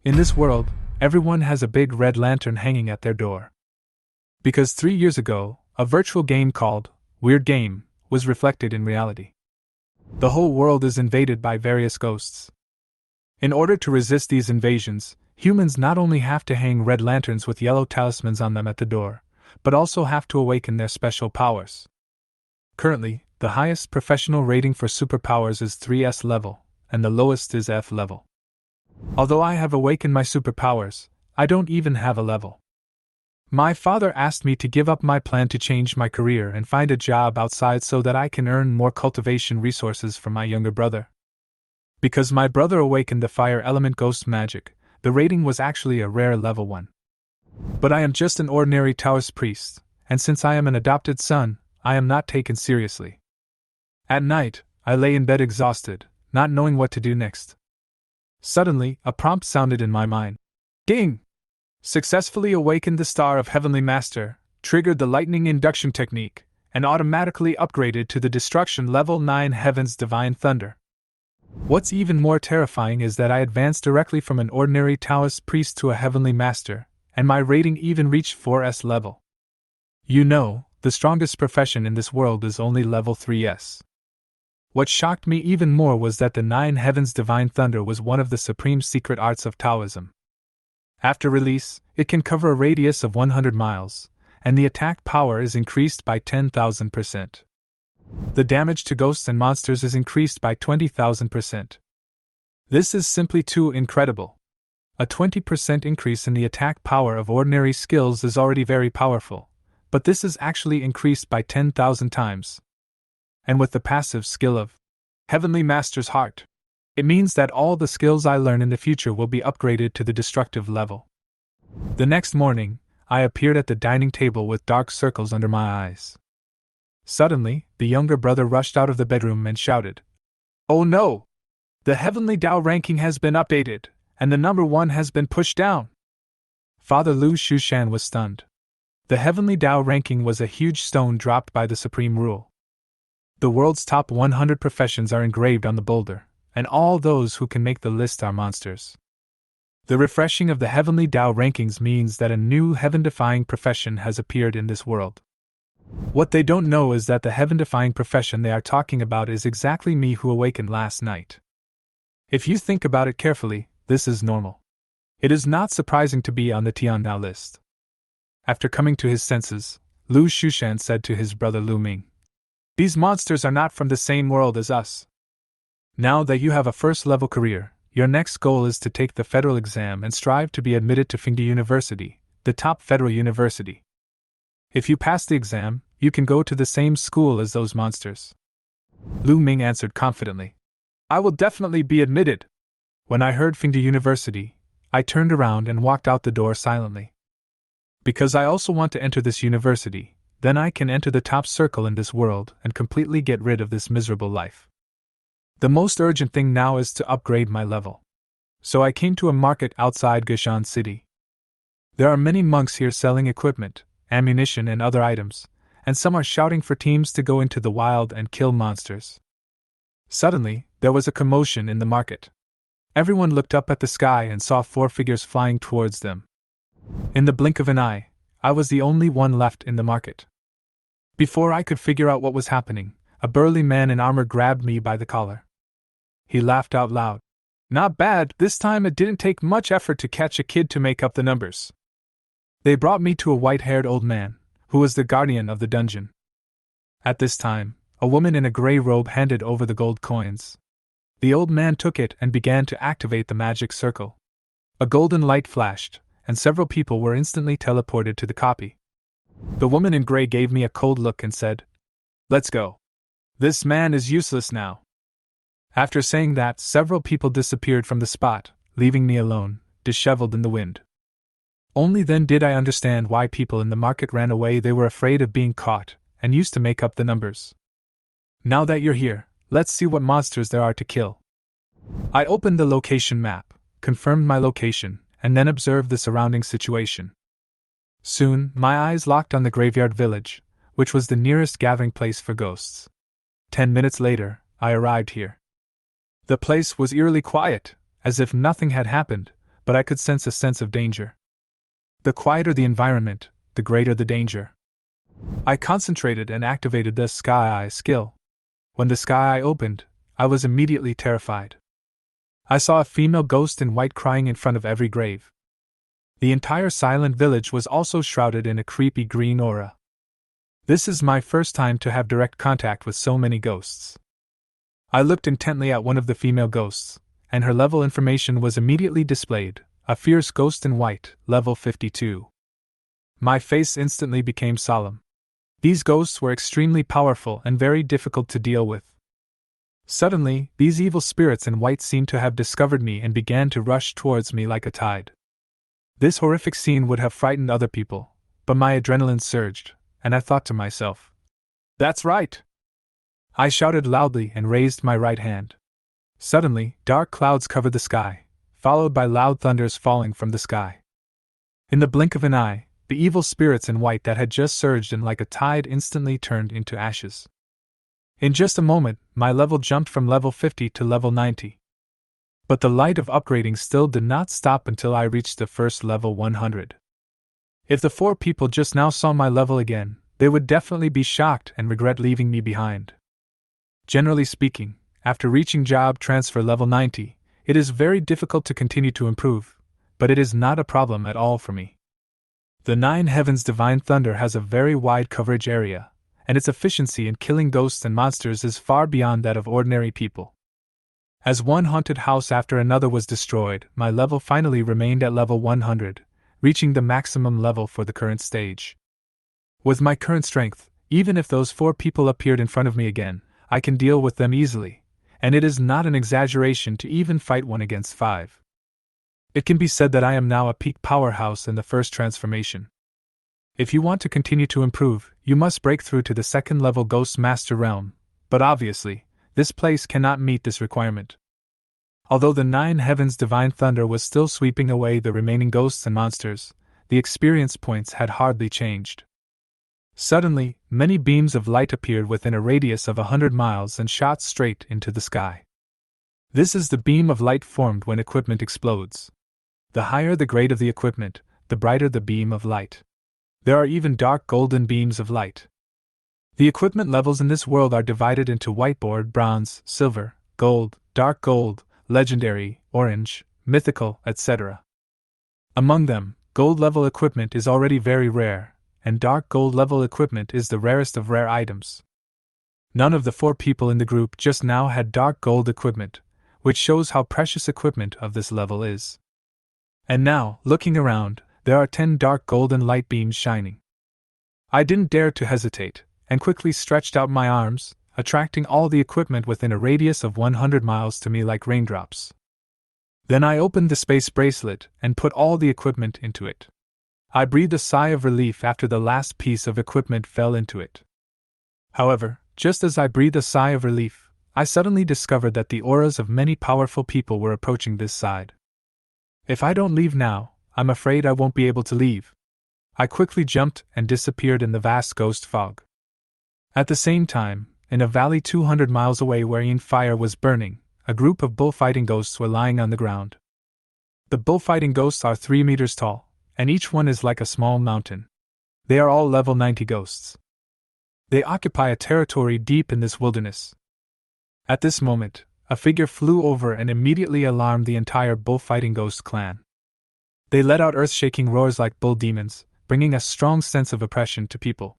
In this world, everyone has a big red lantern hanging at their door. Because 3 years ago, a virtual game called Weird Game was reflected in reality. The whole world is invaded by various ghosts. In order to resist these invasions, humans not only have to hang red lanterns with yellow talismans on them at the door, but also have to awaken their special powers. Currently, the highest professional rating for superpowers is 3S level, and the lowest is F level. Although I have awakened my superpowers, I don't even have a level. My father asked me to give up my plan to change my career and find a job outside so that I can earn more cultivation resources from my younger brother. Because my brother awakened the fire element ghost magic, the rating was actually a rare level 1. But I am just an ordinary Taoist priest, and since I am an adopted son, I am not taken seriously. At night, I lay in bed exhausted, not knowing what to do next. Suddenly, a prompt sounded in my mind. Ding! Successfully awakened the star of Heavenly Master, triggered the lightning induction technique, and automatically upgraded to the destruction level 9 Heaven's Divine Thunder. What's even more terrifying is that I advanced directly from an ordinary Taoist priest to a Heavenly Master, and my rating even reached 4S level. You know, the strongest profession in this world is only level 3S. What shocked me even more was that the 9 Heaven's Divine Thunder was one of the supreme secret arts of Taoism. After release, it can cover a radius of 100 miles, and the attack power is increased by 10,000%. The damage to ghosts and monsters is increased by 20,000%. This is simply too incredible. A 20% increase in the attack power of ordinary skills is already very powerful, but this is actually increased by 10,000 times. And with the passive skill of Heavenly Master's Heart, it means that all the skills I learn in the future will be upgraded to the destructive level. The next morning, I appeared at the dining table with dark circles under my eyes. Suddenly, the younger brother rushed out of the bedroom and shouted, "Oh no! The Heavenly Tao ranking has been updated, and the number 1 has been pushed down." Father Lu Shushan was stunned. The Heavenly Tao ranking was a huge stone dropped by the Supreme Rule. The world's top 100 professions are engraved on the boulder, and all those who can make the list are monsters. The refreshing of the Heavenly Tao rankings means that a new heaven-defying profession has appeared in this world. What they don't know is that the heaven-defying profession they are talking about is exactly me who awakened last night. If you think about it carefully, this is normal. It is not surprising to be on the Tian Now list. After coming to his senses, Lu Shushan said to his brother Lu Ming, "These monsters are not from the same world as us. Now that you have a first-level career, your next goal is to take the federal exam and strive to be admitted to Fingdi University, the top federal university. If you pass the exam, you can go to the same school as those monsters." Lu Ming answered confidently, "I will definitely be admitted." When I heard Fingdi University, I turned around and walked out the door silently. Because I also want to enter this university, then I can enter the top circle in this world and completely get rid of this miserable life. The most urgent thing now is to upgrade my level. So I came to a market outside Gashan City. There are many monks here selling equipment, ammunition and other items, and some are shouting for teams to go into the wild and kill monsters. Suddenly, there was a commotion in the market. Everyone looked up at the sky and saw 4 figures flying towards them. In the blink of an eye, I was the only one left in the market. Before I could figure out what was happening, a burly man in armor grabbed me by the collar. He laughed out loud. "Not bad, this time it didn't take much effort to catch a kid to make up the numbers." They brought me to a white-haired old man, who was the guardian of the dungeon. At this time, a woman in a gray robe handed over the gold coins. The old man took it and began to activate the magic circle. A golden light flashed, and several people were instantly teleported to the copy. The woman in gray gave me a cold look and said, "Let's go. This man is useless now." After saying that, several people disappeared from the spot, leaving me alone, disheveled in the wind. Only then did I understand why people in the market ran away. They were afraid of being caught, and used to make up the numbers. Now that you're here, let's see what monsters there are to kill. I opened the location map, confirmed my location, and then observed the surrounding situation. Soon, my eyes locked on the graveyard village, which was the nearest gathering place for ghosts. 10 minutes later, I arrived here. The place was eerily quiet, as if nothing had happened, but I could sense a sense of danger. The quieter the environment, the greater the danger. I concentrated and activated the Sky Eye skill. When the Sky Eye opened, I was immediately terrified. I saw a female ghost in white crying in front of every grave. The entire silent village was also shrouded in a creepy green aura. This is my first time to have direct contact with so many ghosts. I looked intently at one of the female ghosts, and her level information was immediately displayed, a fierce ghost in white, level 52. My face instantly became solemn. These ghosts were extremely powerful and very difficult to deal with. Suddenly, these evil spirits in white seemed to have discovered me and began to rush towards me like a tide. This horrific scene would have frightened other people, but my adrenaline surged, and I thought to myself, "That's right!" I shouted loudly and raised my right hand. Suddenly, dark clouds covered the sky, followed by loud thunders falling from the sky. In the blink of an eye, the evil spirits in white that had just surged in like a tide instantly turned into ashes. In just a moment, my level jumped from level 50 to level 90. But the light of upgrading still did not stop until I reached the first level 100. If the 4 people just now saw my level again, they would definitely be shocked and regret leaving me behind. Generally speaking, after reaching job transfer level 90, it is very difficult to continue to improve, but it is not a problem at all for me. The 9 Heavens Divine Thunder has a very wide coverage area, and its efficiency in killing ghosts and monsters is far beyond that of ordinary people. As one haunted house after another was destroyed, my level finally remained at level 100, reaching the maximum level for the current stage. With my current strength, even if those 4 people appeared in front of me again, I can deal with them easily, and it is not an exaggeration to even fight 1 against 5. It can be said that I am now a peak powerhouse in the first transformation. If you want to continue to improve, you must break through to the 2nd level Ghost Master realm, but obviously, this place cannot meet this requirement. Although the 9 Heavens Divine Thunder was still sweeping away the remaining ghosts and monsters, the experience points had hardly changed. Suddenly, many beams of light appeared within a radius of 100 miles and shot straight into the sky. This is the beam of light formed when equipment explodes. The higher the grade of the equipment, the brighter the beam of light. There are even dark golden beams of light. The equipment levels in this world are divided into whiteboard, bronze, silver, gold, dark gold, legendary, orange, mythical, etc. Among them, gold level equipment is already very rare, and dark gold level equipment is the rarest of rare items. None of the 4 people in the group just now had dark gold equipment, which shows how precious equipment of this level is. And now, looking around, there are 10 dark golden light beams shining. I didn't dare to hesitate, and quickly stretched out my arms, attracting all the equipment within a radius of 100 miles to me like raindrops. Then I opened the space bracelet and put all the equipment into it. I breathed a sigh of relief after the last piece of equipment fell into it. However, just as I breathed a sigh of relief, I suddenly discovered that the auras of many powerful people were approaching this side. If I don't leave now, I'm afraid I won't be able to leave. I quickly jumped and disappeared in the vast ghost fog. At the same time, in a valley 200 miles away wherein fire was burning, a group of bullfighting ghosts were lying on the ground. The bullfighting ghosts are 3 meters tall, and each one is like a small mountain. They are all level 90 ghosts. They occupy a territory deep in this wilderness. At this moment, a figure flew over and immediately alarmed the entire bullfighting ghost clan. They let out earth-shaking roars like bull demons, bringing a strong sense of oppression to people.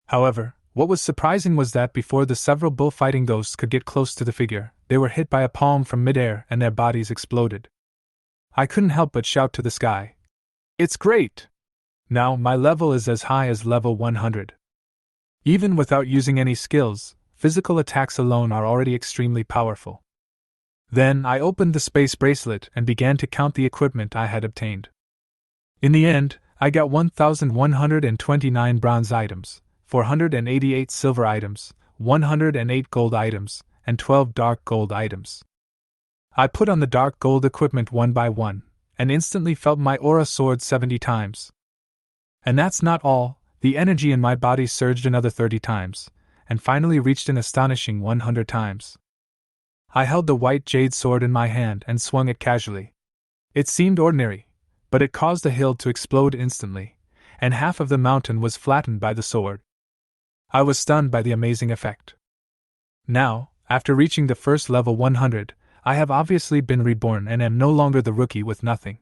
However, what was surprising was that before the several bullfighting ghosts could get close to the figure, they were hit by a palm from midair and their bodies exploded. I couldn't help but shout to the sky, "It's great! Now my level is as high as level 100. Even without using any skills, physical attacks alone are already extremely powerful." Then I opened the space bracelet and began to count the equipment I had obtained. In the end, I got 1,129 bronze items, 488 silver items, 108 gold items, and 12 dark gold items. I put on the dark gold equipment one by one, and instantly felt my aura soared 70 times. And that's not all, the energy in my body surged another 30 times, and finally reached an astonishing 100 times. I held the white jade sword in my hand and swung it casually. It seemed ordinary, but it caused the hill to explode instantly, and half of the mountain was flattened by the sword. I was stunned by the amazing effect. Now, after reaching the first level 100, I have obviously been reborn and am no longer the rookie with nothing.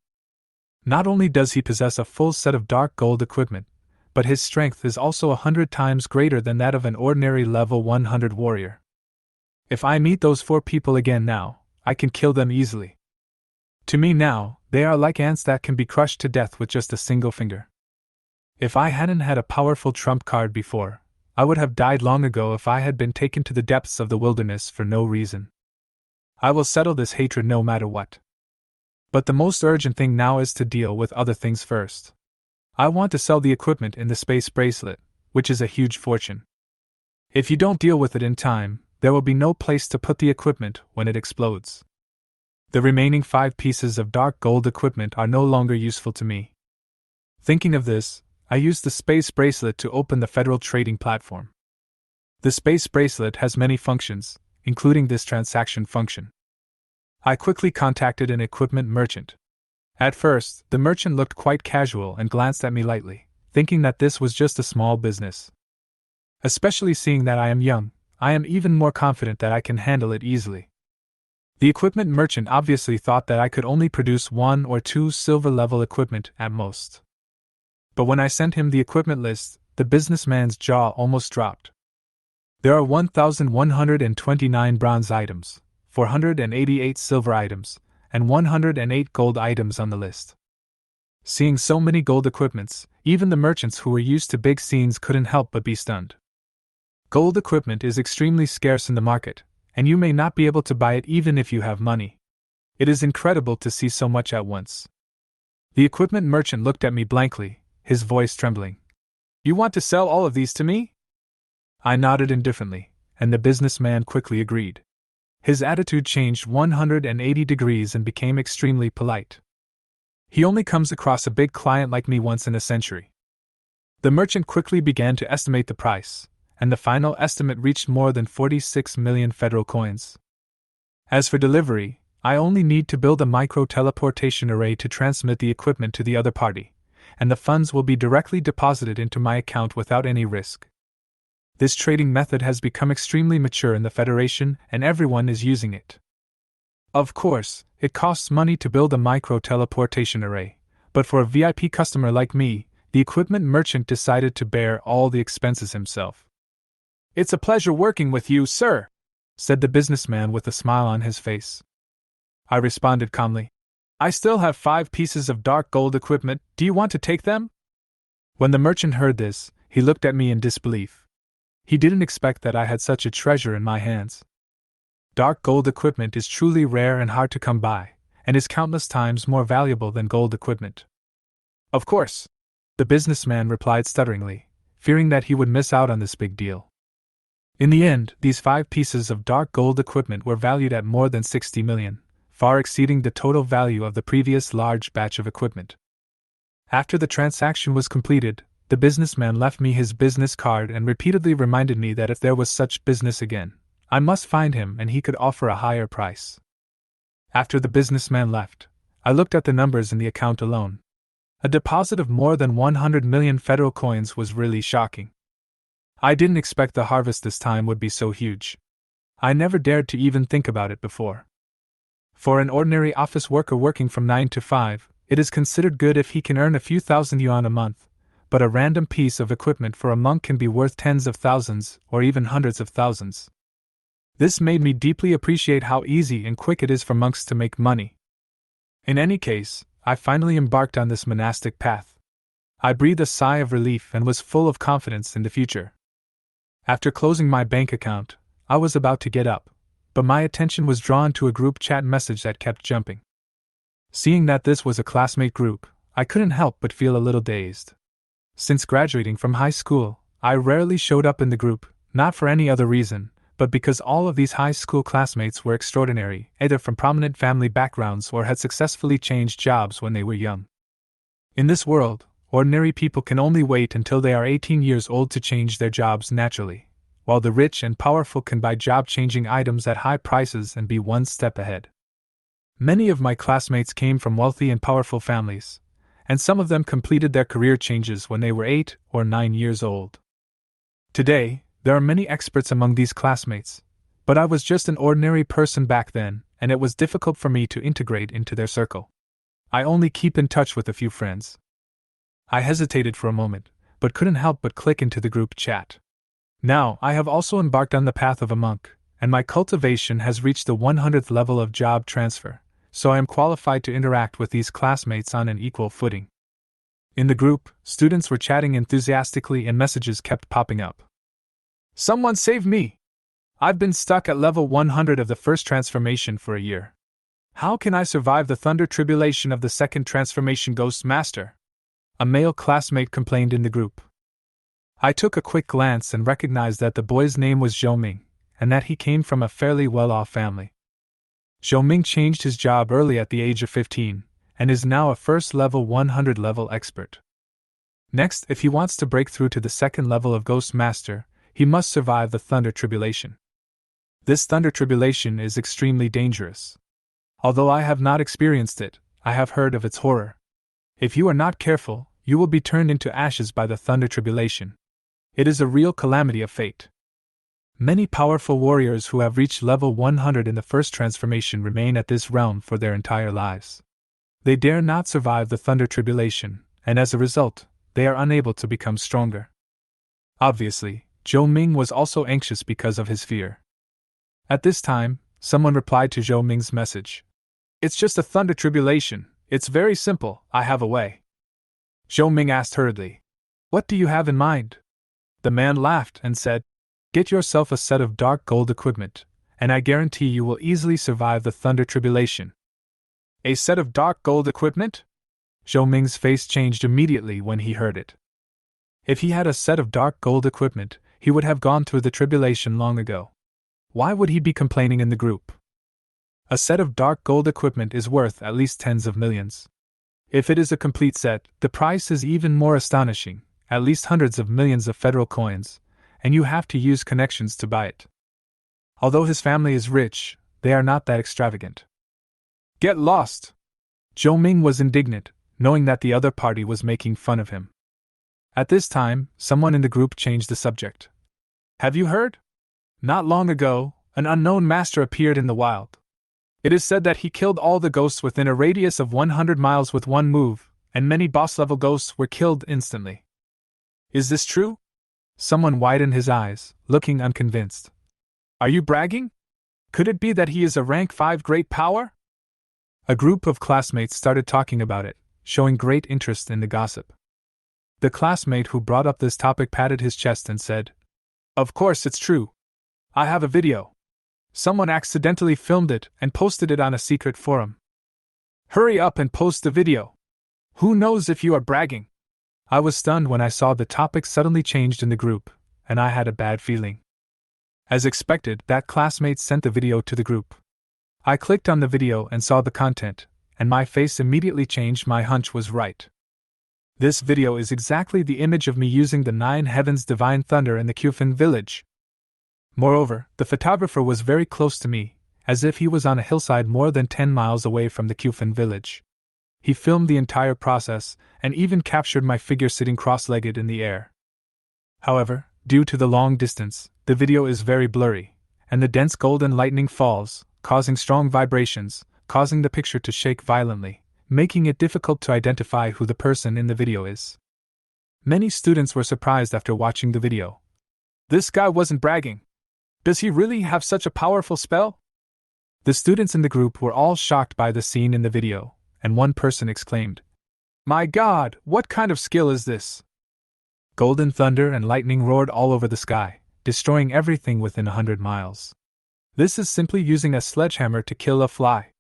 Not only does he possess a full set of dark gold equipment, but his strength is also 100 times greater than that of an ordinary level 100 warrior. If I meet those 4 people again now, I can kill them easily. To me now, they are like ants that can be crushed to death with just a single finger. If I hadn't had a powerful trump card before, I would have died long ago if I had been taken to the depths of the wilderness for no reason. I will settle this hatred no matter what. But the most urgent thing now is to deal with other things first. I want to sell the equipment in the space bracelet, which is a huge fortune. If you don't deal with it in time, there will be no place to put the equipment when it explodes. The remaining 5 pieces of dark gold equipment are no longer useful to me. Thinking of this, I used the space bracelet to open the Federal Trading Platform. The space bracelet has many functions, including this transaction function. I quickly contacted an equipment merchant. At first, the merchant looked quite casual and glanced at me lightly, thinking that this was just a small business. Especially seeing that I am young, I am even more confident that I can handle it easily. The equipment merchant obviously thought that I could only produce 1 or 2 silver-level equipment at most. But when I sent him the equipment list, the businessman's jaw almost dropped. There are 1,129 bronze items, 488 silver items, and 108 gold items on the list. Seeing so many gold equipments, even the merchants who were used to big scenes couldn't help but be stunned. Gold equipment is extremely scarce in the market, and you may not be able to buy it even if you have money. It is incredible to see so much at once. The equipment merchant looked at me blankly, his voice trembling. "You want to sell all of these to me?" I nodded indifferently, and the businessman quickly agreed. His attitude changed 180 degrees and became extremely polite. He only comes across a big client like me once in a century. The merchant quickly began to estimate the price, and the final estimate reached more than 46 million federal coins. As for delivery, I only need to build a micro-teleportation array to transmit the equipment to the other party, and the funds will be directly deposited into my account without any risk. This trading method has become extremely mature in the Federation, and everyone is using it. Of course, it costs money to build a micro-teleportation array, but for a VIP customer like me, the equipment merchant decided to bear all the expenses himself. "It's a pleasure working with you, sir," said the businessman with a smile on his face. I responded calmly. "I still have 5 pieces of dark gold equipment, do you want to take them?" When the merchant heard this, he looked at me in disbelief. He didn't expect that I had such a treasure in my hands. Dark gold equipment is truly rare and hard to come by, and is countless times more valuable than gold equipment. "Of course," the businessman replied stutteringly, fearing that he would miss out on this big deal. In the end, these 5 pieces of dark gold equipment were valued at more than 60 million, far exceeding the total value of the previous large batch of equipment. After the transaction was completed, the businessman left me his business card and repeatedly reminded me that if there was such business again, I must find him and he could offer a higher price. After the businessman left, I looked at the numbers in the account alone. A deposit of more than 100 million federal coins was really shocking. I didn't expect the harvest this time would be so huge. I never dared to even think about it before. For an ordinary office worker working from 9 to 5, it is considered good if he can earn a few thousand yuan a month, but a random piece of equipment for a monk can be worth tens of thousands or even hundreds of thousands. This made me deeply appreciate how easy and quick it is for monks to make money. In any case, I finally embarked on this monastic path. I breathed a sigh of relief and was full of confidence in the future. After closing my bank account, I was about to get up, but my attention was drawn to a group chat message that kept jumping. Seeing that this was a classmate group, I couldn't help but feel a little dazed. Since graduating from high school, I rarely showed up in the group, not for any other reason, but because all of these high school classmates were extraordinary, either from prominent family backgrounds or had successfully changed jobs when they were young. In this world, ordinary people can only wait until they are 18 years old to change their jobs naturally, while the rich and powerful can buy job-changing items at high prices and be one step ahead. Many of my classmates came from wealthy and powerful families, and some of them completed their career changes when they were 8 or 9 years old. Today, there are many experts among these classmates, but I was just an ordinary person back then, and it was difficult for me to integrate into their circle. I only keep in touch with a few friends. I hesitated for a moment, but couldn't help but click into the group chat. Now, I have also embarked on the path of a monk, and my cultivation has reached the 100th level of job transfer, so I am qualified to interact with these classmates on an equal footing. In the group, students were chatting enthusiastically and messages kept popping up. Someone save me! I've been stuck at level 100 of the first transformation for a year. How can I survive the thunder tribulation of the second transformation, Ghost Master? A male classmate complained in the group. I took a quick glance and recognized that the boy's name was Zhou Ming, and that he came from a fairly well-off family. Zhou Ming changed his job early at the age of 15, and is now a first level 100 level expert. Next, if he wants to break through to the second level of Ghost Master, he must survive the thunder tribulation. This thunder tribulation is extremely dangerous. Although I have not experienced it, I have heard of its horror. If you are not careful, you will be turned into ashes by the thunder tribulation. It is a real calamity of fate. Many powerful warriors who have reached level 100 in the first transformation remain at this realm for their entire lives. They dare not survive the thunder tribulation, and as a result, they are unable to become stronger. Obviously, Zhou Ming was also anxious because of his fear. At this time, someone replied to Zhou Ming's message. It's just a thunder tribulation, it's very simple, I have a way. Zhou Ming asked hurriedly, what do you have in mind? The man laughed and said, get yourself a set of dark gold equipment, and I guarantee you will easily survive the thunder tribulation. A set of dark gold equipment? Zhou Ming's face changed immediately when he heard it. If he had a set of dark gold equipment, he would have gone through the tribulation long ago. Why would he be complaining in the group? A set of dark gold equipment is worth at least tens of millions. If it is a complete set, the price is even more astonishing, at least hundreds of millions of federal coins, and you have to use connections to buy it. Although his family is rich, they are not that extravagant. Get lost! Zhou Ming was indignant, knowing that the other party was making fun of him. At this time, someone in the group changed the subject. Have you heard? Not long ago, an unknown master appeared in the wild. It is said that he killed all the ghosts within a radius of 100 miles with one move, and many boss-level ghosts were killed instantly. Is this true? Someone widened his eyes, looking unconvinced. Are you bragging? Could it be that he is a rank 5 great power? A group of classmates started talking about it, showing great interest in the gossip. The classmate who brought up this topic patted his chest and said, of course it's true. I have a video. Someone accidentally filmed it and posted it on a secret forum. Hurry up and post the video. Who knows if you are bragging? I was stunned when I saw the topic suddenly changed in the group, and I had a bad feeling. As expected, that classmate sent the video to the group. I clicked on the video and saw the content, and my face immediately changed. My hunch was right. This video is exactly the image of me using the 9 Heavens Divine Thunder in the Qufan village. Moreover, the photographer was very close to me, as if he was on a hillside more than 10 miles away from the Qufan village. He filmed the entire process, and even captured my figure sitting cross-legged in the air. However, due to the long distance, the video is very blurry, and the dense golden lightning falls, causing strong vibrations, causing the picture to shake violently, making it difficult to identify who the person in the video is. Many students were surprised after watching the video. This guy wasn't bragging. Does he really have such a powerful spell? The students in the group were all shocked by the scene in the video, and one person exclaimed, my God, what kind of skill is this? Golden thunder and lightning roared all over the sky, destroying everything within 100 miles. This is simply using a sledgehammer to kill a fly.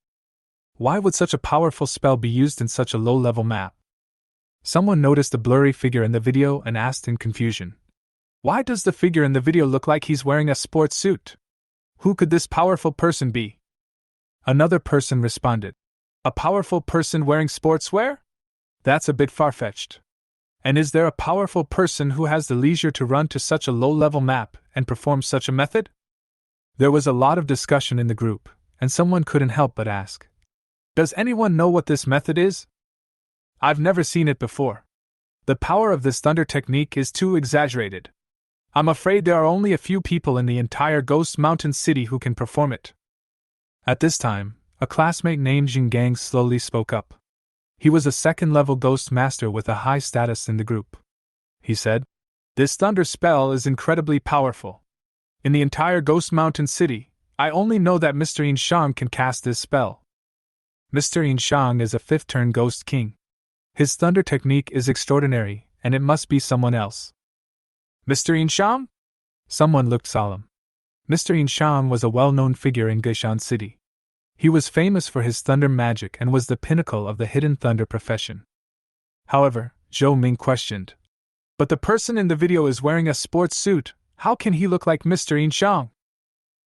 Why would such a powerful spell be used in such a low-level map? Someone noticed the blurry figure in the video and asked in confusion, why does the figure in the video look like he's wearing a sports suit? Who could this powerful person be? Another person responded, a powerful person wearing sportswear? That's a bit far-fetched. And is there a powerful person who has the leisure to run to such a low-level map and perform such a method? There was a lot of discussion in the group, and someone couldn't help but ask, Does anyone know what this method is? I've never seen it before. The power of this thunder technique is too exaggerated. I'm afraid there are only a few people in the entire Ghost Mountain City who can perform it. At this time, a classmate named Jingang slowly spoke up. He was a second-level ghost master with a high status in the group. He said, "This thunder spell is incredibly powerful. In the entire Ghost Mountain City, I only know that Mr. Yinshang can cast this spell. Mr. Yinshang is a fifth-turn ghost king. His thunder technique is extraordinary, and it must be someone else." Mr. Yinshang? Someone looked solemn. Mr. Yinshang was a well-known figure in Geishan City. He was famous for his thunder magic and was the pinnacle of the hidden thunder profession. However, Zhou Ming questioned, "But the person in the video is wearing a sports suit. How can he look like Mr. Yinshang?"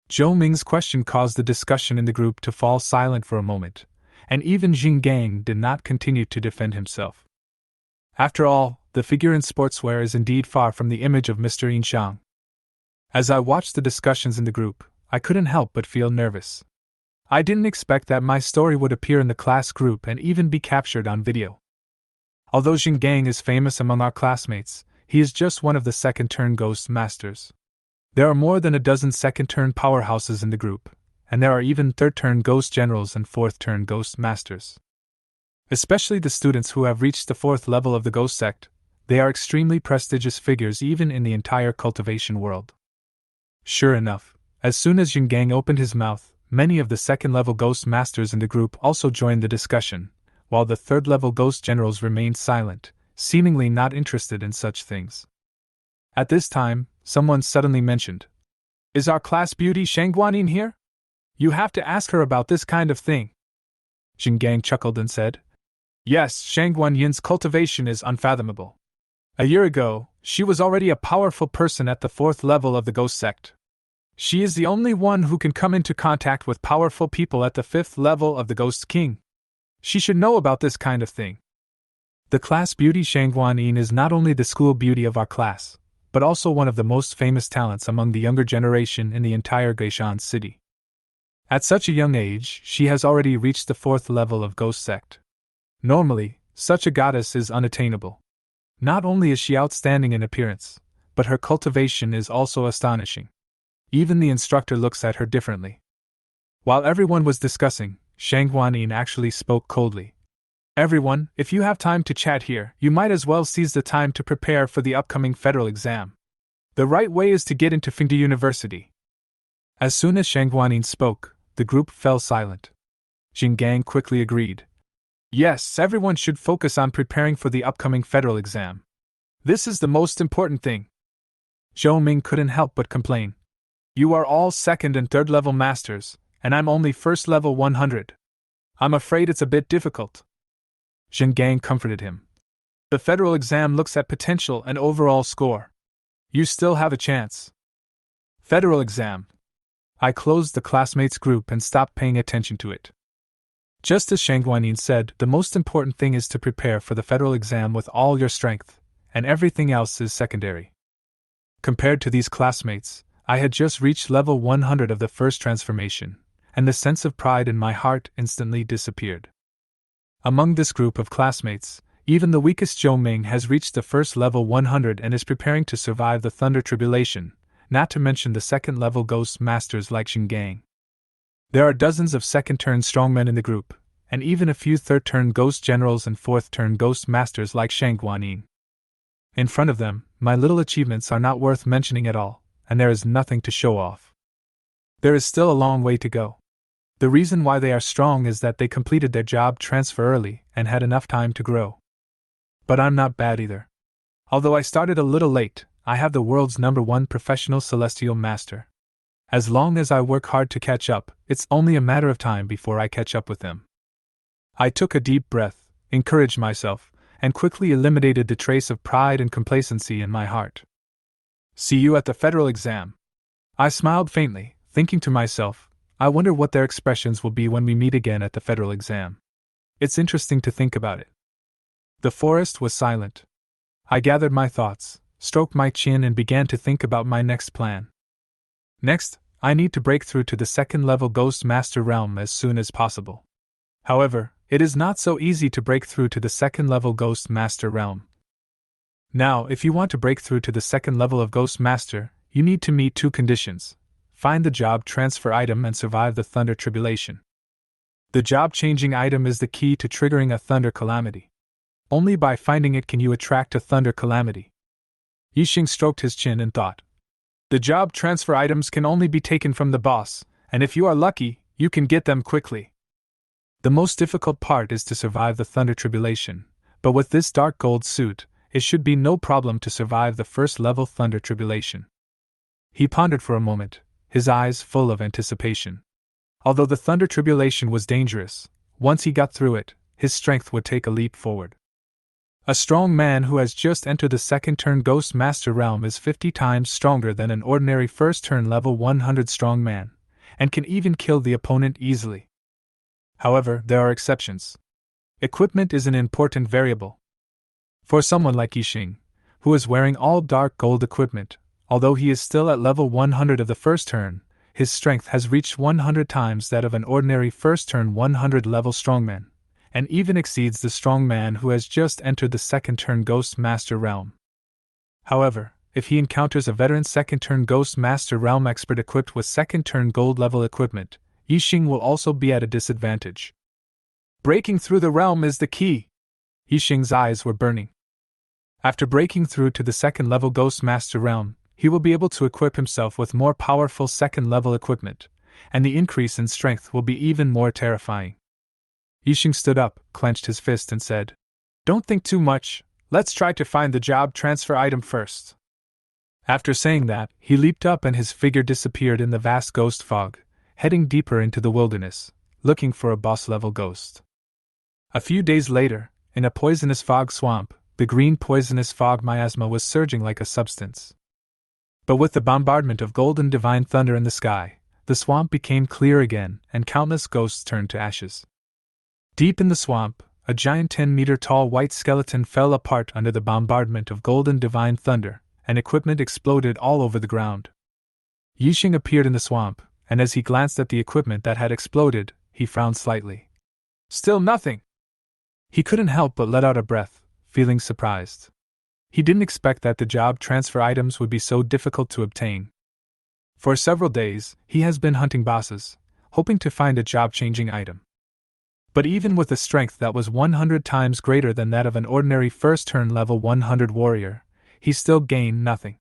Zhou Ming's question caused the discussion in the group to fall silent for a moment, and even Jingang did not continue to defend himself. After all, the figure in sportswear is indeed far from the image of Mr. Yinshang. As I watched the discussions in the group, I couldn't help but feel nervous. I didn't expect that my story would appear in the class group and even be captured on video. Although Jingang is famous among our classmates, he is just one of the second-turn ghost masters. There are more than a dozen second-turn powerhouses in the group, and there are even third-turn ghost generals and fourth-turn ghost masters. Especially the students who have reached the fourth level of the ghost sect, they are extremely prestigious figures even in the entire cultivation world. Sure enough, as soon as Jingang opened his mouth, many of the second-level ghost masters in the group also joined the discussion, while the third-level ghost generals remained silent, seemingly not interested in such things. At this time, someone suddenly mentioned, "Is our class beauty Shangguanin here? You have to ask her about this kind of thing." Jingang chuckled and said, "Yes, Shangguanyin's cultivation is unfathomable. A year ago, she was already a powerful person at the fourth level of the ghost sect. She is the only one who can come into contact with powerful people at the fifth level of the Ghost King. She should know about this kind of thing." The class beauty Shangguanin is not only the school beauty of our class, but also one of the most famous talents among the younger generation in the entire Geishan City. At such a young age, she has already reached the fourth level of Ghost Sect. Normally, such a goddess is unattainable. Not only is she outstanding in appearance, but her cultivation is also astonishing. Even the instructor looks at her differently. While everyone was discussing, Shangguanin actually spoke coldly. "Everyone, if you have time to chat here, you might as well seize the time to prepare for the upcoming federal exam. The right way is to get into Fingdi University." As soon as Shangguanin spoke, the group fell silent. Jingang quickly agreed. "Yes, everyone should focus on preparing for the upcoming federal exam. This is the most important thing." Zhou Ming couldn't help but complain. "You are all second and third level masters, and I'm only first level 100. I'm afraid it's a bit difficult." Jingang comforted him. "The federal exam looks at potential and overall score. You still have a chance." Federal exam. I closed the classmates group and stopped paying attention to it. Just as Shangguanin said, the most important thing is to prepare for the federal exam with all your strength, and everything else is secondary. Compared to these classmates, I had just reached level 100 of the first transformation, and the sense of pride in my heart instantly disappeared. Among this group of classmates, even the weakest Zhou Ming has reached the first level 100 and is preparing to survive the thunder tribulation, not to mention the second-level ghost masters like Jingang. There are dozens of second-turn strongmen in the group, and even a few third-turn ghost generals and fourth-turn ghost masters like Shangguanin. In front of them, my little achievements are not worth mentioning at all, and there is nothing to show off. There is still a long way to go. The reason why they are strong is that they completed their job transfer early and had enough time to grow. But I'm not bad either. Although I started a little late, I have the world's #1 professional celestial master. As long as I work hard to catch up, it's only a matter of time before I catch up with them. I took a deep breath, encouraged myself, and quickly eliminated the trace of pride and complacency in my heart. "See you at the federal exam." I smiled faintly, thinking to myself, I wonder what their expressions will be when we meet again at the federal exam. It's interesting to think about it. The forest was silent. I gathered my thoughts, stroked my chin and began to think about my next plan. Next, I need to break through to the second-level Ghost Master realm as soon as possible. However, it is not so easy to break through to the second level Ghost Master realm. Now, if you want to break through to the second level of Ghost Master, you need to meet two conditions: find the job transfer item and survive the Thunder Tribulation. The job-changing item is the key to triggering a Thunder Calamity. Only by finding it can you attract a Thunder Calamity. Yixing stroked his chin and thought. The job transfer items can only be taken from the boss, and if you are lucky, you can get them quickly. The most difficult part is to survive the Thunder Tribulation, but with this dark gold suit, it should be no problem to survive the first level Thunder Tribulation. He pondered for a moment, his eyes full of anticipation. Although the Thunder Tribulation was dangerous, once he got through it, his strength would take a leap forward. A strong man who has just entered the second turn Ghost Master realm is 50 times stronger than an ordinary first turn level 100 strong man, and can even kill the opponent easily. However, there are exceptions. Equipment is an important variable. For someone like Yixing, who is wearing all dark gold equipment, although he is still at level 100 of the first turn, his strength has reached 100 times that of an ordinary first turn 100 level strongman, and even exceeds the strongman who has just entered the second turn Ghost Master realm. However, if he encounters a veteran second turn Ghost Master realm expert equipped with second turn gold level equipment, Yixing will also be at a disadvantage. Breaking through the realm is the key. Yixing's eyes were burning. After breaking through to the second level Ghost Master realm, he will be able to equip himself with more powerful second level equipment, and the increase in strength will be even more terrifying. Yixing stood up, clenched his fist, and said, "Don't think too much, let's try to find the job transfer item first." After saying that, he leaped up and his figure disappeared in the vast ghost fog, heading deeper into the wilderness, looking for a boss-level ghost. A few days later, in a poisonous fog swamp, the green poisonous fog miasma was surging like a substance. But with the bombardment of golden divine thunder in the sky, the swamp became clear again, and countless ghosts turned to ashes. Deep in the swamp, a giant 10-meter-tall white skeleton fell apart under the bombardment of golden divine thunder, and equipment exploded all over the ground. Yixing appeared in the swamp, and as he glanced at the equipment that had exploded, he frowned slightly. Still nothing! He couldn't help but let out a breath, feeling surprised. He didn't expect that the job transfer items would be so difficult to obtain. For several days, he has been hunting bosses, hoping to find a job-changing item. But even with a strength that was 100 times greater than that of an ordinary first-turn level 100 warrior, he still gained nothing.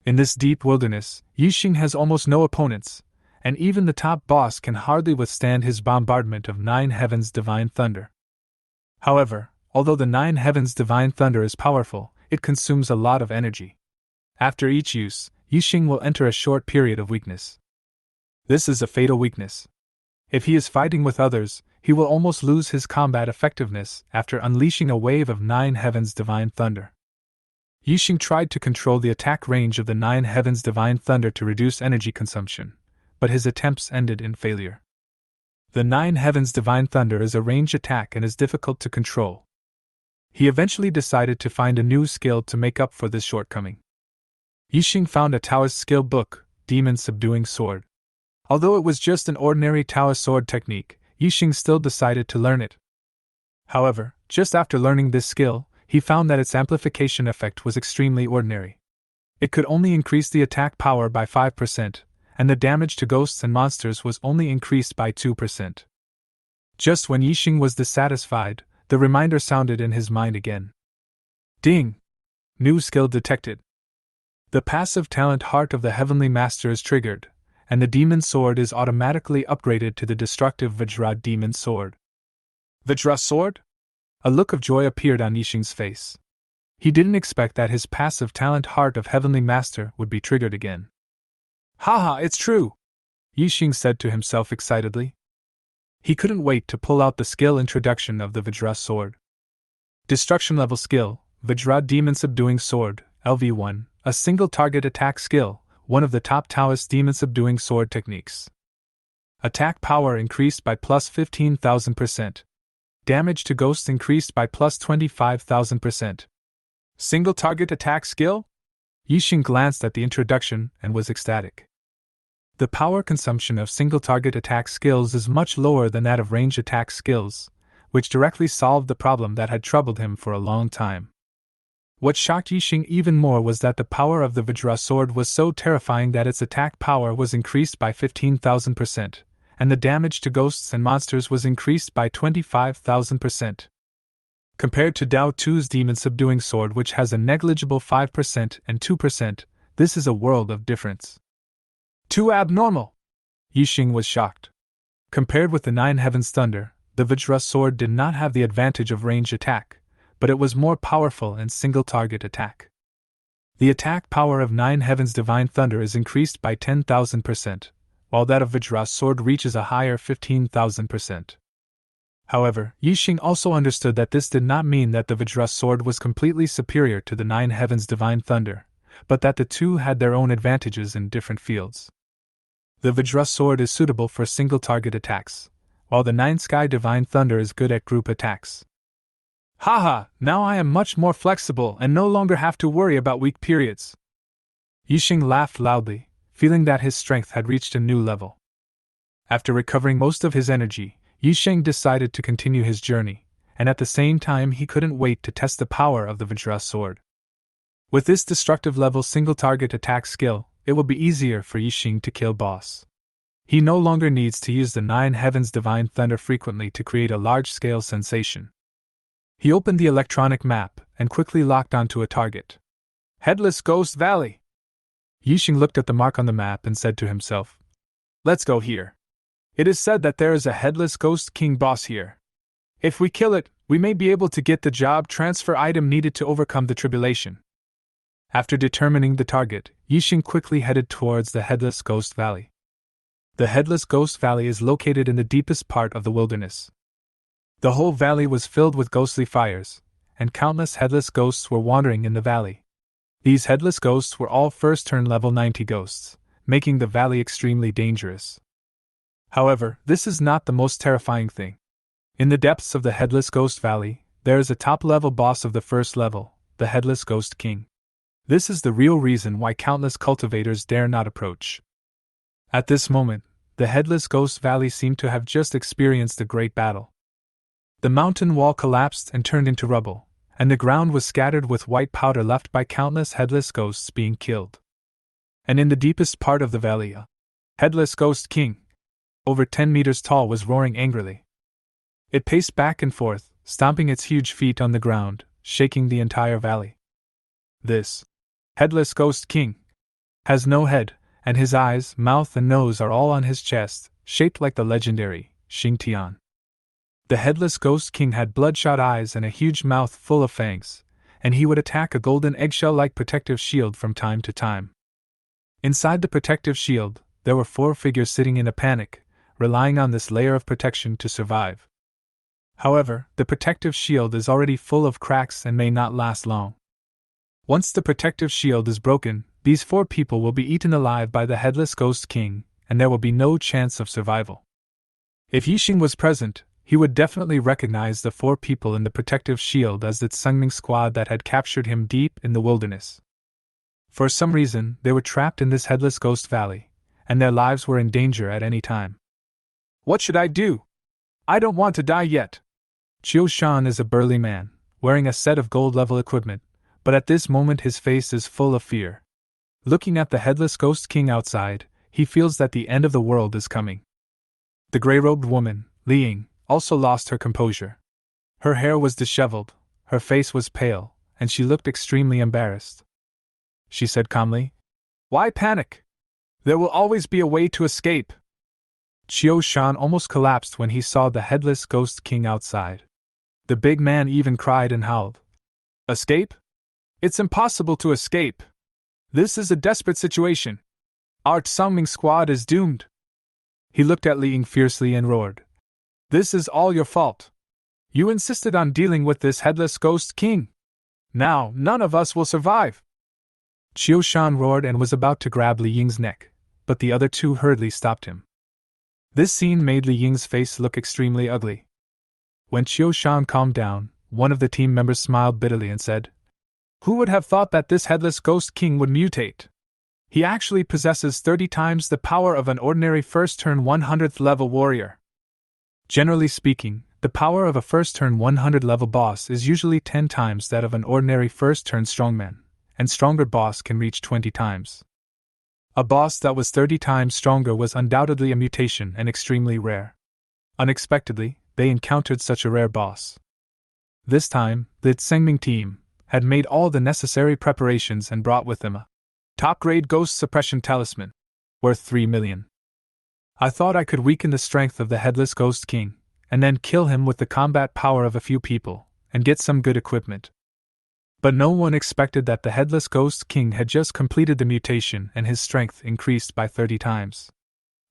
In this deep wilderness, Yixing has almost no opponents, and even the top boss can hardly withstand his bombardment of 9 heavens divine thunder. However, although the 9 heavens divine thunder is powerful, it consumes a lot of energy. After each use, Yixing will enter a short period of weakness. This is a fatal weakness. If he is fighting with others, he will almost lose his combat effectiveness after unleashing a wave of 9 heavens divine thunder. Yixing tried to control the attack range of the 9 heavens divine thunder to reduce energy consumption, but his attempts ended in failure. The 9 heavens divine thunder is a ranged attack and is difficult to control. He eventually decided to find a new skill to make up for this shortcoming. Yixing found a Taoist skill book, Demon Subduing Sword. Although it was just an ordinary Taoist sword technique, Yixing still decided to learn it. However, just after learning this skill, he found that its amplification effect was extremely ordinary. It could only increase the attack power by 5%, and the damage to ghosts and monsters was only increased by 2%. Just when Yixing was dissatisfied, the reminder sounded in his mind again. Ding! New skill detected. The passive talent Heart of the Heavenly Master is triggered, and the Demon Sword is automatically upgraded to the destructive Vajra Demon Sword. Vajra Sword? A look of joy appeared on Yixing's face. He didn't expect that his passive talent Heart of Heavenly Master would be triggered again. Haha, it's true! Yixing said to himself excitedly. He couldn't wait to pull out the skill introduction of the Vajra Sword. Destruction level skill, Vajra Demon Subduing Sword, LV1, a single target attack skill, one of the top Taoist demon subduing sword techniques. Attack power increased by plus 15,000%. Damage to ghosts increased by plus 25,000%. Single target attack skill? Yixing glanced at the introduction and was ecstatic. The power consumption of single-target attack skills is much lower than that of range attack skills, which directly solved the problem that had troubled him for a long time. What shocked Yixing even more was that the power of the Vajra sword was so terrifying that its attack power was increased by 15,000%, and the damage to ghosts and monsters was increased by 25,000%. Compared to Dao Tu's demon subduing sword, which has a negligible 5% and 2%, this is a world of difference. Too abnormal! Yixing was shocked. Compared with the Nine Heavens Thunder, the Vajra sword did not have the advantage of range attack, but it was more powerful in single-target attack. The attack power of Nine Heavens Divine Thunder is increased by 10,000%, while that of Vajra's sword reaches a higher 15,000%. However, Yixing also understood that this did not mean that the Vajra sword was completely superior to the Nine Heavens Divine Thunder, but that the two had their own advantages in different fields. The Vajra sword is suitable for single-target attacks, while the Nine Sky Divine Thunder is good at group attacks. Haha, now I am much more flexible and no longer have to worry about weak periods. Yixing laughed loudly, feeling that his strength had reached a new level. After recovering most of his energy, Yixing decided to continue his journey, and at the same time he couldn't wait to test the power of the Vajra sword. With this destructive level single-target attack skill, it will be easier for Yixing to kill boss. He no longer needs to use the Nine Heavens Divine Thunder frequently to create a large-scale sensation. He opened the electronic map and quickly locked onto a target. Headless Ghost Valley! Yixing looked at the mark on the map and said to himself, "Let's go here. It is said that there is a Headless Ghost King boss here. If we kill it, we may be able to get the job transfer item needed to overcome the tribulation." After determining the target, Yixing quickly headed towards the Headless Ghost Valley. The Headless Ghost Valley is located in the deepest part of the wilderness. The whole valley was filled with ghostly fires, and countless headless ghosts were wandering in the valley. These headless ghosts were all first-turn level 90 ghosts, making the valley extremely dangerous. However, this is not the most terrifying thing. In the depths of the Headless Ghost Valley, there is a top-level boss of the first level, the Headless Ghost King. This is the real reason why countless cultivators dare not approach. At this moment, the Headless Ghost Valley seemed to have just experienced a great battle. The mountain wall collapsed and turned into rubble, and the ground was scattered with white powder left by countless headless ghosts being killed. And in the deepest part of the valley, a Headless Ghost King, over 10 meters tall, was roaring angrily. It paced back and forth, stomping its huge feet on the ground, shaking the entire valley. This Headless Ghost King has no head, and his eyes, mouth, and nose are all on his chest, shaped like the legendary Xingtian. The Headless Ghost King had bloodshot eyes and a huge mouth full of fangs, and he would attack a golden eggshell-like protective shield from time to time. Inside the protective shield, there were 4 figures sitting in a panic, relying on this layer of protection to survive. However, the protective shield is already full of cracks and may not last long. Once the protective shield is broken, these 4 people will be eaten alive by the Headless Ghost King, and there will be no chance of survival. If Yixing was present, he would definitely recognize the 4 people in the protective shield as the Tsungming squad that had captured him deep in the wilderness. For some reason, they were trapped in this Headless Ghost Valley, and their lives were in danger at any time. What should I do? I don't want to die yet. Qiu Shan is a burly man, wearing a set of gold-level equipment, but at this moment his face is full of fear. Looking at the Headless Ghost King outside, he feels that the end of the world is coming. The gray-robed woman, Li Ying, also lost her composure. Her hair was disheveled, her face was pale, and she looked extremely embarrassed. She said calmly, "Why panic? There will always be a way to escape." Qiu Shan almost collapsed when he saw the Headless Ghost King outside. The big man even cried and howled. "Escape? It's impossible to escape. This is a desperate situation. Our Tsungming squad is doomed." He looked at Li Ying fiercely and roared. "This is all your fault. You insisted on dealing with this Headless Ghost King. Now, none of us will survive." Qiu Shan roared and was about to grab Li Ying's neck, but the other 2 hurriedly stopped him. This scene made Li Ying's face look extremely ugly. When Qiu Shan calmed down, one of the team members smiled bitterly and said, "Who would have thought that this Headless Ghost King would mutate? He actually possesses 30 times the power of an ordinary first-turn 100th level warrior. Generally speaking, the power of a first-turn 100 level boss is usually 10 times that of an ordinary first-turn strongman, and stronger boss can reach 20 times. A boss that was 30 times stronger was undoubtedly a mutation and extremely rare. Unexpectedly, they encountered such a rare boss. This time, the Tsengming team had made all the necessary preparations and brought with them a top-grade ghost suppression talisman, worth 3 million. I thought I could weaken the strength of the Headless Ghost King, and then kill him with the combat power of a few people, and get some good equipment. But no one expected that the Headless Ghost King had just completed the mutation and his strength increased by 30 times.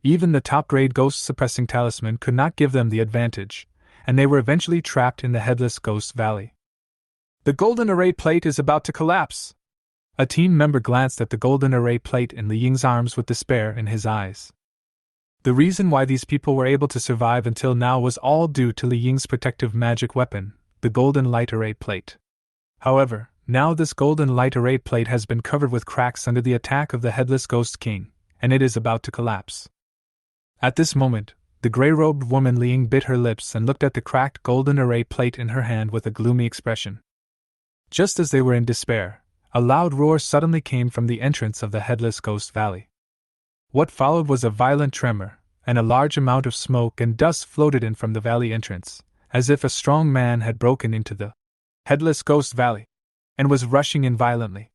Even the top-grade ghost-suppressing talisman could not give them the advantage, and they were eventually trapped in the Headless Ghost Valley. The golden array plate is about to collapse. A team member glanced at the golden array plate in Li Ying's arms with despair in his eyes. The reason why these people were able to survive until now was all due to Li Ying's protective magic weapon, the golden light array plate. However, now this golden light array plate has been covered with cracks under the attack of the Headless Ghost King, and it is about to collapse. At this moment, the grey-robed woman Li Ying bit her lips and looked at the cracked golden array plate in her hand with a gloomy expression. Just as they were in despair, a loud roar suddenly came from the entrance of the Headless Ghost Valley. What followed was a violent tremor, and a large amount of smoke and dust floated in from the valley entrance, as if a strong man had broken into the Headless Ghost Valley, and was rushing in violently.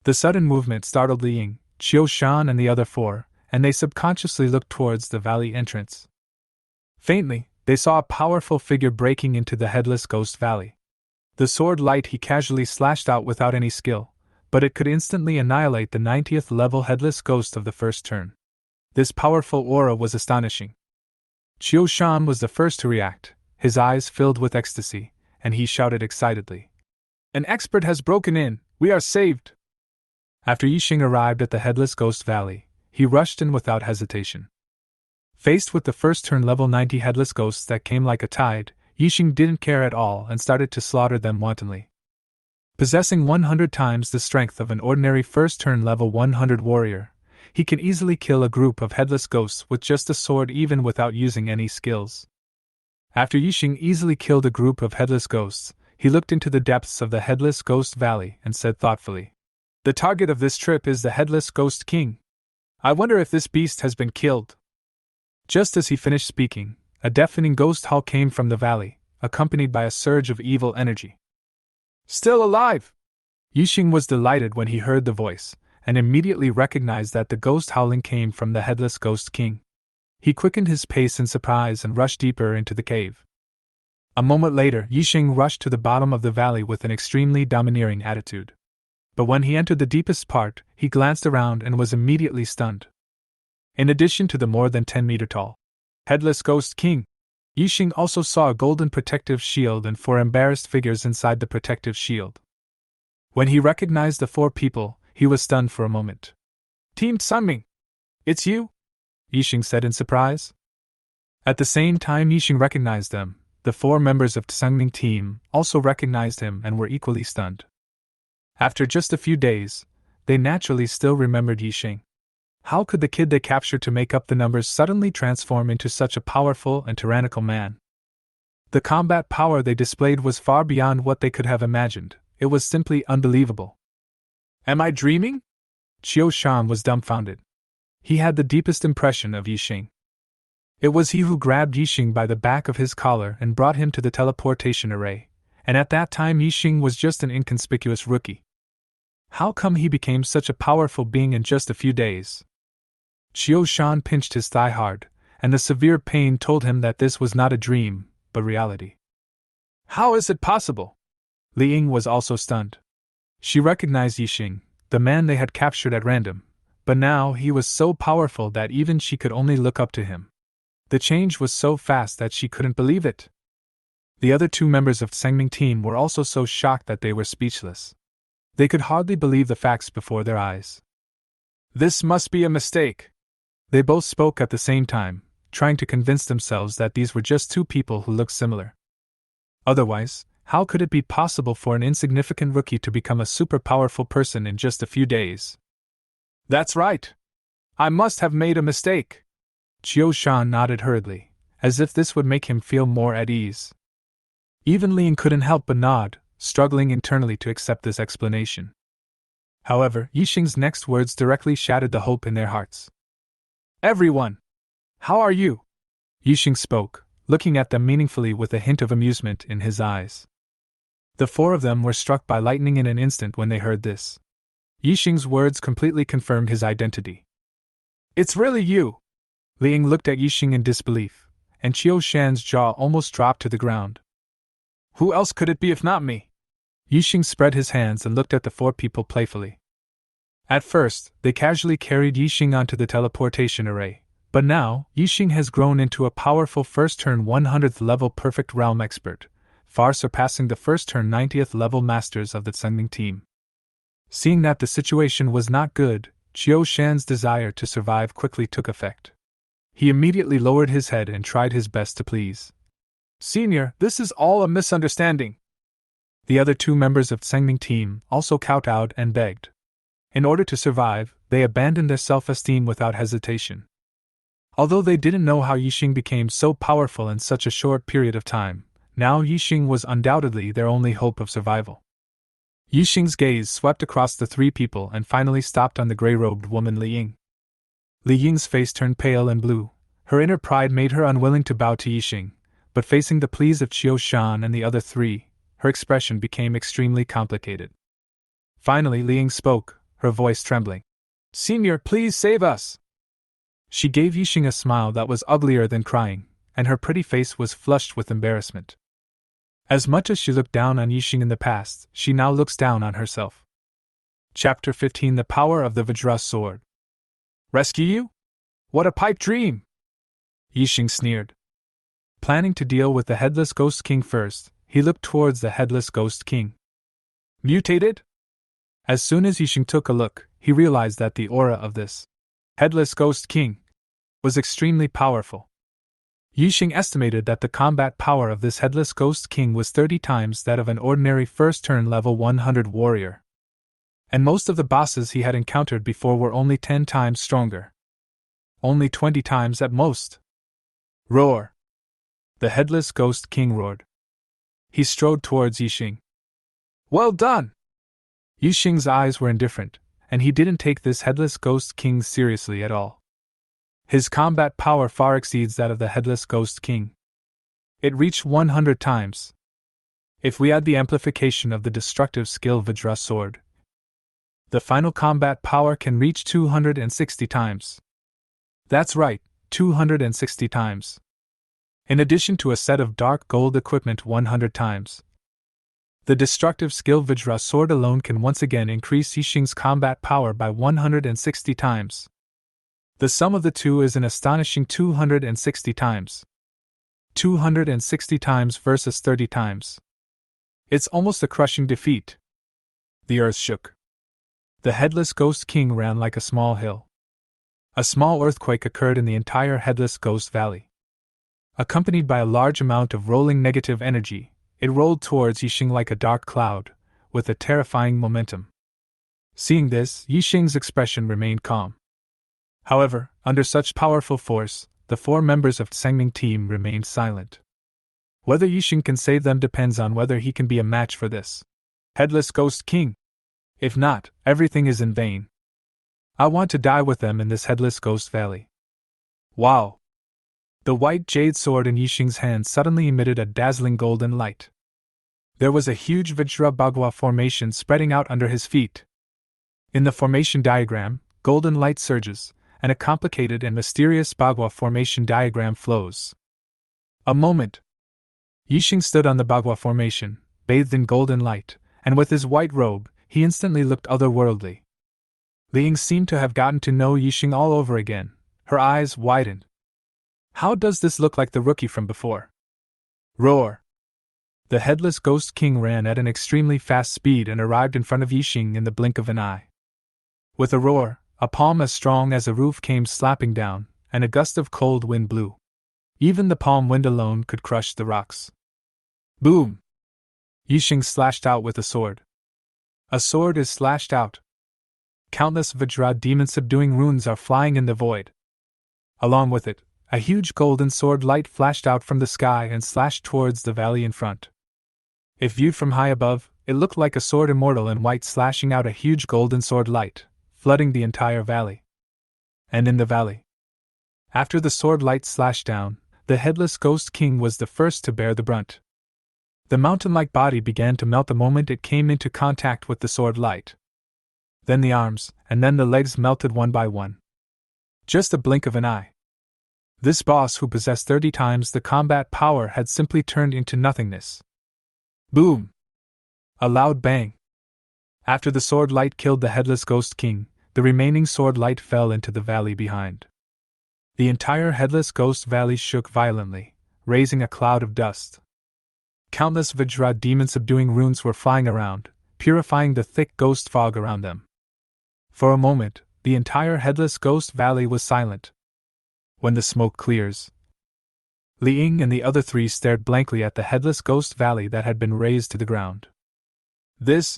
The sudden movement startled Li Ying, Qiu Shan and the other four, and they subconsciously looked towards the valley entrance. Faintly, they saw a powerful figure breaking into the Headless Ghost Valley. The sword light he casually slashed out without any skill, but it could instantly annihilate the 90th level Headless Ghost of the first turn. This powerful aura was astonishing. Qiu Shan was the first to react, his eyes filled with ecstasy, and he shouted excitedly. "An expert has broken in, we are saved!" After Yixing arrived at the Headless Ghost Valley, he rushed in without hesitation. Faced with the first turn level 90 Headless Ghosts that came like a tide, Yixing didn't care at all and started to slaughter them wantonly. Possessing 100 times the strength of an ordinary first turn level 100 warrior, he can easily kill a group of Headless Ghosts with just a sword even without using any skills. After Yixing easily killed a group of Headless Ghosts, he looked into the depths of the Headless Ghost Valley and said thoughtfully, "The target of this trip is the Headless Ghost King. I wonder if this beast has been killed." Just as he finished speaking, a deafening ghost howl came from the valley, accompanied by a surge of evil energy. "Still alive!" Yixing was delighted when he heard the voice, and immediately recognized that the ghost howling came from the Headless Ghost King. He quickened his pace in surprise and rushed deeper into the cave. A moment later, Yixing rushed to the bottom of the valley with an extremely domineering attitude. But when he entered the deepest part, he glanced around and was immediately stunned. In addition to the more than 10-meter-tall Headless Ghost King, Yixing also saw a golden protective shield and 4 embarrassed figures inside the protective shield. When he recognized the 4 people, he was stunned for a moment. "Team Tsengming! It's you?" Yixing said in surprise. At the same time Yixing recognized them, the 4 members of Tsengming team also recognized him and were equally stunned. After just a few days, they naturally still remembered Yixing. How could the kid they captured to make up the numbers suddenly transform into such a powerful and tyrannical man? The combat power they displayed was far beyond what they could have imagined. It was simply unbelievable. "Am I dreaming?" Qiu Shan was dumbfounded. He had the deepest impression of Yixing. It was he who grabbed Yixing by the back of his collar and brought him to the teleportation array, and at that time Yixing was just an inconspicuous rookie. How come he became such a powerful being in just a few days? Qiu Shan pinched his thigh hard, and the severe pain told him that this was not a dream, but reality. "How is it possible?" Li Ying was also stunned. She recognized Yixing, the man they had captured at random, but now he was so powerful that even she could only look up to him. The change was so fast that she couldn't believe it. The other 2 members of Tsengming team were also so shocked that they were speechless. They could hardly believe the facts before their eyes. "This must be a mistake." They both spoke at the same time, trying to convince themselves that these were just 2 people who looked similar. Otherwise, how could it be possible for an insignificant rookie to become a super powerful person in just a few days? That's right. I must have made a mistake. Chiu Shan nodded hurriedly, as if this would make him feel more at ease. Even Ling couldn't help but nod, struggling internally to accept this explanation. However, Yixing's next words directly shattered the hope in their hearts. Everyone! How are you? Yixing spoke, looking at them meaningfully with a hint of amusement in his eyes. The four of them were struck by lightning in an instant when they heard this. Yixing's words completely confirmed his identity. It's really you! Ling looked at Yixing in disbelief, and Qiu Shan's jaw almost dropped to the ground. Who else could it be if not me? Yixing spread his hands and looked at the four people playfully. At first, they casually carried Yixing onto the teleportation array, but now, Yixing has grown into a powerful first-turn 100th level perfect realm expert, far surpassing the first-turn 90th level masters of the Tsengming team. Seeing that the situation was not good, Qiu Shan's desire to survive quickly took effect. He immediately lowered his head and tried his best to please. Senior, this is all a misunderstanding. The other two members of Tsengming team also kowtowed and begged. In order to survive, they abandoned their self-esteem without hesitation. Although they didn't know how Yixing became so powerful in such a short period of time, now Yixing was undoubtedly their only hope of survival. Yixing's gaze swept across the three people and finally stopped on the gray-robed woman Li Ying. Li Ying's face turned pale and blue. Her inner pride made her unwilling to bow to Yixing, but facing the pleas of Qiu Shan and the other three, her expression became extremely complicated. Finally, Li Ying spoke, her voice trembling. Senior, please save us! She gave Yixing a smile that was uglier than crying, and her pretty face was flushed with embarrassment. As much as she looked down on Yixing in the past, she now looks down on herself. Chapter 15: The Power of the Vajra Sword. Rescue you? What a pipe dream! Yixing sneered. Planning to deal with the Headless Ghost King first, he looked towards the Headless Ghost King. Mutated? As soon as Yixing took a look, he realized that the aura of this Headless Ghost King was extremely powerful. Yixing estimated that the combat power of this Headless Ghost King was 30 times that of an ordinary first-turn level 100 warrior. And most of the bosses he had encountered before were only 10 times stronger. Only 20 times at most. Roar! The Headless Ghost King roared. He strode towards Yixing. Well done! Yixing's eyes were indifferent, and he didn't take this Headless Ghost King seriously at all. His combat power far exceeds that of the Headless Ghost King. It reached 100 times. If we add the amplification of the destructive skill Vajra Sword, the final combat power can reach 260 times. That's right, 260 times. In addition to a set of dark gold equipment 100 times. The destructive skill Vajra Sword alone can once again increase Yixing's combat power by 160 times. The sum of the two is an astonishing 260 times. 260 times versus 30 times. It's almost a crushing defeat. The earth shook. The Headless Ghost King ran like a small hill. A small earthquake occurred in the entire Headless Ghost Valley. Accompanied by a large amount of rolling negative energy, it rolled towards Yixing like a dark cloud, with a terrifying momentum. Seeing this, Yixing's expression remained calm. However, under such powerful force, the four members of Tsengming team remained silent. Whether Yixing can save them depends on whether he can be a match for this Headless Ghost King. If not, everything is in vain. I want to die with them in this Headless Ghost Valley. Wow! The white jade sword in Yixing's hand suddenly emitted a dazzling golden light. There was a huge Vajra Bagua formation spreading out under his feet. In the formation diagram, golden light surges, and a complicated and mysterious Bagua formation diagram flows. A moment. Yixing stood on the Bagua formation, bathed in golden light, and with his white robe, he instantly looked otherworldly. Li Ying seemed to have gotten to know Yixing all over again. Her eyes widened. How does this look like the rookie from before? Roar! The Headless Ghost King ran at an extremely fast speed and arrived in front of Yixing in the blink of an eye. With a roar, a palm as strong as a roof came slapping down, and a gust of cold wind blew. Even the palm wind alone could crush the rocks. Boom! Yixing slashed out with a sword. A sword is slashed out. countless Vajra demon-subduing runes are flying in the void. Along with it, a huge golden sword light flashed out from the sky and slashed towards the valley in front. If viewed from high above, it looked like a sword immortal in white slashing out a huge golden sword light, flooding the entire valley. And in the valley, after the sword light slashed down, the headless ghost king was the first to bear the brunt. The mountain-like body began to melt the moment it came into contact with the sword light. Then the arms, and then the legs melted one by one. Just a blink of an eye. This boss, who possessed 30 times the combat power, had simply turned into nothingness. Boom! A loud bang. After the sword light killed the headless ghost king, the remaining sword light fell into the valley behind. The entire headless ghost valley shook violently, raising a cloud of dust. Countless Vajra demon-subduing runes were flying around, purifying the thick ghost fog around them. For a moment, the entire headless ghost valley was silent. When the smoke clears, Li Ying and the other three stared blankly at the headless ghost valley that had been razed to the ground. This?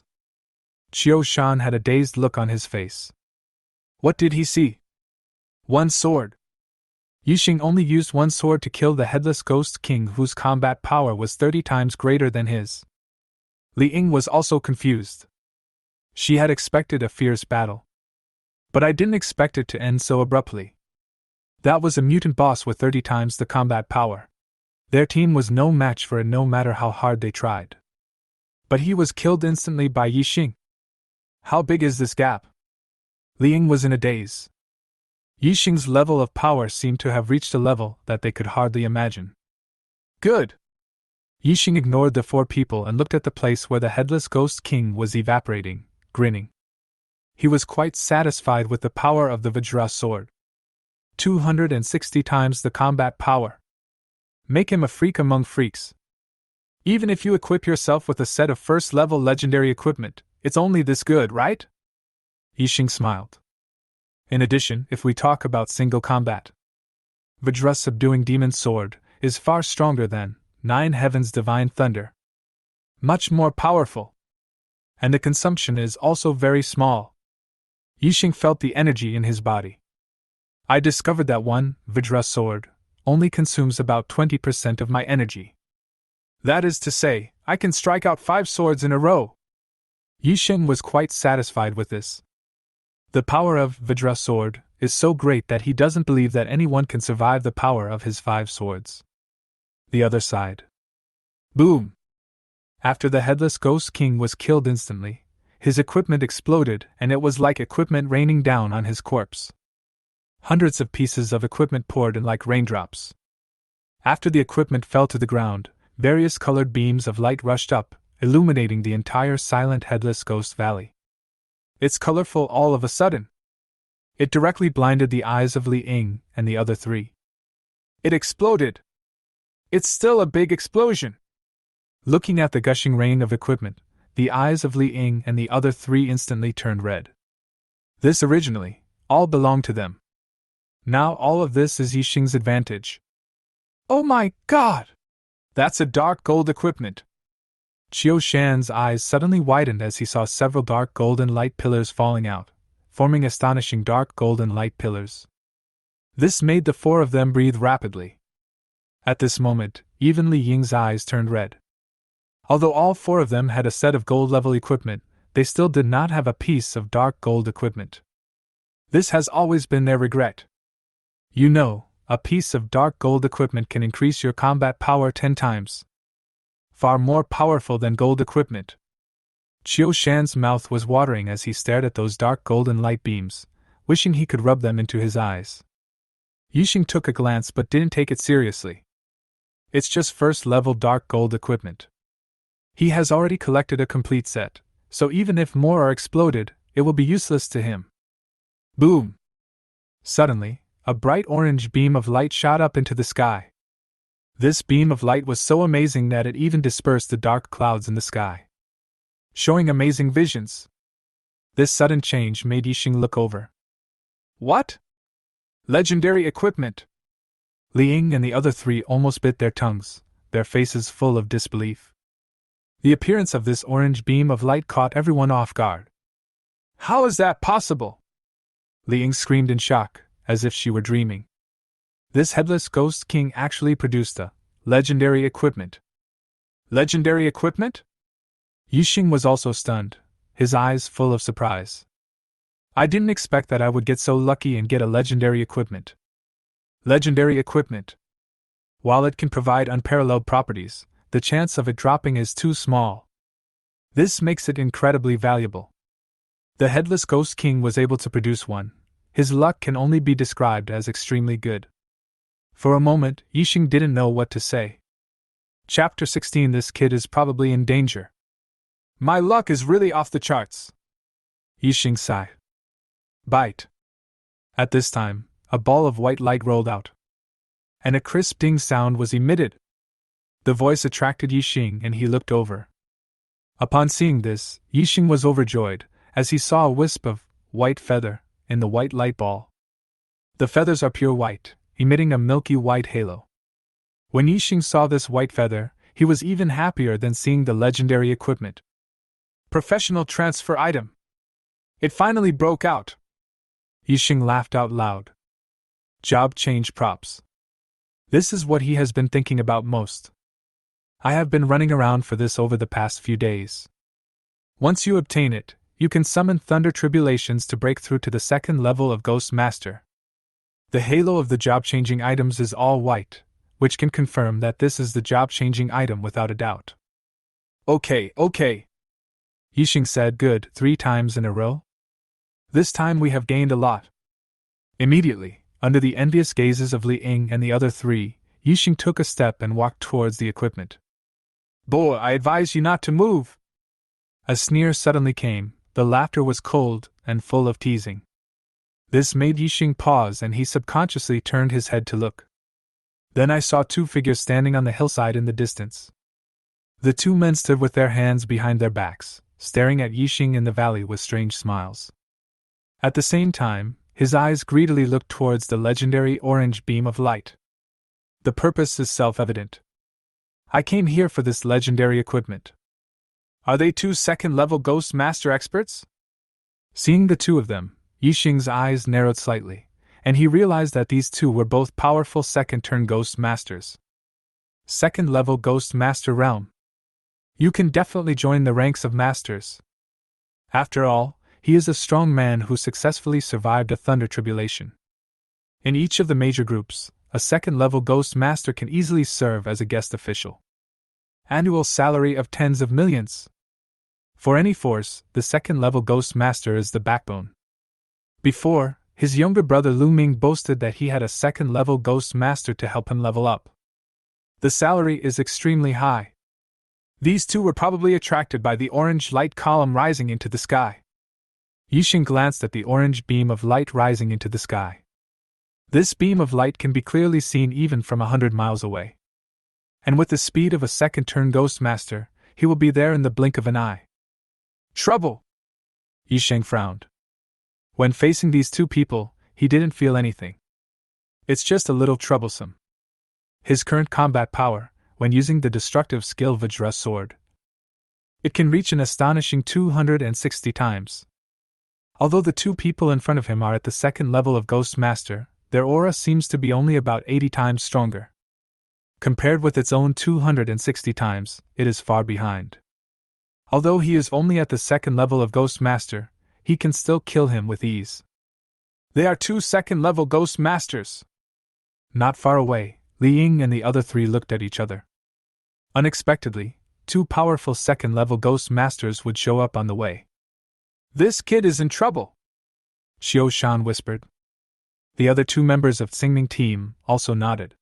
Qiu Shan had a dazed look on his face. What did he see? One sword. Yixing only used one sword to kill the headless ghost king, whose combat power was 30 times greater than his. Li Ying was also confused. She had expected a fierce battle. But I didn't expect it to end so abruptly. That was a mutant boss with 30 times the combat power. Their team was no match for it no matter how hard they tried. But he was killed instantly by Yixing. How big is this gap? Li Ying was in a daze. Yixing's level of power seemed to have reached a level that they could hardly imagine. Good! Yixing ignored the four people and looked at the place where the headless ghost king was evaporating, grinning. He was quite satisfied with the power of the Vajra sword. 260 times the combat power. Make him a freak among freaks. Even if you equip yourself with a set of first-level legendary equipment, it's only this good, right? Yixing smiled. In addition, if we talk about single combat, Vajra's subduing demon sword is far stronger than Nine Heavens' divine thunder. Much more powerful. And the consumption is also very small. Yixing felt the energy in his body. I discovered that one Vajra sword only consumes about 20% of my energy. That is to say, I can strike out 5 swords in a row. Yixing was quite satisfied with this. The power of Vajra sword is so great that he doesn't believe that anyone can survive the power of his 5 swords. The other side. Boom! After the headless ghost king was killed instantly, his equipment exploded and it was like equipment raining down on his corpse. Hundreds of pieces of equipment poured in like raindrops. After the equipment fell to the ground, various colored beams of light rushed up, illuminating the entire silent headless ghost valley. It's colorful all of a sudden. It directly blinded the eyes of Li Ying and the other three. It exploded. It's still a big explosion. Looking at the gushing rain of equipment, the eyes of Li Ying and the other three instantly turned red. This originally all belonged to them. Now all of this is Yixing's advantage. Oh my god! That's a dark gold equipment. Qiu Shan's eyes suddenly widened as he saw several dark golden light pillars falling out, forming astonishing dark golden light pillars. This made the 4 of them breathe rapidly. At this moment, even Li Ying's eyes turned red. Although all 4 of them had a set of gold-level equipment, they still did not have a piece of dark gold equipment. This has always been their regret. You know, a piece of dark gold equipment can increase your combat power 10 times. Far more powerful than gold equipment. Qiu Shan's mouth was watering as he stared at those dark golden light beams, wishing he could rub them into his eyes. Yixing took a glance but didn't take it seriously. It's just first-level dark gold equipment. He has already collected a complete set, so even if more are exploded, it will be useless to him. Boom! Suddenly, a bright orange beam of light shot up into the sky. This beam of light was so amazing that it even dispersed the dark clouds in the sky, showing amazing visions. This sudden change made Yixing look over. What? Legendary equipment! Li Ying and the other 3 almost bit their tongues, their faces full of disbelief. The appearance of this orange beam of light caught everyone off guard. How is that possible? Li Ying screamed in shock, as if she were dreaming. This headless ghost king actually produced a legendary equipment. Legendary equipment? Yixing was also stunned, his eyes full of surprise. I didn't expect that I would get so lucky and get a legendary equipment. Legendary equipment. While it can provide unparalleled properties, the chance of it dropping is too small. This makes it incredibly valuable. The Headless Ghost King was able to produce one. His luck can only be described as extremely good. For a moment, Yixing didn't know what to say. Chapter 16. This kid is probably in danger. My luck is really off the charts. Yixing sighed. Bite. At this time, a ball of white light rolled out, and a crisp ding sound was emitted. The voice attracted Yixing and he looked over. Upon seeing this, Yixing was overjoyed, as he saw a wisp of white feather in the white light ball. The feathers are pure white, emitting a milky white halo. When Yixing saw this white feather, he was even happier than seeing the legendary equipment. Professional transfer item. It finally broke out. Yixing laughed out loud. Job change props. This is what he has been thinking about most. I have been running around for this over the past few days. Once you obtain it, you can summon thunder tribulations to break through to the second level of Ghost Master. The halo of the job-changing items is all white, which can confirm that this is the job-changing item without a doubt. Okay. Yixing said good 3 times in a row. This time we have gained a lot. Immediately, under the envious gazes of Li Ying and the other 3, Yixing took a step and walked towards the equipment. Boy, I advise you not to move. A sneer suddenly came. The laughter was cold and full of teasing. This made Yixing pause and he subconsciously turned his head to look. Then I saw 2 figures standing on the hillside in the distance. The 2 men stood with their hands behind their backs, staring at Yixing in the valley with strange smiles. At the same time, his eyes greedily looked towards the legendary orange beam of light. The purpose is self-evident. I came here for this legendary equipment. Are they 2 second-level Ghost Master experts? Seeing the 2 of them, Yixing's eyes narrowed slightly, and he realized that these 2 were both powerful second-turn Ghost Masters. Second-level Ghost Master realm. You can definitely join the ranks of Masters. After all, he is a strong man who successfully survived a thunder tribulation. In each of the major groups, a second-level Ghost Master can easily serve as a guest official. Annual salary of tens of millions. For any force, the second-level Ghost Master is the backbone. Before, his younger brother Lu Ming boasted that he had a second-level Ghost Master to help him level up. The salary is extremely high. These 2 were probably attracted by the orange light column rising into the sky. Yixing glanced at the orange beam of light rising into the sky. This beam of light can be clearly seen even from 100 miles away. And with the speed of a second-turn Ghost Master, he will be there in the blink of an eye. Trouble! Yixing frowned. When facing these 2 people, he didn't feel anything. It's just a little troublesome. His current combat power, when using the destructive skill Vajra Sword, it can reach an astonishing 260 times. Although the 2 people in front of him are at the second level of Ghost Master, their aura seems to be only about 80 times stronger. Compared with its own 260 times, it is far behind. Although he is only at the second level of Ghost Master, he can still kill him with ease. They are 2 second-level Ghost Masters. Not far away, Li Ying and the other 3 looked at each other. Unexpectedly, 2 powerful second-level Ghost Masters would show up on the way. This kid is in trouble, Xiao Shan whispered. The other 2 members of Xingming team also nodded.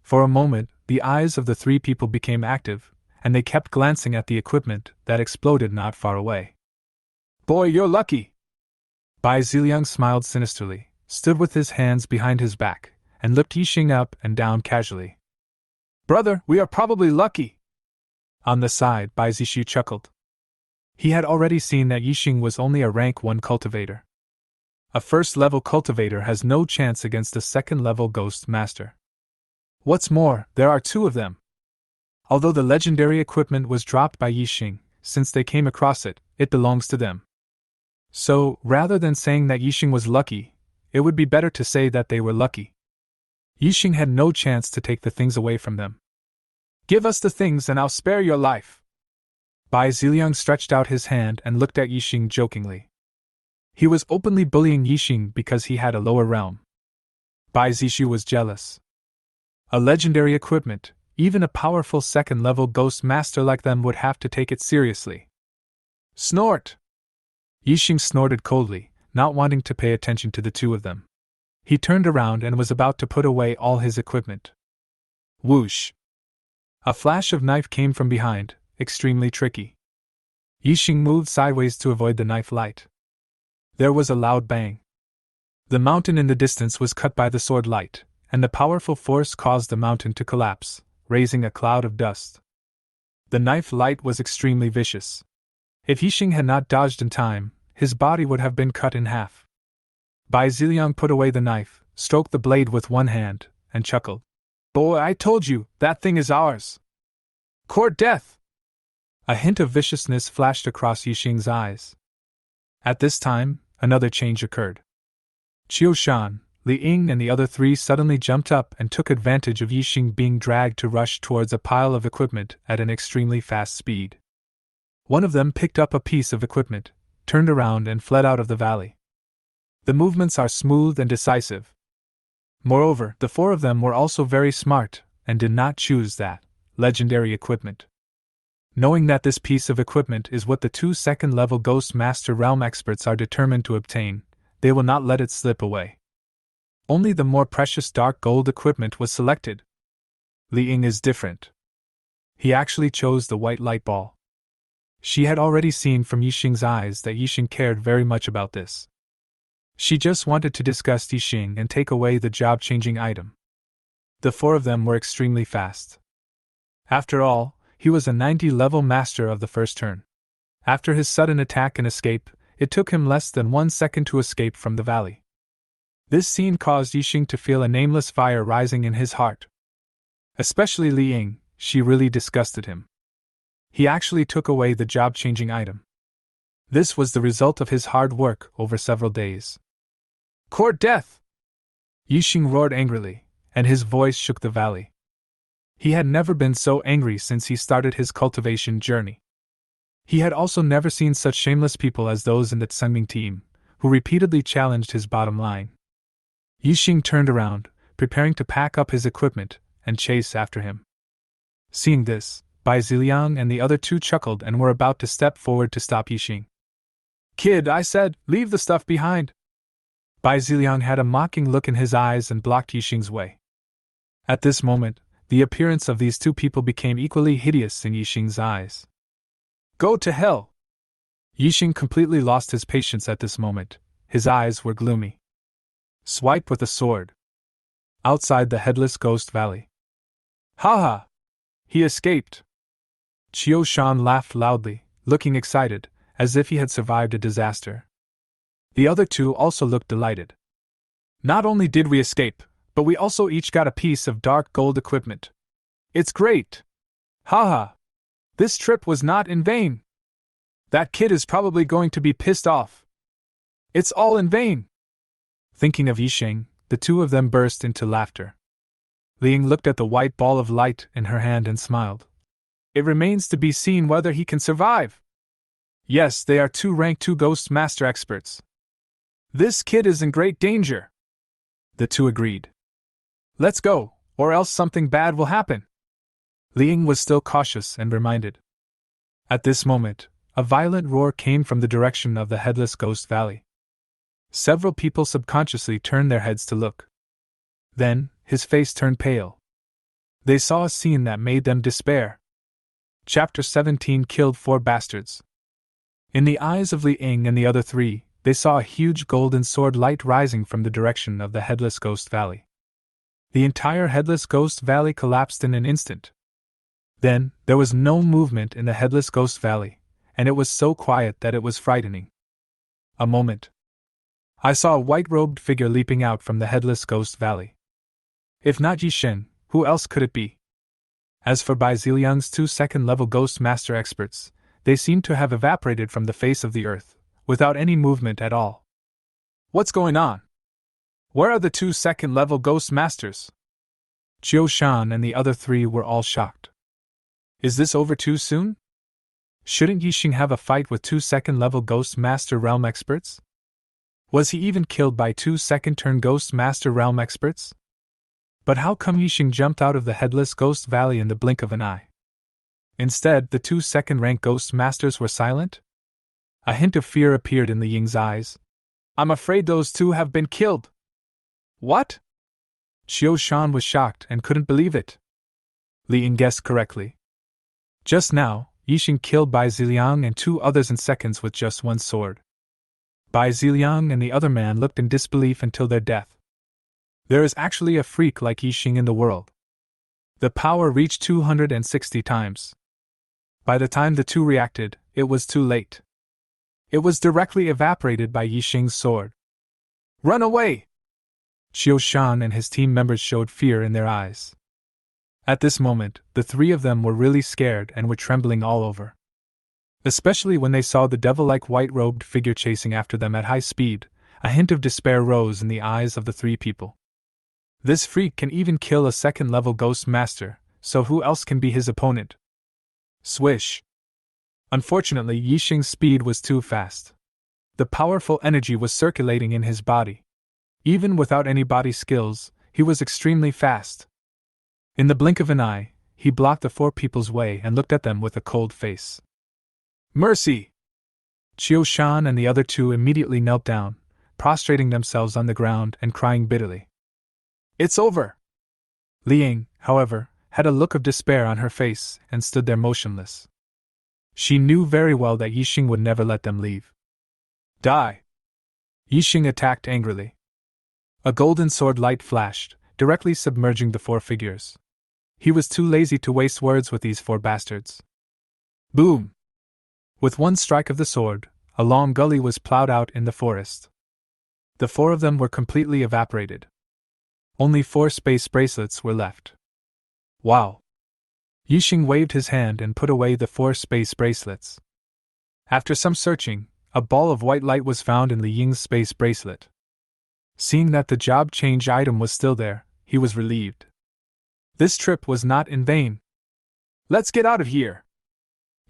For a moment, the eyes of the 3 people became active, and they kept glancing at the equipment that exploded not far away. Boy, you're lucky! Bai Ziliang smiled sinisterly, stood with his hands behind his back, and looked Yixing up and down casually. Brother, we are probably lucky! On the side, Bai Zishu chuckled. He had already seen that Yixing was only a rank 1 cultivator. A first-level cultivator has no chance against a second-level Ghost Master. What's more, there are 2 of them. Although the legendary equipment was dropped by Yixing, since they came across it, it belongs to them. So, rather than saying that Yixing was lucky, it would be better to say that they were lucky. Yixing had no chance to take the things away from them. Give us the things and I'll spare your life. Bai Ziliang stretched out his hand and looked at Yixing jokingly. He was openly bullying Yixing because he had a lower realm. Bai Zishu was jealous. A legendary equipment, even a powerful second-level ghost master like them would have to take it seriously. Snort! Yixing snorted coldly, not wanting to pay attention to the two of them. He turned around and was about to put away all his equipment. Whoosh! A flash of knife came from behind, extremely tricky. Yixing moved sideways to avoid the knife light. There was a loud bang. The mountain in the distance was cut by the sword light, and the powerful force caused the mountain to collapse, raising a cloud of dust. The knife light was extremely vicious. If Yixing had not dodged in time, his body would have been cut in half. Bai Ziliang put away the knife, stroked the blade with one hand, and chuckled. Boy, I told you, that thing is ours. Court death! A hint of viciousness flashed across Yixing's eyes. At this time, another change occurred. Qiu Shan, Li Ying and the other three suddenly jumped up and took advantage of Yixing being dragged to rush towards a pile of equipment at an extremely fast speed. One of them picked up a piece of equipment, turned around and fled out of the valley. The movements are smooth and decisive. Moreover, the four of them were also very smart, and did not choose that legendary equipment. Knowing that this piece of equipment is what the two second-level Ghost Master Realm experts are determined to obtain, they will not let it slip away. Only the more precious dark gold equipment was selected. Li Ying is different. He actually chose the white light ball. She had already seen from Yixing's eyes that Yixing cared very much about this. She just wanted to disgust Yixing and take away the job-changing item. The four of them were extremely fast. After all, he was a 90-level master of the first turn. After his sudden attack and escape, it took him less than 1 second to escape from the valley. This scene caused Yixing to feel a nameless fire rising in his heart. Especially Li Ying, she really disgusted him. He actually took away the job-changing item. This was the result of his hard work over several days. Court death! Yixing roared angrily, and his voice shook the valley. He had never been so angry since he started his cultivation journey. He had also never seen such shameless people as those in the Tsengming team, who repeatedly challenged his bottom line. Yixing turned around, preparing to pack up his equipment, and chase after him. Seeing this, Bai Ziliang and the other two chuckled and were about to step forward to stop Yixing. Kid, I said, leave the stuff behind. Bai Ziliang had a mocking look in his eyes and blocked Yixing's way. At this moment, the appearance of these two people became equally hideous in Yixing's eyes. Go to hell! Yixing completely lost his patience at this moment. His eyes were gloomy. Swipe with a sword. Outside the Headless Ghost Valley. Ha ha! He escaped! Qiu Shan laughed loudly, looking excited, as if he had survived a disaster. The other two also looked delighted. Not only did we escape, but we also each got a piece of dark gold equipment. It's great! Ha ha! This trip was not in vain! That kid is probably going to be pissed off. It's all in vain! Thinking of Yixing, the two of them burst into laughter. Li Ying looked at the white ball of light in her hand and smiled. It remains to be seen whether he can survive. Yes, they are two rank 2 Ghost Master experts. This kid is in great danger. The two agreed. Let's go, or else something bad will happen. Li Ying was still cautious and reminded. At this moment, a violent roar came from the direction of the Headless Ghost Valley. Several people subconsciously turned their heads to look. Then, his face turned pale. They saw a scene that made them despair. Chapter 17 Killed 4 Bastards. In the eyes of Li Ying and the other three, they saw a huge golden sword light rising from the direction of the Headless Ghost Valley. The entire Headless Ghost Valley collapsed in an instant. Then, there was no movement in the Headless Ghost Valley, and it was so quiet that it was frightening. A moment. I saw a white-robed figure leaping out from the Headless Ghost Valley. If not Yixing, who else could it be? As for Bai Ziliang's 2 second-level Ghost Master experts, they seemed to have evaporated from the face of the earth, without any movement at all. What's going on? Where are the 2 second-level ghost masters? Chiu Shan and the other 3 were all shocked. Is this over too soon? Shouldn't Yixing have a fight with 2 second-level Ghost Master Realm experts? Was he even killed by 2 second-turn Ghost Master Realm experts? But how come Yixing jumped out of the Headless Ghost Valley in the blink of an eye? Instead, the 2 second-rank Ghost Masters were silent? A hint of fear appeared in Li Ying's eyes. I'm afraid those 2 have been killed. What? Chiu Shan was shocked and couldn't believe it. Li Ying guessed correctly. Just now, Yixing killed Bai Ziliang and 2 others in seconds with just 1 sword. Bai Ziliang and the other man looked in disbelief until their death. There is actually a freak like Yixing in the world. The power reached 260 times. By the time the 2 reacted, it was too late. It was directly evaporated by Yixing's sword. Run away! Chiu Shan and his team members showed fear in their eyes. At this moment, the 3 of them were really scared and were trembling all over. Especially when they saw the devil-like white-robed figure chasing after them at high speed, a hint of despair rose in the eyes of the 3 people. This freak can even kill a second-level Ghost Master, so who else can be his opponent? Swish! Unfortunately, Yixing's speed was too fast. The powerful energy was circulating in his body. Even without any body skills, he was extremely fast. In the blink of an eye, he blocked the 4 people's way and looked at them with a cold face. Mercy! Chiu Shan and the other 2 immediately knelt down, prostrating themselves on the ground and crying bitterly. It's over! Li Ying, however, had a look of despair on her face and stood there motionless. She knew very well that Yixing would never let them leave. Die! Yixing attacked angrily. A golden sword light flashed, directly submerging the 4 figures. He was too lazy to waste words with these 4 bastards. Boom! With 1 strike of the sword, a long gully was plowed out in the forest. The 4 of them were completely evaporated. Only 4 space bracelets were left. Wow! Yixing waved his hand and put away the 4 space bracelets. After some searching, a ball of white light was found in Li Ying's space bracelet. Seeing that the job change item was still there, he was relieved. This trip was not in vain. Let's get out of here!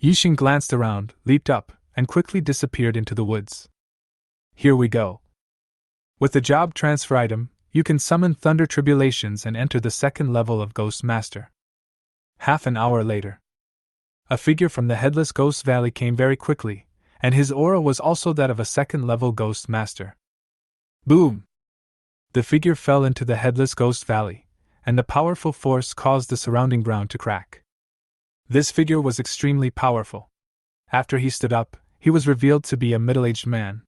Yixing glanced around, leaped up, and quickly disappeared into the woods. Here we go. With the job transfer item, you can summon Thunder Tribulations and enter the 2nd level of Ghost Master. Half an hour later, a figure from the Headless Ghost Valley came very quickly, and his aura was also that of a 2nd level Ghost Master. Boom! The figure fell into the Headless Ghost Valley, and the powerful force caused the surrounding ground to crack. This figure was extremely powerful. After he stood up, he was revealed to be a middle-aged man.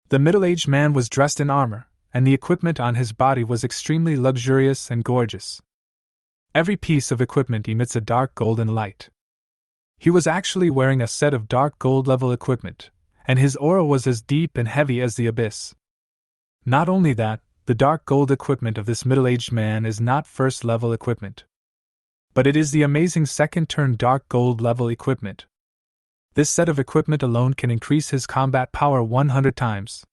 The middle-aged man was dressed in armor, and the equipment on his body was extremely luxurious and gorgeous. Every piece of equipment emits a dark golden light. He was actually wearing a set of dark gold level equipment, and his aura was as deep and heavy as the abyss. Not only that, the dark gold equipment of this middle-aged man is not 1st level equipment, but it is the amazing 2nd turn dark gold level equipment. This set of equipment alone can increase his combat power 100 times.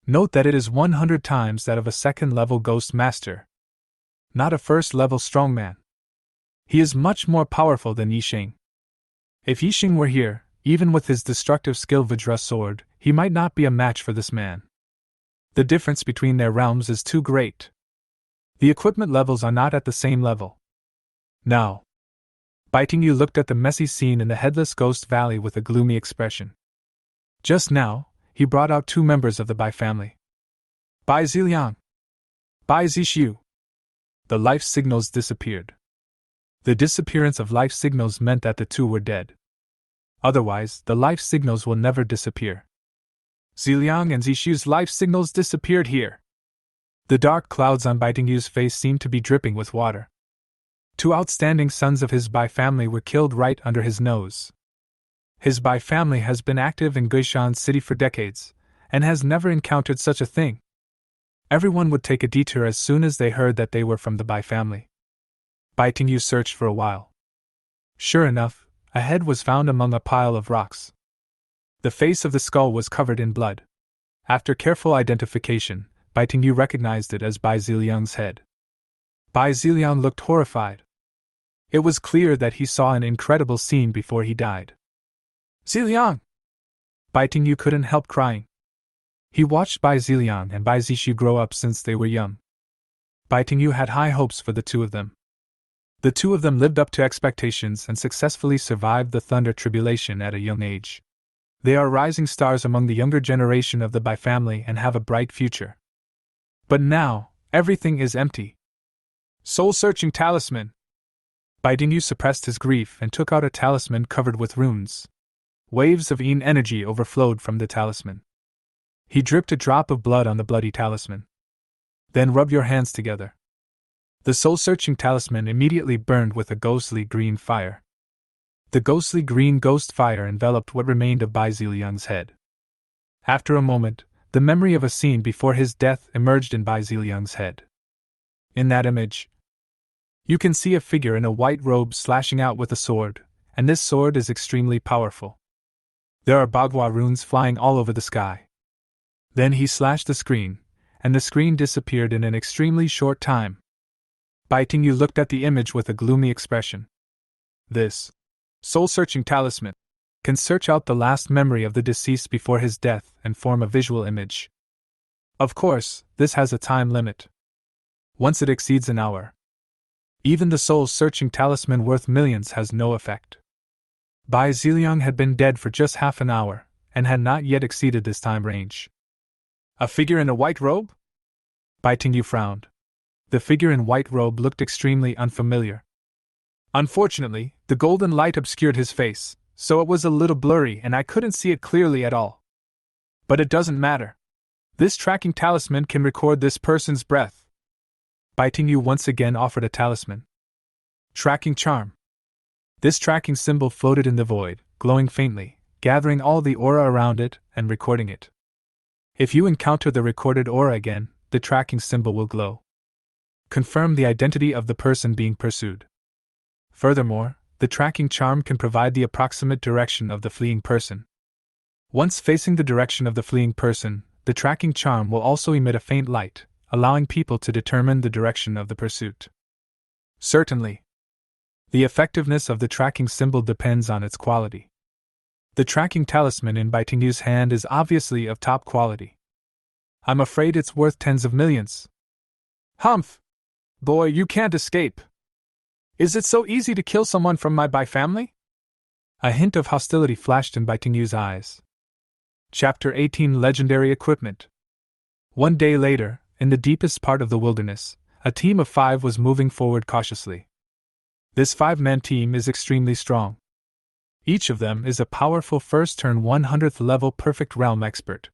Note that it is 100 times that of a 2nd level Ghost Master, not a 1st level strongman. He is much more powerful than Yixing. If Yixing were here, even with his destructive skill Vajra sword, he might not be a match for this man. The difference between their realms is too great. The equipment levels are not at the same level. Now, Biting Yu looked at the messy scene in the Headless Ghost Valley with a gloomy expression. Just now, he brought out 2 members of the Bai family. Bai Ziliang. Bai Zishu. The life signals disappeared. The disappearance of life signals meant that the 2 were dead. Otherwise, the life signals will never disappear. Ziliang and Zishu's life signals disappeared here. The dark clouds on Biting Yu's face seemed to be dripping with water. 2 outstanding sons of his Bai family were killed right under his nose. His Bai family has been active in Guishan City for decades, and has never encountered such a thing. Everyone would take a detour as soon as they heard that they were from the Bai family. Biting Yu searched for a while. Sure enough, a head was found among a pile of rocks. The face of the skull was covered in blood. After careful identification, Bai Tingyu recognized it as Bai Ziliang's head. Bai Ziliang looked horrified. It was clear that he saw an incredible scene before he died. Ziliang! Bai Tingyu couldn't help crying. He watched Bai Ziliang and Bai Zishu grow up since they were young. Bai Tingyu had high hopes for the two of them. The two of them lived up to expectations and successfully survived the thunder tribulation at a young age. They are rising stars among the younger generation of the Bai family and have a bright future. But now, everything is empty. Soul-searching talisman! Bai Tingyu suppressed his grief and took out a talisman covered with runes. Waves of Yin energy overflowed from the talisman. He dripped a drop of blood on the bloody talisman. Then rub your hands together. The soul-searching talisman immediately burned with a ghostly green fire. The ghostly green ghost fire enveloped what remained of Bai Ziliang's head. After a moment, the memory of a scene before his death emerged in Bai Ziliang's head. In that image, you can see a figure in a white robe slashing out with a sword, and this sword is extremely powerful. There are Bagua runes flying all over the sky. Then he slashed the screen, and the screen disappeared in an extremely short time. Bai Tingyu looked at the image with a gloomy expression. This soul-searching talisman can search out the last memory of the deceased before his death and form a visual image. Of course, this has a time limit. Once it exceeds an hour, even the soul-searching talisman worth millions has no effect. Bai Ziliang had been dead for just half an hour, and had not yet exceeded this time range. A figure in a white robe? Bai Tingyu frowned. The figure in white robe looked extremely unfamiliar. Unfortunately, the golden light obscured his face, so it was a little blurry and I couldn't see it clearly at all. But it doesn't matter. This tracking talisman can record this person's breath. Bai Tingyu once again offered a talisman. Tracking charm. This tracking symbol floated in the void, glowing faintly, gathering all the aura around it and recording it. If you encounter the recorded aura again, the tracking symbol will glow. Confirm the identity of the person being pursued. Furthermore, the tracking charm can provide the approximate direction of the fleeing person. Once facing the direction of the fleeing person, the tracking charm will also emit a faint light, allowing people to determine the direction of the pursuit. Certainly. The effectiveness of the tracking symbol depends on its quality. The tracking talisman in Bai Tingyu's hand is obviously of top quality. I'm afraid it's worth tens of millions. Humph! Boy, you can't escape. Is it so easy to kill someone from my Bai family? A hint of hostility flashed in Bai Tingyu's eyes. Chapter 18 Legendary Equipment. One day later, in the deepest part of the wilderness, a team of 5 was moving forward cautiously. This 5-man team is extremely strong. Each of them is a powerful first-turn 100th level perfect realm expert.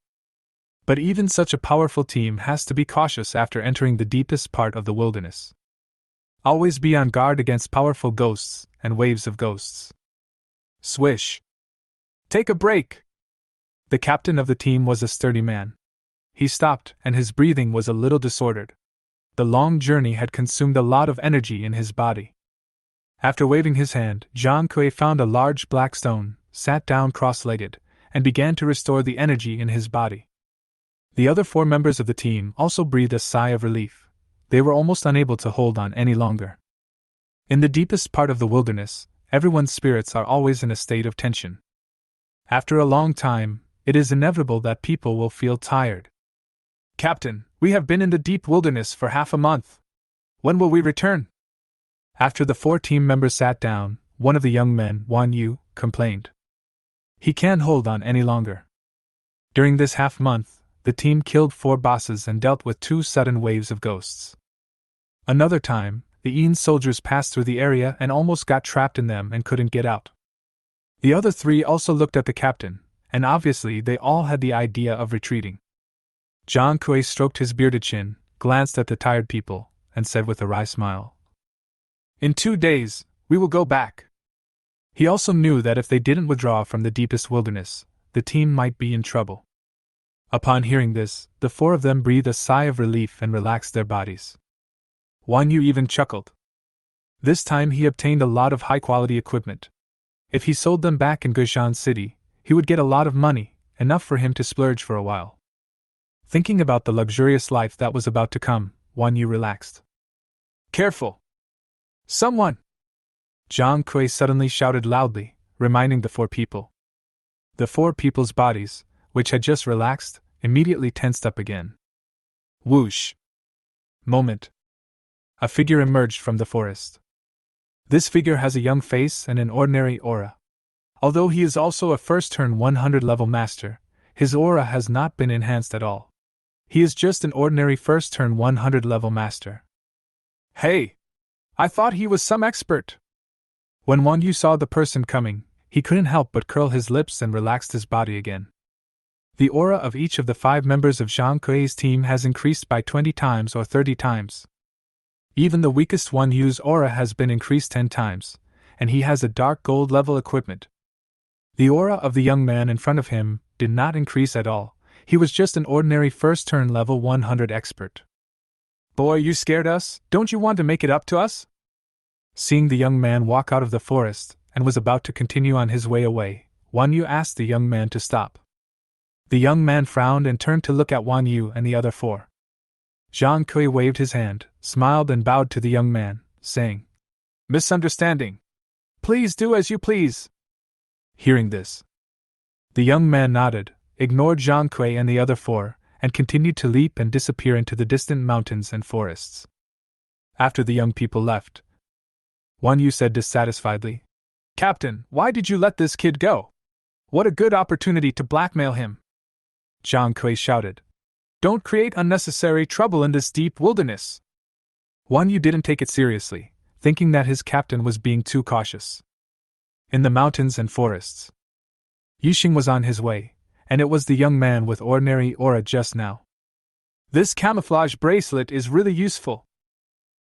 But even such a powerful team has to be cautious after entering the deepest part of the wilderness. Always be on guard against powerful ghosts and waves of ghosts. Swish. Take a break. The captain of the team was a sturdy man. He stopped, and his breathing was a little disordered. The long journey had consumed a lot of energy in his body. After waving his hand, Zhang Kui found a large black stone, sat down cross-legged, and began to restore the energy in his body. The other 4 members of the team also breathed a sigh of relief. They were almost unable to hold on any longer. In the deepest part of the wilderness, everyone's spirits are always in a state of tension. After a long time, it is inevitable that people will feel tired. Captain, we have been in the deep wilderness for half a month. When will we return? After the 4 team members sat down, one of the young men, Wan Yu, complained. He can't hold on any longer. During this half-month, the team killed 4 bosses and dealt with 2 sudden waves of ghosts. Another time, the Yin soldiers passed through the area and almost got trapped in them and couldn't get out. The other 3 also looked at the captain, and obviously they all had the idea of retreating. Zhang Kui stroked his bearded chin, glanced at the tired people, and said with a wry smile, "In 2 days, we will go back." He also knew that if they didn't withdraw from the deepest wilderness, the team might be in trouble. Upon hearing this, the 4 of them breathed a sigh of relief and relaxed their bodies. Wan Yu even chuckled. This time he obtained a lot of high-quality equipment. If he sold them back in Guzhan City, he would get a lot of money, enough for him to splurge for a while. Thinking about the luxurious life that was about to come, Wan Yu relaxed. Careful! Someone! Zhang Kui suddenly shouted loudly, reminding the four people. The four people's bodies, which had just relaxed, immediately tensed up again. Whoosh! Moment. A figure emerged from the forest. This figure has a young face and an ordinary aura. Although he is also a first-turn 100 level master, his aura has not been enhanced at all. He is just an ordinary first-turn 100 level master. Hey! I thought he was some expert! When Wan Yu saw the person coming, he couldn't help but curl his lips and relaxed his body again. The aura of each of the 5 members of Zhang Kui's team has increased by 20 times or 30 times. Even the weakest Wan Yu's aura has been increased 10 times, and he has a dark gold level equipment. The aura of the young man in front of him did not increase at all. He was just an ordinary first-turn level 100 expert. Boy, you scared us, don't you want to make it up to us? Seeing the young man walk out of the forest and was about to continue on his way away, Wan Yu asked the young man to stop. The young man frowned and turned to look at Wan Yu and the other 4. Zhang Kui waved his hand, smiled and bowed to the young man, saying, "Misunderstanding. Please do as you please." Hearing this, the young man nodded, ignored Zhang Kui and the other 4, and continued to leap and disappear into the distant mountains and forests. After the young people left, Wan Yu said dissatisfiedly, "Captain, why did you let this kid go? What a good opportunity to blackmail him!" Zhang Kui shouted, "Don't create unnecessary trouble in this deep wilderness." Wan Yu didn't take it seriously, thinking that his captain was being too cautious. In the mountains and forests, Yixing was on his way, and it was the young man with ordinary aura just now. "This camouflage bracelet is really useful."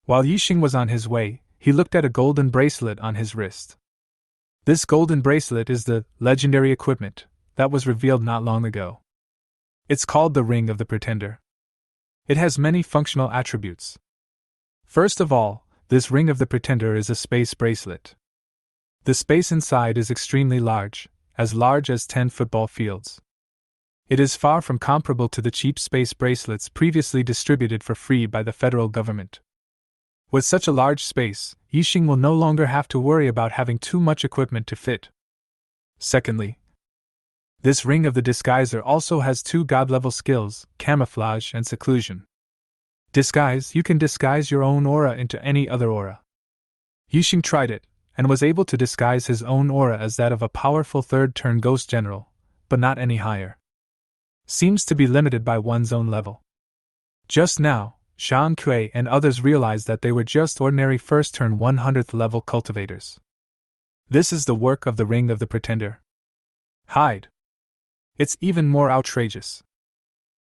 While Yixing was on his way, he looked at a golden bracelet on his wrist. This golden bracelet is the legendary equipment that was revealed not long ago. It's called the Ring of the Pretender. It has many functional attributes. First of all, this Ring of the Pretender is a space bracelet. The space inside is extremely large as 10 football fields. It is far from comparable to the cheap space bracelets previously distributed for free by the federal government. With such a large space, Yixing will no longer have to worry about having too much equipment to fit. Secondly, this Ring of the Disguiser also has 2 god-level skills, camouflage and seclusion. Disguise: you can disguise your own aura into any other aura. Yixing tried it, and was able to disguise his own aura as that of a powerful third-turn ghost general, but not any higher. Seems to be limited by one's own level. Just now, Zhang Kui and others realized that they were just ordinary first-turn 100th level cultivators. This is the work of the Ring of the Pretender. Hide. It's even more outrageous.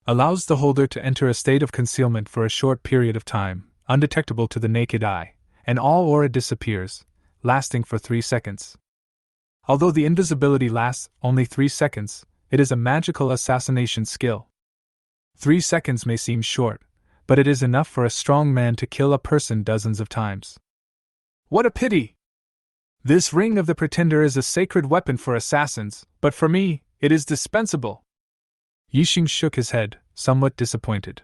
Allows the holder to enter a state of concealment for a short period of time, undetectable to the naked eye, and all aura disappears, lasting for 3 seconds. Although the invisibility lasts only 3 seconds, it is a magical assassination skill. 3 seconds may seem short, but it is enough for a strong man to kill a person dozens of times. What a pity! This Ring of the Pretender is a sacred weapon for assassins, but for me, it is dispensable. Yixing shook his head, somewhat disappointed.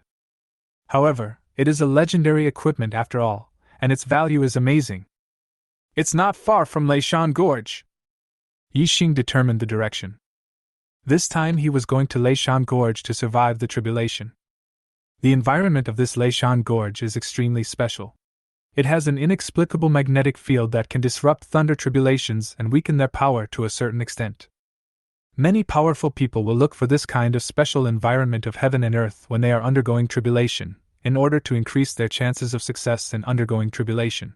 However, it is a legendary equipment after all, and its value is amazing. It's not far from Leishan Gorge. Yixing determined the direction. This time he was going to Leishan Gorge to survive the tribulation. The environment of this Leishan Gorge is extremely special. It has an inexplicable magnetic field that can disrupt thunder tribulations and weaken their power to a certain extent. Many powerful people will look for this kind of special environment of heaven and earth when they are undergoing tribulation, in order to increase their chances of success in undergoing tribulation.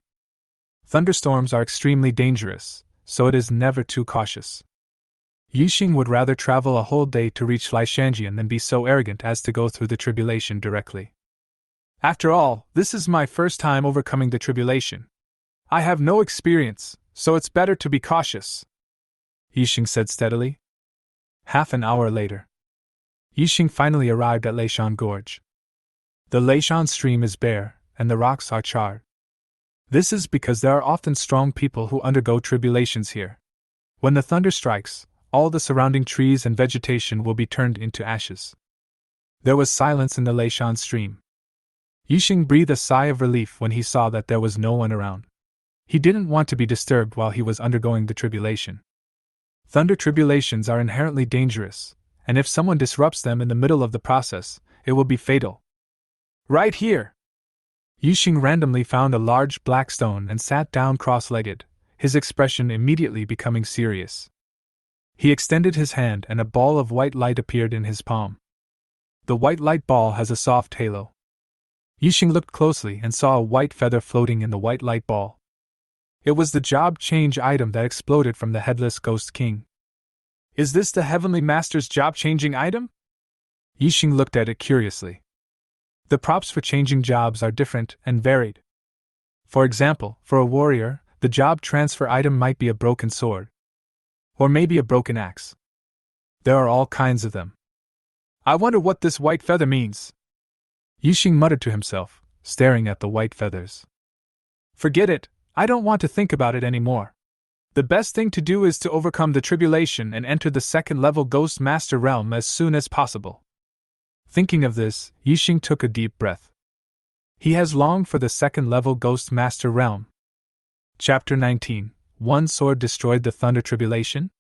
Thunderstorms are extremely dangerous, so it is never too cautious. Yixing would rather travel a whole day to reach Lishanjian than be so arrogant as to go through the tribulation directly. After all, this is my first time overcoming the tribulation. I have no experience, so it's better to be cautious, Yixing said steadily. Half an hour later, Yixing finally arrived at Leishan Gorge. The Leishan stream is bare, and the rocks are charred. This is because there are often strong people who undergo tribulations here. When the thunder strikes, all the surrounding trees and vegetation will be turned into ashes. There was silence in the Leishan stream. Yixing breathed a sigh of relief when he saw that there was no one around. He didn't want to be disturbed while he was undergoing the tribulation. Thunder tribulations are inherently dangerous, and if someone disrupts them in the middle of the process, it will be fatal. Right here! Yixing randomly found a large black stone and sat down cross-legged, his expression immediately becoming serious. He extended his hand and a ball of white light appeared in his palm. The white light ball has a soft halo. Yixing looked closely and saw a white feather floating in the white light ball. It was the job change item that exploded from the headless Ghost King. Is this the Heavenly Master's job-changing item? Yixing looked at it curiously. The props for changing jobs are different and varied. For example, for a warrior, the job transfer item might be a broken sword. Or maybe a broken axe. There are all kinds of them. I wonder what this white feather means. Yixing muttered to himself, staring at the white feathers. Forget it, I don't want to think about it anymore. The best thing to do is to overcome the tribulation and enter the second-level Ghost Master realm as soon as possible. Thinking of this, Yixing took a deep breath. He has longed for the second-level Ghost Master realm. Chapter 19. One sword destroyed the Thunder Tribulation?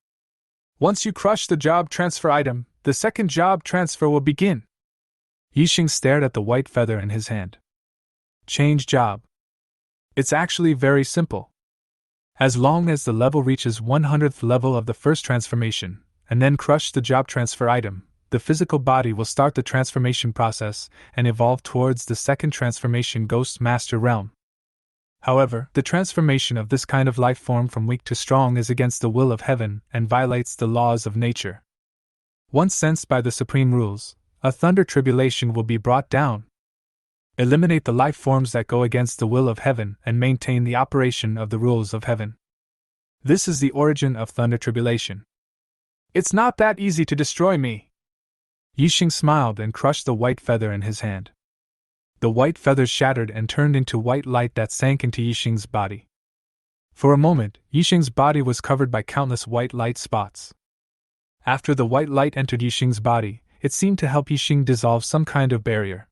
Once you crush the job transfer item, the second job transfer will begin. Yixing stared at the white feather in his hand. Change job. It's actually very simple. As long as the level reaches 100th level of the first transformation, and then crush the job transfer item, the physical body will start the transformation process and evolve towards the second transformation Ghost Master realm. However, the transformation of this kind of life form from weak to strong is against the will of heaven and violates the laws of nature. Once sensed by the supreme rules, a thunder tribulation will be brought down. Eliminate the life forms that go against the will of heaven and maintain the operation of the rules of heaven. This is the origin of thunder tribulation. It's not that easy to destroy me. Yixing smiled and crushed the white feather in his hand. The white feathers shattered and turned into white light that sank into Yixing's body. For a moment, Yixing's body was covered by countless white light spots. After the white light entered Yixing's body, it seemed to help Yixing dissolve some kind of barrier.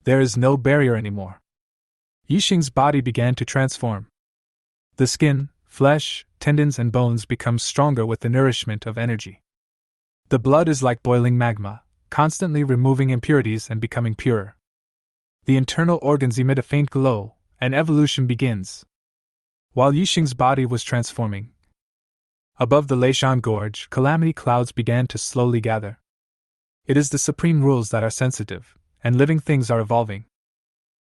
There is no barrier anymore. Yixing's body began to transform. The skin, flesh, tendons and bones become stronger with the nourishment of energy. The blood is like boiling magma, constantly removing impurities and becoming purer. The internal organs emit a faint glow, and evolution begins. While Yixing's body was transforming, above the Leishan Gorge, calamity clouds began to slowly gather. It is the supreme rules that are sensitive, and living things are evolving.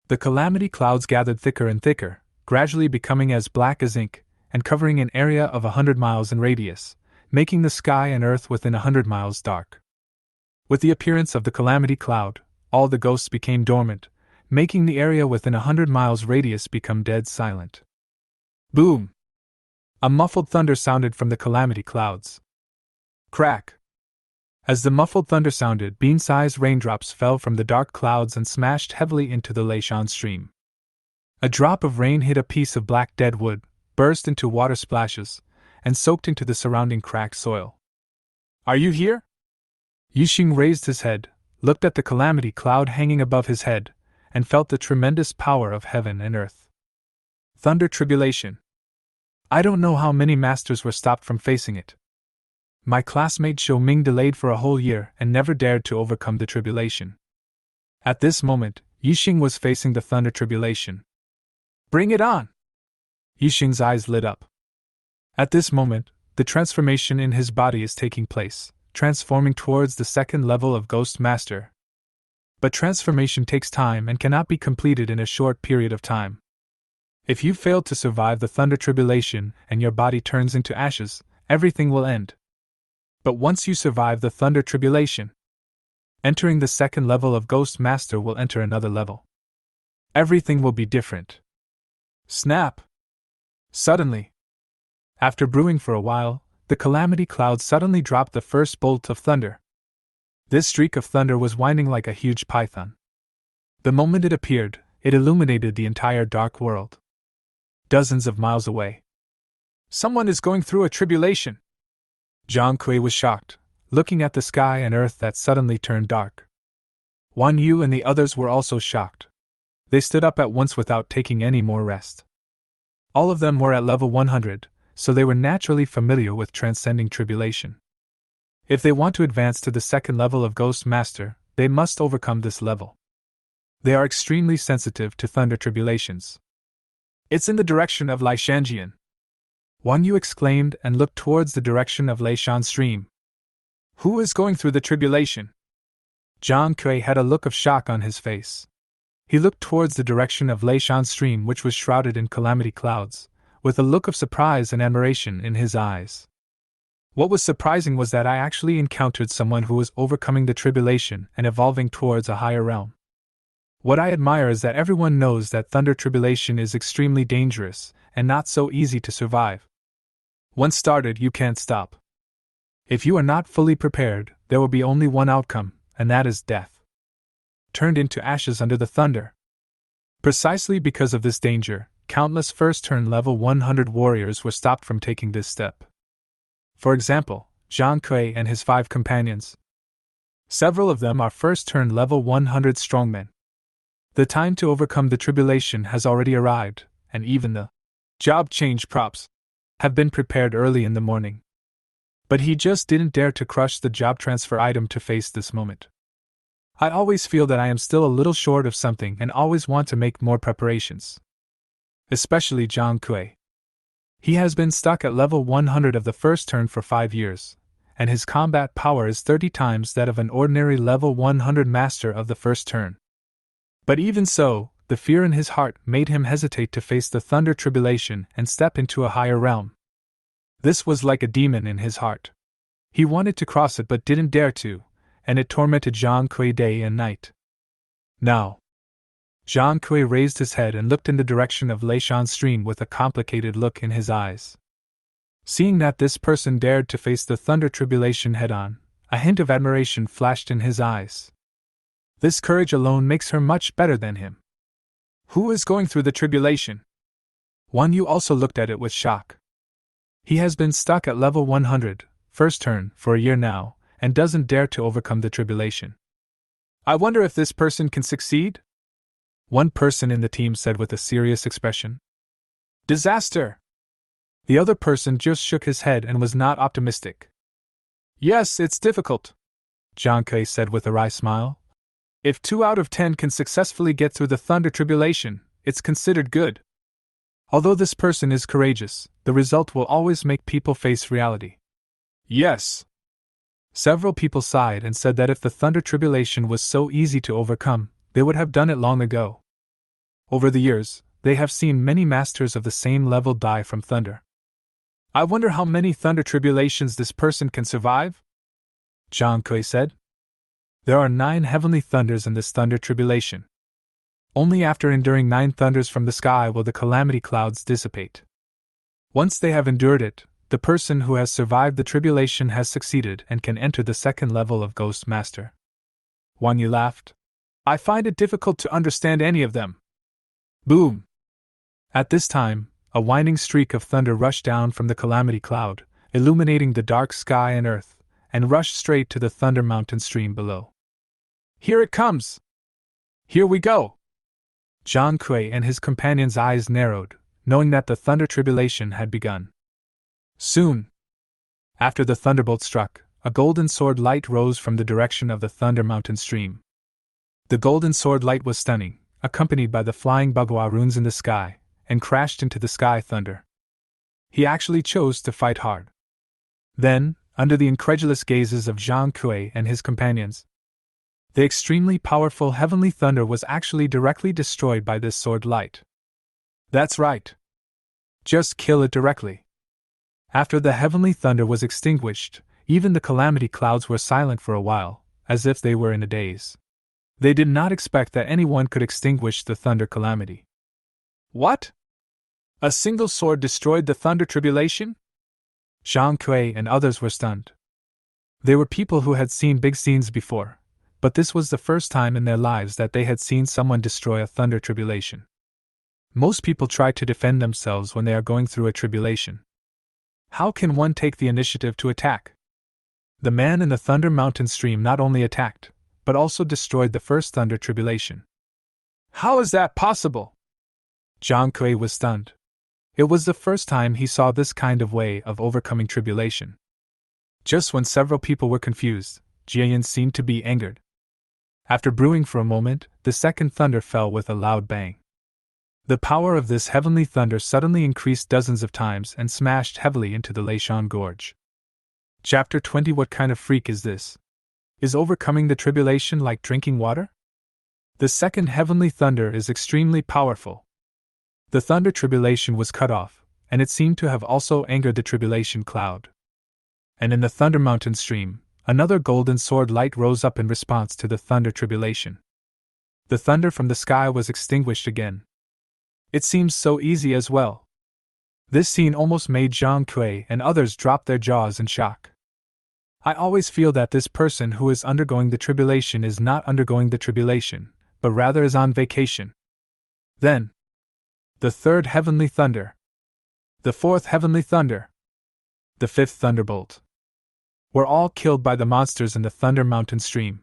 The calamity clouds gathered thicker and thicker, gradually becoming as black as ink, and covering an area of 100 miles in radius, making the sky and earth within 100 miles dark. With the appearance of the calamity cloud, all the ghosts became dormant, making the area within 100 miles radius become dead silent. Boom! A muffled thunder sounded from the calamity clouds. Crack! As the muffled thunder sounded, bean-sized raindrops fell from the dark clouds and smashed heavily into the Leishan stream. A drop of rain hit a piece of black dead wood, burst into water splashes, and soaked into the surrounding cracked soil. Are you here? Yixing raised his head, looked at the calamity cloud hanging above his head, and felt the tremendous power of heaven and earth. Thunder tribulation. I don't know how many masters were stopped from facing it. My classmate Zhou Ming delayed for a whole year and never dared to overcome the tribulation. At this moment, Yixing was facing the thunder tribulation. Bring it on! Yixing's eyes lit up. At this moment, the transformation in his body is taking place, transforming towards the second level of Ghost Master. But transformation takes time and cannot be completed in a short period of time. If you fail to survive the thunder tribulation and your body turns into ashes, everything will end. But once you survive the thunder tribulation, entering the second level of Ghost Master will enter another level. Everything will be different. Snap! Suddenly, after brewing for a while, the calamity cloud suddenly dropped the first bolt of thunder. This streak of thunder was winding like a huge python. The moment it appeared, it illuminated the entire dark world. Dozens of miles away. Someone is going through a tribulation. Zhang Kui was shocked, looking at the sky and earth that suddenly turned dark. Wan Yu and the others were also shocked. They stood up at once without taking any more rest. All of them were at level 100, so they were naturally familiar with transcending tribulation. If they want to advance to the second level of Ghost Master, they must overcome this level. They are extremely sensitive to thunder tribulations. It's in the direction of Lai Shanjian. Wan Yu exclaimed and looked towards the direction of Lai Shan stream. Who is going through the tribulation? Zhang Kui had a look of shock on his face. He looked towards the direction of Lai Shan stream, which was shrouded in calamity clouds, with a look of surprise and admiration in his eyes. What was surprising was that I actually encountered someone who was overcoming the tribulation and evolving towards a higher realm. What I admire is that everyone knows that thunder tribulation is extremely dangerous and not so easy to survive. Once started, you can't stop. If you are not fully prepared, there will be only one outcome, and that is death. Turned into ashes under the thunder. Precisely because of this danger, countless first-turn level 100 warriors were stopped from taking this step. For example, Zhang Kui and his 5 companions. Several of them are first-turn level 100 strongmen. The time to overcome the tribulation has already arrived, and even the job change props have been prepared early in the morning. But he just didn't dare to crush the job transfer item to face this moment. I always feel that I am still a little short of something and always want to make more preparations. Especially Zhang Kui. He has been stuck at level 100 of the first turn for 5 years, and his combat power is 30 times that of an ordinary level 100 master of the first turn. But even so, the fear in his heart made him hesitate to face the thunder tribulation and step into a higher realm. This was like a demon in his heart. He wanted to cross it but didn't dare to, and it tormented Zhang Kui day and night. Now, Zhang Kui raised his head and looked in the direction of Lai Shan stream with a complicated look in his eyes. Seeing that this person dared to face the thunder tribulation head-on, a hint of admiration flashed in his eyes. This courage alone makes her much better than him. Who is going through the tribulation? Wan Yu also looked at it with shock. He has been stuck at level 100, first turn, for a year now, and doesn't dare to overcome the tribulation. I wonder if this person can succeed? One person in the team said with a serious expression. Disaster! The other person just shook his head and was not optimistic. Yes, it's difficult, Zhang Kui said with a wry smile. If 2 out of 10 can successfully get through the thunder tribulation, it's considered good. Although this person is courageous, the result will always make people face reality. Yes. Several people sighed and said that if the thunder tribulation was so easy to overcome, they would have done it long ago. Over the years, they have seen many masters of the same level die from thunder. I wonder how many thunder tribulations this person can survive? Zhang Kui said. There are 9 heavenly thunders in this thunder tribulation. Only after enduring 9 thunders from the sky will the calamity clouds dissipate. Once they have endured it, the person who has survived the tribulation has succeeded and can enter the second level of Ghost Master. Wan Yu laughed. I find it difficult to understand any of them. Boom! At this time, a winding streak of thunder rushed down from the calamity cloud, illuminating the dark sky and earth, and rushed straight to the thunder mountain stream below. Here it comes! Here we go! Zhang Kui and his companions' eyes narrowed, knowing that the thunder tribulation had begun. Soon, after the thunderbolt struck, a golden sword light rose from the direction of the thunder mountain stream. The golden sword light was stunning, accompanied by the flying Bagua runes in the sky, and crashed into the sky thunder. He actually chose to fight hard. Then, under the incredulous gazes of Zhang Kui and his companions, the extremely powerful heavenly thunder was actually directly destroyed by this sword light. That's right. Just kill it directly. After the heavenly thunder was extinguished, even the calamity clouds were silent for a while, as if they were in a daze. They did not expect that anyone could extinguish the thunder calamity. What? A single sword destroyed the thunder tribulation? Zhang Kui and others were stunned. They were people who had seen big scenes before, but this was the first time in their lives that they had seen someone destroy a thunder tribulation. Most people try to defend themselves when they are going through a tribulation. How can one take the initiative to attack? The man in the Thunder Mountain stream not only attacked, but also destroyed the first Thunder Tribulation. How is that possible? Zhang Kui was stunned. It was the first time he saw this kind of way of overcoming tribulation. Just when several people were confused, Jiayan seemed to be angered. After brewing for a moment, the second thunder fell with a loud bang. The power of this heavenly thunder suddenly increased dozens of times and smashed heavily into the Leishan Gorge. Chapter 20. What kind of freak is this? Is overcoming the tribulation like drinking water? The second heavenly thunder is extremely powerful. The thunder tribulation was cut off, and it seemed to have also angered the tribulation cloud. And in the Thunder Mountain stream, another golden sword light rose up in response to the thunder tribulation. The thunder from the sky was extinguished again. It seems so easy as well. This scene almost made Zhang Kui and others drop their jaws in shock. I always feel that this person who is undergoing the tribulation is not undergoing the tribulation, but rather is on vacation. Then, the third heavenly thunder. The fourth heavenly thunder. The fifth thunderbolt. Were all killed by the monsters in the Thunder Mountain stream.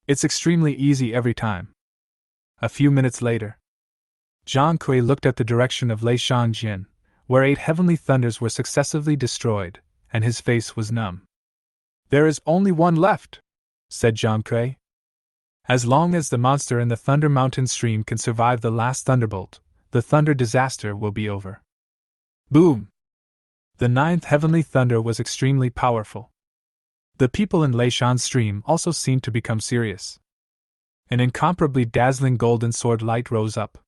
It's extremely easy every time. A few minutes later, Zhang Kui looked at the direction of Leishan Jin, where 8 heavenly thunders were successively destroyed, and his face was numb. There is only one left, said Zhang Kui. As long as the monster in the Thunder Mountain stream can survive the last thunderbolt, the thunder disaster will be over. Boom! The 9th heavenly thunder was extremely powerful. The people in Leishan stream also seemed to become serious. An incomparably dazzling golden sword light rose up.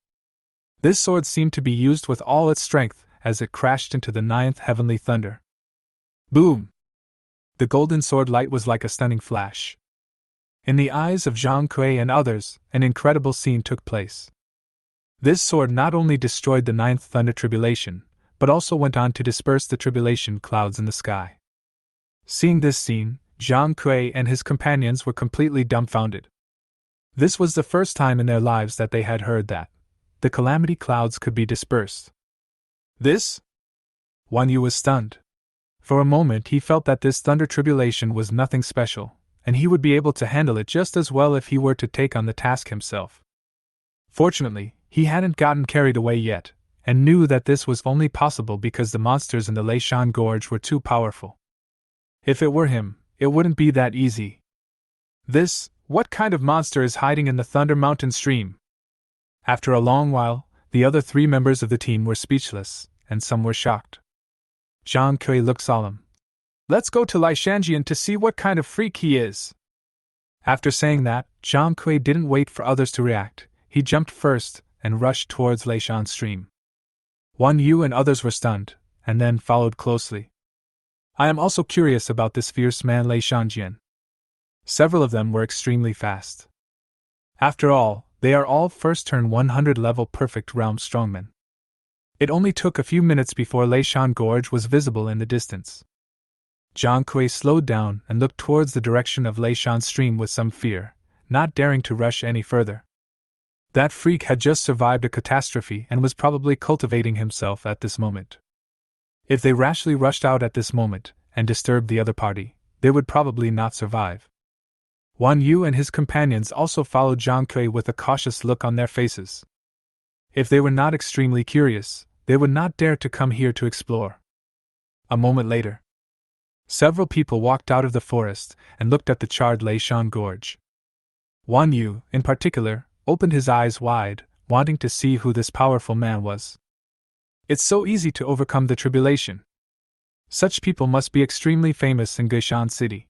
This sword seemed to be used with all its strength as it crashed into the 9th heavenly thunder. Boom! The golden sword light was like a stunning flash. In the eyes of Zhang Kui and others, an incredible scene took place. This sword not only destroyed the 9th thunder tribulation, but also went on to disperse the tribulation clouds in the sky. Seeing this scene, Zhang Kui and his companions were completely dumbfounded. This was the first time in their lives that they had heard that the calamity clouds could be dispersed. This? Wan Yu was stunned. For a moment he felt that this thunder tribulation was nothing special, and he would be able to handle it just as well if he were to take on the task himself. Fortunately, he hadn't gotten carried away yet, and knew that this was only possible because the monsters in the Leishan Gorge were too powerful. If it were him, it wouldn't be that easy. What kind of monster is hiding in the Thunder Mountain stream? After a long while, the other 3 members of the team were speechless, and some were shocked. Zhang Kui looked solemn. Let's go to Leishanjian to see what kind of freak he is. After saying that, Zhang Kui didn't wait for others to react. He jumped first and rushed towards Leishan stream. Wan Yu and others were stunned, and then followed closely. I am also curious about this fierce man Leishanjian. Several of them were extremely fast. After all, they are all first turn 100 level perfect realm strongmen. It only took a few minutes before Leishan Gorge was visible in the distance. Zhang Kui slowed down and looked towards the direction of Leishan stream with some fear, not daring to rush any further. That freak had just survived a catastrophe and was probably cultivating himself at this moment. If they rashly rushed out at this moment and disturbed the other party, they would probably not survive. Wan Yu and his companions also followed Zhang Kui with a cautious look on their faces. If they were not extremely curious, they would not dare to come here to explore. A moment later, several people walked out of the forest and looked at the charred Leishan Gorge. Wan Yu, in particular, opened his eyes wide, wanting to see who this powerful man was. It's so easy to overcome the tribulation. Such people must be extremely famous in Geishan City.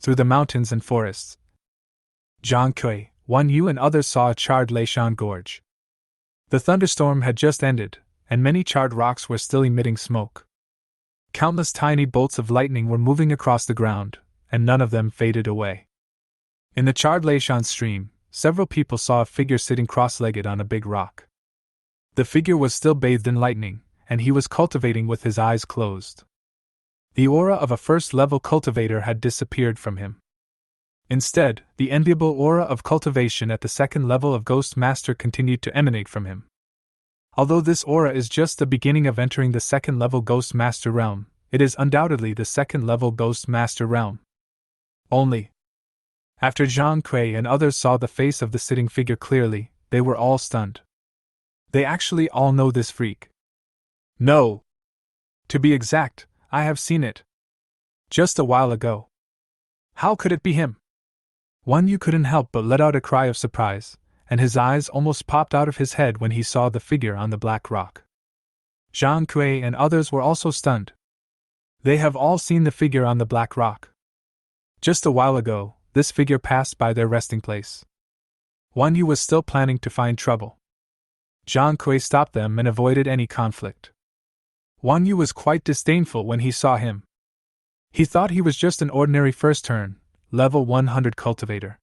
Through the mountains and forests, Zhang Kui, Wan Yu and others saw a charred Leishan Gorge. The thunderstorm had just ended, and many charred rocks were still emitting smoke. Countless tiny bolts of lightning were moving across the ground, and none of them faded away. In the charred Leishan stream, several people saw a figure sitting cross-legged on a big rock. The figure was still bathed in lightning, and he was cultivating with his eyes closed. The aura of a first-level cultivator had disappeared from him. Instead, the enviable aura of cultivation at the second level of Ghost Master continued to emanate from him. Although this aura is just the beginning of entering the second-level Ghost Master realm, it is undoubtedly the second-level Ghost Master realm. Only. After Zhang Kui and others saw the face of the sitting figure clearly, they were all stunned. They actually all know this freak. No! To be exact, I have seen it. Just a while ago. How could it be him? Wan Yu couldn't help but let out a cry of surprise, and his eyes almost popped out of his head when he saw the figure on the black rock. Zhang Kui and others were also stunned. They have all seen the figure on the black rock. Just a while ago, this figure passed by their resting place. Wan Yu was still planning to find trouble. Zhang Kui stopped them and avoided any conflict. Wan Yu was quite disdainful when he saw him. He thought he was just an ordinary first turn, level 100 cultivator.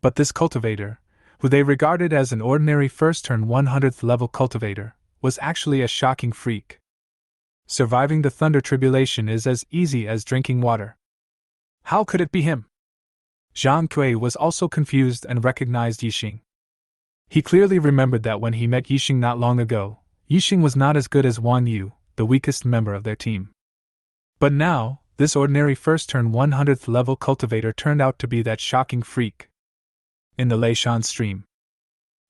But this cultivator, who they regarded as an ordinary first turn 100th level cultivator, was actually a shocking freak. Surviving the thunder tribulation is as easy as drinking water. How could it be him? Zhang Kui was also confused and recognized Yixing. He clearly remembered that when he met Yixing not long ago, Yixing was not as good as Wan Yu, the weakest member of their team. But now, this ordinary first turn 100th level cultivator turned out to be that shocking freak. In the Leishan stream,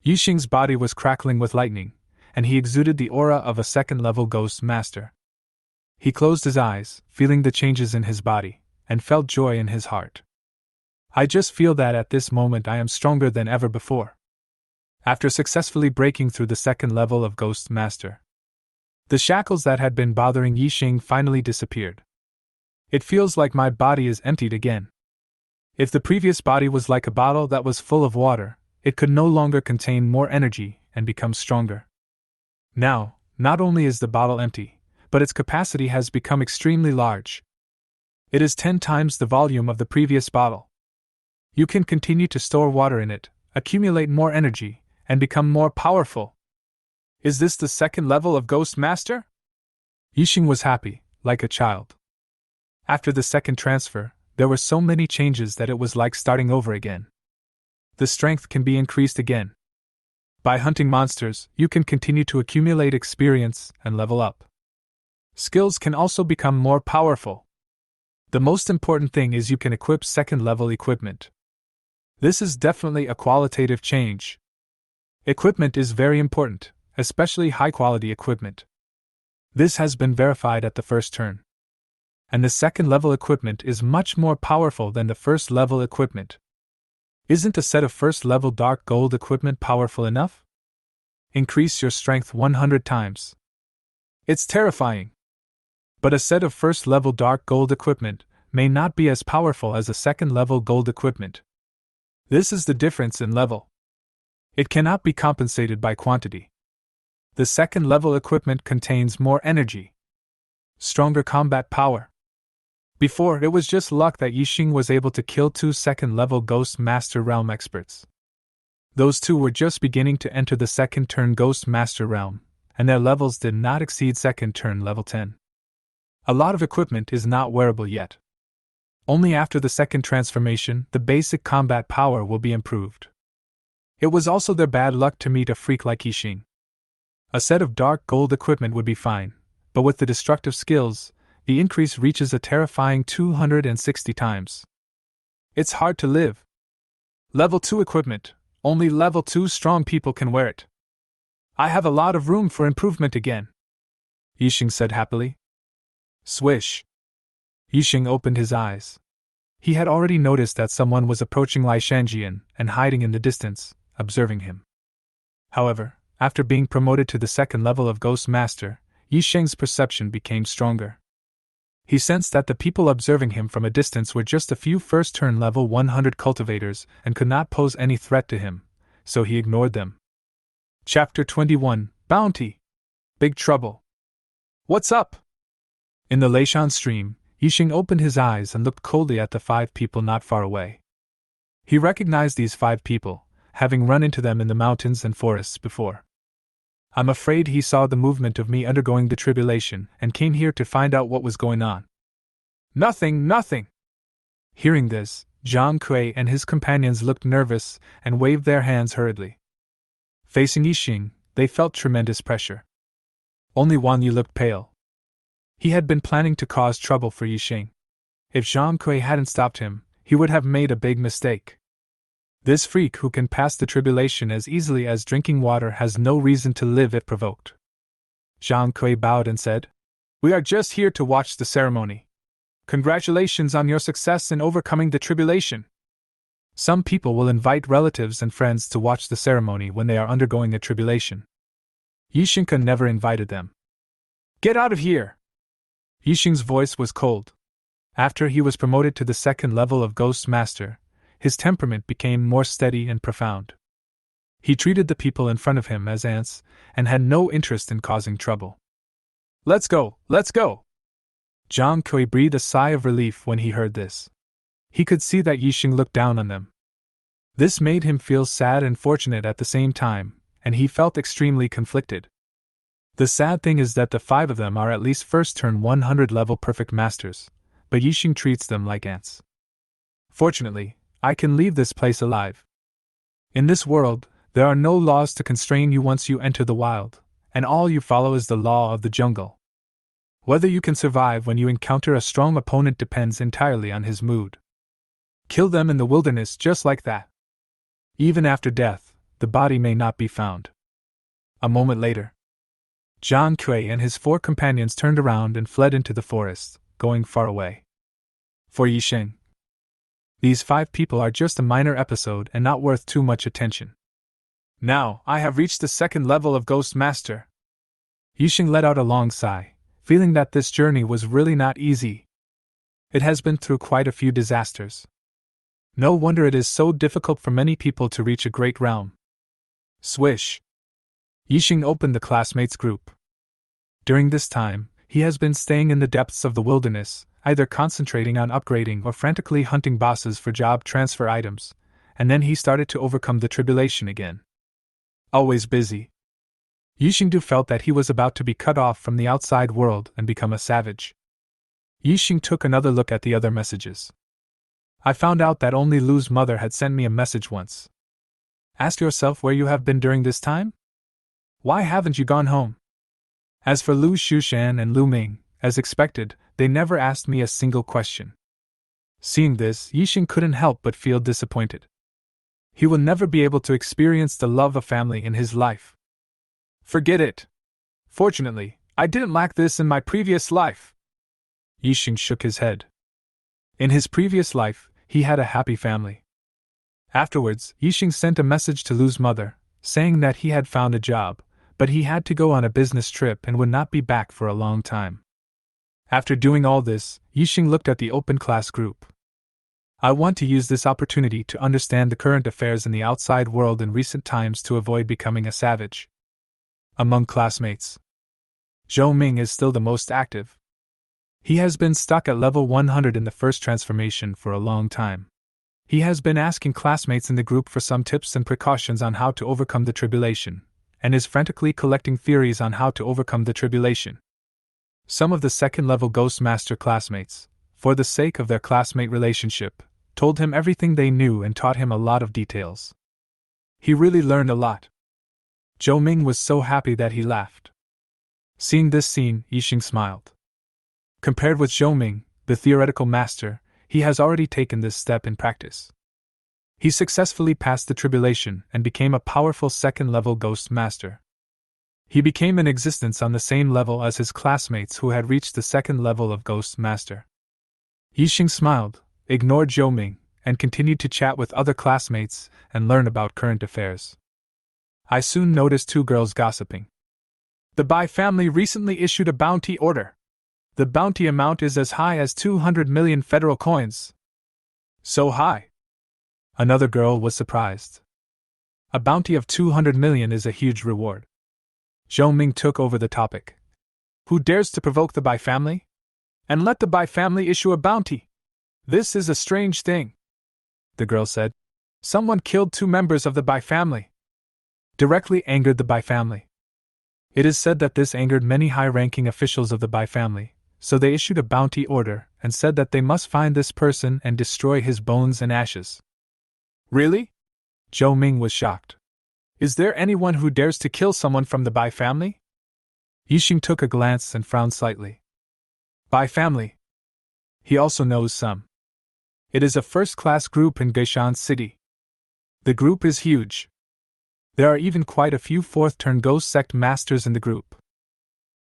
Yixing's body was crackling with lightning, and he exuded the aura of a second-level Ghost Master. He closed his eyes, feeling the changes in his body, and felt joy in his heart. I just feel that at this moment I am stronger than ever before. After successfully breaking through the second level of Ghost Master, the shackles that had been bothering Yixing finally disappeared. It feels like my body is emptied again. If the previous body was like a bottle that was full of water, it could no longer contain more energy and become stronger. Now, not only is the bottle empty, but its capacity has become extremely large. It is 10 times the volume of the previous bottle. You can continue to store water in it, accumulate more energy, and become more powerful. Is this the second level of Ghost Master? Yixing was happy, like a child. After the second transfer, there were so many changes that it was like starting over again. The strength can be increased again. By hunting monsters, you can continue to accumulate experience and level up. Skills can also become more powerful. The most important thing is you can equip second-level equipment. This is definitely a qualitative change. Equipment is very important, especially high-quality equipment. This has been verified at the first turn. And the second-level equipment is much more powerful than the first-level equipment. Isn't a set of first-level dark gold equipment powerful enough? Increase your strength 100 times. It's terrifying. But a set of first-level dark gold equipment may not be as powerful as a second-level gold equipment. This is the difference in level. It cannot be compensated by quantity. The second-level equipment contains more energy, stronger combat power. Before, it was just luck that Yixing was able to kill 2 second-level Ghost Master Realm experts. Those 2 were just beginning to enter the second turn Ghost Master Realm, and their levels did not exceed second turn level 10. A lot of equipment is not wearable yet. Only after the second transformation, the basic combat power will be improved. It was also their bad luck to meet a freak like Yixing. A set of dark gold equipment would be fine, but with the destructive skills, the increase reaches a terrifying 260 times. It's hard to live. Level 2 equipment, only level 2 strong people can wear it. I have a lot of room for improvement again, Yixing said happily. Swish. Yixing opened his eyes. He had already noticed that someone was approaching Lai Shanjian and hiding in the distance, observing him. However, after being promoted to the second level of Ghost Master, Yixing's perception became stronger. He sensed that the people observing him from a distance were just a few first-turn level 100 cultivators and could not pose any threat to him, so he ignored them. Chapter 21, Bounty. Big Trouble. What's up? In the Leishan stream, Yixing opened his eyes and looked coldly at the 5 people not far away. He recognized these 5 people, having run into them in the mountains and forests before. I'm afraid he saw the movement of me undergoing the tribulation and came here to find out what was going on. Nothing. Hearing this, Zhang Kui and his companions looked nervous and waved their hands hurriedly. Facing Yixing, they felt tremendous pressure. Only Wan Yu looked pale. He had been planning to cause trouble for Yixing. If Zhang Kui hadn't stopped him, he would have made a big mistake. This freak who can pass the tribulation as easily as drinking water has no reason to live if provoked. Zhang Kui bowed and said, "We are just here to watch the ceremony. Congratulations on your success in overcoming the tribulation." Some people will invite relatives and friends to watch the ceremony when they are undergoing a tribulation. Yixing never invited them. "Get out of here!" Yixing's voice was cold. After he was promoted to the second level of Ghost Master, his temperament became more steady and profound. He treated the people in front of him as ants, and had no interest in causing trouble. "Let's go, let's go!" Zhang Kui breathed a sigh of relief when he heard this. He could see that Yixing looked down on them. This made him feel sad and fortunate at the same time, and he felt extremely conflicted. The sad thing is that the 5 of them are at least first turn 100 level perfect masters, but Yixing treats them like ants. "Fortunately, I can leave this place alive. In this world, there are no laws to constrain you once you enter the wild, and all you follow is the law of the jungle. Whether you can survive when you encounter a strong opponent depends entirely on his mood. Kill them in the wilderness just like that. Even after death, the body may not be found." A moment later, Zhang Kui and his 4 companions turned around and fled into the forest, going far away. For Yixing, these 5 people are just a minor episode and not worth too much attention. "Now, I have reached the second level of Ghost Master." Yixing let out a long sigh, feeling that this journey was really not easy. It has been through quite a few disasters. No wonder it is so difficult for many people to reach a great realm. Swish! Yixing opened the classmates group. During this time, he has been staying in the depths of the wilderness, either concentrating on upgrading or frantically hunting bosses for job transfer items, and then he started to overcome the tribulation again. Always busy. Yixing felt that he was about to be cut off from the outside world and become a savage. Yixing took another look at the other messages. "I found out that only Lu's mother had sent me a message once. Ask yourself where you have been during this time? Why haven't you gone home?" As for Lu Shushan and Lu Ming, as expected, they never asked me a single question. Seeing this, Yixing couldn't help but feel disappointed. He will never be able to experience the love of family in his life. "Forget it. Fortunately, I didn't lack this in my previous life." Yixing shook his head. In his previous life, he had a happy family. Afterwards, Yixing sent a message to Lu's mother, saying that he had found a job, but he had to go on a business trip and would not be back for a long time. After doing all this, Yixing looked at the open class group. "I want to use this opportunity to understand the current affairs in the outside world in recent times to avoid becoming a savage." Among classmates, Zhou Ming is still the most active. He has been stuck at level 100 in the first transformation for a long time. He has been asking classmates in the group for some tips and precautions on how to overcome the tribulation, and is frantically collecting theories on how to overcome the tribulation. Some of the second-level Ghost Master classmates, for the sake of their classmate relationship, told him everything they knew and taught him a lot of details. He really learned a lot. Zhou Ming was so happy that he laughed. Seeing this scene, Yixing smiled. Compared with Zhou Ming, the theoretical master, he has already taken this step in practice. He successfully passed the tribulation and became a powerful second-level Ghost Master. He became in existence on the same level as his classmates who had reached the second level of Ghost Master. Yixing smiled, ignored Zhou Ming, and continued to chat with other classmates and learn about current affairs. I soon noticed 2 girls gossiping. "The Bai family recently issued a bounty order. The bounty amount is as high as 200 million federal coins." "So high?" Another girl was surprised. A bounty of 200 million is a huge reward. Zhou Ming took over the topic. "Who dares to provoke the Bai family? And let the Bai family issue a bounty? This is a strange thing." The girl said. "Someone killed 2 members of the Bai family." Directly angered the Bai family. It is said that this angered many high-ranking officials of the Bai family, so they issued a bounty order and said that they must find this person and destroy his bones and ashes. "Really?" Zhou Ming was shocked. "Is there anyone who dares to kill someone from the Bai family?" Yixing took a glance and frowned slightly. By family. He also knows some. It is a first-class group in Gaishan City. The group is huge. There are even quite a few fourth-turn ghost sect masters in the group.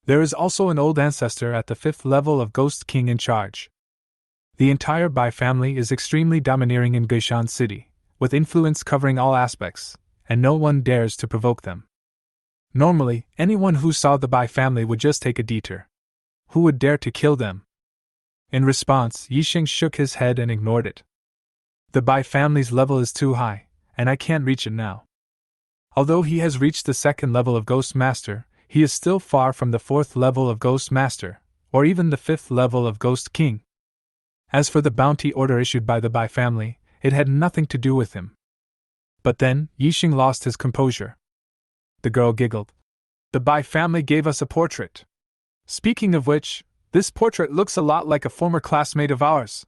There is also an old ancestor at the 5th level of Ghost King in charge. The entire Bai family is extremely domineering in Gaishan City, with influence covering all aspects, and no one dares to provoke them. Normally, anyone who saw the Bai family would just take a detour. Who would dare to kill them? In response, Yixing shook his head and ignored it. The Bai family's level is too high, and I can't reach it now. Although he has reached the 2nd level of Ghost Master, he is still far from the 4th level of Ghost Master, or even the 5th level of Ghost King. As for the bounty order issued by the Bai family, it had nothing to do with him. But then, Yixing lost his composure. The girl giggled. The Bai family gave us a portrait. Speaking of which, this portrait looks a lot like a former classmate of ours.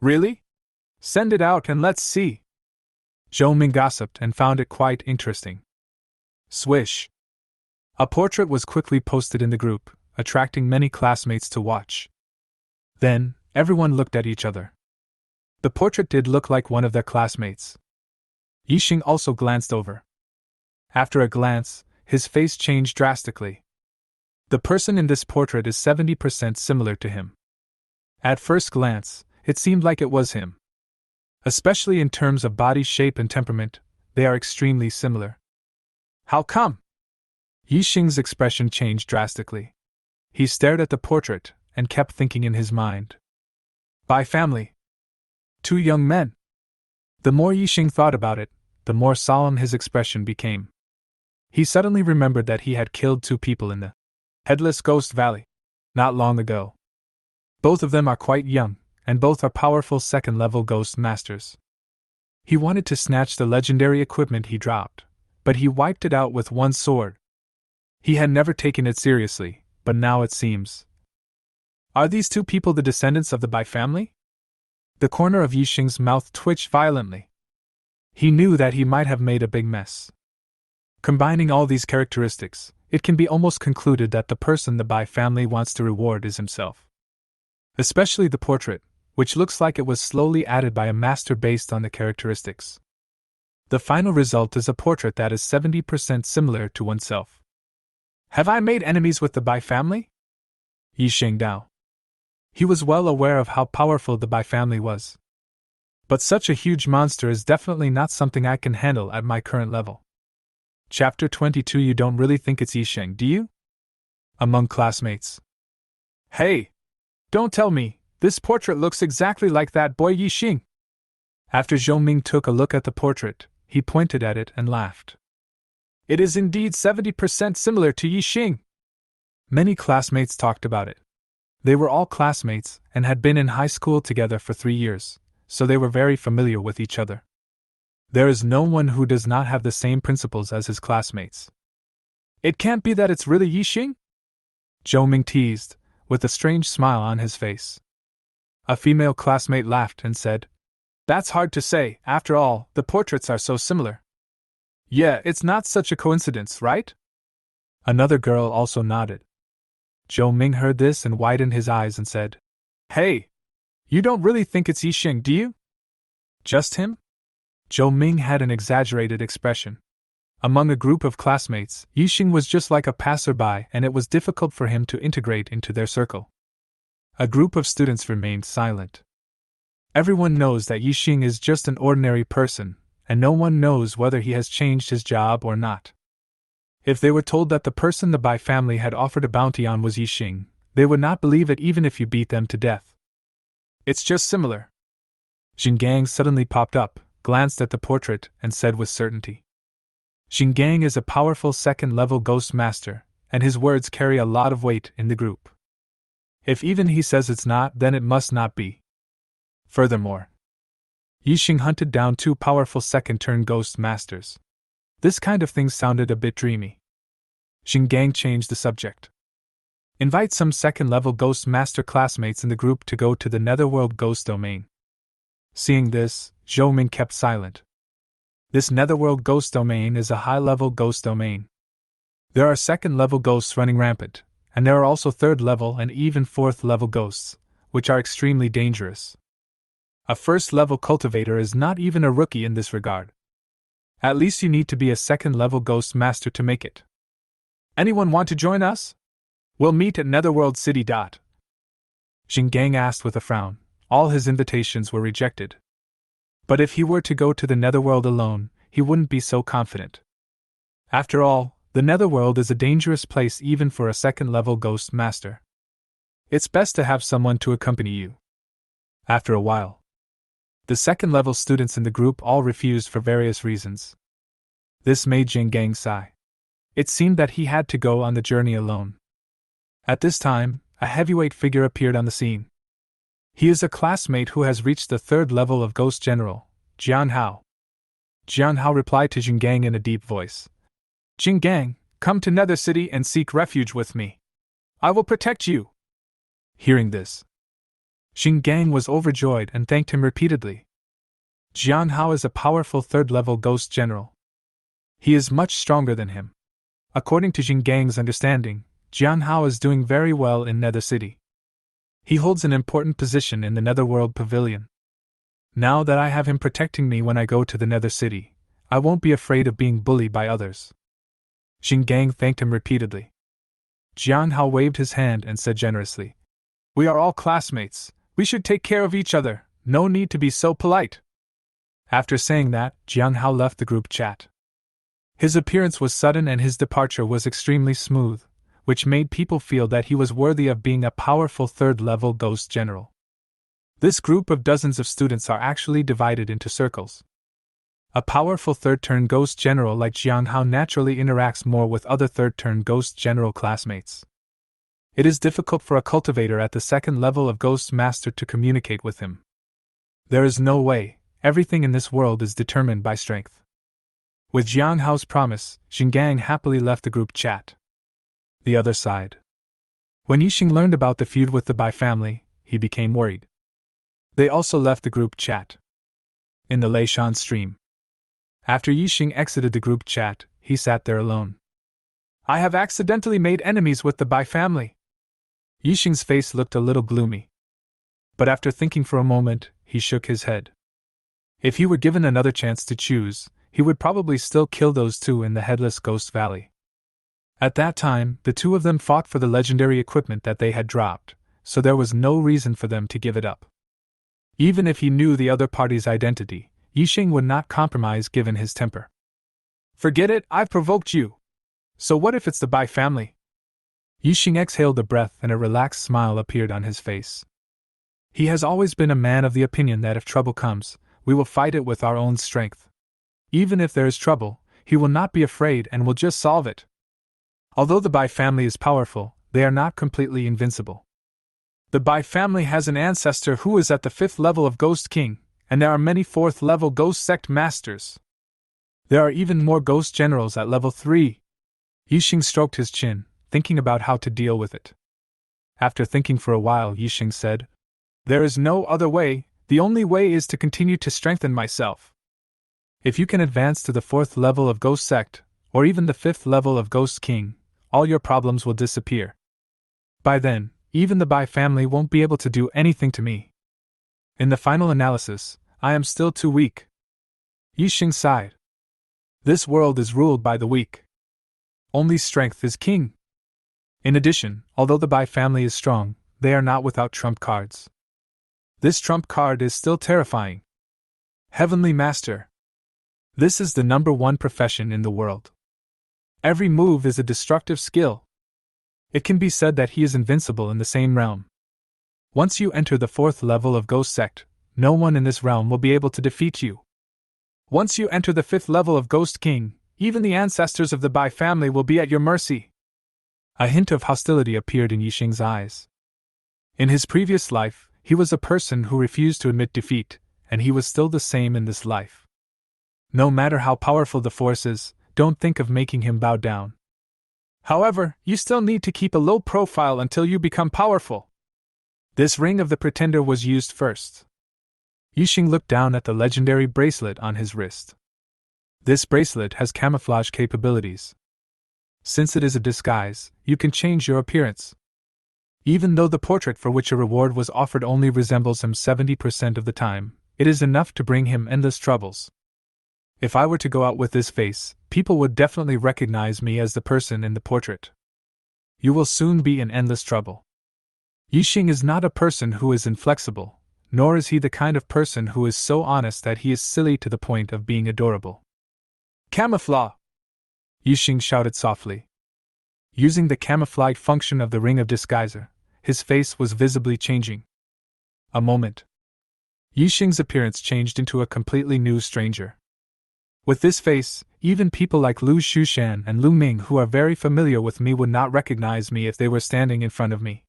Really? Send it out and let's see. Zhou Ming gossiped and found it quite interesting. Swish. A portrait was quickly posted in the group, attracting many classmates to watch. Then, everyone looked at each other. The portrait did look like one of their classmates. Yixing also glanced over. After a glance, his face changed drastically. The person in this portrait is 70% similar to him. At first glance, it seemed like it was him. Especially in terms of body shape and temperament, they are extremely similar. How come? Yixing's expression changed drastically. He stared at the portrait and kept thinking in his mind. Bai family. 2 young men. The more Yixing thought about it, the more solemn his expression became. He suddenly remembered that he had killed 2 people in the Headless Ghost Valley not long ago. Both of them are quite young, and both are powerful 2nd level ghost masters. He wanted to snatch the legendary equipment he dropped, but he wiped it out with one sword. He had never taken it seriously, but now it seems. Are these 2 people the descendants of the Bai family? The corner of Yixing's mouth twitched violently. He knew that he might have made a big mess. Combining all these characteristics, it can be almost concluded that the person the Bai family wants to reward is himself. Especially the portrait, which looks like it was slowly added by a master based on the characteristics. The final result is a portrait that is 70% similar to oneself. Have I made enemies with the Bai family? Yixing Dao. He was well aware of how powerful the Bai family was. But such a huge monster is definitely not something I can handle at my current level. Chapter 22. You don't really think it's Yixing, do you? Among classmates. Hey! Don't tell me, this portrait looks exactly like that boy Yixing. After Zhou Ming took a look at the portrait, he pointed at it and laughed. It is indeed 70% similar to Yixing. Many classmates talked about it. They were all classmates and had been in high school together for 3 years, so they were very familiar with each other. There is no one who does not have the same principles as his classmates. It can't be that it's really Yixing? Zhou Ming teased, with a strange smile on his face. A female classmate laughed and said, That's hard to say, after all, the portraits are so similar. Yeah, it's not such a coincidence, right? Another girl also nodded. Zhou Ming heard this and widened his eyes and said, Hey! You don't really think it's Yixing, do you? Just him? Zhou Ming had an exaggerated expression. Among a group of classmates, Yixing was just like a passerby and it was difficult for him to integrate into their circle. A group of students remained silent. Everyone knows that Yixing is just an ordinary person, and no one knows whether he has changed his job or not. If they were told that the person the Bai family had offered a bounty on was Yixing, they would not believe it even if you beat them to death. It's just similar. Xingang suddenly popped up, glanced at the portrait, and said with certainty. Xingang is a powerful 2nd level ghost master, and his words carry a lot of weight in the group. If even he says it's not, then it must not be. Furthermore, Yixing hunted down 2 powerful 2nd-turn ghost masters. This kind of thing sounded a bit dreamy. Xingang changed the subject. Invite some 2nd-level ghost master classmates in the group to go to the Netherworld ghost domain. Seeing this, Zhou Ming kept silent. This Netherworld ghost domain is a high-level ghost domain. There are 2nd-level ghosts running rampant, and there are also 3rd level and even 4th level ghosts, which are extremely dangerous. A 1st level cultivator is not even a rookie in this regard. At least you need to be a 2nd level ghost master to make it. Anyone want to join us? We'll meet at Netherworld City. Xinggang asked with a frown. All his invitations were rejected. But if he were to go to the Netherworld alone, he wouldn't be so confident. After all, the Netherworld is a dangerous place even for a 2nd level ghost master. It's best to have someone to accompany you. After a while, the 2nd level students in the group all refused for various reasons. This made Xinggang sigh. It seemed that he had to go on the journey alone. At this time, a heavyweight figure appeared on the scene. He is a classmate who has reached the 3rd level of Ghost General, Jian Hao. Jian Hao replied to Xinggang in a deep voice. Xinggang, come to Nether City and seek refuge with me. I will protect you. Hearing this, Xinggang was overjoyed and thanked him repeatedly. Jian Hao is a powerful 3rd level Ghost General. He is much stronger than him. According to Xinggang's understanding, Jian Hao is doing very well in Nether City. He holds an important position in the Netherworld Pavilion. Now that I have him protecting me when I go to the Nether City, I won't be afraid of being bullied by others. Xinggang thanked him repeatedly. Jian Hao waved his hand and said generously, We are all classmates. We should take care of each other. No need to be so polite. After saying that, Jian Hao left the group chat. His appearance was sudden and his departure was extremely smooth, which made people feel that he was worthy of being a powerful 3rd level Ghost General. This group of dozens of students are actually divided into circles. A powerful 3rd turn Ghost General like Jian Hao naturally interacts more with other 3rd turn Ghost General classmates. It is difficult for a cultivator at the 2nd level of Ghost Master to communicate with him. There is no way, everything in this world is determined by strength. With Jian Hao's promise, Xinggang happily left the group chat. The other side. When Yixing learned about the feud with the Bai family, he became worried. They also left the group chat. In the Leishan stream. After Yixing exited the group chat, he sat there alone. I have accidentally made enemies with the Bai family. Yixing's face looked a little gloomy. But after thinking for a moment, he shook his head. If he were given another chance to choose, he would probably still kill those two in the Headless Ghost Valley. At that time, the two of them fought for the legendary equipment that they had dropped, so there was no reason for them to give it up. Even if he knew the other party's identity, Yixing would not compromise given his temper. Forget it, I've provoked you. So what if it's the Bai family? Yixing exhaled a breath and a relaxed smile appeared on his face. He has always been a man of the opinion that if trouble comes, we will fight it with our own strength. Even if there is trouble, he will not be afraid and will just solve it. Although the Bai family is powerful, they are not completely invincible. The Bai family has an ancestor who is at the 5th level of Ghost King, and there are many 4th level Ghost Sect Masters. There are even more Ghost Generals at level 3. Yixing stroked his chin, thinking about how to deal with it. After thinking for a while, Yixing said, There is no other way, the only way is to continue to strengthen myself. If you can advance to the 4th level of Ghost Sect, or even the 5th level of Ghost King, all your problems will disappear. By then, even the Bai family won't be able to do anything to me. In the final analysis, I am still too weak. Yixing sighed. This world is ruled by the weak. Only strength is king. In addition, although the Bai family is strong, they are not without trump cards. This trump card is still terrifying. Heavenly Master. This is the #1 profession in the world. Every move is a destructive skill. It can be said that he is invincible in the same realm. Once you enter the 4th level of Ghost Sect, no one in this realm will be able to defeat you. Once you enter the 5th level of Ghost King, even the ancestors of the Bai family will be at your mercy. A hint of hostility appeared in Yixing's eyes. In his previous life, he was a person who refused to admit defeat, and he was still the same in this life. No matter how powerful the force is, don't think of making him bow down. However, you still need to keep a low profile until you become powerful. This ring of the pretender was used first. Yixing looked down at the legendary bracelet on his wrist. This bracelet has camouflage capabilities. Since it is a disguise, you can change your appearance. Even though the portrait for which a reward was offered only resembles him 70% of the time, it is enough to bring him endless troubles. If I were to go out with this face, people would definitely recognize me as the person in the portrait. You will soon be in endless trouble. Yixing is not a person who is inflexible, nor is he the kind of person who is so honest that he is silly to the point of being adorable. Camouflage! Yixing shouted softly. Using the camouflage function of the ring of disguiser, his face was visibly changing. A moment. Yixing's appearance changed into a completely new stranger. With this face, even people like Lu Shushan and Lu Ming who are very familiar with me would not recognize me if they were standing in front of me.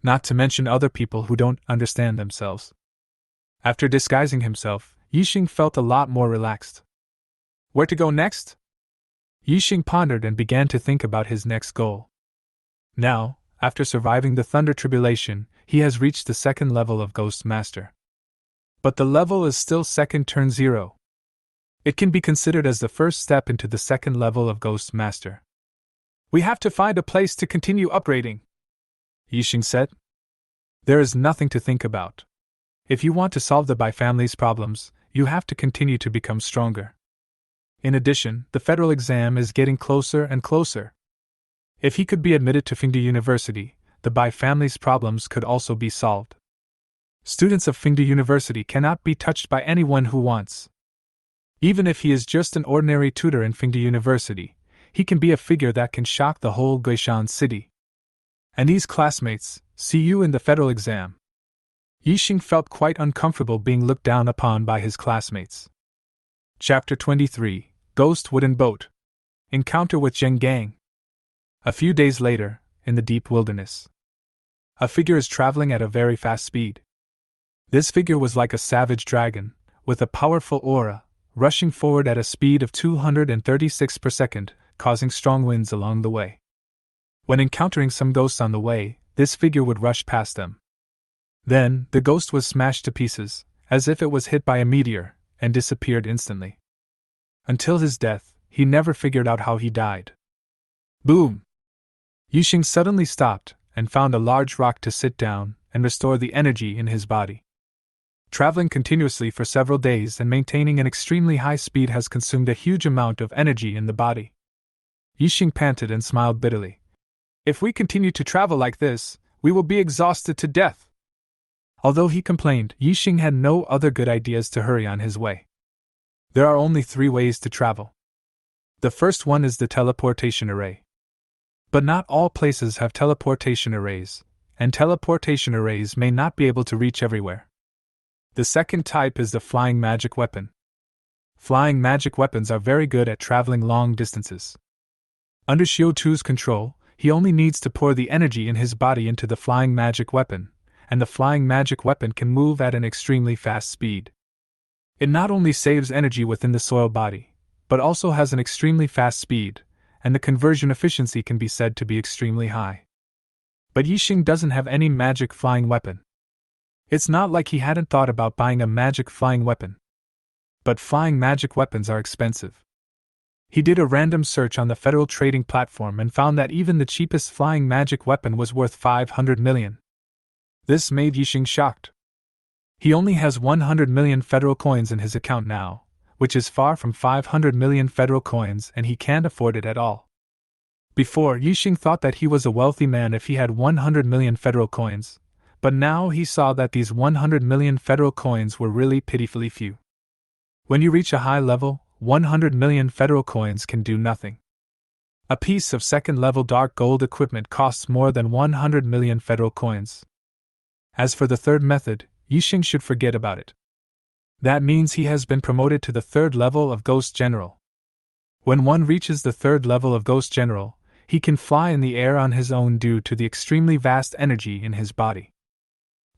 Not to mention other people who don't understand themselves. After disguising himself, Yixing felt a lot more relaxed. Where to go next? Yixing pondered and began to think about his next goal. Now, after surviving the Thunder Tribulation, he has reached the second level of Ghost Master. But the level is still second turn 0. It can be considered as the first step into the second level of Ghost Master. We have to find a place to continue upgrading, Yixing said. There is nothing to think about. If you want to solve the Bai family's problems, you have to continue to become stronger. In addition, the federal exam is getting closer and closer. If he could be admitted to Fingde University, the Bai family's problems could also be solved. Students of Fingde University cannot be touched by anyone who wants. Even if he is just an ordinary tutor in Fingde University, he can be a figure that can shock the whole Guishan city. And these classmates, see you in the federal exam. Yixing felt quite uncomfortable being looked down upon by his classmates. Chapter 23, Ghost Wooden Boat. Encounter with Zheng Gang. A few days later, in the deep wilderness. A figure is traveling at a very fast speed. This figure was like a savage dragon, with a powerful aura, rushing forward at a speed of 236 per second, causing strong winds along the way. When encountering some ghosts on the way, this figure would rush past them. Then, the ghost was smashed to pieces, as if it was hit by a meteor, and disappeared instantly. Until his death, he never figured out how he died. Boom! Yixing suddenly stopped, and found a large rock to sit down and restore the energy in his body. Traveling continuously for several days and maintaining an extremely high speed has consumed a huge amount of energy in the body. Yixing panted and smiled bitterly. If we continue to travel like this, we will be exhausted to death. Although he complained, Yixing had no other good ideas to hurry on his way. There are only 3 ways to travel. The first one is the teleportation array. But not all places have teleportation arrays, and teleportation arrays may not be able to reach everywhere. The second type is the flying magic weapon. Flying magic weapons are very good at traveling long distances. Under Xiao Tu's control, he only needs to pour the energy in his body into the flying magic weapon, and the flying magic weapon can move at an extremely fast speed. It not only saves energy within the soil body, but also has an extremely fast speed, and the conversion efficiency can be said to be extremely high. But Yixing doesn't have any magic flying weapon. It's not like he hadn't thought about buying a magic flying weapon. But flying magic weapons are expensive. He did a random search on the Federal Trading Platform and found that even the cheapest flying magic weapon was worth 500 million. This made Yixing shocked. He only has 100 million federal coins in his account now, which is far from 500 million federal coins, and he can't afford it at all. Before, Yixing thought that he was a wealthy man if he had 100 million federal coins, but now he saw that these 100 million federal coins were really pitifully few. When you reach a high level, 100 million federal coins can do nothing. A piece of second-level dark gold equipment costs more than 100 million federal coins. As for the third method, Yixing should forget about it. That means he has been promoted to the third level of Ghost General. When one reaches the third level of Ghost General, he can fly in the air on his own due to the extremely vast energy in his body.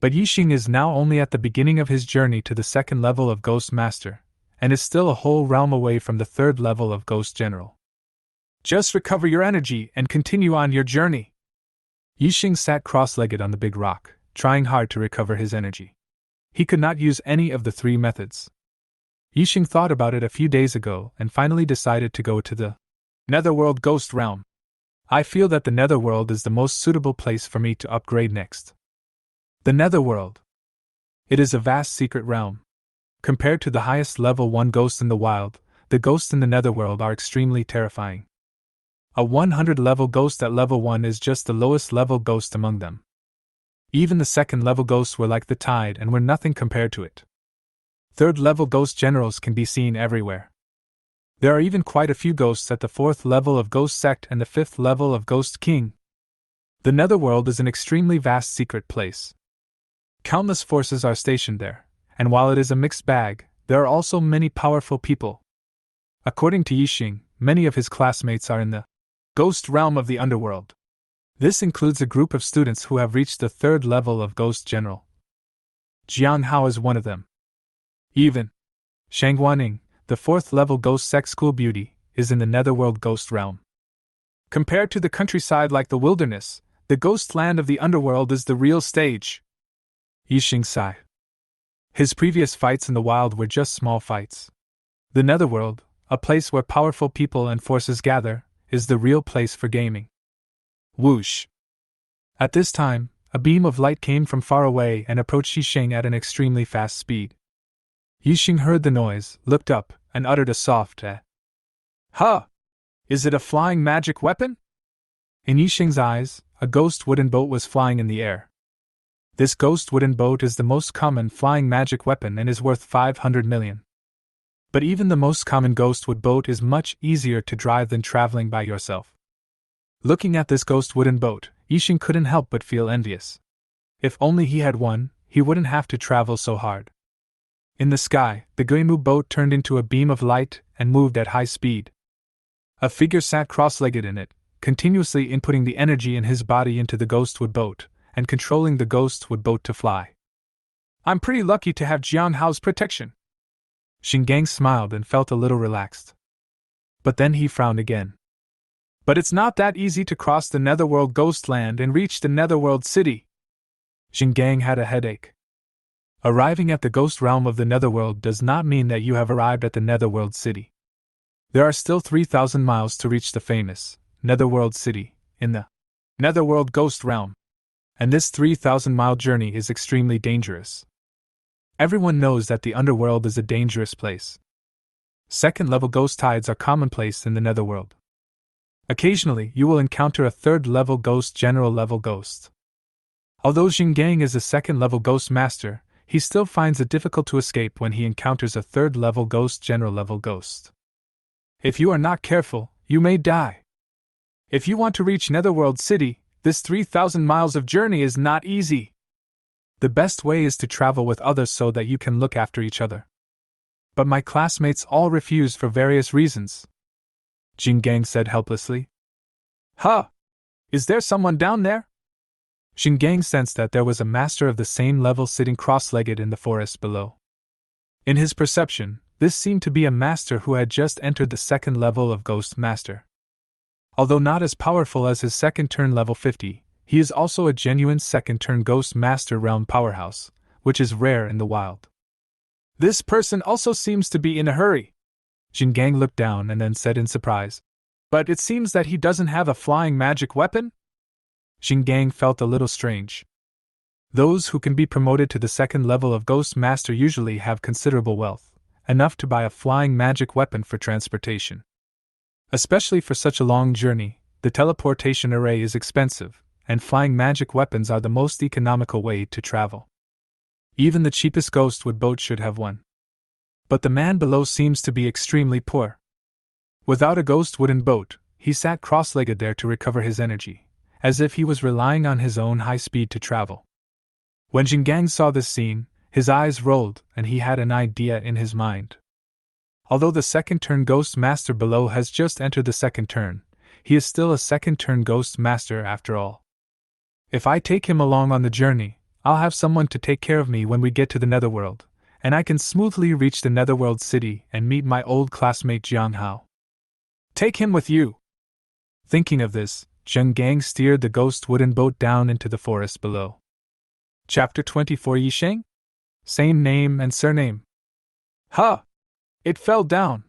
But Yixing is now only at the beginning of his journey to the second level of Ghost Master, and is still a whole realm away from the third level of Ghost General. Just recover your energy and continue on your journey. Yixing sat cross-legged on the big rock, trying hard to recover his energy. He could not use any of the 3 methods. Yixing thought about it a few days ago and finally decided to go to the Netherworld Ghost Realm. I feel that the Netherworld is the most suitable place for me to upgrade next. The Netherworld. It is a vast secret realm. Compared to the highest level 1 ghosts in the wild, the ghosts in the Netherworld are extremely terrifying. A 100 level ghost at level 1 is just the lowest level ghost among them. Even the second level ghosts were like the tide and were nothing compared to it. Third level ghost generals can be seen everywhere. There are even quite a few ghosts at the 4th level of Ghost Sect and the 5th level of Ghost King. The Netherworld is an extremely vast secret place. Countless forces are stationed there, and while it is a mixed bag, there are also many powerful people. According to Yixing, many of his classmates are in the ghost realm of the underworld. This includes a group of students who have reached the 3rd level of Ghost General. Jiang Hao is one of them. Even Shang Guaning, the 4th level Ghost Sect School Beauty, is in the Netherworld ghost realm. Compared to the countryside like the wilderness, the ghost land of the underworld is the real stage. Yixing sighed. His previous fights in the wild were just small fights. The Netherworld, a place where powerful people and forces gather, is the real place for gaming. Whoosh! At this time, a beam of light came from far away and approached Yixing at an extremely fast speed. Yixing heard the noise, looked up, and uttered a soft eh. Huh! Is it a flying magic weapon? In Yixing's eyes, a ghost wooden boat was flying in the air. This ghost wooden boat is the most common flying magic weapon and is worth 500 million. But even the most common ghost wood boat is much easier to drive than traveling by yourself. Looking at this ghost wooden boat, Yixing couldn't help but feel envious. If only he had one, he wouldn't have to travel so hard. In the sky, the Guimu boat turned into a beam of light and moved at high speed. A figure sat cross-legged in it, continuously inputting the energy in his body into the ghost wood boat, and controlling the ghost wood boat to fly. I'm pretty lucky to have Jiang Hao's protection. Xingang smiled and felt a little relaxed. But then he frowned again. But it's not that easy to cross the Netherworld ghost land and reach the Netherworld city. Xingang had a headache. Arriving at the ghost realm of the Netherworld does not mean that you have arrived at the Netherworld city. There are still 3,000 miles to reach the famous Netherworld city in the Netherworld ghost realm. And this 3,000-mile journey is extremely dangerous. Everyone knows that the underworld is a dangerous place. Second-level ghost tides are commonplace in the Netherworld. Occasionally, you will encounter a third-level ghost general-level ghost. Although Xingang is a second-level ghost master, he still finds it difficult to escape when he encounters a third-level ghost general-level ghost. If you are not careful, you may die. If you want to reach Netherworld City, this 3,000 miles of journey is not easy. The best way is to travel with others so that you can look after each other. But my classmates all refuse for various reasons. Xingang said helplessly. Huh! Is there someone down there? Xingang sensed that there was a master of the same level sitting cross-legged in the forest below. In his perception, this seemed to be a master who had just entered the second level of Ghost Master. Although not as powerful as his second turn level 50, he is also a genuine second turn Ghost Master realm powerhouse, which is rare in the wild. This person also seems to be in a hurry. Xingang looked down and then said in surprise, but it seems that he doesn't have a flying magic weapon? Xingang felt a little strange. Those who can be promoted to the second level of Ghost Master usually have considerable wealth, enough to buy a flying magic weapon for transportation. Especially for such a long journey, the teleportation array is expensive, and flying magic weapons are the most economical way to travel. Even the cheapest ghost wood boat should have one. But the man below seems to be extremely poor. Without a ghost wooden boat, he sat cross-legged there to recover his energy, as if he was relying on his own high speed to travel. When Xingang saw this scene, his eyes rolled and he had an idea in his mind. Although the second turn Ghost Master below has just entered the second turn, he is still a second turn Ghost Master after all. If I take him along on the journey, I'll have someone to take care of me when we get to the Netherworld, and I can smoothly reach the Netherworld city and meet my old classmate Jiang Hao. Take him with you. Thinking of this, Xingang steered the ghost wooden boat down into the forest below. Chapter 24 Yixing? Same name and surname. Huh! It fell down.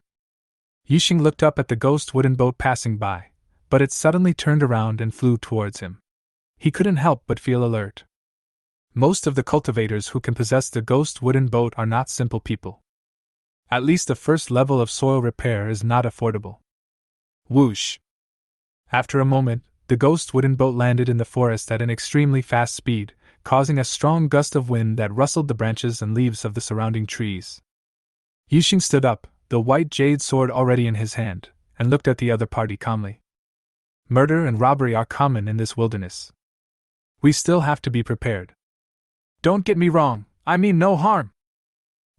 Yixing looked up at the ghost wooden boat passing by, but it suddenly turned around and flew towards him. He couldn't help but feel alert. Most of the cultivators who can possess the ghost wooden boat are not simple people. At least the first level of soil repair is not affordable. Whoosh! After a moment, the ghost wooden boat landed in the forest at an extremely fast speed, causing a strong gust of wind that rustled the branches and leaves of the surrounding trees. Yixing stood up, the white jade sword already in his hand, and looked at the other party calmly. Murder and robbery are common in this wilderness. We still have to be prepared. Don't get me wrong, I mean no harm.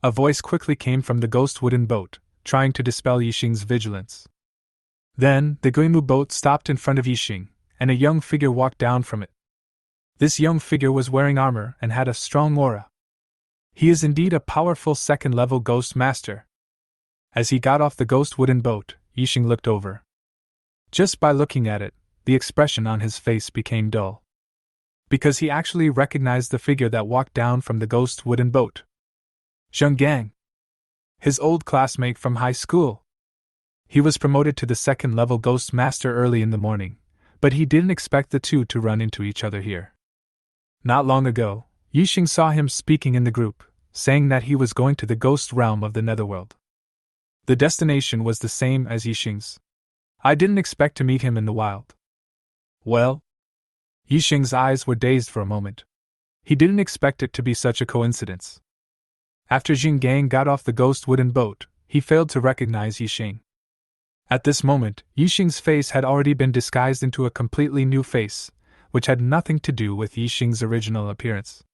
A voice quickly came from the ghost wooden boat, trying to dispel Yixing's vigilance. Then, the Guimu boat stopped in front of Yixing, and a young figure walked down from it. This young figure was wearing armor and had a strong aura. He is indeed a powerful second-level ghost master. As he got off the ghost wooden boat, Yixing looked over. Just by looking at it, the expression on his face became dull. Because he actually recognized the figure that walked down from the ghost wooden boat. Zheng Gang. His old classmate from high school. He was promoted to the second-level ghost master early in the morning, but he didn't expect the two to run into each other here. Not long ago, Yixing saw him speaking in the group, saying that he was going to the ghost realm of the Netherworld. The destination was the same as Yixing's. I didn't expect to meet him in the wild. Well? Yixing's eyes were dazed for a moment. He didn't expect it to be such a coincidence. After Zheng Gang got off the ghost wooden boat, he failed to recognize Yixing. At this moment, Yixing's face had already been disguised into a completely new face, which had nothing to do with Yixing's original appearance.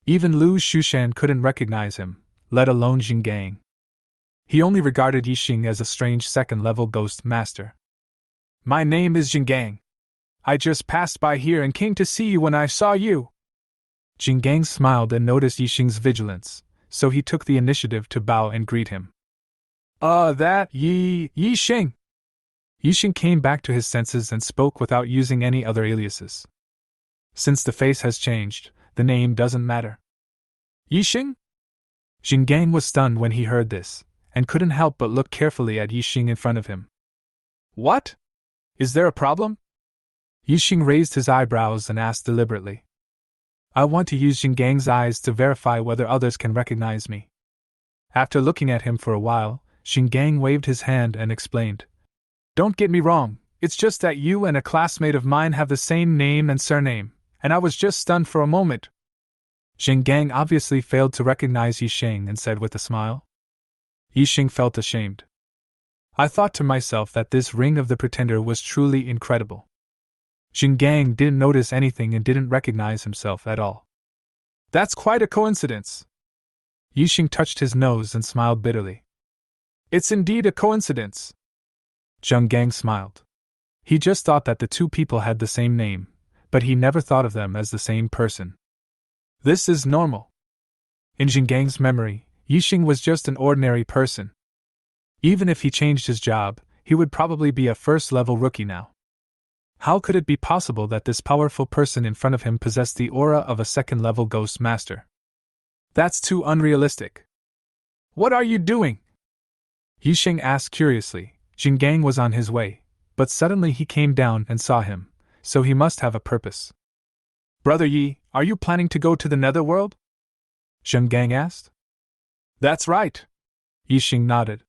Even Lu Shushan couldn't recognize him, let alone Zheng Gang. He only regarded Yixing as a strange second-level ghost master. My name is Zheng Gang. I just passed by here and came to see you when I saw you. Zheng Gang smiled and noticed Yixing's vigilance, so he took the initiative to bow and greet him. Yixing! Yixing came back to his senses and spoke without using any other aliases. Since the face has changed, the name doesn't matter. Yixing? Zheng Gang was stunned when he heard this, and couldn't help but look carefully at Yixing in front of him. What? Is there a problem? Yixing raised his eyebrows and asked deliberately. I want to use Zheng Gang's eyes to verify whether others can recognize me. After looking at him for a while, Zheng Gang waved his hand and explained. Don't get me wrong, it's just that you and a classmate of mine have the same name and surname, and I was just stunned for a moment. Zheng Gang obviously failed to recognize Yixing and said with a smile. Yixing felt ashamed. I thought to myself that this ring of the pretender was truly incredible. Zheng Gang didn't notice anything and didn't recognize himself at all. That's quite a coincidence. Yixing touched his nose and smiled bitterly. It's indeed a coincidence. Zheng Gang smiled. He just thought that the two people had the same name, but he never thought of them as the same person. This is normal. In Zheng Gang's memory, Yixing was just an ordinary person. Even if he changed his job, he would probably be a first-level rookie now. How could it be possible that this powerful person in front of him possessed the aura of a second-level ghost master? That's too unrealistic. What are you doing? Yixing asked curiously. Zheng Gang was on his way, but suddenly he came down and saw him, so he must have a purpose. Brother Yi, are you planning to go to the Netherworld? Zheng Gang asked. That's right. Yixing nodded.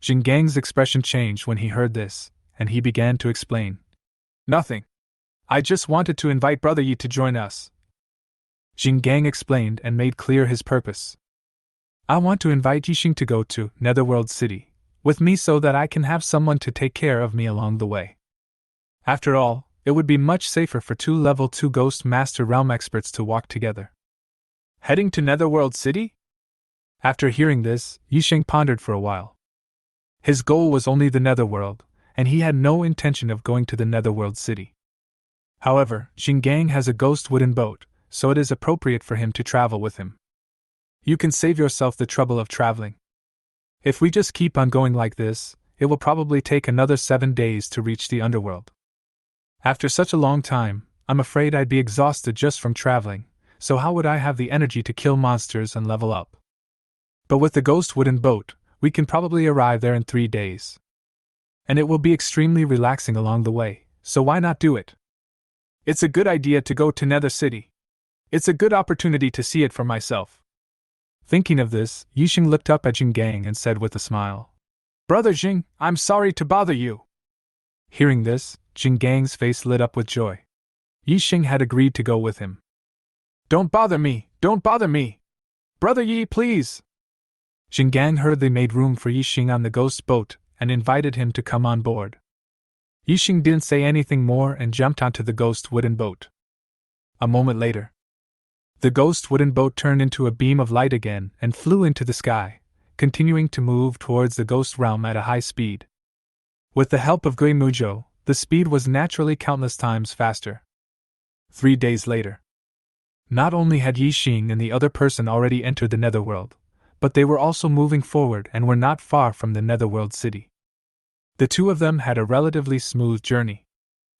Zheng Gang's expression changed when he heard this, and he began to explain. Nothing. I just wanted to invite Brother Yi to join us. Zheng Gang explained and made clear his purpose. I want to invite Yixing to go to Netherworld City with me so that I can have someone to take care of me along the way. After all, it would be much safer for two level 2 Ghost Master Realm experts to walk together. Heading to Netherworld City? After hearing this, Yixing pondered for a while. His goal was only the Netherworld, and he had no intention of going to the Netherworld City. However, Zheng Gang has a ghost wooden boat, so it is appropriate for him to travel with him. You can save yourself the trouble of traveling. If we just keep on going like this, it will probably take another 7 days to reach the underworld. After such a long time, I'm afraid I'd be exhausted just from traveling, so how would I have the energy to kill monsters and level up? But with the ghost wooden boat, we can probably arrive there in 3 days. And it will be extremely relaxing along the way, so why not do it? It's a good idea to go to Nether City. It's a good opportunity to see it for myself. Thinking of this, Yixing looked up at Jinggang and said with a smile, Brother Jing, I'm sorry to bother you. Hearing this, Jinggang's face lit up with joy. Yixing had agreed to go with him. Don't bother me, don't bother me! Brother Yi, please! Jinggang hurriedly made room for Yixing on the ghost boat and invited him to come on board. Yixing didn't say anything more and jumped onto the ghost wooden boat. A moment later, the ghost wooden boat turned into a beam of light again and flew into the sky, continuing to move towards the ghost realm at a high speed. With the help of Gui Mujo, the speed was naturally countless times faster. 3 days later, not only had Yixing and the other person already entered the Netherworld, but they were also moving forward and were not far from the Netherworld city. The two of them had a relatively smooth journey.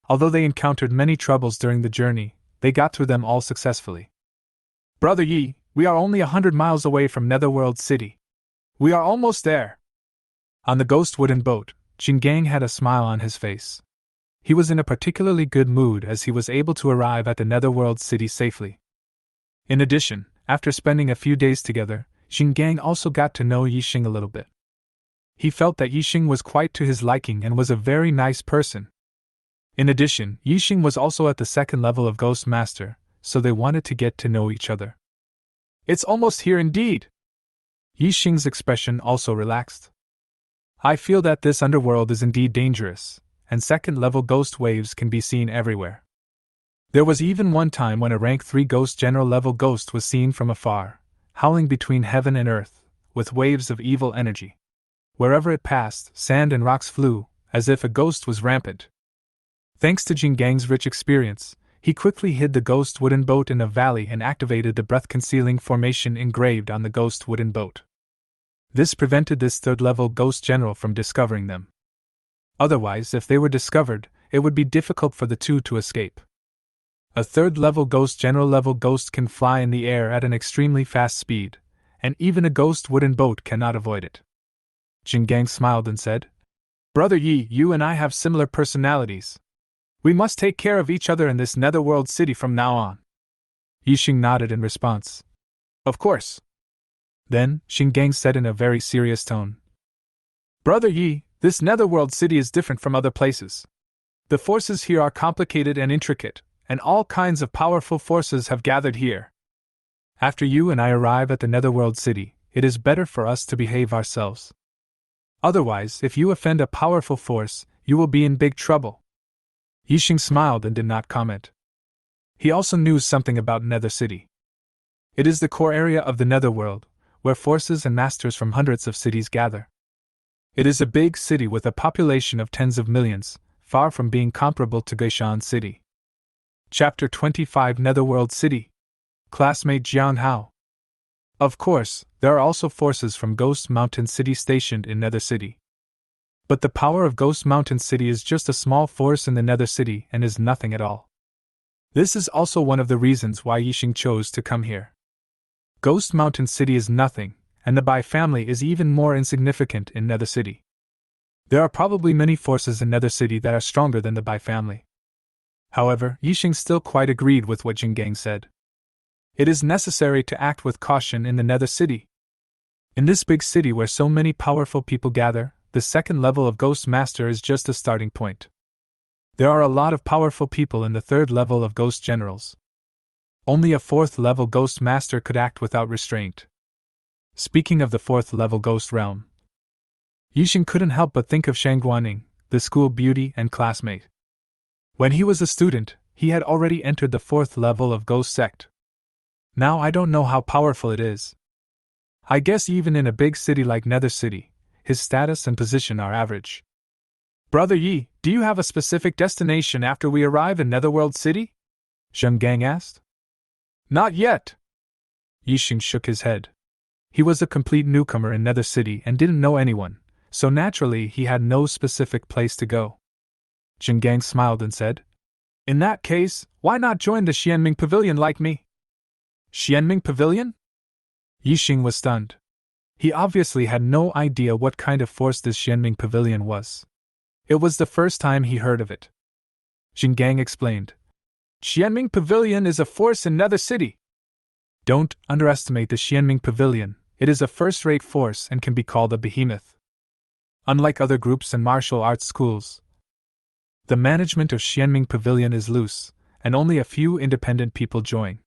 Although they encountered many troubles during the journey, they got through them all successfully. Brother Yi, we are only 100 miles away from Netherworld city. We are almost there. On the ghost wooden boat, Jinggang had a smile on his face. He was in a particularly good mood as he was able to arrive at the Netherworld city safely. In addition, after spending a few days together, Jinggang also got to know Yixing a little bit. He felt that Yixing was quite to his liking and was a very nice person. In addition, Yixing was also at the second level of Ghost Master, so they wanted to get to know each other. It's almost here indeed! Yixing's expression also relaxed. I feel that this underworld is indeed dangerous, and second-level ghost waves can be seen everywhere. There was even one time when a rank 3 ghost general-level ghost was seen from afar, howling between heaven and earth, with waves of evil energy. Wherever it passed, sand and rocks flew, as if a ghost was rampant. Thanks to Jinggang's rich experience, he quickly hid the ghost wooden boat in a valley and activated the breath-concealing formation engraved on the ghost wooden boat. This prevented this third-level ghost general from discovering them. Otherwise, if they were discovered, it would be difficult for the two to escape. A third-level ghost general-level ghost can fly in the air at an extremely fast speed, and even a ghost wooden boat cannot avoid it. Jinggang smiled and said, Brother Yi, you and I have similar personalities. We must take care of each other in this Netherworld city from now on. Yixing nodded in response. Of course. Then, Jinggang said in a very serious tone, Brother Yi, this Netherworld city is different from other places. The forces here are complicated and intricate, and all kinds of powerful forces have gathered here. After you and I arrive at the Netherworld city, it is better for us to behave ourselves. Otherwise, if you offend a powerful force, you will be in big trouble. Yixing smiled and did not comment. He also knew something about Nether City. It is the core area of the Netherworld, where forces and masters from hundreds of cities gather. It is a big city with a population of tens of millions, far from being comparable to Geishan City. Chapter 25 Netherworld City. Classmate Jian Hao. Of course, there are also forces from Ghost Mountain City stationed in Nether City. But the power of Ghost Mountain City is just a small force in the Nether City and is nothing at all. This is also one of the reasons why Yixing chose to come here. Ghost Mountain City is nothing, and the Bai family is even more insignificant in Nether City. There are probably many forces in Nether City that are stronger than the Bai family. However, Yixing still quite agreed with what Jinggang said. It is necessary to act with caution in the Nether City. In this big city where so many powerful people gather, the second level of Ghost Master is just a starting point. There are a lot of powerful people in the third level of Ghost Generals. Only a fourth level Ghost Master could act without restraint. Speaking of the fourth level Ghost Realm, Yixing couldn't help but think of Shangguaning, the school beauty and classmate. When he was a student, he had already entered the fourth level of Ghost Sect. Now I don't know how powerful it is. I guess even in a big city like Nether City, his status and position are average. Brother Yi, do you have a specific destination after we arrive in Netherworld City? Zhenggang asked. Not yet. Yixing shook his head. He was a complete newcomer in Nether City and didn't know anyone, so naturally he had no specific place to go. Zhenggang smiled and said, In that case, why not join the Xianming Pavilion like me? Xianming Pavilion? Yixing was stunned. He obviously had no idea what kind of force this Xianming Pavilion was. It was the first time he heard of it. Jingang explained. Xianming Pavilion is a force in Nether City. Don't underestimate the Xianming Pavilion, it is a first-rate force and can be called a behemoth. Unlike other groups and martial arts schools, the management of Xianming Pavilion is loose, and only a few independent people join.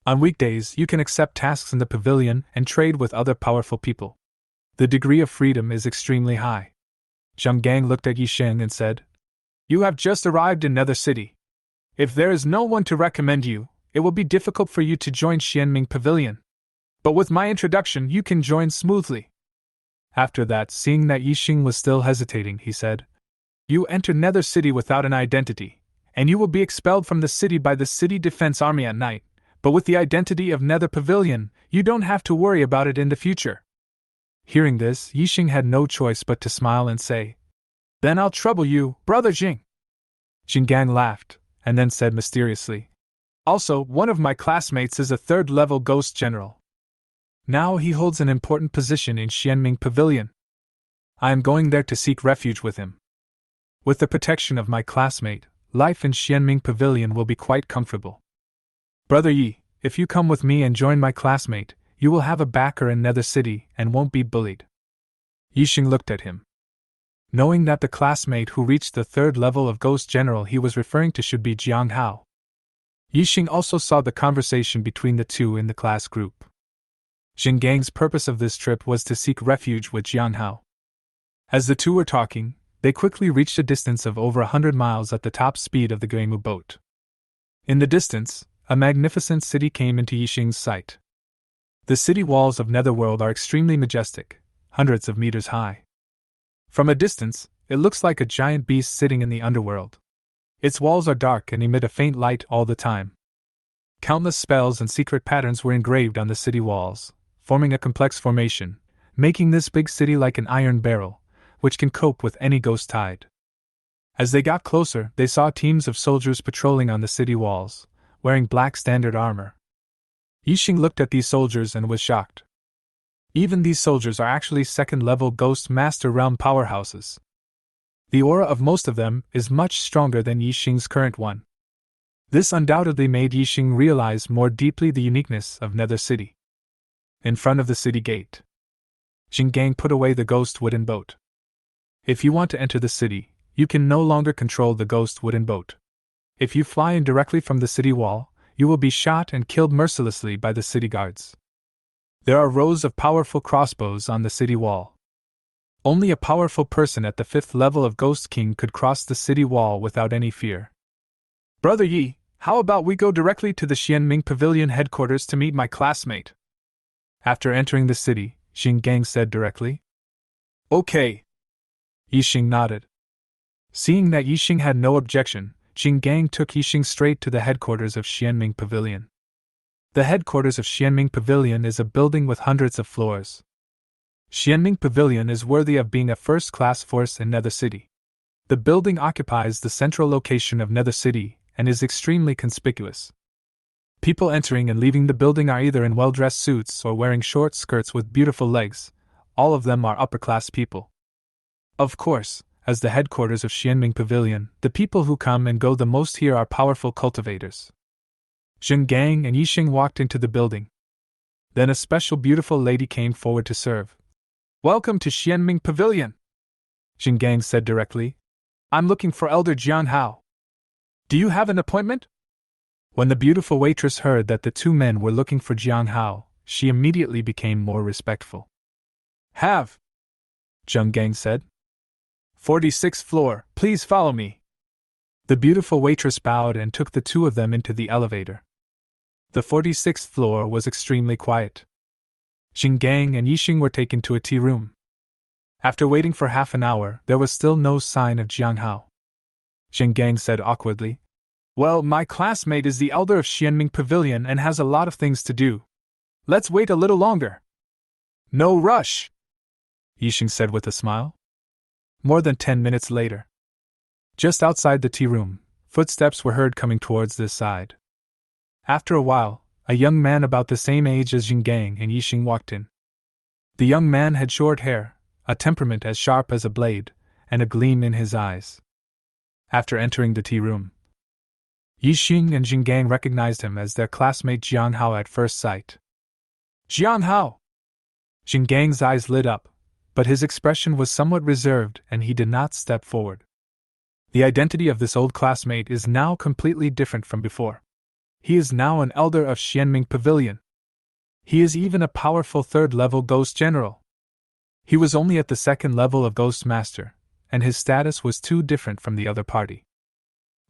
On weekdays, you can accept tasks in the pavilion and trade with other powerful people. The degree of freedom is extremely high. Zhang Gang looked at Yisheng and said, You have just arrived in Nether City. If there is no one to recommend you, it will be difficult for you to join Xianming Pavilion. But with my introduction, you can join smoothly. After that, seeing that Yixing was still hesitating, he said, You enter Nether City without an identity, and you will be expelled from the city by the City Defense Army at night, but with the identity of Nether Pavilion, you don't have to worry about it in the future. Hearing this, Yixing had no choice but to smile and say, Then I'll trouble you, Brother Jing. Jingang laughed, and then said mysteriously, Also, one of my classmates is a third-level ghost general. Now he holds an important position in Xianming Pavilion. I am going there to seek refuge with him. With the protection of my classmate, life in Xianming Pavilion will be quite comfortable. Brother Yi, if you come with me and join my classmate, you will have a backer in Nether City and won't be bullied. Yixing looked at him. Knowing that the classmate who reached the third level of Ghost General he was referring to should be Jiang Hao. Yixing also saw the conversation between the two in the class group. Xingang's purpose of this trip was to seek refuge with Jiang Hao. As the two were talking, they quickly reached a distance of over 100 miles at the top speed of the Guimu boat. In the distance, a magnificent city came into Yixing's sight. The city walls of Netherworld are extremely majestic, hundreds of meters high. From a distance, it looks like a giant beast sitting in the underworld. Its walls are dark and emit a faint light all the time. Countless spells and secret patterns were engraved on the city walls, forming a complex formation, making this big city like an iron barrel, which can cope with any ghost tide. As they got closer, they saw teams of soldiers patrolling on the city walls, wearing black standard armor. Yixing looked at these soldiers and was shocked. Even these soldiers are actually second-level Ghost Master Realm powerhouses. The aura of most of them is much stronger than Yixing's current one. This undoubtedly made Yixing realize more deeply the uniqueness of Nether City. In front of the city gate, Jingang put away the ghost wooden boat. If you want to enter the city, you can no longer control the ghost wooden boat. If you fly in directly from the city wall, you will be shot and killed mercilessly by the city guards. There are rows of powerful crossbows on the city wall. Only a powerful person at the 5th level of Ghost King could cross the city wall without any fear. Brother Yi, how about we go directly to the Xianming Pavilion headquarters to meet my classmate? After entering the city, Jingang said directly. Okay. Yixing nodded. Seeing that Yixing had no objection, Jingang took Yixing straight to the headquarters of Xianming Pavilion. The headquarters of Xianming Pavilion is a building with hundreds of floors. Xianming Pavilion is worthy of being a first-class force in Nether City. The building occupies the central location of Nether City and is extremely conspicuous. People entering and leaving the building are either in well-dressed suits or wearing short skirts with beautiful legs. All of them are upper-class people. Of course, as the headquarters of Xianming Pavilion, the people who come and go the most here are powerful cultivators. Jingang and Yixing walked into the building. Then a special beautiful lady came forward to serve. Welcome to Xianming Pavilion, Jingang said directly. I'm looking for Elder Jiang Hao. Do you have an appointment? When the beautiful waitress heard that the two men were looking for Jiang Hao, she immediately became more respectful. Have, Jingang said. 46th floor, please follow me. The beautiful waitress bowed and took the two of them into the elevator. The 46th floor was extremely quiet. Jingang and Yixing were taken to a tea room. After waiting for half an hour, there was still no sign of Jiang Hao. Jingang said awkwardly, Well, my classmate is the elder of Xianming Pavilion and has a lot of things to do. Let's wait a little longer. No rush, Yixing said with a smile. More than 10 minutes later, just outside the tea room, footsteps were heard coming towards this side. After a while, a young man about the same age as Jingang and Yixing walked in. The young man had short hair, a temperament as sharp as a blade, and a gleam in his eyes. After entering the tea room, Yixing and Jinggang recognized him as their classmate Jian Hao at first sight. Jian Hao! Jingang's eyes lit up, but his expression was somewhat reserved and he did not step forward. The identity of this old classmate is now completely different from before. He is now an elder of Xianming Pavilion. He is even a powerful third-level ghost general. He was only at the second level of Ghost Master, and his status was too different from the other party.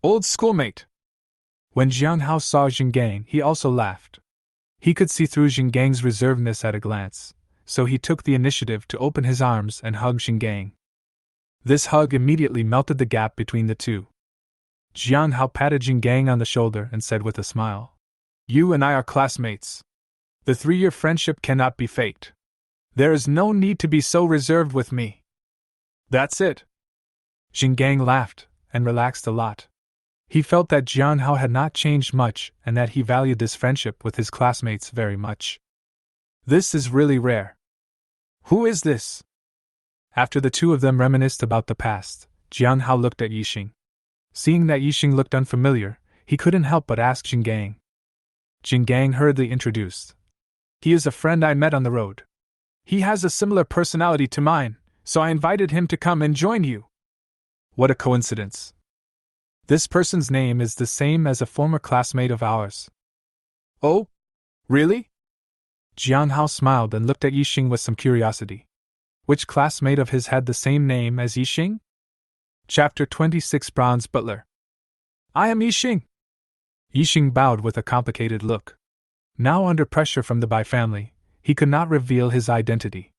Old schoolmate! When Jian Hao saw Jinggang, he also laughed. He could see through Jingang's reservedness at a glance, so he took the initiative to open his arms and hug Jinggang. This hug immediately melted the gap between the two. Jian Hao patted Jinggang on the shoulder and said with a smile, "You and I are classmates. The 3-year friendship cannot be faked. There is no need to be so reserved with me." "That's it." Jinggang laughed and relaxed a lot. He felt that Jian Hao had not changed much and that he valued this friendship with his classmates very much. "This is really rare. Who is this?" After the two of them reminisced about the past, Jian Hao looked at Yixing. Seeing that Yixing looked unfamiliar, he couldn't help but ask Jinggang. Jinggang hurriedly introduced. "He is a friend I met on the road. He has a similar personality to mine, so I invited him to come and join you." "What a coincidence. This person's name is the same as a former classmate of ours." "Oh? Really?" Jian Hao smiled and looked at Yixing with some curiosity. Which classmate of his had the same name as Yixing? Chapter 26 Bronze Butler. "I am Yixing." Yixing bowed with a complicated look. Now under pressure from the Bai family, he could not reveal his identity.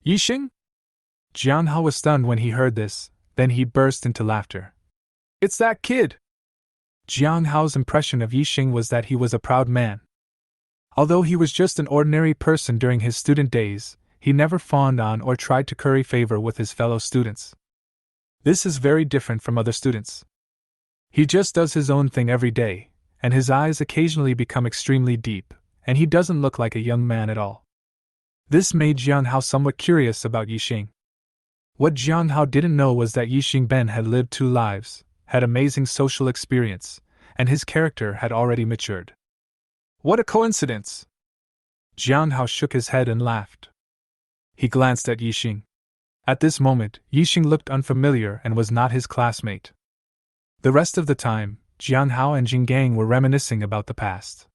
"Yixing?" Jian Hao was stunned when he heard this, then he burst into laughter. "It's that kid!" Jian Hao's impression of Yixing was that he was a proud man. Although he was just an ordinary person during his student days, he never fawned on or tried to curry favor with his fellow students. This is very different from other students. He just does his own thing every day, and his eyes occasionally become extremely deep, and he doesn't look like a young man at all. This made Jian Hao somewhat curious about Yixing. What Jian Hao didn't know was that Yixing Ben had lived 2 lives, had amazing social experience, and his character had already matured. "What a coincidence!" Jian Hao shook his head and laughed. He glanced at Yixing. At this moment, Yixing looked unfamiliar and was not his classmate. The rest of the time, Jian Hao and Jinggang were reminiscing about the past.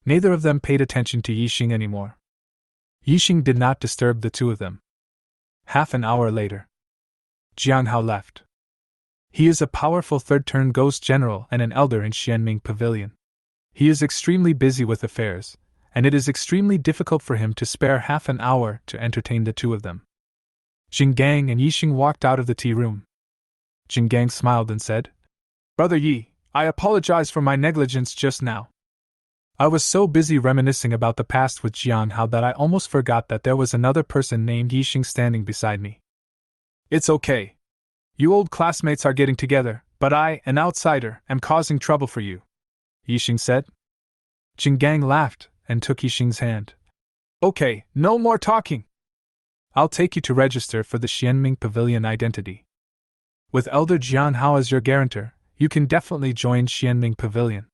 Neither of them paid attention to Yixing anymore. Yixing did not disturb the two of them. Half an hour later, Jian Hao left. He is a powerful third-turn ghost general and an elder in Xianming Pavilion. He is extremely busy with affairs, and it is extremely difficult for him to spare half an hour to entertain the two of them. Jinggang and Yixing walked out of the tea room. Jinggang smiled and said, "Brother Yi, I apologize for my negligence just now. I was so busy reminiscing about the past with Jian Hao that I almost forgot that there was another person named Yixing standing beside me." "It's okay. You old classmates are getting together, but I, an outsider, am causing trouble for you," Yixing said. Jinggang laughed and took Yixing's hand. "Okay, no more talking. I'll take you to register for the Xianming Pavilion identity. With Elder Jian Hao as your guarantor, you can definitely join Xianming Pavilion.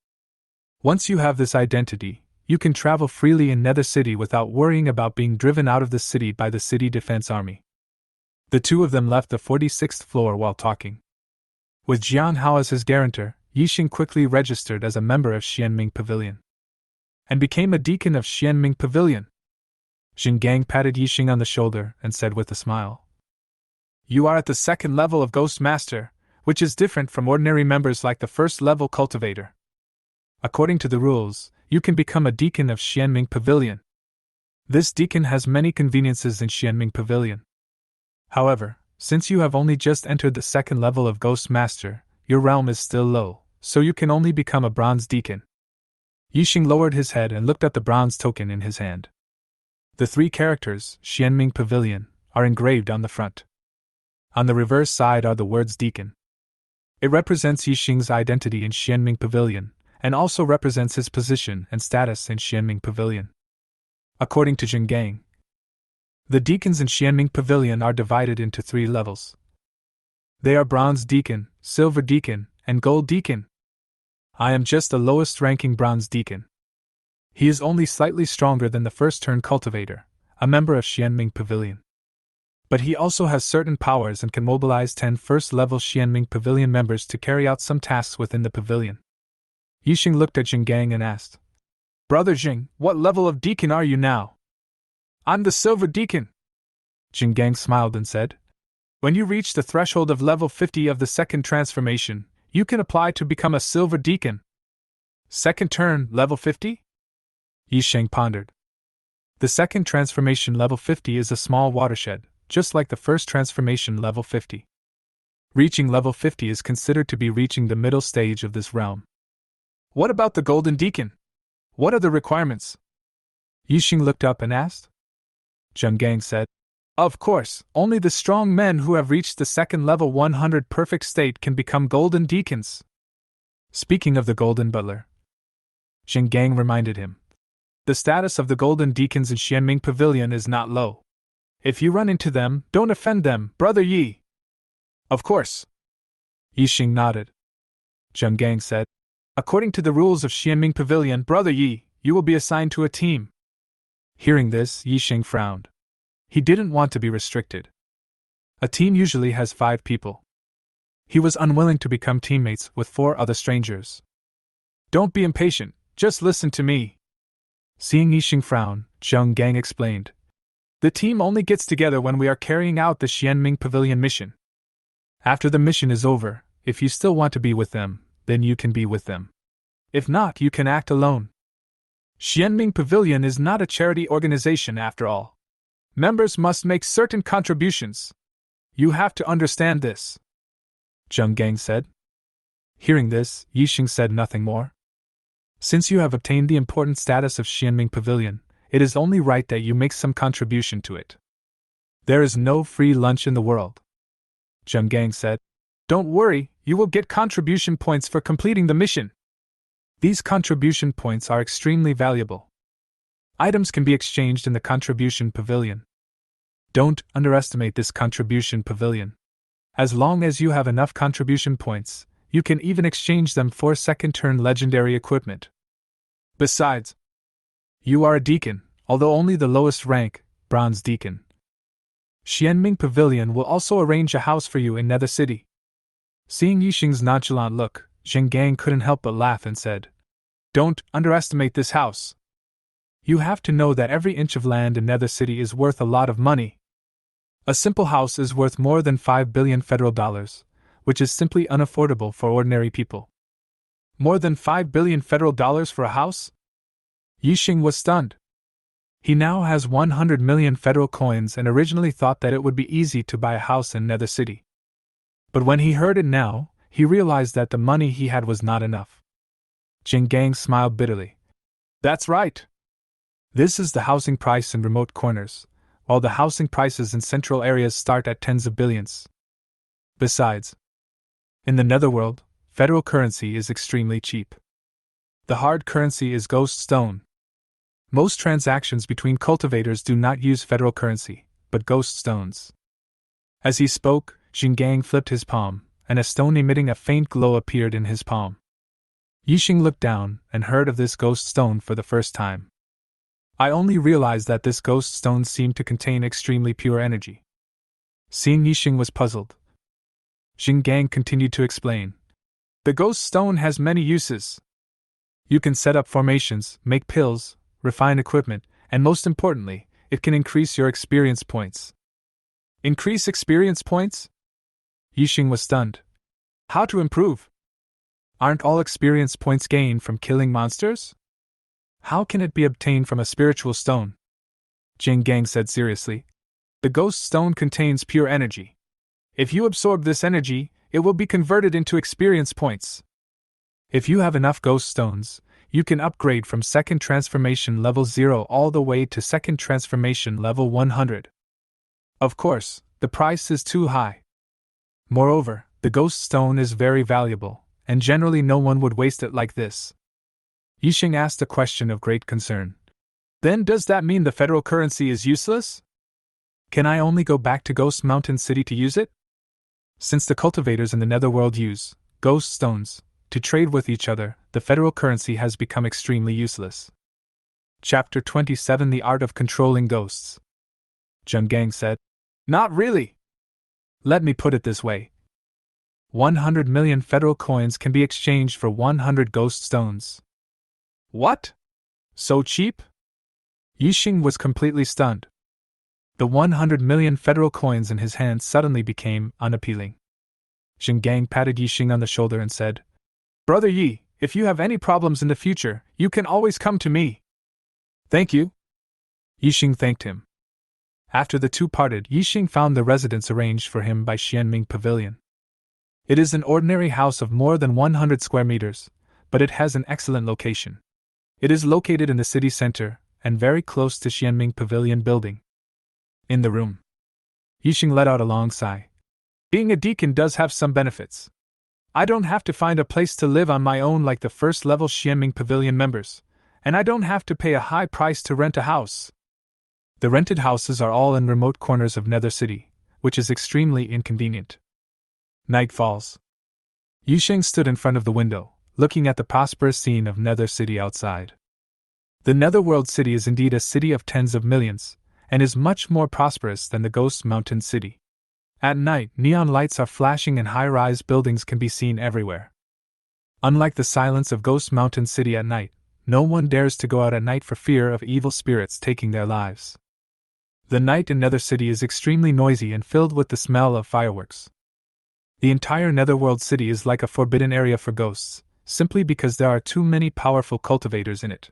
Once you have this identity, you can travel freely in Nether City without worrying about being driven out of the city by the City Defense Army." The two of them left the 46th floor while talking. With Jian Hao as his guarantor, Yixing quickly registered as a member of Xianming Pavilion and became a deacon of Xianming Pavilion. Jinggang patted Yixing on the shoulder and said with a smile, "You are at the 2nd level of Ghost Master, which is different from ordinary members like the 1st level cultivator. According to the rules, you can become a deacon of Xianming Pavilion. This deacon has many conveniences in Xianming Pavilion. However, since you have only just entered the 2nd level of Ghost Master, your realm is still low, so you can only become a bronze deacon." Yixing lowered his head and looked at the bronze token in his hand. The 3 characters, Xianming Pavilion, are engraved on the front. On the reverse side are the words deacon. It represents Yixing's identity in Xianming Pavilion, and also represents his position and status in Xianming Pavilion. According to Jinggang, the deacons in Xianming Pavilion are divided into 3 levels. They are Bronze Deacon, Silver Deacon, and Gold Deacon. I am just the lowest ranking Bronze Deacon. He is only slightly stronger than the first turn cultivator, a member of Xianming Pavilion. But he also has certain powers and can mobilize 10 first-level Xianming Pavilion members to carry out some tasks within the pavilion. Yixing looked at Jinggang and asked, Brother Jing, what level of deacon are you now? I'm the Silver Deacon. Jinggang smiled and said, When you reach the threshold of level 50 of the second transformation, you can apply to become a Silver Deacon. Second turn, level 50? Yixing pondered. The second transformation level 50 is a small watershed, just like the first transformation level 50. Reaching level 50 is considered to be reaching the middle stage of this realm. What about the Golden Deacon? What are the requirements? Yixing looked up and asked. Jinggang said, Of course, only the strong men who have reached the second level 100 perfect state can become Golden Deacons. Speaking of the Golden Butler, Jinggang reminded him. The status of the Golden Deacons in Xianming Pavilion is not low. If you run into them, don't offend them, Brother Yi. Of course. Yixing nodded. Jinggang said, According to the rules of Xianming Pavilion, Brother Yi, you will be assigned to a team. Hearing this, Yixing frowned. He didn't want to be restricted. A team usually has 5 people. He was unwilling to become teammates with 4 other strangers. Don't be impatient, just listen to me. Seeing Yixing frown, Jinggang explained. The team only gets together when we are carrying out the Xianming Pavilion mission. After the mission is over, if you still want to be with them, then you can be with them. If not, you can act alone. Xianming Pavilion is not a charity organization after all. Members must make certain contributions. You have to understand this. Jinggang said. Hearing this, Yixing said nothing more. Since you have obtained the important status of Xianming Pavilion, it is only right that you make some contribution to it. There is no free lunch in the world. Jinggang said, Don't worry, you will get contribution points for completing the mission. These contribution points are extremely valuable. Items can be exchanged in the contribution pavilion. Don't underestimate this contribution pavilion. As long as you have enough contribution points, you can even exchange them for second turn legendary equipment. Besides, you are a deacon, although only the lowest rank, Bronze Deacon. Xianming Pavilion will also arrange a house for you in Nether City. Seeing Yixing's nonchalant look, Jinggang couldn't help but laugh and said, Don't underestimate this house. You have to know that every inch of land in Nether City is worth a lot of money. A simple house is worth more than 5 billion federal dollars, which is simply unaffordable for ordinary people. More than 5 billion federal dollars for a house? Yixing was stunned. He now has 100 million federal coins and originally thought that it would be easy to buy a house in Nether City. But when he heard it now, he realized that the money he had was not enough. Jinggang smiled bitterly. That's right. This is the housing price in remote corners, while the housing prices in central areas start at tens of billions. Besides, in the Netherworld, federal currency is extremely cheap. The hard currency is ghost stone. Most transactions between cultivators do not use federal currency, but ghost stones. As he spoke, Jinggang flipped his palm, and a stone emitting a faint glow appeared in his palm. Yixing looked down and heard of this ghost stone for the first time. I only realized that this ghost stone seemed to contain extremely pure energy. Seeing Yixing was puzzled, Jinggang continued to explain. The ghost stone has many uses. You can set up formations, make pills, refine equipment, and most importantly, it can increase your experience points. Increase experience points? Yixing was stunned. How to improve? Aren't all experience points gained from killing monsters? How can it be obtained from a spiritual stone? Jinggang said seriously. The ghost stone contains pure energy. If you absorb this energy, it will be converted into experience points. If you have enough ghost stones, you can upgrade from second transformation level 0 all the way to second transformation level 100. Of course, the price is too high. Moreover, the ghost stone is very valuable, and generally no one would waste it like this. Yixing asked a question of great concern. Then does that mean the federal currency is useless? Can I only go back to Ghost Mountain City to use it? Since the cultivators in the Netherworld use ghost stones to trade with each other, the federal currency has become extremely useless. Chapter 27: The Art of Controlling Ghosts. Jungang said. Not really. Let me put it this way. 100 million federal coins can be exchanged for 100 ghost stones. What? So cheap? Yixing was completely stunned. The 100 million federal coins in his hand suddenly became unappealing. Jungang patted Yixing on the shoulder and said, Brother Yi, if you have any problems in the future, you can always come to me. Thank you. Yixing thanked him. After the two parted, Yixing found the residence arranged for him by Xianming Pavilion. It is an ordinary house of more than 100 square meters, but it has an excellent location. It is located in the city center, and very close to Xianming Pavilion building. In the room, Yixing let out a long sigh. Being a deacon does have some benefits. I don't have to find a place to live on my own like the first-level Xianming Pavilion members, and I don't have to pay a high price to rent a house. The rented houses are all in remote corners of Nether City, which is extremely inconvenient. Night falls. Yixing stood in front of the window, looking at the prosperous scene of Nether City outside. The Netherworld city is indeed a city of tens of millions, and is much more prosperous than the Ghost Mountain city. At night, neon lights are flashing and high-rise buildings can be seen everywhere. Unlike the silence of Ghost Mountain city at night, no one dares to go out at night for fear of evil spirits taking their lives. The night in Nether City is extremely noisy and filled with the smell of fireworks. The entire Netherworld city is like a forbidden area for ghosts, simply because there are too many powerful cultivators in it.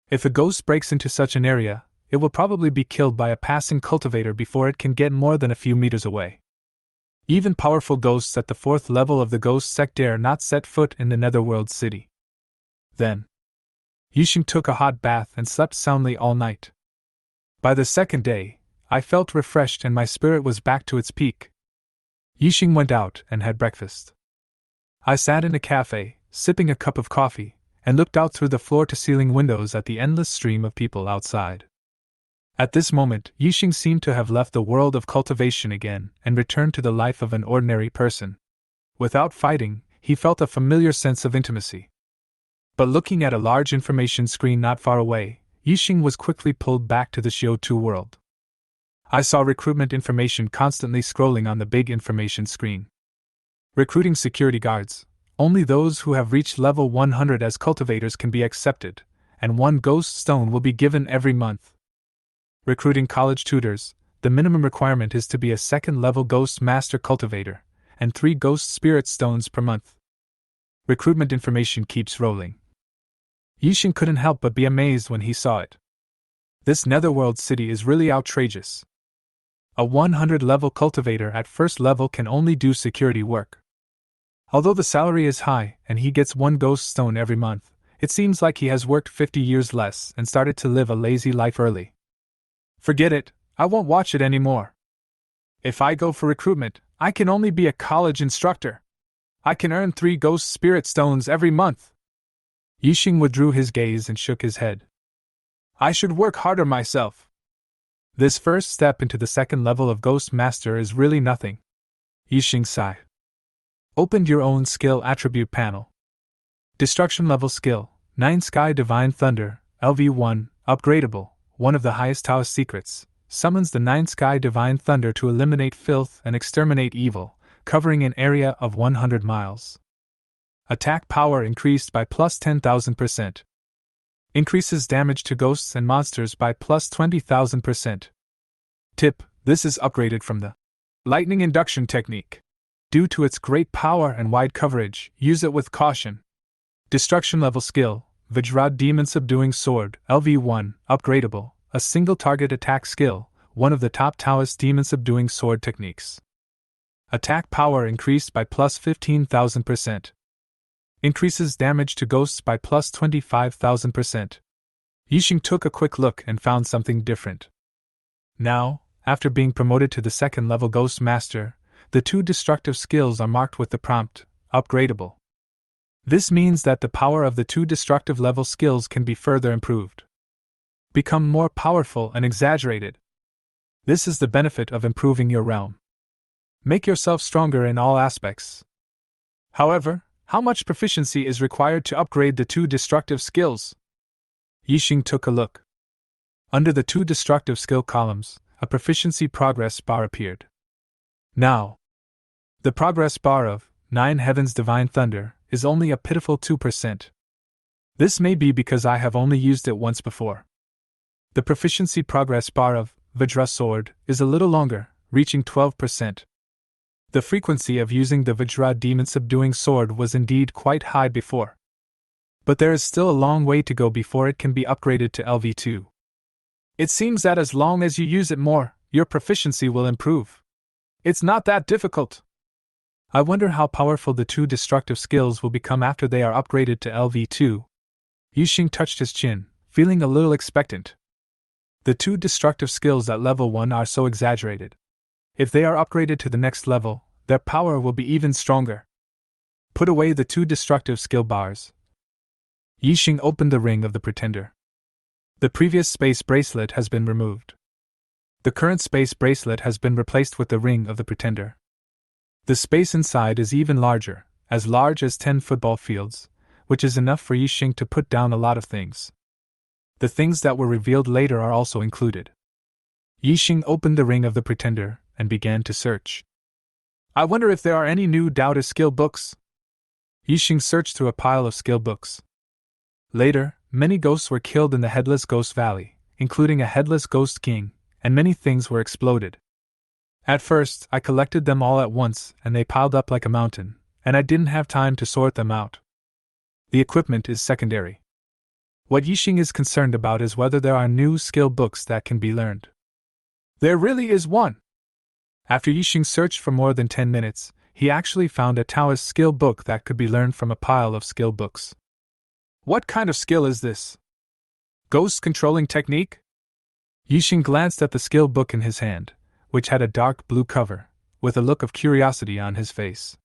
If a ghost breaks into such an area, it will probably be killed by a passing cultivator before it can get more than a few meters away. Even powerful ghosts at the 4th level of the ghost sect dare not set foot in the Netherworld city. Then, Yixing took a hot bath and slept soundly all night. By the second day, I felt refreshed and my spirit was back to its peak. Yixing went out and had breakfast. I sat in a cafe, sipping a cup of coffee, and looked out through the floor-to-ceiling windows at the endless stream of people outside. At this moment, Yixing seemed to have left the world of cultivation again and returned to the life of an ordinary person. Without fighting, he felt a familiar sense of intimacy. But looking at a large information screen not far away, Yixing was quickly pulled back to the Xiu2 world. I saw recruitment information constantly scrolling on the big information screen. Recruiting security guards. Only those who have reached level 100 as cultivators can be accepted, and 1 ghost stone will be given every month. Recruiting college tutors. The minimum requirement is to be a 2nd-level ghost master cultivator, and 3 ghost spirit stones per month. Recruitment information keeps rolling. Yixing couldn't help but be amazed when he saw it. This Netherworld city is really outrageous. A 100-level cultivator at 1st level can only do security work. Although the salary is high and he gets 1 ghost stone every month, it seems like he has worked 50 years less and started to live a lazy life early. Forget it, I won't watch it anymore. If I go for recruitment, I can only be a college instructor. I can earn 3 ghost spirit stones every month. Yixing withdrew his gaze and shook his head. I should work harder myself. This first step into the 2nd level of Ghost Master is really nothing. Yixing sighed. Opened your own skill attribute panel. Destruction level skill, 9 Sky Divine Thunder, LV1, upgradable, one of the highest Taoist secrets, summons the 9 Sky Divine Thunder to eliminate filth and exterminate evil, covering an area of 100 miles. Attack power increased by plus 10,000%. Increases damage to ghosts and monsters by plus 20,000%. Tip: this is upgraded from the lightning induction technique. Due to its great power and wide coverage, use it with caution. Destruction level skill, Vajra Demon Subduing Sword, LV1, upgradable, a single target attack skill, one of the top Taoist demon subduing sword techniques. Attack power increased by plus 15,000%. Increases damage to ghosts by plus 25,000%. Yixing took a quick look and found something different. Now, after being promoted to the 2nd level Ghost Master, the 2 destructive skills are marked with the prompt, upgradable. This means that the power of the 2 destructive level skills can be further improved. Become more powerful and exaggerated. This is the benefit of improving your realm. Make yourself stronger in all aspects. However, how much proficiency is required to upgrade the 2 destructive skills? Yixing took a look. Under the 2 destructive skill columns, a proficiency progress bar appeared. Now, the progress bar of 9 Heaven's Divine Thunder is only a pitiful 2%. This may be because I have only used it once before. The proficiency progress bar of Vajra Sword is a little longer, reaching 12%. The frequency of using the Vajra demon subduing sword was indeed quite high before. But there is still a long way to go before it can be upgraded to LV2. It seems that as long as you use it more, your proficiency will improve. It's not that difficult. I wonder how powerful the 2 destructive skills will become after they are upgraded to LV2. Yixing touched his chin, feeling a little expectant. The 2 destructive skills at level 1 are so exaggerated. If they are upgraded to the next level, their power will be even stronger. Put away the 2 destructive skill bars. Yixing opened the ring of the pretender. The previous space bracelet has been removed. The current space bracelet has been replaced with the ring of the pretender. The space inside is even larger, as large as 10 football fields, which is enough for Yixing to put down a lot of things. The things that were revealed later are also included. Yixing opened the ring of the pretender and began to search. I wonder if there are any new Taoist skill books. Yixing searched through a pile of skill books. Later, many ghosts were killed in the Headless Ghost Valley, including a Headless Ghost King, and many things were exploded. At first, I collected them all at once and they piled up like a mountain, and I didn't have time to sort them out. The equipment is secondary. What Yixing is concerned about is whether there are new skill books that can be learned. There really is one. After Yixing searched for more than 10 minutes, he actually found a Taoist skill book that could be learned from a pile of skill books. What kind of skill is this? Ghost controlling technique? Yixing glanced at the skill book in his hand, which had a dark blue cover, with a look of curiosity on his face.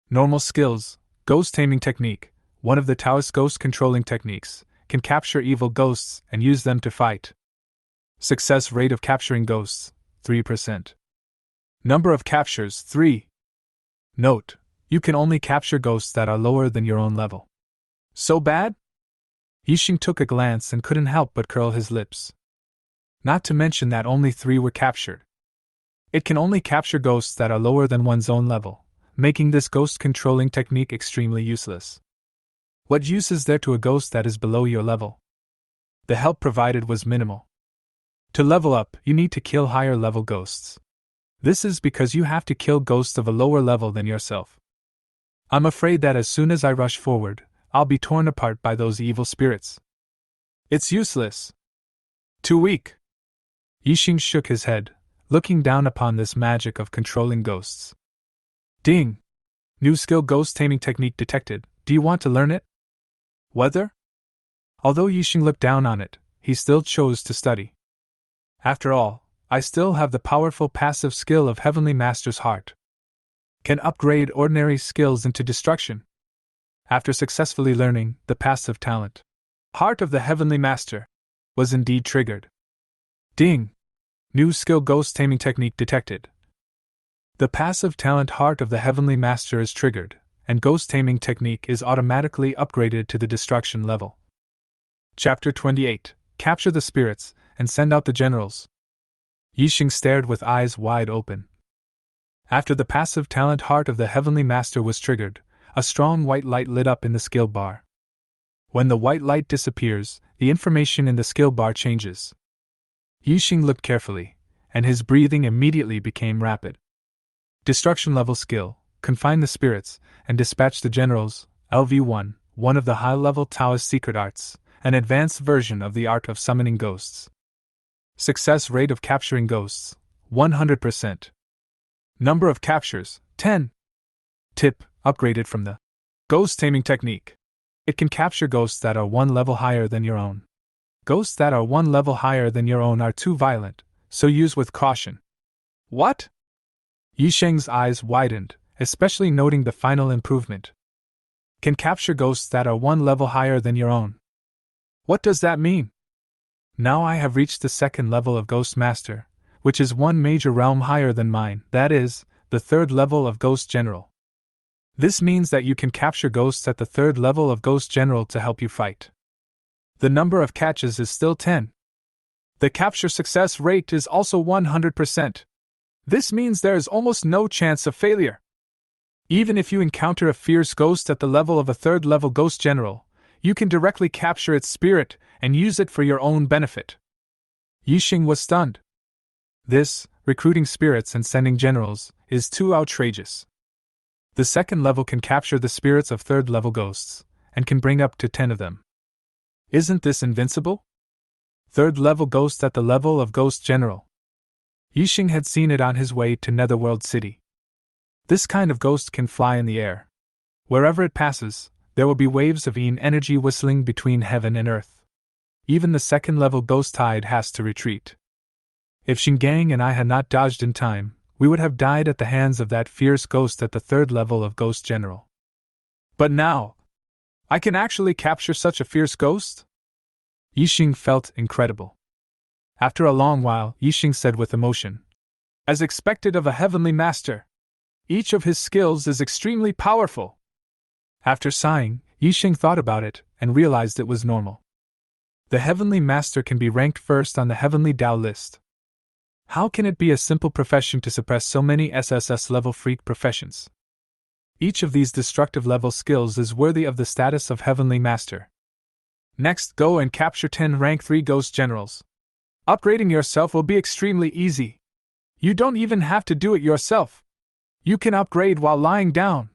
Normal skills, ghost taming technique, one of the Taoist ghost controlling techniques, can capture evil ghosts and use them to fight. Success rate of capturing ghosts, 3%. Number of captures, 3. Note: you can only capture ghosts that are lower than your own level. So bad? Yixing took a glance and couldn't help but curl his lips. Not to mention that only 3 were captured. It can only capture ghosts that are lower than one's own level, making this ghost controlling technique extremely useless. What use is there to a ghost that is below your level? The help provided was minimal. To level up, you need to kill higher level ghosts. This is because you have to kill ghosts of a lower level than yourself. I'm afraid that as soon as I rush forward, I'll be torn apart by those evil spirits. It's useless. Too weak. Yixing shook his head, looking down upon this magic of controlling ghosts. Ding! New skill ghost taming technique detected. Do you want to learn it? Whether? Although Yixing looked down on it, he still chose to study. After all, I still have the powerful passive skill of Heavenly Master's Heart. Can upgrade ordinary skills into destruction. After successfully learning the passive talent, Heart of the Heavenly Master was indeed triggered. Ding! New skill ghost taming technique detected. The passive talent Heart of the Heavenly Master is triggered, and ghost taming technique is automatically upgraded to the destruction level. Chapter 28: Capture the spirits and send out the generals. Yixing stared with eyes wide open. After the passive talent Heart of the Heavenly Master was triggered, a strong white light lit up in the skill bar. When the white light disappears, the information in the skill bar changes. Yixing looked carefully, and his breathing immediately became rapid. Destruction level skill: confine the spirits and dispatch the generals. LV1, one of the high-level Taoist secret arts, an advanced version of the art of summoning ghosts. Success rate of capturing ghosts, 100%. Number of captures, 10. Tip: upgraded from the ghost taming technique. It can capture ghosts that are 1 level higher than your own. Ghosts that are 1 level higher than your own are too violent, so use with caution. What? Yixing's eyes widened, especially noting the final improvement. Can capture ghosts that are 1 level higher than your own. What does that mean? Now I have reached the 2nd level of Ghost Master, which is 1 major realm higher than mine, that is, the third level of Ghost General. This means that you can capture ghosts at the third level of Ghost General to help you fight. The number of catches is still 10. The capture success rate is also 100%. This means there is almost no chance of failure. Even if you encounter a fierce ghost at the level of a third level Ghost General, you can directly capture its spirit and use it for your own benefit. Yixing was stunned. This, recruiting spirits and sending generals, is too outrageous. The second level can capture the spirits of third level ghosts, and can bring up to 10 of them. Isn't this invincible? Third level ghost at the level of Ghost General. Yixing had seen it on his way to Netherworld City. This kind of ghost can fly in the air. Wherever it passes, there will be waves of energy whistling between heaven and earth. Even the second level ghost tide has to retreat. If Xingang and I had not dodged in time, we would have died at the hands of that fierce ghost at the third level of Ghost General. But now, I can actually capture such a fierce ghost? Yixing felt incredible. After a long while, Yixing said with emotion, "As expected of a heavenly master, each of his skills is extremely powerful." After sighing, Yixing thought about it and realized it was normal. The heavenly master can be ranked first on the heavenly Tao list. How can it be a simple profession to suppress so many SSS-level freak professions? Each of these destructive level skills is worthy of the status of Heavenly Master. Next, go and capture 10 rank 3 Ghost Generals. Upgrading yourself will be extremely easy. You don't even have to do it yourself. You can upgrade while lying down.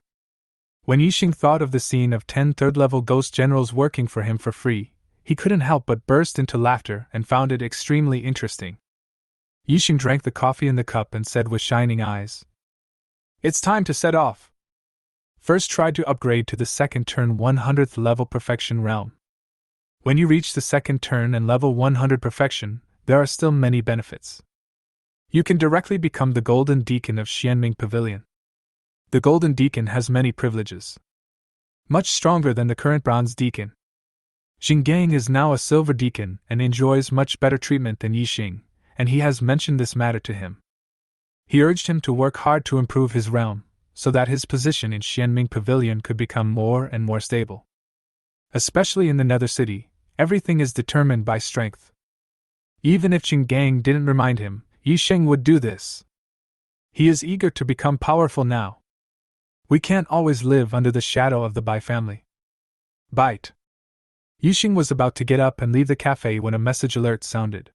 When Yixing thought of the scene of 10 third-level Ghost Generals working for him for free, he couldn't help but burst into laughter and found it extremely interesting. Yixing drank the coffee in the cup and said with shining eyes, "It's time to set off. First try to upgrade to the second turn 100th level perfection realm. When you reach the second turn and level 100 perfection, there are still many benefits. You can directly become the Golden Deacon of Xianming Pavilion. The Golden Deacon has many privileges. Much stronger than the current Bronze Deacon. Xingang is now a Silver Deacon and enjoys much better treatment than Yixing, and he has mentioned this matter to him. He urged him to work hard to improve his realm, so that his position in Xianming Pavilion could become more and more stable. Especially in the Nether City, everything is determined by strength. Even if Xingang didn't remind him, Yixing would do this. He is eager to become powerful now. We can't always live under the shadow of the Bai family. Bite. Yixing was about to get up and leave the cafe when a message alert sounded.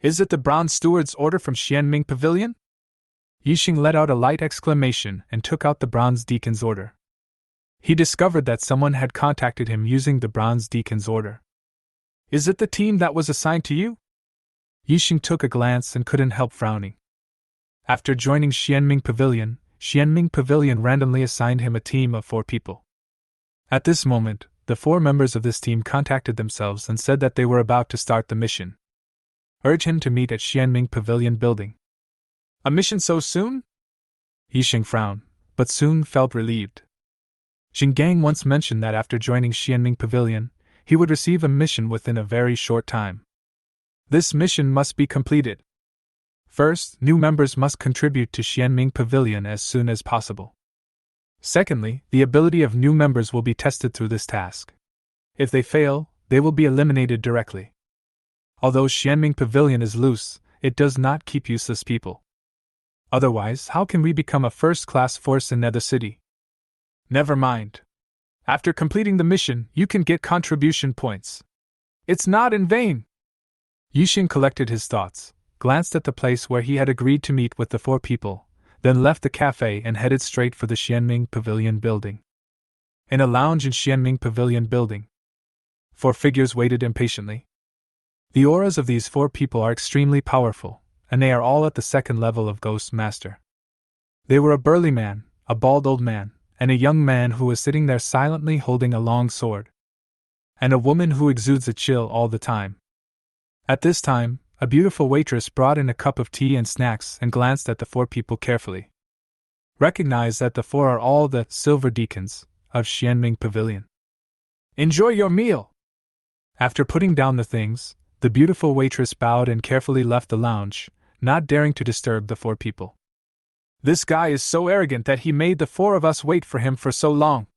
Is it the Bronze Steward's order from Xianming Pavilion? Yixing let out a light exclamation and took out the Bronze Deacon's order. He discovered that someone had contacted him using the Bronze Deacon's order. Is it the team that was assigned to you? Yixing took a glance and couldn't help frowning. After joining Xianming Pavilion randomly assigned him a team of 4 people. At this moment, the 4 members of this team contacted themselves and said that they were about to start the mission. Urge him to meet at Xianming Pavilion building. A mission so soon? Yixing frowned, but soon felt relieved. Xingang once mentioned that after joining Xianming Pavilion, he would receive a mission within a very short time. This mission must be completed. First, new members must contribute to Xianming Pavilion as soon as possible. Secondly, the ability of new members will be tested through this task. If they fail, they will be eliminated directly. Although Xianming Pavilion is loose, it does not keep useless people. Otherwise, how can we become a first-class force in Nether City? Never mind. After completing the mission, you can get contribution points. It's not in vain. Yixing collected his thoughts, glanced at the place where he had agreed to meet with the 4 people, then left the cafe and headed straight for the Xianming Pavilion building. In a lounge in Xianming Pavilion building, 4 figures waited impatiently. The auras of these 4 people are extremely powerful, and they are all at the second level of Ghost Master. They were a burly man, a bald old man, and a young man who was sitting there silently holding a long sword. And a woman who exudes a chill all the time. At this time, a beautiful waitress brought in a cup of tea and snacks and glanced at the 4 people carefully. Recognized that the 4 are all the Silver Deacons of Xianming Pavilion. Enjoy your meal! After putting down the things, the beautiful waitress bowed and carefully left the lounge, not daring to disturb the 4 people. This guy is so arrogant that he made the four of us wait for him for so long.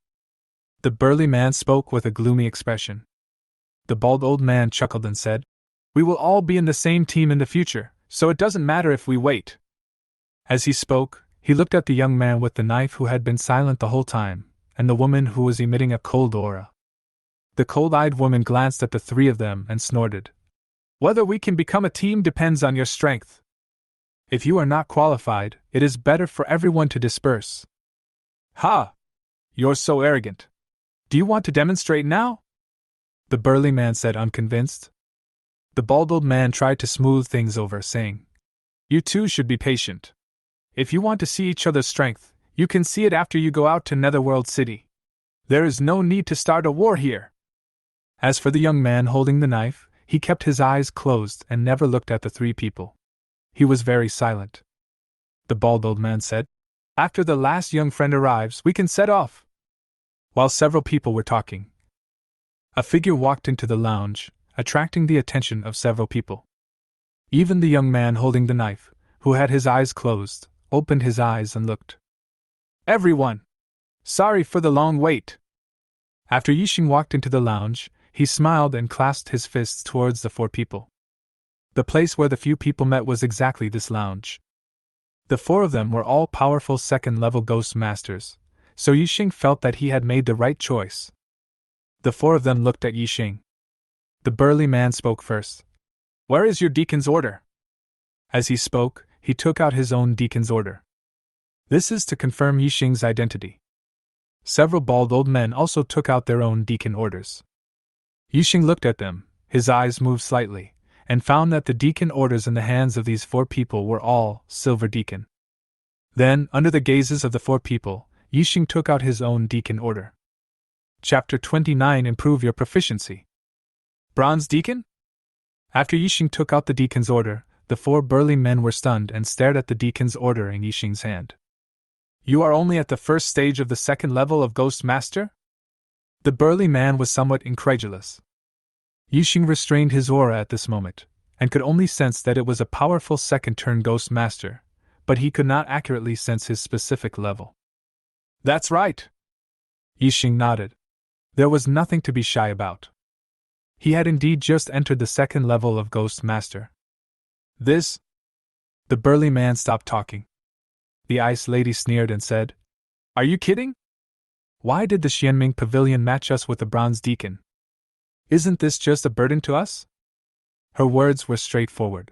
The burly man spoke with a gloomy expression. The bald old man chuckled and said, We will all be in the same team in the future, so it doesn't matter if we wait. As he spoke, he looked at the young man with the knife who had been silent the whole time, and the woman who was emitting a cold aura. The cold-eyed woman glanced at the three of them and snorted. Whether we can become a team depends on your strength. If you are not qualified, it is better for everyone to disperse. Ha! You're so arrogant. Do you want to demonstrate now? The burly man said, unconvinced. The bald old man tried to smooth things over, saying, You two should be patient. If you want to see each other's strength, you can see it after you go out to Netherworld City. There is no need to start a war here. As for the young man holding the knife, he kept his eyes closed and never looked at the three people. He was very silent. The bald old man said, After the last young friend arrives, we can set off. While several people were talking, a figure walked into the lounge, attracting the attention of several people. Even the young man holding the knife, who had his eyes closed, opened his eyes and looked. Everyone! Sorry for the long wait. After Yixing walked into the lounge, he smiled and clasped his fists towards the four people. The place where the few people met was exactly this lounge. The four of them were all powerful second-level ghost masters, so Yixing felt that he had made the right choice. The four of them looked at Yixing. The burly man spoke first. Where is your deacon's order? As he spoke, he took out his own deacon's order. This is to confirm Yixing's identity. Several bald old men also took out their own deacon orders. Yixing looked at them, his eyes moved slightly, and found that the deacon orders in the hands of these four people were all silver deacon. Then, under the gazes of the four people, Yixing took out his own deacon order. Chapter 29 Improve Your Proficiency. Bronze Deacon? After Yixing took out the deacon's order, the four burly men were stunned and stared at the deacon's order in Yixing's hand. You are only at the first stage of the second level of Ghost Master? The burly man was somewhat incredulous. Yixing restrained his aura at this moment, and could only sense that it was a powerful second-turn Ghost Master, but he could not accurately sense his specific level. That's right. Yixing nodded. There was nothing to be shy about. He had indeed just entered the second level of Ghost Master. This? The burly man stopped talking. The ice lady sneered and said, Are you kidding? Why did the Xianming Pavilion match us with the Bronze Deacon? Isn't this just a burden to us? Her words were straightforward.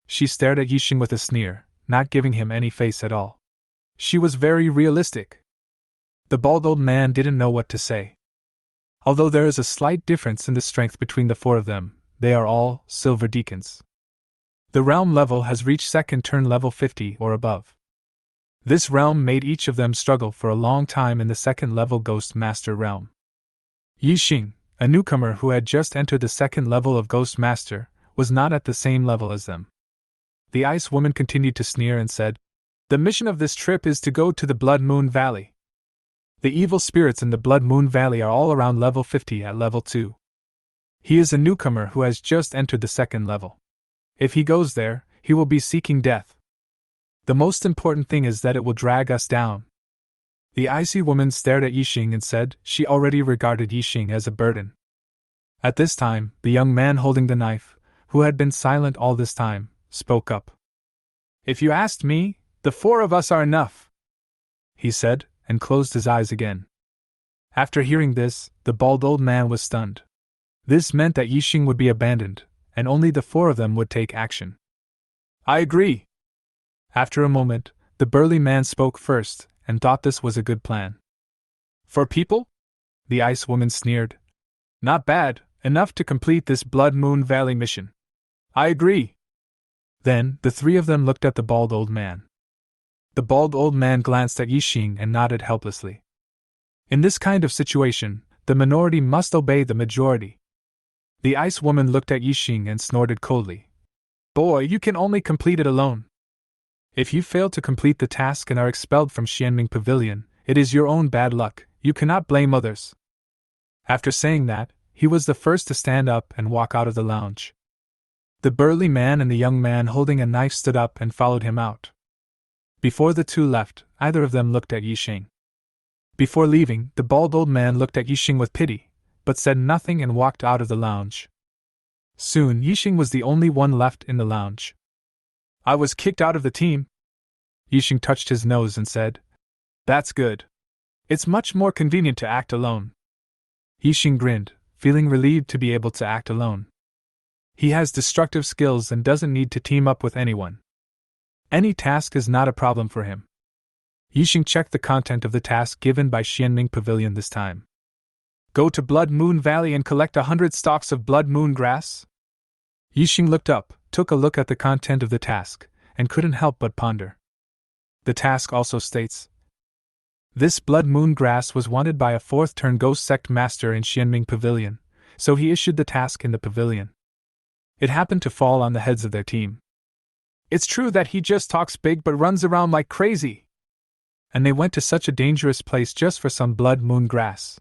She stared at Yixing with a sneer, not giving him any face at all. She was very realistic. The bald old man didn't know what to say. Although there is a slight difference in the strength between the four of them, they are all silver deacons. The realm level has reached second turn level 50 or above. This realm made each of them struggle for a long time in the second level Ghost Master realm. Yixing, a newcomer who had just entered the second level of Ghost Master, was not at the same level as them. The ice woman continued to sneer and said, The mission of this trip is to go to the Blood Moon Valley. The evil spirits in the Blood Moon Valley are all around level 50 at level 2. He is a newcomer who has just entered the second level. If he goes there, he will be seeking death. The most important thing is that it will drag us down. The icy woman stared at Yixing and said she already regarded Yixing as a burden. At this time, the young man holding the knife, who had been silent all this time, spoke up. If you asked me, the four of us are enough, he said, and closed his eyes again. After hearing this, the bald old man was stunned. This meant that Yixing would be abandoned, and only the four of them would take action. I agree. After a moment, the burly man spoke first, and thought this was a good plan. For people? The ice woman sneered. Not bad, enough to complete this Blood Moon Valley mission. I agree. Then, the three of them looked at the bald old man. The bald old man glanced at Yixing and nodded helplessly. In this kind of situation, the minority must obey the majority. The ice woman looked at Yixing and snorted coldly. Boy, you can only complete it alone. If you fail to complete the task and are expelled from Xianming Pavilion, it is your own bad luck, you cannot blame others. After saying that, he was the first to stand up and walk out of the lounge. The burly man and the young man holding a knife stood up and followed him out. Before the two left, either of them looked at Yixing. Before leaving, the bald old man looked at Yixing with pity, but said nothing and walked out of the lounge. Soon, Yixing was the only one left in the lounge. I was kicked out of the team. Yixing touched his nose and said, "That's good. It's much more convenient to act alone." Yixing grinned, feeling relieved to be able to act alone. He has destructive skills and doesn't need to team up with anyone. Any task is not a problem for him. Yixing checked the content of the task given by Xianming Pavilion this time. Go to Blood Moon Valley and collect 100 stalks of blood moon grass? Yixing looked up, took a look at the content of the task, and couldn't help but ponder. The task also states, this blood moon grass was wanted by a 4th turn ghost sect master in Xianming Pavilion, so he issued the task in the pavilion. It happened to fall on the heads of their team. It's true that he just talks big but runs around like crazy. And they went to such a dangerous place just for some blood moon grass.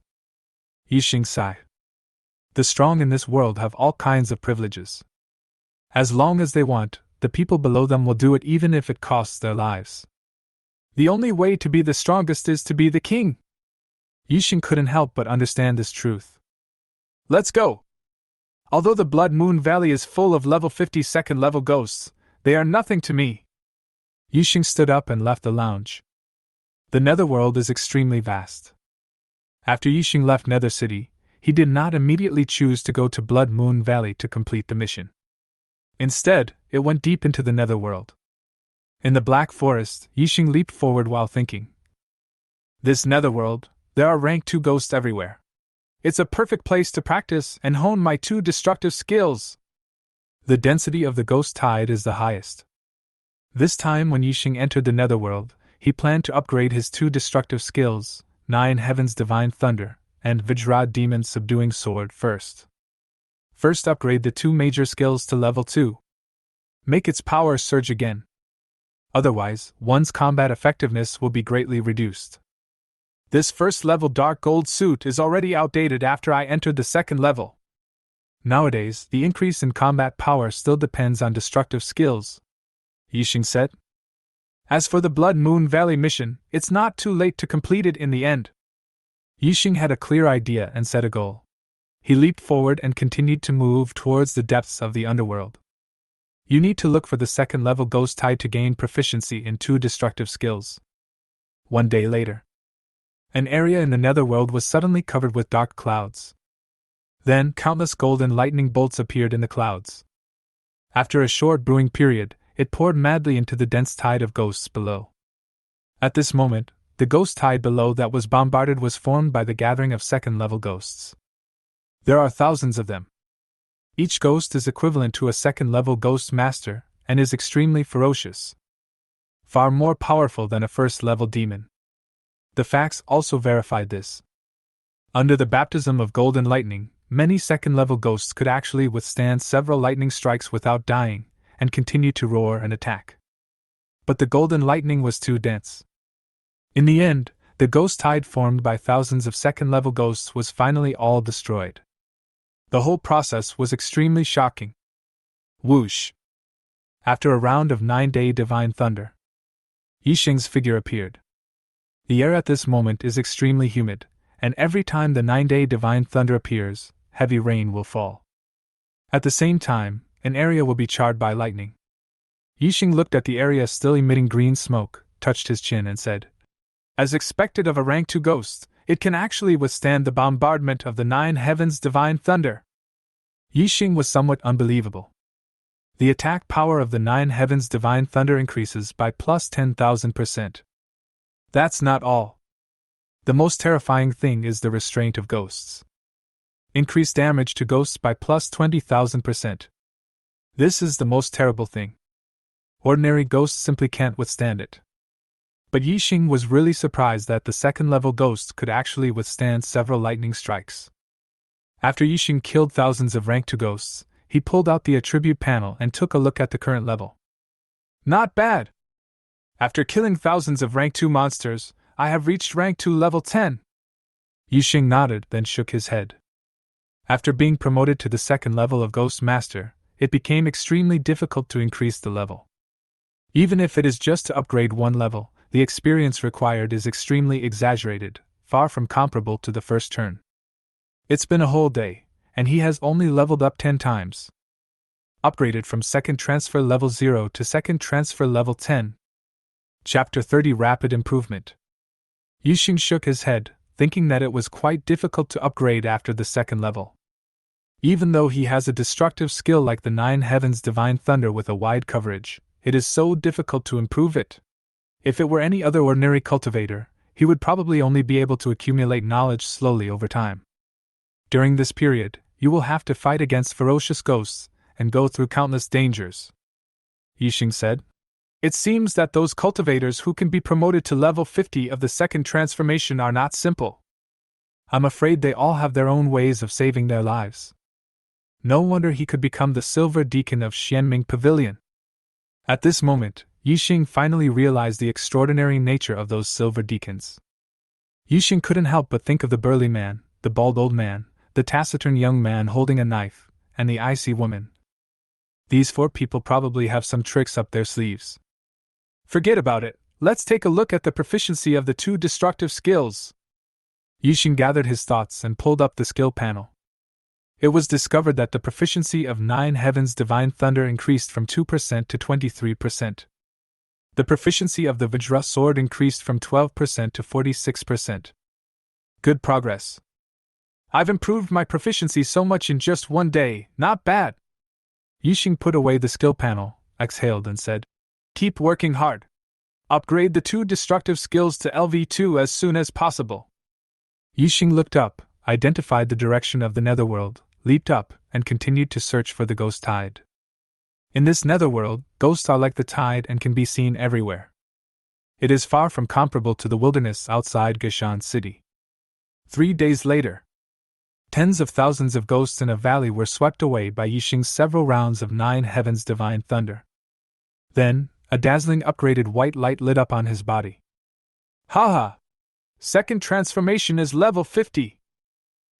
Yixing sighed. The strong in this world have all kinds of privileges. As long as they want, the people below them will do it even if it costs their lives. The only way to be the strongest is to be the king. Yixing couldn't help but understand this truth. Let's go! Although the Blood Moon Valley is full of level 52nd level ghosts, they are nothing to me. Yixing stood up and left the lounge. The Netherworld is extremely vast. After Yixing left Nether City, he did not immediately choose to go to Blood Moon Valley to complete the mission. Instead, it went deep into the Netherworld. In the Black Forest, Yixing leaped forward while thinking. This Netherworld, there are rank 2 ghosts everywhere. It's a perfect place to practice and hone my 2 destructive skills. The density of the ghost tide is the highest. This time when Yixing entered the Netherworld, he planned to upgrade his 2 destructive skills, 9 Heaven's Divine Thunder, and Vajra Demon's Subduing Sword first. First upgrade the 2 major skills to level 2. Make its power surge again. Otherwise, one's combat effectiveness will be greatly reduced. This first level dark gold suit is already outdated after I entered the 2nd level. Nowadays, the increase in combat power still depends on destructive skills, Yixing said. As for the Blood Moon Valley mission, it's not too late to complete it in the end. Yixing had a clear idea and set a goal. He leaped forward and continued to move towards the depths of the underworld. You need to look for the 2nd level ghost tide to gain proficiency in 2 destructive skills. One day later, an area in the Netherworld was suddenly covered with dark clouds. Then, countless golden lightning bolts appeared in the clouds. After a short brewing period, it poured madly into the dense tide of ghosts below. At this moment, the ghost tide below that was bombarded was formed by the gathering of 2nd level ghosts. There are thousands of them. Each ghost is equivalent to a 2nd level ghost master, and is extremely ferocious. Far more powerful than a 1st level demon. The facts also verified this. Under the baptism of golden lightning, many 2nd level ghosts could actually withstand several lightning strikes without dying, and continue to roar and attack. But the golden lightning was too dense. In the end, the ghost tide formed by thousands of 2nd level ghosts was finally all destroyed. The whole process was extremely shocking. Whoosh! After a round of 9-day divine thunder, Yixing's figure appeared. The air at this moment is extremely humid, and every time the 9-day divine thunder appears, heavy rain will fall. At the same time, an area will be charred by lightning. Yixing looked at the area still emitting green smoke, touched his chin and said, as expected of a rank 2 ghost, it can actually withstand the bombardment of the 9 heavens divine thunder. Yixing was somewhat unbelievable. The attack power of the 9 heavens divine thunder increases by plus 10,000%. That's not all. The most terrifying thing is the restraint of ghosts. Increase damage to ghosts by plus 20,000%. This is the most terrible thing. Ordinary ghosts simply can't withstand it. But Yixing was really surprised that the 2nd level ghosts could actually withstand several lightning strikes. After Yixing killed thousands of rank 2 ghosts, he pulled out the attribute panel and took a look at the current level. Not bad! After killing thousands of rank 2 monsters, I have reached rank 2 level 10. Yixing nodded, then shook his head. After being promoted to the 2nd level of Ghost Master, it became extremely difficult to increase the level. Even if it is just to upgrade one level, the experience required is extremely exaggerated, far from comparable to the first turn. It's been a whole day, and he has only leveled up 10 times. Upgraded from second transfer level 0 to second transfer level 10. Chapter 30 Rapid Improvement. Yixing shook his head, thinking that it was quite difficult to upgrade after the second level. Even though he has a destructive skill like the Nine Heavens Divine Thunder with a wide coverage, it is so difficult to improve it. If it were any other ordinary cultivator, he would probably only be able to accumulate knowledge slowly over time. During this period, you will have to fight against ferocious ghosts and go through countless dangers. Yixing said. It seems that those cultivators who can be promoted to level 50 of the second transformation are not simple. I'm afraid they all have their own ways of saving their lives. No wonder he could become the Silver Deacon of Xianming Pavilion. At this moment, Yixing finally realized the extraordinary nature of those Silver Deacons. Yixing couldn't help but think of the burly man, the bald old man, the taciturn young man holding a knife, and the icy woman. These 4 people probably have some tricks up their sleeves. Forget about it, let's take a look at the proficiency of the 2 destructive skills. Yixing gathered his thoughts and pulled up the skill panel. It was discovered that the proficiency of Nine Heavens Divine Thunder increased from 2% to 23%. The proficiency of the Vajra Sword increased from 12% to 46%. Good progress. I've improved my proficiency so much in just one day, not bad. Yixing put away the skill panel, exhaled and said, Keep working hard. Upgrade the 2 destructive skills to LV2 as soon as possible. Yixing looked up, identified the direction of the Netherworld, leaped up, and continued to search for the ghost tide. In this Netherworld, ghosts are like the tide and can be seen everywhere. It is far from comparable to the wilderness outside Gashan City. 3 days later, tens of thousands of ghosts in a valley were swept away by Yixing's several rounds of Nine Heavens Divine Thunder. Then, a dazzling upgraded white light lit up on his body. Haha! Second transformation is level 50!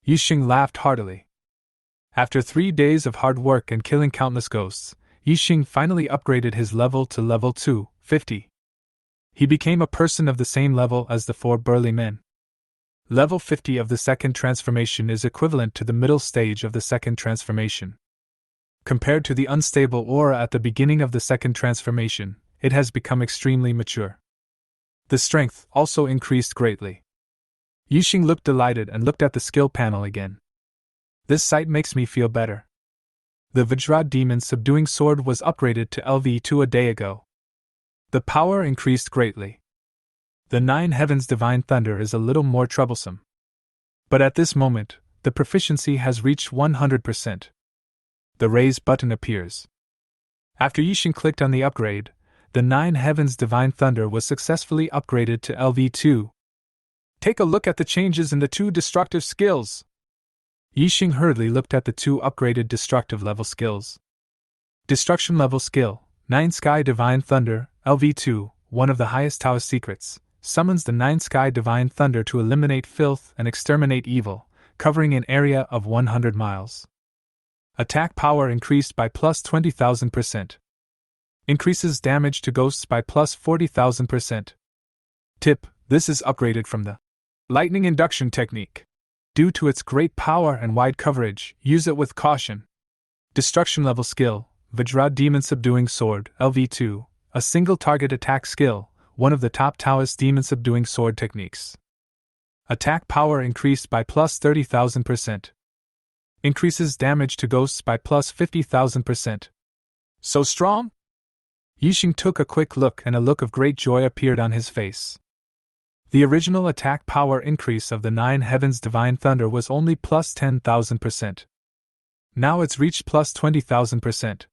Yixing laughed heartily. After 3 days of hard work and killing countless ghosts, Yixing finally upgraded his level to level 250. He became a person of the same level as the 4 burly men. Level 50 of the second transformation is equivalent to the middle stage of the second transformation. Compared to the unstable aura at the beginning of the second transformation, it has become extremely mature. The strength also increased greatly. Yixing looked delighted and looked at the skill panel again. This sight makes me feel better. The Vajra Demon Subduing Sword was upgraded to LV2 a day ago. The power increased greatly. The Nine Heavens Divine Thunder is a little more troublesome. But at this moment, the proficiency has reached 100%. The raise button appears. After Yixing clicked on the upgrade, the Nine Heavens Divine Thunder was successfully upgraded to LV2. Take a look at the changes in the 2 destructive skills. Yixing hurriedly looked at the 2 upgraded destructive level skills. Destruction level skill, Nine Sky Divine Thunder, LV2, one of the highest Taoist secrets, summons the Nine Sky Divine Thunder to eliminate filth and exterminate evil, covering an area of 100 miles. Attack power increased by plus 20,000%. Increases damage to ghosts by plus 40,000%. Tip: this is upgraded from the lightning induction technique. Due to its great power and wide coverage, use it with caution. Destruction level skill, Vajra Demon Subduing Sword, LV2, a single target attack skill, one of the top Taoist demon subduing sword techniques. Attack power increased by plus 30,000%. Increases damage to ghosts by plus 50,000%. So strong? Yixing took a quick look and a look of great joy appeared on his face. The original attack power increase of the Nine Heavens Divine Thunder was only plus 10,000%. Now it's reached plus 20,000%.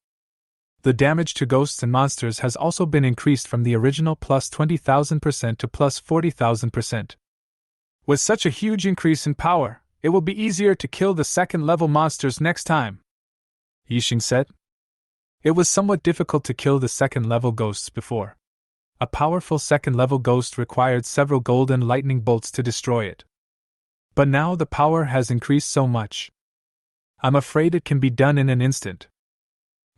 The damage to ghosts and monsters has also been increased from the original plus 20,000% to plus 40,000%. With such a huge increase in power, it will be easier to kill the second-level monsters next time, Yixing said. It was somewhat difficult to kill the second-level ghosts before. A powerful second-level ghost required several golden lightning bolts to destroy it. But now the power has increased so much. I'm afraid it can be done in an instant.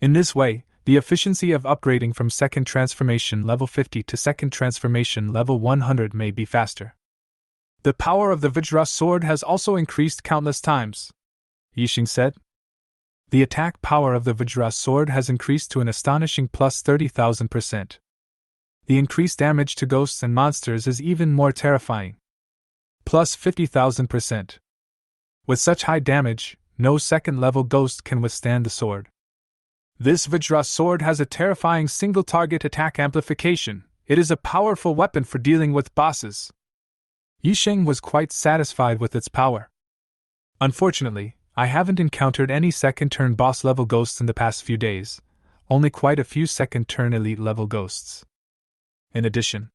In this way, the efficiency of upgrading from second transformation level 50 to second transformation level 100 may be faster. The power of the Vajra sword has also increased countless times, Yixing said. The attack power of the Vajra sword has increased to an astonishing plus 30,000%. The increased damage to ghosts and monsters is even more terrifying. Plus 50,000%. With such high damage, no second-level ghost can withstand the sword. This Vajra sword has a terrifying single-target attack amplification. It is a powerful weapon for dealing with bosses. Yixing was quite satisfied with its power. Unfortunately, I haven't encountered any second-turn boss-level ghosts in the past few days, only quite a few second-turn elite-level ghosts. In addition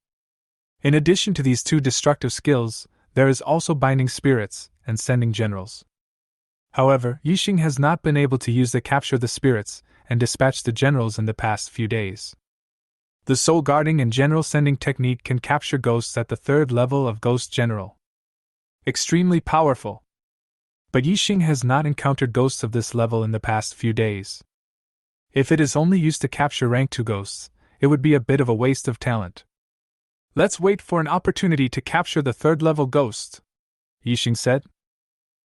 to these two destructive skills, there is also binding spirits and sending generals. However, Yixing has not been able to use the capture the spirits and dispatch the generals in the past few days. The soul guarding and general sending technique can capture ghosts at the third level of Ghost General. Extremely powerful. But Yixing has not encountered ghosts of this level in the past few days. If it is only used to capture rank 2 ghosts, it would be a bit of a waste of talent. Let's wait for an opportunity to capture the third level ghost, Yixing said.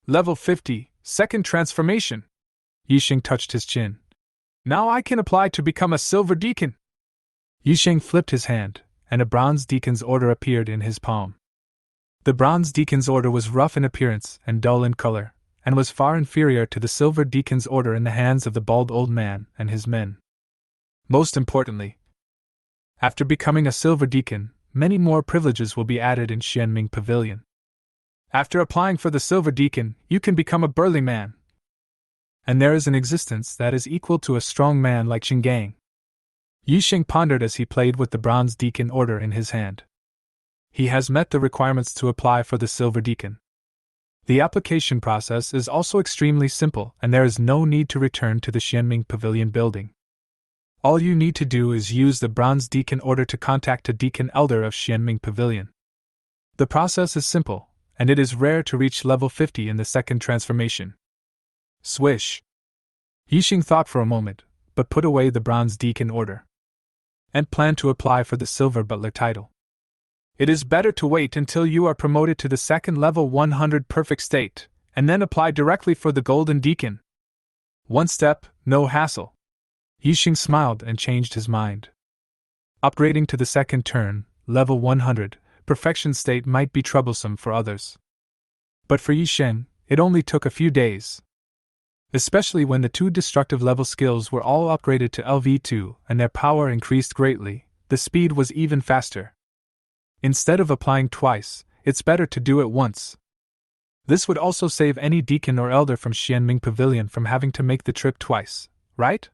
Level 50, second transformation. Yixing touched his chin. Now I can apply to become a silver deacon. Yixing flipped his hand, and a bronze deacon's order appeared in his palm. The bronze deacon's order was rough in appearance and dull in color, and was far inferior to the silver deacon's order in the hands of the bald old man and his men. Most importantly, after becoming a silver deacon, many more privileges will be added in Xianming Pavilion. After applying for the silver deacon, you can become a burly man. And there is an existence that is equal to a strong man like Xingang. Yixing pondered as he played with the bronze deacon order in his hand. He has met the requirements to apply for the silver deacon. The application process is also extremely simple, and there is no need to return to the Xianming Pavilion building. All you need to do is use the bronze deacon order to contact a deacon elder of Xianming Pavilion. The process is simple, and it is rare to reach level 50 in the second transformation. Swish! Yixing thought for a moment, but put away the bronze deacon order and planned to apply for the silver butler title. It is better to wait until you are promoted to the second level 100 perfect state, and then apply directly for the golden deacon. One step, no hassle. Yixing smiled and changed his mind. Upgrading to the second turn, level 100, perfection state might be troublesome for others. But for Yixing, it only took a few days. Especially when the two destructive level skills were all upgraded to LV2 and their power increased greatly, the speed was even faster. Instead of applying twice, it's better to do it once. This would also save any deacon or elder from Xianming Pavilion from having to make the trip twice, right?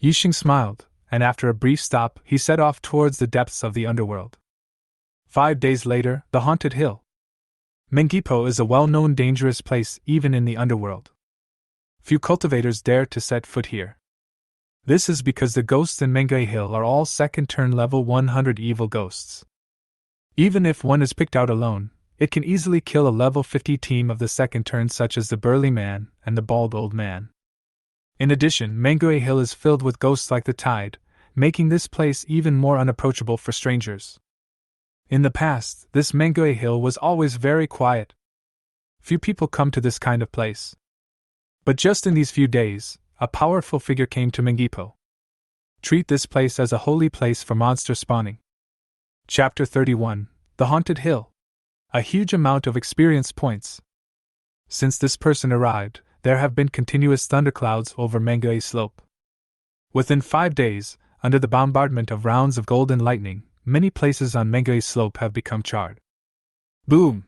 Yixing smiled, and after a brief stop, he set off towards the depths of the underworld. 5 days later, the Haunted Hill. Mengipo is a well-known dangerous place even in the underworld. Few cultivators dare to set foot here. This is because the ghosts in Manhwa Hill are all second-turn level 100 evil ghosts. Even if one is picked out alone, it can easily kill a level 50 team of the second turn such as the burly man and the bald old man. In addition, Manhwa Hill is filled with ghosts like the tide, making this place even more unapproachable for strangers. In the past, this Manhwa Hill was always very quiet. Few people come to this kind of place. But just in these few days, a powerful figure came to Mengipo. Treat this place as a holy place for monster spawning. Chapter 31, The Haunted Hill. A huge amount of experience points. Since this person arrived, there have been continuous thunderclouds over Manhwa Slope. Within 5 days, under the bombardment of rounds of golden lightning, many places on Manhwa Slope have become charred. Boom!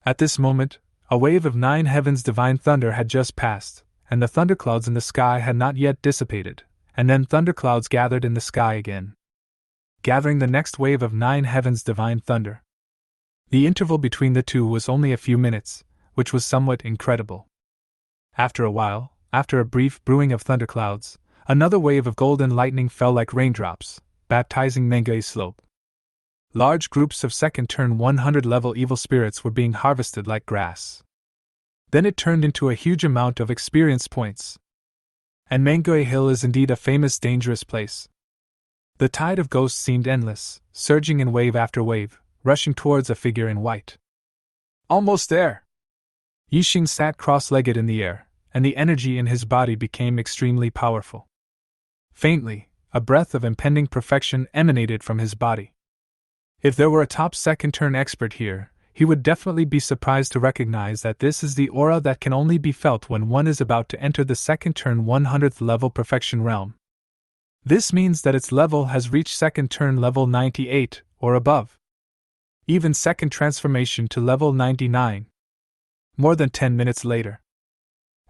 At this moment, a wave of 9 heavens divine thunder had just passed, and the thunderclouds in the sky had not yet dissipated, and then thunderclouds gathered in the sky again, gathering the next wave of 9 heavens divine thunder. The interval between the two was only a few minutes, which was somewhat incredible. After a while, after a brief brewing of thunderclouds, another wave of golden lightning fell like raindrops, baptizing Manhwa Slope. Large groups of second-turn 100-level evil spirits were being harvested like grass. Then it turned into a huge amount of experience points. And Manhwa Hill is indeed a famous dangerous place. The tide of ghosts seemed endless, surging in wave after wave, rushing towards a figure in white. Almost there! Yixing sat cross-legged in the air, and the energy in his body became extremely powerful. Faintly, a breath of impending perfection emanated from his body. If there were a top second turn expert here, he would definitely be surprised to recognize that this is the aura that can only be felt when one is about to enter the second turn 100th level perfection realm. This means that its level has reached second turn level 98 or above. Even second transformation to level 99. More than 10 minutes later.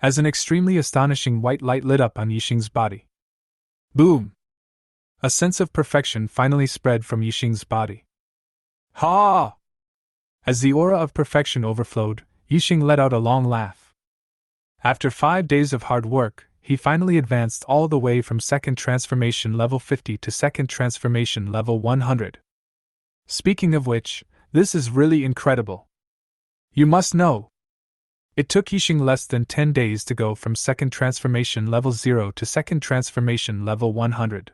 As an extremely astonishing white light lit up on Yixing's body. Boom! A sense of perfection finally spread from Yixing's body. Ha! As the aura of perfection overflowed, Yixing let out a long laugh. After 5 days of hard work, he finally advanced all the way from second transformation level 50 to second transformation level 100. Speaking of which, this is really incredible. You must know. It took Yixing less than 10 days to go from second transformation level 0 to second transformation level 100.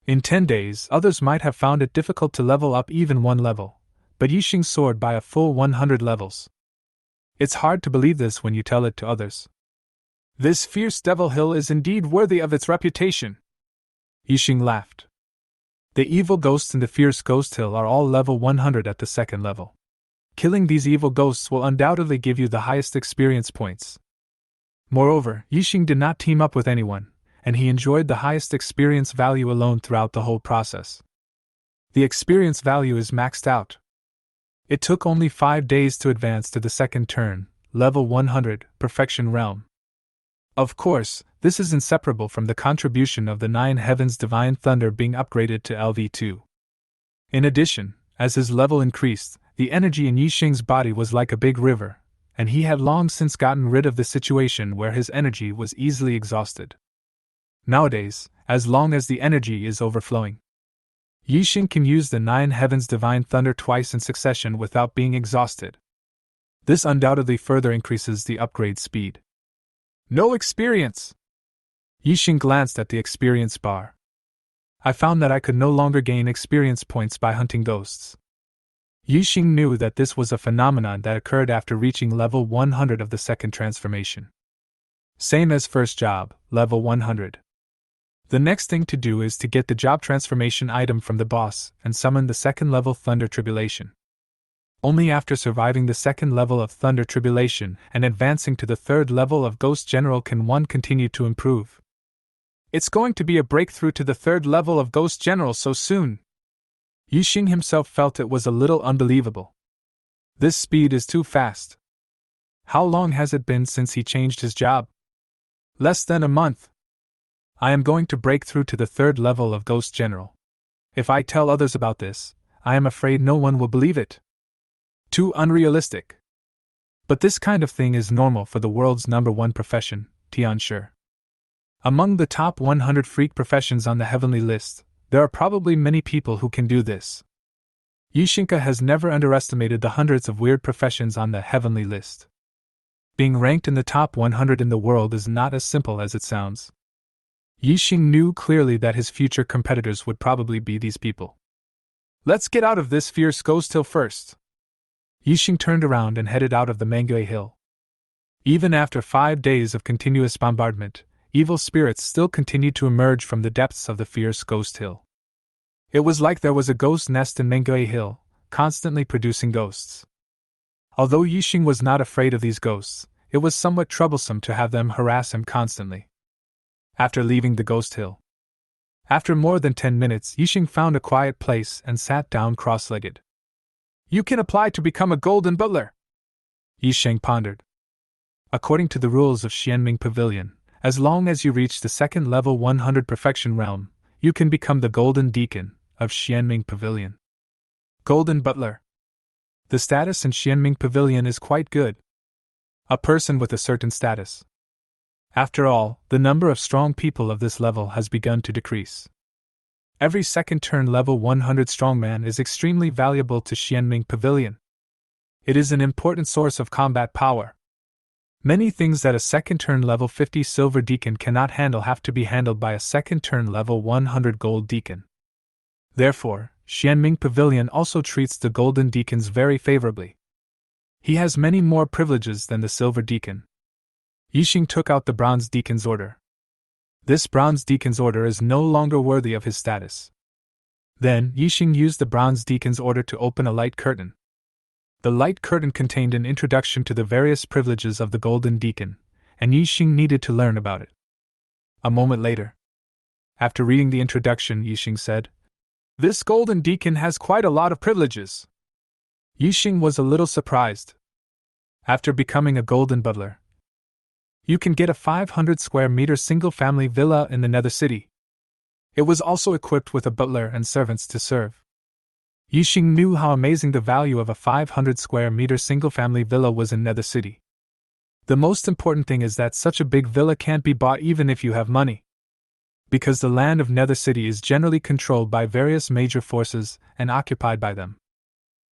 In 10 days, others might have found it difficult to level up even one level, but Yixing soared by a full 100 levels. It's hard to believe this when you tell it to others. This fierce Devil Hill is indeed worthy of its reputation. Yixing laughed. The evil ghosts in the fierce Ghost Hill are all level 100 at the second level. Killing these evil ghosts will undoubtedly give you the highest experience points. Moreover, Yixing did not team up with anyone, and he enjoyed the highest experience value alone throughout the whole process. The experience value is maxed out. It took only 5 days to advance to the second turn, level 100, perfection realm. Of course, this is inseparable from the contribution of the 9 Heavens Divine Thunder being upgraded to LV2. In addition, as his level increased, the energy in Yixing's body was like a big river, and he had long since gotten rid of the situation where his energy was easily exhausted. Nowadays, as long as the energy is overflowing, Yixing can use the 9 Heavens Divine Thunder twice in succession without being exhausted. This undoubtedly further increases the upgrade speed. No experience! Yixing glanced at the experience bar. I found that I could no longer gain experience points by hunting ghosts. Yixing knew that this was a phenomenon that occurred after reaching level 100 of the second transformation. Same as first job, level 100. The next thing to do is to get the job transformation item from the boss and summon the second level Thunder Tribulation. Only after surviving the second level of Thunder Tribulation and advancing to the third level of Ghost General can one continue to improve. It's going to be a breakthrough to the third level of Ghost General so soon. Yixing himself felt it was a little unbelievable. This speed is too fast. How long has it been since he changed his job? Less than a month. I am going to break through to the third level of Ghost General. If I tell others about this, I am afraid no one will believe it. Too unrealistic. But this kind of thing is normal for the world's #1 profession, Tianshi. Among the top 100 freak professions on the heavenly list, there are probably many people who can do this. Yixing has never underestimated the hundreds of weird professions on the heavenly list. Being ranked in the top 100 in the world is not as simple as it sounds. Yixing knew clearly that his future competitors would probably be these people. Let's get out of this fierce Ghost Hill first. Yixing turned around and headed out of the Manhwa Hill. Even after 5 days of continuous bombardment, evil spirits still continued to emerge from the depths of the fierce Ghost Hill. It was like there was a ghost nest in Manhwa Hill, constantly producing ghosts. Although Yixing was not afraid of these ghosts, it was somewhat troublesome to have them harass him constantly. After leaving the Ghost Hill, after more than 10 minutes, Yixing found a quiet place and sat down cross-legged. You can apply to become a golden butler, Yixing pondered. According to the rules of Xianming Pavilion, as long as you reach the second level 100 perfection realm, you can become the golden deacon of Xianming Pavilion. Golden butler. The status in Xianming Pavilion is quite good. A person with a certain status. After all, the number of strong people of this level has begun to decrease. Every second turn level 100 strongman is extremely valuable to Xianming Pavilion. It is an important source of combat power. Many things that a second turn level 50 silver deacon cannot handle have to be handled by a second turn level 100 gold deacon. Therefore, Xianming Pavilion also treats the golden deacons very favorably. He has many more privileges than the silver deacon. Yixing took out the bronze deacon's order. This bronze deacon's order is no longer worthy of his status. Then, Yixing used the bronze deacon's order to open a light curtain. The light curtain contained an introduction to the various privileges of the golden deacon, and Yixing needed to learn about it. A moment later, after reading the introduction, Yixing said, "This golden deacon has quite a lot of privileges." Yixing was a little surprised. After becoming a golden butler, you can get a 500 square meter single-family villa in the Nether City. It was also equipped with a butler and servants to serve. Yixing knew how amazing the value of a 500 square meter single-family villa was in Nether City. The most important thing is that such a big villa can't be bought even if you have money. Because the land of Nether City is generally controlled by various major forces and occupied by them.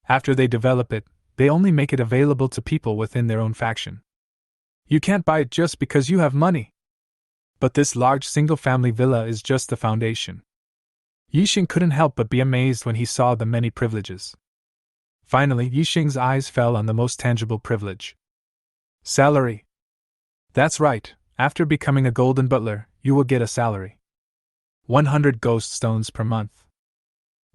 After they develop it, they only make it available to people within their own faction. You can't buy it just because you have money. But this large single-family villa is just the foundation. Yixing couldn't help but be amazed when he saw the many privileges. Finally, Yixing's eyes fell on the most tangible privilege. Salary. That's right, after becoming a golden butler, you will get a salary. 100 ghost stones per month.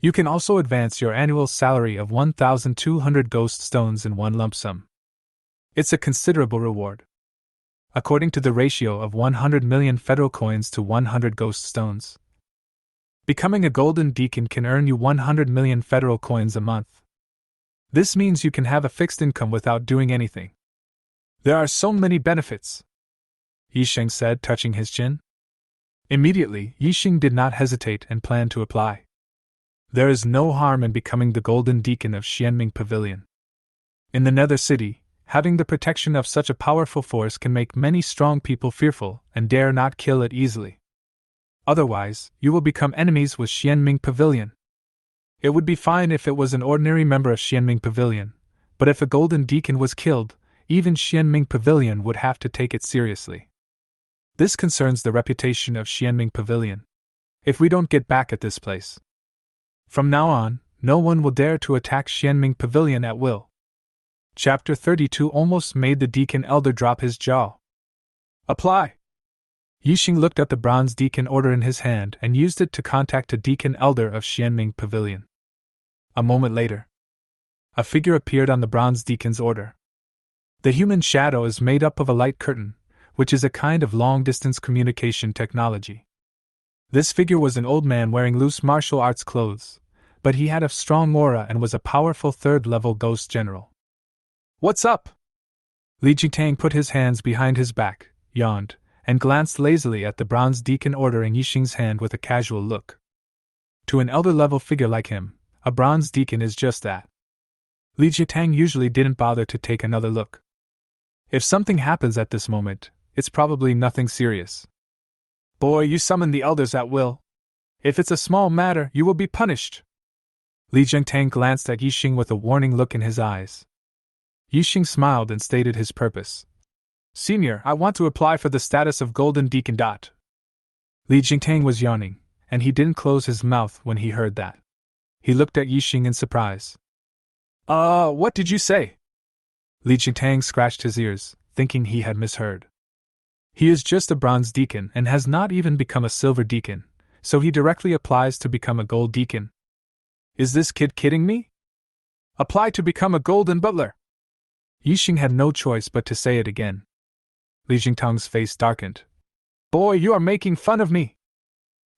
You can also advance your annual salary of 1,200 ghost stones in one lump sum. It's a considerable reward. According to the ratio of 100 million federal coins to 100 ghost stones. Becoming a golden deacon can earn you 100 million federal coins a month. This means you can have a fixed income without doing anything. There are so many benefits, Yixing said, touching his chin. Immediately, Yixing did not hesitate and planned to apply. There is no harm in becoming the golden deacon of Xianming Pavilion. In the Nether City, having the protection of such a powerful force can make many strong people fearful and dare not kill it easily. Otherwise, you will become enemies with Xianming Pavilion. It would be fine if it was an ordinary member of Xianming Pavilion, but if a golden deacon was killed, even Xianming Pavilion would have to take it seriously. This concerns the reputation of Xianming Pavilion. If we don't get back at this place, from now on, no one will dare to attack Xianming Pavilion at will. Chapter 32 almost made the deacon elder drop his jaw. Apply! Yixing looked at the bronze deacon order in his hand and used it to contact a deacon elder of Xianming Pavilion. A moment later, a figure appeared on the bronze deacon's order. The human shadow is made up of a light curtain, which is a kind of long-distance communication technology. This figure was an old man wearing loose martial arts clothes, but he had a strong aura and was a powerful third-level ghost general. "What's up?" Li Jitang put his hands behind his back, yawned, and glanced lazily at the bronze deacon order in Yixing's hand with a casual look. To an elder-level figure like him, a bronze deacon is just that. Li Jitang usually didn't bother to take another look. If something happens at this moment, it's probably nothing serious. "Boy, you summon the elders at will. If it's a small matter, you will be punished." Li Jitang glanced at Yixing with a warning look in his eyes. Yixing smiled and stated his purpose. "Senior, I want to apply for the status of Golden Deacon. Li Jitang was yawning, and he didn't close his mouth when he heard that. He looked at Yixing in surprise. What did you say?" Li Jitang scratched his ears, thinking he had misheard. He is just a bronze deacon and has not even become a silver deacon, so he directly applies to become a gold deacon. Is this kid kidding me? Apply to become a golden butler. Yixing had no choice but to say it again. Li Jingtang's face darkened. "Boy, you are making fun of me!"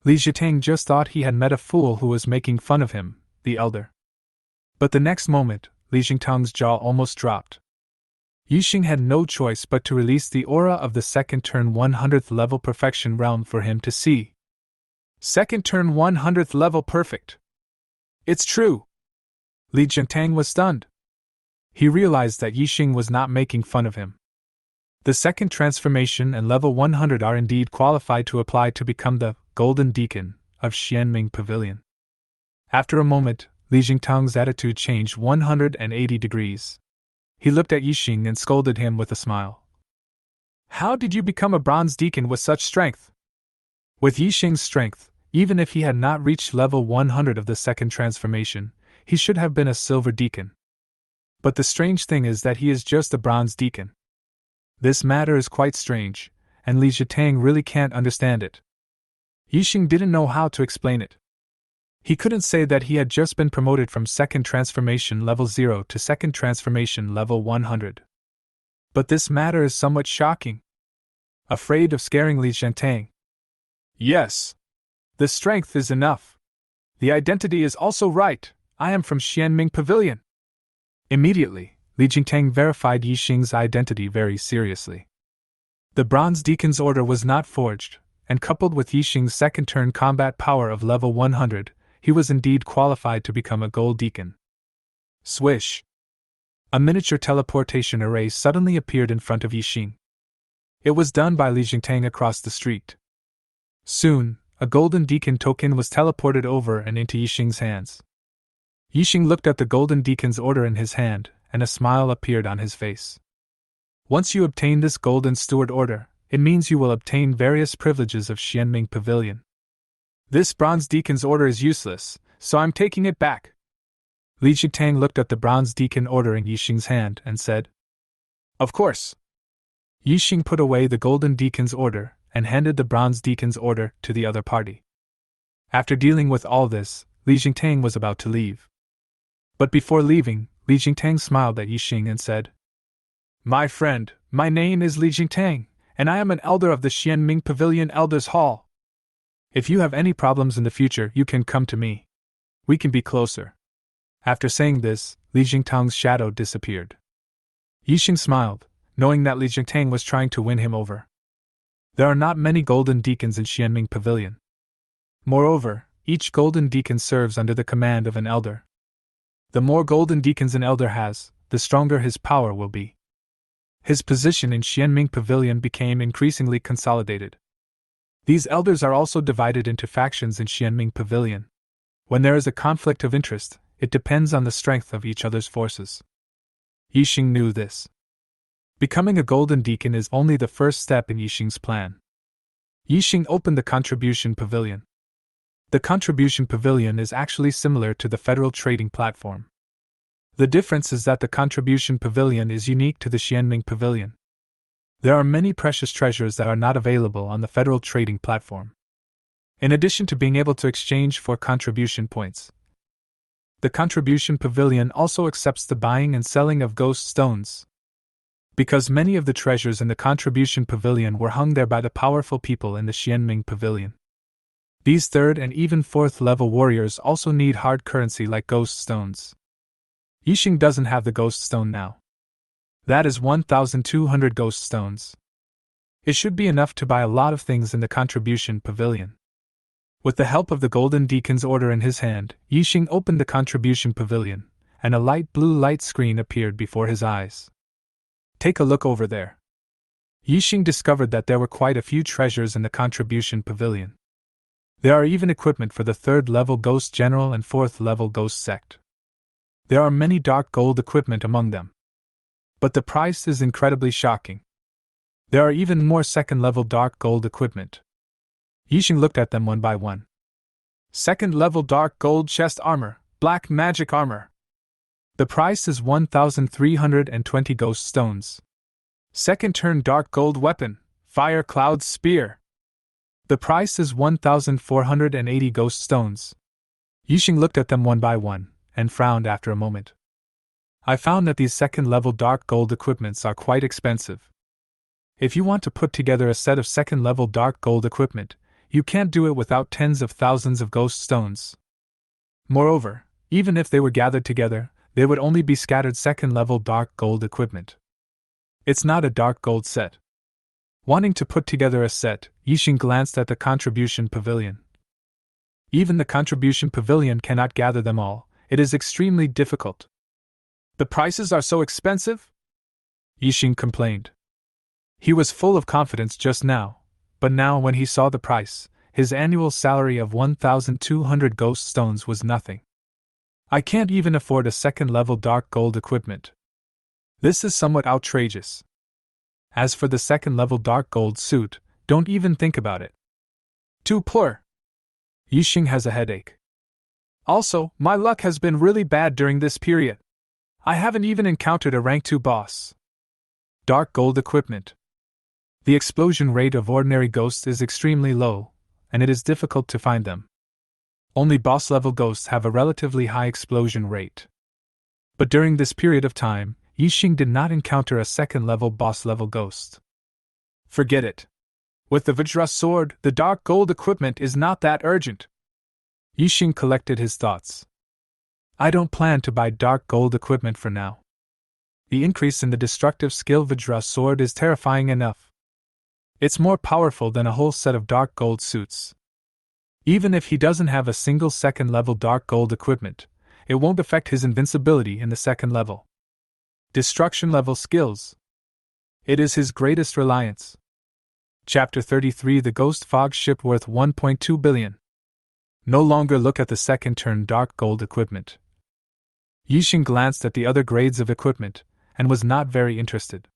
Li Jitang just thought he had met a fool who was making fun of him, the elder. But the next moment, Li Jingtang's jaw almost dropped. Yixing had no choice but to release the aura of the second turn 100th level perfection realm for him to see. Second turn 100th level perfect. It's true! Li Jingtang was stunned. He realized that Yixing was not making fun of him. The second transformation and level 100 are indeed qualified to apply to become the Golden Deacon of Xianming Pavilion. After a moment, Li Jingtang's attitude changed 180 degrees. He looked at Yixing and scolded him with a smile. How did you become a bronze deacon with such strength? With Yixing's strength, even if he had not reached level 100 of the second transformation, he should have been a silver deacon. But the strange thing is that he is just a bronze deacon. This matter is quite strange, and Li Zhetang really can't understand it. Yixing didn't know how to explain it. He couldn't say that he had just been promoted from second transformation level 0 to second transformation level 100. But this matter is somewhat shocking. Afraid of scaring Li Zhetang. Yes. The strength is enough. The identity is also right. I am from Xianming Pavilion. Immediately, Li Zhetang verified Yixing's identity very seriously. The Bronze Deacon's order was not forged, and coupled with Yixing's second turn combat power of level 100, he was indeed qualified to become a Gold Deacon. Swish! A miniature teleportation array suddenly appeared in front of Yixing. It was done by Li Zhetang across the street. Soon, a Golden Deacon token was teleported over and into Yixing's hands. Yixing looked at the Golden Deacon's order in his hand, and a smile appeared on his face. Once you obtain this Golden Steward order, it means you will obtain various privileges of Xianming Pavilion. This Bronze Deacon's order is useless, so I'm taking it back. Li Zhetang looked at the Bronze Deacon order in Yixing's hand and said, Of course. Yixing put away the Golden Deacon's order and handed the Bronze Deacon's order to the other party. After dealing with all this, Li Zhetang was about to leave. But before leaving, Li Zhetang smiled at Yixing and said, My friend, my name is Li Zhetang, and I am an elder of the Xianming Pavilion Elders Hall. If you have any problems in the future, you can come to me. We can be closer. After saying this, Li Zhetang's shadow disappeared. Yixing smiled, knowing that Li Zhetang was trying to win him over. There are not many Golden Deacons in Xianming Pavilion. Moreover, each Golden Deacon serves under the command of an elder. The more Golden Deacons an elder has, the stronger his power will be. His position in Xianming Pavilion became increasingly consolidated. These elders are also divided into factions in Xianming Pavilion. When there is a conflict of interest, it depends on the strength of each other's forces. Yixing knew this. Becoming a Golden Deacon is only the first step in Yixing's plan. Yixing opened the Contribution Pavilion. The Contribution Pavilion is actually similar to the Federal Trading Platform. The difference is that the Contribution Pavilion is unique to the Xianming Pavilion. There are many precious treasures that are not available on the Federal Trading Platform. In addition to being able to exchange for contribution points, the Contribution Pavilion also accepts the buying and selling of ghost stones. Because many of the treasures in the Contribution Pavilion were hung there by the powerful people in the Xianming Pavilion. These 3rd and even 4th level warriors also need hard currency like ghost stones. Yixing doesn't have the ghost stone now. That is 1,200 ghost stones. It should be enough to buy a lot of things in the Contribution Pavilion. With the help of the Golden Deacon's order in his hand, Yixing opened the Contribution Pavilion, and a light blue light screen appeared before his eyes. Take a look over there. Yixing discovered that there were quite a few treasures in the Contribution Pavilion. There are even equipment for the 3rd level Ghost General and 4th level Ghost Sect. There are many dark gold equipment among them. But the price is incredibly shocking. There are even more 2nd level dark gold equipment. Yixing looked at them one by one. 2nd level dark gold chest armor, black magic armor. The price is 1,320 ghost stones. 2nd turn dark gold weapon, fire cloud spear. The price is 1,480 ghost stones. Yixing looked at them one by one, and frowned after a moment. I found that these 2nd level dark gold equipments are quite expensive. If you want to put together a set of 2nd level dark gold equipment, you can't do it without tens of thousands of ghost stones. Moreover, even if they were gathered together, they would only be scattered 2nd level dark gold equipment. It's not a dark gold set. Wanting to put together a set, Yixing glanced at the Contribution Pavilion. Even the Contribution Pavilion cannot gather them all. It is extremely difficult. The prices are so expensive? Yixing complained. He was full of confidence just now, but now when he saw the price, his annual salary of 1,200 ghost stones was nothing. I can't even afford a 2nd level dark gold equipment. This is somewhat outrageous. As for the second level dark gold suit, don't even think about it. Too poor. Yixing has a headache. Also, my luck has been really bad during this period. I haven't even encountered a rank 2 boss. Dark gold equipment. The explosion rate of ordinary ghosts is extremely low, and it is difficult to find them. Only boss level ghosts have a relatively high explosion rate. But during this period of time, Yixing did not encounter a second level boss level ghost. Forget it. With the Vajra sword, the dark gold equipment is not that urgent. Yixing collected his thoughts. I don't plan to buy dark gold equipment for now. The increase in the destructive skill Vajra sword is terrifying enough. It's more powerful than a whole set of dark gold suits. Even if he doesn't have a single second level dark gold equipment, it won't affect his invincibility in the second level. Destruction level skills. It is his greatest reliance. Chapter 33 The Ghost Fog Ship worth 1.2 billion. No longer look at the second turn dark gold equipment. Yixing glanced at the other grades of equipment, and was not very interested.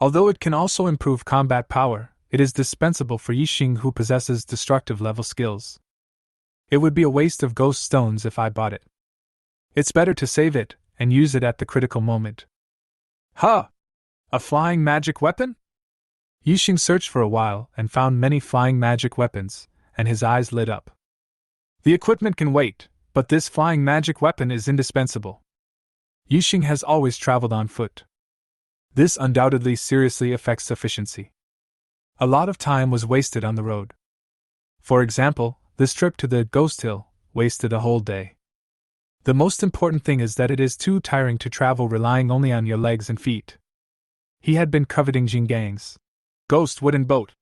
Although it can also improve combat power, it is dispensable for Yixing who possesses destructive level skills. It would be a waste of ghost stones if I bought it. It's better to save it, and use it at the critical moment. Huh! A flying magic weapon? Yixing searched for a while and found many flying magic weapons, and his eyes lit up. The equipment can wait, but this flying magic weapon is indispensable. Yixing has always traveled on foot. This undoubtedly seriously affects efficiency. A lot of time was wasted on the road. For example, this trip to the Ghost Hill wasted a whole day. The most important thing is that it is too tiring to travel relying only on your legs and feet. He had been coveting Jingang's ghost wooden boat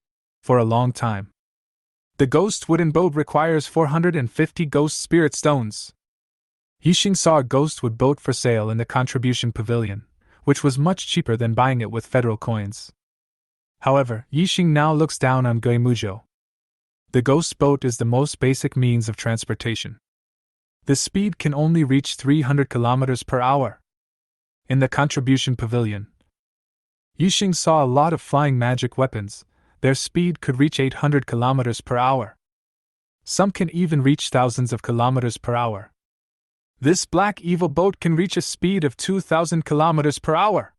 for a long time. The ghost wooden boat requires 450 ghost spirit stones. Yixing saw a ghost wood boat for sale in the Contribution Pavilion, which was much cheaper than buying it with federal coins. However, Yixing now looks down on Guimujo. The ghost boat is the most basic means of transportation. The speed can only reach 300 km per hour. In the Contribution Pavilion, Yixing saw a lot of flying magic weapons. Their speed could reach 800 km per hour. Some can even reach thousands of kilometers per hour. This black evil boat can reach a speed of 2,000 km per hour.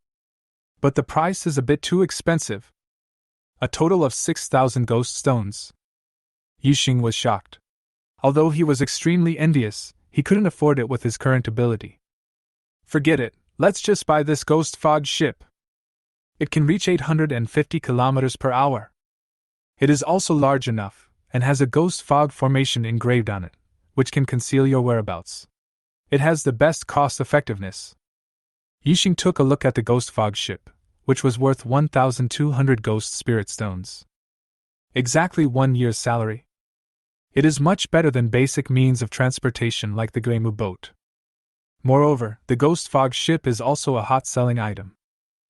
But the price is a bit too expensive. A total of 6,000 ghost stones. Yixing was shocked. Although he was extremely envious, he couldn't afford it with his current ability. Forget it, let's just buy this ghost fog ship. It can reach 850 km per hour. It is also large enough, and has a ghost fog formation engraved on it, which can conceal your whereabouts. It has the best cost-effectiveness. Yixing took a look at the ghost fog ship, which was worth 1,200 ghost spirit stones. Exactly 1 year's salary. It is much better than basic means of transportation like the Guimu boat. Moreover, the ghost fog ship is also a hot-selling item.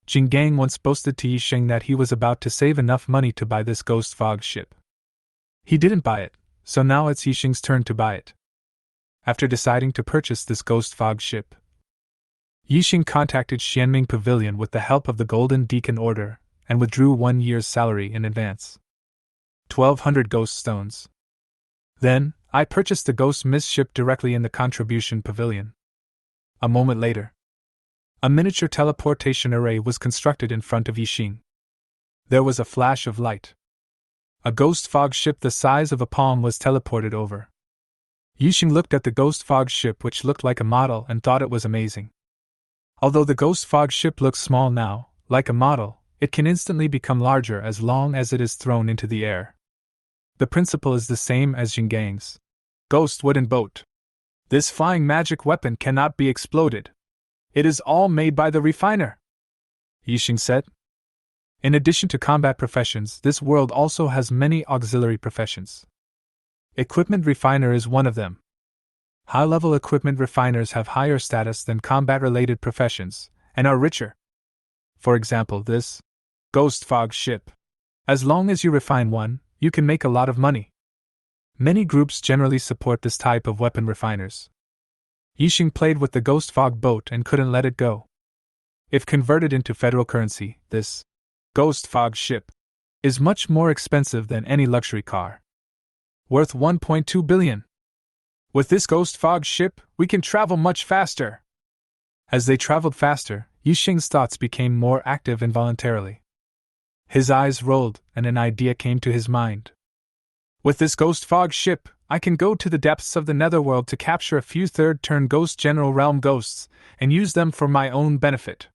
Jinggang once boasted to Yixing that he was about to save enough money to buy this ghost fog ship. He didn't buy it, so now it's Yixing's turn to buy it. After deciding to purchase this ghost fog ship, Yixing contacted Xianming Pavilion with the help of the Golden Deacon Order, and withdrew 1 year's salary in advance. 1,200 ghost stones. Then, I purchased the ghost mist ship directly in the Contribution Pavilion. A moment later, a miniature teleportation array was constructed in front of Yixing. There was a flash of light. A ghost fog ship the size of a palm was teleported over. Yixing looked at the ghost fog ship, which looked like a model, and thought it was amazing. Although the ghost fog ship looks small now, like a model, it can instantly become larger as long as it is thrown into the air. The principle is the same as Jingang's ghost wooden boat. This flying magic weapon cannot be exploded. It is all made by the refiner, Yixing said. In addition to combat professions, this world also has many auxiliary professions. Equipment refiner is one of them. High-level equipment refiners have higher status than combat-related professions, and are richer. For example, this ghost fog ship. As long as you refine one, you can make a lot of money. Many groups generally support this type of weapon refiners. Yixing played with the ghost fog boat and couldn't let it go. If converted into federal currency, this ghost fog ship is much more expensive than any luxury car. Worth 1.2 billion. With this ghost fog ship, we can travel much faster. As they traveled faster, Yixing's thoughts became more active involuntarily. His eyes rolled, and an idea came to his mind. With this ghost fog ship, I can go to the depths of the Netherworld to capture a few third-turn ghost general realm ghosts, and use them for my own benefit.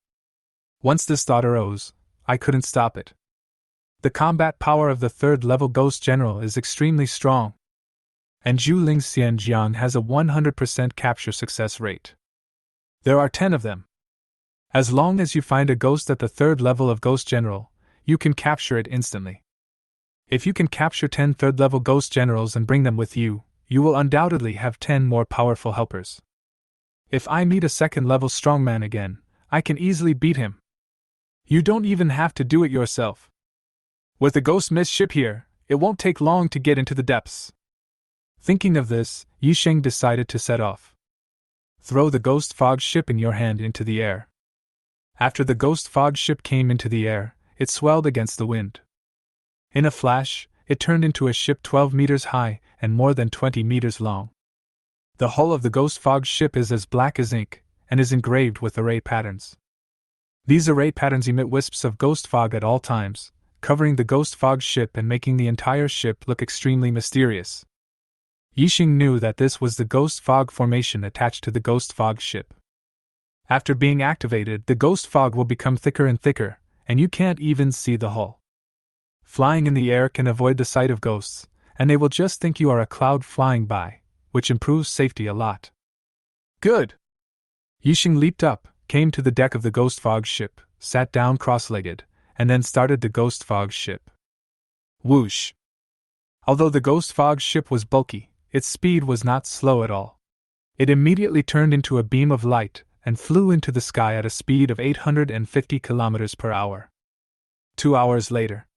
Once this thought arose, I couldn't stop it. The combat power of the third-level ghost general is extremely strong, and Zhu Ling's Xianjiang has a 100% capture success rate. There are 10 of them. As long as you find a ghost at the third level of ghost general, you can capture it instantly. If you can capture 10 third-level ghost generals and bring them with you, you will undoubtedly have 10 more powerful helpers. If I meet a second-level strongman again, I can easily beat him. You don't even have to do it yourself. With the ghost mist ship here, it won't take long to get into the depths. Thinking of this, Yixing decided to set off. Throw the ghost fog ship in your hand into the air. After the ghost fog ship came into the air, it swelled against the wind. In a flash, it turned into a ship 12 meters high and more than 20 meters long. The hull of the ghost fog ship is as black as ink, and is engraved with array patterns. These array patterns emit wisps of ghost fog at all times, covering the ghost fog ship and making the entire ship look extremely mysterious. Yixing knew that this was the ghost fog formation attached to the ghost fog ship. After being activated, the ghost fog will become thicker and thicker, and you can't even see the hull. Flying in the air can avoid the sight of ghosts, and they will just think you are a cloud flying by, which improves safety a lot. Good! Yixing leaped up, came to the deck of the ghost fog ship, sat down cross-legged, and then started the ghost fog ship. Whoosh! Although the ghost fog ship was bulky, its speed was not slow at all. It immediately turned into a beam of light and flew into the sky at a speed of 850 kilometers per hour. 2 hours later,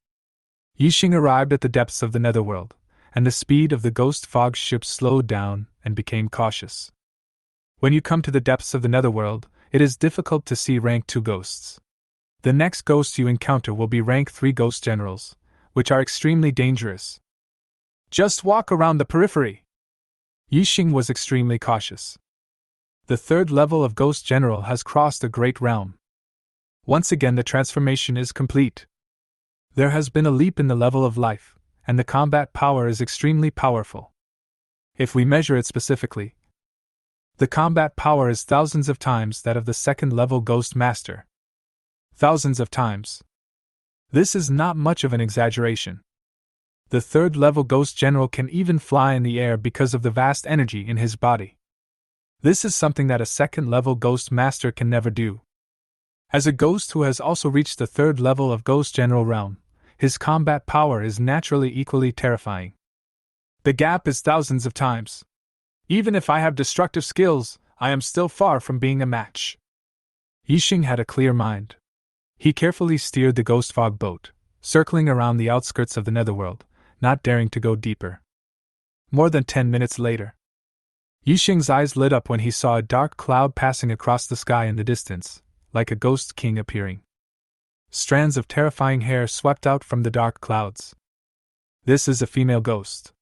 Yixing arrived at the depths of the Netherworld, and the speed of the ghost fog ship slowed down and became cautious. When you come to the depths of the Netherworld, it is difficult to see rank 2 ghosts. The next ghosts you encounter will be rank 3 ghost generals, which are extremely dangerous. Just walk around the periphery. Yixing was extremely cautious. The third level of ghost general has crossed a great realm. Once again the transformation is complete. There has been a leap in the level of life, and the combat power is extremely powerful. If we measure it specifically, the combat power is thousands of times that of the second-level Ghost Master. Thousands of times. This is not much of an exaggeration. The third-level Ghost General can even fly in the air because of the vast energy in his body. This is something that a second-level Ghost Master can never do. As a ghost who has also reached the third level of Ghost General realm, his combat power is naturally equally terrifying. The gap is thousands of times. Even if I have destructive skills, I am still far from being a match. Yixing had a clear mind. He carefully steered the ghost fog boat, circling around the outskirts of the Netherworld, not daring to go deeper. More than 10 minutes later, Yixing's eyes lit up when he saw a dark cloud passing across the sky in the distance, like a ghost king appearing. Strands of terrifying hair swept out from the dark clouds. This is a female ghost.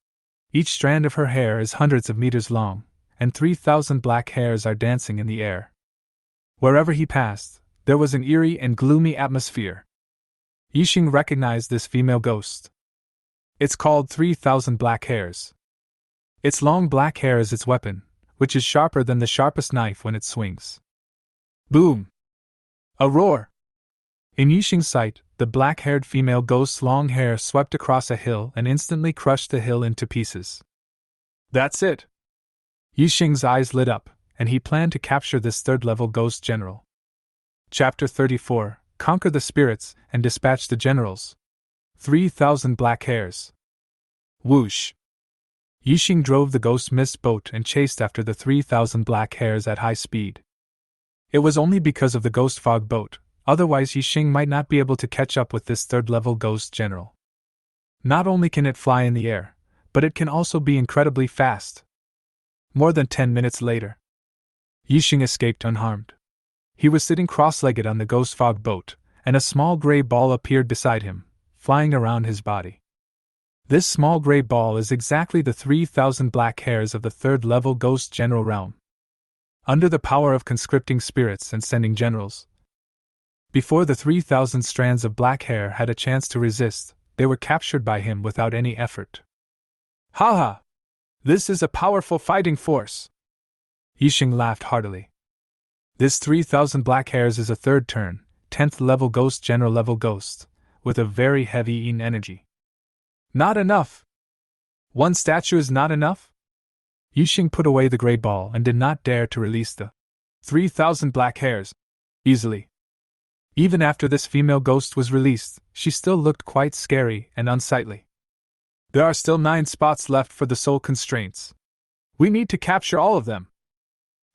Each strand of her hair is hundreds of meters long, and 3,000 black hairs are dancing in the air. Wherever he passed, there was an eerie and gloomy atmosphere. Yixing recognized this female ghost. It's called 3,000 black hairs. Its long black hair is its weapon, which is sharper than the sharpest knife when it swings. Boom! A roar! In Yixing's sight, the black-haired female ghost's long hair swept across a hill and instantly crushed the hill into pieces. That's it! Yixing's eyes lit up, and he planned to capture this third-level ghost general. Chapter 34: Conquer the spirits and dispatch the generals. 3,000 black hairs. Whoosh! Yixing drove the ghost mist boat and chased after the 3,000 black hairs at high speed. It was only because of the ghost fog boat, otherwise Yixing might not be able to catch up with this third-level ghost general. Not only can it fly in the air, but it can also be incredibly fast. More than 10 minutes later, Yixing escaped unharmed. He was sitting cross-legged on the ghost fog boat, and a small gray ball appeared beside him, flying around his body. This small gray ball is exactly the 3,000 black hairs of the 3rd level Ghost General realm. Under the power of conscripting spirits and sending generals. Before the 3,000 strands of black hair had a chance to resist, they were captured by him without any effort. Haha! This is a powerful fighting force! Yixing laughed heartily. This 3,000 black hairs is a 3rd turn, 10th level Ghost General level ghost, with a very heavy Yin energy. Not enough! One statue is not enough? Yixing put away the gray ball and did not dare to release the 3,000 black hairs easily. Even after this female ghost was released, she still looked quite scary and unsightly. There are still 9 spots left for the soul constraints. We need to capture all of them.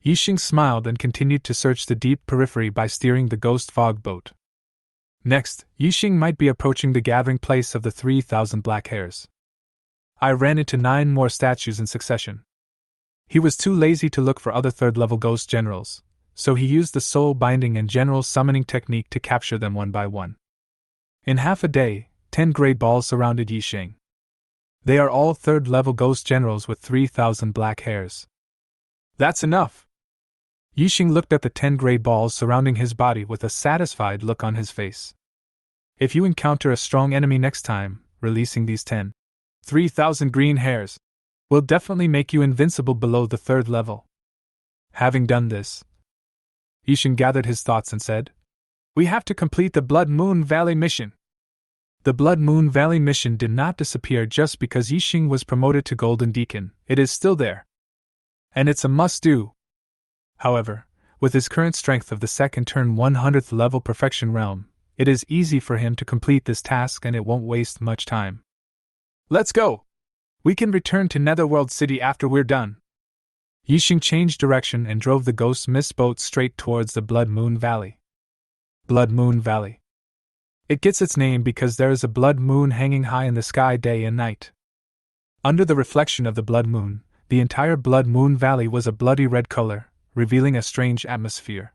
Yixing smiled and continued to search the deep periphery by steering the ghost fog boat. Next, Yixing might be approaching the gathering place of the 3,000 black hairs. I ran into 9 more statues in succession. He was too lazy to look for other 3rd level ghost generals, so he used the soul binding and general summoning technique to capture them one by one. In half a day, 10 gray balls surrounded Yixing. They are all 3rd level ghost generals with 3,000 black hairs. That's enough! Yixing looked at the 10 gray balls surrounding his body with a satisfied look on his face. If you encounter a strong enemy next time, releasing these 3,000 green hairs will definitely make you invincible below the 3rd level. Having done this, Yixing gathered his thoughts and said, We have to complete the Blood Moon Valley mission. The Blood Moon Valley mission did not disappear just because Yixing was promoted to Golden Deacon. It is still there. And it's a must-do. However, with his current strength of the 2nd turn 100th level perfection realm, it is easy for him to complete this task and it won't waste much time. Let's go! We can return to Netherworld City after we're done. Yixing changed direction and drove the Ghost Mist boat straight towards the Blood Moon Valley. Blood Moon Valley. It gets its name because there is a blood moon hanging high in the sky day and night. Under the reflection of the blood moon, the entire Blood Moon Valley was a bloody red color, revealing a strange atmosphere.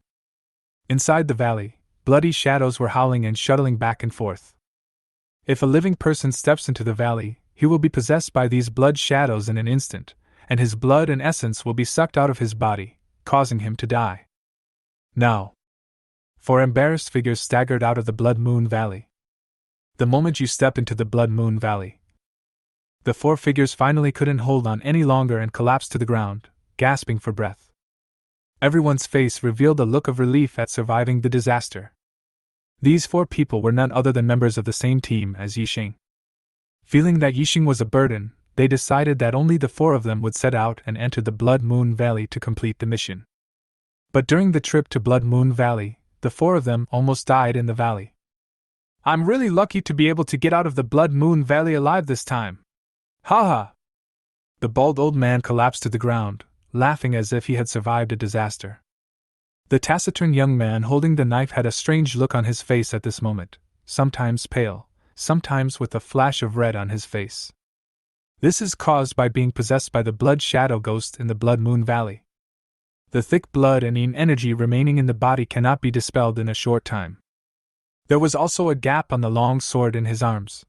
Inside the valley, bloody shadows were howling and shuttling back and forth. If a living person steps into the valley, he will be possessed by these blood shadows in an instant, and his blood and essence will be sucked out of his body, causing him to die. Now, 4 embarrassed figures staggered out of the Blood Moon Valley. The moment you step into the Blood Moon Valley, the 4 figures finally couldn't hold on any longer and collapsed to the ground, gasping for breath. Everyone's face revealed a look of relief at surviving the disaster. These 4 people were none other than members of the same team as Yixing. Feeling that Yixing was a burden, they decided that only the 4 of them would set out and enter the Blood Moon Valley to complete the mission. But during the trip to Blood Moon Valley, the 4 of them almost died in the valley. I'm really lucky to be able to get out of the Blood Moon Valley alive this time. Haha! The bald old man collapsed to the ground, laughing as if he had survived a disaster. The taciturn young man holding the knife had a strange look on his face at this moment, sometimes pale, sometimes with a flash of red on his face. This is caused by being possessed by the blood shadow ghost in the Blood Moon Valley. The thick blood and Yin energy remaining in the body cannot be dispelled in a short time. There was also a gap on the long sword in his arms.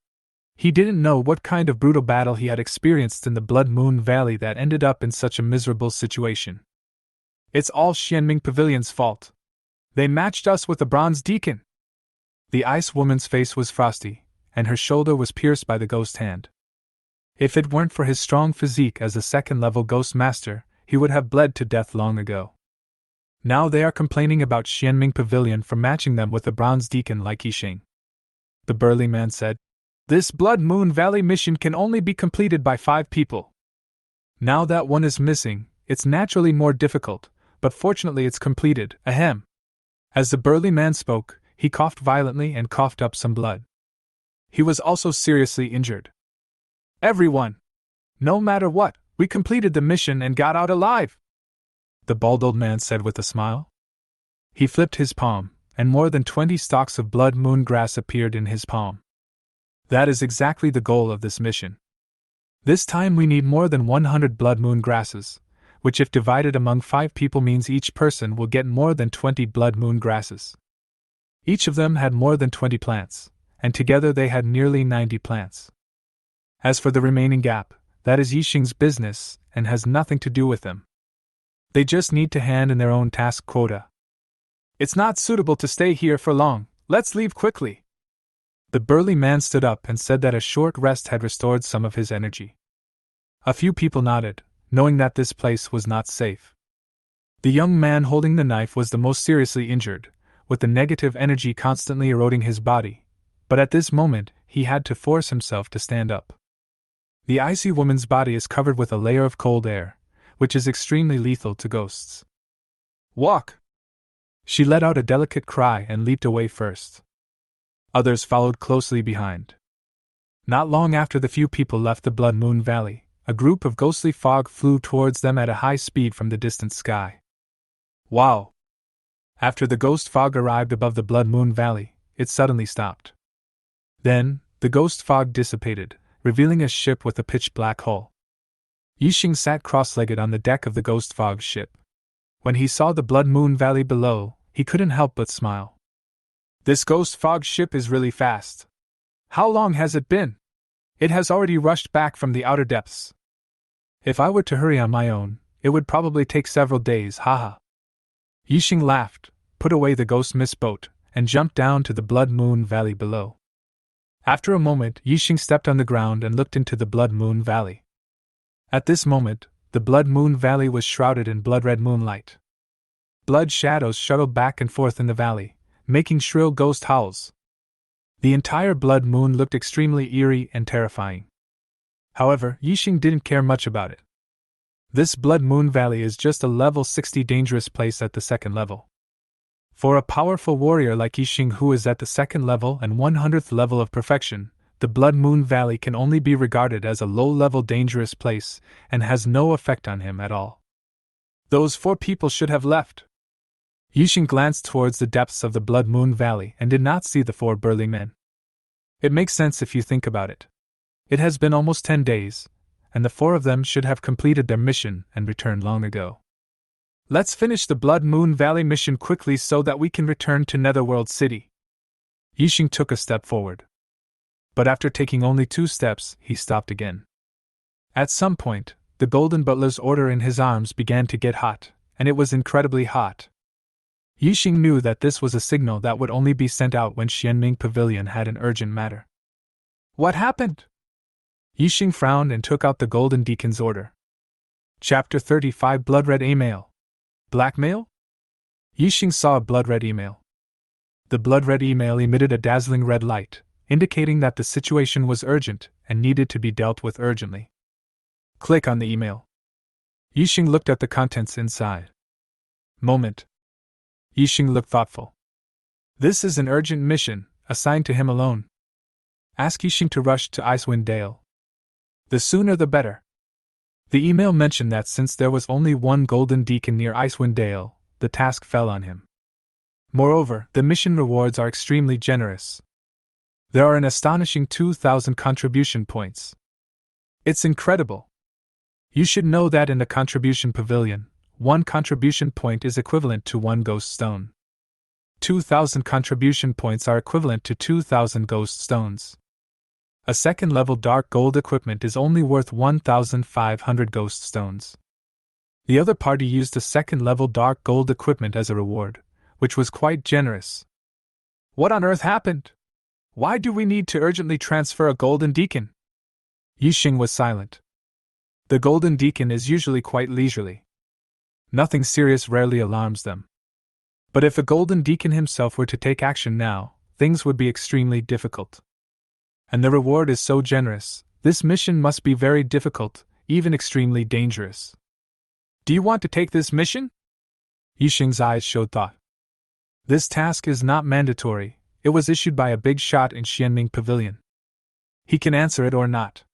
He didn't know what kind of brutal battle he had experienced in the Blood Moon Valley that ended up in such a miserable situation. It's all Xianming Pavilion's fault. They matched us with the Bronze Deacon. The ice woman's face was frosty, and her shoulder was pierced by the ghost hand. If it weren't for his strong physique as a 2nd-level ghost master, he would have bled to death long ago. Now they are complaining about Xianming Pavilion for matching them with the Bronze Deacon like Yixing. The burly man said, This Blood Moon Valley mission can only be completed by 5 people. Now that one is missing, it's naturally more difficult, but fortunately it's completed, ahem. As the burly man spoke, he coughed violently and coughed up some blood. He was also seriously injured. Everyone! No matter what, we completed the mission and got out alive! The bald old man said with a smile. He flipped his palm, and more than 20 stalks of blood moon grass appeared in his palm. That is exactly the goal of this mission. This time we need more than 100 blood moon grasses, which if divided among 5 people means each person will get more than 20 blood moon grasses. Each of them had more than 20 plants, and together they had nearly 90 plants. As for the remaining gap, that is Yixing's business and has nothing to do with them. They just need to hand in their own task quota. It's not suitable to stay here for long, let's leave quickly. The burly man stood up and said that a short rest had restored some of his energy. A few people nodded, knowing that this place was not safe. The young man holding the knife was the most seriously injured, with the negative energy constantly eroding his body, but at this moment he had to force himself to stand up. The icy woman's body is covered with a layer of cold air, which is extremely lethal to ghosts. Walk! She let out a delicate cry and leaped away first. Others followed closely behind. Not long after the few people left the Blood Moon Valley, a group of ghostly fog flew towards them at a high speed from the distant sky. Wow! After the ghost fog arrived above the Blood Moon Valley, it suddenly stopped. Then, the ghost fog dissipated, revealing a ship with a pitch-black hull. Yixing sat cross-legged on the deck of the ghost fog ship. When he saw the Blood Moon Valley below, he couldn't help but smile. This ghost fog ship is really fast. How long has it been? It has already rushed back from the outer depths. If I were to hurry on my own, it would probably take several days, haha. Yixing laughed, put away the ghost mist boat, and jumped down to the Blood Moon Valley below. After a moment, Yixing stepped on the ground and looked into the Blood Moon Valley. At this moment, the Blood Moon Valley was shrouded in blood-red moonlight. Blood shadows shuttled back and forth in the valley, making shrill ghost howls. The entire Blood Moon looked extremely eerie and terrifying. However, Yixing didn't care much about it. This Blood Moon Valley is just a level 60 dangerous place at the second level. For a powerful warrior like Yixing who is at the second level and 100th level of perfection, the Blood Moon Valley can only be regarded as a low-level dangerous place and has no effect on him at all. Those 4 people should have left. Yixing glanced towards the depths of the Blood Moon Valley and did not see the 4 burly men. It makes sense if you think about it. It has been almost 10 days, and the 4 of them should have completed their mission and returned long ago. Let's finish the Blood Moon Valley mission quickly so that we can return to Netherworld City. Yixing took a step forward. But after taking only 2 steps, he stopped again. At some point, the Golden Butler's order in his arms began to get hot, and it was incredibly hot. Yixing knew that this was a signal that would only be sent out when Xianming Pavilion had an urgent matter. What happened? Yixing frowned and took out the Golden Deacon's order. Chapter 35 Blood Red Email. Blackmail? Yixing saw a blood red email. The blood red email emitted a dazzling red light, indicating that the situation was urgent and needed to be dealt with urgently. Click on the email. Yixing looked at the contents inside. Moment. Yixing looked thoughtful. This is an urgent mission, assigned to him alone. Ask Yixing to rush to Icewind Dale. The sooner the better. The email mentioned that since there was only one Golden Deacon near Icewind Dale, the task fell on him. Moreover, the mission rewards are extremely generous. There are an astonishing 2,000 contribution points. It's incredible. You should know that in the Contribution Pavilion, 1 contribution point is equivalent to 1 ghost stone. 2,000 contribution points are equivalent to 2,000 ghost stones. A second-level dark gold equipment is only worth 1,500 ghost stones. The other party used a second-level dark gold equipment as a reward, which was quite generous. What on earth happened? Why do we need to urgently transfer a Golden Deacon? Yixing was silent. The Golden Deacon is usually quite leisurely. Nothing serious rarely alarms them. But if a Golden Deacon himself were to take action now, things would be extremely difficult. And the reward is so generous, this mission must be very difficult, even extremely dangerous. Do you want to take this mission? Yixing's eyes showed thought. This task is not mandatory, it was issued by a big shot in Xianming Pavilion. He can answer it or not.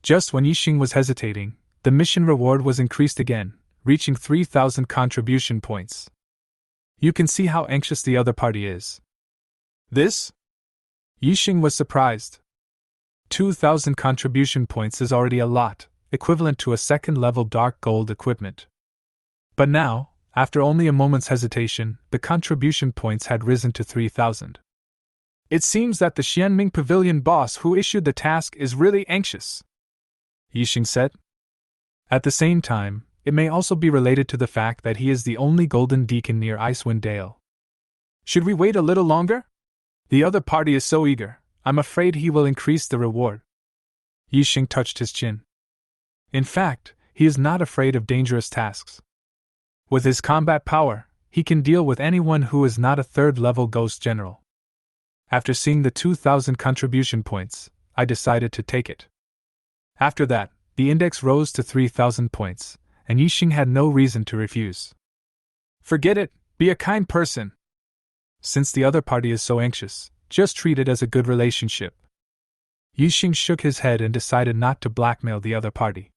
Just when Yixing was hesitating, the mission reward was increased again, reaching 3,000 contribution points. You can see how anxious the other party is. This? Yixing was surprised. 2,000 contribution points is already a lot, equivalent to a second-level dark gold equipment. But now, After only a moment's hesitation, the contribution points had risen to 3,000. It seems that the Xianming Pavilion boss who issued the task is really anxious, Yixing said. At the same time, it may also be related to the fact that he is the only golden deacon near Icewind Dale. Should we wait a little longer? The other party is so eager, I'm afraid he will increase the reward. Yixing touched his chin. In fact, he is not afraid of dangerous tasks. With his combat power, he can deal with anyone who is not a third-level ghost general. After seeing the 2,000 contribution points, I decided to take it. After that, the index rose to 3,000 points, and Yixing had no reason to refuse. Forget it, be a kind person. Since the other party is so anxious, just treat it as a good relationship. Yixing shook his head and decided not to blackmail the other party.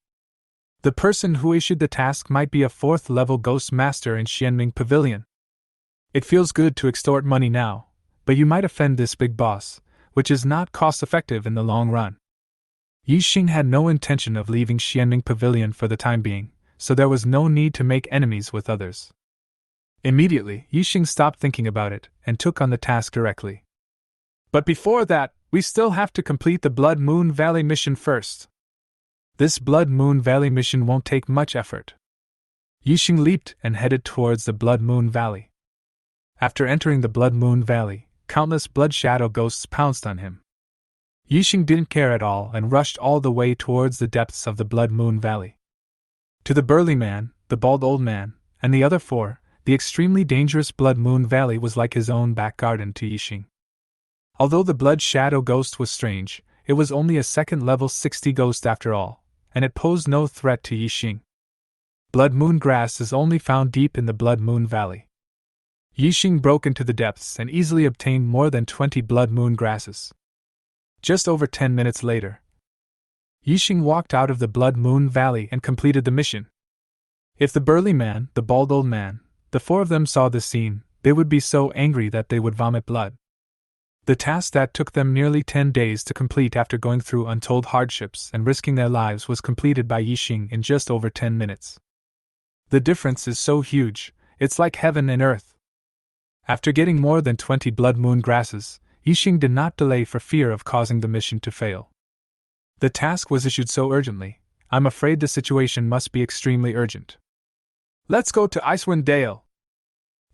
The person who issued the task might be a 4th-level ghost master in Xianming Pavilion. It feels good to extort money now, but you might offend this big boss, which is not cost-effective in the long run. Yixing had no intention of leaving Xianming Pavilion for the time being, so there was no need to make enemies with others. Immediately, Yixing stopped thinking about it and took on the task directly. But before that, we still have to complete the Blood Moon Valley mission first. This Blood Moon Valley mission won't take much effort. Yixing leaped and headed towards the Blood Moon Valley. After entering the Blood Moon Valley, countless blood shadow ghosts pounced on him. Yixing didn't care at all and rushed all the way towards the depths of the Blood Moon Valley. To the burly man, the bald old man, and the other 4, the extremely dangerous Blood Moon Valley was like his own back garden to Yixing. Although the blood shadow ghost was strange, it was only a 2nd-level 60 ghost after all, and it posed no threat to Yixing. Blood moon grass is only found deep in the Blood Moon Valley. Yixing broke into the depths and easily obtained more than 20 blood moon grasses. Just over 10 minutes later, Yixing walked out of the Blood Moon Valley and completed the mission. If the burly man, the bald old man, the 4 of them saw this scene, they would be so angry that they would vomit blood. The task that took them nearly 10 days to complete after going through untold hardships and risking their lives was completed by Yixing in just over 10 minutes. The difference is so huge, it's like heaven and earth. After getting more than 20 blood moon grasses, Yixing did not delay for fear of causing the mission to fail. The task was issued so urgently, I'm afraid the situation must be extremely urgent. Let's go to Icewind Dale.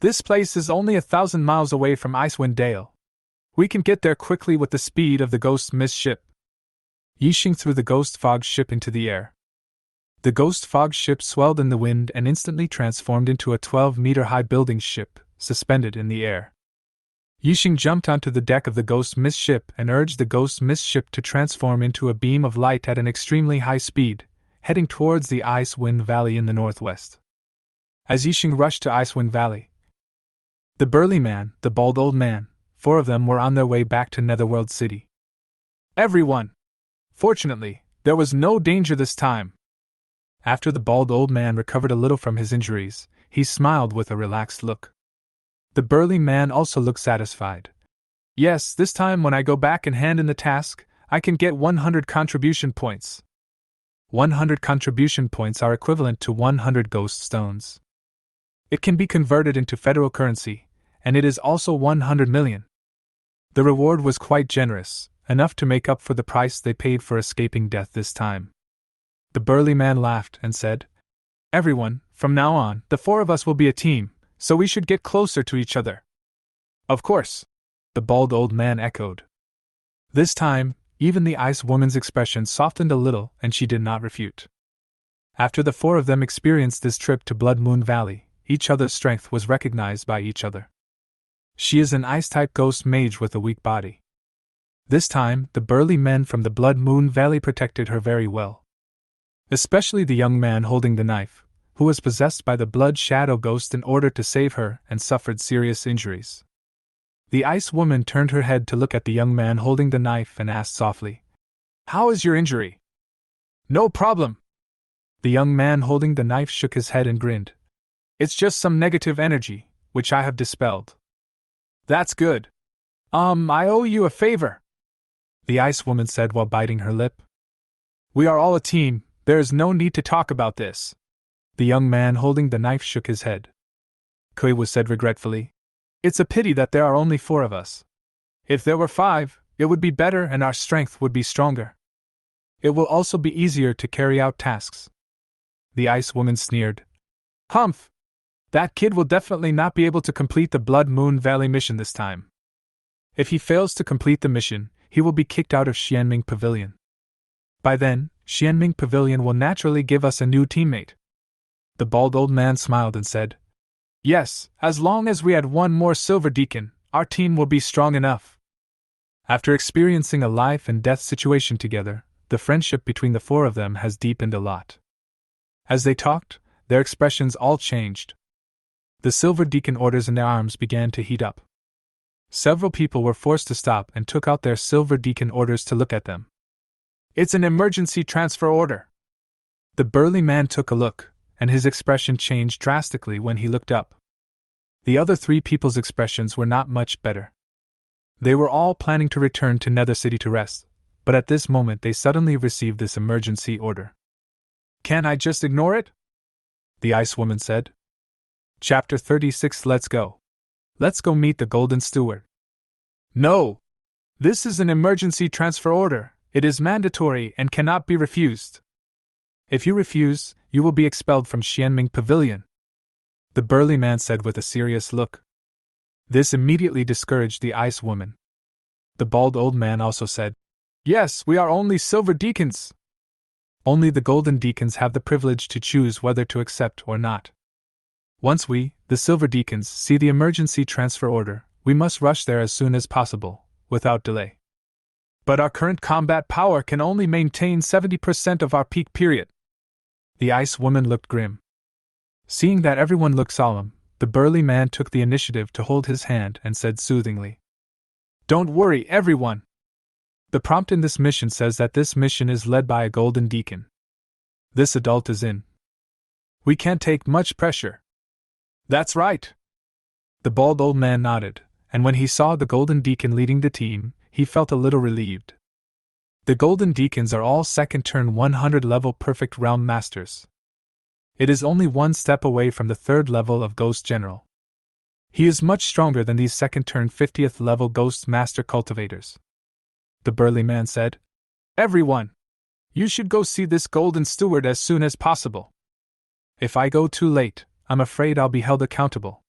This place is only 1,000 miles away from Icewind Dale. We can get there quickly with the speed of the Ghost Mist ship. Yixing threw the Ghost Fog ship into the air. The Ghost Fog ship swelled in the wind and instantly transformed into a 12-meter-high building ship, suspended in the air. Yixing jumped onto the deck of the Ghost Mist ship and urged the Ghost Mist ship to transform into a beam of light at an extremely high speed, heading towards the Icewind Valley in the northwest. As Yixing rushed to Icewind Valley, the burly man, the bald old man, 4 of them were on their way back to Netherworld City. Everyone! Fortunately, there was no danger this time. After the bald old man recovered a little from his injuries, he smiled with a relaxed look. The burly man also looked satisfied. Yes, this time when I go back and hand in the task, I can get 100 contribution points. 100 contribution points are equivalent to 100 ghost stones. It can be converted into federal currency, and it is also 100 million. The reward was quite generous, enough to make up for the price they paid for escaping death this time. The burly man laughed and said, Everyone, from now on, the 4 of us will be a team, so we should get closer to each other. Of course, the bald old man echoed. This time, even the ice woman's expression softened a little and she did not refute. After the 4 of them experienced this trip to Blood Moon Valley, each other's strength was recognized by each other. She is an ice-type ghost mage with a weak body. This time, the burly men from the Blood Moon Valley protected her very well. Especially the young man holding the knife, who was possessed by the blood shadow ghost in order to save her and suffered serious injuries. The ice woman turned her head to look at the young man holding the knife and asked softly, How is your injury? No problem. The young man holding the knife shook his head and grinned. It's just some negative energy, which I have dispelled. That's good. I owe you a favor, the ice woman said while biting her lip. We are all a team, there is no need to talk about this. The young man holding the knife shook his head. Kui said regretfully. It's a pity that there are only 4 of us. If there were 5, it would be better and our strength would be stronger. It will also be easier to carry out tasks. The Ice Woman sneered. Humph! That kid will definitely not be able to complete the Blood Moon Valley mission this time. If he fails to complete the mission, he will be kicked out of Xianming Pavilion. By then, Xianming Pavilion will naturally give us a new teammate. The bald old man smiled and said, Yes, as long as we add 1 more Silver Deacon, our team will be strong enough. After experiencing a life and death situation together, the friendship between the 4 of them has deepened a lot. As they talked, their expressions all changed. The Silver Deacon orders in their arms began to heat up. Several people were forced to stop and took out their Silver Deacon orders to look at them. It's an emergency transfer order. The burly man took a look, and his expression changed drastically when he looked up. The other 3 people's expressions were not much better. They were all planning to return to Nether City to rest, but at this moment they suddenly received this emergency order. Can't I just ignore it? The Ice Woman said. Chapter 36. Let's go. Let's go meet the Golden Steward. No! This is an emergency transfer order. It is mandatory and cannot be refused. If you refuse, you will be expelled from Xianming Pavilion, the burly man said with a serious look. This immediately discouraged the Ice Woman. The bald old man also said, Yes, we are only Silver Deacons. Only the Golden Deacons have the privilege to choose whether to accept or not. Once we, the Silver Deacons, see the emergency transfer order, we must rush there as soon as possible, without delay. But our current combat power can only maintain 70% of our peak period. The Ice Woman looked grim. Seeing that everyone looked solemn, the burly man took the initiative to hold his hand and said soothingly, Don't worry, everyone. The prompt in this mission says that this mission is led by a Golden Deacon. This adult is in. We can't take much pressure. That's right. The bald old man nodded, and when he saw the Golden Deacon leading the team, he felt a little relieved. The Golden Deacons are all second turn 100 level perfect realm masters. It is only 1 step away from the 3rd level of Ghost General. He is much stronger than these second turn 50th level Ghost Master cultivators. The burly man said, Everyone! You should go see this Golden Steward as soon as possible. If I go too late, I'm afraid I'll be held accountable.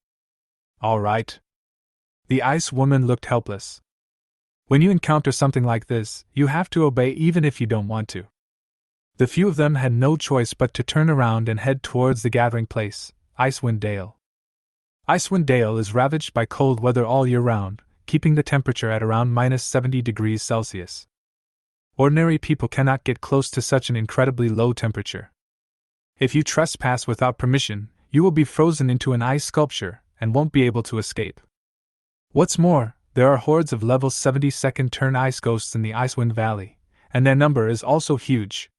All right. The Ice Woman looked helpless. When you encounter something like this, you have to obey even if you don't want to. The few of them had no choice but to turn around and head towards the gathering place, Icewind Dale. Icewind Dale is ravaged by cold weather all year round, keeping the temperature at around minus 70 degrees Celsius. Ordinary people cannot get close to such an incredibly low temperature. If you trespass without permission, you will be frozen into an ice sculpture and won't be able to escape. What's more, there are hordes of level 70 second turn ice ghosts in the Icewind Valley, and their number is also huge.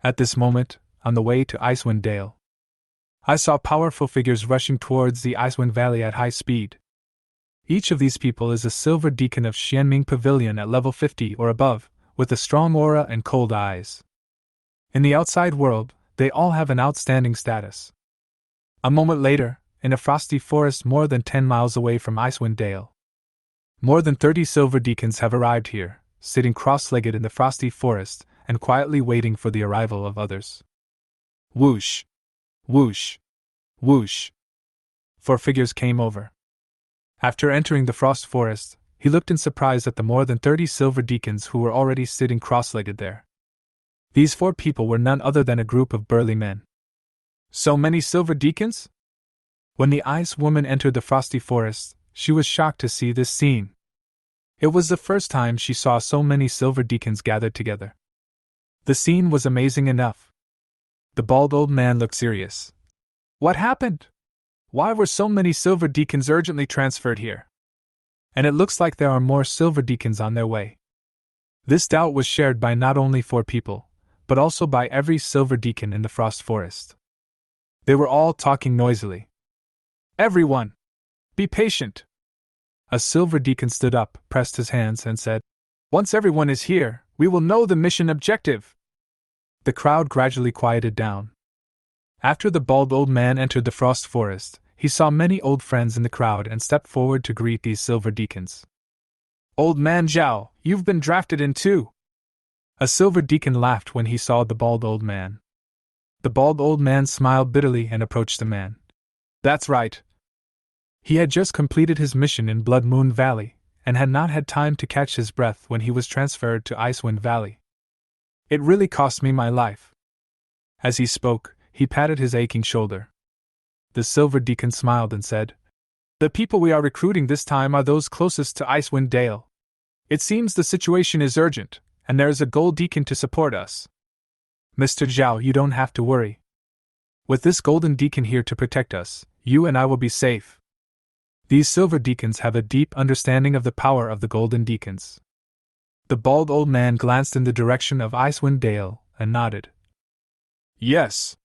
At this moment, on the way to Icewind Dale, I saw powerful figures rushing towards the Icewind Valley at high speed. Each of these people is a Silver Deacon of Xianming Pavilion at level 50 or above, with a strong aura and cold eyes. In the outside world, they all have an outstanding status. A moment later, in a frosty forest more than 10 miles away from Icewind Dale, more than 30 Silver Deacons have arrived here, sitting cross-legged in the frosty forest and quietly waiting for the arrival of others. Whoosh! Whoosh! Whoosh! 4 figures came over. After entering the frost forest, he looked in surprise at the more than 30 Silver Deacons who were already sitting cross-legged there. These 4 people were none other than a group of burly men. So many Silver Deacons? When the Ice Woman entered the frosty forest, she was shocked to see this scene. It was the first time she saw so many Silver Deacons gathered together. The scene was amazing enough. The bald old man looked serious. What happened? Why were so many Silver Deacons urgently transferred here? And it looks like there are more Silver Deacons on their way. This doubt was shared by not only 4 people, but also by every Silver Deacon in the Frost Forest. They were all talking noisily. Everyone! Be patient! A Silver Deacon stood up, pressed his hands, and said, Once everyone is here, we will know the mission objective. The crowd gradually quieted down. After the bald old man entered the Frost Forest, he saw many old friends in the crowd and stepped forward to greet these silver deacons. "Old man Zhao, you've been drafted in too!" A silver deacon laughed when he saw the bald old man. The bald old man smiled bitterly and approached the man. "That's right." He had just completed his mission in Blood Moon Valley, and had not had time to catch his breath when he was transferred to Icewind Valley. "It really cost me my life." As he spoke, he patted his aching shoulder. The silver deacon smiled and said, "The people we are recruiting this time are those closest to Icewind Dale. It seems the situation is urgent, and there is a gold deacon to support us. Mr. Zhao, you don't have to worry. With this golden deacon here to protect us, you and I will be safe." These silver deacons have a deep understanding of the power of the golden deacons. The bald old man glanced in the direction of Icewind Dale and nodded. "Yes.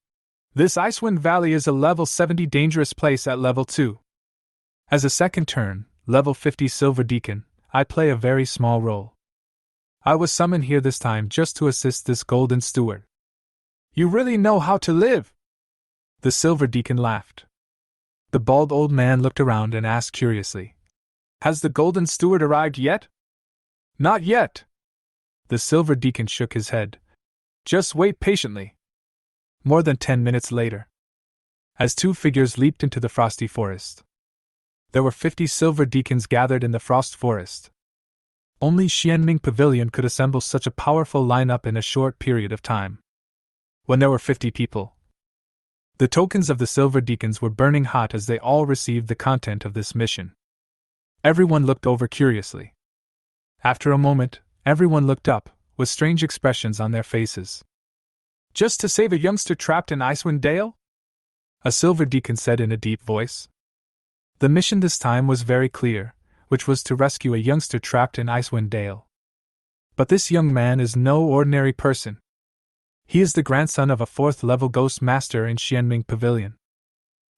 This Icewind Valley is a level 70 dangerous place at level 2. As a second turn, level 50 silver deacon, I play a very small role. I was summoned here this time just to assist this golden steward." "You really know how to live!" The silver deacon laughed. The bald old man looked around and asked curiously, "Has the golden steward arrived yet?" "Not yet." The silver deacon shook his head. "Just wait patiently." More than 10 minutes later, as two figures leaped into the frosty forest. There were 50 silver deacons gathered in the frost forest. Only Xianming Pavilion could assemble such a powerful lineup in a short period of time. When there were 50 people, the tokens of the silver deacons were burning hot as they all received the content of this mission. Everyone looked over curiously. After a moment, everyone looked up, with strange expressions on their faces. "Just to save a youngster trapped in Icewind Dale?" a silver deacon said in a deep voice. The mission this time was very clear, which was to rescue a youngster trapped in Icewind Dale. But this young man is no ordinary person. He is the grandson of a 4th-level ghost master in Xianming Pavilion.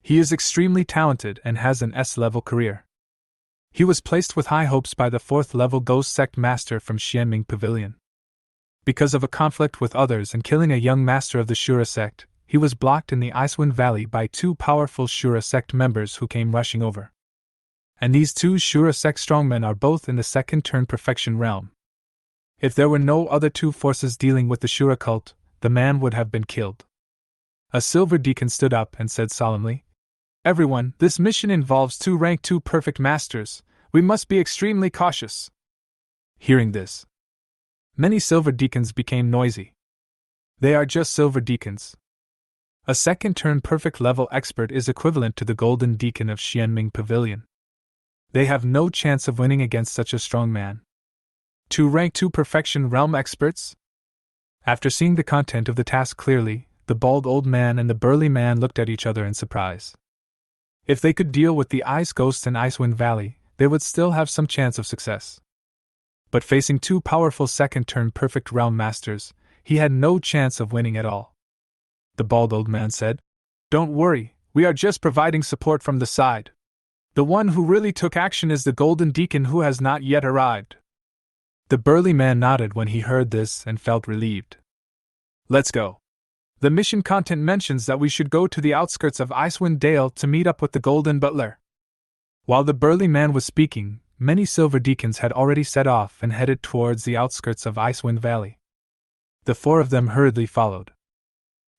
He is extremely talented and has an S-level career. He was placed with high hopes by the 4th-level ghost sect master from Xianming Pavilion. Because of a conflict with others and killing a young master of the Shura sect, he was blocked in the Icewind Valley by 2 powerful Shura sect members who came rushing over. And these 2 Shura sect strongmen are both in the second turn perfection realm. If there were no other 2 forces dealing with the Shura cult, the man would have been killed. A silver deacon stood up and said solemnly, "Everyone, this mission involves 2 rank 2 perfect masters. We must be extremely cautious." Hearing this, many silver deacons became noisy. They are just silver deacons. A second turn perfect level expert is equivalent to the golden deacon of Xianming Pavilion. They have no chance of winning against such a strong man. 2 rank 2 perfection realm experts? After seeing the content of the task clearly, the bald old man and the burly man looked at each other in surprise. If they could deal with the ice ghosts in Icewind Valley, they would still have some chance of success. But facing 2 powerful second-turn perfect realm masters, he had no chance of winning at all. The bald old man said, "Don't worry, we are just providing support from the side. The one who really took action is the golden deacon who has not yet arrived." The burly man nodded when he heard this and felt relieved. "Let's go. The mission content mentions that we should go to the outskirts of Icewind Dale to meet up with the Golden Butler." While the burly man was speaking, many silver deacons had already set off and headed towards the outskirts of Icewind Valley. The 4 of them hurriedly followed.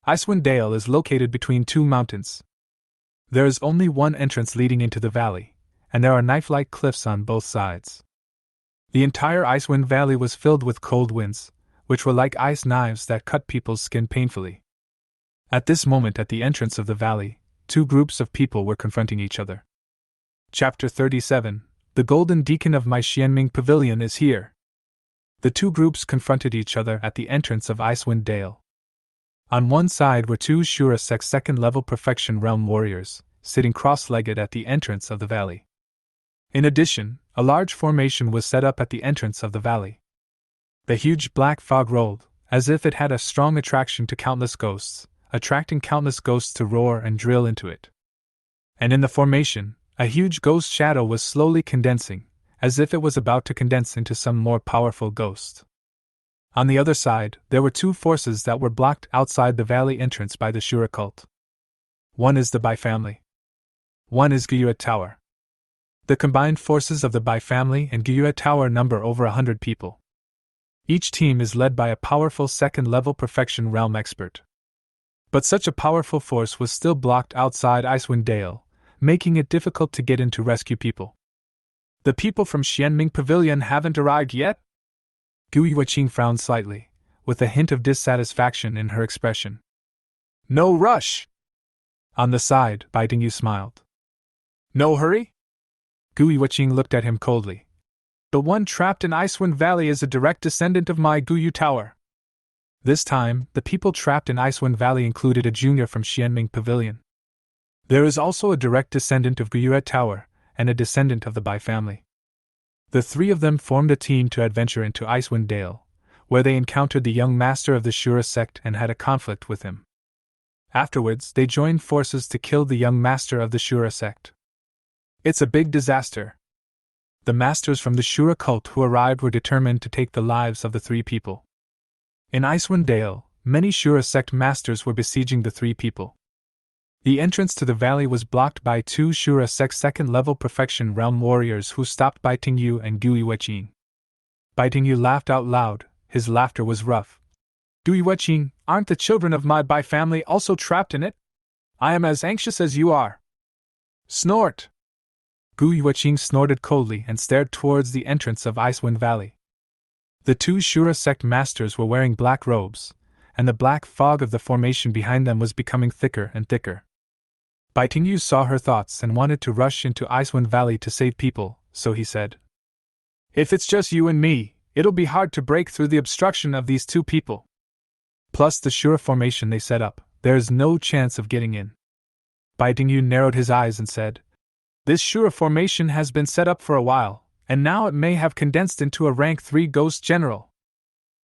Icewind Dale is located between 2 mountains. There is only one entrance leading into the valley, and there are knife-like cliffs on both sides. The entire Icewind Valley was filled with cold winds, which were like ice knives that cut people's skin painfully. At this moment at the entrance of the valley, 2 groups of people were confronting each other. Chapter 37, The Golden Deacon of my Xianming Pavilion is here. The 2 groups confronted each other at the entrance of Icewind Dale. On one side were 2 Shura sect second-level perfection realm warriors, sitting cross-legged at the entrance of the valley. In addition, a large formation was set up at the entrance of the valley. The huge black fog rolled, as if it had a strong attraction to countless ghosts, attracting countless ghosts to roar and drill into it. And in the formation, a huge ghost shadow was slowly condensing, as if it was about to condense into some more powerful ghost. On the other side, there were 2 forces that were blocked outside the valley entrance by the Shura cult. One is the Bai family. One is Gyuet Tower. The combined forces of the Bai family and Gyuet Tower number over 100 people. Each team is led by a powerful second-level perfection realm expert. But such a powerful force was still blocked outside Icewind Dale, making it difficult to get in to rescue people. The people from Xianming Pavilion haven't arrived yet? Gu Yueqing frowned slightly, with a hint of dissatisfaction in her expression. No rush! On the side, Bai Dingyu smiled. No hurry? Gu Yueqing looked at him coldly. The one trapped in Icewind Valley is a direct descendant of my Guyu Tower. This time, the people trapped in Icewind Valley included a junior from Xianming Pavilion. There is also a direct descendant of Gyuet Tower, and a descendant of the Bai family. The three of them formed a team to adventure into Icewind Dale, where they encountered the young master of the Shura sect and had a conflict with him. Afterwards, they joined forces to kill the young master of the Shura sect. It's a big disaster. The masters from the Shura cult who arrived were determined to take the lives of the three people. In Icewind Dale, many Shura sect masters were besieging the three people. The entrance to the valley was blocked by two Shura sect second-level perfection realm warriors who stopped Bai Tingyu and Gu Yueqing. Bai Tingyu laughed out loud. His laughter was rough. Gu Yueqing, aren't the children of my Bai family also trapped in it? I am as anxious as you are. Snort! Gu Yueqing snorted coldly and stared towards the entrance of Icewind Valley. The two Shura sect masters were wearing black robes, and the black fog of the formation behind them was becoming thicker and thicker. Bai Tingyu saw her thoughts and wanted to rush into Icewind Valley to save people, so he said, If it's just you and me, it'll be hard to break through the obstruction of these two people. Plus the Shura formation they set up, there's no chance of getting in. Bai Tingyu narrowed his eyes and said, This Shura formation has been set up for a while, and now it may have condensed into a rank 3 ghost general.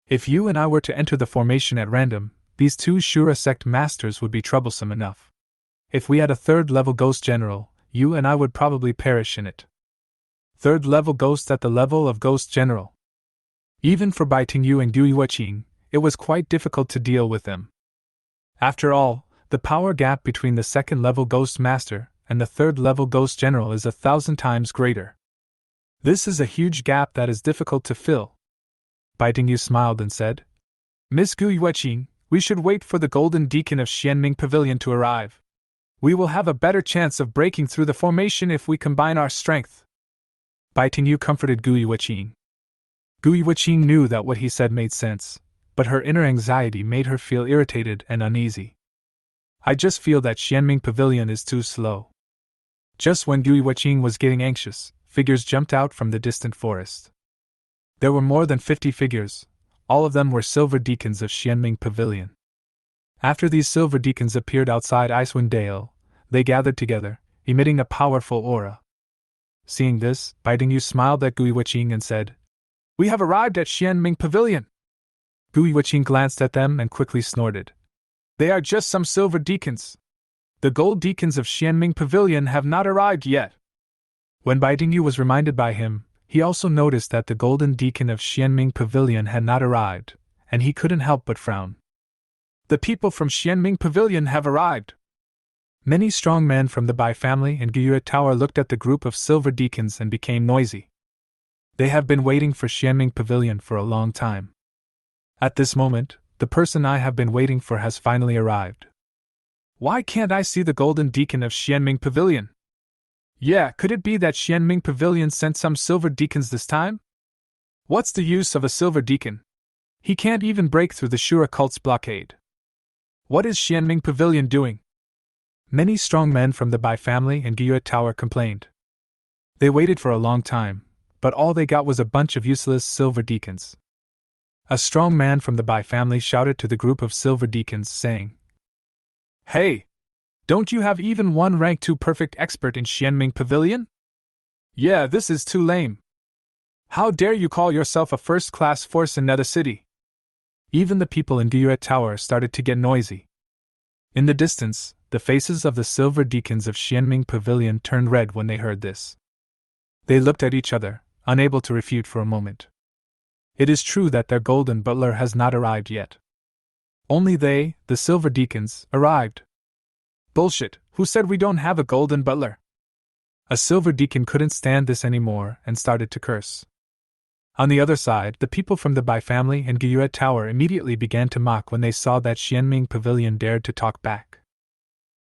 If you and I were to enter the formation at random, these two Shura sect masters would be troublesome enough. If we had a third-level ghost general, you and I would probably perish in it. Third-level ghost at the level of ghost general. Even for Bai Tingyu and Gu Yueqing, it was quite difficult to deal with them. After all, the power gap between the second-level ghost master and the third-level ghost general is 1,000 times greater. This is a huge gap that is difficult to fill. Bai Tingyu smiled and said, Miss Gu Yueqing, we should wait for the Golden Deacon of Xianming Pavilion to arrive. We will have a better chance of breaking through the formation if we combine our strength. Bai Tingyu comforted Gu Yueqing. Gu Yueqing knew that what he said made sense, but her inner anxiety made her feel irritated and uneasy. I just feel that Xianming Pavilion is too slow. Just when Gu Yueqing was getting anxious, figures jumped out from the distant forest. There were more than 50 figures. All of them were silver deacons of Xianming Pavilion. After these silver deacons appeared outside Icewind Dale, they gathered together, emitting a powerful aura. Seeing this, Bai Tingyu smiled at Gu Yueqing and said, We have arrived at Xianming Pavilion. Gu Yueqing glanced at them and quickly snorted. They are just some silver deacons. The gold deacons of Xianming Pavilion have not arrived yet. When Bai Tingyu was reminded by him, he also noticed that the golden deacon of Xianming Pavilion had not arrived, and he couldn't help but frown. The people from Xianming Pavilion have arrived. Many strong men from the Bai family and Gyuet Tower looked at the group of silver deacons and became noisy. They have been waiting for Xianming Pavilion for a long time. At this moment, the person I have been waiting for has finally arrived. Why can't I see the golden deacon of Xianming Pavilion? Yeah, could it be that Xianming Pavilion sent some silver deacons this time? What's the use of a silver deacon? He can't even break through the Shura cult's blockade. What is Xianming Pavilion doing? Many strong men from the Bai family and Gyuet Tower complained. They waited for a long time, but all they got was a bunch of useless silver deacons. A strong man from the Bai family shouted to the group of silver deacons, saying, Hey! Don't you have even one rank 2 perfect expert in Xianming Pavilion? Yeah, this is too lame. How dare you call yourself a first-class force in Nether City? Even the people in Gyuet Tower started to get noisy. In the distance, the faces of the silver deacons of Xianming Pavilion turned red when they heard this. They looked at each other, unable to refute for a moment. It is true that their golden butler has not arrived yet. Only they, the silver deacons, arrived. Bullshit, who said we don't have a golden butler? A silver deacon couldn't stand this anymore and started to curse. On the other side, the people from the Bai family and Gyue Tower immediately began to mock when they saw that Xianming Pavilion dared to talk back.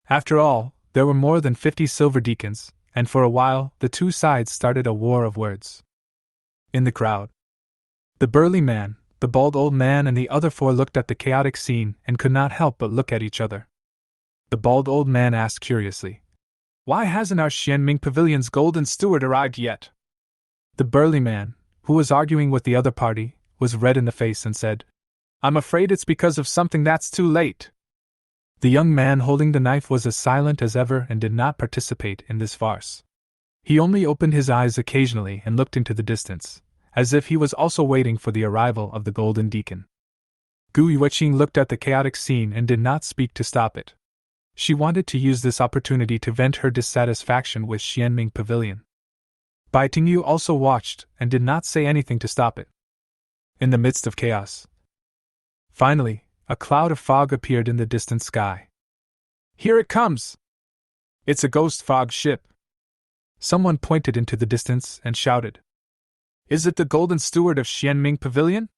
After all, there were more than 50 silver deacons, and for a while, the two sides started a war of words. In the crowd, the burly man, the bald old man, and the other four looked at the chaotic scene and could not help but look at each other. The bald old man asked curiously, "Why hasn't our Xianming Pavilion's golden steward arrived yet?" The burly man, who was arguing with the other party, was red in the face and said, "I'm afraid it's because of something that's too late." The young man holding the knife was as silent as ever and did not participate in this farce. He only opened his eyes occasionally and looked into the distance, as if he was also waiting for the arrival of the golden deacon. Gu Yueqing looked at the chaotic scene and did not speak to stop it. She wanted to use this opportunity to vent her dissatisfaction with Xianming Pavilion. Bai Tingyu also watched and did not say anything to stop it. In the midst of chaos, finally, a cloud of fog appeared in the distant sky. "Here it comes! It's a ghost fog ship!" Someone pointed into the distance and shouted. "Is it the golden steward of Xianming Pavilion?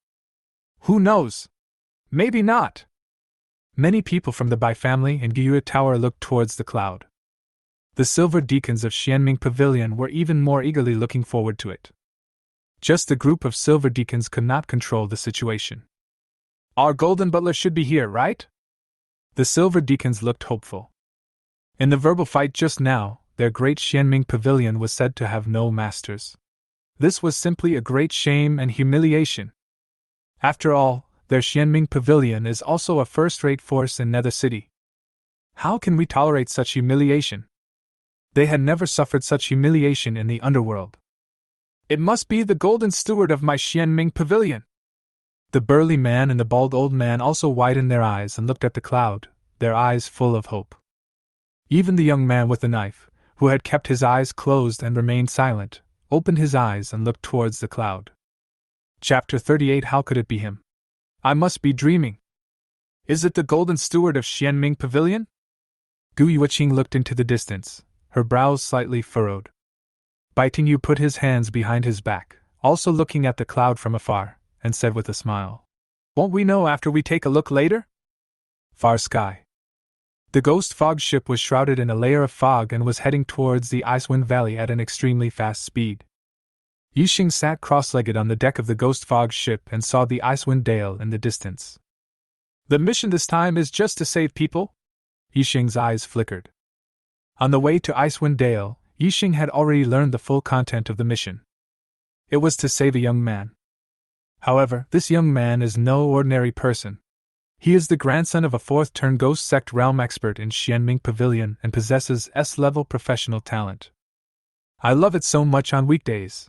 Who knows? Maybe not." Many people from the Bai family and Gyue Tower looked towards the cloud. The silver deacons of Xianming Pavilion were even more eagerly looking forward to it. Just a group of silver deacons could not control the situation. "Our golden butler should be here, right?" The silver deacons looked hopeful. In the verbal fight just now, their great Xianming Pavilion was said to have no masters. This was simply a great shame and humiliation. After all, their Xianming Pavilion is also a first-rate force in Nether City. How can we tolerate such humiliation? They had never suffered such humiliation in the underworld. "It must be the golden steward of my Xianming Pavilion." The burly man and the bald old man also widened their eyes and looked at the cloud, their eyes full of hope. Even the young man with the knife, who had kept his eyes closed and remained silent, opened his eyes and looked towards the cloud. Chapter 38. How could it be him? I must be dreaming. Is it the golden steward of Xianming Pavilion? Gu Yueqing looked into the distance, her brows slightly furrowed. Bai Tingyu put his hands behind his back, also looking at the cloud from afar, and said with a smile, "Won't we know after we take a look later?" Far sky. The ghost fog ship was shrouded in a layer of fog and was heading towards the Icewind Valley at an extremely fast speed. Yixing sat cross-legged on the deck of the ghost fog ship and saw the Icewind Dale in the distance. "The mission this time is just to save people?" Yixing's eyes flickered. On the way to Icewind Dale, Yixing had already learned the full content of the mission. It was to save a young man. However, this young man is no ordinary person. He is the grandson of a fourth-turn ghost sect realm expert in Xianming Pavilion and possesses S-level professional talent. I love it so much on weekdays.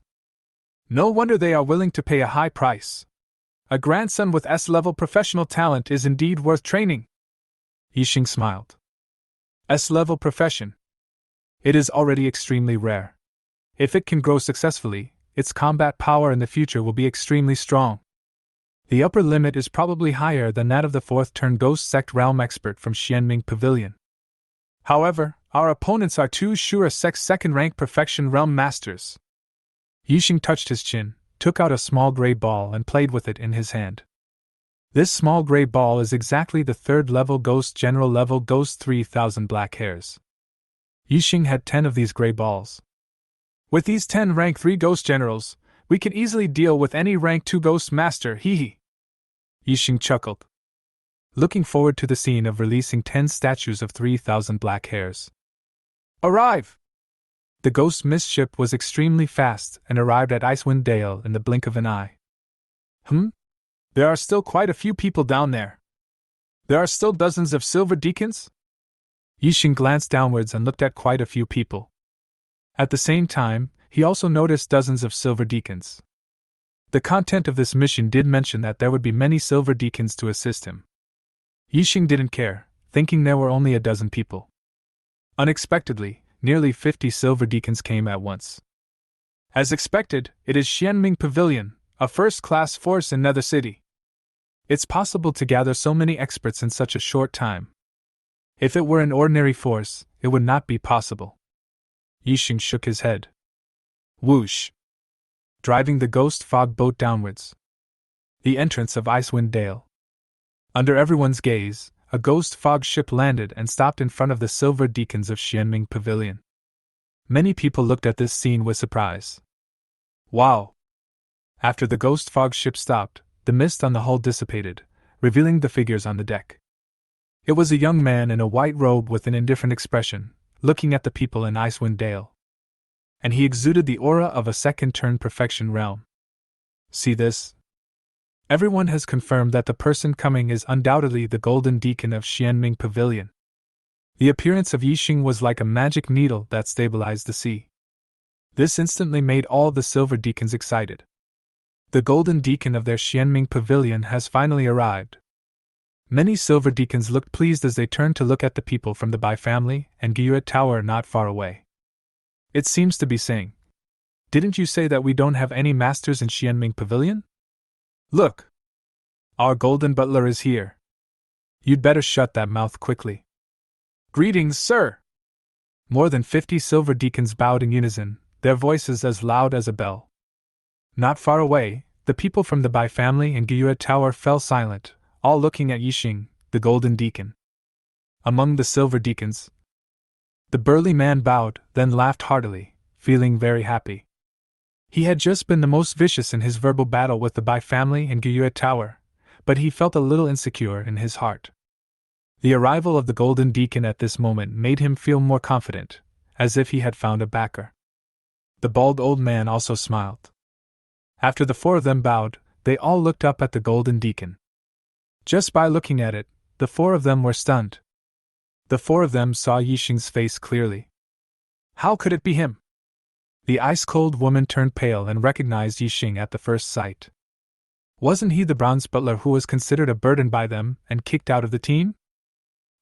No wonder they are willing to pay a high price. A grandson with S-level professional talent is indeed worth training. Yixing smiled. S-level profession. It is already extremely rare. If it can grow successfully, its combat power in the future will be extremely strong. The upper limit is probably higher than that of the fourth-turn ghost sect realm expert from Xianming Pavilion. However, our opponents are two Shura sect second-rank perfection realm masters. Yixing touched his chin, took out a small gray ball and played with it in his hand. This small gray ball is exactly the third-level ghost general level ghost 3000 black hairs. Yixing had 10 of these gray balls. With these 10 rank 3 ghost generals, we can easily deal with any rank 2 ghost master, hee. Yixing chuckled, looking forward to the scene of releasing 10 statues of 3000 black hairs. Arrive! The ghost mist ship was extremely fast and arrived at Icewind Dale in the blink of an eye. There are still quite a few people down there. There are still dozens of silver deacons? Yixing glanced downwards and looked at quite a few people. At the same time, he also noticed dozens of silver deacons. The content of this mission did mention that there would be many silver deacons to assist him. Yixing didn't care, thinking there were only a dozen people. Unexpectedly, nearly 50 silver deacons came at once. As expected, it is Xianming Pavilion, a first-class force in Nether City. It's possible to gather so many experts in such a short time. If it were an ordinary force, it would not be possible. Yixing shook his head. Whoosh! Driving the ghost fog boat downwards. The entrance of Icewind Dale. Under everyone's gaze, a ghost fog ship landed and stopped in front of the silver deacons of Xianming Pavilion. Many people looked at this scene with surprise. Wow! After the ghost fog ship stopped, the mist on the hull dissipated, revealing the figures on the deck. It was a young man in a white robe with an indifferent expression, looking at the people in Icewind Dale. And he exuded the aura of a second-turn perfection realm. See this? Everyone has confirmed that the person coming is undoubtedly the Golden Deacon of Xianming Pavilion. The appearance of Yixing was like a magic needle that stabilized the sea. This instantly made all the silver deacons excited. The Golden Deacon of their Xianming Pavilion has finally arrived. Many silver deacons looked pleased as they turned to look at the people from the Bai family and Gyue Tower not far away. It seems to be saying, "Didn't you say that we don't have any masters in Xianming Pavilion? Look! Our golden butler is here. You'd better shut that mouth quickly." "Greetings, sir!" More than 50 silver deacons bowed in unison, their voices as loud as a bell. Not far away, the people from the Bai family and Gyue Tower fell silent, all looking at Yixing, the Golden Deacon. Among the silver deacons, the burly man bowed, then laughed heartily, feeling very happy. He had just been the most vicious in his verbal battle with the Bai family and Gyue Tower, but he felt a little insecure in his heart. The arrival of the Golden Deacon at this moment made him feel more confident, as if he had found a backer. The bald old man also smiled. After the four of them bowed, they all looked up at the Golden Deacon. Just by looking at it, the four of them were stunned. The four of them saw Yixing's face clearly. How could it be him? The ice-cold woman turned pale and recognized Yixing at the first sight. Wasn't he the bronze butler who was considered a burden by them and kicked out of the team?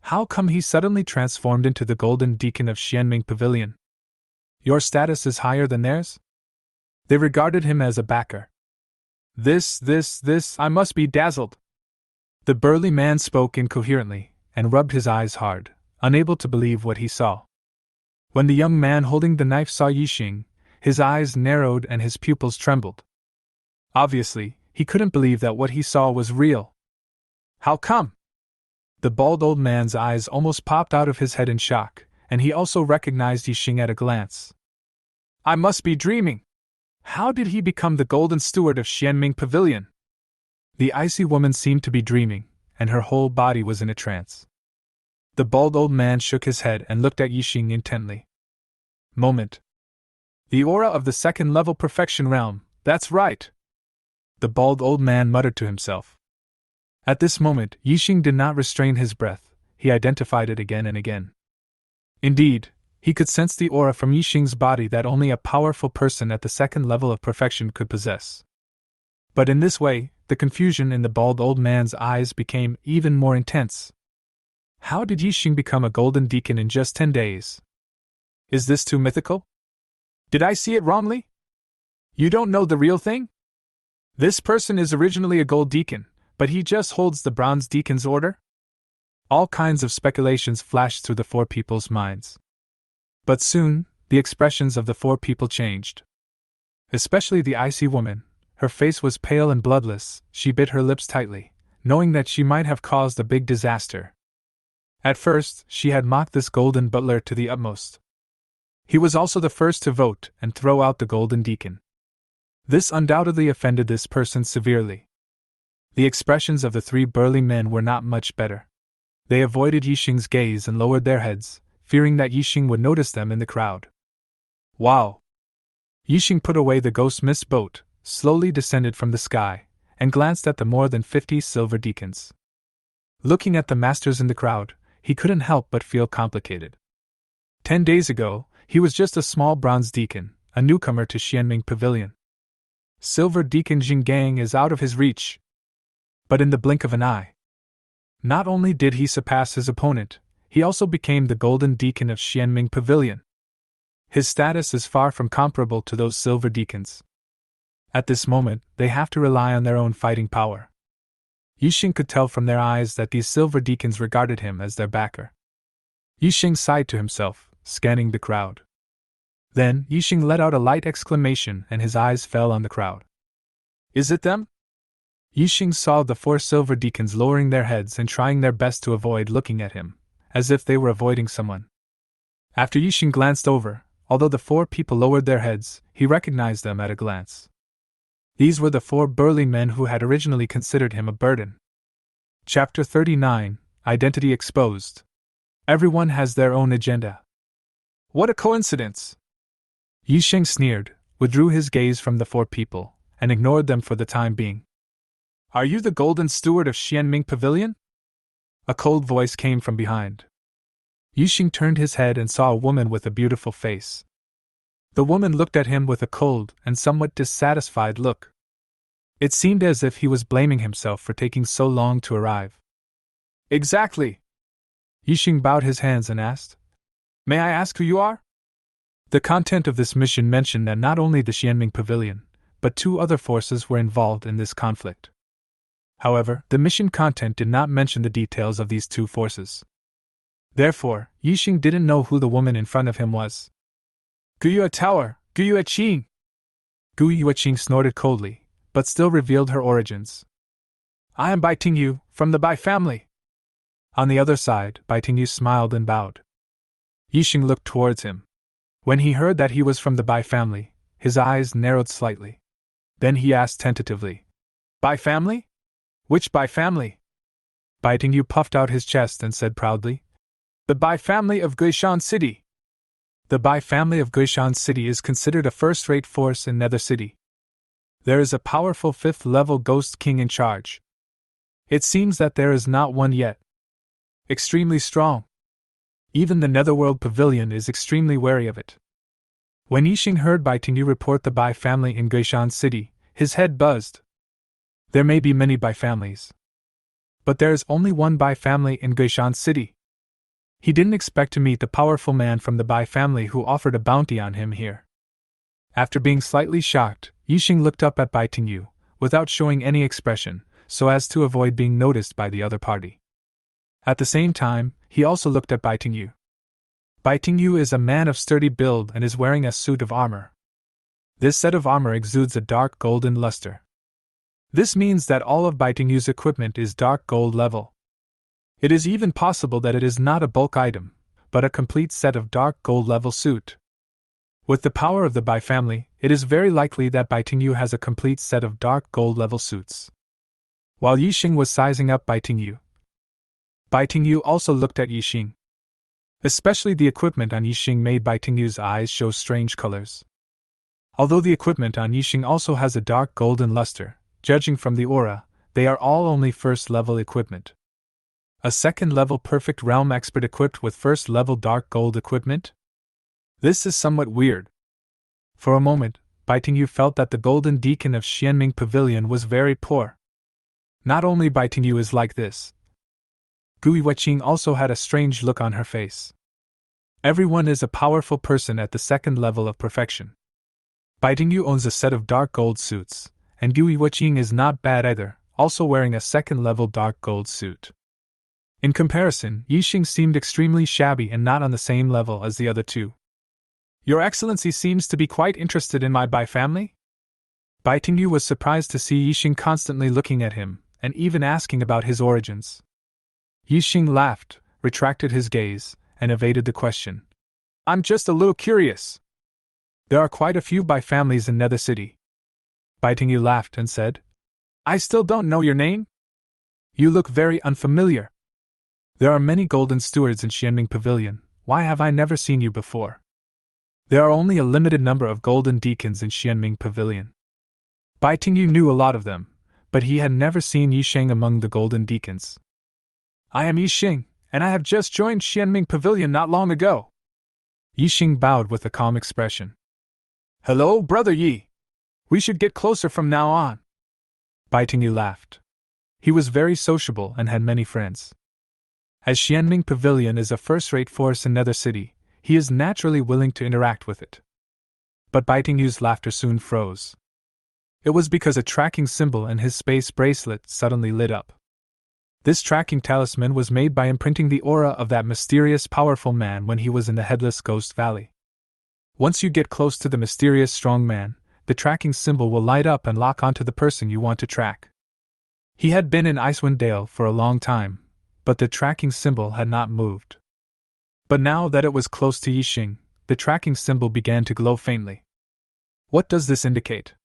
How come he suddenly transformed into the Golden Deacon of Xianming Pavilion? Your status is higher than theirs? They regarded him as a backer. This, I must be dazzled. The burly man spoke incoherently, and rubbed his eyes hard, unable to believe what he saw. When the young man holding the knife saw Yixing, his eyes narrowed and his pupils trembled. Obviously, he couldn't believe that what he saw was real. How come? The bald old man's eyes almost popped out of his head in shock, and he also recognized Yixing at a glance. I must be dreaming. How did he become the Golden Steward of Xianming Pavilion? The icy woman seemed to be dreaming, and her whole body was in a trance. The bald old man shook his head and looked at Yixing intently. Moment. The aura of the second-level perfection realm, that's right! The bald old man muttered to himself. At this moment, Yixing did not restrain his breath, he identified it again and again. Indeed, he could sense the aura from Yixing's body that only a powerful person at the second level of perfection could possess. But in this way, the confusion in the bald old man's eyes became even more intense. How did Yixing become a Golden Deacon in just 10 days? Is this too mythical? Did I see it wrongly? You don't know the real thing? This person is originally a Gold Deacon, but he just holds the Bronze Deacon's order? All kinds of speculations flashed through the four people's minds. But soon, the expressions of the four people changed. Especially the icy woman. Her face was pale and bloodless, she bit her lips tightly, knowing that she might have caused a big disaster. At first, she had mocked this golden butler to the utmost. He was also the first to vote and throw out the Golden Deacon. This undoubtedly offended this person severely. The expressions of the three burly men were not much better. They avoided Yixing's gaze and lowered their heads, fearing that Yixing would notice them in the crowd. Wow! Yixing put away the ghost mist boat, slowly descended from the sky, and glanced at the more than 50 silver deacons. Looking at the masters in the crowd, he couldn't help but feel complicated. 10 days ago, he was just a small bronze deacon, a newcomer to Xianming Pavilion. Silver Deacon Jinggang is out of his reach. But in the blink of an eye, not only did he surpass his opponent, he also became the Golden Deacon of Xianming Pavilion. His status is far from comparable to those silver deacons. At this moment, they have to rely on their own fighting power. Yixing could tell from their eyes that these silver deacons regarded him as their backer. Yixing sighed to himself, scanning the crowd. Then Yixing let out a light exclamation and his eyes fell on the crowd. Is it them? Yixing saw the 4 silver deacons lowering their heads and trying their best to avoid looking at him, as if they were avoiding someone. After Yixing glanced over, although the 4 people lowered their heads, he recognized them at a glance. These were the 4 burly men who had originally considered him a burden. Chapter 39, Identity Exposed. Everyone has their own agenda. What a coincidence! Yixing sneered, withdrew his gaze from the 4 people, and ignored them for the time being. Are you the golden steward of Xianming Pavilion? A cold voice came from behind. Yixing turned his head and saw a woman with a beautiful face. The woman looked at him with a cold and somewhat dissatisfied look. It seemed as if he was blaming himself for taking so long to arrive. Exactly. Yixing bowed his hands and asked, May I ask who you are? The content of this mission mentioned that not only the Xianming Pavilion, but 2 other forces were involved in this conflict. However, the mission content did not mention the details of these 2 forces. Therefore, Yixing didn't know who the woman in front of him was. Guyue Tower, Guyue Qing! Guyue Qing snorted coldly, but still revealed her origins. I am Bai Tingyu, from the Bai family. On the other side, Bai Tingyu smiled and bowed. Yixing looked towards him. When he heard that he was from the Bai family, his eyes narrowed slightly. Then he asked tentatively, Bai family? Which Bai family? Bai Tingyu puffed out his chest and said proudly, The Bai family of Guishan City. The Bai family of Guishan City is considered a first-rate force in Nether City. There is a powerful 5th-level ghost king in charge. It seems that there is not one yet. Extremely strong. Even the Netherworld Pavilion is extremely wary of it. When Yixing heard Bai Tingyu report the Bai family in Guishan City, his head buzzed. There may be many Bai families, but there is only one Bai family in Guishan City. He didn't expect to meet the powerful man from the Bai family who offered a bounty on him here. After being slightly shocked, Yixing looked up at Bai Tingyu, without showing any expression, so as to avoid being noticed by the other party. At the same time, he also looked at Bai Tingyu. Bai Tingyu is a man of sturdy build and is wearing a suit of armor. This set of armor exudes a dark golden luster. This means that all of Bai Tingyu's equipment is dark gold level. It is even possible that it is not a bulk item, but a complete set of dark gold level suit. With the power of the Bai family, it is very likely that Bai Tingyu has a complete set of dark gold level suits. While Yixing was sizing up Bai Tingyu also looked at Yixing. Especially the equipment on Yixing made Bai Tingyu's eyes show strange colors. Although the equipment on Yixing also has a dark golden luster, judging from the aura, they are all only first-level equipment. A second-level perfect realm expert equipped with first-level dark gold equipment? This is somewhat weird. For a moment, Bai Tingyu felt that the golden deacon of Xianming Pavilion was very poor. Not only Bai Tingyu is like this. Guyue Qing also had a strange look on her face. Everyone is a powerful person at the second level of perfection. Bai Tingyu owns a set of dark gold suits, and Guyue Qing is not bad either, also wearing a second-level dark gold suit. In comparison, Yixing seemed extremely shabby and not on the same level as the other 2. Your Excellency seems to be quite interested in my Bai family? Bai Tingyu was surprised to see Yixing constantly looking at him, and even asking about his origins. Yixing laughed, retracted his gaze, and evaded the question. I'm just a little curious. There are quite a few Bai families in Nether City. Bai Tingyu laughed and said, I still don't know your name? You look very unfamiliar. There are many golden stewards in Xianming Pavilion, why have I never seen you before? There are only a limited number of golden deacons in Xianming Pavilion. Bai Tingyu knew a lot of them, but he had never seen Yixing among the golden deacons. I am Yixing, and I have just joined Xianming Pavilion not long ago. Yixing bowed with a calm expression. Hello, Brother Yi. We should get closer from now on. Bai Tingyu laughed. He was very sociable and had many friends. As Xianming Pavilion is a first-rate force in Nether City, he is naturally willing to interact with it. But Bai Tingyu's laughter soon froze. It was because a tracking symbol in his space bracelet suddenly lit up. This tracking talisman was made by imprinting the aura of that mysterious powerful man when he was in the Headless Ghost Valley. Once you get close to the mysterious strong man, the tracking symbol will light up and lock onto the person you want to track. He had been in Icewind Dale for a long time, but the tracking symbol had not moved. But now that it was close to Yixing, the tracking symbol began to glow faintly. What does this indicate?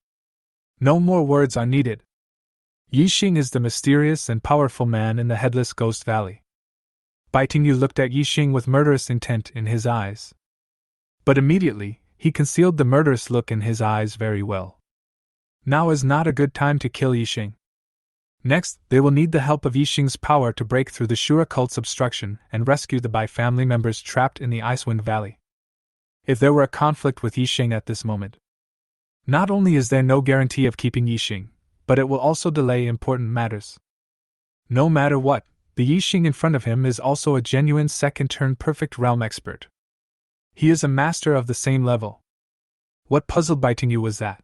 No more words are needed. Yixing is the mysterious and powerful man in the Headless Ghost Valley. Biting You looked at Yixing with murderous intent in his eyes. But immediately, he concealed the murderous look in his eyes very well. Now is not a good time to kill Yixing. Next, they will need the help of Yixing's power to break through the Shura cult's obstruction and rescue the Bai family members trapped in the Icewind Valley. If there were a conflict with Yixing at this moment, not only is there no guarantee of keeping Yixing, but it will also delay important matters. No matter what, the Yixing in front of him is also a genuine second-turn perfect realm expert. He is a master of the same level. What puzzled Biting You was that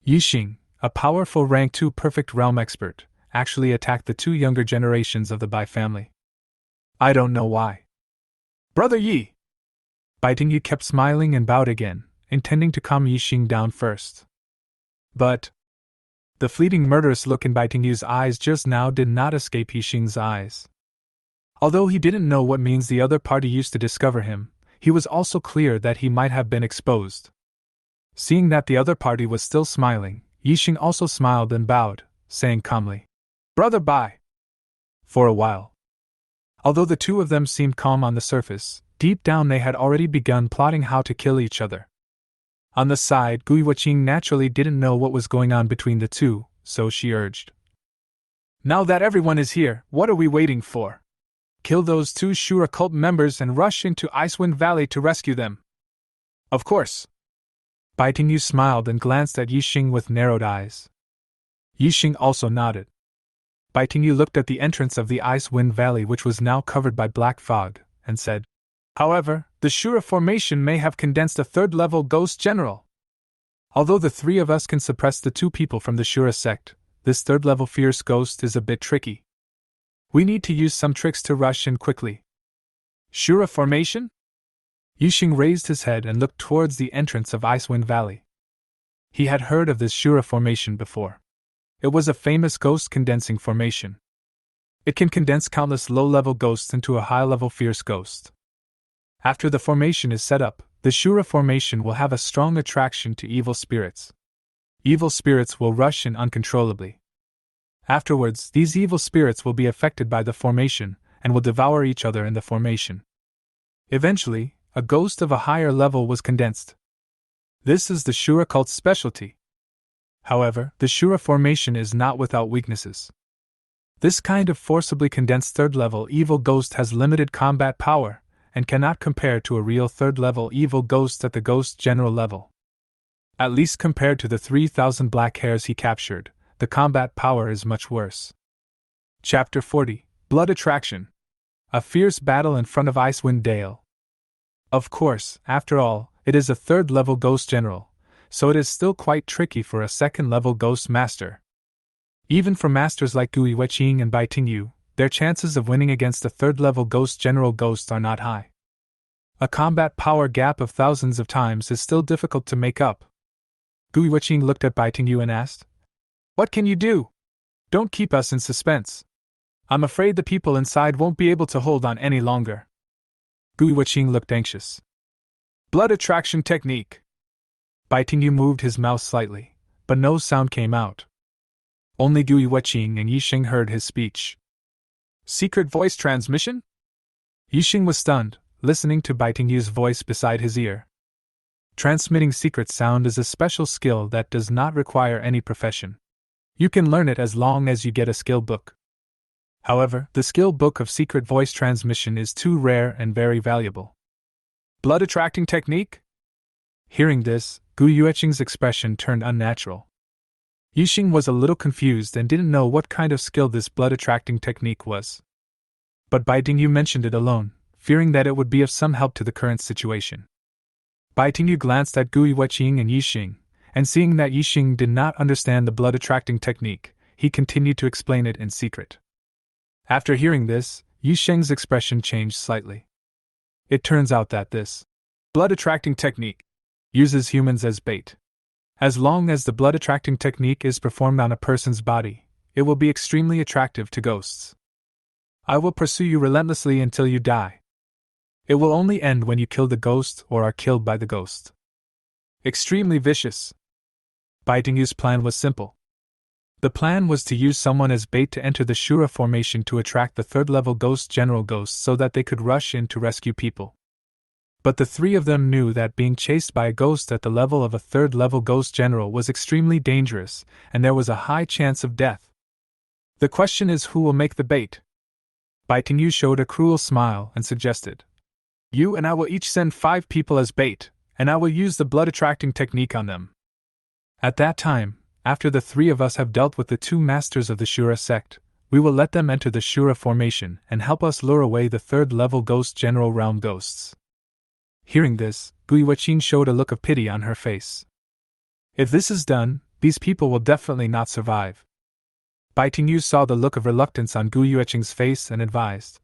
Yixing, a powerful rank 2 perfect realm expert, actually attacked the 2 younger generations of the Bai family. I don't know why. Brother Yi! Biting You kept smiling and bowed again, intending to calm Yixing down first. But the fleeting murderous look in Biting You's eyes just now did not escape Yixing's eyes. Although he didn't know what means the other party used to discover him, he was also clear that he might have been exposed. Seeing that the other party was still smiling, Yixing also smiled and bowed, saying calmly, "Brother Bai." For a while. Although the 2 of them seemed calm on the surface, deep down they had already begun plotting how to kill each other. On the side, Gui Wuqing naturally didn't know what was going on between the 2, so she urged, "Now that everyone is here, what are we waiting for? Kill those 2 Shura cult members and rush into Icewind Valley to rescue them." "Of course." Biting You smiled and glanced at Yixing with narrowed eyes. Yixing also nodded. Biting You looked at the entrance of the Icewind Valley, which was now covered by black fog, and said, "However, the Shura formation may have condensed a 3rd-level ghost general. Although the 3 of us can suppress the 2 people from the Shura sect, this 3rd-level fierce ghost is a bit tricky. We need to use some tricks to rush in quickly." "Shura formation?" Yixing raised his head and looked towards the entrance of Icewind Valley. He had heard of this Shura formation before. It was a famous ghost condensing formation. It can condense countless low-level ghosts into a high-level fierce ghost. After the formation is set up, the Shura formation will have a strong attraction to evil spirits. Evil spirits will rush in uncontrollably. Afterwards, these evil spirits will be affected by the formation and will devour each other in the formation. Eventually, a ghost of a higher level was condensed. This is the Shura cult's specialty. However, the Shura formation is not without weaknesses. This kind of forcibly condensed 3rd-level evil ghost has limited combat power, and cannot compare to a real 3rd-level evil ghost at the ghost general level. At least compared to the 3,000 black hairs he captured, the combat power is much worse. Chapter 40, Blood Attraction. A fierce battle in front of Icewind Dale. Of course, after all, it is a 3rd-level ghost general, so it is still quite tricky for a 2nd-level ghost master. Even for masters like Gui Wuqing and Biting You, their chances of winning against a 3rd-level ghost general ghost are not high. A combat power gap of thousands of times is still difficult to make up. Gui Wuqing looked at Biting You and asked, "What can you do? Don't keep us in suspense. I'm afraid the people inside won't be able to hold on any longer." Gui Wuqing looked anxious. "Blood attraction technique." Biting You moved his mouth slightly, but no sound came out. Only Gui Wuqing and Yixing heard his speech. "Secret voice transmission?" Yixing was stunned, listening to Biting You's voice beside his ear. Transmitting secret sound is a special skill that does not require any profession. You can learn it as long as you get a skill book. However, the skill book of secret voice transmission is too rare and very valuable. "Blood attracting technique?" Hearing this, Gui Wuqing's expression turned unnatural. Yixing was a little confused and didn't know what kind of skill this blood attracting technique was. But Biting You mentioned it alone, fearing that it would be of some help to the current situation. Biting You glanced at Gui Wuqing and Yixing, and seeing that Yixing did not understand the blood attracting technique, he continued to explain it in secret. After hearing this, Yixing's expression changed slightly. It turns out that this blood attracting technique Uses humans as bait. As long as the blood-attracting technique is performed on a person's body, it will be extremely attractive to ghosts. I will pursue you relentlessly until you die. It will only end when you kill the ghost or are killed by the ghost. Extremely vicious. Baitingyu's plan was simple. The plan was to use someone as bait to enter the Shura formation to attract the third-level ghost general ghosts so that they could rush in to rescue people. But the three of them knew that being chased by a ghost at the level of a third-level ghost general was extremely dangerous, and there was a high chance of death. The question is, who will make the bait? Baitingyu showed a cruel smile and suggested, "You and I will each send 5 people as bait, and I will use the blood-attracting technique on them. At that time, after the 3 of us have dealt with the 2 masters of the Shura sect, we will let them enter the Shura formation and help us lure away the third-level ghost general realm ghosts." Hearing this, Guiyueqing showed a look of pity on her face. If this is done, these people will definitely not survive. Baitingyu saw the look of reluctance on Guiyueqing's face and advised,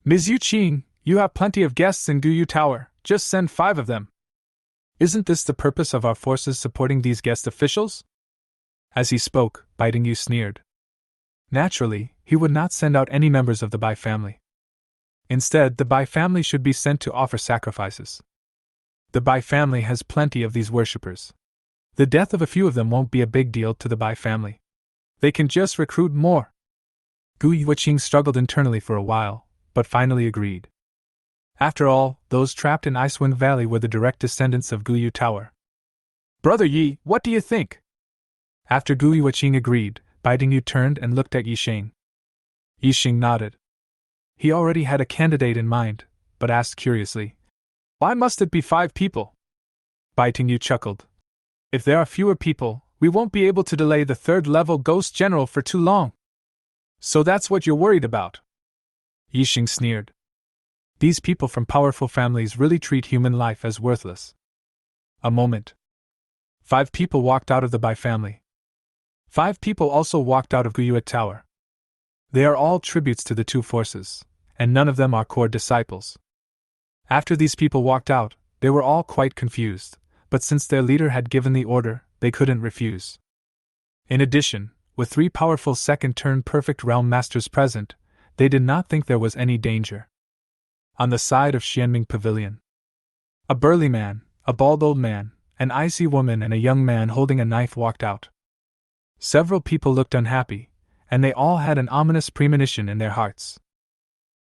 "Ms. Yuqing, you have plenty of guests in Guyu Tower, just send 5 of them. Isn't this the purpose of our forces supporting these guest officials?" As he spoke, Baitingyu sneered. Naturally, he would not send out any members of the Bai family. Instead, the Bai family should be sent to offer sacrifices. The Bai family has plenty of these worshippers. The death of a few of them won't be a big deal to the Bai family. They can just recruit more. Guiyueqing struggled internally for a while, but finally agreed. After all, those trapped in Icewind Valley were the direct descendants of Guyu Tower. "Brother Yi, what do you think?" After Guiyueqing agreed, Baitingyu turned and looked at Yixing. Yixing nodded. He already had a candidate in mind, but asked curiously, "Why must it be 5 people?" Baitingyu chuckled. "If there are fewer people, we won't be able to delay the third-level ghost general for too long. So that's what you're worried about?" Yixing sneered. These people from powerful families really treat human life as worthless. A moment. 5 people walked out of the Bai family. 5 people also walked out of Guyu Tower. They are all tributes to the 2 forces, and none of them are core disciples. After these people walked out, they were all quite confused, but since their leader had given the order, they couldn't refuse. In addition, with 3 powerful second-turn perfect realm masters present, they did not think there was any danger. On the side of Xianming Pavilion, a burly man, a bald old man, an icy woman and a young man holding a knife walked out. Several people looked unhappy, and they all had an ominous premonition in their hearts.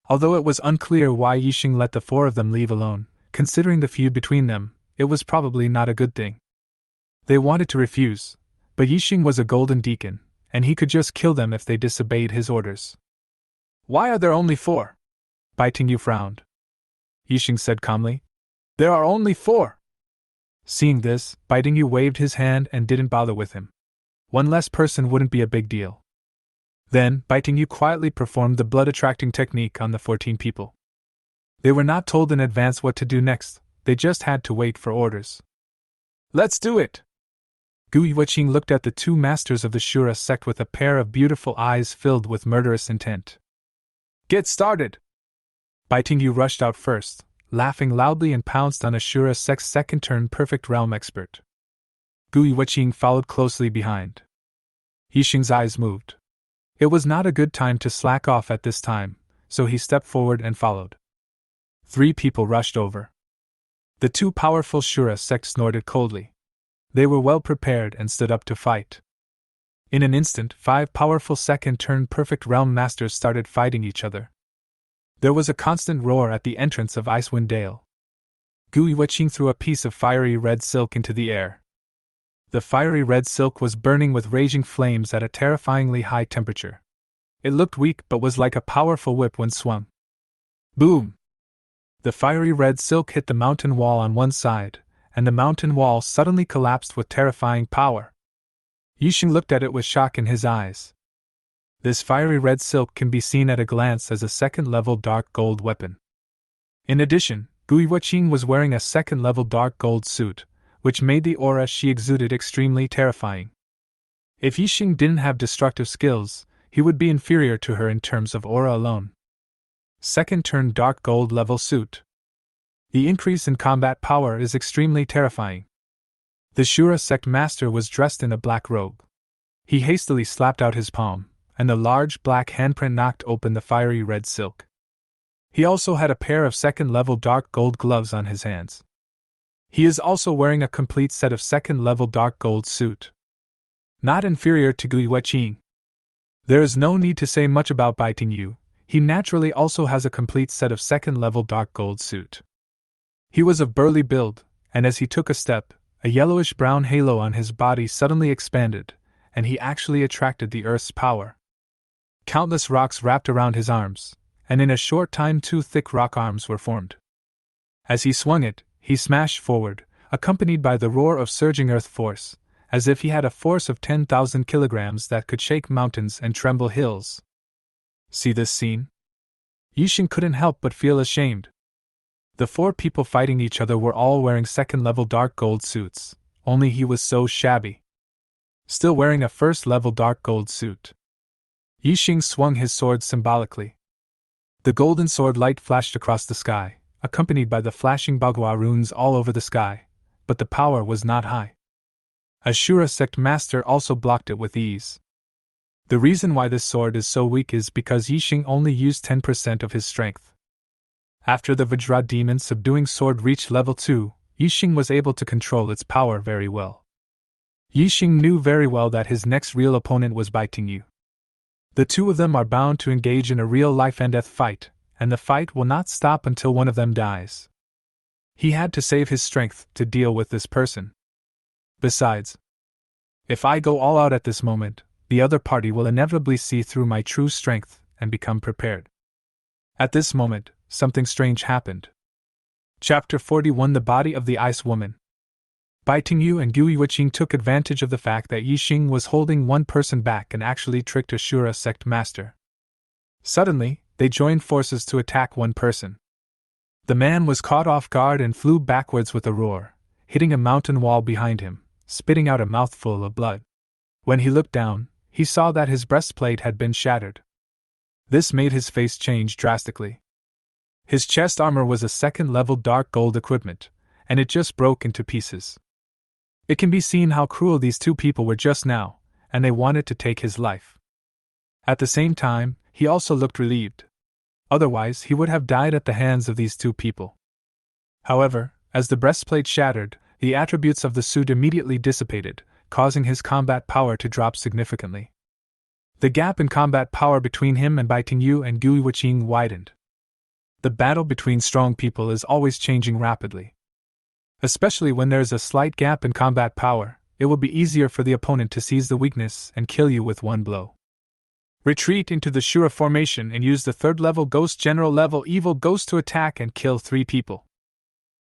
Although it was unclear why Yixing let the 4 of them leave alone, considering the feud between them, it was probably not a good thing. They wanted to refuse, but Yixing was a golden deacon, and he could just kill them if they disobeyed his orders. "Why are there only 4? Baitingyu frowned. Yixing said calmly, "There are only 4. Seeing this, Baitingyu waved his hand and didn't bother with him. 1 less person wouldn't be a big deal. Then, Baitingyu quietly performed the blood-attracting technique on the 14 people. They were not told in advance what to do next, they just had to wait for orders. "Let's do it!" Guiyueqing looked at the 2 masters of the Shura sect with a pair of beautiful eyes filled with murderous intent. "Get started!" Baitingyu rushed out first, laughing loudly and pounced on a Shura sect's second-turn perfect realm expert. Guiyueqing followed closely behind. Yixing's eyes moved. It was not a good time to slack off at this time, so he stepped forward and followed. 3 people rushed over. The 2 powerful Shura sect snorted coldly. They were well prepared and stood up to fight. In an instant, 5 powerful second-turn perfect realm masters started fighting each other. There was a constant roar at the entrance of Icewind Dale. Guiyueqing threw a piece of fiery red silk into the air. The fiery red silk was burning with raging flames at a terrifyingly high temperature. It looked weak but was like a powerful whip when swung. Boom! The fiery red silk hit the mountain wall on one side, and the mountain wall suddenly collapsed with terrifying power. Yixing looked at it with shock in his eyes. This fiery red silk can be seen at a glance as a second-level dark gold weapon. In addition, Guiyueqing was wearing a second-level dark gold suit, which made the aura she exuded extremely terrifying. If Yixing didn't have destructive skills, he would be inferior to her in terms of aura alone. Second-turn dark gold level suit. The increase in combat power is extremely terrifying. The Shura sect master was dressed in a black robe. He hastily slapped out his palm, and the large black handprint knocked open the fiery red silk. He also had a pair of second-level dark gold gloves on his hands. He is also wearing a complete set of second-level dark gold suit. Not inferior to Gui Weqing. There is no need to say much about Baiting Yu. He naturally also has a complete set of second-level dark gold suit. He was of burly build, and as he took a step, a yellowish-brown halo on his body suddenly expanded, and he actually attracted the Earth's power. Countless rocks wrapped around his arms, and in a short time 2 thick rock arms were formed. As he swung it, he smashed forward, accompanied by the roar of surging earth force, as if he had a force of 10,000 kilograms that could shake mountains and tremble hills. See this scene? Yixing couldn't help but feel ashamed. The 4 people fighting each other were all wearing second-level dark gold suits, only he was so shabby. Still wearing a first-level dark gold suit. Yixing swung his sword symbolically. The golden sword light flashed across the sky, accompanied by the flashing Bagua runes all over the sky, but the power was not high. A Shura sect master also blocked it with ease. The reason why this sword is so weak is because Yixing only used 10% of his strength. After the Vajra demon subduing sword reached level 2, Yixing was able to control its power very well. Yixing knew very well that his next real opponent was Baiting Yu. The 2 of them are bound to engage in a real life-and-death fight, and the fight will not stop until one of them dies. He had to save his strength to deal with this person. Besides, if I go all out at this moment, the other party will inevitably see through my true strength and become prepared. At this moment, something strange happened. Chapter 41: The Body of the Ice Woman. Baiting Yu and Gui Weqing took advantage of the fact that Yixing was holding one person back and actually tricked a Shura sect master. Suddenly, they joined forces to attack one person. The man was caught off guard and flew backwards with a roar, hitting a mountain wall behind him, spitting out a mouthful of blood. When he looked down, he saw that his breastplate had been shattered. This made his face change drastically. His chest armor was a second-level dark gold equipment, and it just broke into pieces. It can be seen how cruel these 2 people were just now, and they wanted to take his life. At the same time, he also looked relieved. Otherwise, he would have died at the hands of these 2 people. However, as the breastplate shattered, the attributes of the suit immediately dissipated, causing his combat power to drop significantly. The gap in combat power between him and Baiting Yu and Gui Weqing widened. The battle between strong people is always changing rapidly. Especially when there is a slight gap in combat power, it will be easier for the opponent to seize the weakness and kill you with one blow. Retreat into the Shura formation and use the 3rd-level Ghost General level Evil Ghost to attack and kill 3 people.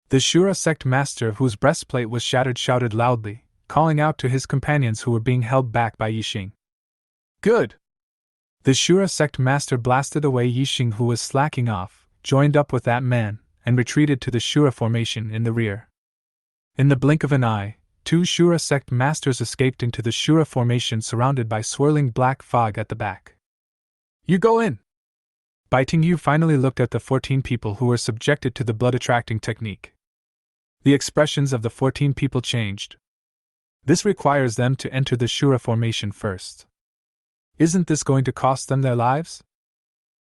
The Shura sect master whose breastplate was shattered shouted loudly, calling out to his companions who were being held back by Yixing. Good! The Shura sect master blasted away Yixing, who was slacking off, joined up with that man, and retreated to the Shura formation in the rear. In the blink of an eye, 2 Shura sect masters escaped into the Shura formation surrounded by swirling black fog at the back. You go in! Baiting Yu finally looked at the 14 people who were subjected to the blood-attracting technique. The expressions of the 14 people changed. This requires them to enter the Shura formation first. Isn't this going to cost them their lives?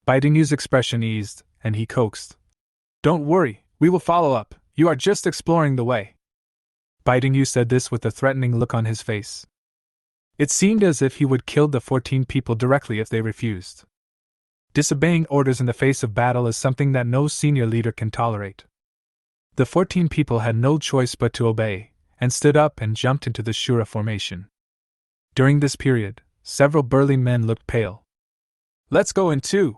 Baiting Yu's expression eased, and he coaxed. Don't worry, we will follow up, you are just exploring the way. Baiting Yu said this with a threatening look on his face. It seemed as if he would kill the 14 people directly if they refused. Disobeying orders in the face of battle is something that no senior leader can tolerate. The 14 people had no choice but to obey, and stood up and jumped into the Shura formation. During this period, several burly men looked pale. Let's go in too!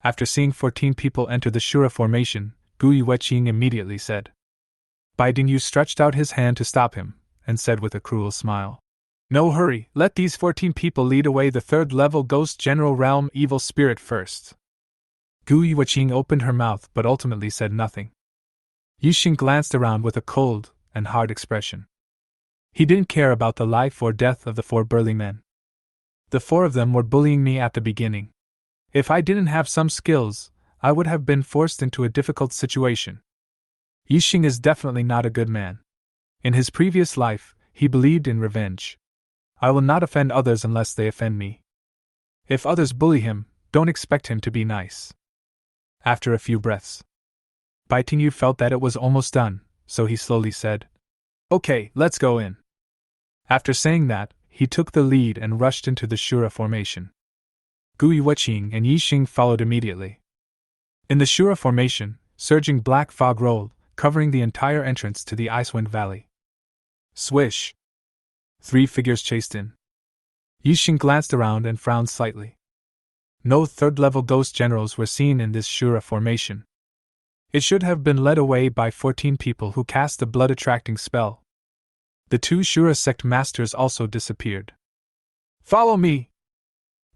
After seeing 14 people enter the Shura formation, Gui Weqing immediately said. Baiting Yu stretched out his hand to stop him, and said with a cruel smile. No hurry, let these 14 people lead away the 3rd-level Ghost General Realm Evil Spirit first. Gui Weqing opened her mouth but ultimately said nothing. Yixing glanced around with a cold and hard expression. He didn't care about the life or death of the 4 burly men. The 4 of them were bullying me at the beginning. If I didn't have some skills, I would have been forced into a difficult situation. Yixing is definitely not a good man. In his previous life, he believed in revenge. I will not offend others unless they offend me. If others bully him, don't expect him to be nice. After a few breaths, Baitingyu felt that it was almost done, so he slowly said, "Okay, let's go in." After saying that, he took the lead and rushed into the Shura formation. Gu Yueqing and Yixing followed immediately. In the Shura formation, surging black fog rolled, covering the entire entrance to the Icewind Valley. Swish! 3 figures chased in. Yixing glanced around and frowned slightly. No third-level ghost generals were seen in this Shura formation. It should have been led away by 14 people who cast a blood-attracting spell. The 2 Shura sect masters also disappeared. "Follow me!"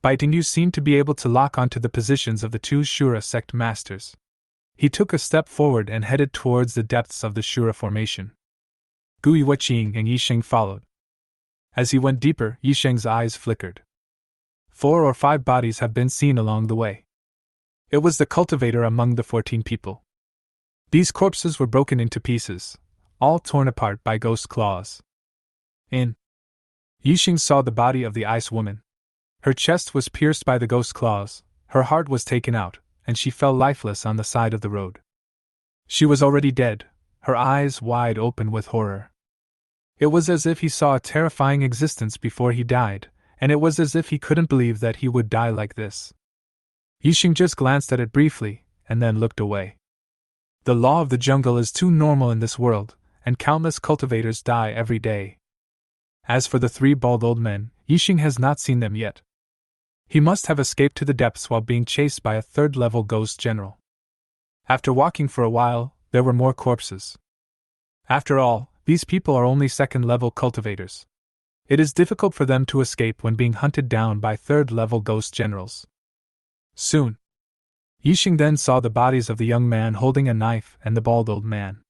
Baitingyu seemed to be able to lock onto the positions of the 2 Shura sect masters. He took a step forward and headed towards the depths of the Shura formation. Gu Yueqing and Yixing followed. As he went deeper, Yixing's eyes flickered. 4 or 5 bodies have been seen along the way. It was the cultivator among the 14 people. These corpses were broken into pieces, all torn apart by ghost claws. Yixing saw the body of the ice woman. Her chest was pierced by the ghost claws, her heart was taken out, and she fell lifeless on the side of the road. She was already dead, her eyes wide open with horror. It was as if he saw a terrifying existence before he died, and it was as if he couldn't believe that he would die like this. Yixing just glanced at it briefly, and then looked away. The law of the jungle is too normal in this world, and countless cultivators die every day. As for the 3 bald old men, Yixing has not seen them yet. He must have escaped to the depths while being chased by a 3rd-level ghost general. After walking for a while, there were more corpses. After all, these people are only 2nd-level cultivators. It is difficult for them to escape when being hunted down by 3rd-level ghost generals. Soon, Yixing then saw the bodies of the young man holding a knife and the bald old man.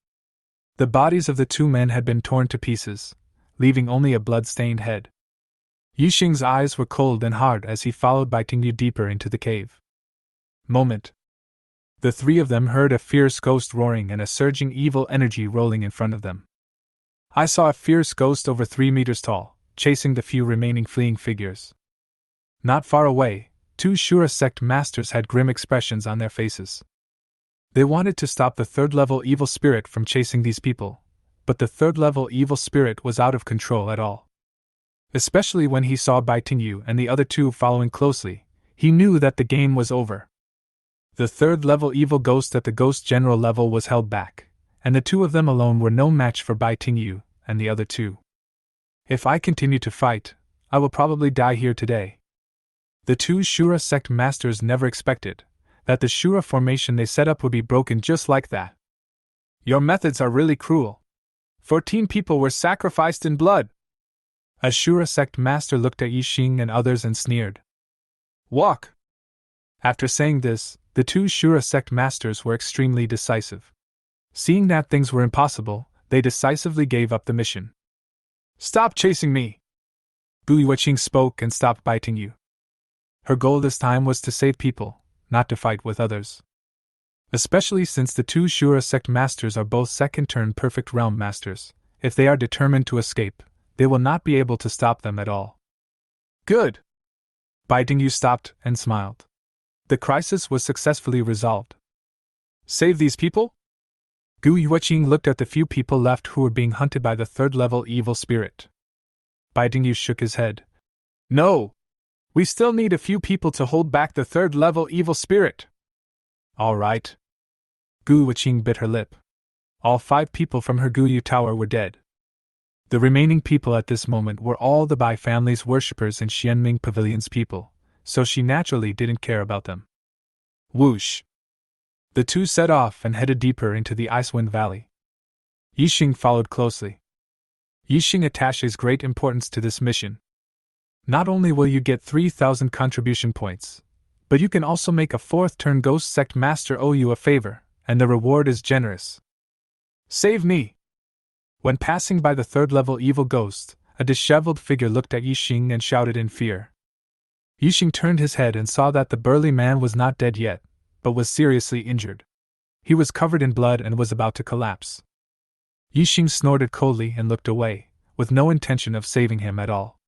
The bodies of the 2 men had been torn to pieces, leaving only a blood-stained head. Yixing's eyes were cold and hard as he followed Baitingyu deeper into the cave. The 3 of them heard a fierce ghost roaring and a surging evil energy rolling in front of them. I saw a fierce ghost over 3 meters tall, chasing the few remaining fleeing figures. Not far away, 2 Shura sect masters had grim expressions on their faces. They wanted to stop the 3rd-level evil spirit from chasing these people, but the 3rd-level evil spirit was out of control at all. Especially when he saw Baitingyu and the other 2 following closely, he knew that the game was over. The 3rd-level evil ghost at the ghost general level was held back, and the 2 of them alone were no match for Baitingyu and the other 2. If I continue to fight, I will probably die here today. The 2 Shura sect masters never expected that the Shura formation they set up would be broken just like that. "Your methods are really cruel. 14 people were sacrificed in blood." A Shura sect master looked at Yixing and others and sneered. "Walk!" After saying this, the 2 Shura sect masters were extremely decisive. Seeing that things were impossible, they decisively gave up the mission. "Stop chasing me!" Gu Yueqing spoke and stopped Baitingyu. Her goal this time was to save people, not to fight with others. Especially since the 2 Shura sect masters are both second-turn perfect realm masters, if they are determined to escape, they will not be able to stop them at all. "Good!" Baitingyu stopped and smiled. The crisis was successfully resolved. "Save these people?" Gu Yueqing looked at the few people left who were being hunted by the 3rd-level evil spirit. Baitingyu shook his head. "No! We still need a few people to hold back the 3rd-level evil spirit." "All right." Gu Yueqing bit her lip. All 5 people from her Guyu tower were dead. The remaining people at this moment were all the Bai family's worshippers and Xianming Pavilion's people, so she naturally didn't care about them. Whoosh! The 2 set off and headed deeper into the Icewind Valley. Yixing followed closely. Yixing attaches great importance to this mission. Not only will you get 3,000 contribution points, but you can also make a 4th-turn ghost sect master owe you a favor, and the reward is generous. "Save me!" When passing by the 3rd-level evil ghost, a disheveled figure looked at Yixing and shouted in fear. Yixing turned his head and saw that the burly man was not dead yet, but was seriously injured. He was covered in blood and was about to collapse. Yixing snorted coldly and looked away, with no intention of saving him at all.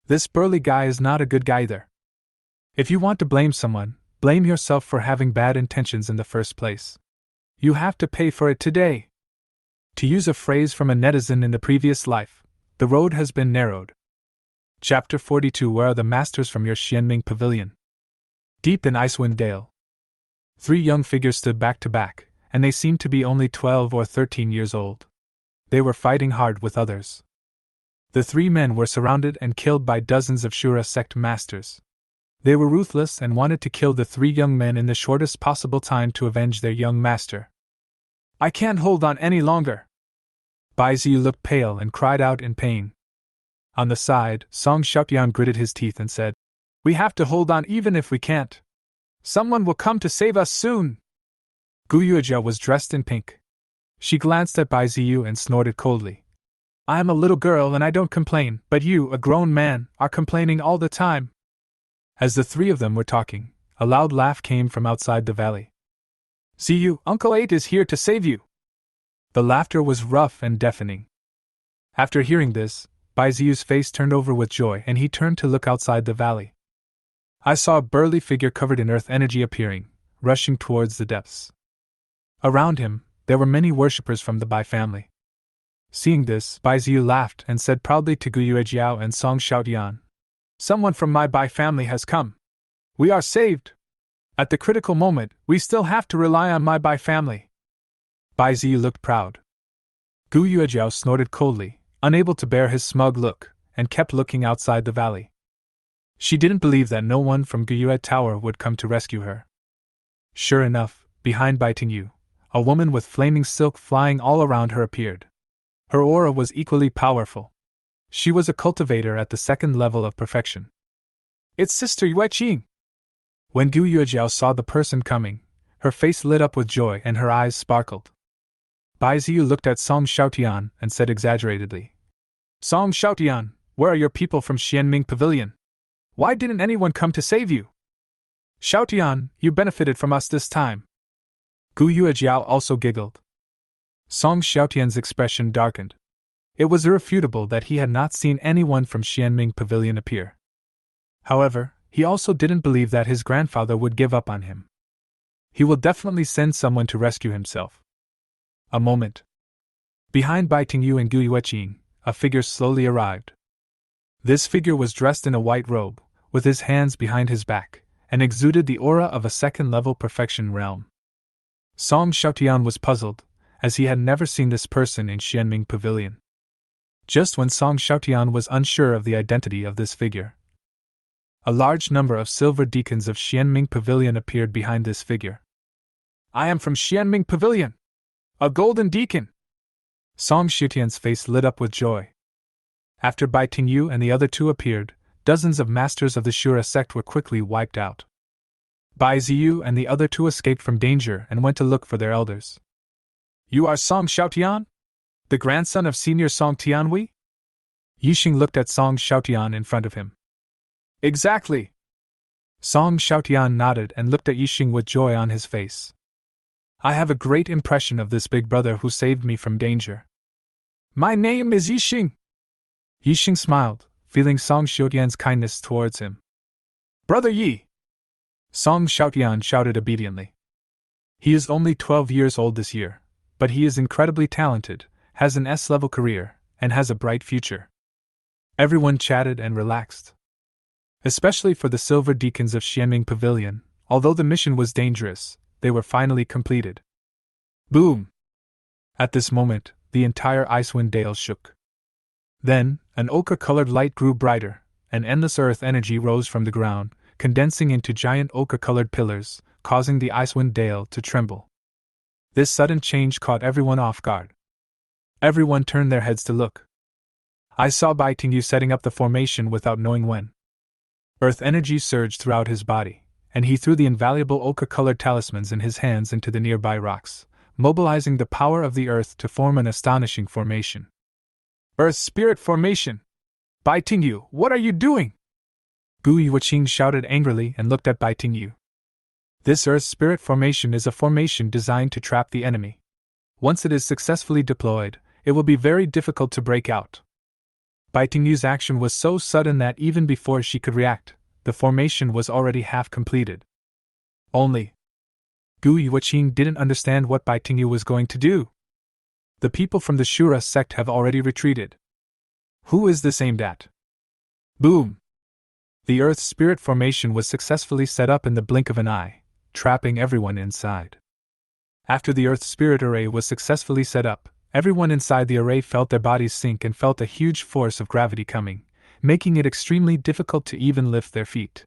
This burly guy is not a good guy either. If you want to blame someone, blame yourself for having bad intentions in the first place. You have to pay for it today. To use a phrase from a netizen in the previous life, the road has been narrowed. Chapter 42. Where are the masters from your Xianming Pavilion? Deep in Icewind Dale. 3 young figures stood back to back, and they seemed to be only 12 or 13 years old. They were fighting hard with others. The 3 men were surrounded and killed by dozens of Shura sect masters. They were ruthless and wanted to kill the 3 young men in the shortest possible time to avenge their young master. I can't hold on any longer. Baiziyu looked pale and cried out in pain. On the side, Song Xiaotian gritted his teeth and said, We have to hold on even if we can't. Someone will come to save us soon. Gu Yuejia was dressed in pink. She glanced at Baiziyu and snorted coldly. I am a little girl and I don't complain, but you, a grown man, are complaining all the time. As the 3 of them were talking, a loud laugh came from outside the valley. Ziyu, Uncle 8 is here to save you. The laughter was rough and deafening. After hearing this, Baiziyu's face turned over with joy and he turned to look outside the valley. I saw a burly figure covered in earth energy appearing, rushing towards the depths. Around him, there were many worshippers from the Bai family. Seeing this, Baiziyu laughed and said proudly to Gu Yuejiao and Song Xiaotian, Someone from my Bai family has come. We are saved. At the critical moment, we still have to rely on my Bai family. Baiziyu looked proud. Gu Yuejiao snorted coldly, unable to bear his smug look, and kept looking outside the valley. She didn't believe that no one from Guyue Tower would come to rescue her. Sure enough, behind Bai Tingyu, a woman with flaming silk flying all around her appeared. Her aura was equally powerful. She was a cultivator at the 2nd level of perfection. It's Sister Yue Qing! When Gu Yuejiao saw the person coming, her face lit up with joy and her eyes sparkled. Baiziyu looked at Song Xiaotian and said exaggeratedly, Song Xiaotian, where are your people from Xianming Pavilion? Why didn't anyone come to save you? Xiaotian, you benefited from us this time. Gu Yuejiao also giggled. Song Xiaotian's expression darkened. It was irrefutable that he had not seen anyone from Xianming Pavilion appear. However, he also didn't believe that his grandfather would give up on him. He will definitely send someone to rescue himself. A moment. Behind Bai Tingyu and Gu Yueqing, a figure slowly arrived. This figure was dressed in a white robe, with his hands behind his back, and exuded the aura of a 2nd-level perfection realm. Song Xiaotian was puzzled, as he had never seen this person in Xianming Pavilion. Just when Song Xiaotian was unsure of the identity of this figure, a large number of silver deacons of Xianming Pavilion appeared behind this figure. I am from Xianming Pavilion! A golden deacon! Song Xiaotian's face lit up with joy. After Bai Tingyu and the other 2 appeared, dozens of masters of the Shura sect were quickly wiped out. Baiziyu and the other 2 escaped from danger and went to look for their elders. You are Song Xiaotian? The grandson of Senior Song Tianhui? Yixing looked at Song Xiaotian in front of him. Exactly! Song Xiaotian nodded and looked at Yixing with joy on his face. I have a great impression of this big brother who saved me from danger. My name is Yixing! Yixing smiled, feeling Song Xiaotian's kindness towards him. Brother Yi! Song Xiaotian shouted obediently. He is only 12 years old this year, but he is incredibly talented, has an S-level career, and has a bright future. Everyone chatted and relaxed. Especially for the silver deacons of Xianming Pavilion, although the mission was dangerous, they were finally completed. Boom! At this moment, the entire Icewind Dale shook. Then, an ochre-colored light grew brighter, and endless earth energy rose from the ground, condensing into giant ochre-colored pillars, causing the Icewind Dale to tremble. This sudden change caught everyone off guard. Everyone turned their heads to look. I saw Bai Tingyu setting up the formation without knowing when. Earth energy surged throughout his body, and he threw the invaluable ochre-colored talismans in his hands into the nearby rocks, mobilizing the power of the earth to form an astonishing formation. Earth Spirit Formation! Bai Tingyu, what are you doing? Gu Yuqing shouted angrily and looked at Bai Tingyu. This Earth Spirit formation is a formation designed to trap the enemy. Once it is successfully deployed, it will be very difficult to break out. Bai Tingyu's action was so sudden that even before she could react, the formation was already half completed. Only Gu Yuqing didn't understand what Bai Tingyu was going to do. The people from the Shura sect have already retreated. Who is this aimed at? Boom! The Earth Spirit formation was successfully set up in the blink of an eye, trapping everyone inside. After the Earth Spirit array was successfully set up, everyone inside the array felt their bodies sink and felt a huge force of gravity coming, making it extremely difficult to even lift their feet.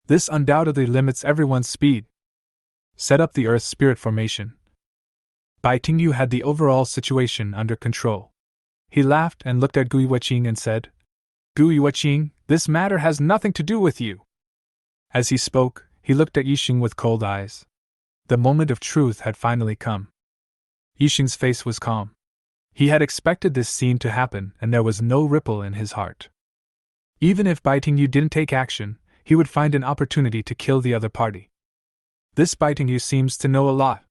This undoubtedly limits everyone's speed. Set up the Earth Spirit formation. Bai Tingyu had the overall situation under control. He laughed and looked at Gu Yuqing and said, Gu Yuqing, this matter has nothing to do with you. As he spoke, he looked at Yixing with cold eyes. The moment of truth had finally come. Yixing's face was calm. He had expected this scene to happen, and there was no ripple in his heart. Even if Bai Tingyu didn't take action, he would find an opportunity to kill the other party. This Bai Tingyu seems to know a lot.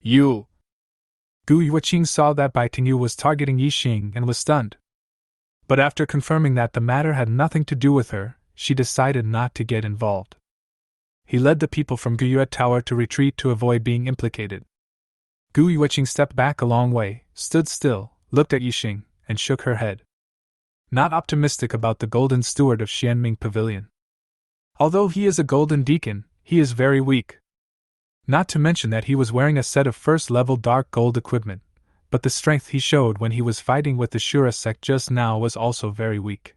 You! Gu Yuqing saw that Bai Tingyu was targeting Yixing and was stunned. But after confirming that the matter had nothing to do with her, she decided not to get involved. He led the people from Guyue Tower to retreat to avoid being implicated. Gu Yuqing stepped back a long way, stood still, looked at Yixing, and shook her head. Not optimistic about the Golden Steward of Xianming Pavilion. Although he is a Golden Deacon, he is very weak. Not to mention that he was wearing a set of first-level dark gold equipment, but the strength he showed when he was fighting with the Shura sect just now was also very weak.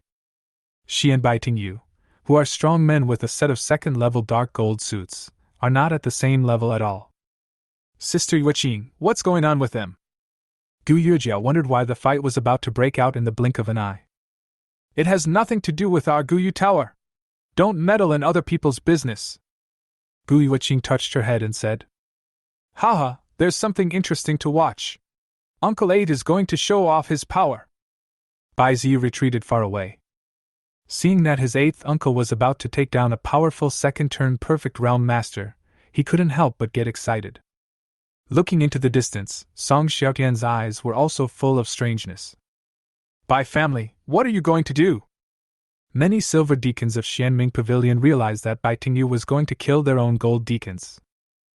She and Bai Tingyu, who are strong men with a set of second-level dark gold suits, are not at the same level at all. Sister Yuqing, what's going on with them? Gu Yujia wondered why the fight was about to break out in the blink of an eye. It has nothing to do with our Guyu Tower. Don't meddle in other people's business. Gu Yuqing touched her head and said, Haha, there's something interesting to watch. Uncle 8 is going to show off his power. Bai Zi retreated far away. Seeing that his 8th uncle was about to take down a powerful second-turn perfect realm master, he couldn't help but get excited. Looking into the distance, Song Xiaotian's eyes were also full of strangeness. Bai family, what are you going to do? Many silver deacons of Xianming Pavilion realized that Bai Tingyu was going to kill their own gold deacons.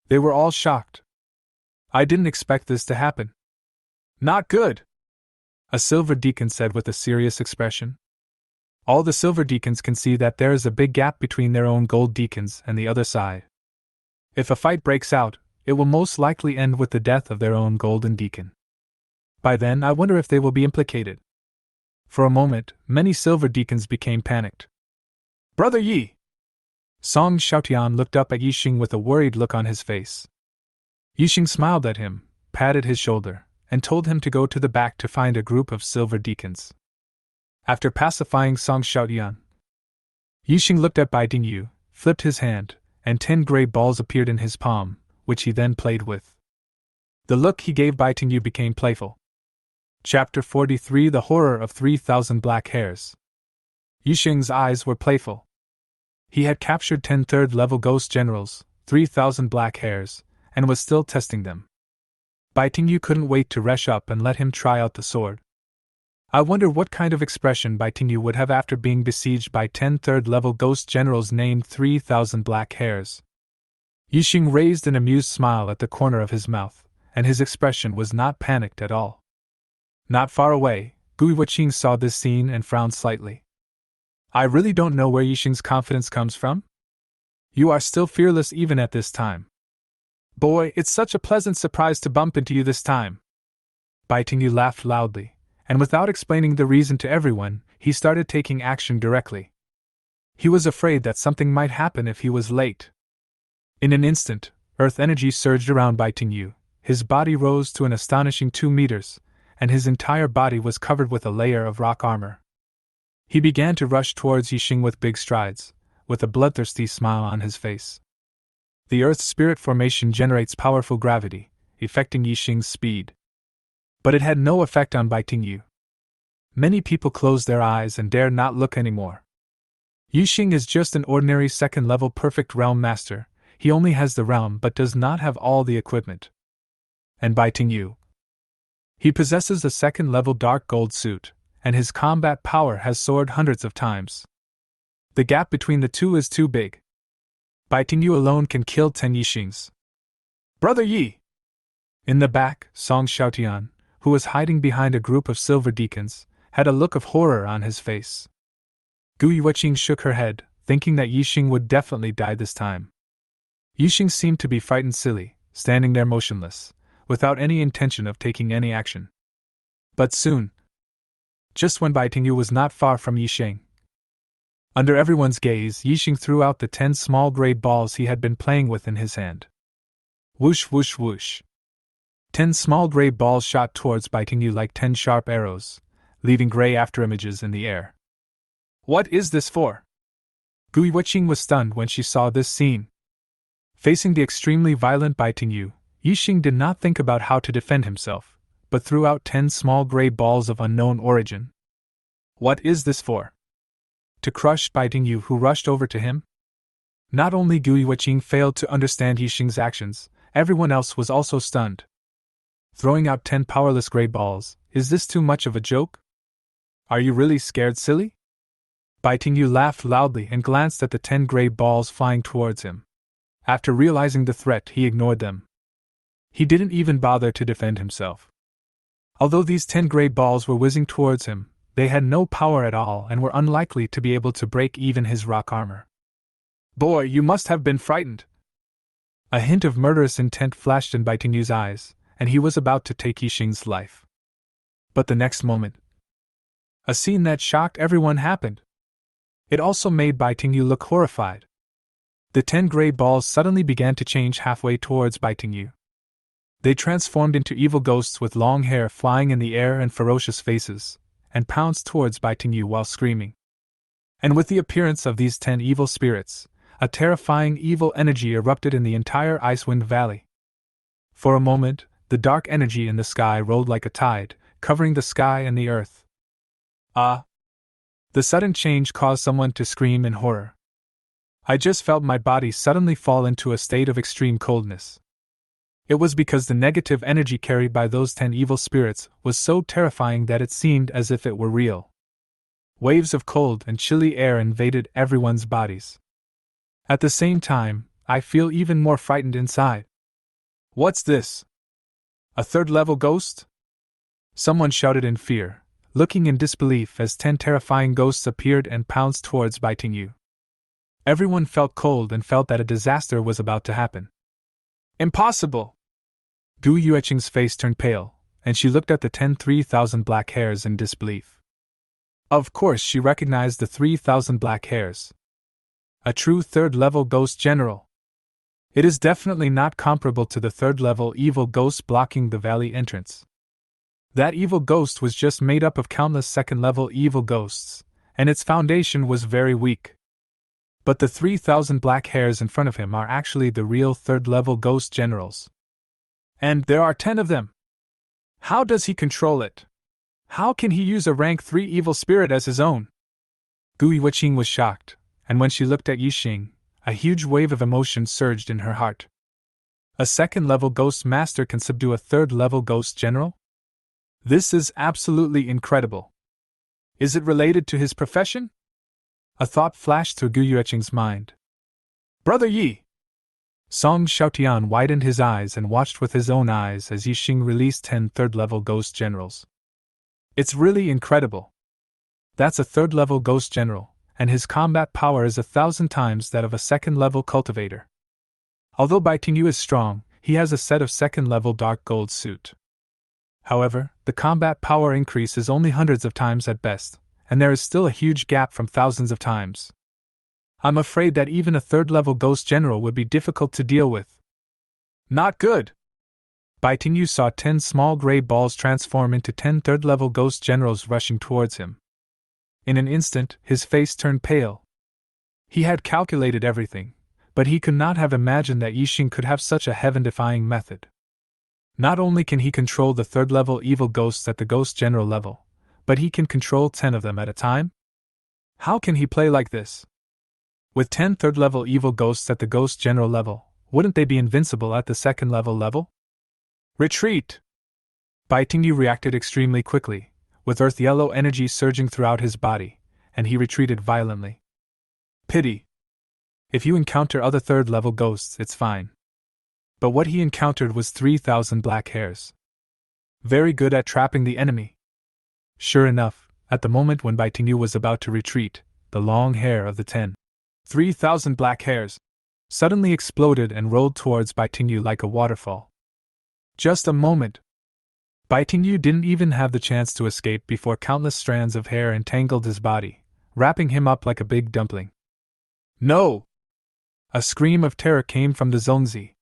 They were all shocked. I didn't expect this to happen. Not good, a silver deacon said with a serious expression. All the silver deacons can see that there is a big gap between their own gold deacons and the other side. If a fight breaks out, it will most likely end with the death of their own golden deacon. By then, I wonder if they will be implicated. For a moment, many silver deacons became panicked. Brother Yi! Song Xiaotian looked up at Yixing with a worried look on his face. Yixing smiled at him, patted his shoulder, and told him to go to the back to find a group of silver deacons. After pacifying Song Xiaotian, Yixing looked at Bai Tingyu, flipped his hand, and 10 gray balls appeared in his palm, which he then played with. The look he gave Bai Tingyu became playful. Chapter 43 The Horror of 3,000 Black Hairs. Yixing's eyes were playful. He had captured 10 third-level ghost generals, 3,000 black hairs, and was still testing them. Bai Tingyu couldn't wait to rush up and let him try out the sword. I wonder what kind of expression Bai Tingyu would have after being besieged by 10 third-level ghost generals named 3,000 black hairs. Yixing raised an amused smile at the corner of his mouth, and his expression was not panicked at all. Not far away, Gu Yuqing saw this scene and frowned slightly. I really don't know where Yixing's confidence comes from. You are still fearless even at this time. Boy, it's such a pleasant surprise to bump into you this time. Bai Tingyu laughed loudly, and without explaining the reason to everyone, he started taking action directly. He was afraid that something might happen if he was late. In an instant, earth energy surged around Bai Tingyu, his body rose to an astonishing 2 meters, and his entire body was covered with a layer of rock armor. He began to rush towards Yixing with big strides, with a bloodthirsty smile on his face. The Earth's spirit formation generates powerful gravity, affecting Yixing's speed. But it had no effect on Bai Tingyu. Many people closed their eyes and dared not look anymore. Yixing is just an ordinary second-level perfect realm master. he only has the realm but does not have all the equipment. And biting you. He possesses a second-level dark gold suit, and his combat power has soared hundreds of times. The gap between the two is too big. Biting you alone can kill 10 Yixings. Brother Yi! In the back, Song Xiaotian, who was hiding behind a group of silver deacons, had a look of horror on his face. Gu Yueqing shook her head, thinking that Yixing would definitely die this time. Yixing seemed to be frightened silly, standing there motionless, without any intention of taking any action. But soon, just when Bai Tingyu was not far from Yixing, under everyone's gaze, Yixing threw out the 10 small gray balls he had been playing with in his hand. Whoosh whoosh whoosh. 10 small gray balls shot towards Bai Tingyu like 10 sharp arrows, leaving gray afterimages in the air. What is this for? Gu Yueqing was stunned when she saw this scene. Facing the extremely violent Bai Tingyu, Yixing did not think about how to defend himself, but threw out 10 small gray balls of unknown origin. What is this for? To crush Bai Tingyu, who rushed over to him? Not only Gu Yueqing failed to understand Yixing's actions, everyone else was also stunned. Throwing out 10 powerless gray balls, is this too much of a joke? Are you really scared, silly? Bai Tingyu laughed loudly and glanced at the 10 gray balls flying towards him. After realizing the threat, he ignored them. He didn't even bother to defend himself. Although these 10 gray balls were whizzing towards him, they had no power at all and were unlikely to be able to break even his rock armor. Boy, you must have been frightened. A hint of murderous intent flashed in Bai Tingyu's eyes, and he was about to take Yixing's life. But the next moment, a scene that shocked everyone happened. It also made Bai Tingyu look horrified. The 10 gray balls suddenly began to change halfway towards Bai Tingyu. They transformed into evil ghosts with long hair flying in the air and ferocious faces, and pounced towards Bai Tingyu while screaming. And with the appearance of these 10 evil spirits, a terrifying evil energy erupted in the entire Icewind Valley. For a moment, the dark energy in the sky rolled like a tide, covering the sky and the earth. Ah! The sudden change caused someone to scream in horror. I just felt my body suddenly fall into a state of extreme coldness. It was because the negative energy carried by those 10 evil spirits was so terrifying that it seemed as if it were real. Waves of cold and chilly air invaded everyone's bodies. At the same time, I feel even more frightened inside. What's this? A third-level ghost? Someone shouted in fear, looking in disbelief as 10 terrifying ghosts appeared and pounced towards Bai Tingyu. Everyone felt cold and felt that a disaster was about to happen. Impossible! Gu Yueqing's face turned pale, and she looked at the 3,000 black hairs in disbelief. Of course she recognized the 3,000 black hairs. A true third-level ghost general. It is definitely not comparable to the third-level evil ghost blocking the valley entrance. That evil ghost was just made up of countless second-level evil ghosts, and its foundation was very weak. But the 3,000 black hairs in front of him are actually the real third-level ghost generals. And there are 10 of them. How does he control it? How can he use a rank 3 evil spirit as his own? Gu Yueqing was shocked, and when she looked at Yixing, a huge wave of emotion surged in her heart. A second-level ghost master can subdue a third-level ghost general? This is absolutely incredible. Is it related to his profession? A thought flashed through Gu Yueqing's mind. Brother Yi! Song Xiaotian widened his eyes and watched with his own eyes as Yixing released 10 third-level ghost generals. It's really incredible. That's a third-level ghost general, and his combat power is 1,000 times that of a second-level cultivator. Although Bai Tingyu is strong, he has a set of second-level dark gold suit. However, the combat power increase is only hundreds of times at best, and there is still a huge gap from thousands of times. I'm afraid that even a third-level ghost general would be difficult to deal with. Not good! Bai Tingyu saw 10 small gray balls transform into 10 third-level ghost generals rushing towards him. In an instant, his face turned pale. He had calculated everything, but he could not have imagined that Yixing could have such a heaven-defying method. Not only can he control the third-level evil ghosts at the ghost general level, but he can control 10 of them at a time? How can he play like this? With 10 third-level evil ghosts at the Ghost General level, wouldn't they be invincible at the second-level level? Retreat! Baitingyu reacted extremely quickly, with earth yellow energy surging throughout his body, and he retreated violently. Pity. If you encounter other third-level ghosts, it's fine. But what he encountered was 3,000 black hairs. Very good at trapping the enemy. Sure enough, at the moment when Baitingyu was about to retreat, the long hair of the 3,000 black hairs suddenly exploded and rolled towards Baitingyu like a waterfall. Just a moment. Baitingyu didn't even have the chance to escape before countless strands of hair entangled his body, wrapping him up like a big dumpling. No! A scream of terror came from the Zonzi.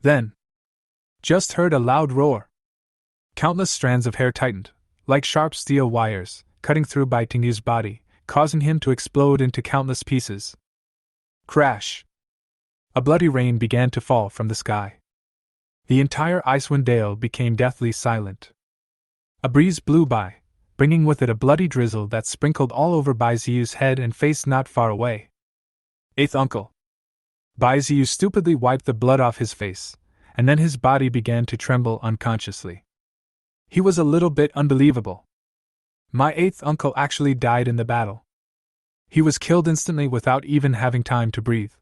Then, just heard a loud roar. Countless strands of hair tightened, like sharp steel wires, cutting through Baitingyu's body, causing him to explode into countless pieces. Crash! A bloody rain began to fall from the sky. The entire Icewind Dale became deathly silent. A breeze blew by, bringing with it a bloody drizzle that sprinkled all over Baiziu's head and face not far away. Eighth uncle. Baiziu stupidly wiped the blood off his face, and then his body began to tremble unconsciously. He was a little bit unbelievable. My eighth uncle actually died in the battle. He was killed instantly without even having time to breathe.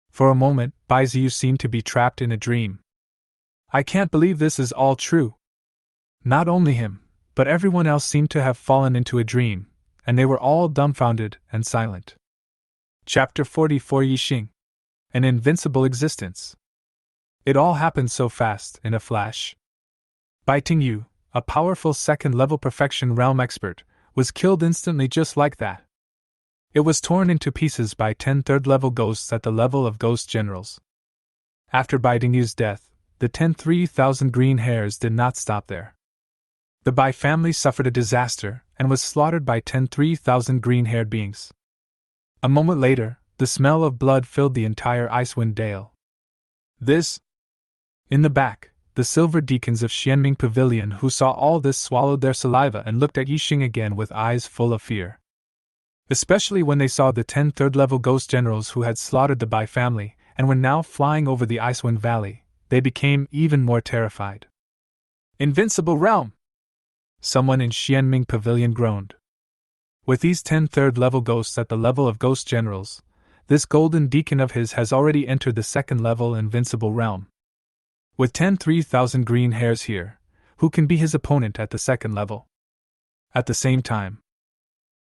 For a moment, Baiziu seemed to be trapped in a dream. I can't believe this is all true. Not only him, but everyone else seemed to have fallen into a dream, and they were all dumbfounded and silent. Chapter 44 Yixing. An Invincible Existence. It all happened so fast, in a flash. Baitingyu, a powerful second-level perfection realm expert, was killed instantly just like that. It was torn into pieces by 10 third-level ghosts at the level of Ghost Generals. After Baitingyu's death, the 3,000 green hairs did not stop there. The Bai family suffered a disaster and was slaughtered by 3,000 green-haired beings. A moment later, the smell of blood filled the entire Icewind Dale. This? In the back, the silver deacons of Xianming Pavilion who saw all this swallowed their saliva and looked at Yixing again with eyes full of fear. Especially when they saw the 10 third-level ghost generals who had slaughtered the Bai family and were now flying over the Icewind Valley, they became even more terrified. Invincible realm! Someone in Xianming Pavilion groaned. With these 10 third-level ghosts at the level of ghost generals, this golden deacon of his has already entered the second-level invincible realm. With 3,000 green hairs here, who can be his opponent at the second level? At the same time,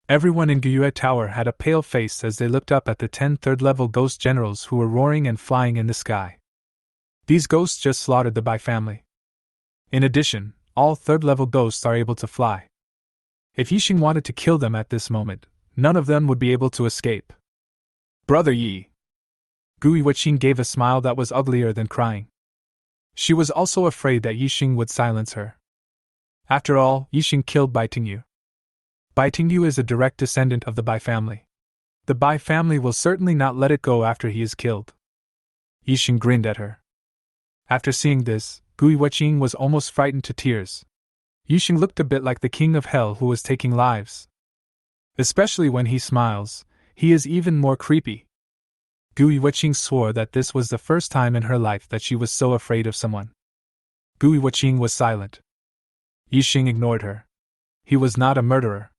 everyone in Gyue Tower had a pale face as they looked up at the 10 third-level ghost generals who were roaring and flying in the sky. These ghosts just slaughtered the Bai family. In addition, all third-level ghosts are able to fly. If Yixing wanted to kill them at this moment, none of them would be able to escape. Brother Yi. Gui Wuqing gave a smile that was uglier than crying. She was also afraid that Yixing would silence her. After all, Yixing killed Baitingyu. Baitingyu is a direct descendant of the Bai family. The Bai family will certainly not let it go after he is killed. Yixing grinned at her. After seeing this, Gui Wuqing was almost frightened to tears. Yixing looked a bit like the king of hell who was taking lives. Especially when he smiles, he is even more creepy. Gui Wuqing swore that this was the first time in her life that she was so afraid of someone. Gui Wuqing was silent. Yixing ignored her. He was not a murderer.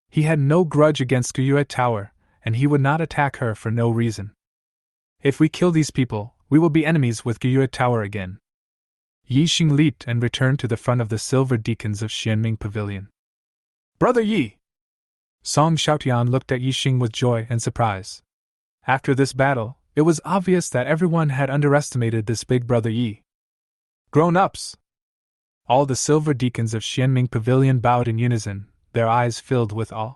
He had no grudge against Gyue Tower, and he would not attack her for no reason. If we kill these people, we will be enemies with Gyue Tower again. Yixing leaped and returned to the front of the silver deacons of Xianming Pavilion. Brother Yi! Song Xiaotian looked at Yixing with joy and surprise. After this battle, it was obvious that everyone had underestimated this big brother Yi. Grown-ups! All the silver deacons of Xianming Pavilion bowed in unison, their eyes filled with awe.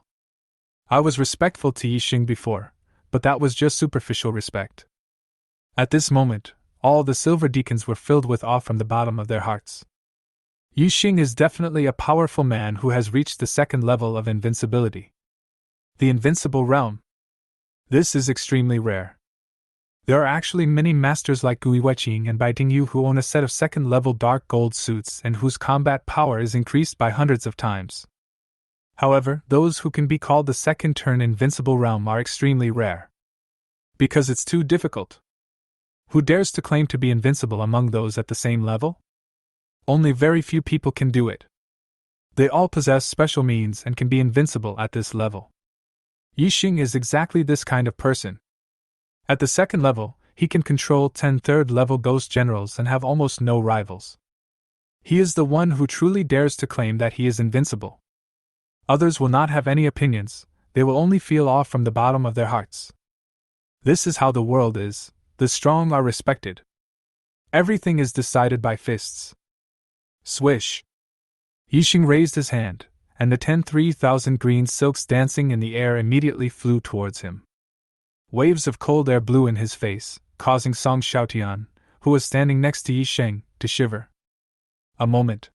I was respectful to Yixing before, but that was just superficial respect. At this moment, all the silver deacons were filled with awe from the bottom of their hearts. Yixing is definitely a powerful man who has reached the second level of invincibility. The invincible realm. This is extremely rare. There are actually many masters like Gui Wuqing and Baitingyu who own a set of second-level dark gold suits and whose combat power is increased by hundreds of times. However, those who can be called the second-turn invincible realm are extremely rare. Because it's too difficult. Who dares to claim to be invincible among those at the same level? Only very few people can do it. They all possess special means and can be invincible at this level. Yixing is exactly this kind of person. At the second level, he can control 10 third-level ghost generals and have almost no rivals. He is the one who truly dares to claim that he is invincible. Others will not have any opinions, they will only feel awe from the bottom of their hearts. This is how the world is, the strong are respected. Everything is decided by fists. Swish! Yixing raised his hand, and the 3,000 green silks dancing in the air immediately flew towards him. Waves of cold air blew in his face, causing Song Xiaotian, who was standing next to Yixing, to shiver. A moment.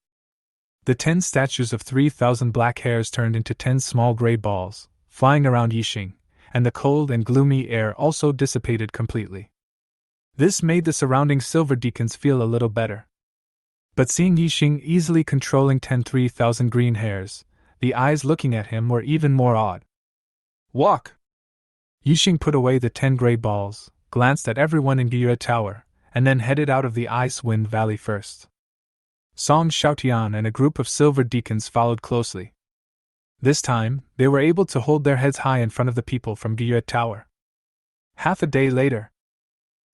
The 10 statues of 3,000 black hairs turned into 10 small gray balls, flying around Yixing, and the cold and gloomy air also dissipated completely. This made the surrounding silver deacons feel a little better. But seeing Yixing easily controlling 3,000 green hairs, the eyes looking at him were even more awed. Walk! Yixing put away the 10 gray balls, glanced at everyone in Gyue Tower, and then headed out of the Icewind Valley first. Song Xiaotian and a group of silver deacons followed closely. This time, they were able to hold their heads high in front of the people from Gyue Tower. Half a day later,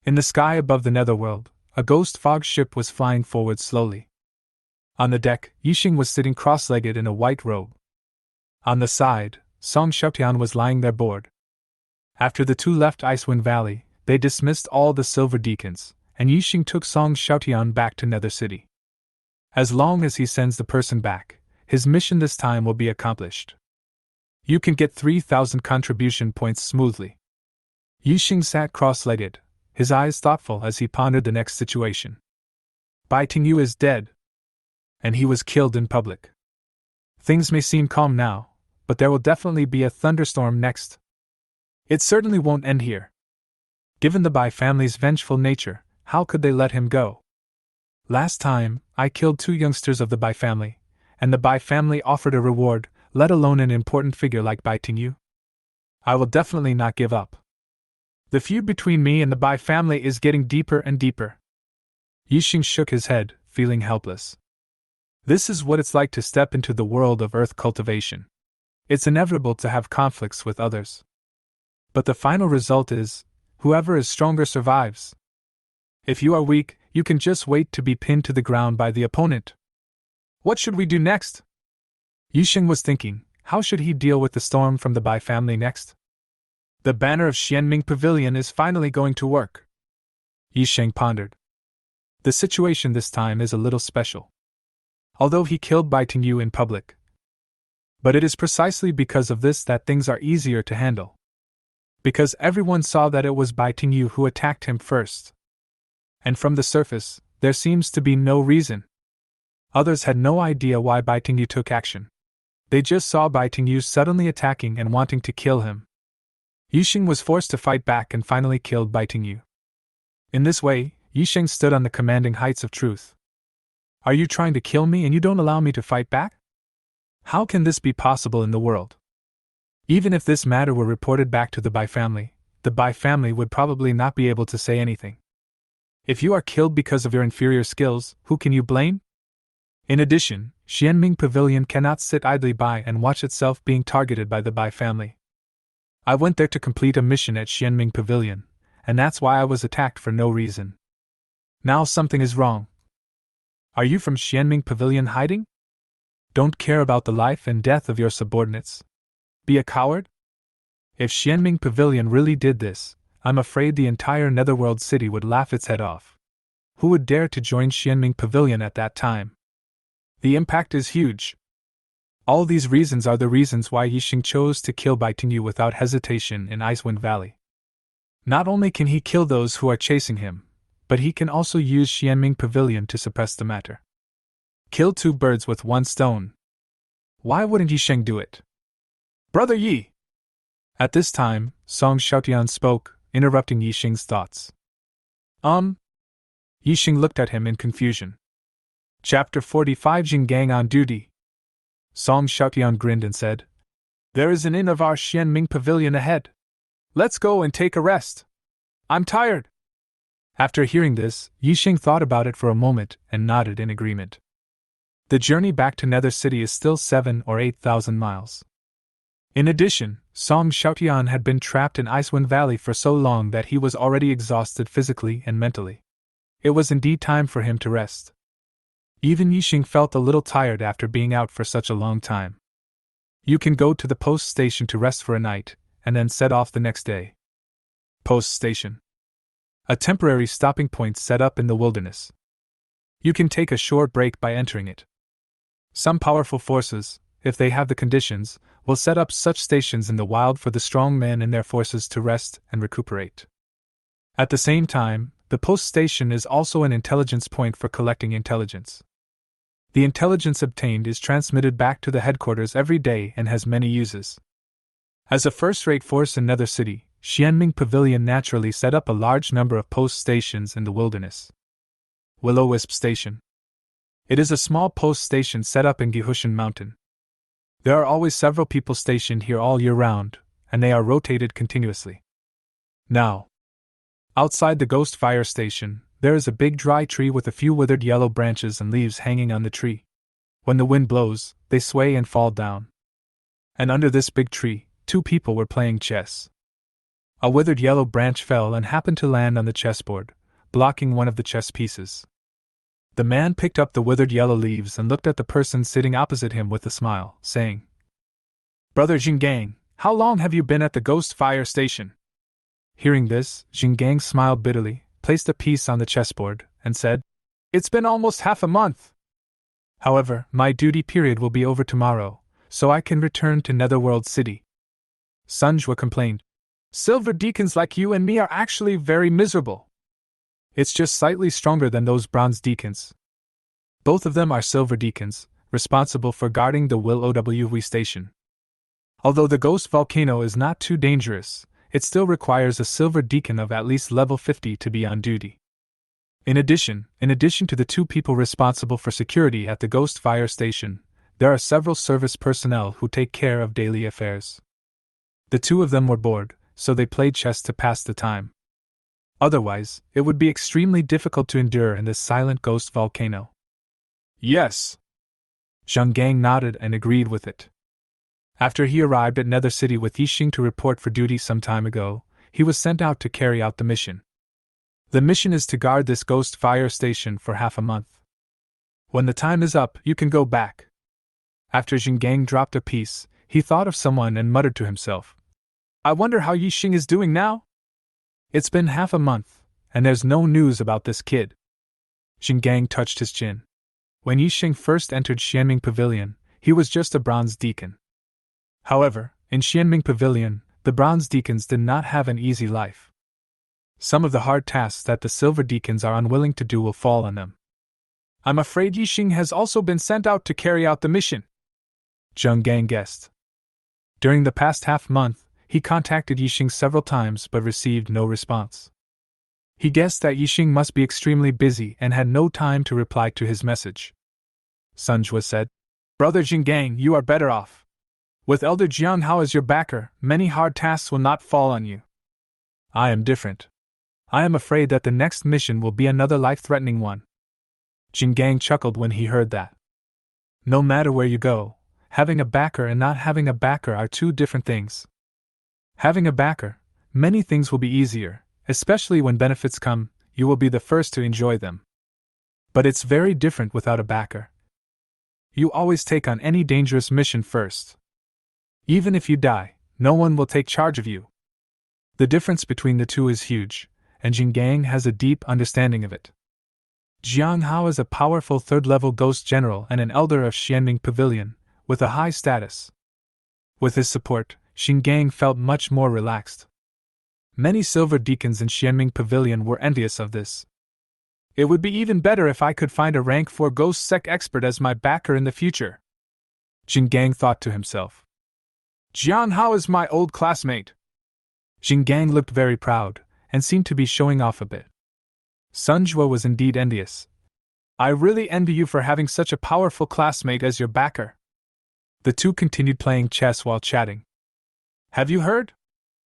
in the sky above the Netherworld, a ghost fog ship was flying forward slowly. On the deck, Yixing was sitting cross-legged in a white robe. On the side, Song Xiaotian was lying there bored. After the two left Icewind Valley, they dismissed all the silver deacons, and Yixing took Song Xiaotian back to Nether City. As long as he sends the person back, his mission this time will be accomplished. You can get 3,000 contribution points smoothly. Yixing sat cross-legged, his eyes thoughtful as he pondered the next situation. Bai Tingyu is dead. And he was killed in public. Things may seem calm now, but there will definitely be a thunderstorm next. It certainly won't end here. Given the Bai family's vengeful nature, how could they let him go? Last time, I killed 2 youngsters of the Bai family, and the Bai family offered a reward, let alone an important figure like Bai Tingyu. I will definitely not give up. The feud between me and the Bai family is getting deeper and deeper. Yixing shook his head, feeling helpless. This is what it's like to step into the world of earth cultivation. It's inevitable to have conflicts with others. But the final result is, whoever is stronger survives. If you are weak, you can just wait to be pinned to the ground by the opponent. What should we do next? Yixing was thinking, how should he deal with the storm from the Bai family next? The banner of Xianming Pavilion is finally going to work. Yixing pondered. The situation this time is a little special. Although he killed Bai Tingyu in public. But it is precisely because of this that things are easier to handle. Because everyone saw that it was Bai Tingyu who attacked him first. And from the surface, there seems to be no reason. Others had no idea why Bai Tingyu took action. They just saw Bai Tingyu suddenly attacking and wanting to kill him. Yixing was forced to fight back and finally killed Bai Tingyu. In this way, Yixing stood on the commanding heights of truth. Are you trying to kill me and you don't allow me to fight back? How can this be possible in the world? Even if this matter were reported back to the Bai family would probably not be able to say anything. If you are killed because of your inferior skills, who can you blame? In addition, Xianming Pavilion cannot sit idly by and watch itself being targeted by the Bai family. I went there to complete a mission at Xianming Pavilion, and that's why I was attacked for no reason. Now something is wrong. Are you from Xianming Pavilion hiding? Don't care about the life and death of your subordinates? Be a coward? If Xianming Pavilion really did this, I'm afraid the entire Netherworld city would laugh its head off. Who would dare to join Xianming Pavilion at that time? The impact is huge. All these reasons are the reasons why Yixing chose to kill Bai Tingyu without hesitation in Icewind Valley. Not only can he kill those who are chasing him, but he can also use Xianming Pavilion to suppress the matter. Kill 2 birds with 1 stone. Why wouldn't Yixing do it? Brother Yi! At this time, Song Xiaotian spoke, interrupting Yixing's thoughts. Yixing looked at him in confusion. Chapter 45 Jinggang on duty. Song Xiaotian grinned and said, There is an inn of our Xianming Pavilion ahead. Let's go and take a rest. I'm tired. After hearing this, Yixing thought about it for a moment and nodded in agreement. The journey back to Nether City is still 7 or 8,000 miles. In addition, Song Xiaotian had been trapped in Icewind Valley for so long that he was already exhausted physically and mentally. It was indeed time for him to rest. Even Yixing felt a little tired after being out for such a long time. You can go to the post station to rest for a night, and then set off the next day. Post station. A temporary stopping point set up in the wilderness. You can take a short break by entering it. Some powerful forces, if they have the conditions, will set up such stations in the wild for the strong men and their forces to rest and recuperate. At the same time, the post station is also an intelligence point for collecting intelligence. The intelligence obtained is transmitted back to the headquarters every day and has many uses. As a first-rate force in Nether City, Xianming Pavilion naturally set up a large number of post stations in the wilderness. Will-O-Wisp Station. It is a small post station set up in Gihushan Mountain. There are always several people stationed here all year round, and they are rotated continuously. Now, outside the Ghost Fire Station, there is a big dry tree with a few withered yellow branches and leaves hanging on the tree. When the wind blows, they sway and fall down. And under this big tree, 2 people were playing chess. A withered yellow branch fell and happened to land on the chessboard, blocking one of the chess pieces. The man picked up the withered yellow leaves and looked at the person sitting opposite him with a smile, saying, "Brother Jinggang, how long have you been at the Ghost Fire Station?" Hearing this, Jinggang smiled bitterly, placed a piece on the chessboard, and said, "It's been almost half a month. However, my duty period will be over tomorrow, so I can return to Netherworld City." Sunjwa complained, "Silver deacons like you and me are actually very miserable. It's just slightly stronger than those bronze deacons." Both of them are silver deacons, responsible for guarding the Will-O-W station. Although the ghost volcano is not too dangerous, it still requires a silver deacon of at least level 50 to be on duty. In addition to the 2 people responsible for security at the Ghost Fire Station, there are several service personnel who take care of daily affairs. The 2 of them were bored, so they played chess to pass the time. Otherwise, it would be extremely difficult to endure in this silent ghost volcano. Yes. Zhang Gang nodded and agreed with it. After he arrived at Nether City with Yixing to report for duty some time ago, he was sent out to carry out the mission. The mission is to guard this ghost fire station for half a month. When the time is up, you can go back. After Jinggang dropped a piece, he thought of someone and muttered to himself, "I wonder how Yixing is doing now? It's been half a month, and there's no news about this kid." Jinggang touched his chin. When Yixing first entered Xianming Pavilion, he was just a bronze deacon. However, in Xianming Pavilion, the bronze deacons did not have an easy life. Some of the hard tasks that the silver deacons are unwilling to do will fall on them. "I'm afraid Yixing has also been sent out to carry out the mission," Zhang Gang guessed. During the past half-month, he contacted Yixing several times but received no response. He guessed that Yixing must be extremely busy and had no time to reply to his message. Sunjwa said, "Brother Jinggang, you are better off. With Elder Jianhao as your backer, many hard tasks will not fall on you. I am different. I am afraid that the next mission will be another life-threatening one." Jinggang chuckled when he heard that. No matter where you go, having a backer and not having a backer are 2 different things. Having a backer, many things will be easier, especially when benefits come, you will be the first to enjoy them. But it's very different without a backer. You always take on any dangerous mission first. Even if you die, no one will take charge of you. The difference between the 2 is huge, and Jinggang has a deep understanding of it. Jiang Hao is a powerful 3rd-level ghost general and an elder of Xianming Pavilion, with a high status. With his support, Jinggang felt much more relaxed. Many silver deacons in Xianming Pavilion were envious of this. It would be even better if I could find a rank 4 ghost sec expert as my backer in the future, Jinggang thought to himself. Jiang Hao is my old classmate. Jinggang looked very proud, and seemed to be showing off a bit. Sunjwa was indeed envious. "I really envy you for having such a powerful classmate as your backer." The 2 continued playing chess while chatting. "Have you heard?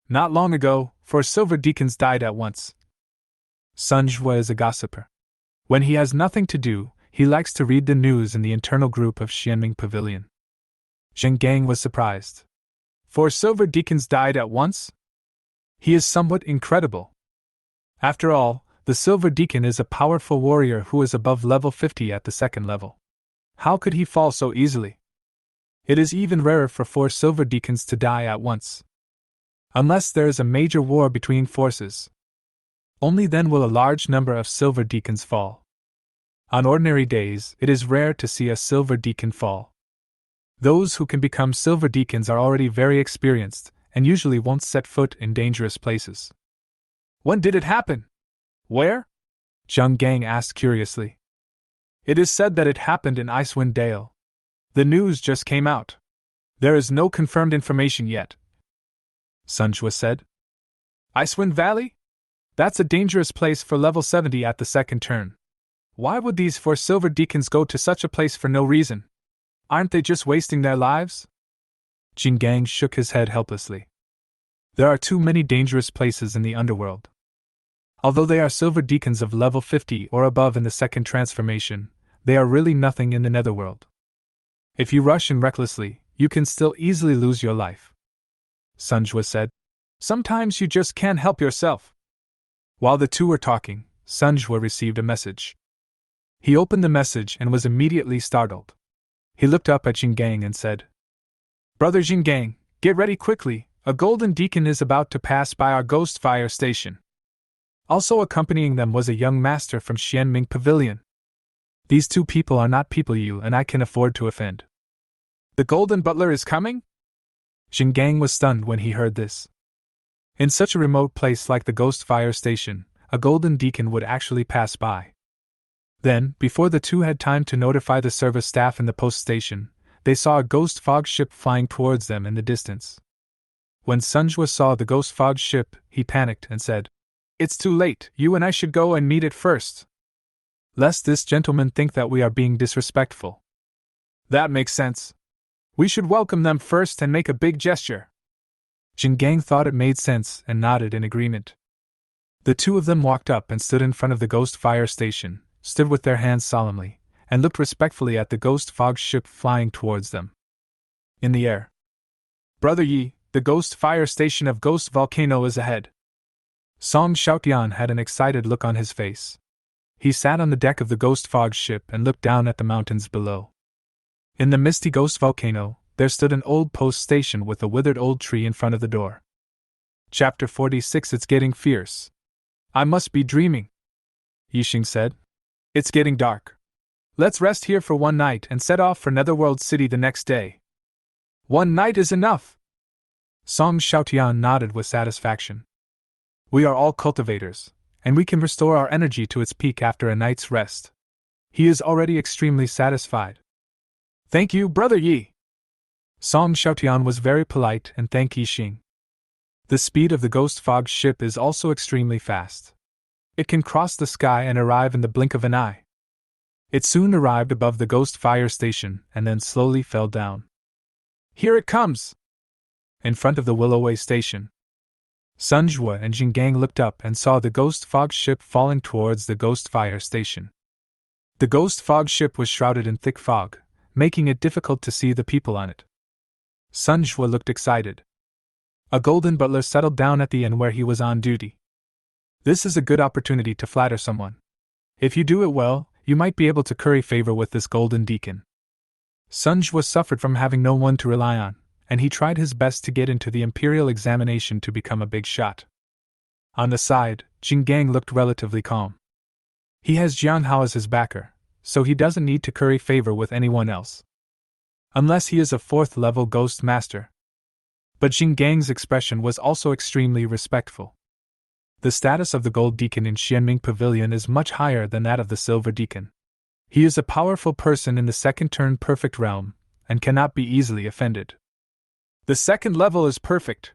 Not long ago, 4 silver deacons died at once. Manhwa is a gossiper. When he has nothing to do, he likes to read the news in the internal group of Xianming Pavilion. Zheng was surprised. 4 silver deacons died at once? He is somewhat incredible. After all, the silver deacon is a powerful warrior who is above level 50 at the second level. How could he fall so easily? It is even rarer for 4 silver deacons to die at once. Unless there is a major war between forces. Only then will a large number of silver deacons fall. On ordinary days, it is rare to see a silver deacon fall. Those who can become silver deacons are already very experienced, and usually won't set foot in dangerous places. When did it happen? Where? Zheng asked curiously. It is said that it happened in Icewind Dale. The news just came out. There is no confirmed information yet. Manhwa said. Icewind Valley? That's a dangerous place for level 70 at the second turn. Why would these 4 silver deacons go to such a place for no reason? Aren't they just wasting their lives? Zheng shook his head helplessly. There are too many dangerous places in the underworld. Although they are silver deacons of level 50 or above in the second transformation, they are really nothing in the Netherworld. If you rush in recklessly, you can still easily lose your life. Manhwa said. Sometimes you just can't help yourself. While the two were talking, Manhwa received a message. He opened the message and was immediately startled. He looked up at Zheng and said, Brother Zheng, get ready quickly, a golden deacon is about to pass by our ghost fire station. Also accompanying them was a young master from Xianming Pavilion. These 2 people are not people you and I can afford to offend. The golden butler is coming? Zheng was stunned when he heard this. In such a remote place like the ghost fire station, a golden deacon would actually pass by. Then, before the two had time to notify the service staff in the post station, they saw a ghost fog ship flying towards them in the distance. When Manhwa saw the ghost fog ship, he panicked and said, It's too late, you and I should go and meet it first. Lest this gentleman think that we are being disrespectful. That makes sense. We should welcome them first and make a big gesture. Zheng thought it made sense and nodded in agreement. The 2 of them walked up and stood in front of the ghost fire station, stood with their hands solemnly, and looked respectfully at the ghost fog ship flying towards them. In the air. Brother Yi, the ghost fire station of Ghost Volcano is ahead. Song Xiaotian had an excited look on his face. He sat on the deck of the ghost fog ship and looked down at the mountains below. In the misty ghost volcano, there stood an old post station with a withered old tree in front of the door. Chapter 46. It's getting fierce. I must be dreaming, Yixing said. It's getting dark. Let's rest here for one night and set off for Netherworld City the next day. One night is enough. Song Xiaotian nodded with satisfaction. We are all cultivators, and we can restore our energy to its peak after a night's rest. He is already extremely satisfied. Thank you, Brother Yi. Song Xiaotian was very polite and thanked Yixing. The speed of the ghost fog ship is also extremely fast. It can cross the sky and arrive in the blink of an eye. It soon arrived above the ghost fire station and then slowly fell down. Here it comes! In front of the Willowway station. Manhwa and Zheng looked up and saw the ghost fog ship falling towards the ghost fire station. The ghost fog ship was shrouded in thick fog, making it difficult to see the people on it. Manhwa looked excited. A golden butler settled down at the inn where he was on duty. This is a good opportunity to flatter someone. If you do it well, you might be able to curry favor with this golden deacon. Manhwa suffered from having no one to rely on, and he tried his best to get into the imperial examination to become a big shot. On the side, Zheng looked relatively calm. He has Jianhao as his backer, so he doesn't need to curry favor with anyone else. Unless he is a 4th level ghost master. But Zheng's expression was also extremely respectful. The status of the gold deacon in Xianming Pavilion is much higher than that of the silver deacon. He is a powerful person in the second turn perfect realm, and cannot be easily offended. The second level is perfect.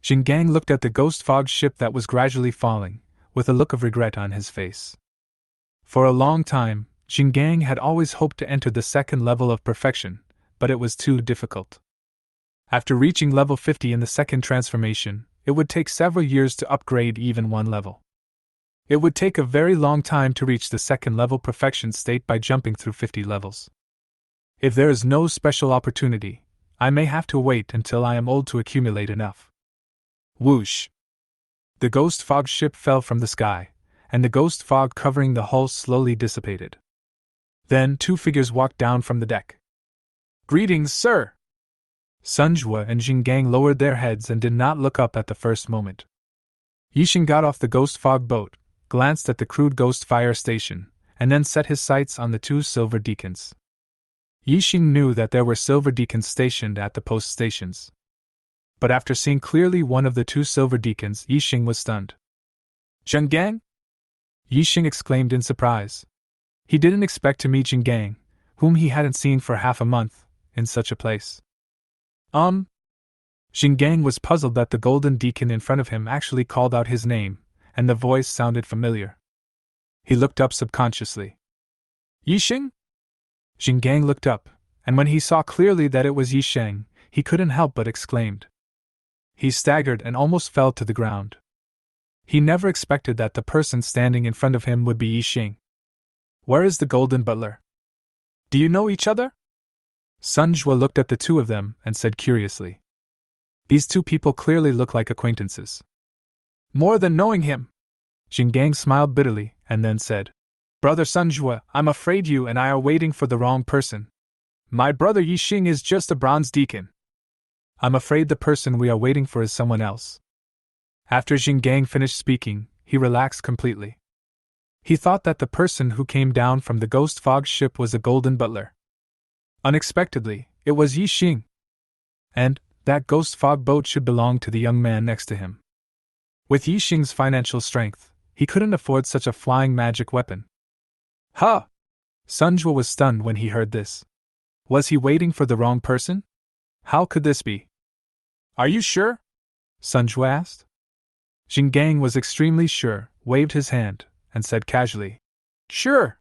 Zheng looked at the ghost fog ship that was gradually falling, with a look of regret on his face. For a long time, Zheng had always hoped to enter the second level of perfection, but it was too difficult. After reaching level 50 in the second transformation, it would take several years to upgrade even one level. It would take a very long time to reach the second level perfection state by jumping through 50 levels. If there is no special opportunity, I may have to wait until I am old to accumulate enough. Whoosh! The ghost fog ship fell from the sky, and the ghost fog covering the hull slowly dissipated. Then 2 figures walked down from the deck. "Greetings, sir!" Manhwa and Jingang lowered their heads and did not look up at the first moment. Yixing got off the ghost fog boat, glanced at the crude ghost fire station, and then set his sights on the 2 silver deacons. Yixing knew that there were silver deacons stationed at the post stations. But after seeing clearly one of the 2 silver deacons, Yixing was stunned. "Jingang?" Yixing exclaimed in surprise. He didn't expect to meet Jingang, whom he hadn't seen for half a month, in such a place. Jingang was puzzled that the golden deacon in front of him actually called out his name, and the voice sounded familiar. He looked up subconsciously. "Yixing?" Jingang looked up, and when he saw clearly that it was Yixing, he couldn't help but exclaimed. He staggered and almost fell to the ground. He never expected that the person standing in front of him would be Yixing. "Where is the golden butler? Do you know each other?" Manhwa looked at the 2 of them and said curiously. "These 2 people clearly look like acquaintances." "More than knowing him." Jingang smiled bitterly and then said, "Brother Manhwa, I'm afraid you and I are waiting for the wrong person. My brother Yixing is just a bronze deacon." "I'm afraid the person we are waiting for is someone else." After Jingang finished speaking, he relaxed completely. He thought that the person who came down from the ghost fog ship was a golden butler. Unexpectedly, it was Yixing. And that ghost fog boat should belong to the young man next to him. With Yixing's financial strength, he couldn't afford such a flying magic weapon. "Huh!" Manhwa was stunned when he heard this. Was he waiting for the wrong person? How could this be? "Are you sure?" Manhwa asked. Jingang was extremely sure, waved his hand, and said casually, "Sure!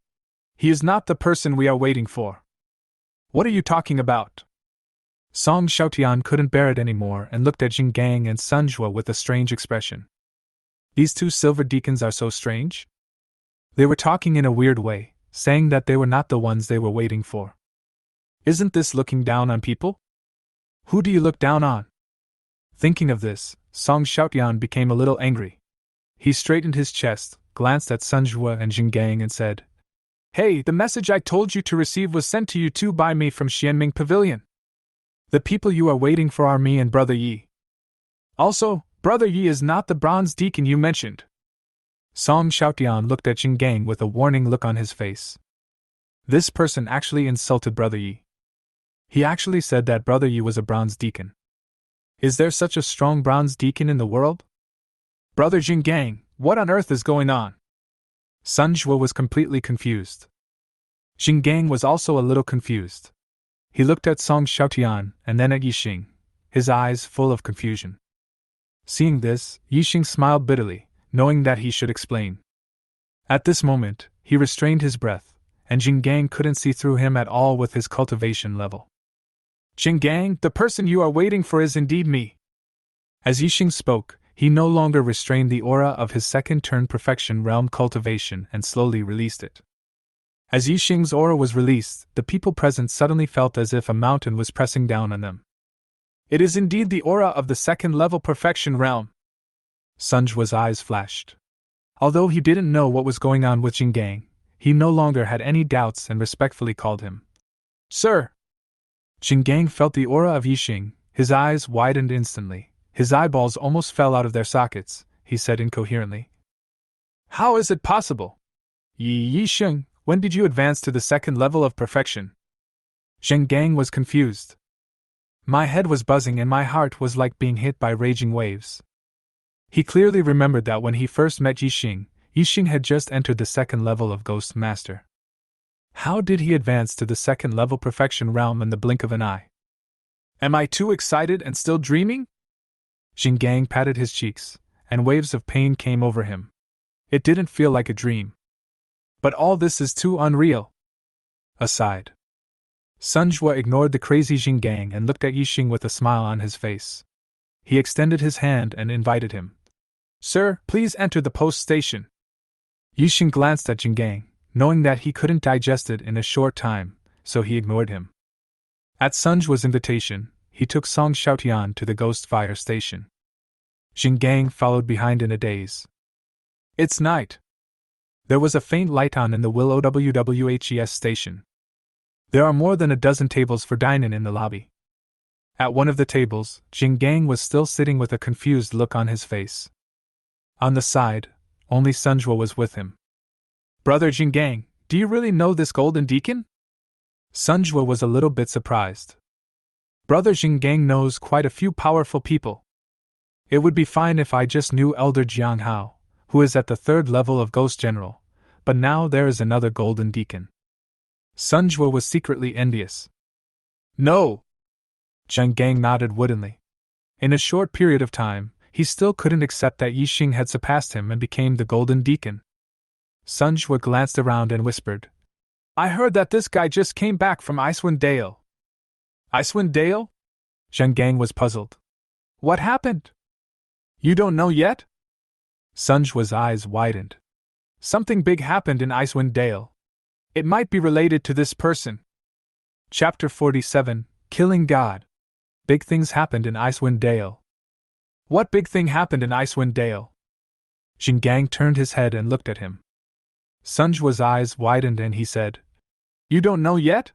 He is not the person we are waiting for." "What are you talking about?" Song Xiaotian couldn't bear it anymore and looked at Jingang and Manhwa with a strange expression. These 2 silver deacons are so strange? They were talking in a weird way, saying that they were not the ones they were waiting for. Isn't this looking down on people? Who do you look down on? Thinking of this, Song Xiaotian became a little angry. He straightened his chest, glanced at Manhwa and Jingang and said, "Hey, the message I told you to receive was sent to you 2 by me from Xianming Pavilion. The people you are waiting for are me and Brother Yi. Also, Brother Yi is not the bronze deacon you mentioned." Song Xiaotian looked at Jingang with a warning look on his face. This person actually insulted Brother Yi. He actually said that Brother Yi was a bronze deacon. Is there such a strong bronze deacon in the world? "Brother Jingang, what on earth is going on?" Manhwa was completely confused. Jingang was also a little confused. He looked at Song Xiaotian and then at Yixing, his eyes full of confusion. Seeing this, Yixing smiled bitterly, knowing that he should explain. At this moment, he restrained his breath, and Jingang couldn't see through him at all with his cultivation level. "Jingang, the person you are waiting for is indeed me." As Yixing spoke, he no longer restrained the aura of his second turn perfection realm cultivation and slowly released it. As Yixing's aura was released, the people present suddenly felt as if a mountain was pressing down on them. "It is indeed the aura of the second level perfection realm." Manhwa's eyes flashed. Although he didn't know what was going on with Jingang, he no longer had any doubts and respectfully called him "Sir." Jingang felt the aura of Yixing, his eyes widened instantly, his eyeballs almost fell out of their sockets. He said incoherently, "How is it possible? Yixing, when did you advance to the second level of perfection?" Jingang was confused. My head was buzzing and my heart was like being hit by raging waves. He clearly remembered that when he first met Yixing, Yixing had just entered the second level of Ghost Master. How did he advance to the second level perfection realm in the blink of an eye? Am I too excited and still dreaming? Jingang patted his cheeks, and waves of pain came over him. It didn't feel like a dream. But all this is too unreal. Aside. Manhwa ignored the crazy Jingang and looked at Yixing with a smile on his face. he extended his hand and invited him. Sir, please enter the post station. Yixing glanced at Jinggang, knowing that he couldn't digest it in a short time, so he ignored him. At Sunjwa's invitation, he took Song Xiaotian to the ghost fire station. Jinggang followed behind in a daze. It's night. There was a faint light on in the Will OWWHES station. There are more than a dozen tables for dine-in in the lobby. At one of the tables, Jinggang was still sitting with a confused look on his face. On the side, only Sunjwa was with him. Brother Jinggang, do you really know this golden deacon? Sunjwa was a little bit surprised. Brother Jinggang knows quite a few powerful people. It would be fine if I just knew Elder Jiang Hao, who is at the 3rd level of Ghost General, but now there is another golden deacon. Sunjwa was secretly envious. No! Jinggang nodded woodenly. In a short period of time, he still couldn't accept that Yixing had surpassed him and became the golden deacon. Sunjwa glanced around and whispered, I heard that this guy just came back from Icewind Dale. Icewind Dale? Jinggang was puzzled. What happened? You don't know yet? Sunjwa's eyes widened. Something big happened in Icewind Dale. It might be related to this person. Chapter 47, Killing God. Big things happened in Icewind Dale. What big thing happened in Icewind Dale? Jinggang turned his head and looked at him. Sunjwa's eyes widened and he said, You don't know yet?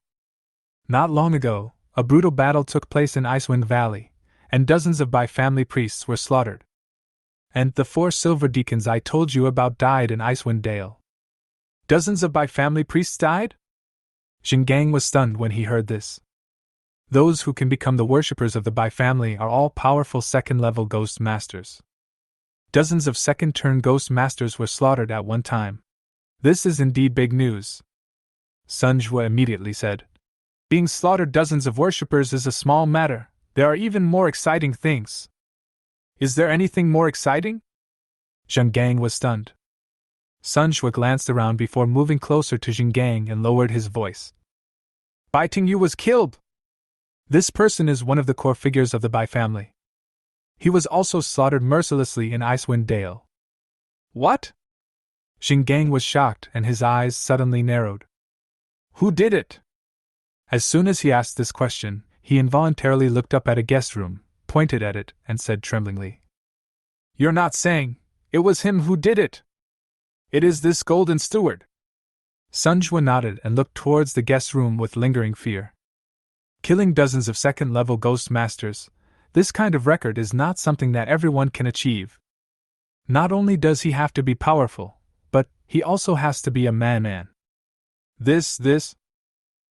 Not long ago, a brutal battle took place in Icewind Valley, and dozens of Bai family priests were slaughtered. And the 4 silver deacons I told you about died in Icewind Dale. Dozens of Bai family priests died? Jinggang was stunned when he heard this. Those who can become the worshippers of the Bai family are all powerful 2nd-level ghost masters. Dozens of 2nd-turn ghost masters were slaughtered at one time. This is indeed big news. Sunjwa immediately said. Being slaughtered dozens of worshippers is a small matter. There are even more exciting things. Is there anything more exciting? Jinggang was stunned. Sunjwa glanced around before moving closer to Jinggang and lowered his voice. Bai Tingyu was killed! This person is one of the core figures of the Bai family. He was also slaughtered mercilessly in Icewind Dale. What? Jinggang was shocked and his eyes suddenly narrowed. Who did it? As soon as he asked this question, he involuntarily looked up at a guest room, pointed at it, and said tremblingly, You're not saying it was him who did it? It is this golden steward. Sunjwa nodded and looked towards the guest room with lingering fear. Killing dozens of 2nd-level ghost masters, this kind of record is not something that everyone can achieve. Not only does he have to be powerful, but he also has to be a man. This.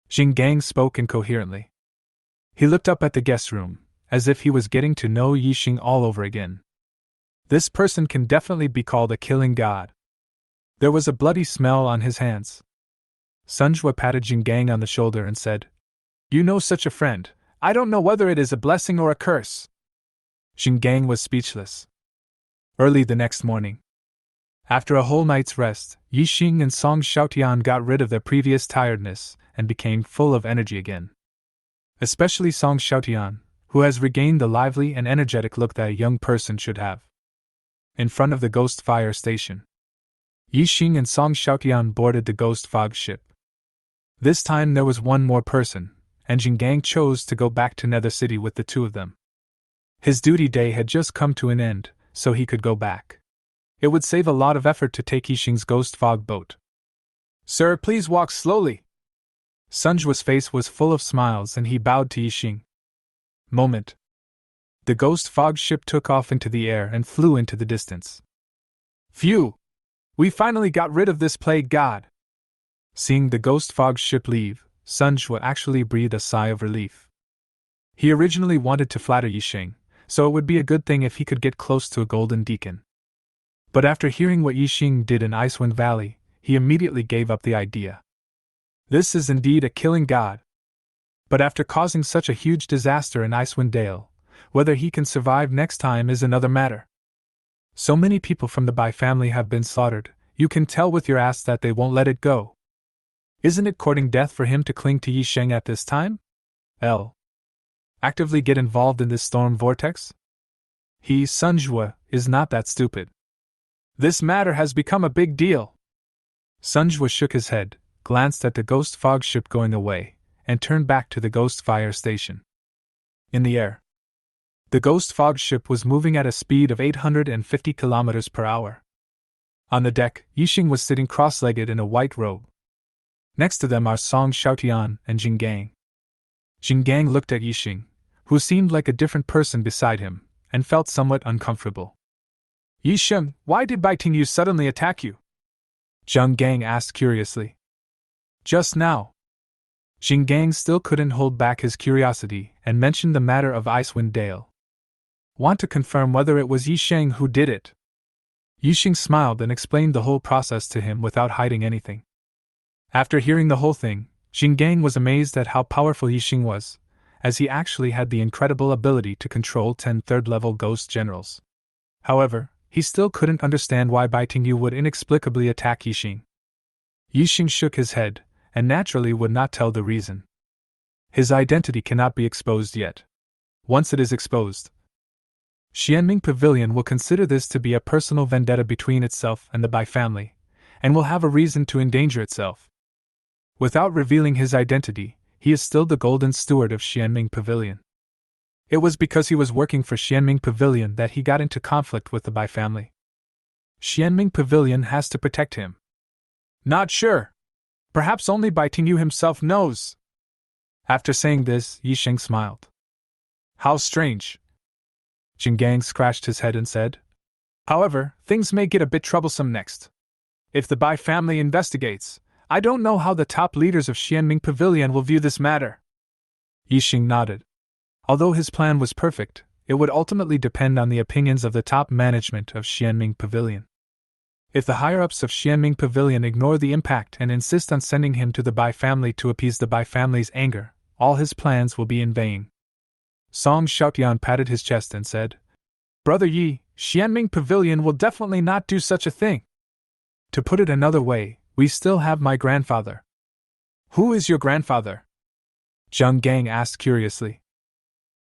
Jinggang spoke incoherently. He looked up at the guest room, as if he was getting to know Yixing all over again. This person can definitely be called a killing god. There was a bloody smell on his hands. Sunjwa patted Jinggang on the shoulder and said, You know such a friend, I don't know whether it is a blessing or a curse. Jinggang was speechless. Early the next morning, after a whole night's rest, Yixing and Song Xiaotian got rid of their previous tiredness and became full of energy again. Especially Song Xiaotian, who has regained the lively and energetic look that a young person should have. In front of the ghost fire station, Yixing and Song Xiaotian boarded the ghost fog ship. This time there was one more person, and Jinggang chose to go back to Nether City with the 2 of them. His duty day had just come to an end, so he could go back. It would save a lot of effort to take Yixing's ghost fog boat. Sir, please walk slowly. Sunjwa's face was full of smiles and he bowed to Yixing. Moment. The ghost fog ship took off into the air and flew into the distance. Phew! We finally got rid of this plague god. Seeing the ghost fog ship leave, Sunjwa actually breathed a sigh of relief. He originally wanted to flatter Yixing, so it would be a good thing if he could get close to a golden deacon. But after hearing what Yixing did in Icewind Valley, he immediately gave up the idea. This is indeed a killing god. But after causing such a huge disaster in Icewind Dale, whether he can survive next time is another matter. So many people from the Bai family have been slaughtered, you can tell with your ass that they won't let it go. Isn't it courting death for him to cling to Yixing at this time? Actively get involved in this storm vortex? He, Sunjwa, is not that stupid. This matter has become a big deal. Sunjwa shook his head, glanced at the ghost fog ship going away, and turned back to the ghost fire station. In the air, the ghost fog ship was moving at a speed of 850 kilometers per hour. On the deck, Yixing was sitting cross-legged in a white robe. Next to them are Song Xiaotian and Jinggang. Jinggang looked at Yixing, who seemed like a different person beside him, and felt somewhat uncomfortable. Yixing, why did Bai Tingyu suddenly attack you? Zhang Gang asked curiously. Just now. Jinggang still couldn't hold back his curiosity and mentioned the matter of Icewind Dale. Want to confirm whether it was Yixing who did it? Yixing smiled and explained the whole process to him without hiding anything. After hearing the whole thing, Jinggang was amazed at how powerful Yixing was, as he actually had the incredible ability to control 10 third-level ghost generals. However, he still couldn't understand why Bai Tingyu would inexplicably attack Yixing. Yixing shook his head, and naturally would not tell the reason. His identity cannot be exposed yet. Once it is exposed, Xianming Pavilion will consider this to be a personal vendetta between itself and the Bai family, and will have a reason to endanger itself. Without revealing his identity, he is still the golden steward of Xianming Pavilion. It was because he was working for Xianming Pavilion that he got into conflict with the Bai family. Xianming Pavilion has to protect him. Not sure. Perhaps only Bai Tingyu himself knows. After saying this, Yixing smiled. How strange. Jinggang scratched his head and said, however, things may get a bit troublesome next. If the Bai family investigates, I don't know how the top leaders of Xianming Pavilion will view this matter. Yixing nodded. Although his plan was perfect, it would ultimately depend on the opinions of the top management of Xianming Pavilion. If the higher-ups of Xianming Pavilion ignore the impact and insist on sending him to the Bai family to appease the Bai family's anger, all his plans will be in vain. Song Xiaotian patted his chest and said, Brother Yi, Xianming Pavilion will definitely not do such a thing. To put it another way, we still have my grandfather. Who is your grandfather? Zhang Gang asked curiously.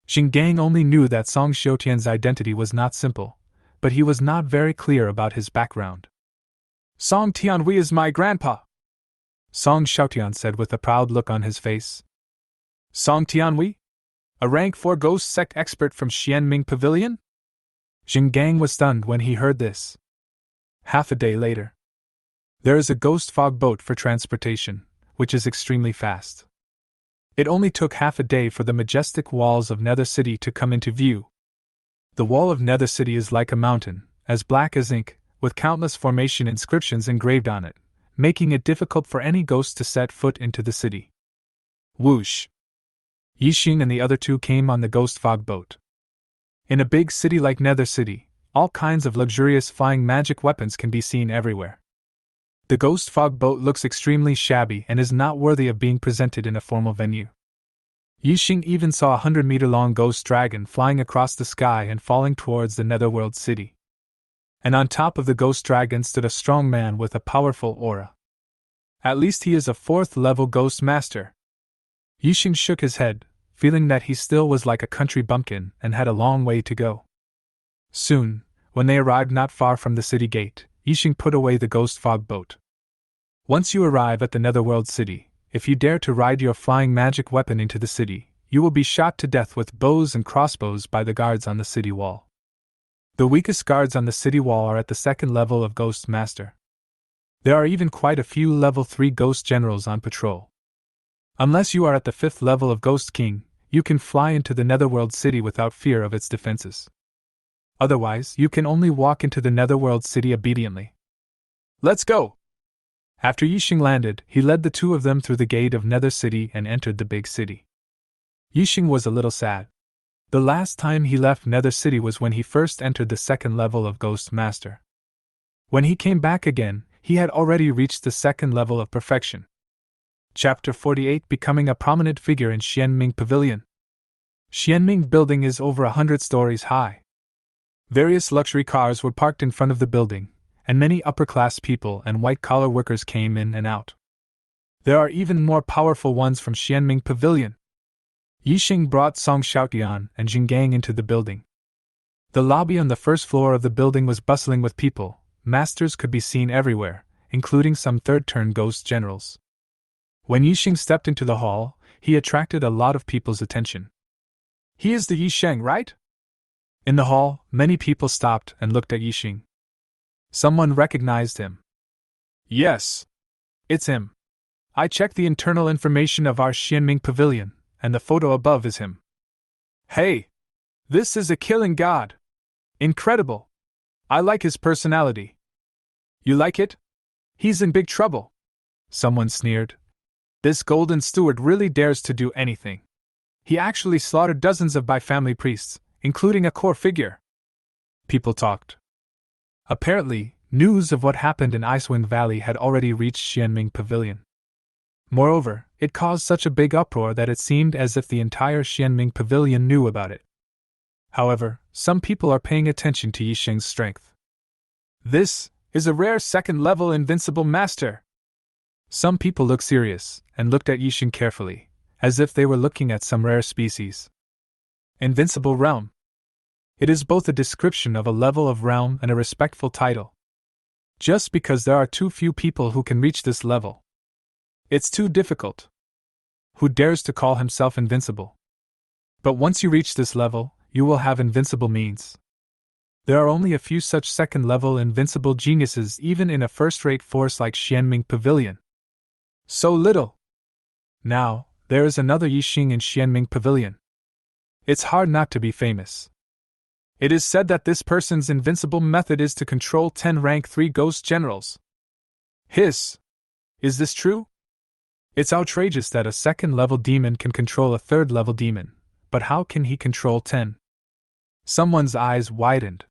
Jinggang only knew that Song Xiaotian's identity was not simple, but he was not very clear about his background. Song Tianhui is my grandpa, Song Xiaotian said with a proud look on his face. Song Tianhui? A rank 4 ghost sect expert from Xianming Pavilion? Jinggang was stunned when he heard this. Half a day later. There is a ghost fog boat for transportation, which is extremely fast. It only took half a day for the majestic walls of Nether City to come into view. The wall of Nether City is like a mountain, as black as ink, with countless formation inscriptions engraved on it, making it difficult for any ghost to set foot into the city. Whoosh! Yixing and the other two came on the ghost fog boat. In a big city like Nether City, all kinds of luxurious flying magic weapons can be seen everywhere. The ghost fog boat looks extremely shabby and is not worthy of being presented in a formal venue. Yixing even saw a 100-meter-long ghost dragon flying across the sky and falling towards the Netherworld city. And on top of the ghost dragon stood a strong man with a powerful aura. At least he is a 4th-level ghost master. Yixing shook his head, feeling that he still was like a country bumpkin and had a long way to go. Soon, when they arrived not far from the city gate, Yixing put away the ghost fog boat. Once you arrive at the Netherworld city, if you dare to ride your flying magic weapon into the city, you will be shot to death with bows and crossbows by the guards on the city wall. The weakest guards on the city wall are at the 2nd level of Ghost Master. There are even quite a few level 3 ghost generals on patrol. Unless you are at the 5th level of Ghost King, you can fly into the Netherworld city without fear of its defenses. Otherwise, you can only walk into the Netherworld city obediently. Let's go! After Yixing landed, he led the two of them through the gate of Nether City and entered the big city. Yixing was a little sad. The last time he left Nether City was when he first entered the 2nd level of Ghost Master. When he came back again, he had already reached the 2nd level of perfection. Chapter 48 Becoming a Prominent Figure in Xianming Pavilion. Xianming Building is over 100 stories high. Various luxury cars were parked in front of the building, and many upper-class people and white-collar workers came in and out. There are even more powerful ones from Xianming Pavilion. Yixing brought Song Xiaotian and Jinggang into the building. The lobby on the first floor of the building was bustling with people. Masters could be seen everywhere, including some third-turn ghost generals. When Yixing stepped into the hall, he attracted a lot of people's attention. He is the Yixing, right? In the hall, many people stopped and looked at Yixing. Someone recognized him. Yes. It's him. I checked the internal information of our Xianming Pavilion, and the photo above is him. Hey! This is a killing god! Incredible! I like his personality. You like it? He's in big trouble. Someone sneered. This golden steward really dares to do anything. He actually slaughtered dozens of by-family priests, including a core figure. People talked. Apparently, news of what happened in Icewind Valley had already reached Xianming Pavilion. Moreover, it caused such a big uproar that it seemed as if the entire Xianming Pavilion knew about it. However, some people are paying attention to Yixing's strength. This is a rare second-level invincible master. Some people looked serious and looked at Yixing carefully, as if they were looking at some rare species. Invincible realm. It is both a description of a level of realm and a respectful title. Just because there are too few people who can reach this level. It's too difficult. Who dares to call himself invincible? But once you reach this level, you will have invincible means. There are only a few such second-level invincible geniuses even in a first-rate force like Xianming Pavilion. So little. Now, there is another Yixing in Xianming Pavilion. It's hard not to be famous. It is said that this person's invincible method is to control 10 rank 3 ghost generals. Hiss! Is this true? It's outrageous that a second-level demon can control a third-level demon, but how can he control 10? Someone's eyes widened.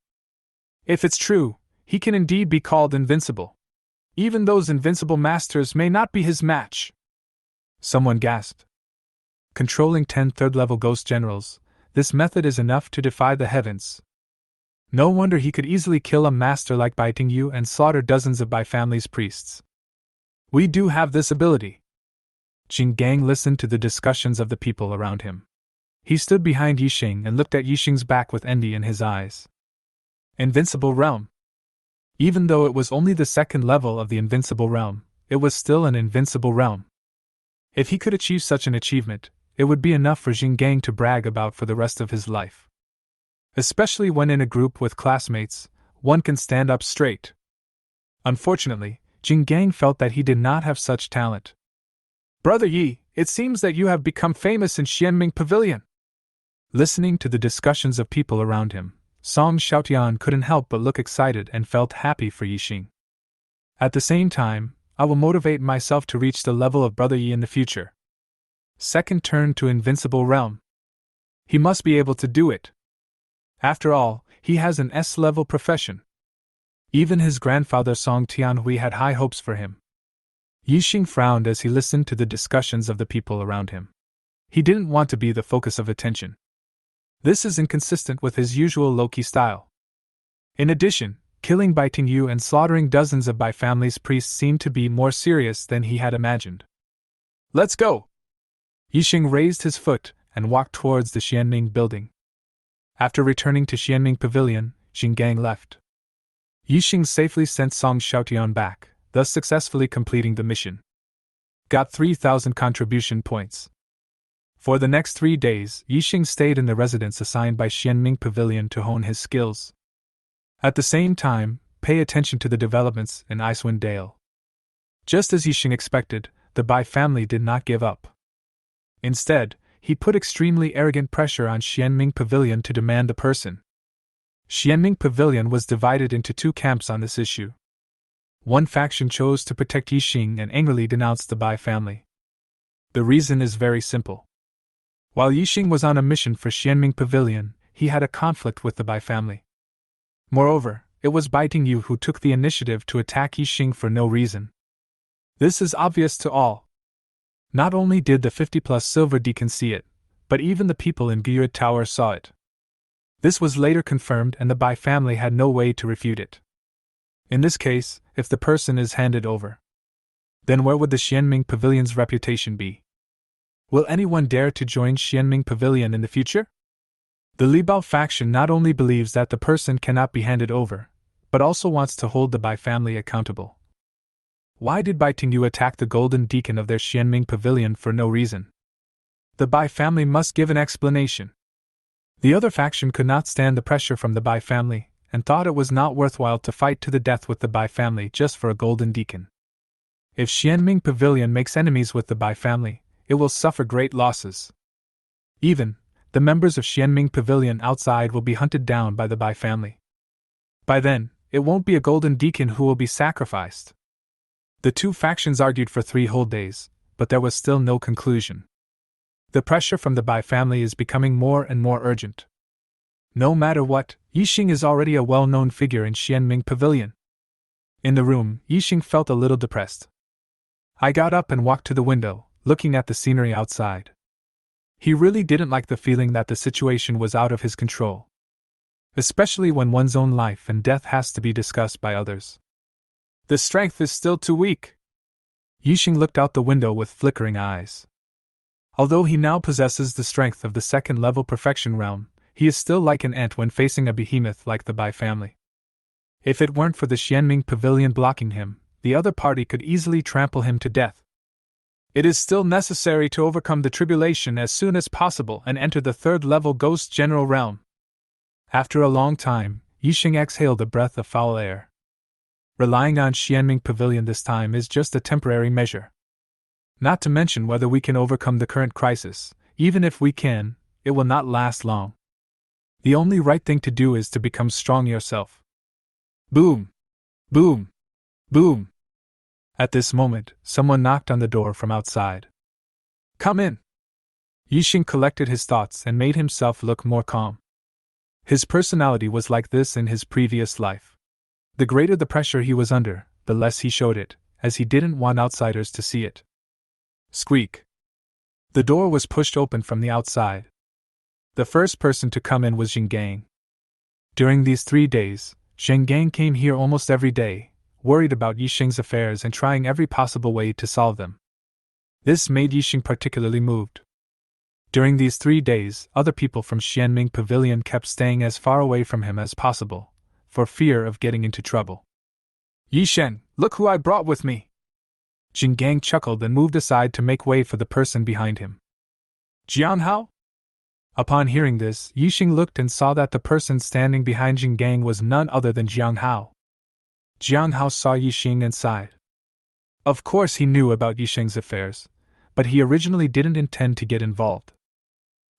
If it's true, he can indeed be called invincible. Even those invincible masters may not be his match. Someone gasped. Controlling 10 third-level ghost generals, this method is enough to defy the heavens. No wonder he could easily kill a master like Biting You and slaughter dozens of Bai family's priests. We do have this ability. Jing Gang listened to the discussions of the people around him. He stood behind Yixing and looked at Yixing's back with envy in his eyes. Invincible realm. Even though it was only the second level of the invincible realm, it was still an invincible realm. If he could achieve such an achievement, it would be enough for Jing Gang to brag about for the rest of his life. Especially when in a group with classmates, one can stand up straight. Unfortunately, Jing Gang felt that he did not have such talent. Brother Yi, it seems that you have become famous in Xianming Pavilion. Listening to the discussions of people around him, Song Xiaotian couldn't help but look excited and felt happy for Yixing. At the same time, I will motivate myself to reach the level of Brother Yi in the future. Second turn to Invincible Realm. He must be able to do it. After all, he has an S-level profession. Even his grandfather Song Tianhui had high hopes for him. Yixing frowned as he listened to the discussions of the people around him. He didn't want to be the focus of attention. This is inconsistent with his usual low-key style. In addition, killing Biting You and slaughtering dozens of Bai family's priests seemed to be more serious than he had imagined. Let's go! Yixing raised his foot and walked towards the Xianming building. After returning to Xianming Pavilion, Jing Gang left. Yixing safely sent Song Xiaotian back, thus successfully completing the mission. Got 3,000 contribution points. For the next 3 days, Yixing stayed in the residence assigned by Xianming Pavilion to hone his skills. At the same time, pay attention to the developments in Icewind Dale. Just as Yixing expected, the Bai family did not give up. Instead, he put extremely arrogant pressure on Xianming Pavilion to demand the person. Xianming Pavilion was divided into 2 camps on this issue. One faction chose to protect Yixing and angrily denounced the Bai family. The reason is very simple. While Yixing was on a mission for Xianming Pavilion, he had a conflict with the Bai family. Moreover, it was Biting You who took the initiative to attack Yixing for no reason. This is obvious to all. Not only did the 50-plus silver deacon see it, but even the people in Gyud Tower saw it. This was later confirmed and the Bai family had no way to refute it. In this case, if the person is handed over, then where would the Xianming Pavilion's reputation be? Will anyone dare to join Xianming Pavilion in the future? The Libao faction not only believes that the person cannot be handed over, but also wants to hold the Bai family accountable. Why did Bai Tingyu attack the Golden Deacon of their Xianming Pavilion for no reason? The Bai family must give an explanation. The other faction could not stand the pressure from the Bai family, and thought it was not worthwhile to fight to the death with the Bai family just for a Golden Deacon. If Xianming Pavilion makes enemies with the Bai family, it will suffer great losses. Even, the members of Xianming Pavilion outside will be hunted down by the Bai family. By then, it won't be a Golden Deacon who will be sacrificed. The two factions argued for 3 whole days, but there was still no conclusion. The pressure from the Bai family is becoming more and more urgent. No matter what, Yixing is already a well-known figure in Xianming Pavilion. In the room, Yixing felt a little depressed. I got up and walked to the window, looking at the scenery outside. He really didn't like the feeling that the situation was out of his control. Especially when one's own life and death has to be discussed by others. The strength is still too weak. Yixing looked out the window with flickering eyes. Although he now possesses the strength of the second-level perfection realm, he is still like an ant when facing a behemoth like the Bai family. If it weren't for the Xianming Pavilion blocking him, the other party could easily trample him to death. It is still necessary to overcome the tribulation as soon as possible and enter the third-level Ghost General realm. After a long time, Yixing exhaled a breath of foul air. Relying on Xianming Pavilion this time is just a temporary measure. Not to mention whether we can overcome the current crisis. Even if we can, it will not last long. The only right thing to do is to become strong yourself. Boom! Boom! Boom! At this moment, someone knocked on the door from outside. Come in! Yixing collected his thoughts and made himself look more calm. His personality was like this in his previous life. The greater the pressure he was under, the less he showed it, as he didn't want outsiders to see it. Squeak! The door was pushed open from the outside. The first person to come in was Zhenggang. During these 3 days, Zhenggang came here almost every day, worried about Yixing's affairs and trying every possible way to solve them. This made Yixing particularly moved. During these 3 days, other people from Xianming Pavilion kept staying as far away from him as possible, for fear of getting into trouble. Yixing, look who I brought with me! Zhenggang chuckled and moved aside to make way for the person behind him. Jianghao? Upon hearing this, Yixing looked and saw that the person standing behind Zhenggang was none other than Jianghao. Jianghao saw Yixing and sighed. Of course he knew about Yixing's affairs, but he originally didn't intend to get involved.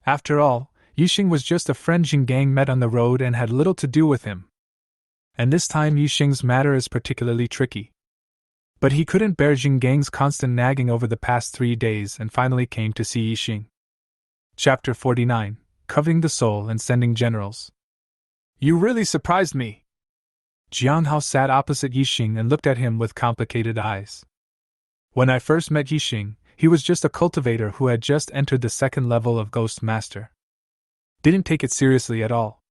After all, Yixing was just a friend Zhenggang met on the road and had little to do with him. And this time Yixing's matter is particularly tricky. But he couldn't bear Zhenggang's constant nagging over the past 3 days and finally came to see Yixing. Chapter 49, Covering the Soul and Sending Generals. You really surprised me. Jianghao sat opposite Yixing and looked at him with complicated eyes. When I first met Yixing, he was just a cultivator who had just entered the second level of Ghost Master. Didn't take it seriously at all.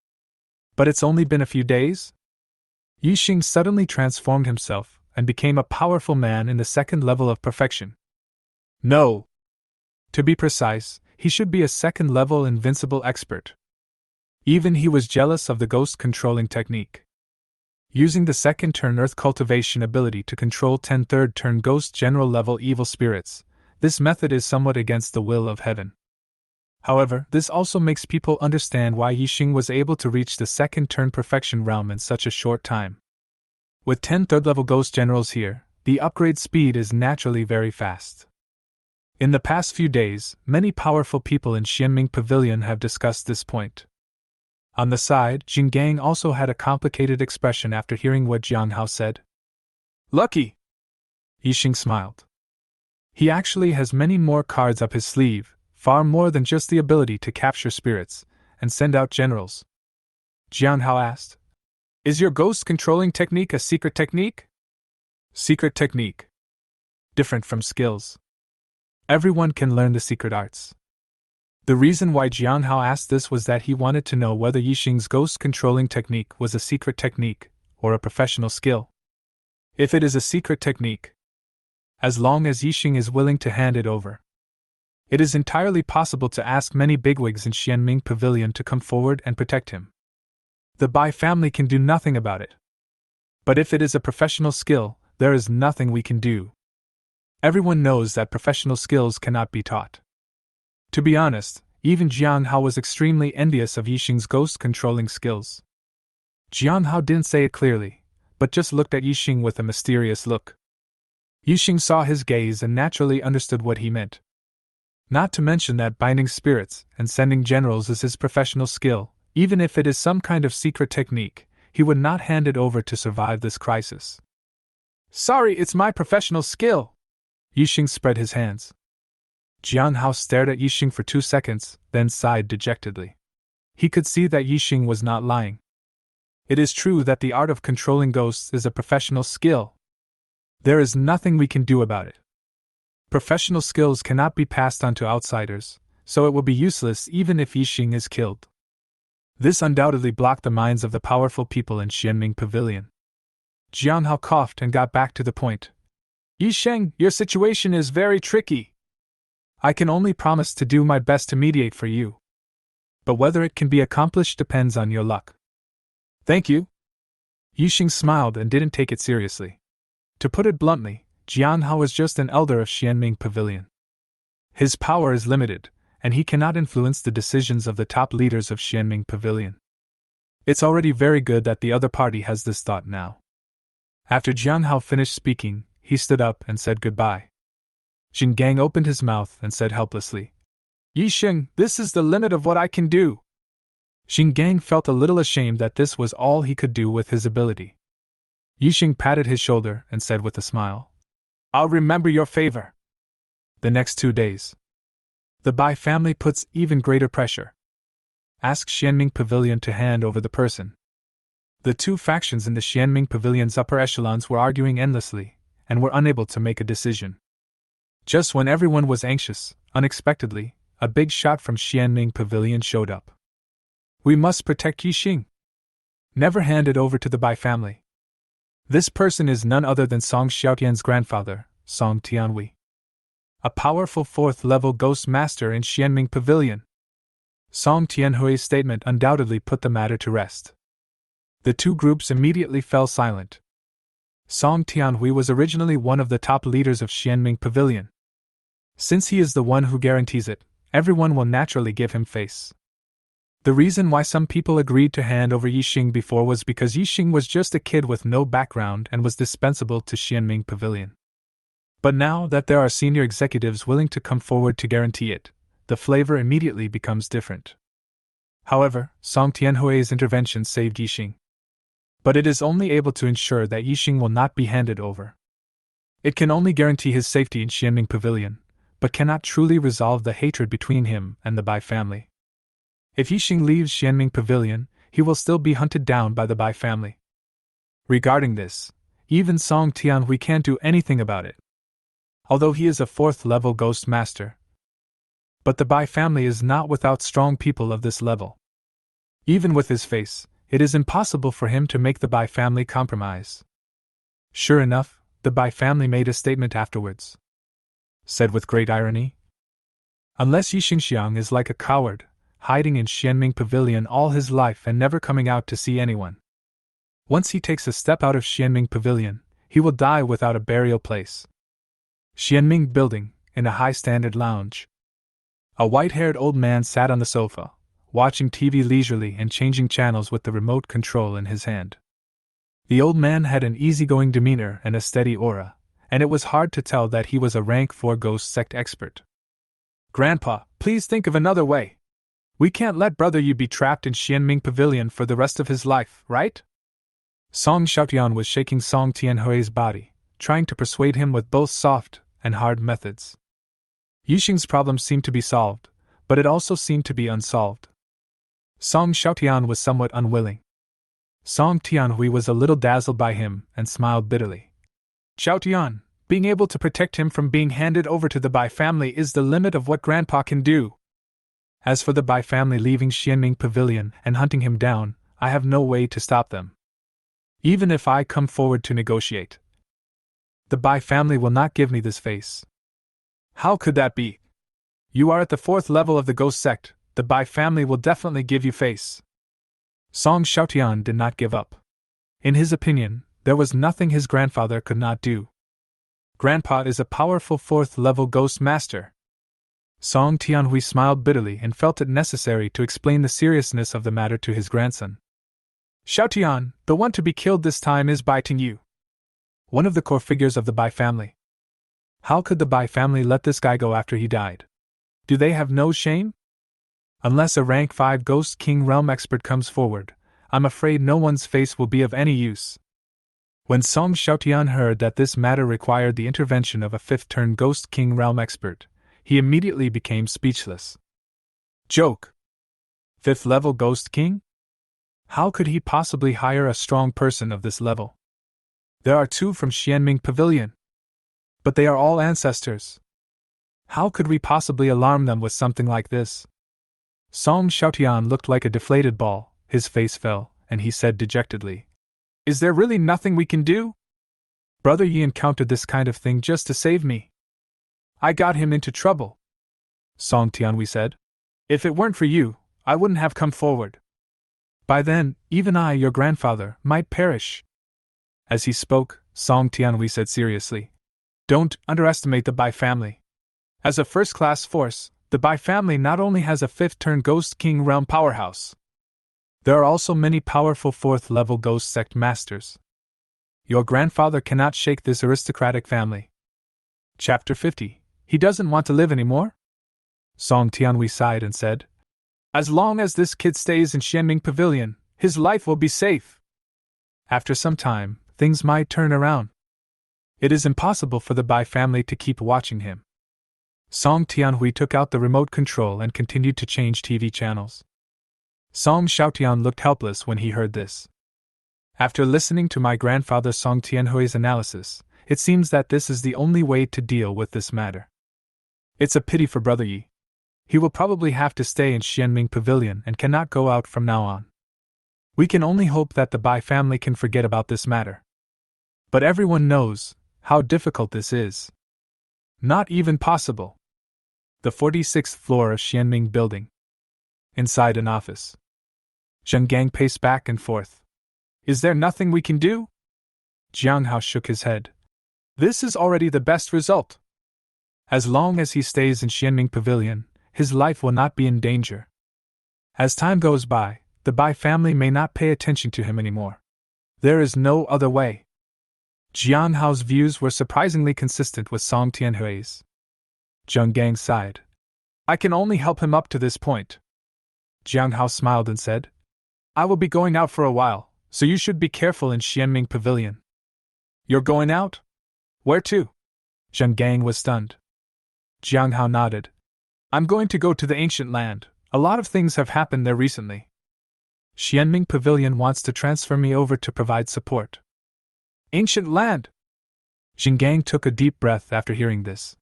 But it's only been a few days? Yixing suddenly transformed himself and became a powerful man in the second level of perfection. No! To be precise, he should be a second-level invincible expert. Even he was jealous of the ghost controlling technique. Using the second turn Earth cultivation ability to control 10 third turn Ghost General level evil spirits, this method is somewhat against the will of heaven. However, this also makes people understand why Yixing was able to reach the second turn perfection realm in such a short time. With 10 third level Ghost Generals here, the upgrade speed is naturally very fast. In the past few days, many powerful people in Xianming Pavilion have discussed this point. On the side, Zhenggang also had a complicated expression after hearing what Jianghao said. Lucky! Yixing smiled. He actually has many more cards up his sleeve, far more than just the ability to capture spirits and send out generals. Jianghao asked, Is your ghost controlling technique a secret technique? Secret technique. Different from skills. Everyone can learn the secret arts. The reason why Jianghao asked this was that he wanted to know whether Yixing's ghost controlling technique was a secret technique or a professional skill. If it is a secret technique, as long as Yixing is willing to hand it over, It is entirely possible to ask many bigwigs in Xianming Pavilion to come forward and protect him. The Bai family can do nothing about it. But if it is a professional skill, there is nothing we can do. Everyone knows that professional skills cannot be taught. To be honest, even Jiang Hao was extremely envious of Yixing's ghost-controlling skills. Jiang Hao didn't say it clearly, but just looked at Yixing with a mysterious look. Yixing saw his gaze and naturally understood what he meant. Not to mention that binding spirits and sending generals is his professional skill. Even if it is some kind of secret technique, he would not hand it over to survive this crisis. Sorry, it's my professional skill. Yixing spread his hands. Jiang Hao stared at Yixing for 2 seconds, then sighed dejectedly. He could see that Yixing was not lying. It is true that the art of controlling ghosts is a professional skill. There is nothing we can do about it. Professional skills cannot be passed on to outsiders, so it will be useless even if Yixing is killed. This undoubtedly blocked the minds of the powerful people in Xianming Pavilion. Jiang Hao coughed and got back to the point. Yixing, your situation is very tricky. I can only promise to do my best to mediate for you. But whether it can be accomplished depends on your luck. Thank you. Yixing smiled and didn't take it seriously. To put it bluntly, Jiang Hao is just an elder of Xianming Pavilion. His power is limited, and he cannot influence the decisions of the top leaders of Xianming Pavilion. It's already very good that the other party has this thought now. After Jiang Hao finished speaking, he stood up and said goodbye. Jin Gang opened his mouth and said helplessly, Yixing, this is the limit of what I can do. Jin Gang felt a little ashamed that this was all he could do with his ability. Yixing patted his shoulder and said with a smile, I'll remember your favor. The next 2 days. The Bai family puts even greater pressure. Ask Xianming Pavilion to hand over the person. The two factions in the Xianming Pavilion's upper echelons were arguing endlessly, and were unable to make a decision. Just when everyone was anxious, unexpectedly, a big shot from Xianming Pavilion showed up. We must protect Yixing. Never hand it over to the Bai family. This person is none other than Song Xiaotian's grandfather, Song Tianhui. A powerful 4th-level ghost master in Xianming Pavilion. Song Tianhui's statement undoubtedly put the matter to rest. The two groups immediately fell silent. Song Tianhui was originally one of the top leaders of Xianming Pavilion. Since he is the one who guarantees it, everyone will naturally give him face. The reason why some people agreed to hand over Yixing before was because Yixing was just a kid with no background and was dispensable to Xianming Pavilion. But now that there are senior executives willing to come forward to guarantee it, the flavor immediately becomes different. However, Song Tianhui's intervention saved Yixing. But it is only able to ensure that Yixing will not be handed over. It can only guarantee his safety in Xianming Pavilion, but cannot truly resolve the hatred between him and the Bai family. If Yixing leaves Xianming Pavilion, he will still be hunted down by the Bai family. Regarding this, even Song Tianhui can't do anything about it. Although he is a 4th-level ghost master. But the Bai family is not without strong people of this level. Even with his face, it is impossible for him to make the Bai family compromise. Sure enough, the Bai family made a statement afterwards. Said with great irony, unless Yixing Xiang is like a coward, hiding in Xianming Pavilion all his life and never coming out to see anyone. Once he takes a step out of Xianming Pavilion, he will die without a burial place. Xianming Building, in a high-standard lounge. A white-haired old man sat on the sofa, watching TV leisurely and changing channels with the remote control in his hand. The old man had an easygoing demeanor and a steady aura, and it was hard to tell that he was a rank 4 ghost sect expert. Grandpa, please think of another way. We can't let Brother Yu be trapped in Xianming Pavilion for the rest of his life, right? Song Xiaotian was shaking Song Tianhui's body, trying to persuade him with both soft and hard methods. Yixing's problem seemed to be solved, but it also seemed to be unsolved. Song Xiaotian was somewhat unwilling. Song Tianhui was a little dazzled by him and smiled bitterly. Xiaotian, being able to protect him from being handed over to the Bai family is the limit of what Grandpa can do. As for the Bai family leaving Xianming Pavilion and hunting him down, I have no way to stop them. Even if I come forward to negotiate, the Bai family will not give me this face. How could that be? You are at the 4th level of the ghost sect, the Bai family will definitely give you face. Song Xiaotian did not give up. In his opinion, there was nothing his grandfather could not do. Grandpa is a powerful 4th level ghost master. Song Tianhui smiled bitterly and felt it necessary to explain the seriousness of the matter to his grandson. Xiaotian, the one to be killed this time is Bai Tingyu, one of the core figures of the Bai family. How could the Bai family let this guy go after he died? Do they have no shame? Unless a rank 5 Ghost King Realm expert comes forward, I'm afraid no one's face will be of any use. When Song Xiaotian heard that this matter required the intervention of a 5th turn Ghost King Realm expert, he immediately became speechless. Joke! 5th level Ghost King? How could he possibly hire a strong person of this level? There are 2 from Xianming Pavilion. But they are all ancestors. How could we possibly alarm them with something like this? Song Xiaotian looked like a deflated ball, his face fell, and he said dejectedly, Is there really nothing we can do? Brother Yi encountered this kind of thing just to save me. I got him into trouble. Song Tianhui said. If it weren't for you, I wouldn't have come forward. By then, even I, your grandfather, might perish. As he spoke, Song Tianhui said seriously, Don't underestimate the Bai family. As a first-class force, the Bai family not only has a 5th turn Ghost King Realm powerhouse. There are also many powerful 4th level Ghost Sect masters. Your grandfather cannot shake this aristocratic family. Chapter 50. He doesn't want to live anymore? Song Tianhui sighed and said, As long as this kid stays in Xianming Pavilion, his life will be safe. After some time, things might turn around. It is impossible for the Bai family to keep watching him. Song Tianhui took out the remote control and continued to change TV channels. Song Xiaotian looked helpless when he heard this. After listening to my grandfather Song Tianhui's analysis, it seems that this is the only way to deal with this matter. It's a pity for Brother Yi. He will probably have to stay in Xianming Pavilion and cannot go out from now on. We can only hope that the Bai family can forget about this matter. But everyone knows how difficult this is. Not even possible. The 46th floor of Xianming Building. Inside an office. Zheng Gang paced back and forth. Is there nothing we can do? Jiang Hao shook his head. This is already the best result. As long as he stays in Xianming Pavilion, his life will not be in danger. As time goes by, the Bai family may not pay attention to him anymore. There is no other way. Jiang Hao's views were surprisingly consistent with Song Tianhui's. Zheng Gang sighed. I can only help him up to this point. Jiang Hao smiled and said, I will be going out for a while, so you should be careful in Xianming Pavilion. You're going out? Where to? Zheng Gang was stunned. Jiang Hao nodded. I'm going to go to the ancient land. A lot of things have happened there recently. Xianming Pavilion wants to transfer me over to provide support. Ancient land! Zheng Gang took a deep breath after hearing this.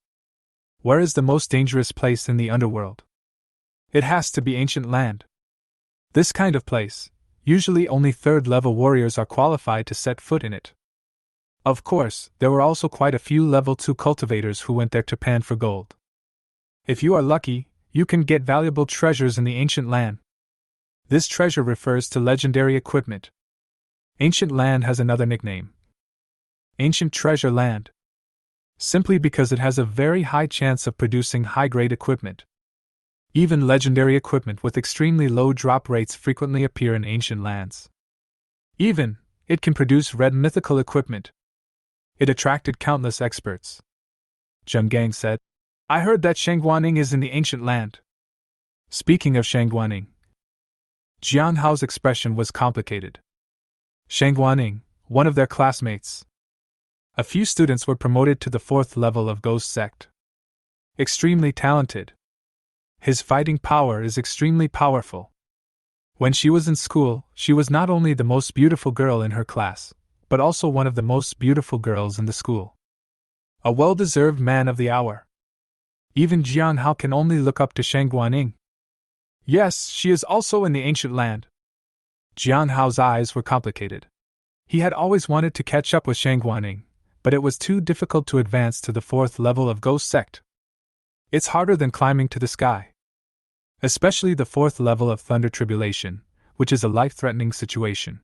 Where is the most dangerous place in the underworld? It has to be ancient land. This kind of place, usually only 3rd level warriors are qualified to set foot in it. Of course, there were also quite a few level 2 cultivators who went there to pan for gold. If you are lucky, you can get valuable treasures in the ancient land. This treasure refers to legendary equipment. Ancient land has another nickname. Ancient treasure land. Simply because it has a very high chance of producing high-grade equipment. Even legendary equipment with extremely low drop rates frequently appear in ancient lands. Even, it can produce red mythical equipment. It attracted countless experts. Zheng Gang said, I heard that Shangguaning is in the ancient land. Speaking of Shangguaning, Jiang Hao's expression was complicated. Shangguaning, one of their classmates. A few students were promoted to the 4th level of Ghost Sect. Extremely talented. His fighting power is extremely powerful. When she was in school, she was not only the most beautiful girl in her class, but also one of the most beautiful girls in the school. A well-deserved man of the hour. Even Jiang Hao can only look up to Shangguaning. Yes, she is also in the ancient land. Jiang Hao's eyes were complicated. He had always wanted to catch up with Shangguaning, but it was too difficult to advance to the 4th level of Ghost Sect. It's harder than climbing to the sky. Especially the 4th level of Thunder Tribulation, which is a life-threatening situation.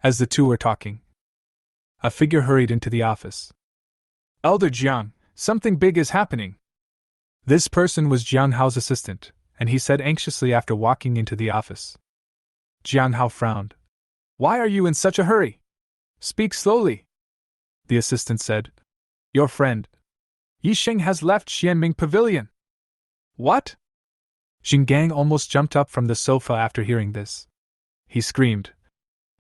As the two were talking, a figure hurried into the office. Elder Jiang, something big is happening. This person was Jiang Hao's assistant, and he said anxiously after walking into the office. Jiang Hao frowned. Why are you in such a hurry? Speak slowly. The assistant said. Your friend, Yixing has left Xianming Pavilion. What? Xinggang almost jumped up from the sofa after hearing this. He screamed.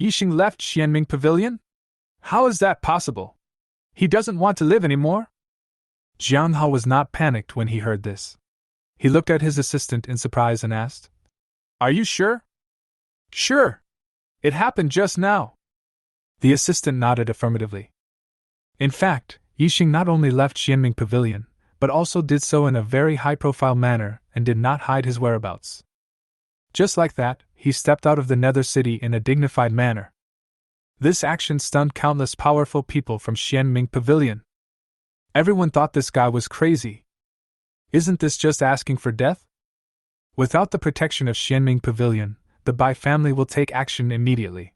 Yixing left Xianming Pavilion? How is that possible? He doesn't want to live anymore? Jiang Hao was not panicked when he heard this. He looked at his assistant in surprise and asked, Are you sure? Sure. It happened just now. The assistant nodded affirmatively. In fact, Yixing not only left Xianming Pavilion, but also did so in a very high-profile manner and did not hide his whereabouts. Just like that, he stepped out of the Nether City in a dignified manner. This action stunned countless powerful people from Xianming Pavilion. Everyone thought this guy was crazy. Isn't this just asking for death? Without the protection of Xianming Pavilion, the Bai family will take action immediately.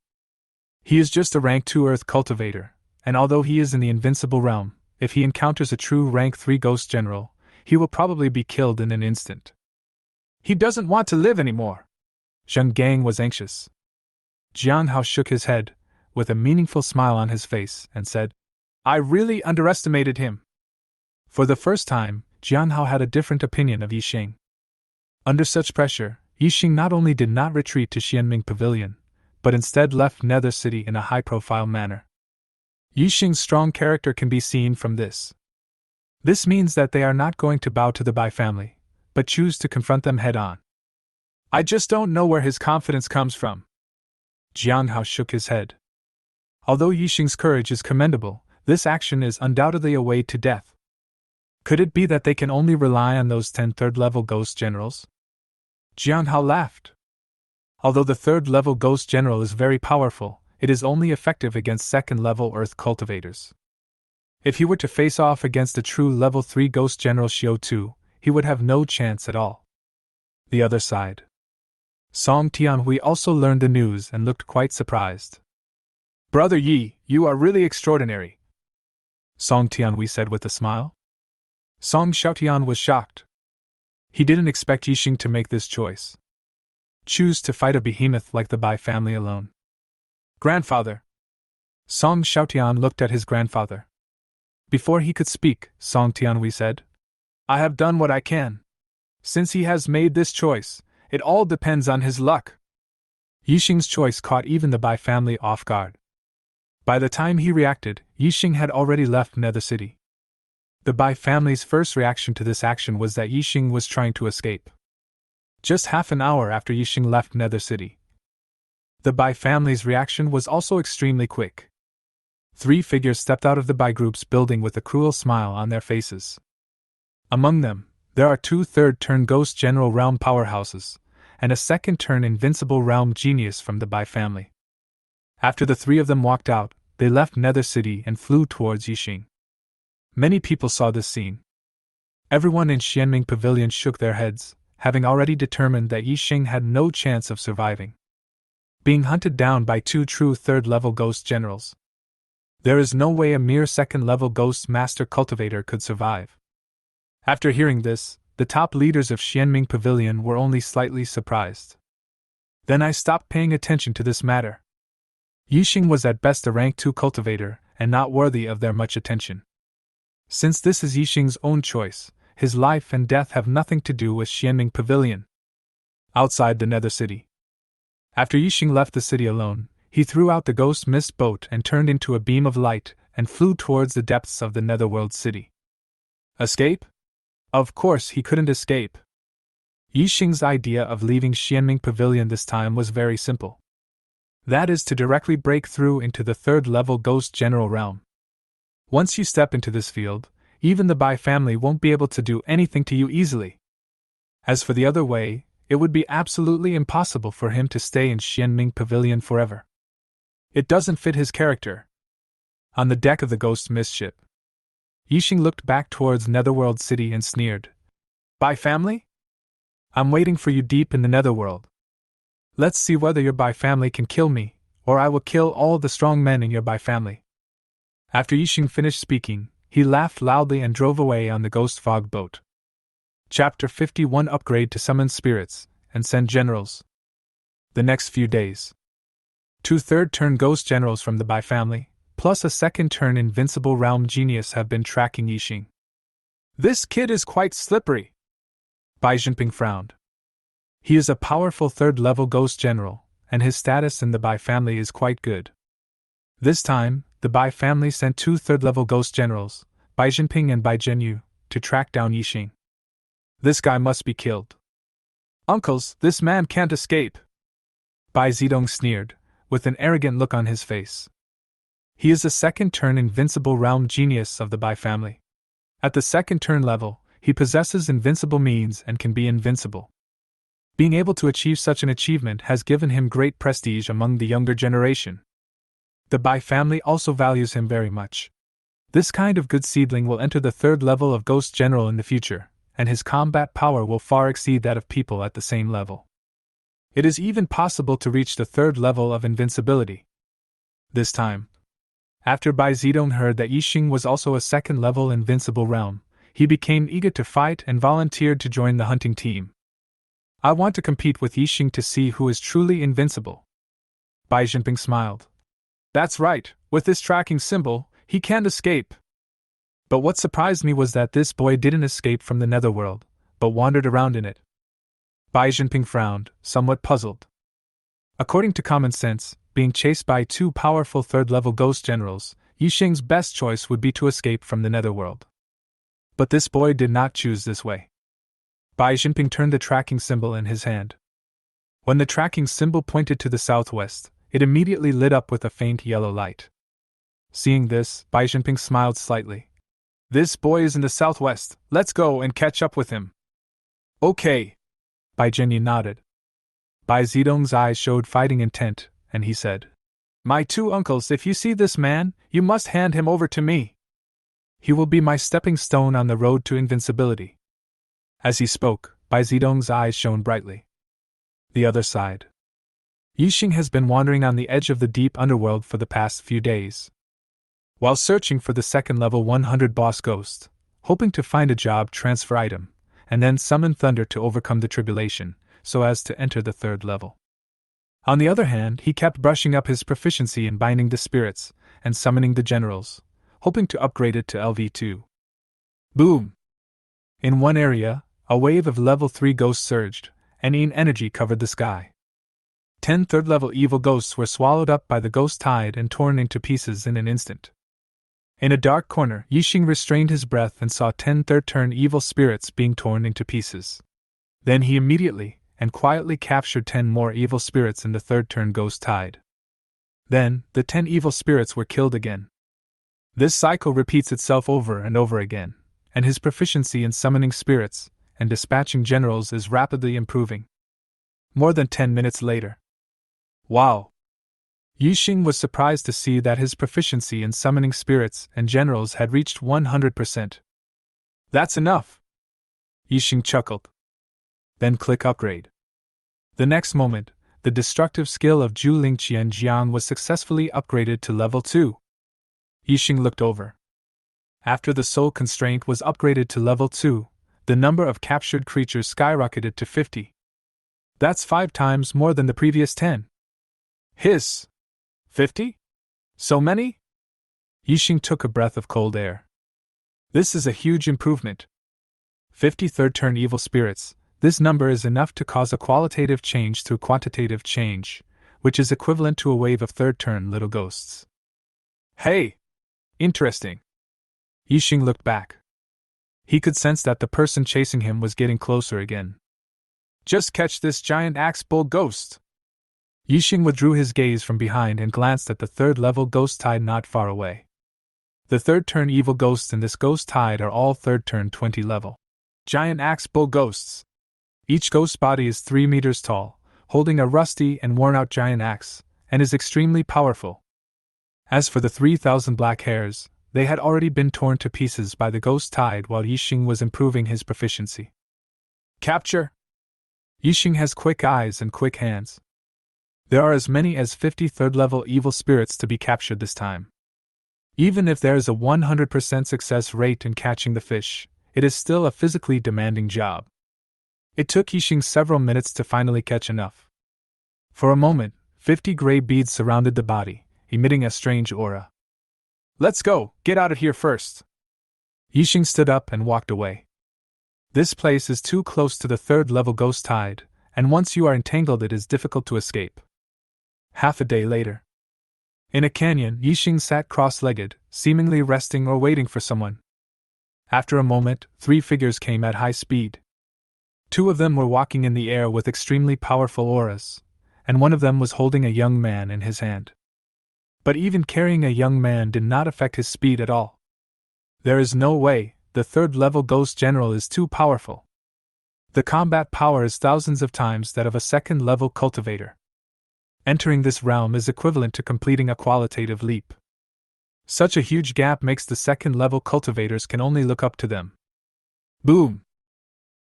He is just a rank 2 Earth cultivator, and although he is in the invincible realm, if he encounters a true rank 3 ghost general, he will probably be killed in an instant. He doesn't want to live anymore. Zheng Gang was anxious. Jiang Hao shook his head, with a meaningful smile on his face, and said, I really underestimated him. For the first time, Jiang Hao had a different opinion of Yixing. Under such pressure, Yixing not only did not retreat to Xianming Pavilion, but instead left Nether City in a high-profile manner. Yixing's strong character can be seen from this. This means that they are not going to bow to the Bai family, but choose to confront them head-on. I just don't know where his confidence comes from. Jiang Hao shook his head. Although Yixing's courage is commendable, this action is undoubtedly a way to death. Could it be that they can only rely on those 10 third-level ghost generals? Jiang Hao laughed. Although the third-level ghost general is very powerful, it is only effective against second-level Earth cultivators. If he were to face off against a true level 3 ghost general Xiao Tu, he would have no chance at all. The other side. Song Tianhui also learned the news and looked quite surprised. Brother Yi, you are really extraordinary, Song Tianhui said with a smile. Song Xiaotian was shocked. He didn't expect Yixing to make this choice. Choose to fight a behemoth like the Bai family alone. Grandfather. Song Xiaotian looked at his grandfather. Before he could speak, Song Tianhui said, I have done what I can. Since he has made this choice, it all depends on his luck. Yixing's choice caught even the Bai family off guard. By the time he reacted, Yixing had already left Nether City. The Bai family's first reaction to this action was that Yixing was trying to escape. Just half an hour after Yixing left Nether City, the Bai family's reaction was also extremely quick. 3 figures stepped out of the Bai group's building with a cruel smile on their faces. Among them, there are 2 third-turn Ghost General Realm powerhouses, and a second-turn Invincible Realm genius from the Bai family. After the 3 of them walked out, they left Nether City and flew towards Yixing. Many people saw this scene. Everyone in Xianming Pavilion shook their heads, having already determined that Yixing had no chance of surviving. Being hunted down by 2 true third-level ghost generals. There is no way a mere second-level ghost master cultivator could survive. After hearing this, the top leaders of Xianming Pavilion were only slightly surprised. Then I stopped paying attention to this matter. Yixing was at best a rank 2 cultivator, and not worthy of their much attention. Since this is Yixing's own choice, his life and death have nothing to do with Xianming Pavilion. Outside the Nether City. After Yixing left the city alone, he threw out the ghost mist boat and turned into a beam of light and flew towards the depths of the Netherworld city. Escape? Of course he couldn't escape. Yixing's idea of leaving Xianming Pavilion this time was very simple. That is to directly break through into the third-level Ghost General realm. Once you step into this field, even the Bai family won't be able to do anything to you easily. As for the other way, it would be absolutely impossible for him to stay in Xianming Pavilion forever. It doesn't fit his character. On the deck of the Ghost Mist ship, Yixing looked back towards Netherworld City and sneered. By family? I'm waiting for you deep in the Netherworld. Let's see whether your Bai family can kill me, or I will kill all the strong men in your Bai family. After Yixing finished speaking, he laughed loudly and drove away on the ghost fog boat. Chapter 51 Upgrade to summon spirits and send generals. The next few days. 2 third-turn ghost generals from the Bai family, plus a second-turn invincible realm genius have been tracking Yixing. This kid is quite slippery. Bai Jinping frowned. He is a powerful third-level ghost general, and his status in the Bai family is quite good. This time, the Bai family sent 2 third-level ghost generals, Bai Jinping and Bai Zhenyu, to track down Yixing. This guy must be killed. Uncles, this man can't escape. Bai Zedong sneered, with an arrogant look on his face. He is a second-turn invincible realm genius of the Bai family. At the second-turn level, he possesses invincible means and can be invincible. Being able to achieve such an achievement has given him great prestige among the younger generation. The Bai family also values him very much. This kind of good seedling will enter the 3rd level of Ghost General in the future, and his combat power will far exceed that of people at the same level. It is even possible to reach the 3rd level of invincibility. This time, after Bai Zedong heard that Yixing was also a 2nd level invincible realm, he became eager to fight and volunteered to join the hunting team. I want to compete with Yixing to see who is truly invincible. Bai Jinping smiled. That's right, with this tracking symbol, he can't escape. But what surprised me was that this boy didn't escape from the Netherworld, but wandered around in it. Bai Jinping frowned, somewhat puzzled. According to common sense, being chased by 2 powerful 3rd-level ghost generals, Yixing's best choice would be to escape from the Netherworld. But this boy did not choose this way. Bai Jinping turned the tracking symbol in his hand. When the tracking symbol pointed to the southwest, it immediately lit up with a faint yellow light. Seeing this, Bai Jinping smiled slightly. This boy is in the southwest, let's go and catch up with him. Okay. Bai Zhenyu nodded. Bai Zedong's eyes showed fighting intent, and he said, My 2 uncles, if you see this man, you must hand him over to me. He will be my stepping stone on the road to invincibility. As he spoke, Bai Zedong's eyes shone brightly. The other side. Yixing has been wandering on the edge of the deep underworld for the past few days. While searching for the 2nd level 100 boss ghost, hoping to find a job transfer item, and then summon thunder to overcome the tribulation, so as to enter the 3rd level. On the other hand, he kept brushing up his proficiency in binding the spirits and summoning the generals, hoping to upgrade it to LV2. Boom! In one area, a wave of level 3 ghosts surged, and energy covered the sky. 10 3rd-level evil ghosts were swallowed up by the ghost tide and torn into pieces in an instant. In a dark corner, Yixing restrained his breath and saw 10 third-turn evil spirits being torn into pieces. Then he immediately and quietly captured 10 more evil spirits in the 3rd-turn ghost tide. Then, the 10 evil spirits were killed again. This cycle repeats itself over and over again, and his proficiency in summoning spirits and dispatching generals is rapidly improving. More than 10 minutes later. Wow! Yixing was surprised to see that his proficiency in summoning spirits and generals had reached 100%. That's enough! Yixing chuckled. Then click upgrade. The next moment, the destructive skill of Zhu Lingqian Jiang was successfully upgraded to level 2. Yixing looked over. After the soul constraint was upgraded to level 2, the number of captured creatures skyrocketed to 50. That's 5 times more than the previous 10. Hiss! 50? So many? Yixing took a breath of cold air. This is a huge improvement. 50 third-turn evil spirits, this number is enough to cause a qualitative change through quantitative change, which is equivalent to a wave of third-turn little ghosts. Hey! Interesting. Yixing looked back. He could sense that the person chasing him was getting closer again. Just catch this giant axe bull ghost! Yixing withdrew his gaze from behind and glanced at the 3rd-level ghost tide not far away. The 3rd-turn evil ghosts in this ghost tide are all 3rd-turn 20 level. Giant axe bull ghosts. Each ghost body is 3 meters tall, holding a rusty and worn-out giant axe, and is extremely powerful. As for the 3,000 black hairs, they had already been torn to pieces by the ghost tide while Yixing was improving his proficiency. Capture? Yixing has quick eyes and quick hands. There are as many as 50 third-level evil spirits to be captured this time. Even if there is a 100% success rate in catching the fish, it is still a physically demanding job. It took Yixing several minutes to finally catch enough. For a moment, 50 gray beads surrounded the body, emitting a strange aura. Let's go, get out of here first. Yixing stood up and walked away. This place is too close to the third-level ghost tide, and once you are entangled it is difficult to escape. Half a day later. In a canyon, Yixing sat cross-legged, seemingly resting or waiting for someone. After a moment, 3 figures came at high speed. 2 of them were walking in the air with extremely powerful auras, and one of them was holding a young man in his hand. But even carrying a young man did not affect his speed at all. There is no way, the third-level ghost general is too powerful. The combat power is thousands of times that of a second-level cultivator. Entering this realm is equivalent to completing a qualitative leap. Such a huge gap makes the second-level cultivators can only look up to them. Boom!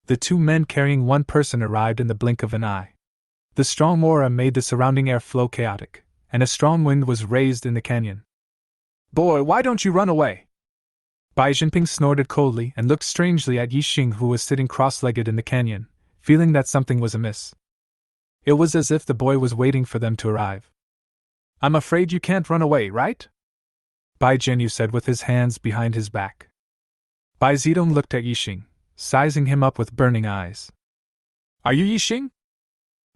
The 2 men carrying 1 person arrived in the blink of an eye. The strong aura made the surrounding air flow chaotic, and a strong wind was raised in the canyon. Boy, why don't you run away? Bai Jinping snorted coldly and looked strangely at Yixing, who was sitting cross-legged in the canyon, feeling that something was amiss. It was as if the boy was waiting for them to arrive. I'm afraid you can't run away, right? Bai Jinyu said with his hands behind his back. Bai Zedong looked at Yixing, sizing him up with burning eyes. Are you Yixing?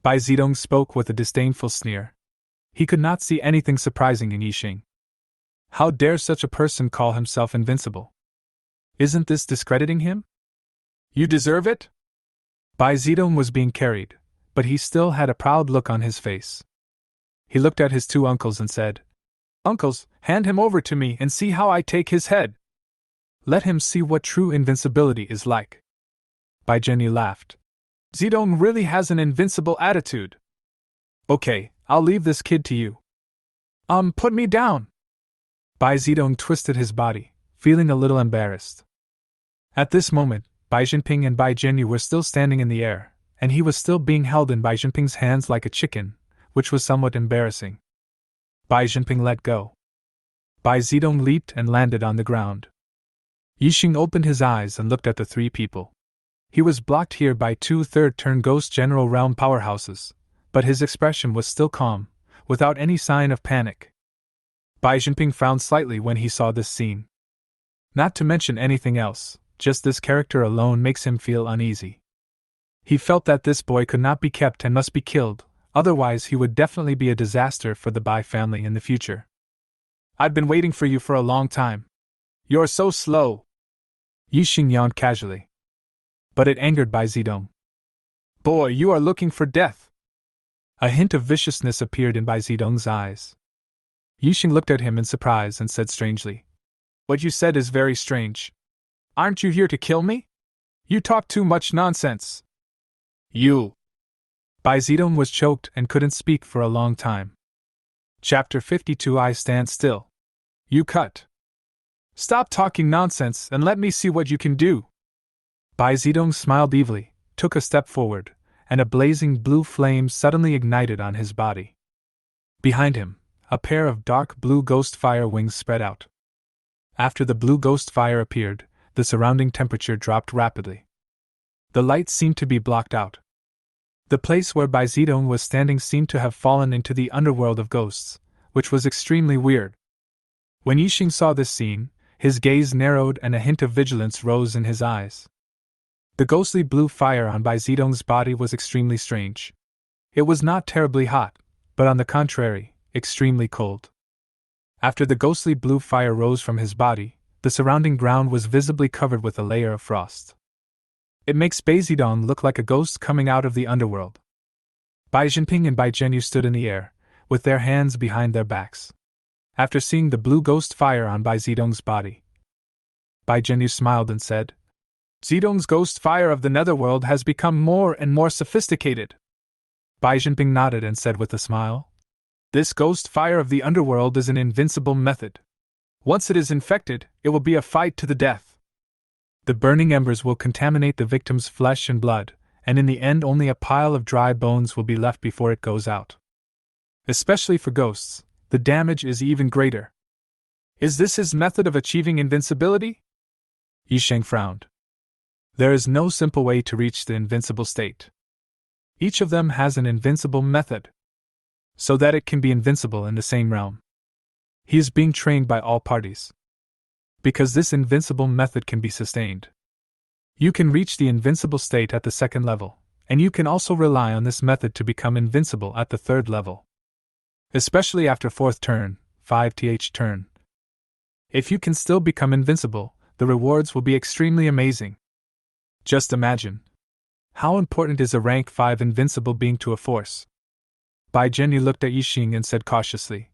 Bai Zedong spoke with a disdainful sneer. He could not see anything surprising in Yixing. How dare such a person call himself invincible? Isn't this discrediting him? You deserve it? Bai Zedong was being carried, but he still had a proud look on his face. He looked at his 2 uncles and said, Uncles, hand him over to me and see how I take his head. Let him see what true invincibility is like. Bai Jinyu laughed. Zedong really has an invincible attitude. Okay, I'll leave this kid to you. Put me down. Bai Zedong twisted his body, feeling a little embarrassed. At this moment, Bai Jinping and Bai Jinyu were still standing in the air, and he was still being held in Bai Jinping's hands like a chicken, which was somewhat embarrassing. Bai Jinping let go. Bai Zedong leaped and landed on the ground. Yixing opened his eyes and looked at the 3 people. He was blocked here by 2 third-turn Ghost General Realm powerhouses, but his expression was still calm, without any sign of panic. Bai Jinping frowned slightly when he saw this scene. Not to mention anything else, just this character alone makes him feel uneasy. He felt that this boy could not be kept and must be killed, otherwise he would definitely be a disaster for the Bai family in the future. I've been waiting for you for a long time. You're so slow. Yixing yawned casually. But it angered Bai Zedong. Boy, you are looking for death. A hint of viciousness appeared in Bai Zedong's eyes. Yixing looked at him in surprise and said strangely, What you said is very strange. Aren't you here to kill me? You talk too much nonsense. You. Bai Zedong was choked and couldn't speak for a long time. Chapter 52 I Stand Still. You cut. Stop talking nonsense and let me see what you can do. Bai Zedong smiled evilly, took a step forward, and a blazing blue flame suddenly ignited on his body. Behind him, a pair of dark blue ghost fire wings spread out. After the blue ghost fire appeared, the surrounding temperature dropped rapidly. The light seemed to be blocked out. The place where Bai Zedong was standing seemed to have fallen into the underworld of ghosts, which was extremely weird. When Yixing saw this scene, his gaze narrowed and a hint of vigilance rose in his eyes. The ghostly blue fire on Bai Zedong's body was extremely strange. It was not terribly hot, but on the contrary, extremely cold. After the ghostly blue fire rose from his body, the surrounding ground was visibly covered with a layer of frost. It makes Bai Zedong look like a ghost coming out of the underworld. Bai Jinping and Bai Jinyu stood in the air, with their hands behind their backs. After seeing the blue ghost fire on Bai Zedong's body, Bai Jinyu smiled and said, Zedong's ghost fire of the Netherworld has become more and more sophisticated. Bai Jinping nodded and said with a smile, This ghost fire of the underworld is an invincible method. Once it is infected, it will be a fight to the death. The burning embers will contaminate the victim's flesh and blood, and in the end only a pile of dry bones will be left before it goes out. Especially for ghosts, the damage is even greater. Is this his method of achieving invincibility? Yisheng frowned. There is no simple way to reach the invincible state. Each of them has an invincible method, so that it can be invincible in the same realm. He is being trained by all parties, because this invincible method can be sustained. You can reach the invincible state at the second level, and you can also rely on this method to become invincible at the third level. Especially after 4th turn, 5th turn. If you can still become invincible, the rewards will be extremely amazing. Just imagine. How important is a rank 5 invincible being to a force? Bai Zhenyu looked at Yixing and said cautiously,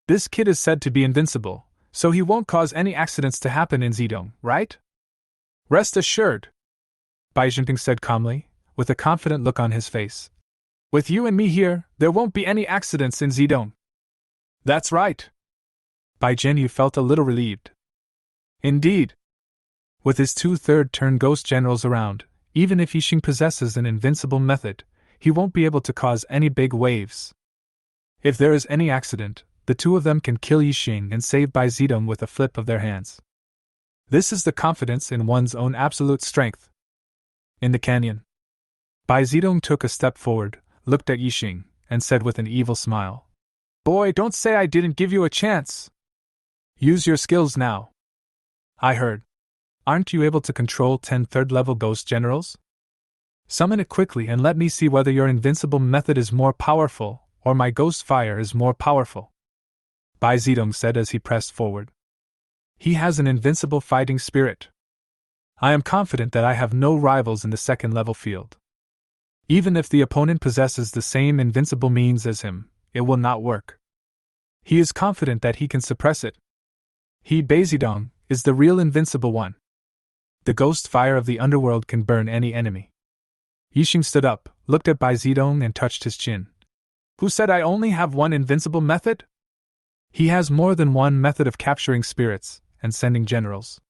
"This kid is said to be invincible, so he won't cause any accidents to happen in Zidong, right?" "Rest assured," Bai Zhenting said calmly, with a confident look on his face. "With you and me here, there won't be any accidents in Zidong." "That's right." Bai Zhenyu felt a little relieved. Indeed. With his 2 third-turn ghost generals around, even if Yixing possesses an invincible method, he won't be able to cause any big waves. If there is any accident, the 2 of them can kill Yixing and save Bai Zidong with a flip of their hands. This is the confidence in one's own absolute strength. In the canyon, Bai Zidong took a step forward, looked at Yixing, and said with an evil smile, "Boy, don't say I didn't give you a chance. Use your skills now." "I heard. Aren't you able to control 10 third-level ghost generals? Summon it quickly and let me see whether your invincible method is more powerful, or my ghost fire is more powerful," Bai Zidong said as he pressed forward. "He has an invincible fighting spirit. I am confident that I have no rivals in the second-level field. Even if the opponent possesses the same invincible means as him, it will not work. He is confident that he can suppress it. He, Bai Zidong, is the real invincible one. The ghost fire of the underworld can burn any enemy." Yixing stood up, looked at Bai Zidong and touched his chin. "Who said I only have one invincible method?" "He has more than one method of capturing spirits and sending generals.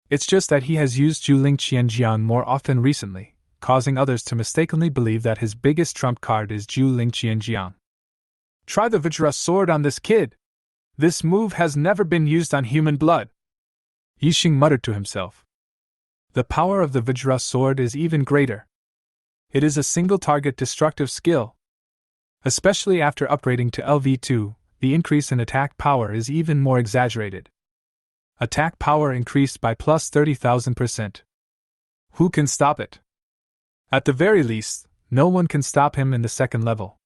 It's just that he has used Juling Qianjiang more often recently, causing others to mistakenly believe that his biggest trump card is Juling Qianjiang. Try the Vajra sword on this kid. This move has never been used on human blood." Yixing muttered to himself. The power of the Vajra sword is even greater. It is a single-target destructive skill. Especially after upgrading to LV2, the increase in attack power is even more exaggerated. Attack power increased by plus 30,000%. Who can stop it? At the very least, no one can stop him in the second level.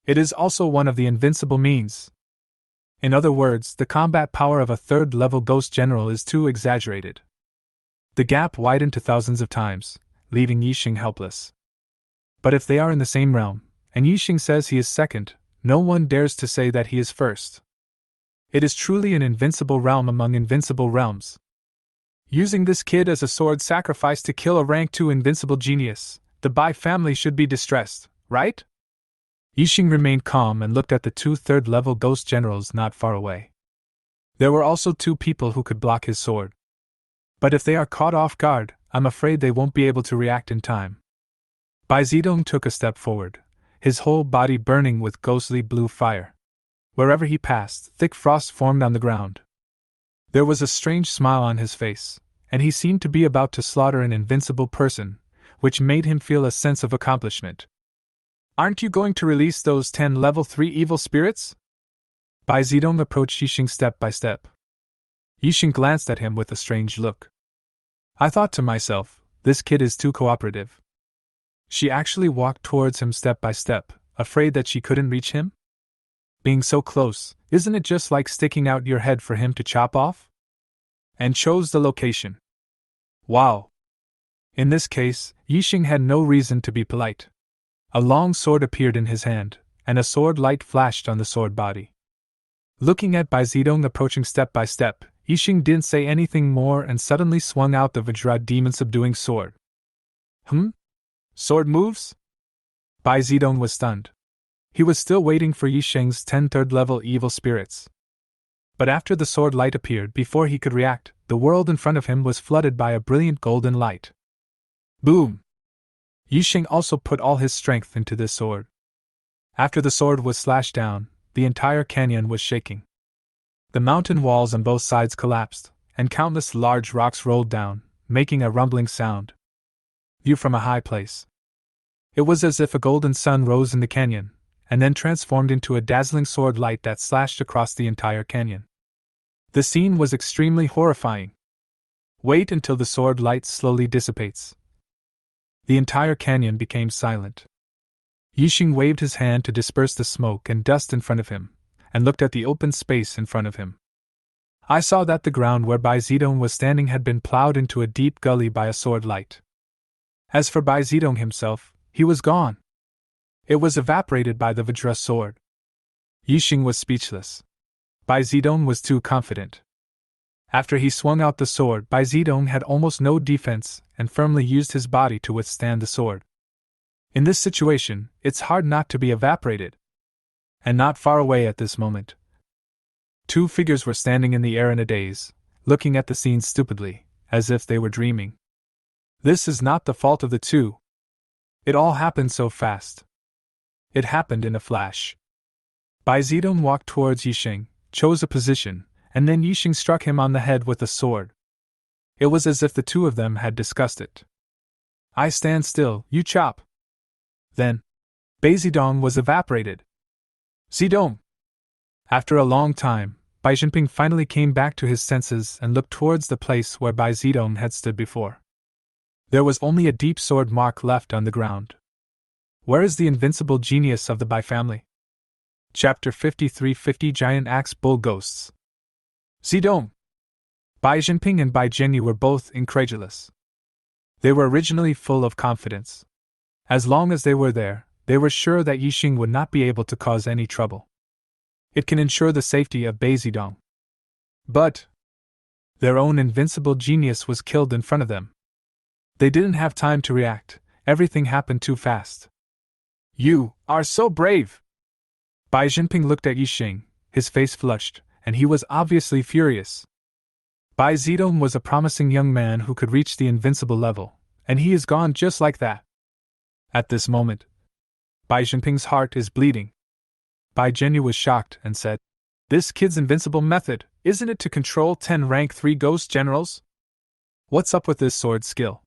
It is also one of the invincible means. In other words, the combat power of a third-level ghost general is too exaggerated. The gap widened to thousands of times, leaving Yixing helpless. But if they are in the same realm, and Yixing says he is second, no one dares to say that he is first. It is truly an invincible realm among invincible realms. Using this kid as a sword sacrifice to kill a rank 2 invincible genius, the Bai family should be distressed, right? Yixing remained calm and looked at the 2 third-level ghost generals not far away. There were also 2 people who could block his sword. But if they are caught off guard, I'm afraid they won't be able to react in time. Bai Zidong took a step forward, his whole body burning with ghostly blue fire. Wherever he passed, thick frost formed on the ground. There was a strange smile on his face, and he seemed to be about to slaughter an invincible person, which made him feel a sense of accomplishment. "Aren't you going to release those 10 level 3 evil spirits?" Bai Zidong approached Yixing step by step. Yixing glanced at him with a strange look. "I thought to myself, this kid is too cooperative." She actually walked towards him step by step, afraid that she couldn't reach him? Being so close, isn't it just like sticking out your head for him to chop off? And chose the location. Wow! In this case, Yixing had no reason to be polite. A long sword appeared in his hand, and a sword light flashed on the sword body. Looking at Bai Zidong approaching step by step, Yixing didn't say anything more and suddenly swung out the Vajra demon-subduing sword. Sword moves? Bai Zidong was stunned. He was still waiting for Yixing's 10 third-level evil spirits. But after the sword light appeared, before he could react, the world in front of him was flooded by a brilliant golden light. Boom! Yixing also put all his strength into this sword. After the sword was slashed down, the entire canyon was shaking. The mountain walls on both sides collapsed, and countless large rocks rolled down, making a rumbling sound. View from a high place. It was as if a golden sun rose in the canyon, and then transformed into a dazzling sword light that slashed across the entire canyon. The scene was extremely horrifying. Wait until the sword light slowly dissipates. The entire canyon became silent. Yixing waved his hand to disperse the smoke and dust in front of him, and looked at the open space in front of him. I saw that the ground where Bai Zedong was standing had been plowed into a deep gully by a sword light. As for Bai Zedong himself, he was gone. It was evaporated by the Vajra sword. Yixing was speechless. Bai Zedong was too confident. After he swung out the sword, Bai Zedong had almost no defense and firmly used his body to withstand the sword. In this situation, it's hard not to be evaporated. And not far away at this moment, two figures were standing in the air in a daze, looking at the scene stupidly, as if they were dreaming. This is not the fault of the two. It all happened so fast. It happened in a flash. Bai Zedong walked towards Yixing, chose a position, and then Yixing struck him on the head with a sword. It was as if the two of them had discussed it. I stand still, you chop. Then, Bai Zedong was evaporated. Zedong! After a long time, Bai Jinping finally came back to his senses and looked towards the place where Bai Zedong had stood before. There was only a deep sword mark left on the ground. Where is the invincible genius of the Bai family? Chapter 53 50 Giant Axe Bull Ghosts. Zedong! Bai Jinping and Bai Zhenyu were both incredulous. They were originally full of confidence. As long as they were there, they were sure that Yixing would not be able to cause any trouble. It can ensure the safety of Bai Zedong. But their own invincible genius was killed in front of them. They didn't have time to react, everything happened too fast. You are so brave! Bai Jinping looked at Yixing, his face flushed, and he was obviously furious. Bai Zedong was a promising young man who could reach the invincible level, and he is gone just like that. At this moment, Bai Jinping's heart is bleeding. Bai Zhenyu was shocked and said, "This kid's invincible method, isn't it to control 10 rank 3 ghost generals? What's up with this sword skill?"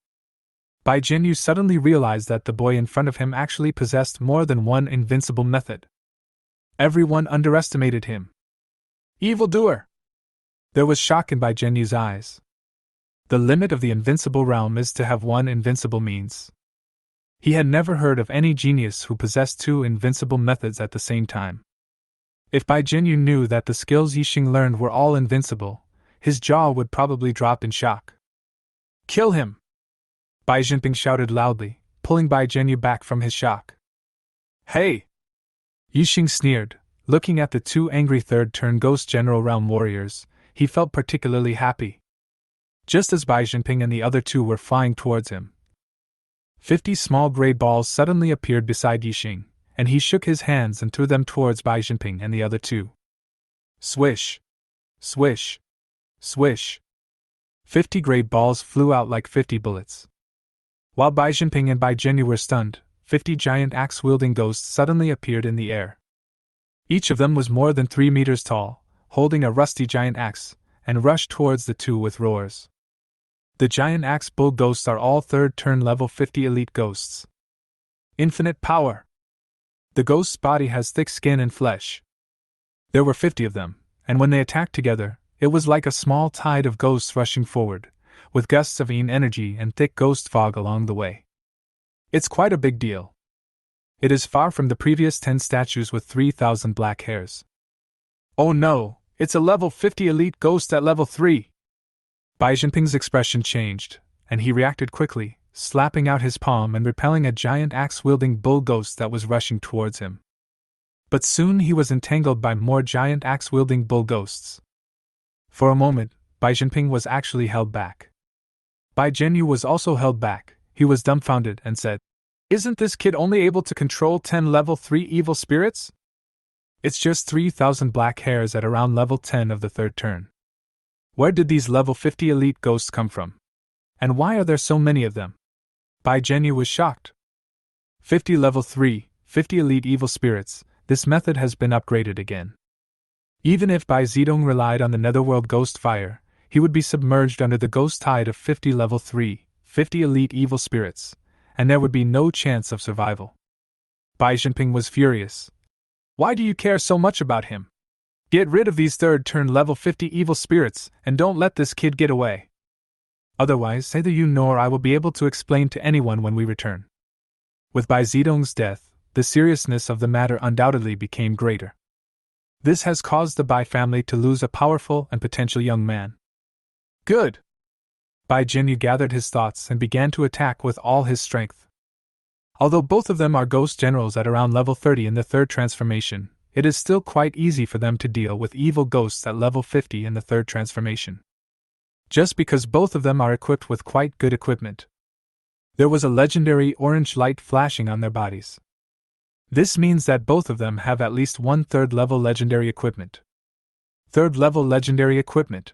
Bai Zhenyu suddenly realized that the boy in front of him actually possessed more than one invincible method. Everyone underestimated him. Evildoer! There was shock in Bai Zhenyu's eyes. The limit of the invincible realm is to have one invincible means. He had never heard of any genius who possessed two invincible methods at the same time. If Bai Zhenyu knew that the skills Yixing learned were all invincible, his jaw would probably drop in shock. Kill him! Bai Jinping shouted loudly, pulling Bai Zhenyu back from his shock. Hey! Yixing sneered, looking at the two angry third-turn Ghost General Realm warriors. He felt particularly happy. Just as Bai Jinping and the other two were flying towards him, 50 small gray balls suddenly appeared beside Yixing, and he shook his hands and threw them towards Bai Jinping and the other two. Swish! Swish! Swish! 50 gray balls flew out like 50 bullets. While Bai Jinping and Bai Zhenyu were stunned, 50 giant axe-wielding ghosts suddenly appeared in the air. Each of them was more than 3 meters tall, holding a rusty giant axe, and rushed towards the two with roars. The giant axe bull ghosts are all third-turn level 50 elite ghosts. Infinite power! The ghost's body has thick skin and flesh. There were 50 of them, and when they attacked together, it was like a small tide of ghosts rushing forward, with gusts of energy and thick ghost fog along the way. It's quite a big deal. It is far from the previous 10 statues with 3,000 black hairs. Oh no, it's a level 50 elite ghost at level 3! Bai Jinping's expression changed, and he reacted quickly, slapping out his palm and repelling a giant axe-wielding bull ghost that was rushing towards him. But soon he was entangled by more giant axe-wielding bull ghosts. For a moment, Bai Jinping was actually held back. Bai Zhenyu was also held back. He was dumbfounded and said, "Isn't this kid only able to control 10 level 3 evil spirits? It's just 3,000 black hairs at around level 10 of the third turn. Where did these level 50 elite ghosts come from? And why are there so many of them?" Bai Zhenyu was shocked. 50 level 3, 50 elite evil spirits. This method has been upgraded again. Even if Bai Zedong relied on the Netherworld ghost fire, he would be submerged under the ghost tide of 50 level 3, 50 elite evil spirits, and there would be no chance of survival. Bai Jinping was furious. Why do you care so much about him? Get rid of these third turn level 50 evil spirits and don't let this kid get away. Otherwise, neither you nor I will be able to explain to anyone when we return. With Bai Zedong's death, the seriousness of the matter undoubtedly became greater. This has caused the Bai family to lose a powerful and potential young man. Good! Bai Jinyu gathered his thoughts and began to attack with all his strength. Although both of them are ghost generals at around level 30 in the third transformation, it is still quite easy for them to deal with evil ghosts at level 50 in the third transformation. Just because both of them are equipped with quite good equipment. There was a legendary orange light flashing on their bodies. This means that both of them have at least one third level legendary equipment. Third level legendary equipment.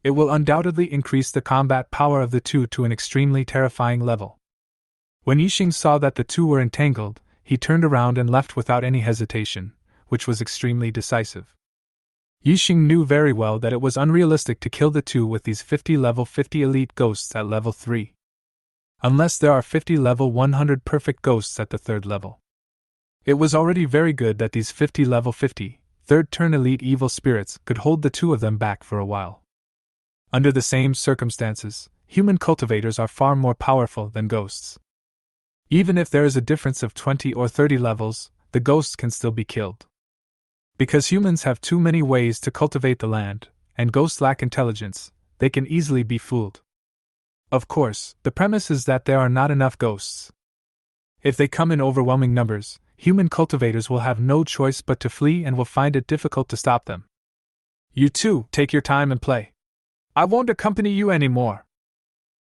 It will undoubtedly increase the combat power of the two to an extremely terrifying level. When Yixing saw that the two were entangled, he turned around and left without any hesitation, which was extremely decisive. Yixing knew very well that it was unrealistic to kill the two with these 50 level 50 elite ghosts at level 3. Unless there are 50 level 100 perfect ghosts at the third level. It was already very good that these 50 level 50, third turn elite evil spirits could hold the two of them back for a while. Under the same circumstances, human cultivators are far more powerful than ghosts. Even if there is a difference of 20 or 30 levels, the ghosts can still be killed. Because humans have too many ways to cultivate the land, and ghosts lack intelligence, they can easily be fooled. Of course, the premise is that there are not enough ghosts. If they come in overwhelming numbers, human cultivators will have no choice but to flee and will find it difficult to stop them. You two, take your time and play. I won't accompany you anymore.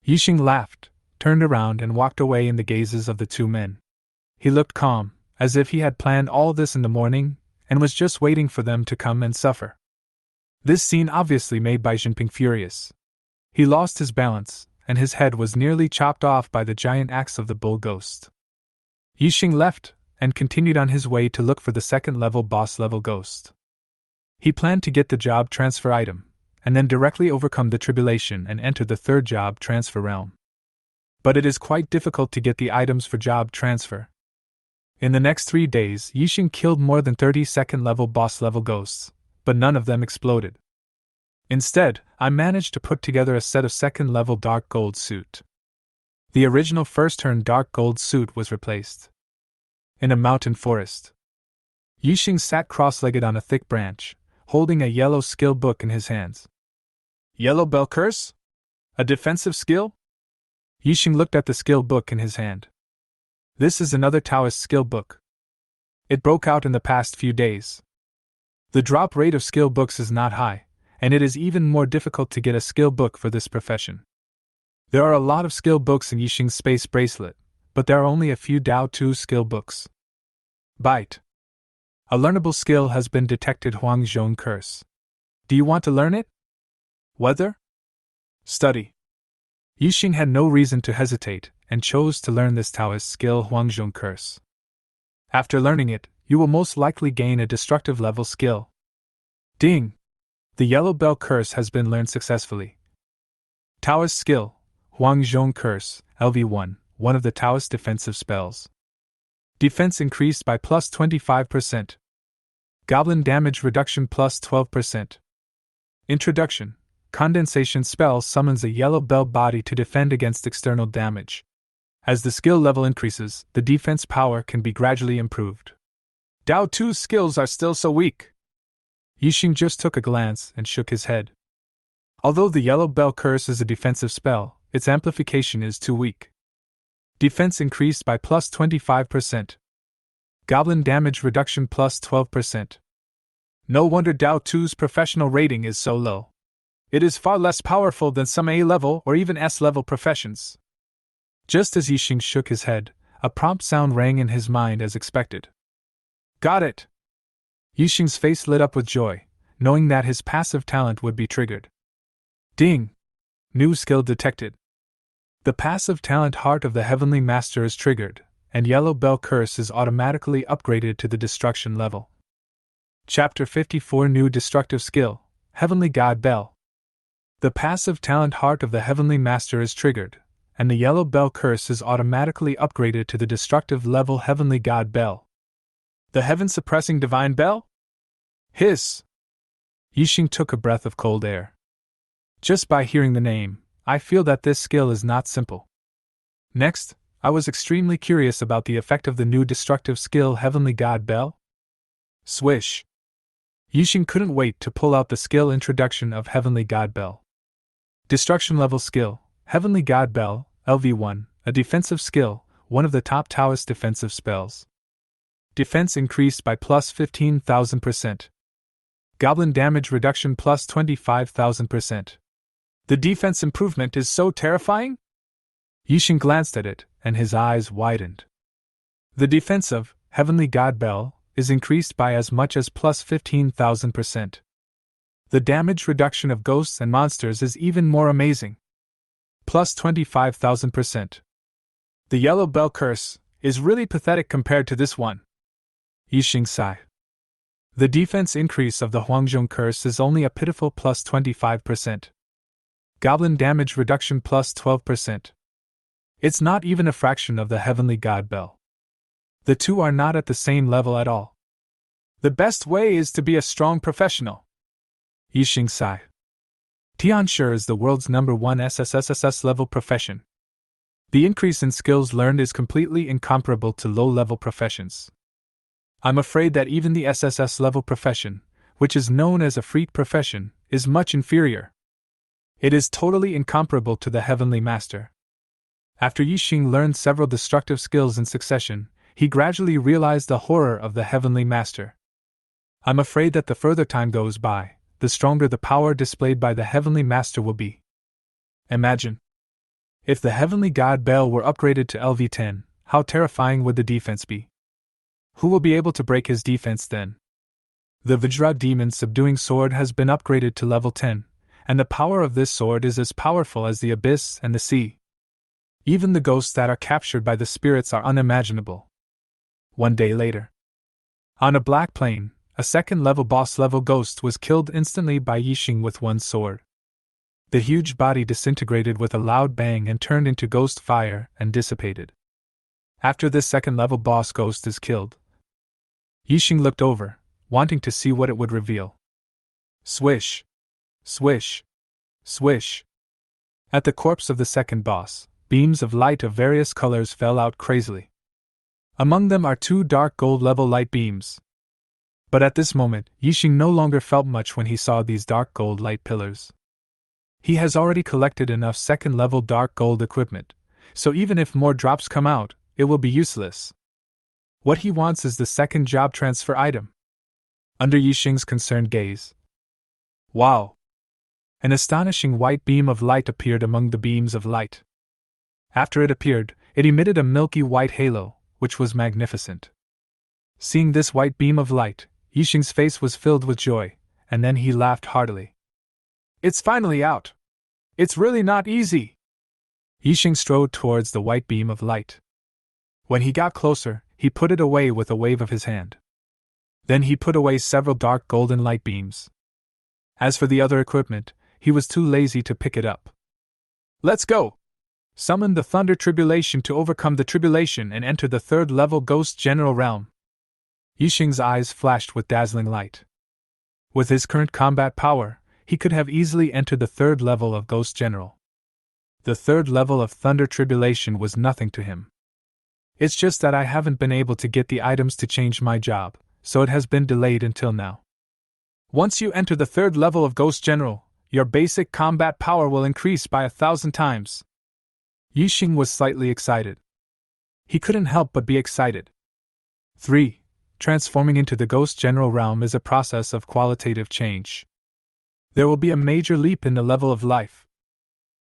Yixing laughed, turned around and walked away in the gazes of the two men. He looked calm, as if he had planned all this in the morning, and was just waiting for them to come and suffer. This scene obviously made Bai Jinping furious. He lost his balance, and his head was nearly chopped off by the giant axe of the bull ghost. Yixing left, and continued on his way to look for the second-level boss-level ghost. He planned to get the job transfer item, and then directly overcome the tribulation and enter the third job transfer realm. But it is quite difficult to get the items for job transfer. In the next 3 days, Yixing killed more than 30 second-level boss-level ghosts, but none of them exploded. Instead, I managed to put together a set of second-level dark gold suit. The original first-turn dark gold suit was replaced. In a mountain forest, Yixing sat cross-legged on a thick branch, holding a yellow skill book in his hands. Yellow Bell Curse? A defensive skill? Yixing looked at the skill book in his hand. This is another Taoist skill book. It broke out in the past few days. The drop rate of skill books is not high, and it is even more difficult to get a skill book for this profession. There are a lot of skill books in Yixing's space bracelet, but there are only a few Dao 2 skill books. Bite. A learnable skill has been detected. Huangzhong Curse. Do you want to learn it? Whether? Study. Yixing had no reason to hesitate, and chose to learn this Taoist skill Huangzhong Curse. After learning it, you will most likely gain a destructive level skill. Ding! The Yellow Bell Curse has been learned successfully. Taoist skill, Huangzhong Curse, LV1, one of the Taoist defensive spells. Defense increased by plus 25%. Goblin damage reduction plus 12%. Introduction. Condensation spell summons a yellow bell body to defend against external damage. As the skill level increases, the defense power can be gradually improved. Dao 2's skills are still so weak. Yixing just took a glance and shook his head. Although the Yellow Bell Curse is a defensive spell, its amplification is too weak. Defense increased by plus 25%. Goblin damage reduction plus 12%. No wonder Dao 2's professional rating is so low. It is far less powerful than some A-level or even S-level professions. Just as Yixing shook his head, a prompt sound rang in his mind as expected. Got it! Yixing's face lit up with joy, knowing that his passive talent would be triggered. Ding! New skill detected. The passive talent Heart of the Heavenly Master is triggered, and Yellow Bell Curse is automatically upgraded to the destruction level. Chapter 54 New Destructive Skill, Heavenly God Bell. The passive talent Heart of the Heavenly Master is triggered, and the Yellow Bell Curse is automatically upgraded to the destructive level Heavenly God Bell. The heaven-suppressing Divine Bell? Hiss! Yixing took a breath of cold air. Just by hearing the name, I feel that this skill is not simple. Next, I was extremely curious about the effect of the new destructive skill Heavenly God Bell. Swish! Yixing couldn't wait to pull out the skill introduction of Heavenly God Bell. Destruction level skill, Heavenly God Bell, LV1, a defensive skill, one of the top Taoist defensive spells. Defense increased by plus 15,000%. Goblin damage reduction plus 25,000%. The defense improvement is so terrifying? Yixing glanced at it, and his eyes widened. The defense of Heavenly God Bell is increased by as much as plus 15,000%. The damage reduction of ghosts and monsters is even more amazing. Plus 25,000%. The Yellow Bell Curse is really pathetic compared to this one. Yixing sighed. The defense increase of the Huangjong Curse is only a pitiful plus 25%. Goblin damage reduction plus 12%. It's not even a fraction of the Heavenly God Bell. The two are not at the same level at all. The best way is to be a strong professional. Yixing sighed. Tianshi is the world's #1 SSS level profession. The increase in skills learned is completely incomparable to low-level professions. I'm afraid that even the SSS level profession, which is known as a freak profession, is much inferior. It is totally incomparable to the Heavenly Master. After Yixing learned several destructive skills in succession, he gradually realized the horror of the Heavenly Master. I'm afraid that the further time goes by, the stronger the power displayed by the Heavenly Master will be. Imagine. If the Heavenly God Bell were upgraded to LV10, how terrifying would the defense be? Who will be able to break his defense then? The Vajra Demon Subduing Sword has been upgraded to level 10, and the power of this sword is as powerful as the abyss and the sea. Even the ghosts that are captured by the spirits are unimaginable. One day later, on a black plain, a second-level boss-level ghost was killed instantly by Yixing with one sword. The huge body disintegrated with a loud bang and turned into ghost fire and dissipated. After this second-level boss ghost is killed, Yixing looked over, wanting to see what it would reveal. Swish! Swish! Swish! At the corpse of the second boss, beams of light of various colors fell out crazily. Among them are 2 dark gold-level light beams. But at this moment, Yixing no longer felt much when he saw these dark gold light pillars. He has already collected enough second-level dark gold equipment, so even if more drops come out, it will be useless. What he wants is the second job transfer item. Under Yixing's concerned gaze. Wow! An astonishing white beam of light appeared among the beams of light. After it appeared, it emitted a milky white halo, which was magnificent. Seeing this white beam of light, Yixing's face was filled with joy, and then he laughed heartily. It's finally out! It's really not easy! Yixing strode towards the white beam of light. When he got closer, he put it away with a wave of his hand. Then he put away several dark golden light beams. As for the other equipment, he was too lazy to pick it up. Let's go! Summon the Thunder Tribulation to overcome the tribulation and enter the third-level Ghost General realm. Yixing's eyes flashed with dazzling light. With his current combat power, he could have easily entered the third level of Ghost General. The third level of Thunder Tribulation was nothing to him. It's just that I haven't been able to get the items to change my job, so it has been delayed until now. Once you enter the third level of Ghost General, your basic combat power will increase by 1,000 times. Yixing was slightly excited. He couldn't help but be excited. 3. Transforming into the Ghost General realm is a process of qualitative change. There will be a major leap in the level of life.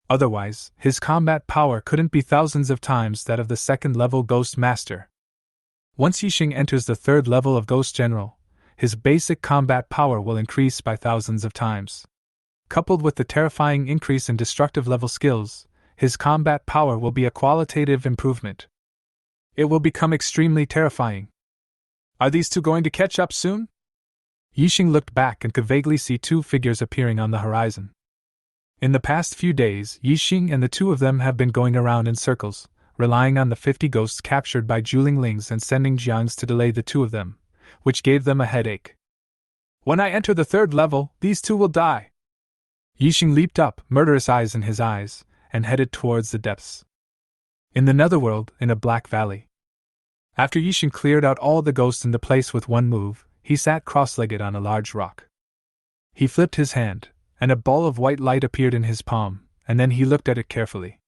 Otherwise, his combat power couldn't be thousands of times that of the second-level Ghost Master. Once Yixing enters the third level of Ghost General, his basic combat power will increase by thousands of times. Coupled with the terrifying increase in destructive level skills, his combat power will be a qualitative improvement. it will become extremely terrifying. Are these two going to catch up soon? Yixing looked back and could vaguely see two figures appearing on the horizon. In the past few days, Yixing and the two of them have been going around in circles, relying on the 50 ghosts captured by Juling Lings and sending Jiangs to delay the two of them, which gave them a headache. When I enter the third level, these two will die. Yixing leaped up, murderous eyes in his eyes, and headed towards the depths. In the Netherworld, in a black valley. After Yixing cleared out all the ghosts in the place with one move, he sat cross-legged on a large rock. He flipped his hand, and a ball of white light appeared in his palm, and then he looked at it carefully.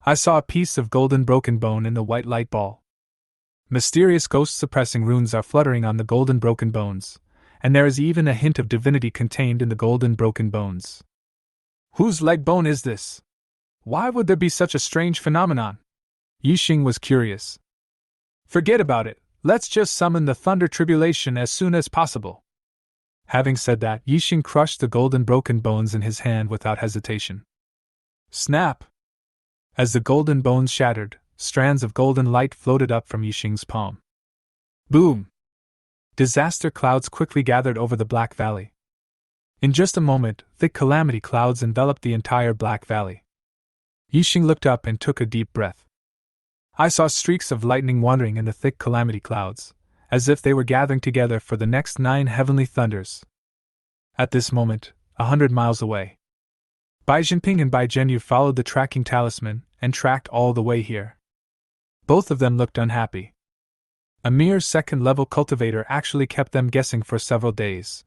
I saw a piece of golden broken bone in the white light ball. Mysterious ghost-suppressing runes are fluttering on the golden broken bones, and there is even a hint of divinity contained in the golden broken bones. Whose leg bone is this? Why would there be such a strange phenomenon? Yixing was curious. Forget about it, let's just summon the thunder tribulation as soon as possible. Having said that, Yixing crushed the golden broken bones in his hand without hesitation. Snap! As the golden bones shattered, strands of golden light floated up from Yixing's palm. Boom! Disaster clouds quickly gathered over the Black Valley. In just a moment, thick calamity clouds enveloped the entire Black Valley. Yixing looked up and took a deep breath. I saw streaks of lightning wandering in the thick calamity clouds, as if they were gathering together for the next 9 heavenly thunders. At this moment, 100 miles away, Bai Jinping and Bai Zhenyu followed the tracking talisman and tracked all the way here. Both of them looked unhappy. A mere second-level cultivator actually kept them guessing for several days.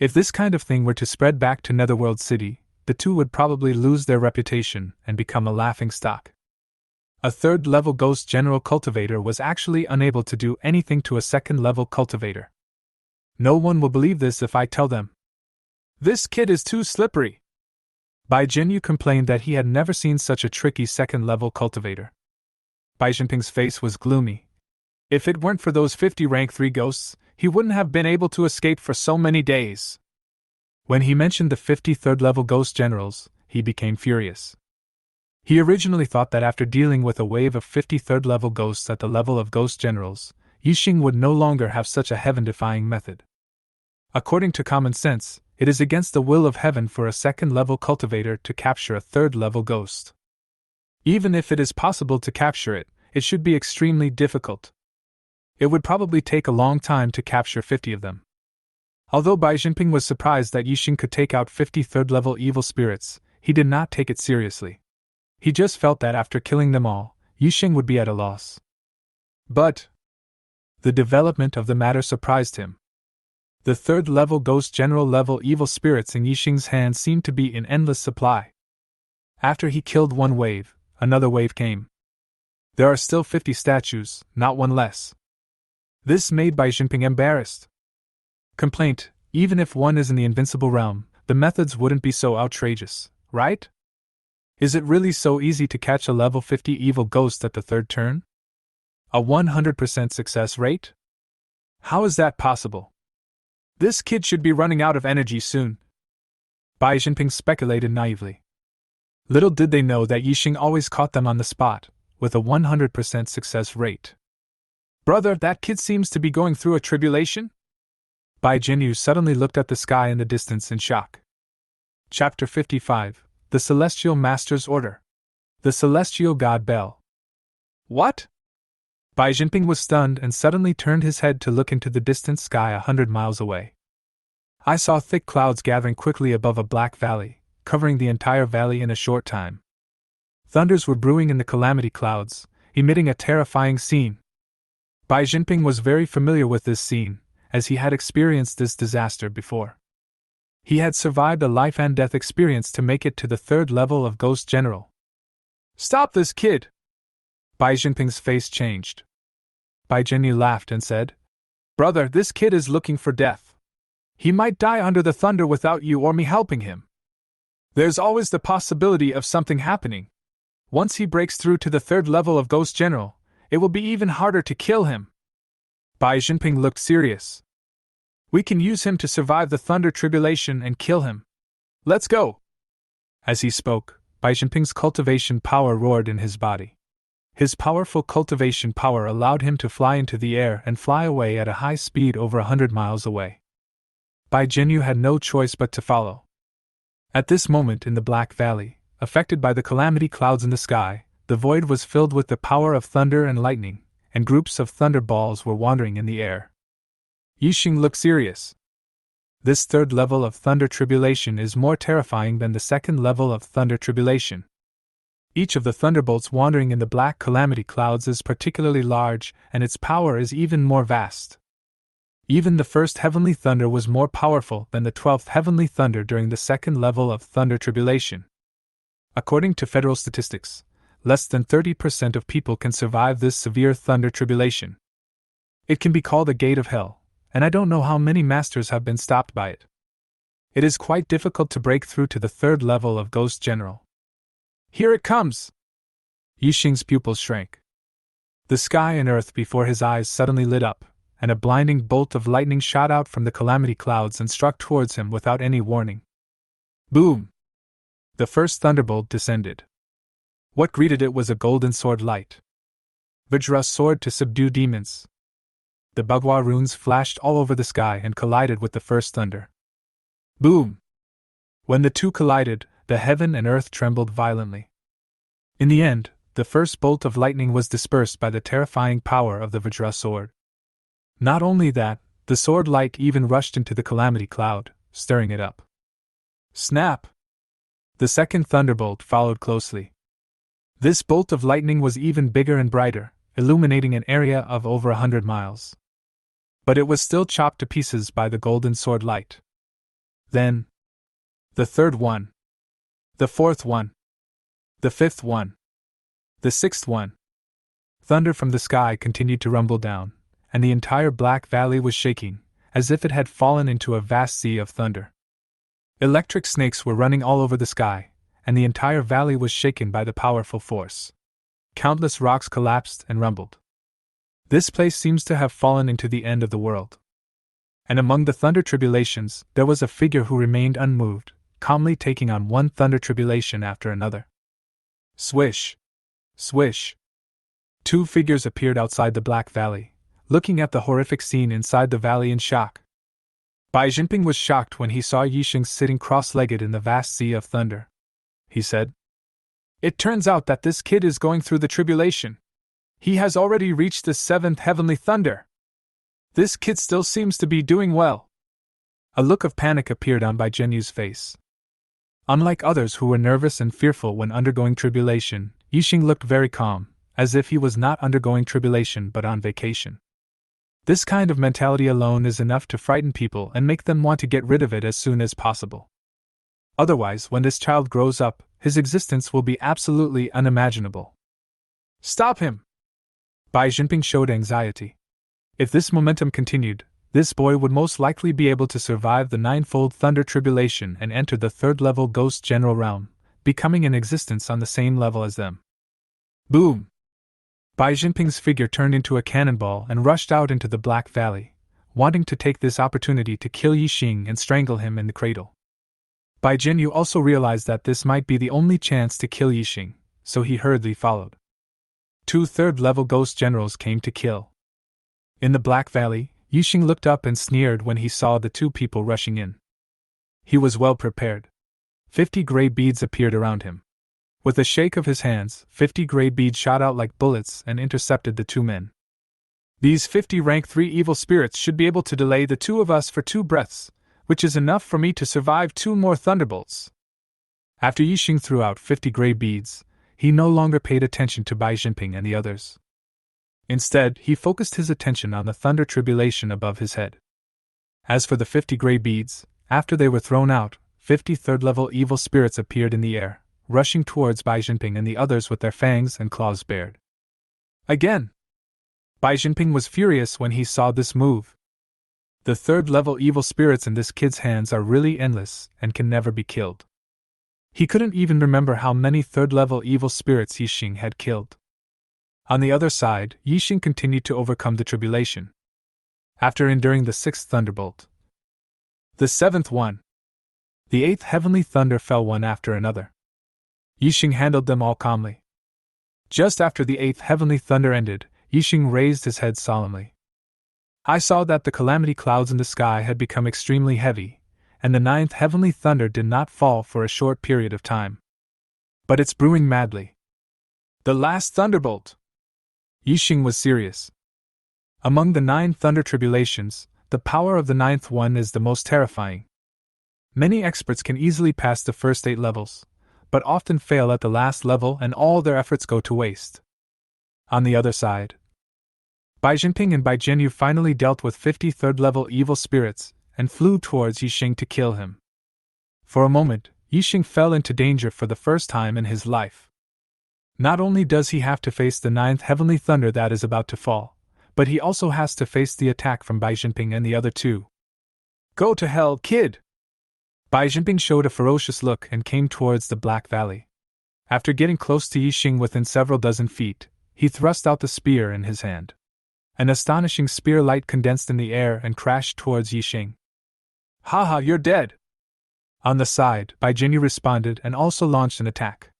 If this kind of thing were to spread back to Netherworld City, the two would probably lose their reputation and become a laughingstock. A third-level ghost general cultivator was actually unable to do anything to a second-level cultivator. No one will believe this if I tell them. This kid is too slippery. Bai Zhenyu complained that he had never seen such a tricky second-level cultivator. Bai Jinping's face was gloomy. If it weren't for those 50 rank 3 ghosts, he wouldn't have been able to escape for so many days. When he mentioned the 50 third-level ghost generals, he became furious. He originally thought that after dealing with a wave of 50 third-level ghosts at the level of ghost generals, Yixing would no longer have such a heaven-defying method. According to common sense, it is against the will of heaven for a second-level cultivator to capture a third-level ghost. Even if it is possible to capture it, it should be extremely difficult. It would probably take a long time to capture 50 of them. Although Bai Jinping was surprised that Yixing could take out 50 third-level evil spirits, he did not take it seriously. He just felt that after killing them all, Yixing would be at a loss. But the development of the matter surprised him. The third-level ghost general-level evil spirits in Yixing's hands seemed to be in endless supply. After he killed one wave, another wave came. There are still 50 statues, not one less. This made Bai Jinping embarrassed. Complaint: even if one is in the invincible realm, the methods wouldn't be so outrageous, right? Is it really so easy to catch a level 50 evil ghost at the third turn? A 100% success rate? How is that possible? This kid should be running out of energy soon. Bai Jinping speculated naively. Little did they know that Yixing always caught them on the spot, with a 100% success rate. Brother, that kid seems to be going through a tribulation? Bai Zhenyu suddenly looked at the sky in the distance in shock. Chapter 55, The Celestial Master's Order. The Celestial God Bell. What? Bai Jinping was stunned and suddenly turned his head to look into the distant sky 100 miles away. I saw thick clouds gathering quickly above a black valley, covering the entire valley in a short time. Thunders were brewing in the calamity clouds, emitting a terrifying scene. Bai Jinping was very familiar with this scene, as he had experienced this disaster before. He had survived a life-and-death experience to make it to the third level of Ghost General. Stop this kid! Bai Jinping's face changed. Bai Zhenyu laughed and said, Brother, this kid is looking for death. He might die under the thunder without you or me helping him. There's always the possibility of something happening. Once he breaks through to the third level of Ghost General, it will be even harder to kill him. Bai Jinping looked serious. We can use him to survive the thunder tribulation and kill him. Let's go! As he spoke, Bai Jinping's cultivation power roared in his body. His powerful cultivation power allowed him to fly into the air and fly away at a high speed over 100 miles away. Bai Jinyu had no choice but to follow. At this moment in the Black Valley, affected by the calamity clouds in the sky, the void was filled with the power of thunder and lightning, and groups of thunderballs were wandering in the air. Yixing looked serious. This third level of thunder tribulation is more terrifying than the second level of thunder tribulation. Each of the thunderbolts wandering in the black calamity clouds is particularly large, and its power is even more vast. Even the first heavenly thunder was more powerful than the 12th heavenly thunder during the second level of thunder tribulation. According to federal statistics, less than 30% of people can survive this severe thunder tribulation. It can be called a gate of hell, and I don't know how many masters have been stopped by it. It is quite difficult to break through to the third level of Ghost General. Here it comes! Yixing's pupils shrank. The sky and earth before his eyes suddenly lit up, and a blinding bolt of lightning shot out from the calamity clouds and struck towards him without any warning. Boom! The first thunderbolt descended. What greeted it was a golden sword light. Vajra sword to subdue demons. The Bagua runes flashed all over the sky and collided with the first thunder. Boom! When the two collided, the heaven and earth trembled violently. In the end, the first bolt of lightning was dispersed by the terrifying power of the Vajra sword. Not only that, the sword light even rushed into the calamity cloud, stirring it up. Snap! The second thunderbolt followed closely. This bolt of lightning was even bigger and brighter, illuminating an area of over 100 miles. But it was still chopped to pieces by the golden sword light. Then, the third one. The fourth one. The fifth one. The sixth one. Thunder from the sky continued to rumble down, and the entire Black Valley was shaking, as if it had fallen into a vast sea of thunder. Electric snakes were running all over the sky, and the entire valley was shaken by the powerful force. Countless rocks collapsed and rumbled. This place seems to have fallen into the end of the world. And among the thunder tribulations, there was a figure who remained unmoved, calmly taking on one thunder tribulation after another. Swish! Swish! Two figures appeared outside the Black Valley, looking at the horrific scene inside the valley in shock. Bai Jinping was shocked when he saw Yixing sitting cross-legged in the vast sea of thunder. He said, "It turns out that this kid is going through the tribulation. He has already reached the 7th heavenly thunder. This kid still seems to be doing well." A look of panic appeared on Bai Jinyu's face. Unlike others who were nervous and fearful when undergoing tribulation, Yixing looked very calm, as if he was not undergoing tribulation but on vacation. This kind of mentality alone is enough to frighten people and make them want to get rid of it as soon as possible. Otherwise, when this child grows up, his existence will be absolutely unimaginable. Stop him! Bai Jinping showed anxiety. If this momentum continued, this boy would most likely be able to survive the ninefold thunder tribulation and enter the third-level Ghost General realm, becoming an existence on the same level as them. Boom! Bai Jinping's figure turned into a cannonball and rushed out into the Black Valley, wanting to take this opportunity to kill Yixing and strangle him in the cradle. Bai Jinyu also realized that this might be the only chance to kill Yixing, so he hurriedly followed. Two third-level Ghost Generals came to kill. In the Black Valley, Yixing looked up and sneered when he saw the two people rushing in. He was well prepared. 50 gray beads appeared around him. With a shake of his hands, 50 gray beads shot out like bullets and intercepted the two men. These 50 rank 3 evil spirits should be able to delay the two of us for 2 breaths, which is enough for me to survive 2 more thunderbolts. After Yixing threw out 50 gray beads, he no longer paid attention to Bai Jinping and the others. Instead, he focused his attention on the thunder tribulation above his head. As for the 50 gray beads, after they were thrown out, 50 third-level evil spirits appeared in the air, rushing towards Bai Jinping and the others with their fangs and claws bared. Again! Bai Jinping was furious when he saw this move. The third-level evil spirits in this kid's hands are really endless and can never be killed. He couldn't even remember how many third-level evil spirits Yixing had killed. On the other side, Yixing continued to overcome the tribulation. After enduring the 6th thunderbolt, the 7th one, the 8th heavenly thunder fell one after another. Yixing handled them all calmly. Just after the 8th heavenly thunder ended, Yixing raised his head solemnly. I saw that the calamity clouds in the sky had become extremely heavy, and the 9th heavenly thunder did not fall for a short period of time. But it's brewing madly. The last thunderbolt! Yixing was serious. Among the 9 thunder tribulations, the power of the 9th one is the most terrifying. Many experts can easily pass the first 8 levels, but often fail at the last level and all their efforts go to waste. On the other side, Bai Jinping and Bai Jinyu finally dealt with 53rd level evil spirits and flew towards Yixing to kill him. For a moment, Yixing fell into danger for the first time in his life. Not only does he have to face the 9th heavenly thunder that is about to fall, but he also has to face the attack from Bai Jinping and the other two. Go to hell, kid! Bai Jinping showed a ferocious look and came towards the Black Valley. After getting close to Yixing within several dozen feet, he thrust out the spear in his hand. An astonishing spear light condensed in the air and crashed towards Yixing. Haha, you're dead! On the side, Bai Jinyu responded and also launched an attack.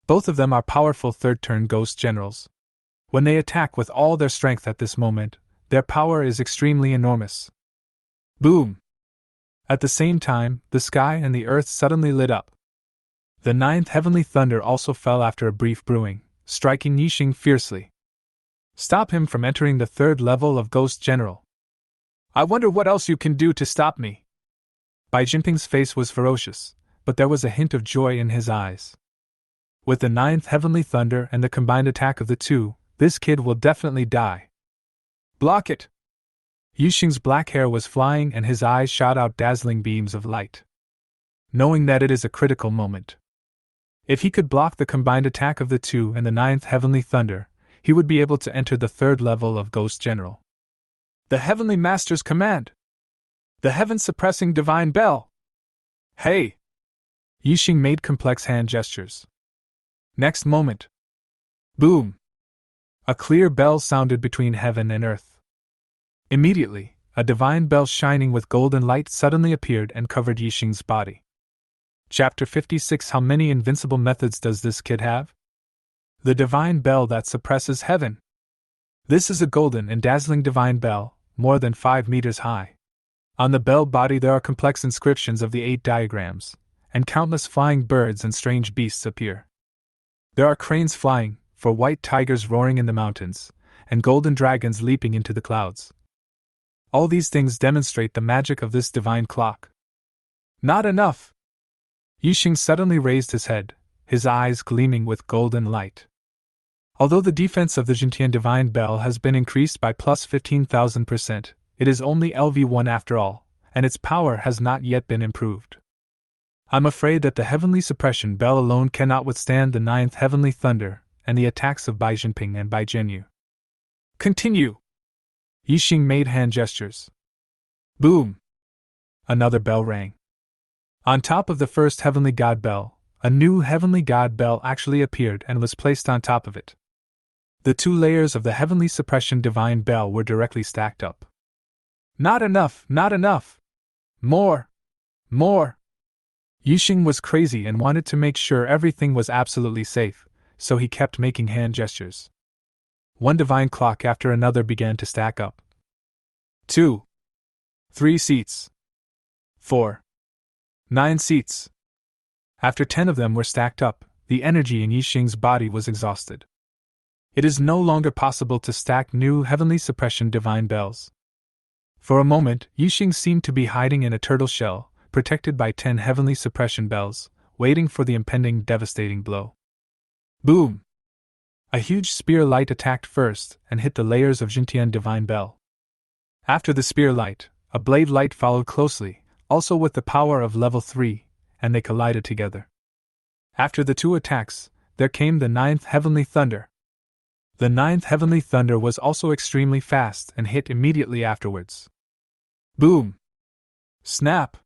Both of them are powerful third-turn ghost generals. When they attack with all their strength at this moment, their power is extremely enormous. Boom! At the same time, the sky and the earth suddenly lit up. The 9th heavenly thunder also fell after a brief brewing, striking Yixing fiercely. Stop him from entering the 3rd level of Ghost General. I wonder what else you can do to stop me. Bai Jinping's face was ferocious, but there was a hint of joy in his eyes. With the 9th heavenly thunder and the combined attack of the two, this kid will definitely die. Block it! Yixing's black hair was flying and his eyes shot out dazzling beams of light. Knowing that it is a critical moment. If he could block the combined attack of the two and the 9th heavenly thunder, he would be able to enter the 3rd level of Ghost General. The Heavenly Master's command! The heaven-suppressing divine bell! Hey! Yixing made complex hand gestures. Next moment. Boom! A clear bell sounded between heaven and earth. Immediately, a divine bell shining with golden light suddenly appeared and covered Yixing's body. Chapter 56. How many invincible methods does this kid have? The divine bell that suppresses heaven. This is a golden and dazzling divine bell, more than 5 meters high. On the bell body there are complex inscriptions of the 8 diagrams, and countless flying birds and strange beasts appear. There are cranes flying, for white tigers roaring in the mountains, and golden dragons leaping into the clouds. All these things demonstrate the magic of this divine clock. Not enough! Yixing suddenly raised his head, his eyes gleaming with golden light. Although the defense of the Jintian Divine Bell has been increased by plus 15,000%, it is only LV1 after all, and its power has not yet been improved. I'm afraid that the Heavenly Suppression Bell alone cannot withstand the 9th Heavenly Thunder and the attacks of Bai Jinping and Bai Jinyu. Continue! Yixing made hand gestures. Boom! Another bell rang. On top of the first Heavenly God Bell, a new Heavenly God Bell actually appeared and was placed on top of it. The 2 layers of the Heavenly Suppression Divine Bell were directly stacked up. Not enough, not enough! More! More! Yixing was crazy and wanted to make sure everything was absolutely safe, so he kept making hand gestures. One divine clock after another began to stack up. 2. 3 seats. 4. 9 seats. After 10 of them were stacked up, the energy in Yixing's body was exhausted. It is no longer possible to stack new Heavenly Suppression Divine Bells. For a moment, Yixing seemed to be hiding in a turtle shell, protected by 10 Heavenly Suppression Bells, waiting for the impending devastating blow. Boom! A huge spear light attacked first and hit the layers of Jintian Divine Bell. After the spear light, a blade light followed closely, also with the power of level 3, and they collided together. After the 2 attacks, there came the 9th Heavenly Thunder. The 9th Heavenly Thunder was also extremely fast and hit immediately afterwards. Boom! Snap!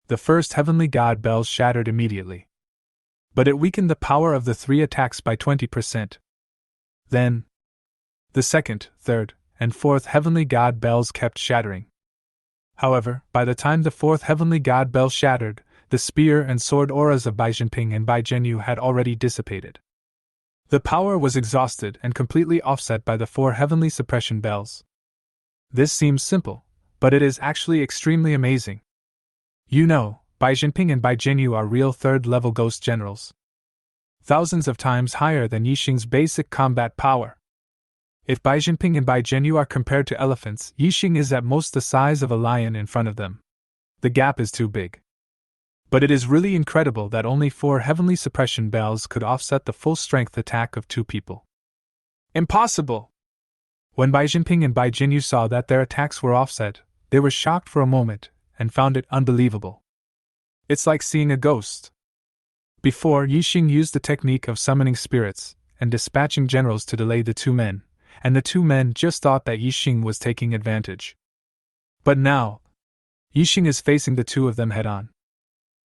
The first Heavenly God Bells shattered immediately. But it weakened the power of the 3 attacks by 20%. Then, the 2nd, 3rd, and 4th Heavenly God Bells kept shattering. However, by the time the 4th Heavenly God Bell shattered, the spear and sword auras of Bai Jinping and Bai Jinyu had already dissipated. The power was exhausted and completely offset by the 4 heavenly suppression bells. This seems simple, but it is actually extremely amazing. You know, Bai Jinping and Bai Jinyu are real 3rd-level ghost generals. Thousands of times higher than Yixing's basic combat power. If Bai Jinping and Bai Jinyu are compared to elephants, Yixing is at most the size of a lion in front of them. The gap is too big. But it is really incredible that only 4 heavenly suppression bells could offset the full-strength attack of 2 people. Impossible! When Bai Jinping and Bai Jinyu saw that their attacks were offset, they were shocked for a moment and found it unbelievable. It's like seeing a ghost. Before, Yixing used the technique of summoning spirits and dispatching generals to delay the 2 men, and the 2 men just thought that Yixing was taking advantage. But now, Yixing is facing the 2 of them head-on.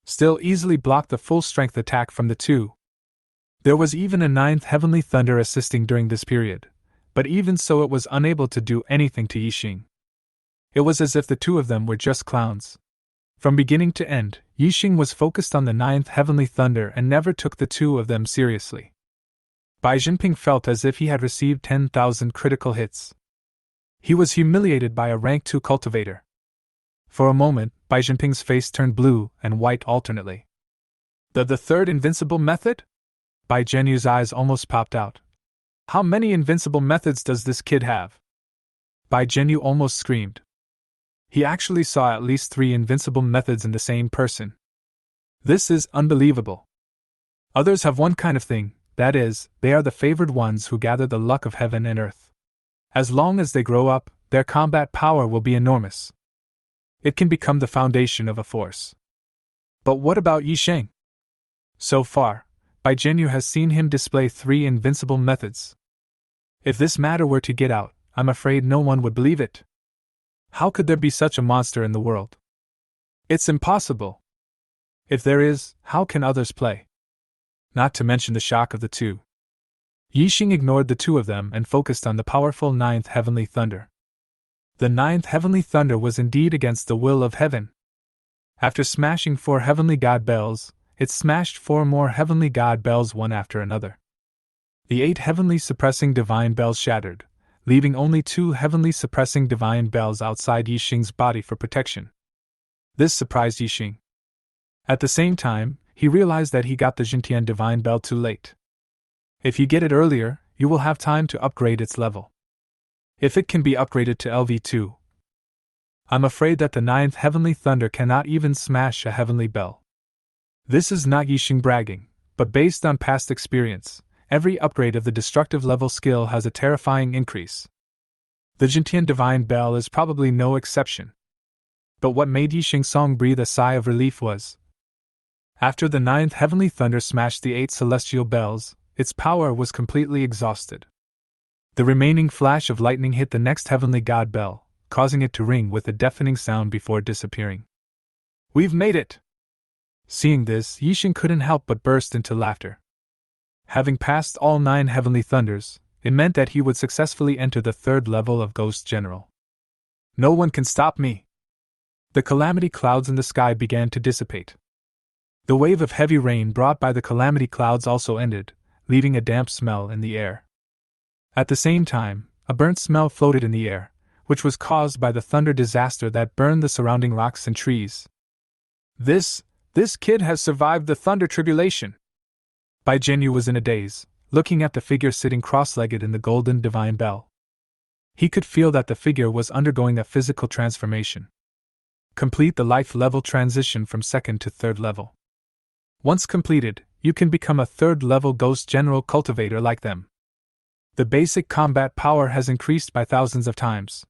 Still easily blocked the full-strength attack from the 2. There was even a 9th heavenly thunder assisting during this period, but even so it was unable to do anything to Yixing. It was as if the 2 of them were just clowns. From beginning to end, Yixing was focused on the 9th heavenly thunder and never took the 2 of them seriously. Bai Jinping felt as if he had received 10,000 critical hits. He was humiliated by a rank 2 cultivator. For a moment, Bai Jinping's face turned blue and white alternately. The 3rd invincible method? Bai Jinyu's eyes almost popped out. How many invincible methods does this kid have? Bai Jinyu almost screamed. He actually saw at least 3 invincible methods in the same person. This is unbelievable. Others have one kind of thing, that is, they are the favored ones who gather the luck of heaven and earth. As long as they grow up, their combat power will be enormous. It can become the foundation of a force. But what about Yixing? So far, Bai Jinyu has seen him display 3 invincible methods. If this matter were to get out, I'm afraid no one would believe it. How could there be such a monster in the world? It's impossible. If there is, how can others play? Not to mention the shock of the 2. Yixing ignored the 2 of them and focused on the powerful 9th heavenly thunder. The 9th heavenly thunder was indeed against the will of heaven. After smashing 4 heavenly god bells, it smashed 4 more heavenly god bells one after another. The 8 heavenly suppressing divine bells shattered, leaving only 2 heavenly suppressing divine bells outside Yixing's body for protection. This surprised Yixing. At the same time, he realized that he got the Jintian divine bell too late. If you get it earlier, you will have time to upgrade its level. If it can be upgraded to LV2, I'm afraid that the 9th heavenly thunder cannot even smash a heavenly bell. This is not Yixing bragging, but based on past experience, every upgrade of the destructive level skill has a terrifying increase. The Jintian divine bell is probably no exception. But what made Yixing Song breathe a sigh of relief was, after the 9th heavenly thunder smashed the 8 celestial bells, its power was completely exhausted. The remaining flash of lightning hit the next heavenly god bell, causing it to ring with a deafening sound before disappearing. We've made it! Seeing this, Yixing couldn't help but burst into laughter. Having passed all 9 heavenly thunders, it meant that he would successfully enter the 3rd level of Ghost General. No one can stop me! The calamity clouds in the sky began to dissipate. The wave of heavy rain brought by the calamity clouds also ended, leaving a damp smell in the air. At the same time, a burnt smell floated in the air, which was caused by the thunder disaster that burned the surrounding rocks and trees. This kid has survived the thunder tribulation. Bai Jinyu was in a daze, looking at the figure sitting cross-legged in the golden divine bell. He could feel that the figure was undergoing a physical transformation. Complete the life level transition from 2nd to 3rd level. Once completed, you can become a 3rd level Ghost General cultivator like them. The basic combat power has increased by thousands of times.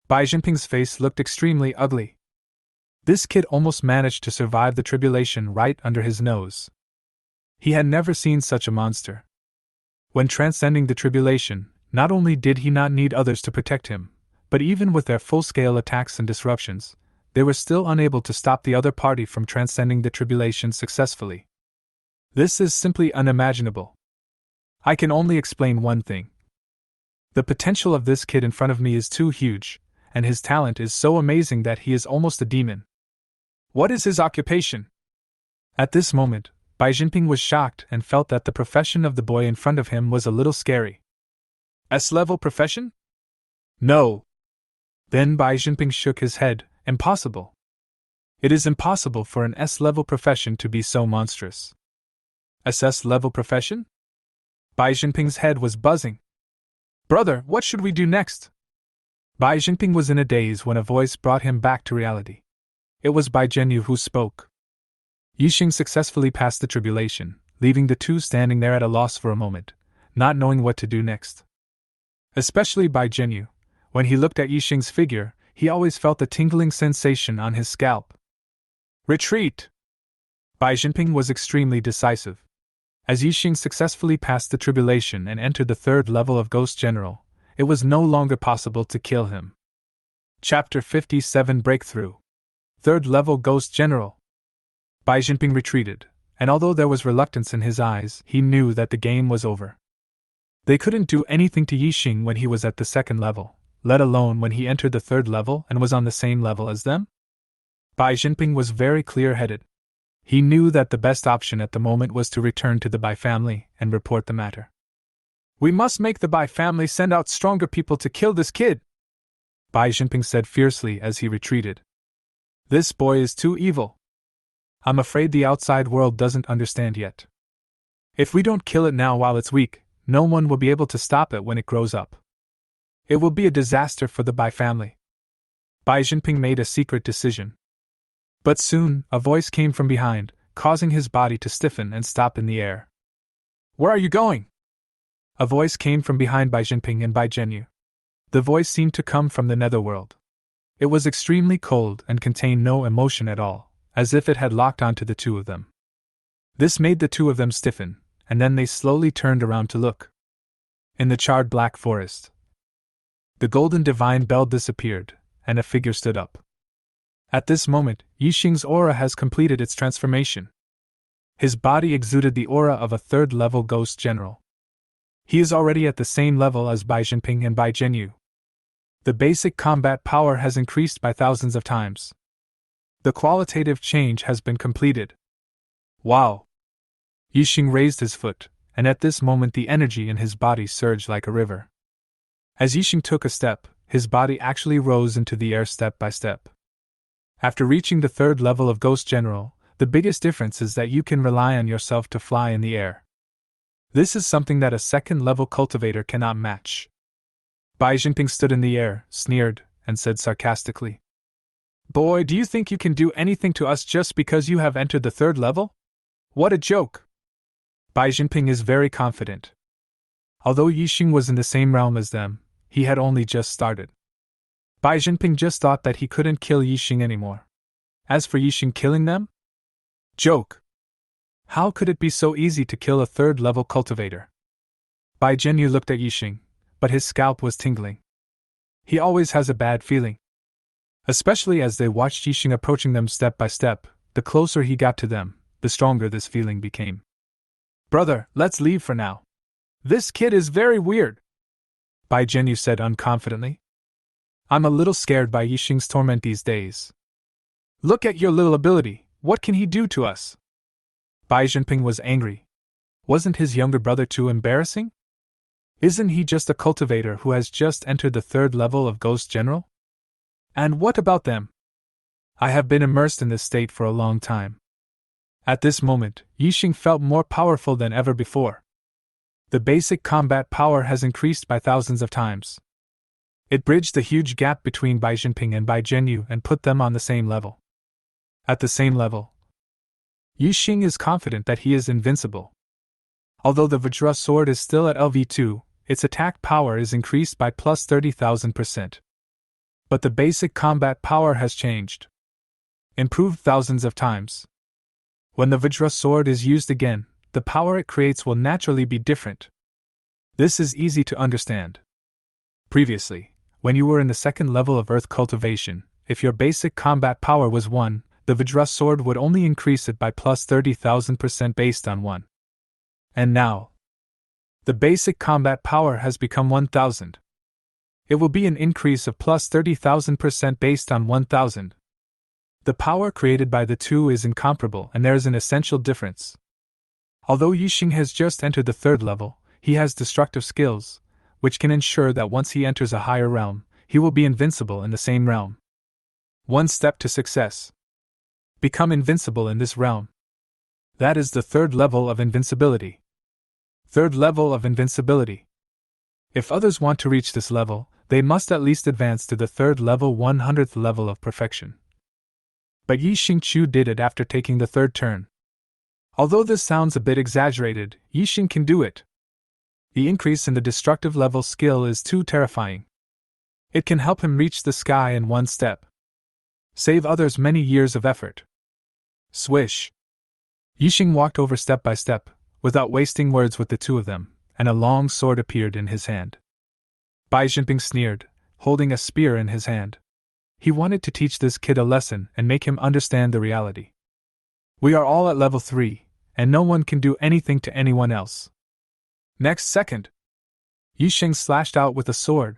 Bai Jinping's face looked extremely ugly. This kid almost managed to survive the tribulation right under his nose. He had never seen such a monster. When transcending the tribulation, not only did he not need others to protect him, but even with their full-scale attacks and disruptions, they were still unable to stop the other party from transcending the tribulation successfully. This is simply unimaginable. I can only explain one thing. The potential of this kid in front of me is too huge, and his talent is so amazing that he is almost a demon. What is his occupation? At this moment, Bai Jinping was shocked and felt that the profession of the boy in front of him was a little scary. S-level profession? No. Then Bai Jinping shook his head. Impossible. It is impossible for an S-level profession to be so monstrous. SS-level profession? Bai Jinping's head was buzzing. Brother, what should we do next? Bai Jinping was in a daze when a voice brought him back to reality. It was Bai Zhenyu who spoke. Yixing successfully passed the tribulation, leaving the two standing there at a loss for a moment, not knowing what to do next. Especially Bai Zhenyu. When he looked at Yixing's figure, he always felt the tingling sensation on his scalp. Retreat! Bai Jinping was extremely decisive. As Yixing successfully passed the tribulation and entered the third level of Ghost General, it was no longer possible to kill him. Chapter 57 Breakthrough. Third level Ghost General. Bai Jinping retreated, and although there was reluctance in his eyes, he knew that the game was over. They couldn't do anything to Yixing when he was at the second level, let alone when he entered the third level and was on the same level as them. Bai Jinping was very clear-headed. He knew that the best option at the moment was to return to the Bai family and report the matter. We must make the Bai family send out stronger people to kill this kid, Bai Jinping said fiercely as he retreated. This boy is too evil. I'm afraid the outside world doesn't understand yet. If we don't kill it now while it's weak, no one will be able to stop it when it grows up. It will be a disaster for the Bai family. Bai Jinping made a secret decision. But soon, a voice came from behind, causing his body to stiffen and stop in the air. Where are you going? A voice came from behind Bai Jinping and Bai Zhenyu. The voice seemed to come from the Netherworld. It was extremely cold and contained no emotion at all, as if it had locked onto the two of them. This made the two of them stiffen, and then they slowly turned around to look. In the charred black forest, the golden divine bell disappeared, and a figure stood up. At this moment, Yixing's aura has completed its transformation. His body exuded the aura of a third-level Ghost General. He is already at the same level as Bai Jinping and Bai Zhenyu. The basic combat power has increased by thousands of times. The qualitative change has been completed. Wow! Yixing raised his foot, and at this moment the energy in his body surged like a river. As Yixing took a step, his body actually rose into the air step by step. After reaching the third level of Ghost General, the biggest difference is that you can rely on yourself to fly in the air. This is something that a second-level cultivator cannot match. Bai Jinping stood in the air, sneered, and said sarcastically, Boy, do you think you can do anything to us just because you have entered the third level? What a joke! Bai Jinping is very confident. Although Yixing was in the same realm as them, he had only just started. Bai Jinping just thought that he couldn't kill Yixing anymore. As for Yixing killing them? Joke! How could it be so easy to kill a third-level cultivator? Bai Zhenyu looked at Yixing, but his scalp was tingling. He always has a bad feeling. Especially as they watched Yixing approaching them step by step, the closer he got to them, the stronger this feeling became. Brother, let's leave for now. This kid is very weird, Bai Zhenyu said unconfidently. I'm a little scared by Yixing's torment these days. Look at your little ability, what can he do to us? Bai Jinping was angry. Wasn't his younger brother too embarrassing? Isn't he just a cultivator who has just entered the third level of Ghost General? And what about them? I have been immersed in this state for a long time. At this moment, Yixing felt more powerful than ever before. The basic combat power has increased by thousands of times. It bridged the huge gap between Bai Jinping and Bai Zhenyu and put them on the same level. At the same level, Yixing is confident that he is invincible. Although the Vajra sword is still at LV2, its attack power is increased by plus 30,000%. But the basic combat power has changed. Improved thousands of times. When the Vajra sword is used again, the power it creates will naturally be different. This is easy to understand. Previously, when you were in the second level of Earth cultivation, if your basic combat power was 1, the Vajra sword would only increase it by plus 30,000% based on 1. And now, the basic combat power has become 1,000. It will be an increase of plus 30,000% based on 1,000. The power created by the two is incomparable and there is an essential difference. Although Yixing has just entered the third level, he has destructive skills, which can ensure that once he enters a higher realm, he will be invincible in the same realm. One step to success. Become invincible in this realm. That is the third level of invincibility. Third level of invincibility. If others want to reach this level, they must at least advance to the third level 100th level of perfection. But Yi Xingqiu did it after taking the third turn. Although this sounds a bit exaggerated, Yi Xing can do it. The increase in the destructive level skill is too terrifying. It can help him reach the sky in one step. Save others many years of effort. Swish! Yi Xing walked over step by step, without wasting words with the two of them, and a long sword appeared in his hand. Bai Jinping sneered, holding a spear in his hand. He wanted to teach this kid a lesson and make him understand the reality. We are all at level 3, and no one can do anything to anyone else. Next second, Yi Xing slashed out with a sword.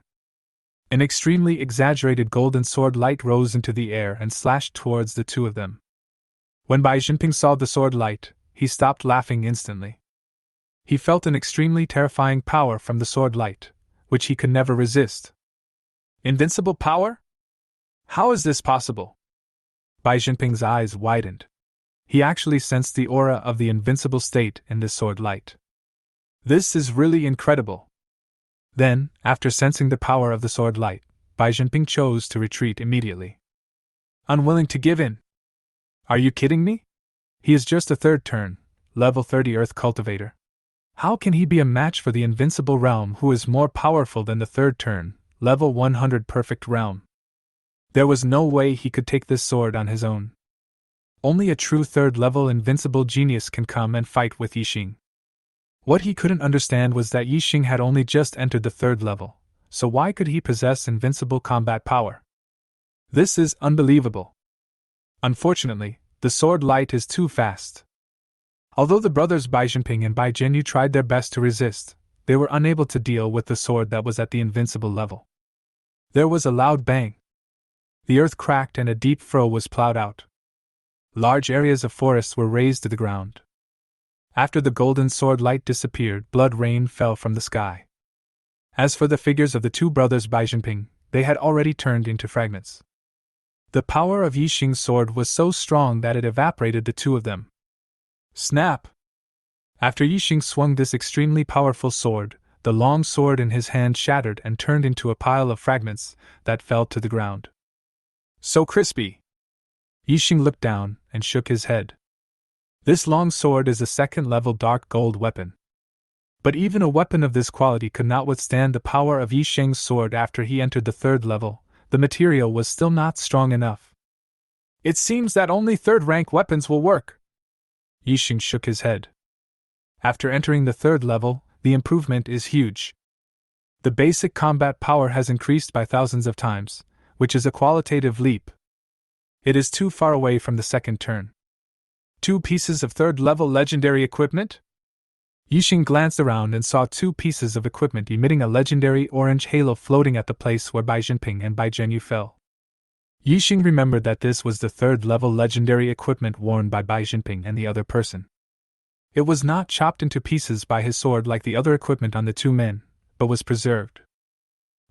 An extremely exaggerated golden sword light rose into the air and slashed towards the two of them. When Bai Jinping saw the sword light, he stopped laughing instantly. He felt an extremely terrifying power from the sword light, which he could never resist. Invincible power? How is this possible? Bai Jinping's eyes widened. He actually sensed the aura of the invincible state in this sword light. This is really incredible. Then, after sensing the power of the sword light, Bai Jinping chose to retreat immediately. Unwilling to give in. Are you kidding me? He is just a third turn, level 30 Earth Cultivator. How can he be a match for the invincible realm who is more powerful than the third turn, level 100 Perfect Realm? There was no way he could take this sword on his own. Only a true third-level invincible genius can come and fight with Yi Xing. What he couldn't understand was that Yi Xing had only just entered the third level, so why could he possess invincible combat power? This is unbelievable. Unfortunately, the sword light is too fast. Although the brothers Bai Jinping and Bai Jinyu tried their best to resist, they were unable to deal with the sword that was at the invincible level. There was a loud bang. The earth cracked and a deep furrow was plowed out. Large areas of forests were razed to the ground. After the golden sword light disappeared, blood rain fell from the sky. As for the figures of the two brothers Bai Jinping, they had already turned into fragments. The power of Yi Xing's sword was so strong that it evaporated the two of them. Snap! After Yi Xing swung this extremely powerful sword, the long sword in his hand shattered and turned into a pile of fragments that fell to the ground. So crispy! Yi Xing looked down and shook his head. This long sword is a second-level dark gold weapon. But even a weapon of this quality could not withstand the power of Yi Xing's sword after he entered the third level. The material was still not strong enough. It seems that only third-rank weapons will work. Yi Xing shook his head. After entering the third level, the improvement is huge. The basic combat power has increased by thousands of times, which is a qualitative leap. It is too far away from the second turn. 2 pieces of third-level legendary equipment? Yi Xing glanced around and saw 2 pieces of equipment emitting a legendary orange halo floating at the place where Bai Jinping and Bai Jinyu fell. Yi Xing remembered that this was the third-level legendary equipment worn by Bai Jinping and the other person. It was not chopped into pieces by his sword like the other equipment on the 2 men, but was preserved.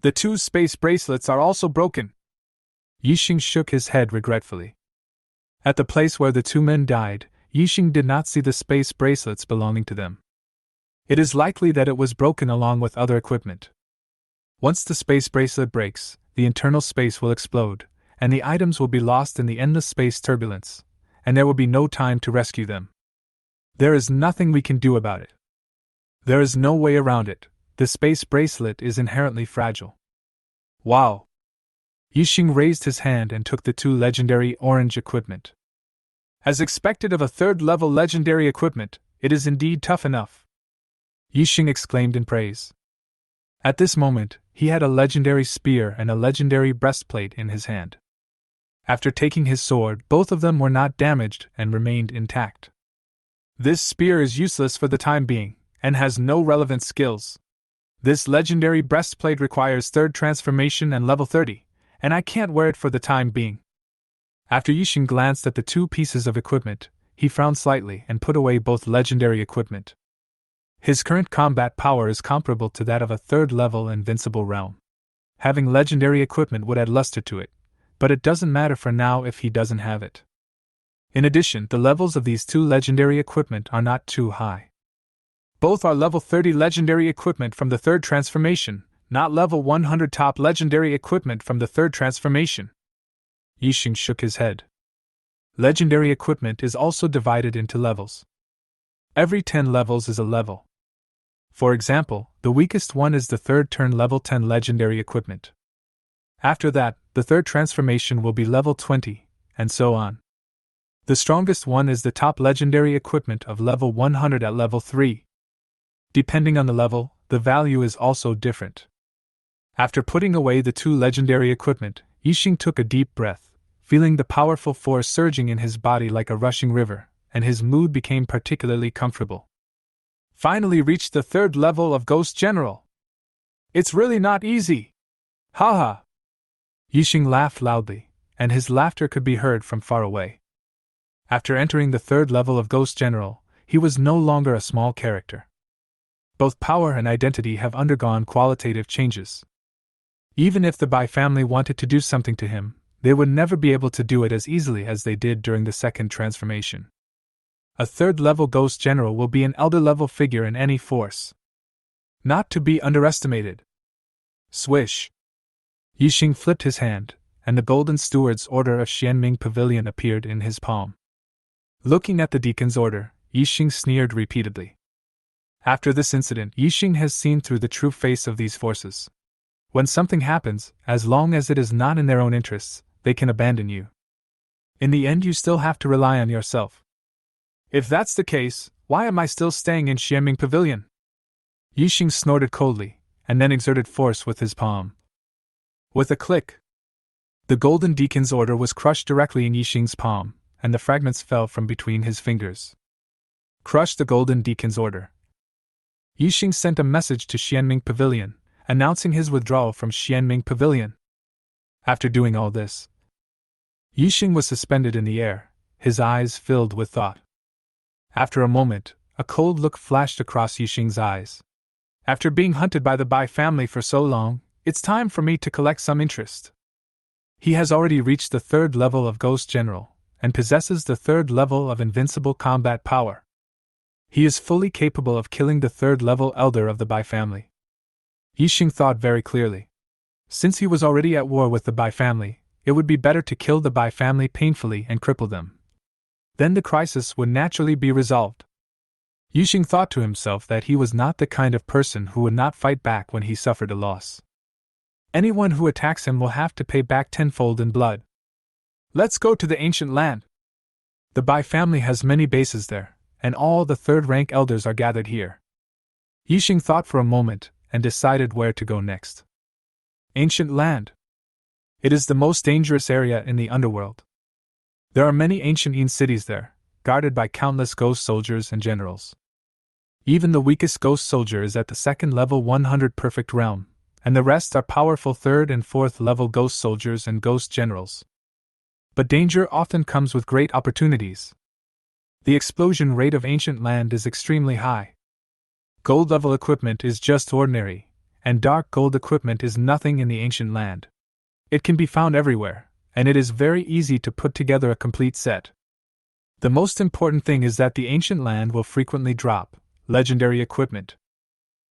The 2 space bracelets are also broken. Yi Xing shook his head regretfully. At the place where the 2 men died, Yi Xing did not see the space bracelets belonging to them. It is likely that it was broken along with other equipment. Once the space bracelet breaks, the internal space will explode, and the items will be lost in the endless space turbulence, and there will be no time to rescue them. There is nothing we can do about it. There is no way around it. The space bracelet is inherently fragile. Wow! Yi Xing raised his hand and took the 2 legendary orange equipment. As expected of a third-level legendary equipment, it is indeed tough enough. Yi Xing exclaimed in praise. At this moment, he had a legendary spear and a legendary breastplate in his hand. After taking his sword, both of them were not damaged and remained intact. This spear is useless for the time being, and has no relevant skills. This legendary breastplate requires 3rd transformation and level 30, and I can't wear it for the time being. After Yi Xing glanced at the 2 pieces of equipment, he frowned slightly and put away both legendary equipment. His current combat power is comparable to that of a third-level invincible realm. Having legendary equipment would add luster to it, but it doesn't matter for now if he doesn't have it. In addition, the levels of these two legendary equipment are not too high. Both are level 30 legendary equipment from the third transformation, not level 100 top legendary equipment from the third transformation. Yixing shook his head. Legendary equipment is also divided into levels. Every 10 levels is a level. For example, the weakest one is the third turn level 10 legendary equipment. After that, the third transformation will be level 20, and so on. The strongest one is the top legendary equipment of level 100 at level 3. Depending on the level, the value is also different. After putting away the two legendary equipment, Yixing took a deep breath, feeling the powerful force surging in his body like a rushing river, and his mood became particularly comfortable. Finally reached the third level of Ghost General. It's really not easy. Haha. Yixing laughed loudly, and his laughter could be heard from far away. After entering the third level of Ghost General, he was no longer a small character. Both power and identity have undergone qualitative changes. Even if the Bai family wanted to do something to him, they would never be able to do it as easily as they did during the second transformation. A third-level Ghost General will be an elder-level figure in any force. Not to be underestimated. Swish! Yixing flipped his hand, and the Golden Steward's Order of Xianming Pavilion appeared in his palm. Looking at the Deacon's Order, Yixing sneered repeatedly. After this incident, Yixing has seen through the true face of these forces. When something happens, as long as it is not in their own interests, they can abandon you. In the end, you still have to rely on yourself. If that's the case, why am I still staying in Xianming Pavilion? Yixing snorted coldly, and then exerted force with his palm. With a click, the Golden Deacon's Order was crushed directly in Yixing's palm, and the fragments fell from between his fingers. Crush the Golden Deacon's Order. Yixing sent a message to Xianming Pavilion, announcing his withdrawal from Xianming Pavilion. After doing all this, Yixing was suspended in the air, his eyes filled with thought. After a moment, a cold look flashed across Yixing's eyes. After being hunted by the Bai family for so long, it's time for me to collect some interest. He has already reached the third level of Ghost General, and possesses the third level of invincible combat power. He is fully capable of killing the third level elder of the Bai family. Yixing thought very clearly. Since he was already at war with the Bai family, it would be better to kill the Bai family painfully and cripple them. Then the crisis would naturally be resolved. Yixing thought to himself that he was not the kind of person who would not fight back when he suffered a loss. Anyone who attacks him will have to pay back tenfold in blood. Let's go to the ancient land. The Bai family has many bases there, and all the third-rank elders are gathered here. Yixing thought for a moment, and decided where to go next. Ancient land. It is the most dangerous area in the underworld. There are many ancient cities there, guarded by countless ghost soldiers and generals. Even the weakest ghost soldier is at the second level 100 perfect realm, and the rest are powerful third and fourth level ghost soldiers and ghost generals. But danger often comes with great opportunities. The explosion rate of ancient land is extremely high. Gold level equipment is just ordinary, and dark gold equipment is nothing in the ancient land. It can be found everywhere, and it is very easy to put together a complete set. The most important thing is that the ancient land will frequently drop legendary equipment.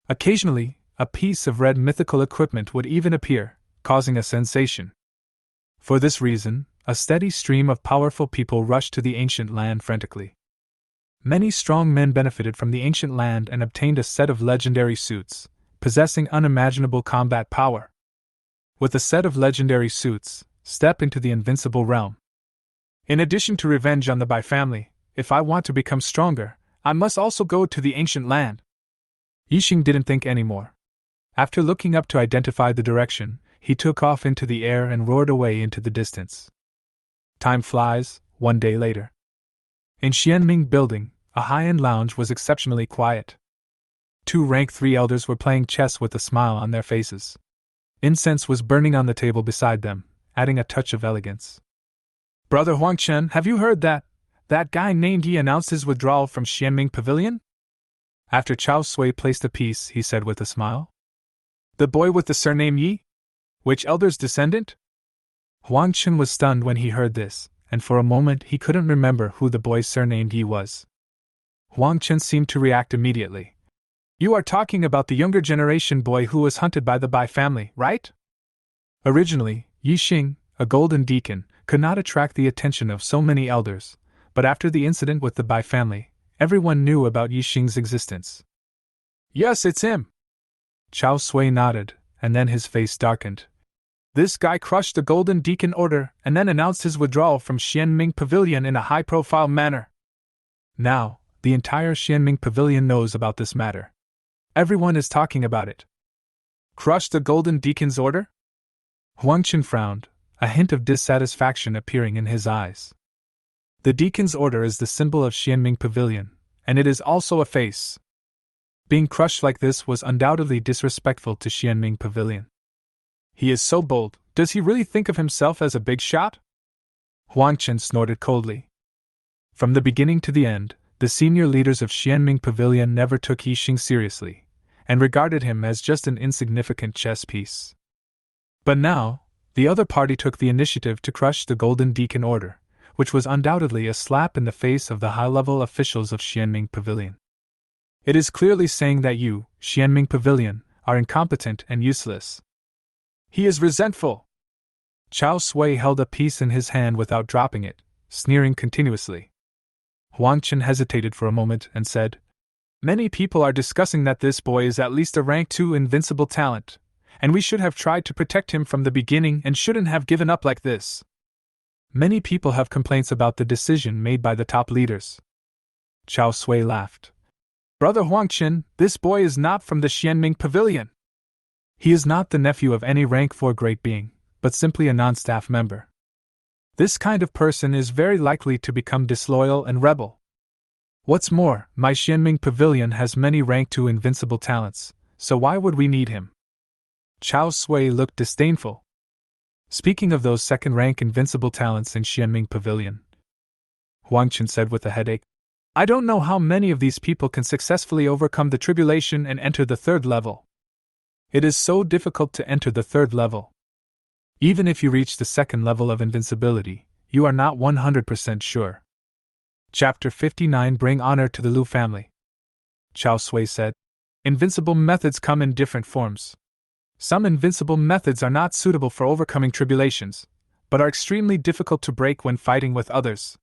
Occasionally, a piece of red mythical equipment would even appear, causing a sensation. For this reason, a steady stream of powerful people rushed to the ancient land frantically. Many strong men benefited from the ancient land and obtained a set of legendary suits, possessing unimaginable combat power. With a set of legendary suits, step into the invincible realm. In addition to revenge on the Bai family, if I want to become stronger, I must also go to the ancient land. Yixing didn't think anymore. After looking up to identify the direction, he took off into the air and roared away into the distance. Time flies. One day later. In Xianming Building, a high-end lounge was exceptionally quiet. Two rank 3 elders were playing chess with a smile on their faces. Incense was burning on the table beside them, adding a touch of elegance. Brother Huangchen, have you heard that? that guy named Yi announced his withdrawal from Xianming Pavilion? After Chao Sui placed a piece, he said with a smile. The boy with the surname Yi? Which elder's descendant? Huang Chen was stunned when he heard this, and for a moment he couldn't remember who the boy surnamed Yi was. Huang Chen seemed to react immediately. You are talking about the younger generation boy who was hunted by the Bai family, right? Originally, Yi Xing, a golden deacon, could not attract the attention of so many elders, but after the incident with the Bai family, everyone knew about Yi Xing's existence. Yes, it's him. Chao Sui nodded, and then his face darkened. This guy crushed the Golden Deacon Order and then announced his withdrawal from Xianming Pavilion in a high-profile manner. Now, the entire Xianming Pavilion knows about this matter. Everyone is talking about it. Crushed the Golden Deacon's Order? Huang Chen frowned, a hint of dissatisfaction appearing in his eyes. The Deacon's Order is the symbol of Xianming Pavilion, and it is also a face. Being crushed like this was undoubtedly disrespectful to Xianming Pavilion. He is so bold, does he really think of himself as a big shot? Huang Chen snorted coldly. From the beginning to the end, the senior leaders of Xianming Pavilion never took Yi Xing seriously, and regarded him as just an insignificant chess piece. But now, the other party took the initiative to crush the Golden Deacon Order, which was undoubtedly a slap in the face of the high-level officials of Xianming Pavilion. It is clearly saying that you, Xianming Pavilion, are incompetent and useless. He is resentful. Chao Sui held a piece in his hand without dropping it, sneering continuously. Huang Chen hesitated for a moment and said, Many people are discussing that this boy is at least a rank 2 invincible talent, and we should have tried to protect him from the beginning and shouldn't have given up like this. Many people have complaints about the decision made by the top leaders. Chao Sui laughed. Brother Huang Chen, this boy is not from the Xianming Pavilion. He is not the nephew of any rank 4 great being, but simply a non-staff member. This kind of person is very likely to become disloyal and rebel. What's more, my Xianming Pavilion has many rank 2 invincible talents, so why would we need him? Chao Sui looked disdainful. Speaking of those second-rank invincible talents in Xianming Pavilion, Huang Chen said with a headache, I don't know how many of these people can successfully overcome the tribulation and enter the 3rd level. It is so difficult to enter the 3rd level. Even if you reach the 2nd level of invincibility, you are not 100% sure. Chapter 59 Bring Honor to the Lu Family. Chao Sui said, Invincible methods come in different forms. Some invincible methods are not suitable for overcoming tribulations, but are extremely difficult to break when fighting with others.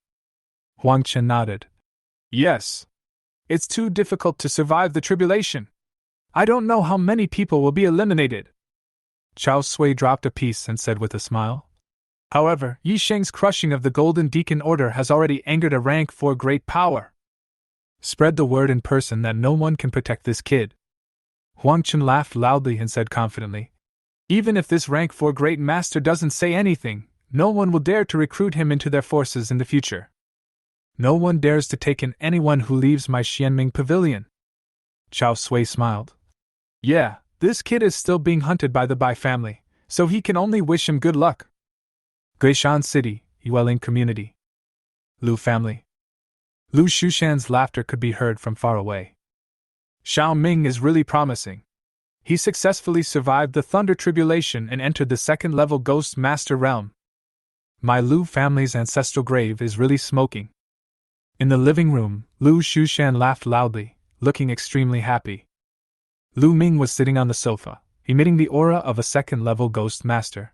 Huang Chen nodded. Yes. It's too difficult to survive the tribulation. I don't know how many people will be eliminated. Chao Sui dropped a piece and said with a smile. However, Yi Sheng's crushing of the Golden Deacon Order has already angered a rank 4 great power. Spread the word in person that no one can protect this kid. Huang Chen laughed loudly and said confidently, Even if this rank 4 great master doesn't say anything, no one will dare to recruit him into their forces in the future. No one dares to take in anyone who leaves my Xianming Pavilion. Chao Sui smiled. Yeah, this kid is still being hunted by the Bai family, so he can only wish him good luck. Guishan City, Yueling Community. Lu family. Lu Shushan's laughter could be heard from far away. Xiao Ming is really promising. He successfully survived the Thunder Tribulation and entered the 2nd level Ghost Master realm. My Lu family's ancestral grave is really smoking. In the living room, Lu Shushan laughed loudly, looking extremely happy. Lu Ming was sitting on the sofa, emitting the aura of a 2nd level Ghost Master.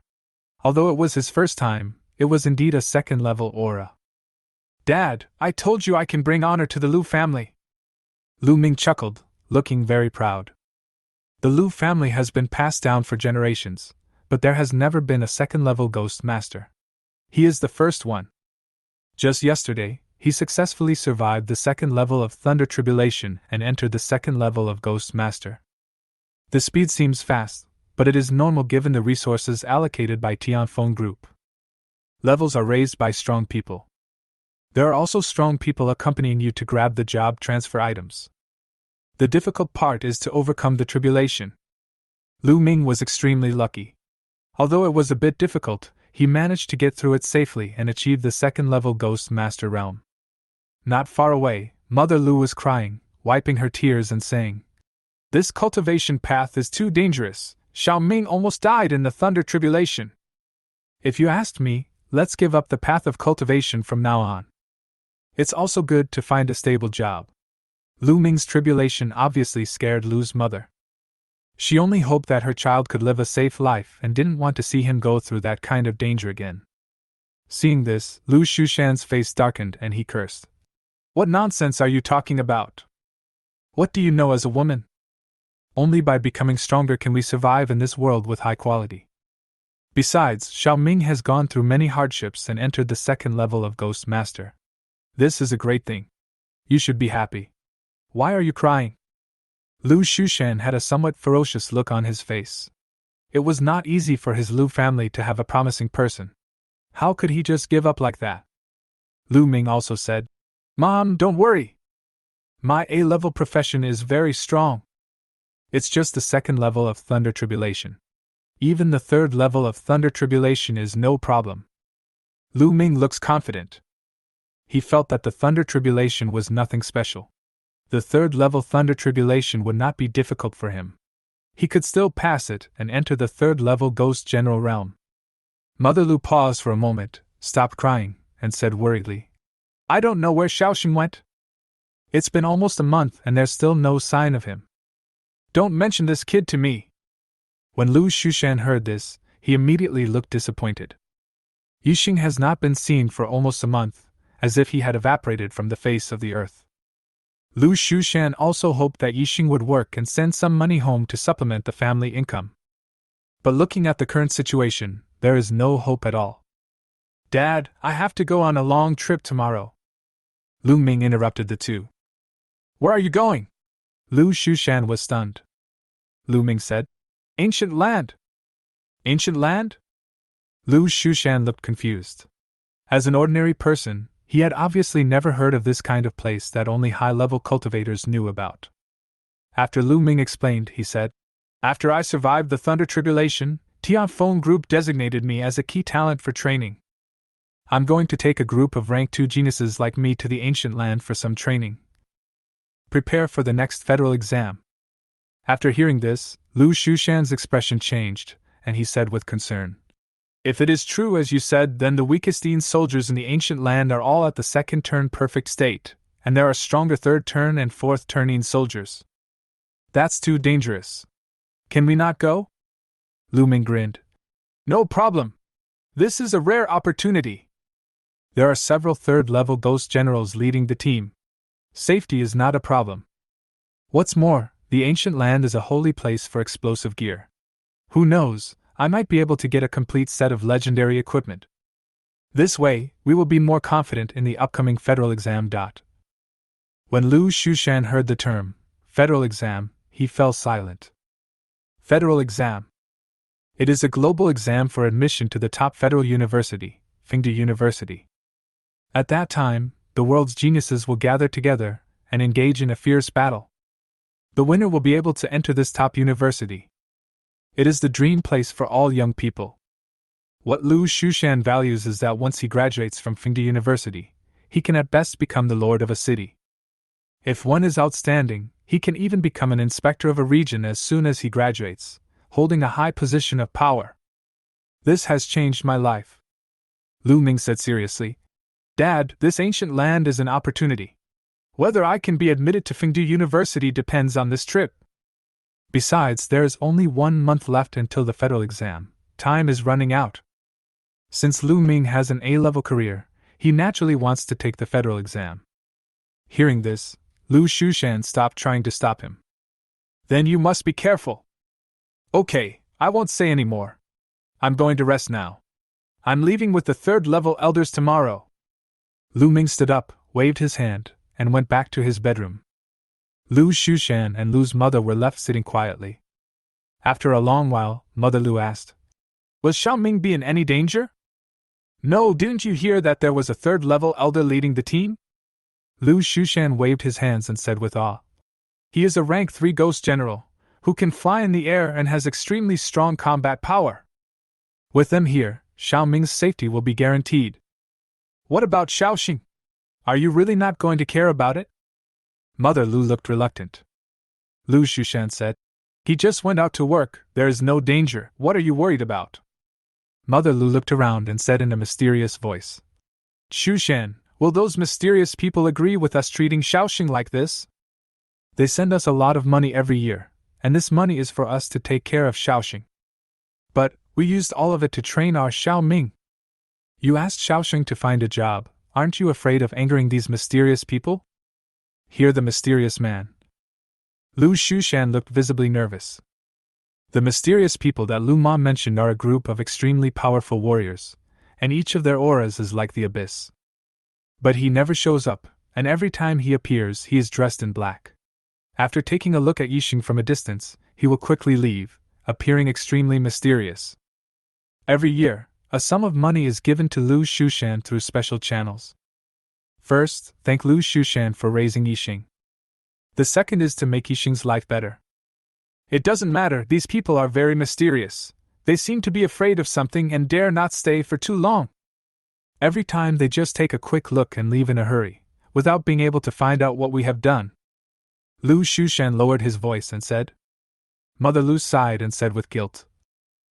Although it was his first time, it was indeed a 2nd level aura. Dad, I told you I can bring honor to the Lu family. Lu Ming chuckled, looking very proud. The Lu family has been passed down for generations, but there has never been a 2nd level Ghost Master. He is the first one. Just yesterday, he successfully survived the 2nd level of Thunder Tribulation and entered the 2nd level of Ghost Master. The speed seems fast, but it is normal given the resources allocated by Tianfeng Group. Levels are raised by strong people. There are also strong people accompanying you to grab the job transfer items. The difficult part is to overcome the tribulation. Lu Ming was extremely lucky. Although it was a bit difficult, he managed to get through it safely and achieve the 2nd level Ghost Master realm. Not far away, Mother Lu was crying, wiping her tears and saying, "This cultivation path is too dangerous. Xiao Ming almost died in the thunder tribulation. If you asked me, let's give up the path of cultivation from now on. It's also good to find a stable job." Lu Ming's tribulation obviously scared Lu's mother. She only hoped that her child could live a safe life and didn't want to see him go through that kind of danger again. Seeing this, Lu Shushan's face darkened and he cursed. "What nonsense are you talking about? What do you know as a woman? Only by becoming stronger can we survive in this world with high quality. Besides, Xiao Ming has gone through many hardships and entered the second level of Ghost Master. This is a great thing. You should be happy. Why are you crying?" Lu Shushan had a somewhat ferocious look on his face. It was not easy for his Lu family to have a promising person. How could he just give up like that? Lu Ming also said, "Mom, don't worry. My A-level profession is very strong. It's just the second level of Thunder Tribulation. Even the third level of Thunder Tribulation is no problem." Lu Ming looks confident. He felt that the Thunder Tribulation was nothing special. The third level Thunder Tribulation would not be difficult for him. He could still pass it and enter the third level Ghost General realm. Mother Lu paused for a moment, stopped crying, and said worriedly, "I don't know where Xiaoxing went. It's been almost a month and there's still no sign of him. Don't mention this kid to me." When Lu Shushan heard this, he immediately looked disappointed. Yixing has not been seen for almost a month, as if he had evaporated from the face of the earth. Lu Shushan also hoped that Yixing would work and send some money home to supplement the family income. But looking at the current situation, there is no hope at all. "Dad, I have to go on a long trip tomorrow." Lu Ming interrupted the two. "Where are you going?" Lu Shushan was stunned. Lu Ming said, "Ancient land." "Ancient land?" Lu Shushan looked confused. As an ordinary person, he had obviously never heard of this kind of place that only high-level cultivators knew about. After Lu Ming explained, he said, "After I survived the Thunder Tribulation, Tianfeng Group designated me as a key talent for training. I'm going to take a group of rank 2 geniuses like me to the ancient land for some training. Prepare for the next federal exam." After hearing this, Lu Shushan's expression changed, and he said with concern, "If it is true as you said, then the weakest soldiers in the ancient land are all at the second turn perfect state, and there are stronger third turn and fourth turning soldiers. That's too dangerous. Can we not go?" Lu Ming grinned. "No problem. This is a rare opportunity. There are several third-level ghost generals leading the team. Safety is not a problem. What's more, the ancient land is a holy place for explosive gear. Who knows, I might be able to get a complete set of legendary equipment. This way, we will be more confident in the upcoming federal exam. When Lu Shushan heard the term, federal exam, he fell silent. Federal exam. It is a global exam for admission to the top federal university, Fingda University. At that time, the world's geniuses will gather together and engage in a fierce battle. The winner will be able to enter this top university. It is the dream place for all young people. What Lu Shushan values is that once he graduates from Fingda University, he can at best become the lord of a city. If one is outstanding, he can even become an inspector of a region as soon as he graduates, holding a high position of power. This has changed my life. Lu Ming said seriously, "Dad, this ancient land is an opportunity. Whether I can be admitted to Fingda University depends on this trip. Besides, there is only 1 month left until the federal exam. Time is running out." Since Lu Ming has an A-level career, he naturally wants to take the federal exam. Hearing this, Lu Shushan stopped trying to stop him. "Then you must be careful." "Okay, I won't say any more. I'm going to rest now. I'm leaving with the third-level elders tomorrow." Lu Ming stood up, waved his hand, and went back to his bedroom. Lu Shushan and Lu's mother were left sitting quietly. After a long while, Mother Lu asked, "Was Xiao Ming be in any danger?" "No, didn't you hear that there was a third-level elder leading the team?" Lu Shushan waved his hands and said with awe, "He is a rank 3 ghost general, who can fly in the air and has extremely strong combat power. With them here, Xiao Ming's safety will be guaranteed." "What about Xiaoxing?" Are you really not going to care about it? Mother Lu looked reluctant. Lu Shushan said, He just went out to work, there is no danger, what are you worried about? Mother Lu looked around and said in a mysterious voice, Shushan, will those mysterious people agree with us treating Shaoxing like this? They send us a lot of money every year, and this money is for us to take care of Shaoxing. But we used all of it to train our Xiao Ming. You asked Shaoxing to find a job, aren't you afraid of angering these mysterious people? Hear the mysterious man. Lu Shushan looked visibly nervous. The mysterious people that Lu Ma mentioned are a group of extremely powerful warriors, and each of their auras is like the abyss. But he never shows up, and every time he appears he is dressed in black. After taking a look at Yixing from a distance, he will quickly leave, appearing extremely mysterious. Every year, a sum of money is given to Lu Shushan through special channels. First, thank Lu Shushan for raising Yixing. The second is to make Yixing's life better. It doesn't matter, these people are very mysterious. They seem to be afraid of something and dare not stay for too long. Every time they just take a quick look and leave in a hurry, without being able to find out what we have done. Lu Shushan lowered his voice and said. Mother Lu sighed and said with guilt,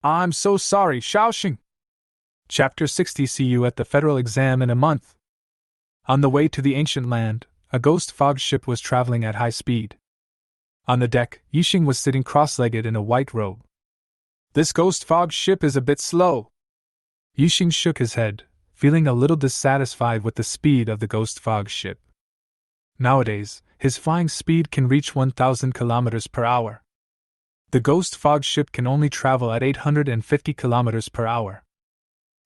I'm so sorry, Shaoxing. Chapter 60. See you at the federal exam in a month. On the way to the ancient land, a ghost fog ship was traveling at high speed. On the deck, Yixing was sitting cross-legged in a white robe. This ghost fog ship is a bit slow. Yixing shook his head, feeling a little dissatisfied with the speed of the ghost fog ship. Nowadays, his flying speed can reach 1,000 kilometers per hour. The ghost fog ship can only travel at 850 kilometers per hour.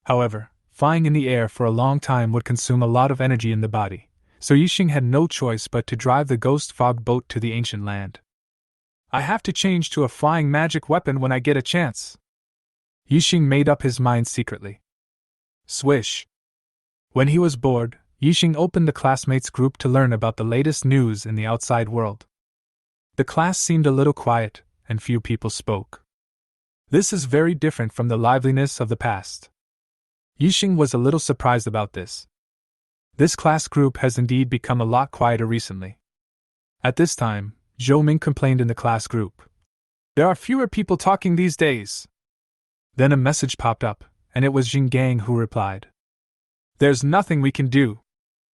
However, flying in the air for a long time would consume a lot of energy in the body, so Yixing had no choice but to drive the ghost fog boat to the ancient land. I have to change to a flying magic weapon when I get a chance. Yixing made up his mind secretly. Swish. When he was bored, Yixing opened the classmates group to learn about the latest news in the outside world. The class seemed a little quiet, and few people spoke. This is very different from the liveliness of the past. Yixing was a little surprised about this. This class group has indeed become a lot quieter recently. At this time, Zhou Ming complained in the class group. There are fewer people talking these days. Then a message popped up, and it was Jing Gang who replied. There's nothing we can do.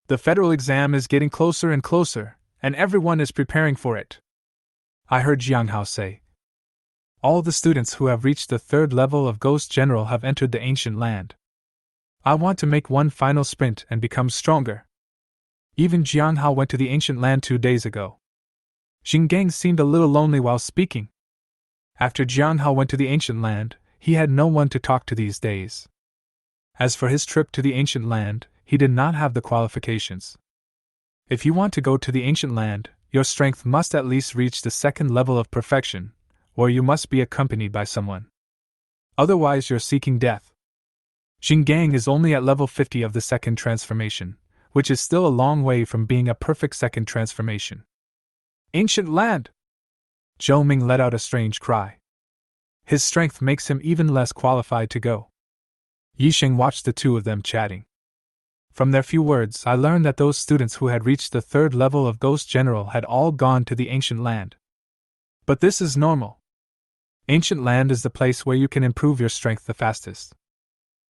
The federal exam is getting closer and closer, and everyone is preparing for it. I heard Jiang Hao say. All the students who have reached the 3rd level of Ghost General have entered the ancient land. I want to make one final sprint and become stronger. Even Jiang Hao went to the ancient land 2 days ago. Jing Gang seemed a little lonely while speaking. After Jiang Hao went to the ancient land, he had no one to talk to these days. As for his trip to the ancient land, he did not have the qualifications. If you want to go to the ancient land, your strength must at least reach the 2nd level of perfection, or you must be accompanied by someone. Otherwise you're seeking death. Jing Gang is only at level 50 of the 2nd transformation, which is still a long way from being a perfect 2nd transformation. Ancient land! Zhou Ming let out a strange cry. His strength makes him even less qualified to go. Yixing watched the two of them chatting. From their few words, I learned that those students who had reached the 3rd level of Ghost General had all gone to the ancient land. But this is normal. Ancient land is the place where you can improve your strength the fastest.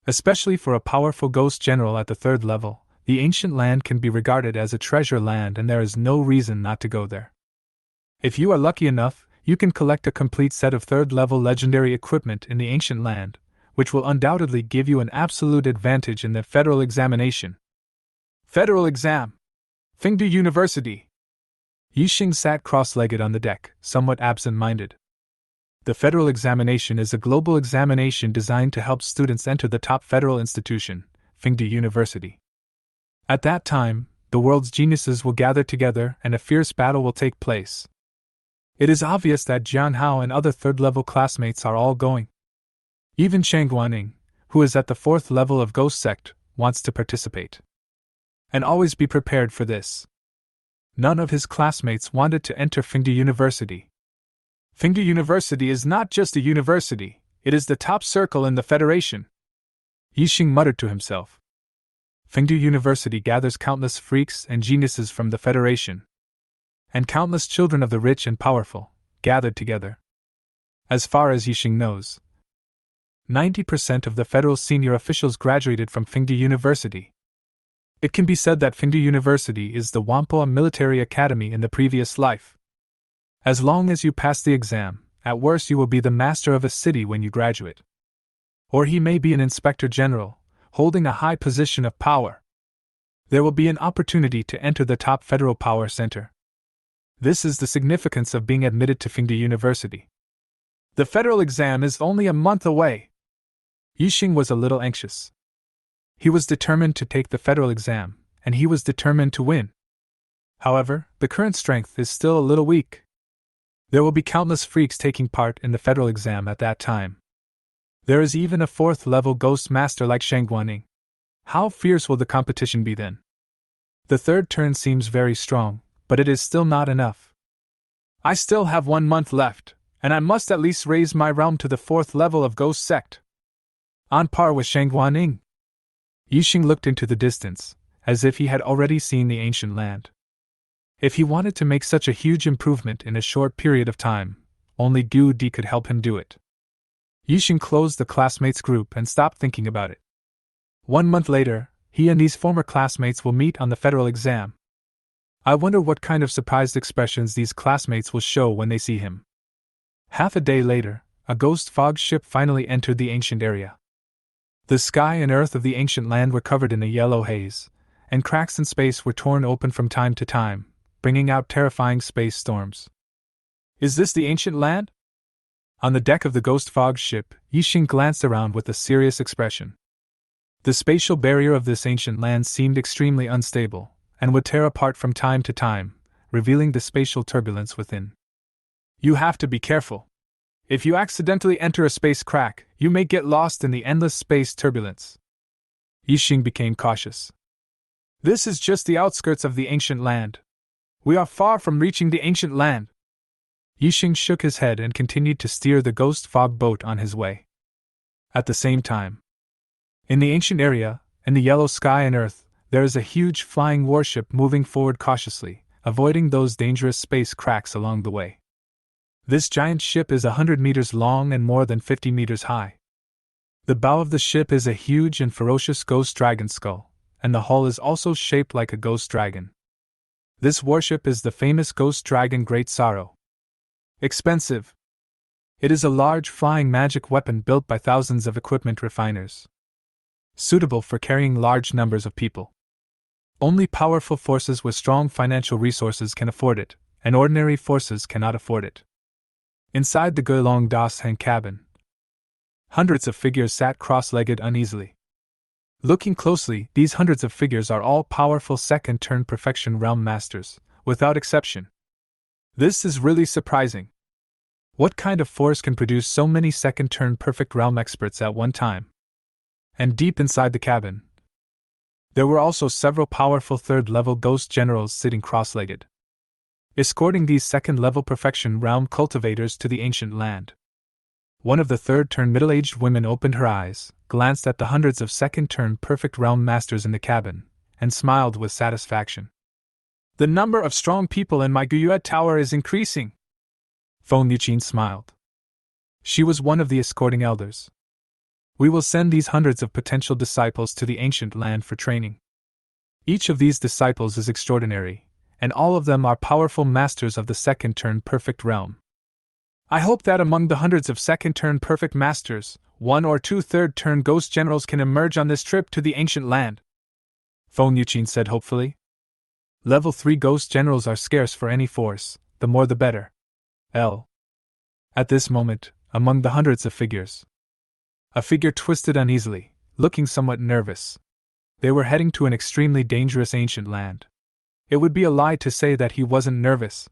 Especially for a powerful Ghost General at the 3rd level, the ancient land can be regarded as a treasure land and there is no reason not to go there. If you are lucky enough, you can collect a complete set of 3rd level legendary equipment in the ancient land, which will undoubtedly give you an absolute advantage in the federal examination. Federal exam! Fingdu University! Yixing sat cross-legged on the deck, somewhat absent-minded. The federal examination is a global examination designed to help students enter the top federal institution, Fingdu University. At that time, the world's geniuses will gather together and a fierce battle will take place. It is obvious that Jian Hao and other 3rd-level classmates are all going. Even Chang Guaning, who is at the 4th level of Ghost Sect, wants to participate. And always be prepared for this. None of his classmates wanted to enter Fingdu University. Fingdu University is not just a university, it is the top circle in the Federation. Yixing muttered to himself. Fengdu University gathers countless freaks and geniuses from the Federation, and countless children of the rich and powerful, gathered together. As far as Yixing knows, 90% of the federal senior officials graduated from Fengdu University. It can be said that Fengdu University is the Whampoa military academy in the previous life. As long as you pass the exam, at worst you will be the master of a city when you graduate. Or he may be an inspector general, holding a high position of power. There will be an opportunity to enter the top federal power center. This is the significance of being admitted to Fengdu University. The federal exam is only a month away. Yixing was a little anxious. He was determined to take the federal exam, and he was determined to win. However, the current strength is still a little weak. There will be countless freaks taking part in the federal exam at that time. There is even a 4th level ghost master like Shang Guaning. How fierce will the competition be then? The third turn seems very strong, but it is still not enough. I still have 1 month left, and I must at least raise my realm to the 4th level of ghost sect. On par with Shang Guaning. Yixing looked into the distance, as if he had already seen the ancient land. If he wanted to make such a huge improvement in a short period of time, only Gu Di could help him do it. Yixing closed the classmates group and stopped thinking about it. 1 month later, he and these former classmates will meet on the federal exam. I wonder what kind of surprised expressions these classmates will show when they see him. Half a day later, a ghost fog ship finally entered the ancient area. The sky and earth of the ancient land were covered in a yellow haze, and cracks in space were torn open from time to time, bringing out terrifying space storms. Is this the ancient land? On the deck of the ghost fog ship, Yixing glanced around with a serious expression. The spatial barrier of this ancient land seemed extremely unstable, and would tear apart from time to time, revealing the spatial turbulence within. You have to be careful. If you accidentally enter a space crack, you may get lost in the endless space turbulence. Yixing became cautious. This is just the outskirts of the ancient land. We are far from reaching the ancient land. Yixing shook his head and continued to steer the ghost fog boat on his way. At the same time, in the ancient area, in the yellow sky and earth, there is a huge flying warship moving forward cautiously, avoiding those dangerous space cracks along the way. This giant ship is 100 meters long and more than 50 meters high. The bow of the ship is a huge and ferocious ghost dragon skull, and the hull is also shaped like a ghost dragon. This warship is the famous ghost dragon Great Sorrow. Expensive. It is a large flying magic weapon built by thousands of equipment refiners. Suitable for carrying large numbers of people. Only powerful forces with strong financial resources can afford it, and ordinary forces cannot afford it. Inside the Guilong Das Hang cabin, hundreds of figures sat cross-legged uneasily. Looking closely, these hundreds of figures are all powerful second-turn perfection realm masters, without exception. This is really surprising. What kind of force can produce so many second-turn perfect realm experts at one time? And deep inside the cabin, there were also several powerful third-level ghost generals sitting cross-legged, escorting these second-level perfection realm cultivators to the ancient land. One of the third-turn middle-aged women opened her eyes, glanced at the hundreds of second-turn perfect realm masters in the cabin, and smiled with satisfaction. The number of strong people in my Guyue Tower is increasing. Feng Yuqin smiled. She was one of the escorting elders. We will send these hundreds of potential disciples to the ancient land for training. Each of these disciples is extraordinary, and all of them are powerful masters of the second-turn perfect realm. I hope that among the hundreds of second-turn perfect masters, 1 or 2 third-turn ghost generals can emerge on this trip to the ancient land. Feng Yuqin said hopefully. Level 3 ghost generals are scarce for any force, the more the better. At this moment, among the hundreds of figures, a figure twisted uneasily, looking somewhat nervous. They were heading to an extremely dangerous ancient land. It would be a lie to say that he wasn't nervous.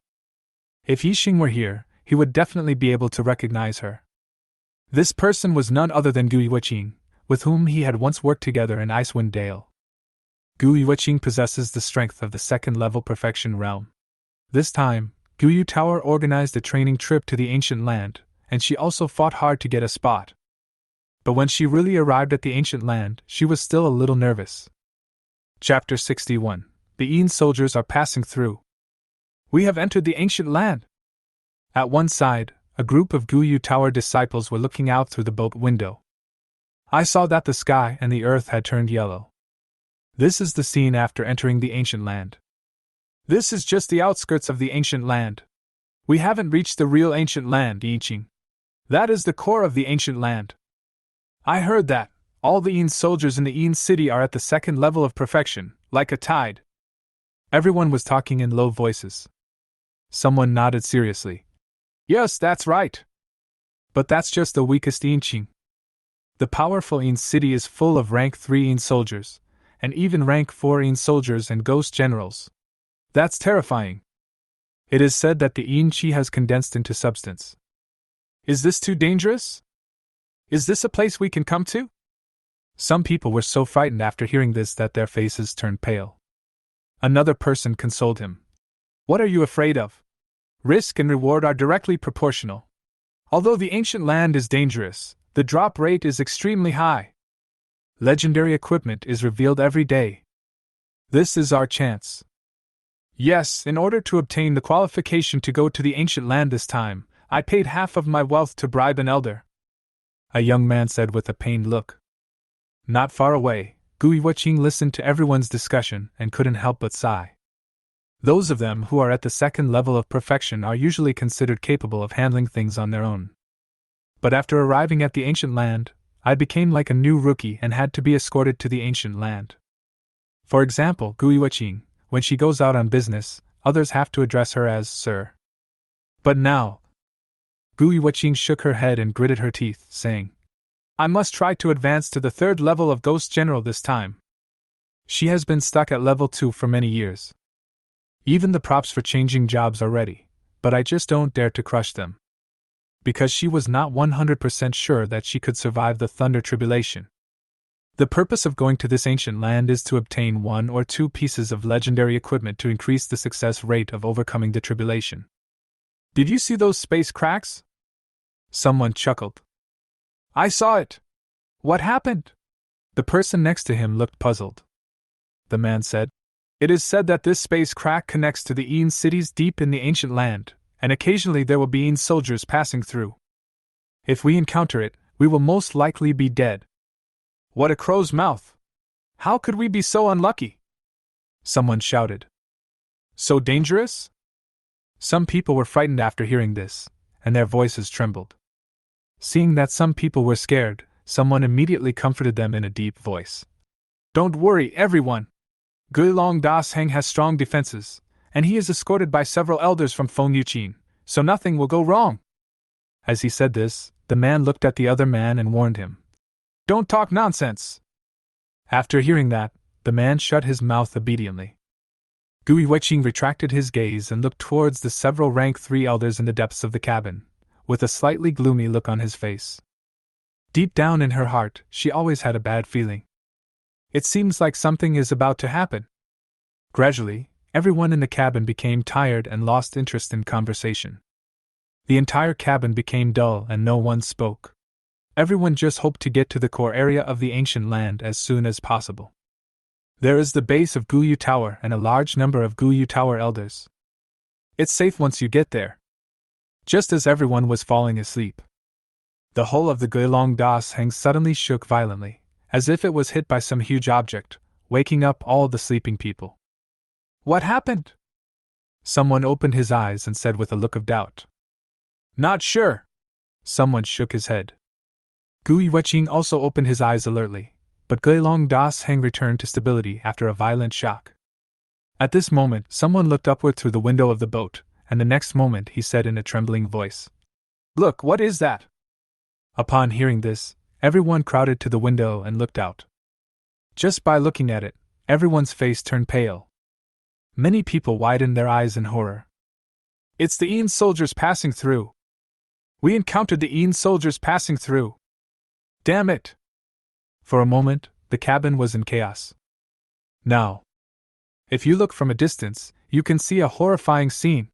If Yixing were here, he would definitely be able to recognize her. This person was none other than Gu Yueqing, with whom he had once worked together in Icewind Dale. Gu Yueqing possesses the strength of the second-level perfection realm. This time, Guyue Tower organized a training trip to the ancient land, and she also fought hard to get a spot. But when she really arrived at the ancient land, she was still a little nervous. Chapter 61. The Een soldiers are passing through. We have entered the ancient land. At one side, a group of Guyu Tower disciples were looking out through the boat window. I saw that the sky and the earth had turned yellow. This is the scene after entering the ancient land. This is just the outskirts of the ancient land. We haven't reached the real ancient land, Yiqing. That is the core of the ancient land. I heard that all the Een soldiers in the Een city are at the second level of perfection, like a tide. Everyone was talking in low voices. Someone nodded seriously. Yes, that's right. But that's just the weakest Yiqing. The powerful Een city is full of rank 3 Een soldiers, and even rank 4 Een soldiers and ghost generals. That's terrifying. It is said that the Een chi has condensed into substance. Is this too dangerous? Is this a place we can come to? Some people were so frightened after hearing this that their faces turned pale. Another person consoled him. What are you afraid of? Risk and reward are directly proportional. Although the ancient land is dangerous, the drop rate is extremely high. Legendary equipment is revealed every day. This is our chance. Yes, in order to obtain the qualification to go to the ancient land this time, I paid half of my wealth to bribe an elder. A young man said with a pained look. Not far away, Gui Wuqing listened to everyone's discussion and couldn't help but sigh. Those of them who are at the second level of perfection are usually considered capable of handling things on their own. But after arriving at the ancient land, I became like a new rookie and had to be escorted to the ancient land. For example, Gui Wuqing, when she goes out on business, others have to address her as Sir. But now, Gui Wuqing shook her head and gritted her teeth, saying, I must try to advance to the third level of Ghost General this time. She has been stuck at level 2 for many years. Even the props for changing jobs are ready, but I just don't dare to crush them. Because she was not 100% sure that she could survive the Thunder Tribulation. The purpose of going to this ancient land is to obtain 1 or 2 pieces of legendary equipment to increase the success rate of overcoming the tribulation. Did you see those space cracks? Someone chuckled. I saw it. What happened? The person next to him looked puzzled. The man said, It is said that this space crack connects to the Een cities deep in the ancient land, and occasionally there will be Een soldiers passing through. If we encounter it, we will most likely be dead. What a crow's mouth! How could we be so unlucky? Someone shouted. So dangerous? Some people were frightened after hearing this, and their voices trembled. Seeing that some people were scared, someone immediately comforted them in a deep voice. Don't worry, everyone! Guilong Dasheng has strong defenses, and he is escorted by several elders from Feng Yuqin, so nothing will go wrong. As he said this, the man looked at the other man and warned him. Don't talk nonsense! After hearing that, the man shut his mouth obediently. Gui Wuqing retracted his gaze and looked towards the several rank 3 elders in the depths of the cabin, with a slightly gloomy look on his face. Deep down in her heart, she always had a bad feeling. It seems like something is about to happen. Gradually, everyone in the cabin became tired and lost interest in conversation. The entire cabin became dull and no one spoke. Everyone just hoped to get to the core area of the ancient land as soon as possible. There is the base of Guyu Tower and a large number of Guyu Tower elders. It's safe once you get there. Just as everyone was falling asleep, the whole of the Guilong Dasheng suddenly shook violently, as if it was hit by some huge object, waking up all the sleeping people. What happened? Someone opened his eyes and said with a look of doubt. Not sure. Someone shook his head. Gui Wuqing also opened his eyes alertly, but Guilong Dasheng returned to stability after a violent shock. At this moment, someone looked upward through the window of the boat, and the next moment he said in a trembling voice, Look, what is that? Upon hearing this, everyone crowded to the window and looked out. Just by looking at it, everyone's face turned pale. Many people widened their eyes in horror. It's the Een soldiers passing through. We encountered the Een soldiers passing through. Damn it! For a moment, the cabin was in chaos. Now, if you look from a distance, you can see a horrifying scene.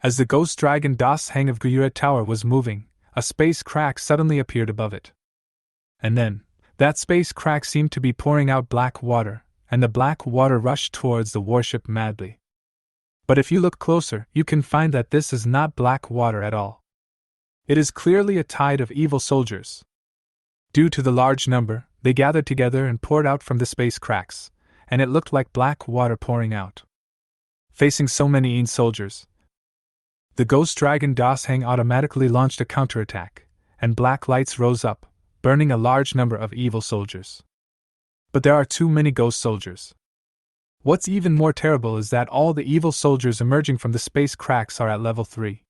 As the ghost dragon Dasheng of Guyu Tower was moving, a space crack suddenly appeared above it. And then, that space crack seemed to be pouring out black water, and the black water rushed towards the warship madly. But if you look closer, you can find that this is not black water at all. It is clearly a tide of evil soldiers. Due to the large number, they gathered together and poured out from the space cracks, and it looked like black water pouring out. Facing so many Een soldiers, the ghost dragon Dasheng automatically launched a counterattack, and black lights rose up, burning a large number of evil soldiers. But there are too many ghost soldiers. What's even more terrible is that all the evil soldiers emerging from the space cracks are at level 3.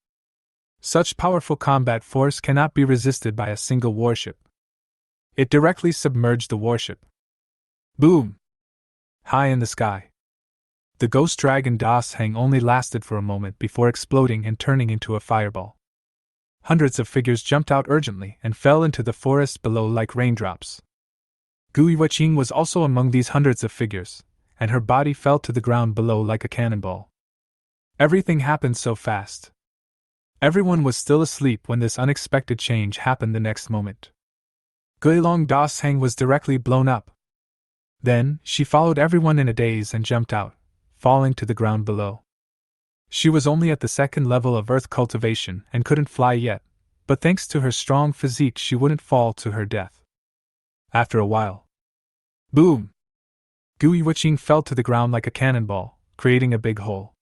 Such powerful combat force cannot be resisted by a single warship. It directly submerged the warship. Boom! High in the sky. The ghost dragon Dasheng only lasted for a moment before exploding and turning into a fireball. Hundreds of figures jumped out urgently and fell into the forest below like raindrops. Guiwaching was also among these hundreds of figures, and her body fell to the ground below like a cannonball. Everything happened so fast. Everyone was still asleep when this unexpected change happened the next moment. Guilong Dasheng was directly blown up. Then, she followed everyone in a daze and jumped out, falling to the ground below. She was only at the second level of earth cultivation and couldn't fly yet, but thanks to her strong physique she wouldn't fall to her death. After a while, boom! Guiwaching fell to the ground like a cannonball, creating a big hole.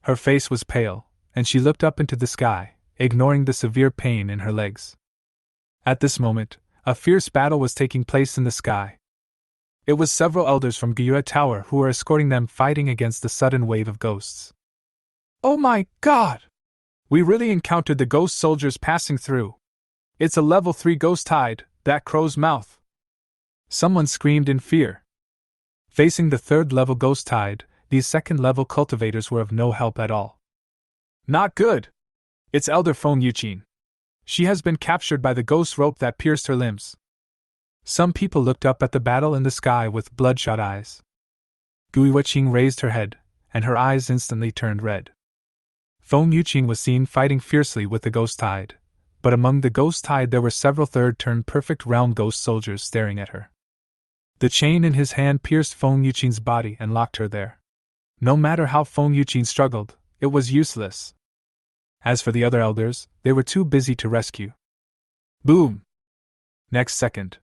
Her face was pale, and she looked up into the sky, ignoring the severe pain in her legs. At this moment, a fierce battle was taking place in the sky. It was several elders from Gyue Tower who were escorting them fighting against the sudden wave of ghosts. Oh my god! We really encountered the ghost soldiers passing through. It's a level 3 ghost tide, that crow's mouth. Someone screamed in fear. Facing the third level ghost tide, these second level cultivators were of no help at all. Not good! It's Elder Feng Yuqin. She has been captured by the ghost rope that pierced her limbs. Some people looked up at the battle in the sky with bloodshot eyes. Guiwaching raised her head, and her eyes instantly turned red. Feng Yuqin was seen fighting fiercely with the ghost tide, but among the ghost tide there were several third-turn perfect realm ghost soldiers staring at her. The chain in his hand pierced Feng Yuqin's body and locked her there. No matter how Feng Yuqin struggled, it was useless. As for the other elders, they were too busy to rescue. Boom! Next second,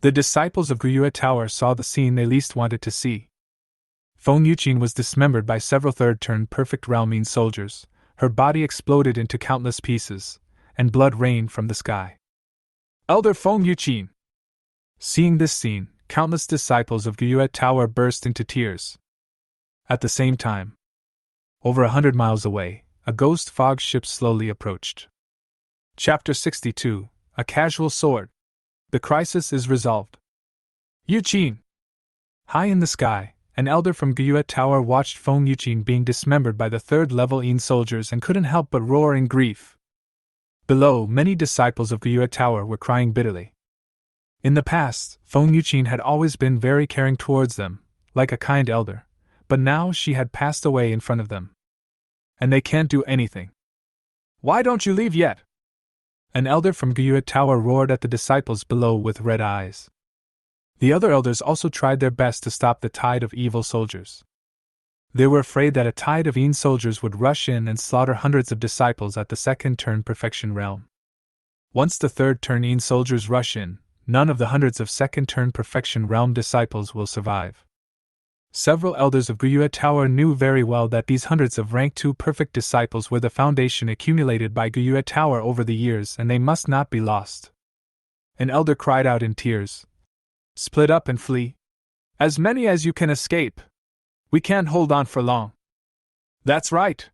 the disciples of Gyue Tower saw the scene they least wanted to see. Feng Yuqin was dismembered by several third-turn perfect realmine soldiers, her body exploded into countless pieces, and blood rained from the sky. Elder Feng Yuqin! Seeing this scene, countless disciples of Gyue Tower burst into tears. At the same time, over 100 miles away, a ghost fog ship slowly approached. Chapter 62, A Casual Sword. The crisis is resolved. Yuqin! High in the sky, an elder from Gyue Tower watched Feng Yuqin being dismembered by the third-level Een soldiers and couldn't help but roar in grief. Below, many disciples of Gyue Tower were crying bitterly. In the past, Feng Yuqin had always been very caring towards them, like a kind elder, but now she had passed away in front of them. And they can't do anything. Why don't you leave yet? An elder from Gyue Tower roared at the disciples below with red eyes. The other elders also tried their best to stop the tide of evil soldiers. They were afraid that a tide of Een soldiers would rush in and slaughter hundreds of disciples at the second-turn perfection realm. Once the third-turn Een soldiers rush in, none of the hundreds of second-turn perfection realm disciples will survive. Several elders of Gyue Tower knew very well that these hundreds of rank 2 perfect disciples were the foundation accumulated by Gyue Tower over the years and they must not be lost. An elder cried out in tears. Split up and flee. As many as you can escape. We can't hold on for long. That's right.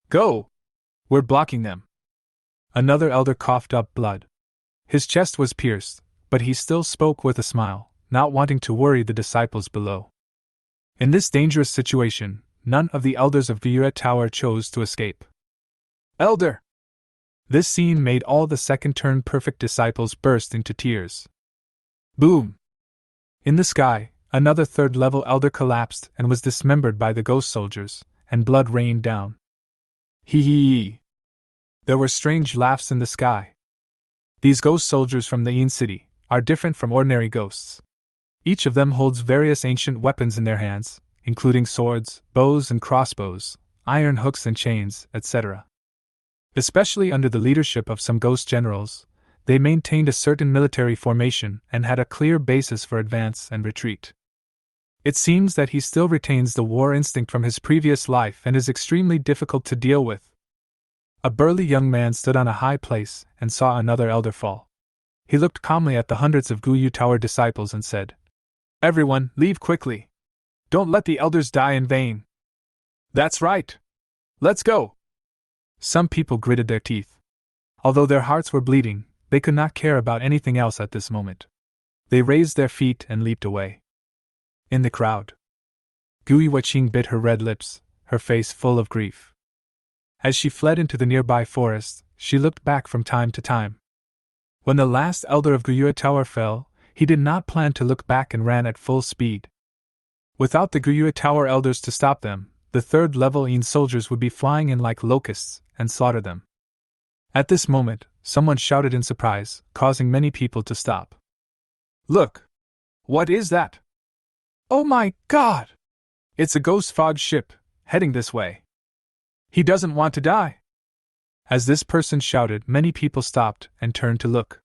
Go. We're blocking them. Another elder coughed up blood. His chest was pierced, but he still spoke with a smile, not wanting to worry the disciples below. In this dangerous situation, none of the elders of Gyue Tower chose to escape. Elder! This scene made all the second-turn perfect disciples burst into tears. Boom! In the sky, another third-level elder collapsed and was dismembered by the ghost soldiers, and blood rained down. Hee hee hee! There were strange laughs in the sky. These ghost soldiers from the Een city are different from ordinary ghosts. Each of them holds various ancient weapons in their hands, including swords, bows and crossbows, iron hooks and chains, etc. Especially under the leadership of some ghost generals, they maintained a certain military formation and had a clear basis for advance and retreat. It seems that he still retains the war instinct from his previous life and is extremely difficult to deal with. A burly young man stood on a high place and saw another elder fall. He looked calmly at the hundreds of Guyu Tower disciples and said, "Everyone, leave quickly. Don't let the elders die in vain." "That's right. Let's go." Some people gritted their teeth. Although their hearts were bleeding, they could not care about anything else at this moment. They raised their feet and leaped away. In the crowd, Gui Waching bit her red lips, her face full of grief. As she fled into the nearby forest, she looked back from time to time. When the last elder of Guyu Tower fell, he did not plan to look back and ran at full speed. Without the Guyu Tower elders to stop them, the third-level Yin soldiers would be flying in like locusts and slaughter them. At this moment, someone shouted in surprise, causing many people to stop. "Look! What is that? Oh my God! It's a ghost fog ship, heading this way. He doesn't want to die." As this person shouted, many people stopped and turned to look.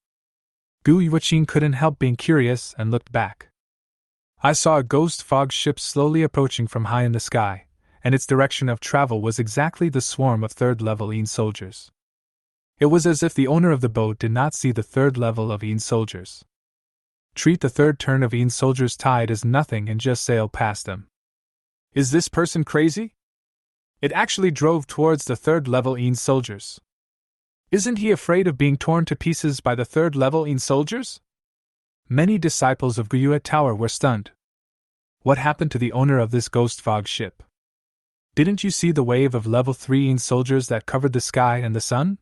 Gu Yuqing couldn't help being curious and looked back. "I saw a ghost fog ship slowly approaching from high in the sky, and its direction of travel was exactly the swarm of third-level Yin soldiers. It was as if the owner of the boat did not see the third level of Yin soldiers. Treat the third turn of Yin soldiers' tide as nothing and just sail past them. Is this person crazy? It actually drove towards the third-level Yin soldiers. Isn't he afraid of being torn to pieces by the third-level Yin soldiers?" Many disciples of Guyu Tower were stunned. What happened to the owner of this ghost fog ship? Didn't you see the wave of level 3 Yin soldiers that covered the sky and the sun?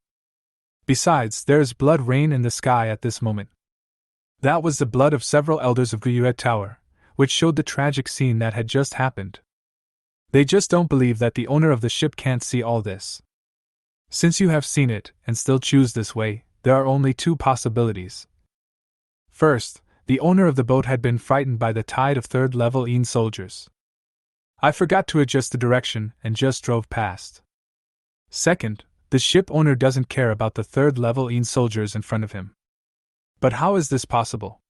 Besides, there is blood rain in the sky at this moment. That was the blood of several elders of Guyu Tower, which showed the tragic scene that had just happened. They just don't believe that the owner of the ship can't see all this. Since you have seen it and still choose this way, there are only two possibilities. First, the owner of the boat had been frightened by the tide of third-level Yin soldiers. I forgot to adjust the direction and just drove past. Second, the ship owner doesn't care about the third-level Yin soldiers in front of him. But how is this possible?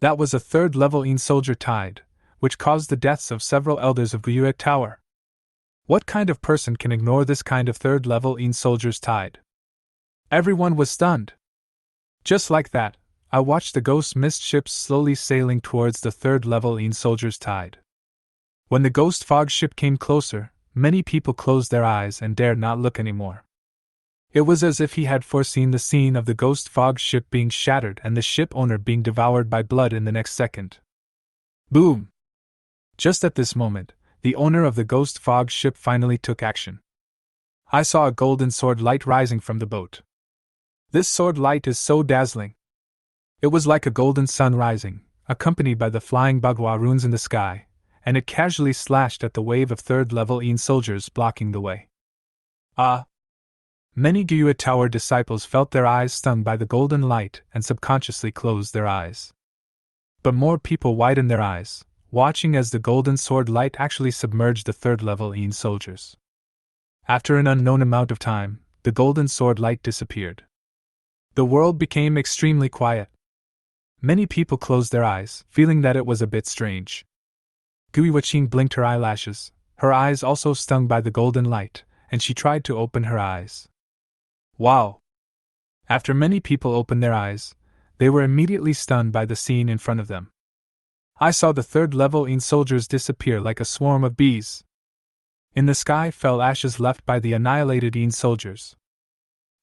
That was a third-level Yin soldier tide, which caused the deaths of several elders of Guyu Tower. What kind of person can ignore this kind of third-level Yin soldier's tide? Everyone was stunned. Just like that, I watched the ghost mist ships slowly sailing towards the third-level Yin soldier's tide. When the ghost fog ship came closer, many people closed their eyes and dared not look anymore. It was as if he had foreseen the scene of the ghost fog ship being shattered and the ship owner being devoured by blood in the next second. Boom! Just at this moment, the owner of the ghost fog ship finally took action. I saw a golden sword light rising from the boat. This sword light is so dazzling. It was like a golden sun rising, accompanied by the flying bagua runes in the sky, and it casually slashed at the wave of third-level Yin soldiers blocking the way. Many Guyu Tower disciples felt their eyes stung by the golden light and subconsciously closed their eyes. But more people widened their eyes, watching as the golden sword light actually submerged the third-level Yin soldiers. After an unknown amount of time, the golden sword light disappeared. The world became extremely quiet. Many people closed their eyes, feeling that it was a bit strange. Gui Waching blinked her eyelashes, her eyes also stung by the golden light, and she tried to open her eyes. Wow! After many people opened their eyes, they were immediately stunned by the scene in front of them. I saw the third-level Yin soldiers disappear like a swarm of bees. In the sky fell ashes left by the annihilated Yin soldiers.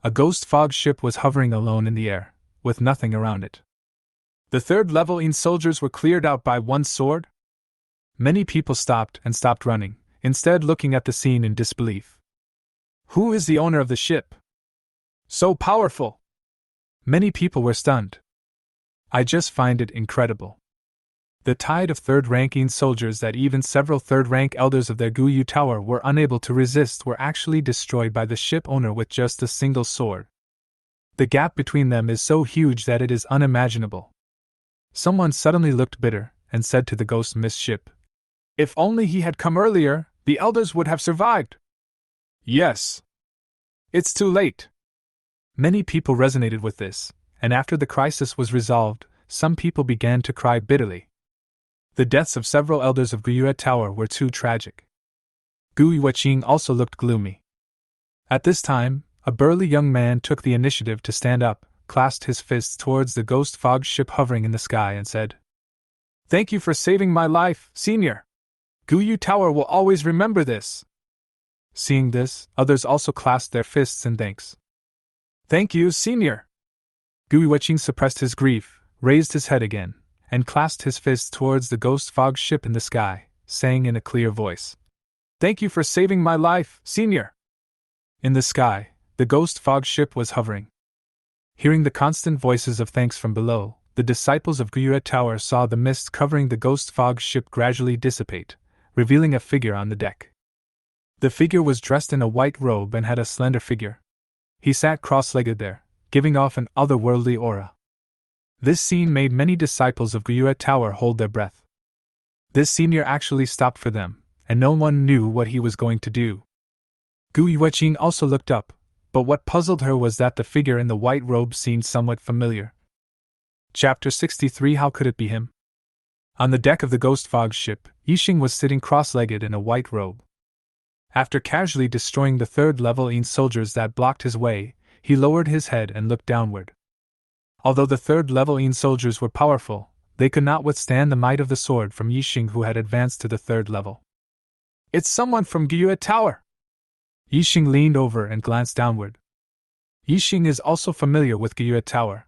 A ghost fog ship was hovering alone in the air, with nothing around it. The third-level Yin soldiers were cleared out by one sword? Many people stopped running, instead looking at the scene in disbelief. Who is the owner of the ship? So powerful! Many people were stunned. I just find it incredible. The tide of third-rank Yin soldiers that even several third-rank elders of their Guyu Tower were unable to resist were actually destroyed by the ship owner with just a single sword. The gap between them is so huge that it is unimaginable. Someone suddenly looked bitter, and said to the ghost mist ship, "If only he had come earlier, the elders would have survived." "Yes. It's too late." Many people resonated with this, and after the crisis was resolved, some people began to cry bitterly. The deaths of several elders of Guyue Tower were too tragic. Gui Weching also looked gloomy. At this time, a burly young man took the initiative to stand up, clasped his fists towards the ghost fog ship hovering in the sky and said, "Thank you for saving my life, Senior. Guyue Tower will always remember this." Seeing this, others also clasped their fists in thanks. "Thank you, Senior." Gui Weching suppressed his grief, raised his head again, and clasped his fists towards the ghost fog ship in the sky, saying in a clear voice, "Thank you for saving my life, Senior." In the sky, the ghost fog ship was hovering. Hearing the constant voices of thanks from below, the disciples of Guyue Tower saw the mist covering the ghost fog ship gradually dissipate, revealing a figure on the deck. The figure was dressed in a white robe and had a slender figure. He sat cross-legged there, giving off an otherworldly aura. This scene made many disciples of Guyue Tower hold their breath. This senior actually stopped for them, and no one knew what he was going to do. Gui Weching also looked up, but what puzzled her was that the figure in the white robe seemed somewhat familiar. Chapter 63. How could it be him? On the deck of the ghost fog ship, Yixing was sitting cross-legged in a white robe. After casually destroying the third-level Yin soldiers that blocked his way, he lowered his head and looked downward. Although the third-level Yin soldiers were powerful, they could not withstand the might of the sword from Yixing, who had advanced to the third level. "It's someone from Guyue Tower!" Yixing leaned over and glanced downward. Yixing is also familiar with Guyue Tower.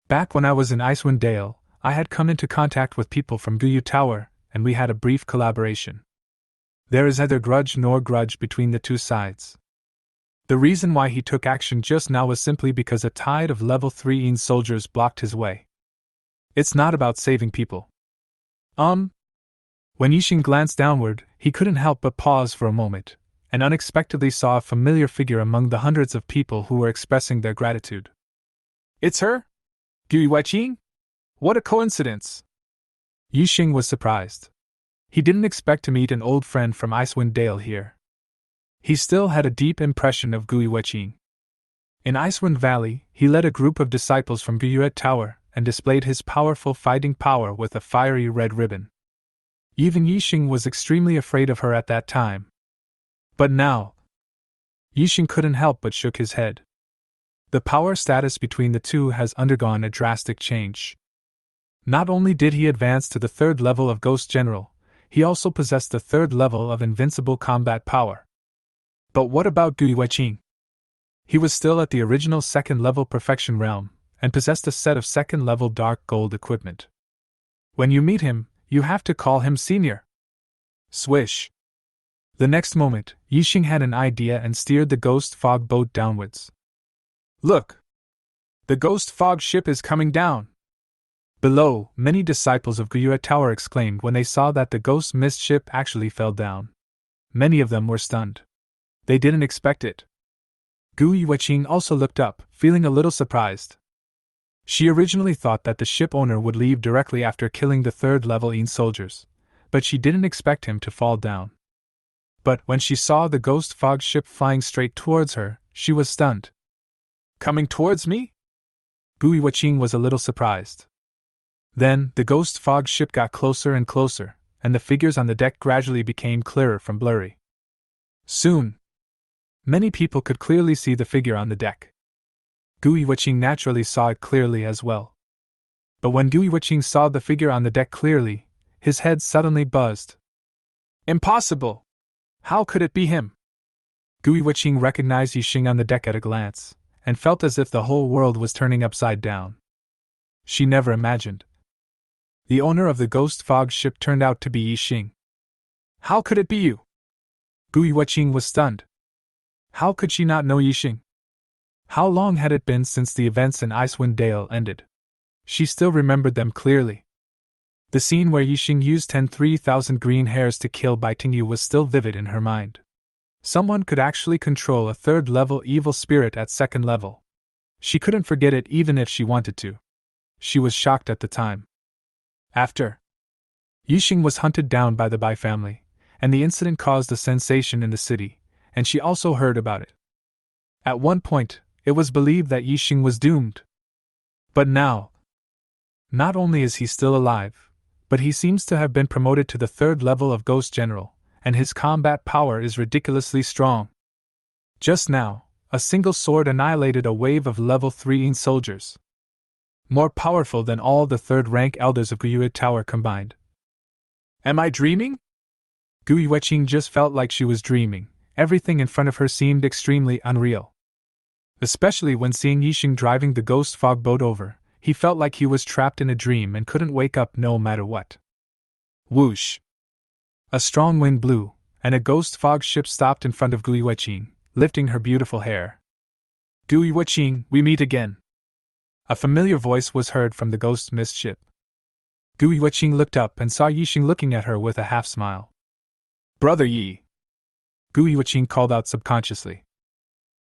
Back when I was in Icewind Dale, I had come into contact with people from Guyue Tower, and we had a brief collaboration. There is neither grudge nor grudge between the two sides. The reason why he took action just now was simply because a tide of level 3 Yin soldiers blocked his way. It's not about saving people. When Yixing glanced downward, he couldn't help but pause for a moment, and unexpectedly saw a familiar figure among the hundreds of people who were expressing their gratitude. "It's her? Gui Weching? What a coincidence!" Yixing was surprised. He didn't expect to meet an old friend from Icewind Dale here. He still had a deep impression of Gui Weching. In Icewind Valley, he led a group of disciples from Guyue Tower and displayed his powerful fighting power with a fiery red ribbon. Even Yixing was extremely afraid of her at that time. But now, Yixing couldn't help but shook his head. The power status between the two has undergone a drastic change. Not only did he advance to the third level of Ghost General, he also possessed the third level of invincible combat power. But what about Gui Weching? He was still at the original second level perfection realm, and possessed a set of second level dark gold equipment. When you meet him, you have to call him Senior. Swish! The next moment, Yixing had an idea and steered the ghost fog boat downwards. "Look! The ghost fog ship is coming down!" Below, many disciples of Guyue Tower exclaimed when they saw that the ghost mist ship actually fell down. Many of them were stunned. They didn't expect it. Gui Weching also looked up, feeling a little surprised. She originally thought that the ship owner would leave directly after killing the third-level Yin soldiers, but she didn't expect him to fall down. But when she saw the ghost fog ship flying straight towards her, she was stunned. "Coming towards me?" Gui Weching was a little surprised. Then, the ghost fog ship got closer and closer, and the figures on the deck gradually became clearer from blurry. Soon, many people could clearly see the figure on the deck. Gui Weching naturally saw it clearly as well. But when Gui Weching saw the figure on the deck clearly, his head suddenly buzzed. "Impossible! How could it be him?" Gui Weching recognized Yixing on the deck at a glance, and felt as if the whole world was turning upside down. She never imagined. The owner of the ghost fog ship turned out to be Yixing. "How could it be you?" Gui Weching was stunned. How could she not know Yixing? How long had it been since the events in Icewind Dale ended? She still remembered them clearly. The scene where Yixing used 3,000 green hairs to kill Bai Tingyu was still vivid in her mind. Someone could actually control a third-level evil spirit at second level. She couldn't forget it even if she wanted to. She was shocked at the time. After Yixing was hunted down by the Bai family, and the incident caused a sensation in the city, and she also heard about it. At one point, it was believed that Yixing was doomed. But now, not only is he still alive, but he seems to have been promoted to the 3rd level of Ghost General, and his combat power is ridiculously strong. Just now, a single sword annihilated a wave of level 3 soldiers. More powerful than all the 3rd rank elders of Guyue Tower combined. Am I dreaming? Gu Yueqing just felt like she was dreaming. Everything in front of her seemed extremely unreal. Especially when seeing Yixing driving the ghost fog boat over, he felt like he was trapped in a dream and couldn't wake up no matter what. Whoosh! A strong wind blew, and a ghost fog ship stopped in front of Gu Yueqing, lifting her beautiful hair. Gu Yueqing, we meet again. A familiar voice was heard from the ghost mist ship. Gu Yueqing looked up and saw Yixing looking at her with a half-smile. Brother Yi! Gu Yueqing called out subconsciously.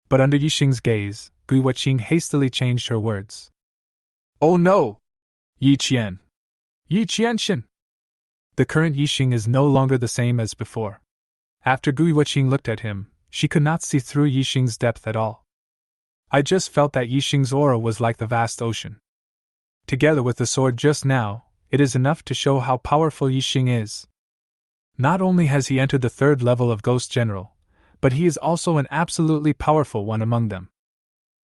But under Yixing's gaze, Gu Yueqing hastily changed her words. Oh no! Yi Qian! Yi Qianshin! The current Yixing is no longer the same as before. After Gu Yueqing looked at him, she could not see through Yixing's depth at all. I just felt that Yixing's aura was like the vast ocean. Together with the sword just now, it is enough to show how powerful Yixing is. Not only has he entered the 3rd level of Ghost General, but he is also an absolutely powerful one among them.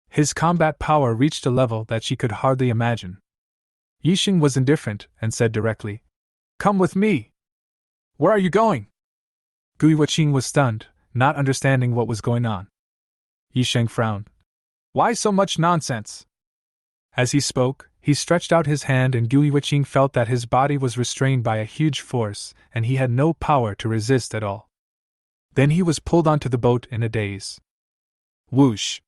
His combat power reached a level that she could hardly imagine. Yixing was indifferent and said directly, Come with me! Where are you going? Gu Yueqing was stunned, not understanding what was going on. Yixing frowned. Why so much nonsense? As he spoke, he stretched out his hand and Gu Yueqing felt that his body was restrained by a huge force and he had no power to resist at all. Then he was pulled onto the boat in a daze. Whoosh!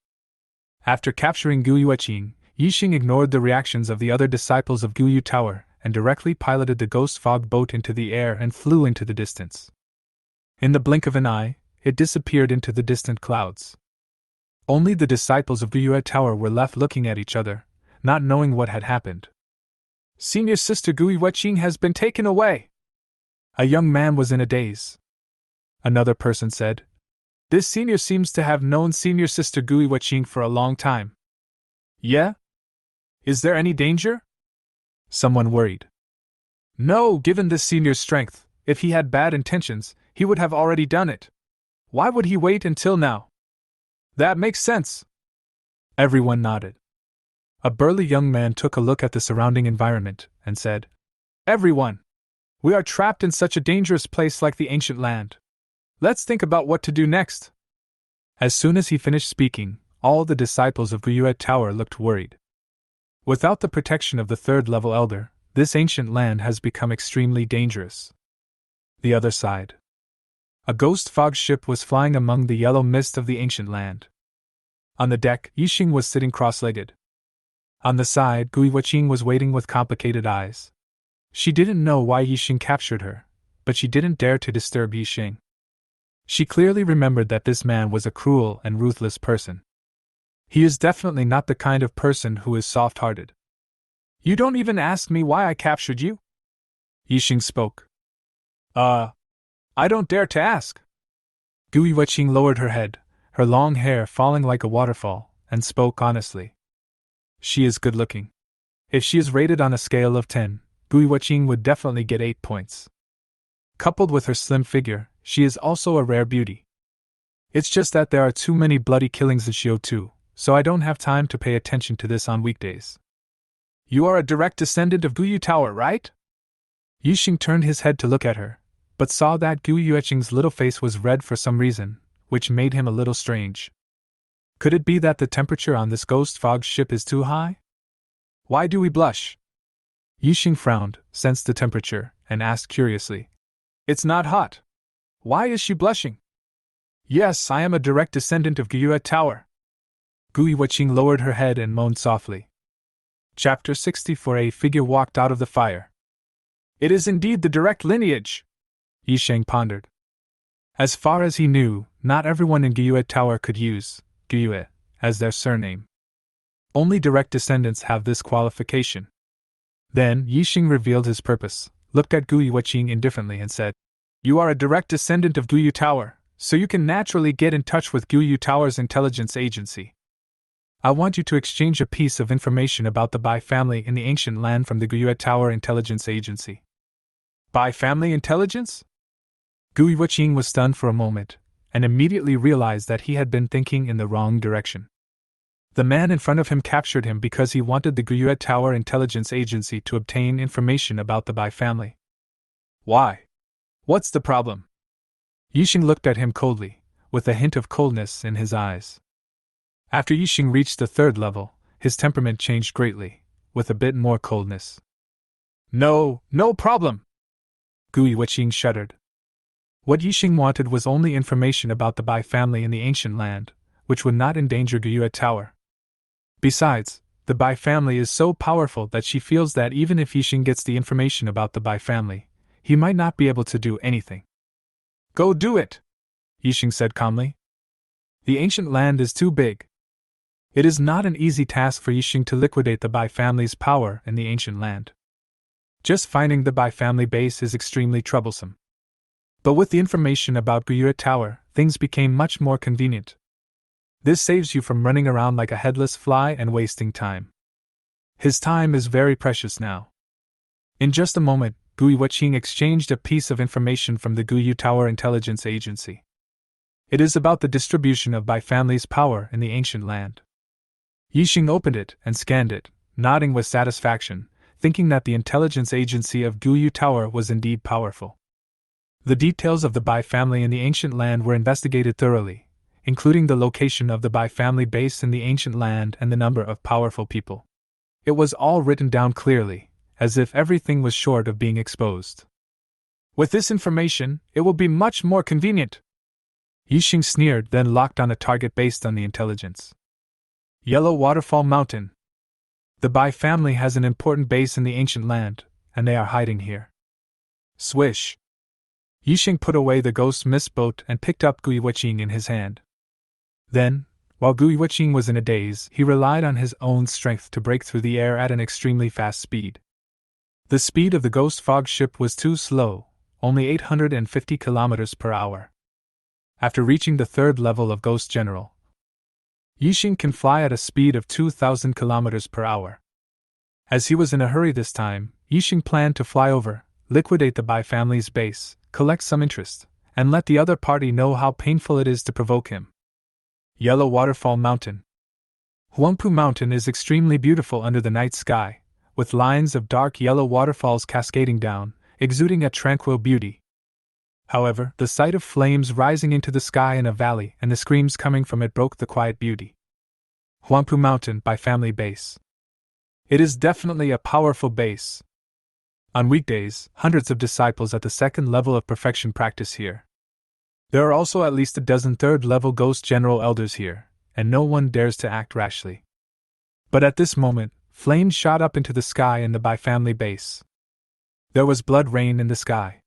After capturing Gu Yueqing, Yixing ignored the reactions of the other disciples of Guyue Tower and directly piloted the ghost fog boat into the air and flew into the distance. In the blink of an eye, it disappeared into the distant clouds. Only the disciples of Guyue Tower were left looking at each other, not knowing what had happened. Senior Sister Gu Yueqing has been taken away! A young man was in a daze. Another person said, This senior seems to have known Senior Sister Gu Yueqing for a long time. Yeah? Is there any danger? Someone worried. No, given this senior's strength, if he had bad intentions, he would have already done it. Why would he wait until now? That makes sense. Everyone nodded. A burly young man took a look at the surrounding environment and said, Everyone! We are trapped in such a dangerous place like the ancient land. Let's think about what to do next. As soon as he finished speaking, all the disciples of Guyue Tower looked worried. Without the protection of the 3rd level elder, this ancient land has become extremely dangerous. The other side. A ghost fog ship was flying among the yellow mist of the ancient land. On the deck, Yixing was sitting cross-legged. On the side, Gu Yueqing was waiting with complicated eyes. She didn't know why Yixing captured her, but she didn't dare to disturb Yixing. She clearly remembered that this man was a cruel and ruthless person. He is definitely not the kind of person who is soft-hearted. You don't even ask me why I captured you? Yixing spoke. I don't dare to ask. Gu Yueqing lowered her head, her long hair falling like a waterfall, and spoke honestly. She is good-looking. If she is rated on a scale of 10, Gu Yueqing would definitely get 8 points. Coupled with her slim figure, she is also a rare beauty. It's just that there are too many bloody killings in Shio 2, so I don't have time to pay attention to this on weekdays. You are a direct descendant of Guyue Tower, right? Yixing turned his head to look at her, but saw that Gu Yueqing's little face was red for some reason, which made him a little strange. Could it be that the temperature on this ghost fog ship is too high? Why do we blush? Yixing frowned, sensed the temperature, and asked curiously. It's not hot. Why is she blushing? Yes, I am a direct descendant of Guyue Tower. Gu Yueqing lowered her head and moaned softly. Chapter 64. A figure walked out of the fire. It is indeed the direct lineage, Yixing pondered. As far as he knew, not everyone in Guyue Tower could use Guyue as their surname. Only direct descendants have this qualification. Then Yixing revealed his purpose, looked at Gu Yuqing indifferently and said, "You are a direct descendant of Gu Yu Tower, so you can naturally get in touch with Gu Yu Tower's intelligence agency. I want you to exchange a piece of information about the Bai family in the ancient land from the Gu Yu Tower intelligence agency." Bai family intelligence? Gu Yuqing was stunned for a moment, and immediately realized that he had been thinking in the wrong direction. The man in front of him captured him because he wanted the Gu Yu Tower intelligence agency to obtain information about the Bai family. Why? What's the problem? Yixing looked at him coldly, with a hint of coldness in his eyes. After Yixing reached the third level, his temperament changed greatly, with a bit more coldness. No problem! Gu Yuqing shuddered. What Yixing wanted was only information about the Bai family in the ancient land, which would not endanger Gu Yu Tower. Besides, the Bai family is so powerful that she feels that even if Yixing gets the information about the Bai family, he might not be able to do anything. Go do it, Yixing said calmly. The ancient land is too big. It is not an easy task for Yixing to liquidate the Bai family's power in the ancient land. Just finding the Bai family base is extremely troublesome. But with the information about Gu Yu Tower, things became much more convenient. This saves you from running around like a headless fly and wasting time. His time is very precious now. In just a moment, Gu Yuqing exchanged a piece of information from the Gu Yu Tower intelligence agency. It is about the distribution of Bai family's power in the ancient land. Yixing opened it and scanned it, nodding with satisfaction, thinking that the intelligence agency of Gu Yu Tower was indeed powerful. The details of the Bai family in the ancient land were investigated thoroughly, including the location of the Bai family base in the ancient land and the number of powerful people. It was all written down clearly, as if everything was short of being exposed. With this information, it will be much more convenient. Yixing sneered, then locked on a target based on the intelligence. Yellow Waterfall Mountain. The Bai family has an important base in the ancient land, and they are hiding here. Swish. Yixing put away the ghost mist boat and picked up Gu Yuqing in his hand. Then, while Gu Yuqing was in a daze, he relied on his own strength to break through the air at an extremely fast speed. The speed of the ghost fog ship was too slow, only 850 kilometers per hour. After reaching the third level of Ghost General, Yixing can fly at a speed of 2,000 kilometers per hour. As he was in a hurry this time, Yixing planned to fly over, liquidate the Bai family's base, collect some interest, and let the other party know how painful it is to provoke him. Yellow Waterfall Mountain. Huangpu Mountain is extremely beautiful under the night sky, with lines of dark yellow waterfalls cascading down, exuding a tranquil beauty. However, the sight of flames rising into the sky in a valley and the screams coming from it broke the quiet beauty. Huangpu Mountain Bai family base. It is definitely a powerful base. On weekdays, hundreds of disciples at the second level of perfection practice here. There are also at least a dozen third-level Ghost General Elders here, and no one dares to act rashly. But at this moment, flames shot up into the sky in the Bai family base. There was blood rain in the sky.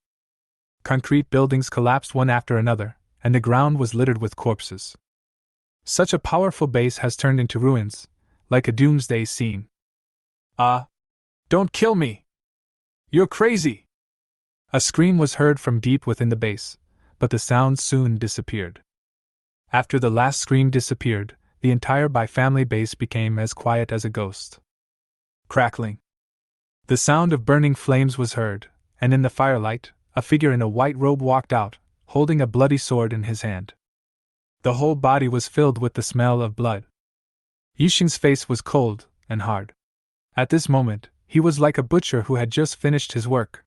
Concrete buildings collapsed one after another, and the ground was littered with corpses. Such a powerful base has turned into ruins, like a doomsday scene. Ah! Don't kill me! You're crazy! A scream was heard from deep within the base, but the sound soon disappeared. After the last scream disappeared, the entire Bai family base became as quiet as a ghost. Crackling. The sound of burning flames was heard, and in the firelight, a figure in a white robe walked out, holding a bloody sword in his hand. The whole body was filled with the smell of blood. Yixing's face was cold and hard. At this moment, he was like a butcher who had just finished his work.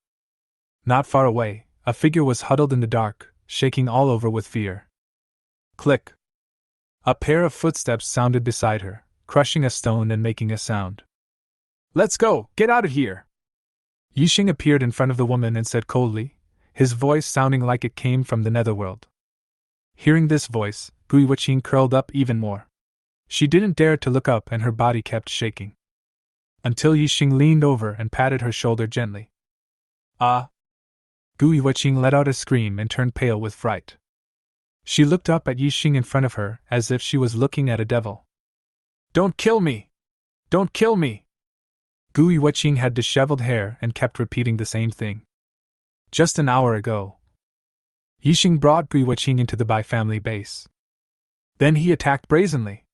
Not far away, a figure was huddled in the dark, shaking all over with fear. Click. A pair of footsteps sounded beside her, crushing a stone and making a sound. Let's go, get out of here! Yixing appeared in front of the woman and said coldly, his voice sounding like it came from the Netherworld. Hearing this voice, Gu Yuqing curled up even more. She didn't dare to look up and her body kept shaking. Until Yixing leaned over and patted her shoulder gently. Ah! Gu Yuqing let out a scream and turned pale with fright. She looked up at Yixing in front of her as if she was looking at a devil. Don't kill me! Don't kill me! Gu Yuqing had disheveled hair and kept repeating the same thing. Just an hour ago, Yixing brought Gui Wuqing into the Bai family base. Then he attacked brazenly.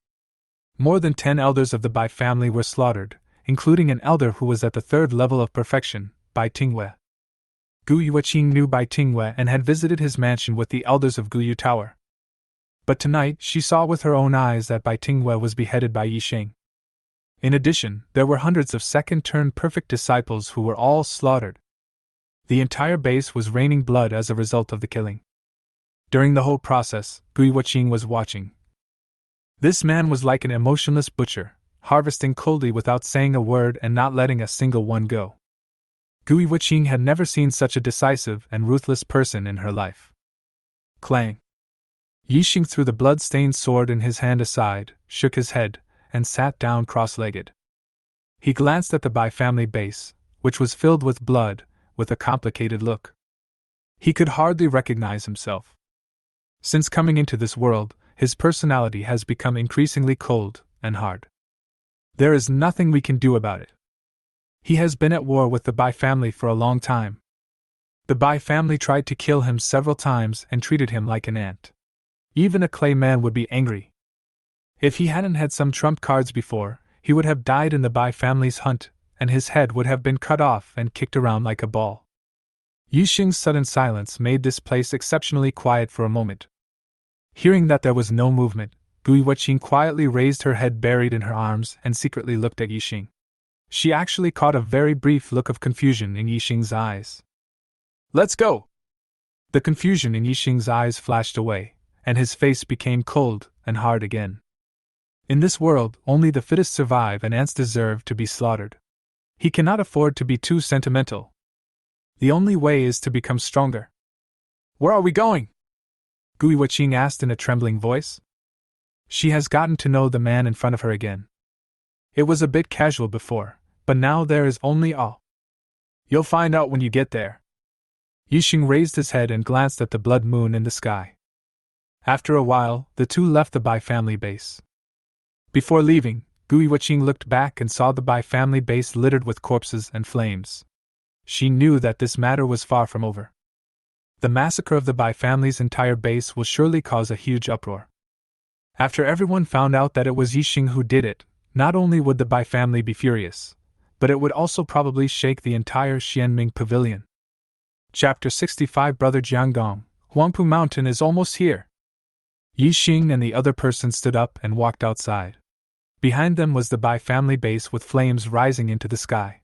More than 10 elders of the Bai family were slaughtered, including an elder who was at the 3rd level of perfection, Bai Tingwei. Gui Wuqing knew Bai Tingwei and had visited his mansion with the elders of Guyu Tower. But tonight she saw with her own eyes that Bai Tingwei was beheaded by Yixing. In addition, there were hundreds of second-turn perfect disciples who were all slaughtered. The entire base was raining blood as a result of the killing. During the whole process, Gui Wuqing was watching. This man was like an emotionless butcher, harvesting coldly without saying a word and not letting a single one go. Gui Wuqing had never seen such a decisive and ruthless person in her life. Clang! Yixing threw the blood-stained sword in his hand aside, shook his head, and sat down cross-legged. He glanced at the Bai family base, which was filled with blood, with a complicated look. He could hardly recognize himself. Since coming into this world, his personality has become increasingly cold and hard. There is nothing we can do about it. He has been at war with the Bai family for a long time. The Bai family tried to kill him several times and treated him like an ant. Even a clay man would be angry. If he hadn't had some trump cards before, he would have died in the Bai family's hunt, and his head would have been cut off and kicked around like a ball. Yixing's sudden silence made this place exceptionally quiet for a moment. Hearing that there was no movement, Gui Wuqing quietly raised her head buried in her arms and secretly looked at Yixing. She actually caught a very brief look of confusion in Yixing's eyes. "Let's go!" The confusion in Yixing's eyes flashed away, and his face became cold and hard again. In this world, only the fittest survive and ants deserve to be slaughtered. He cannot afford to be too sentimental. The only way is to become stronger. "Where are we going?" Gui Wuqing asked in a trembling voice. She has gotten to know the man in front of her again. It was a bit casual before, but now there is only awe. "You'll find out when you get there." Yixing raised his head and glanced at the blood moon in the sky. After a while, the two left the Bai family base. Before leaving, Gui Wuqing looked back and saw the Bai family base littered with corpses and flames. She knew that this matter was far from over. The massacre of the Bai family's entire base will surely cause a huge uproar. After everyone found out that it was Yixing who did it, not only would the Bai family be furious, but it would also probably shake the entire Xianming Pavilion. Chapter 65 Brother Jiangong, Huangpu Mountain is almost here. Yixing and the other person stood up and walked outside. Behind them was the Bai family base with flames rising into the sky.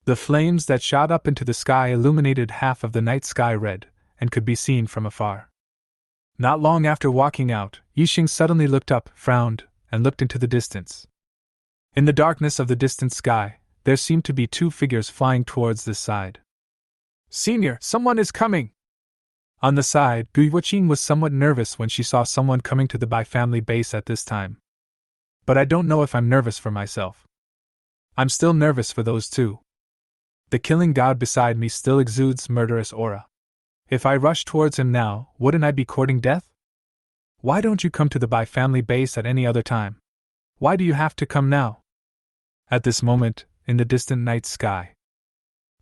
The flames that shot up into the sky illuminated half of the night sky red, and could be seen from afar. Not long after walking out, Yixing suddenly looked up, frowned, and looked into the distance. In the darkness of the distant sky, there seemed to be two figures flying towards this side. "Senior, someone is coming!" On the side, Gui Wuqing was somewhat nervous when she saw someone coming to the Bai family base at this time. But I don't know if I'm nervous for myself. I'm still nervous for those two. The killing god beside me still exudes murderous aura. If I rush towards him now, wouldn't I be courting death? Why don't you come to the Bai family base at any other time? Why do you have to come now? At this moment, in the distant night sky,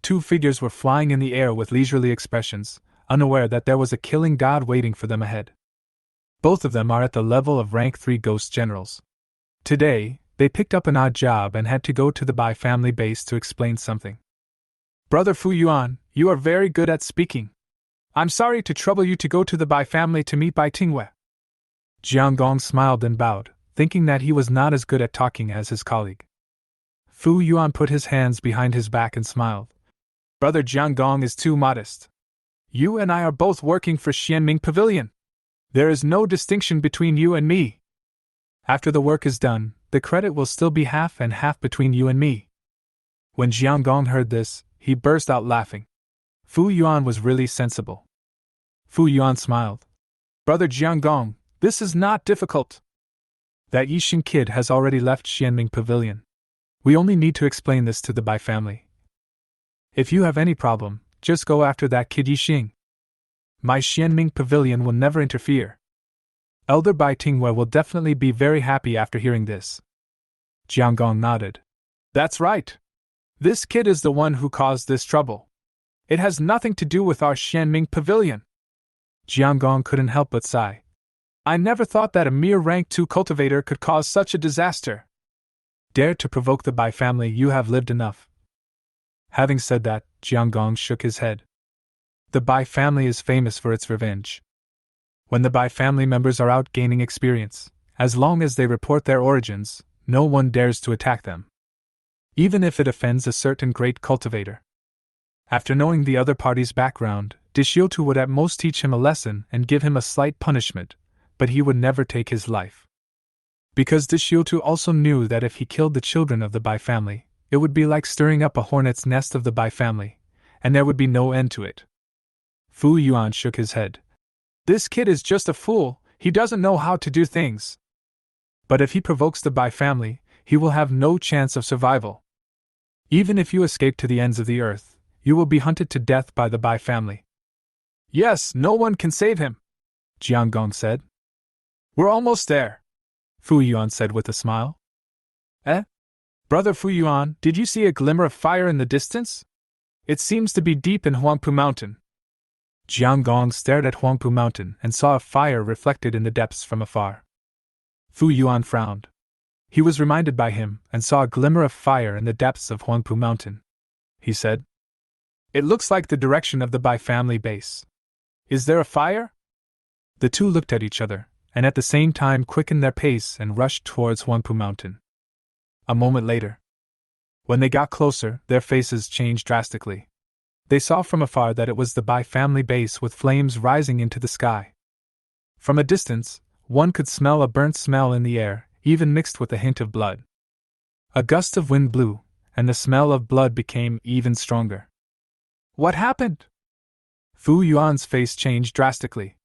two figures were flying in the air with leisurely expressions, unaware that there was a killing god waiting for them ahead. Both of them are at the level of rank 3 ghost generals. Today, they picked up an odd job and had to go to the Bai family base to explain something. "Brother Fu Yuan, you are very good at speaking. I'm sorry to trouble you to go to the Bai family to meet Bai Tingwei." Jiangong smiled and bowed, thinking that he was not as good at talking as his colleague. Fu Yuan put his hands behind his back and smiled. "Brother Jiangong is too modest. You and I are both working for Xianming Pavilion. There is no distinction between you and me. After the work is done, the credit will still be half and half between you and me." When Jiangong heard this, he burst out laughing. Fu Yuan was really sensible. Fu Yuan smiled. "Brother Jiangong, this is not difficult. That Yixing kid has already left Xianming Pavilion. We only need to explain this to the Bai family. If you have any problem, just go after that kid Yixing. My Xianming Pavilion will never interfere." Elder Bai Tingwei will definitely be very happy after hearing this. Jiangong nodded. "That's right. This kid is the one who caused this trouble. It has nothing to do with our Xianming Pavilion. Jiangong couldn't help but sigh. I never thought that a mere rank 2 cultivator could cause such a disaster. Dare to provoke the Bai family, you have lived enough. Having said that, Jiangong shook his head. The Bai family is famous for its revenge. When the Bai family members are out gaining experience, as long as they report their origins, no one dares to attack them, even if it offends a certain great cultivator. After knowing the other party's background, Dishiotu would at most teach him a lesson and give him a slight punishment, but he would never take his life. Because Dishiotu also knew that if he killed the children of the Bai family, it would be like stirring up a hornet's nest of the Bai family, and there would be no end to it. Fu Yuan shook his head. This kid is just a fool, he doesn't know how to do things. But if he provokes the Bai family, he will have no chance of survival. Even if you escape to the ends of the earth, you will be hunted to death by the Bai family. Yes, no one can save him, Jiangong said. We're almost there, Fu Yuan said with a smile. Eh? Brother Fu Yuan, did you see a glimmer of fire in the distance? It seems to be deep in Huangpu Mountain. Jiangong stared at Huangpu Mountain and saw a fire reflected in the depths from afar. Fu Yuan frowned. He was reminded by him and saw a glimmer of fire in the depths of Huangpu Mountain. He said, It looks like the direction of the Bai family base. Is there a fire? The two looked at each other, and at the same time quickened their pace and rushed towards Huangpu Mountain. A moment later, when they got closer, their faces changed drastically. They saw from afar that it was the Bai family base with flames rising into the sky. From a distance, one could smell a burnt smell in the air, even mixed with a hint of blood. A gust of wind blew, and the smell of blood became even stronger. What happened? Fu Yuan's face changed drastically.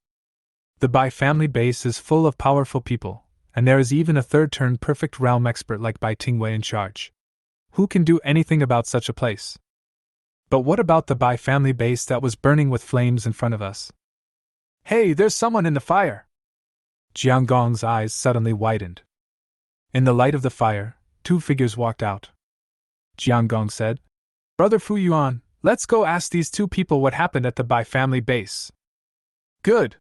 The Bai family base is full of powerful people, and there is even a third-turn perfect realm expert like Bai Tingwei in charge. Who can do anything about such a place? But what about the Bai family base that was burning with flames in front of us? Hey, there's someone in the fire! Jiangong's eyes suddenly widened. In the light of the fire, two figures walked out. Jiangong said, Brother Fu Yuan, let's go ask these two people what happened at the Bai family base. Good!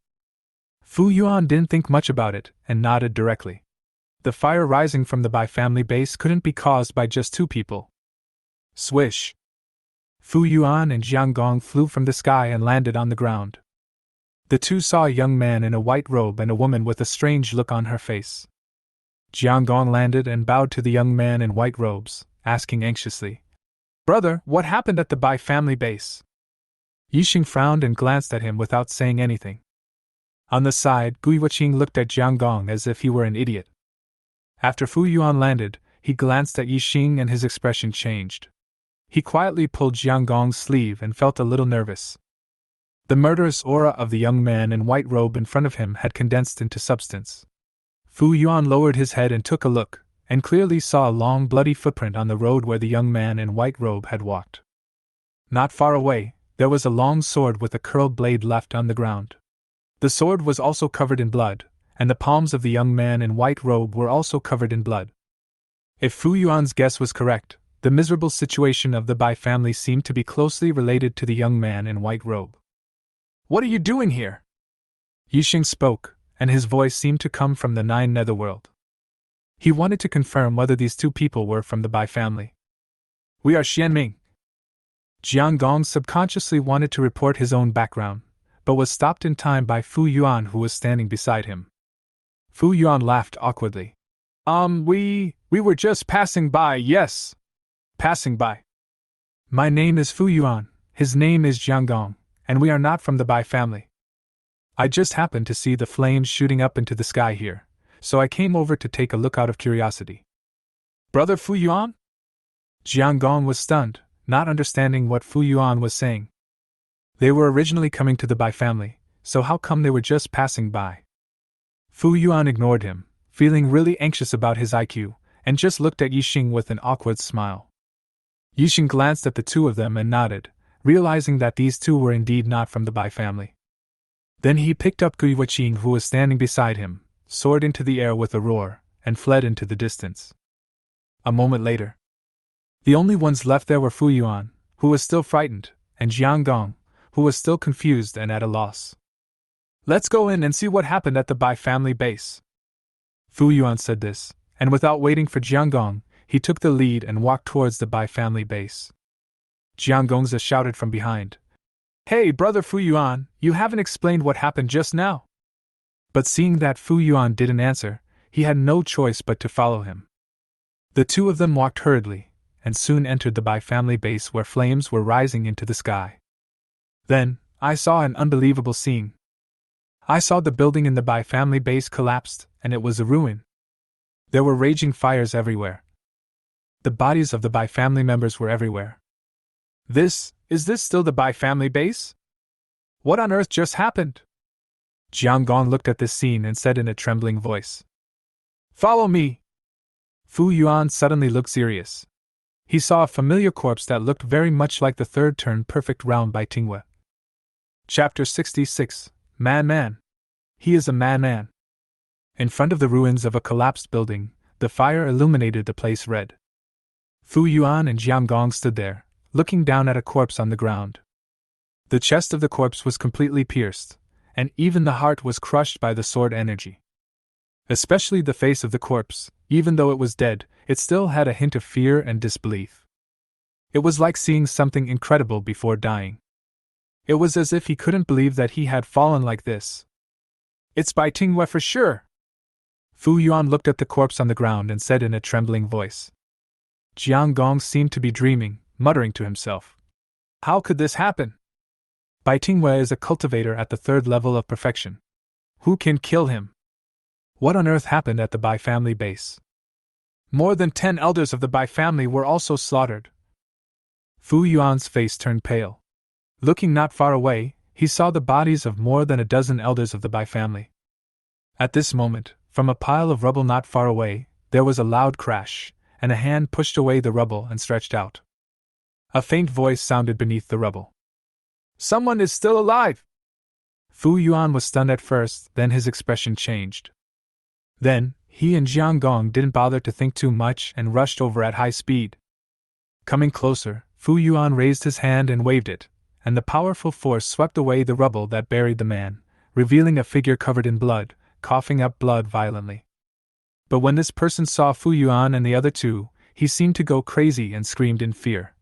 Fu Yuan didn't think much about it and nodded directly. The fire rising from the Bai family base couldn't be caused by just two people. Swish! Fu Yuan and Jiangong flew from the sky and landed on the ground. The two saw a young man in a white robe and a woman with a strange look on her face. Jiangong landed and bowed to the young man in white robes, asking anxiously, Brother, what happened at the Bai family base? Yixing frowned and glanced at him without saying anything. On the side, Guiwaqing looked at Jiangong as if he were an idiot. After Fu Yuan landed, he glanced at Yixing and his expression changed. He quietly pulled Jiangong's sleeve and felt a little nervous. The murderous aura of the young man in white robe in front of him had condensed into substance. Fu Yuan lowered his head and took a look, and clearly saw a long bloody footprint on the road where the young man in white robe had walked. Not far away, there was a long sword with a curled blade left on the ground. The sword was also covered in blood, and the palms of the young man in white robe were also covered in blood. If Fu Yuan's guess was correct, the miserable situation of the Bai family seemed to be closely related to the young man in white robe. What are you doing here? Yixing spoke, and his voice seemed to come from the 9 Netherworld. He wanted to confirm whether these two people were from the Bai family. We are Xianming. Jiangong subconsciously wanted to report his own background, but was stopped in time by Fu Yuan, who was standing beside him. Fu Yuan laughed awkwardly. We were just passing by, yes. Passing by. My name is Fu Yuan, his name is Jiangong, and we are not from the Bai family. I just happened to see the flames shooting up into the sky here, so I came over to take a look out of curiosity. Brother Fu Yuan? Jiangong was stunned, not understanding what Fu Yuan was saying. They were originally coming to the Bai family, so how come they were just passing by? Fu Yuan ignored him, feeling really anxious about his IQ, and just looked at Yixing with an awkward smile. Yixing glanced at the two of them and nodded, realizing that these two were indeed not from the Bai family. Then he picked up Guiwaqing, who was standing beside him, soared into the air with a roar, and fled into the distance. A moment later, the only ones left there were Fu Yuan, who was still frightened, and Jiang Gong, who was still confused and at a loss. "Let's go in and see what happened at the Bai family base." Fu Yuan said this, and without waiting for Jiang Gong, he took the lead and walked towards the Bai family base. Jiang Gongza shouted from behind, "Hey, brother Fu Yuan, you haven't explained what happened just now." But seeing that Fu Yuan didn't answer, he had no choice but to follow him. The two of them walked hurriedly, and soon entered the Bai family base where flames were rising into the sky. Then, I saw an unbelievable scene. I saw the building in the Bai family base collapsed, and it was a ruin. There were raging fires everywhere. The bodies of the Bai family members were everywhere. Is this still the Bai family base? What on earth just happened?" Jiang Gong looked at this scene and said in a trembling voice, "Follow me." Fu Yuan suddenly looked serious. He saw a familiar corpse that looked very much like the third turn perfect round Bai Tingwei. Chapter 66, Man. He is a man. In front of the ruins of a collapsed building, the fire illuminated the place red. Fu Yuan and Jiang Gong stood there, looking down at a corpse on the ground. The chest of the corpse was completely pierced, and even the heart was crushed by the sword energy. Especially the face of the corpse, even though it was dead, it still had a hint of fear and disbelief. It was like seeing something incredible before dying. It was as if he couldn't believe that he had fallen like this. "It's Bai Tingwei for sure." Fu Yuan looked at the corpse on the ground and said in a trembling voice. Jiang Gong seemed to be dreaming, muttering to himself, "How could this happen? Bai Tingwei is a cultivator at the third level of perfection. Who can kill him? What on earth happened at the Bai family base? More than 10 elders of the Bai family were also slaughtered." Fu Yuan's face turned pale. Looking not far away, he saw the bodies of more than a dozen elders of the Bai family. At this moment, from a pile of rubble not far away, there was a loud crash, and a hand pushed away the rubble and stretched out. A faint voice sounded beneath the rubble. "Someone is still alive!" Fu Yuan was stunned at first, then his expression changed. Then, he and Jiang Gong didn't bother to think too much and rushed over at high speed. Coming closer, Fu Yuan raised his hand and waved it, and the powerful force swept away the rubble that buried the man, revealing a figure covered in blood, coughing up blood violently. But when this person saw Fu Yuan and the other two, he seemed to go crazy and screamed in fear.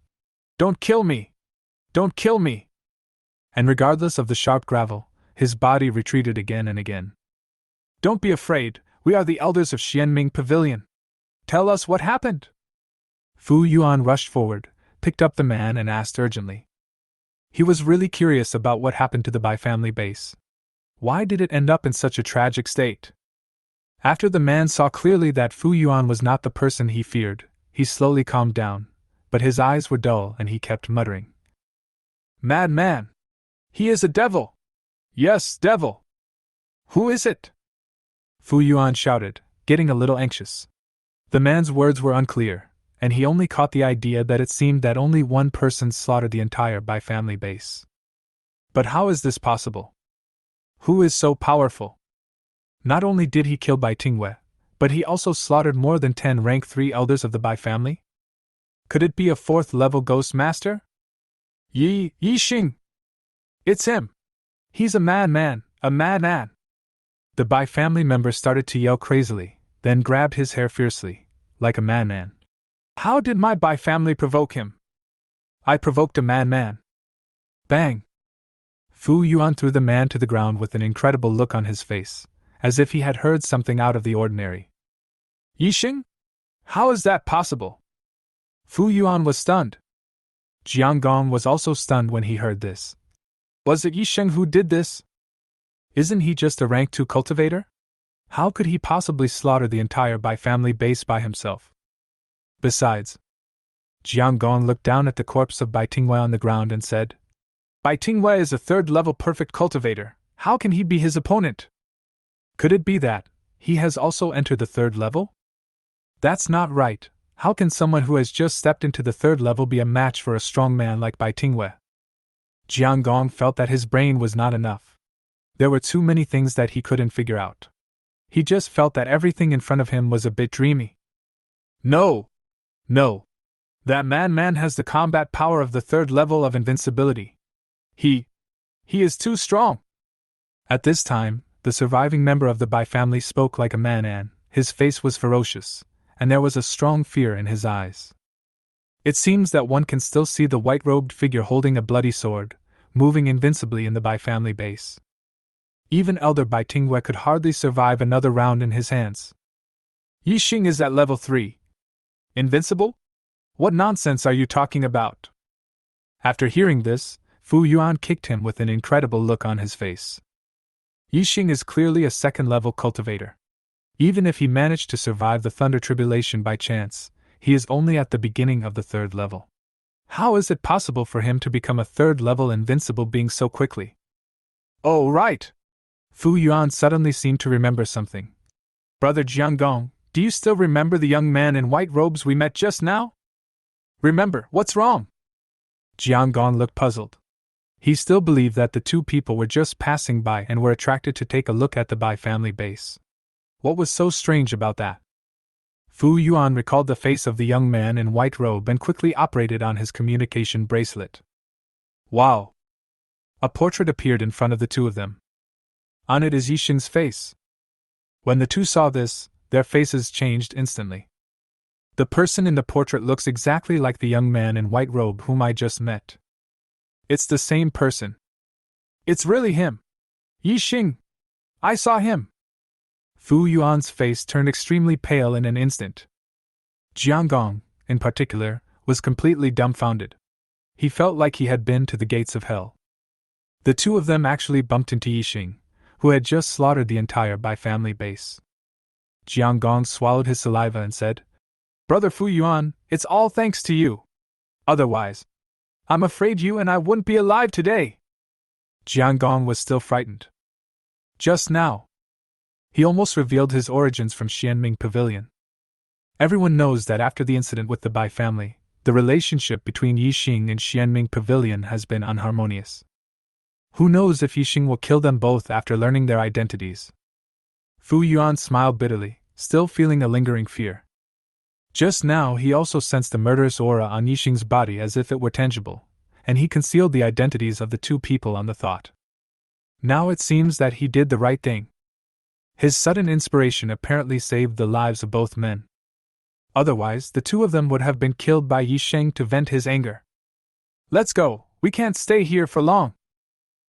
"Don't kill me! Don't kill me!" And regardless of the sharp gravel, his body retreated again and again. "Don't be afraid, we are the elders of Xianming Pavilion. Tell us what happened." Fu Yuan rushed forward, picked up the man and asked urgently. He was really curious about what happened to the Bai family base. Why did it end up in such a tragic state? After the man saw clearly that Fu Yuan was not the person he feared, he slowly calmed down, but his eyes were dull and he kept muttering. "Madman! He is a devil! Yes, devil! Who is it?" Fu Yuan shouted, getting a little anxious. The man's words were unclear, and he only caught the idea that it seemed that only one person slaughtered the entire Bai family base. But how is this possible? Who is so powerful? Not only did he kill Bai Tingwei, but he also slaughtered more than 10 rank 3 elders of the Bai family? Could it be a 4th level ghost master? Yi Xing! It's him! He's a madman, a madman! The Bai family member started to yell crazily, then grabbed his hair fiercely, like a madman. "How did my Bai family provoke him? I provoked a madman." Bang! Fu Yuan threw the man to the ground with an incredible look on his face, as if he had heard something out of the ordinary. "Yixing? How is that possible?" Fu Yuan was stunned. Jiang Gong was also stunned when he heard this. Was it Yixing who did this? Isn't he just a rank 2 cultivator? How could he possibly slaughter the entire Bai family base by himself? Besides, Jiang Gong looked down at the corpse of Bai Tingwei on the ground and said, "Bai Tingwei is a 3rd level perfect cultivator, how can he be his opponent? Could it be that he has also entered the 3rd level? That's not right. How can someone who has just stepped into the 3rd level be a match for a strong man like Bai Tingwei?" Jiang Gong felt that his brain was not enough. There were too many things that he couldn't figure out. He just felt that everything in front of him was a bit dreamy. No! That man has the combat power of the third level of invincibility. He is too strong. At this time, the surviving member of the Bai family spoke like a man and his face was ferocious, and there was a strong fear in his eyes. It seems that one can still see the white-robed figure holding a bloody sword, moving invincibly in the Bai family base. Even Elder Bai Tingwei could hardly survive another round in his hands. Yixing is at level 3. Invincible? What nonsense are you talking about? After hearing this, Fu Yuan kicked him with an incredible look on his face. Yixing is clearly a second-level cultivator. Even if he managed to survive the Thunder Tribulation by chance, he is only at the beginning of the third level. How is it possible for him to become a third-level invincible being so quickly? Oh, right! Fu Yuan suddenly seemed to remember something. Brother Jiangong, do you still remember the young man in white robes we met just now? Remember, what's wrong? Jiangong looked puzzled. He still believed that the two people were just passing by and were attracted to take a look at the Bai family base. What was so strange about that? Fu Yuan recalled the face of the young man in white robe and quickly operated on his communication bracelet. Wow! A portrait appeared in front of the two of them. On it is Yixing's face. When the two saw this, their faces changed instantly. The person in the portrait looks exactly like the young man in white robe whom I just met. It's the same person. It's really him. Yixing! I saw him! Fu Yuan's face turned extremely pale in an instant. Jiangong, in particular, was completely dumbfounded. He felt like he had been to the gates of hell. The two of them actually bumped into Yixing, who had just slaughtered the entire Bai family base. Jiangong swallowed his saliva and said, Brother Fu Yuan, it's all thanks to you. Otherwise, I'm afraid you and I wouldn't be alive today. Jiangong was still frightened. Just now, he almost revealed his origins from Xianming Pavilion. Everyone knows that after the incident with the Bai family, the relationship between Yixing and Xianming Pavilion has been unharmonious. Who knows if Yixing will kill them both after learning their identities? Fu Yuan smiled bitterly, still feeling a lingering fear. Just now he also sensed a murderous aura on Yixing's body as if it were tangible, and he concealed the identities of the two people on the thought. Now it seems that he did the right thing. His sudden inspiration apparently saved the lives of both men. Otherwise, the two of them would have been killed by Yixing to vent his anger. Let's go, we can't stay here for long.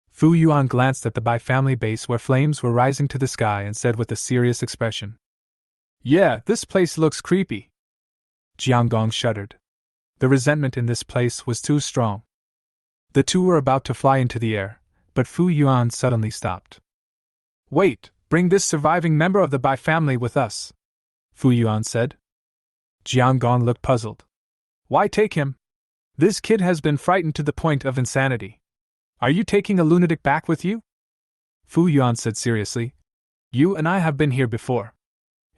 Fu Yuan glanced at the Bai family base where flames were rising to the sky and said with a serious expression, Yeah, this place looks creepy. Jiangong shuddered. The resentment in this place was too strong. The two were about to fly into the air, but Fu Yuan suddenly stopped. Wait! Bring this surviving member of the Bai family with us, Fu Yuan said. Jiangong looked puzzled. Why take him? This kid has been frightened to the point of insanity. Are you taking a lunatic back with you? Fu Yuan said seriously. You and I have been here before.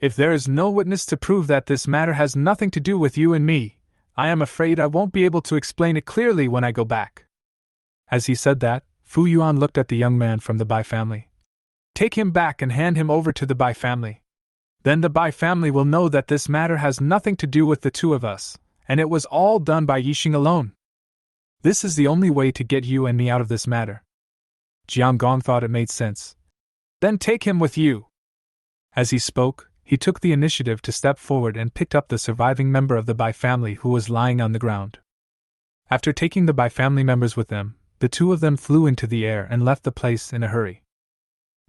If there is no witness to prove that this matter has nothing to do with you and me, I am afraid I won't be able to explain it clearly when I go back. As he said that, Fu Yuan looked at the young man from the Bai family. Take him back and hand him over to the Bai family. Then the Bai family will know that this matter has nothing to do with the two of us, and it was all done by Yixing alone. This is the only way to get you and me out of this matter. Jiangong thought it made sense. Then take him with you. As he spoke, he took the initiative to step forward and picked up the surviving member of the Bai family who was lying on the ground. After taking the Bai family members with them, the two of them flew into the air and left the place in a hurry.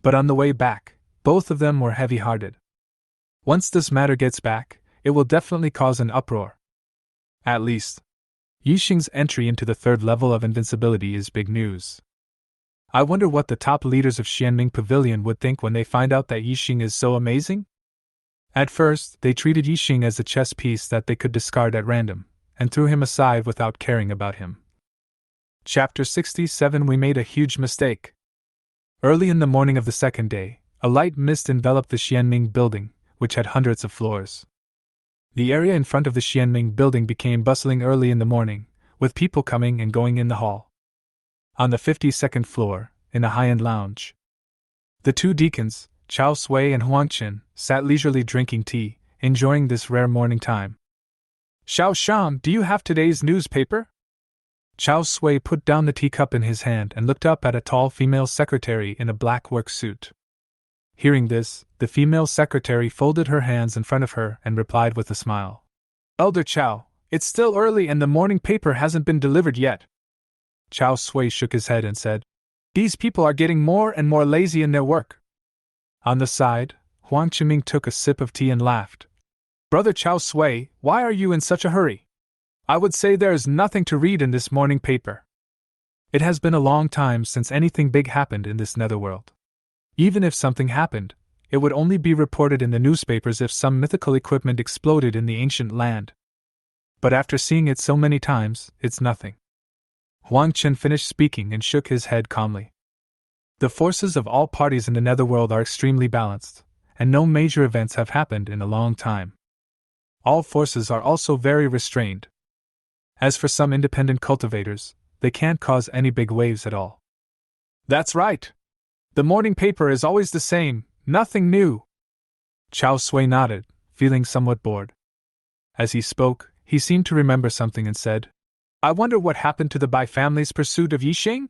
But on the way back, both of them were heavy-hearted. Once this matter gets back, it will definitely cause an uproar. At least, Yixing's entry into the third level of invincibility is big news. I wonder what the top leaders of Xianming Pavilion would think when they find out that Yixing is so amazing? At first, they treated Yixing as a chess piece that they could discard at random, and threw him aside without caring about him. Chapter 67 We made a huge mistake. Early in the morning of the second day, a light mist enveloped the Xianming building, which had hundreds of floors. The area in front of the Xianming building became bustling early in the morning, with people coming and going in the hall. On the 52nd floor, in a high-end lounge, the two deacons, Chao Sui and Huang Qin, sat leisurely drinking tea, enjoying this rare morning time. Xiao Sham, do you have today's newspaper? Chao Sui put down the teacup in his hand and looked up at a tall female secretary in a black work suit. Hearing this, the female secretary folded her hands in front of her and replied with a smile. Elder Chao, it's still early and the morning paper hasn't been delivered yet. Chao Sui shook his head and said, These people are getting more and more lazy in their work. On the side, Huang Qiming took a sip of tea and laughed. Brother Chao Sui, why are you in such a hurry? I would say there is nothing to read in this morning paper. It has been a long time since anything big happened in this netherworld. Even if something happened, it would only be reported in the newspapers if some mythical equipment exploded in the ancient land. But after seeing it so many times, it's nothing. Huang Chen finished speaking and shook his head calmly. The forces of all parties in the netherworld are extremely balanced, and no major events have happened in a long time. All forces are also very restrained. As for some independent cultivators, they can't cause any big waves at all. That's right. The morning paper is always the same, nothing new. Chao Sui nodded, feeling somewhat bored. As he spoke, he seemed to remember something and said, I wonder what happened to the Bai family's pursuit of Yixing?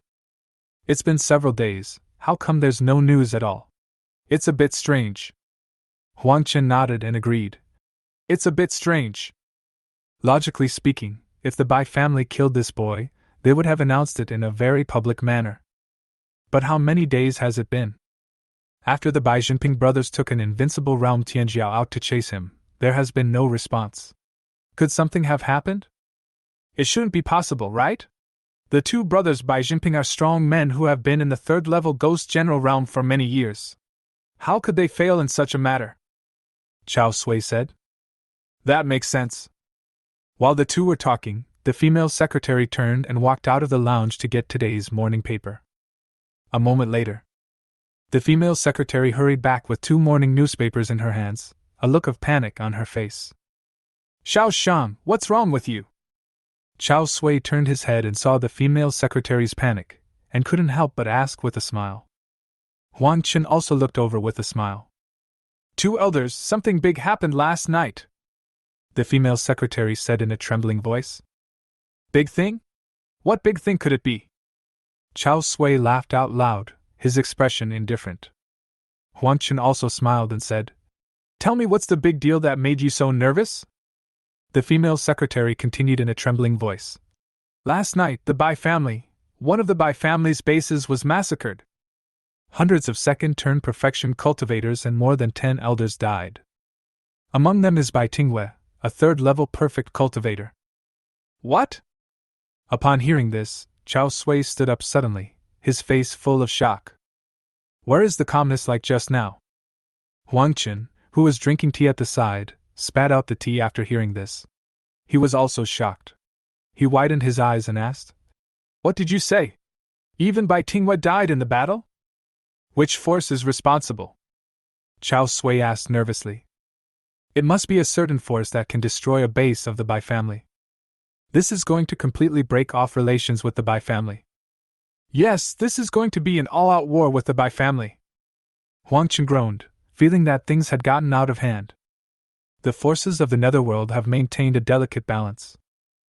It's been several days, how come there's no news at all? It's a bit strange. Huang Chen nodded and agreed. It's a bit strange. Logically speaking, if the Bai family killed this boy, they would have announced it in a very public manner. But how many days has it been? After the Bai Jinping brothers took an invincible realm Tianjiao out to chase him, there has been no response. Could something have happened? It shouldn't be possible, right? The two brothers Bai Jinping are strong men who have been in the third-level Ghost General realm for many years. How could they fail in such a matter? Chao Sui said. That makes sense. While the two were talking, the female secretary turned and walked out of the lounge to get today's morning paper. A moment later, the female secretary hurried back with 2 morning newspapers in her hands, a look of panic on her face. Xiao Sham, what's wrong with you? Chao Sui turned his head and saw the female secretary's panic, and couldn't help but ask with a smile. Huang Chen also looked over with a smile. 2 elders, something big happened last night, the female secretary said in a trembling voice. Big thing? What big thing could it be? Chao Sui laughed out loud, his expression indifferent. Huang Chen also smiled and said, Tell me what's the big deal that made you so nervous? The female secretary continued in a trembling voice. Last night, the Bai family, one of the Bai family's bases was massacred. Hundreds of second-turn perfection cultivators and more than 10 elders died. Among them is Bai Tingwei, a third-level perfect cultivator. What? Upon hearing this, Chao Sui stood up suddenly, his face full of shock. Where is the calmness like just now? Huang Chen, who was drinking tea at the side, spat out the tea after hearing this. He was also shocked. He widened his eyes and asked, What did you say? Even Bai Tingwei died in the battle? Which force is responsible? Chao Sui asked nervously. It must be a certain force that can destroy a base of the Bai family. This is going to completely break off relations with the Bai family. Yes, this is going to be an all-out war with the Bai family. Huang Chen groaned, feeling that things had gotten out of hand. The forces of the Netherworld have maintained a delicate balance.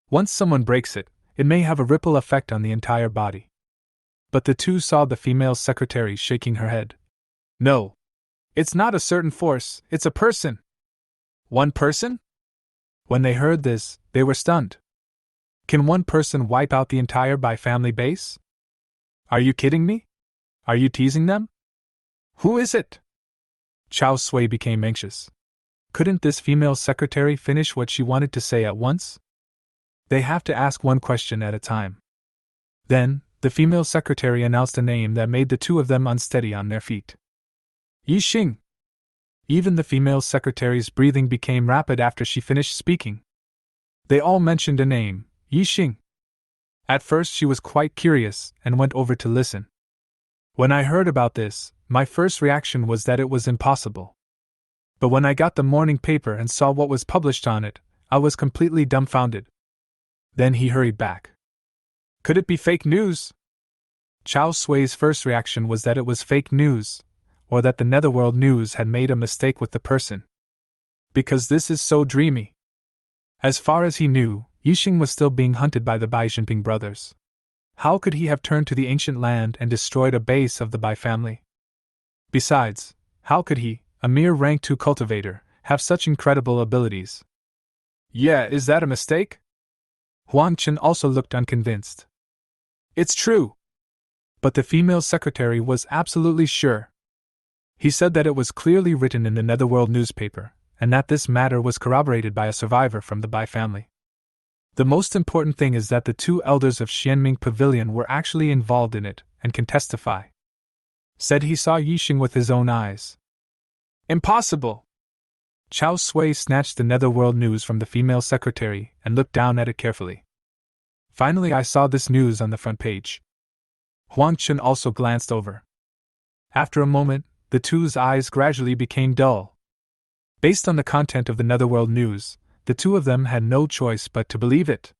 Once someone breaks it, it may have a ripple effect on the entire body. But the two saw the female secretary shaking her head. No. It's not a certain force, it's a person. One person? When they heard this, they were stunned. Can one person wipe out the entire Bai family base? Are you kidding me? Are you teasing them? Who is it? Chao Sui became anxious. Couldn't this female secretary finish what she wanted to say at once? They have to ask one question at a time. Then, the female secretary announced a name that made the two of them unsteady on their feet. Yixing. Even the female secretary's breathing became rapid after she finished speaking. They all mentioned a name, Yixing. At first she was quite curious and went over to listen. When I heard about this, my first reaction was that it was impossible. But when I got the morning paper and saw what was published on it, I was completely dumbfounded. Then he hurried back. Could it be fake news? Chao Sui's first reaction was that it was fake news, or that the Netherworld news had made a mistake with the person. Because this is so dreamy. As far as he knew, Yixing was still being hunted by the Bai Jinping brothers. How could he have turned to the ancient land and destroyed a base of the Bai family? Besides, how could he, a mere rank 2 cultivator, have such incredible abilities? Yeah, is that a mistake? Huang Chen also looked unconvinced. It's true. But the female secretary was absolutely sure. He said that it was clearly written in the Netherworld newspaper, and that this matter was corroborated by a survivor from the Bai family. The most important thing is that the 2 elders of Xianming Pavilion were actually involved in it and can testify. Said he saw Yixing with his own eyes. Impossible! Chao Sui snatched the Netherworld news from the female secretary and looked down at it carefully. Finally, I saw this news on the front page. Huang Chen also glanced over. After a moment, the two's eyes gradually became dull. Based on the content of the Netherworld news, the 2 of them had no choice but to believe it.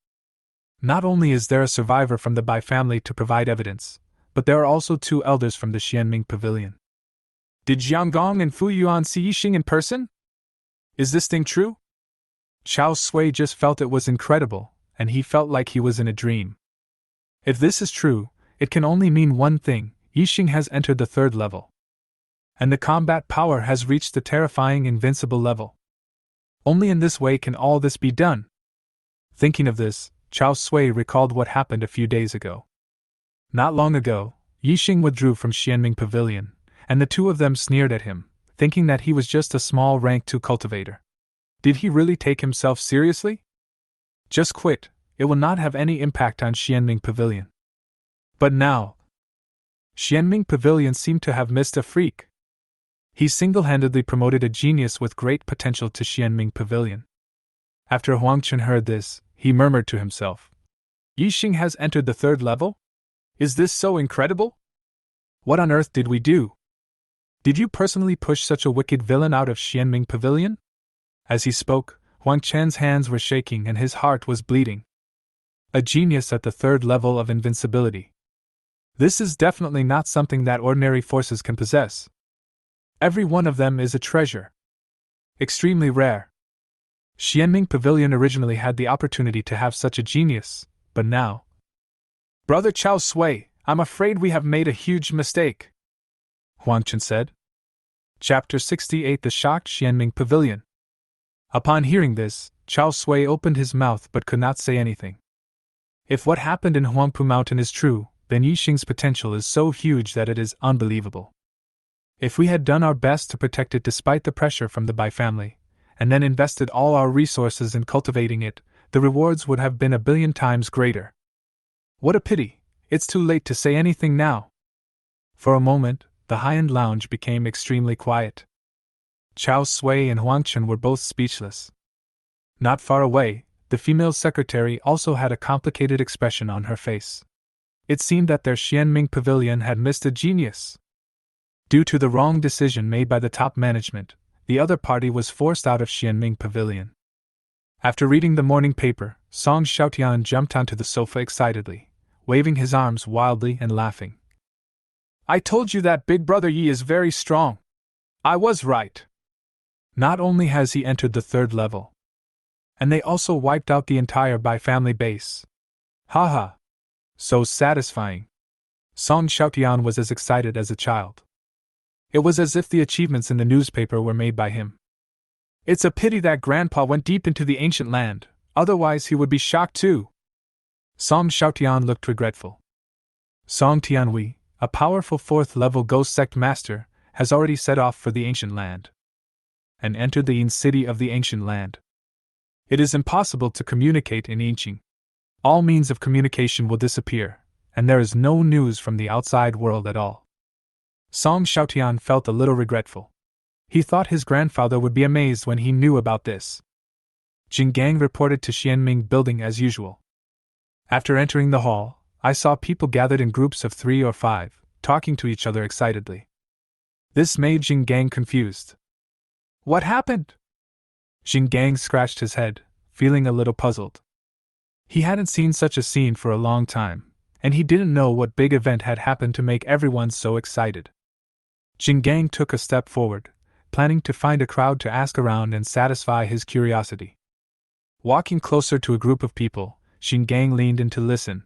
Not only is there a survivor from the Bai family to provide evidence, but there are also 2 elders from the Xianming Pavilion. Did Jiang Gong and Fu Yuan see Yixing in person? Is this thing true? Chao Sui just felt it was incredible, and he felt like he was in a dream. If this is true, it can only mean one thing: Yixing has entered the 3rd level. And the combat power has reached the terrifying invincible level. Only in this way can all this be done. Thinking of this, Chao Sui recalled what happened a few days ago. Not long ago, Yixing withdrew from Xianming Pavilion, and the 2 of them sneered at him, thinking that he was just a small rank 2 cultivator. Did he really take himself seriously? Just quit, it will not have any impact on Xianming Pavilion. But now, Xianming Pavilion seemed to have missed a freak. He single-handedly promoted a genius with great potential to Xianming Pavilion. After Huang Chen heard this, he murmured to himself, Yixing has entered the 3rd level? Is this so incredible? What on earth did we do? Did you personally push such a wicked villain out of Xianming Pavilion? As he spoke, Huang Chen's hands were shaking and his heart was bleeding. A genius at the 3rd level of invincibility. This is definitely not something that ordinary forces can possess. Every one of them is a treasure. Extremely rare. Xianming Pavilion originally had the opportunity to have such a genius, but now... Brother Chao Sui, I'm afraid we have made a huge mistake, Huang Chen said. Chapter 68: The Shocked Xianming Pavilion. Upon hearing this, Chao Sui opened his mouth but could not say anything. If what happened in Huangpu Mountain is true, then Yixing's potential is so huge that it is unbelievable. If we had done our best to protect it despite the pressure from the Bai family, and then invested all our resources in cultivating it, the rewards would have been 1,000,000,000 times greater. What a pity, it's too late to say anything now. For a moment, the high-end lounge became extremely quiet. Chao Sui and Huang Chen were both speechless. Not far away, the female secretary also had a complicated expression on her face. It seemed that their Xianming Pavilion had missed a genius. Due to the wrong decision made by the top management, the other party was forced out of Xianming Pavilion. After reading the morning paper, Song Xiaotian jumped onto the sofa excitedly, waving his arms wildly and laughing. I told you that Big Brother Yi is very strong. I was right. Not only has he entered the 3rd level, and they also wiped out the entire Bai family base. Haha. So satisfying. Song Xiaotian was as excited as a child. It was as if the achievements in the newspaper were made by him. It's a pity that Grandpa went deep into the ancient land, otherwise he would be shocked too. Song Xiaotian looked regretful. Song Tianhui, a powerful 4th-level ghost sect master, has already set off for the ancient land and entered the Yin city of the ancient land. It is impossible to communicate in Yinqing. All means of communication will disappear, and there is no news from the outside world at all. Song Xiaotian felt a little regretful. He thought his grandfather would be amazed when he knew about this. Jing Gang reported to Xianming Building as usual. After entering the hall, I saw people gathered in groups of 3 or 5, talking to each other excitedly. This made Jing Gang confused. What happened? Jing Gang scratched his head, feeling a little puzzled. He hadn't seen such a scene for a long time, and he didn't know what big event had happened to make everyone so excited. Jing Gang took a step forward, planning to find a crowd to ask around and satisfy his curiosity. Walking closer to a group of people, Xingang leaned in to listen.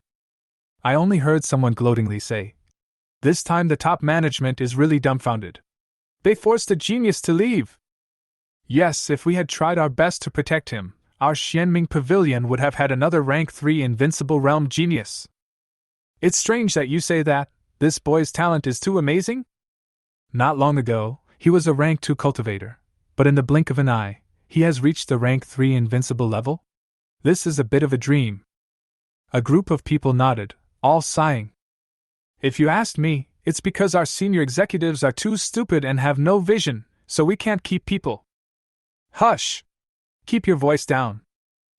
I only heard someone gloatingly say, "This time the top management is really dumbfounded. They forced a genius to leave." Yes, if we had tried our best to protect him, our Xianming Pavilion would have had another rank 3 invincible realm genius. It's strange that you say that. This boy's talent is too amazing? Not long ago, he was a rank 2 cultivator, but in the blink of an eye, he has reached the rank 3 invincible level? This is a bit of a dream. A group of people nodded, all sighing. If you asked me, it's because our senior executives are too stupid and have no vision, so we can't keep people. Hush! Keep your voice down.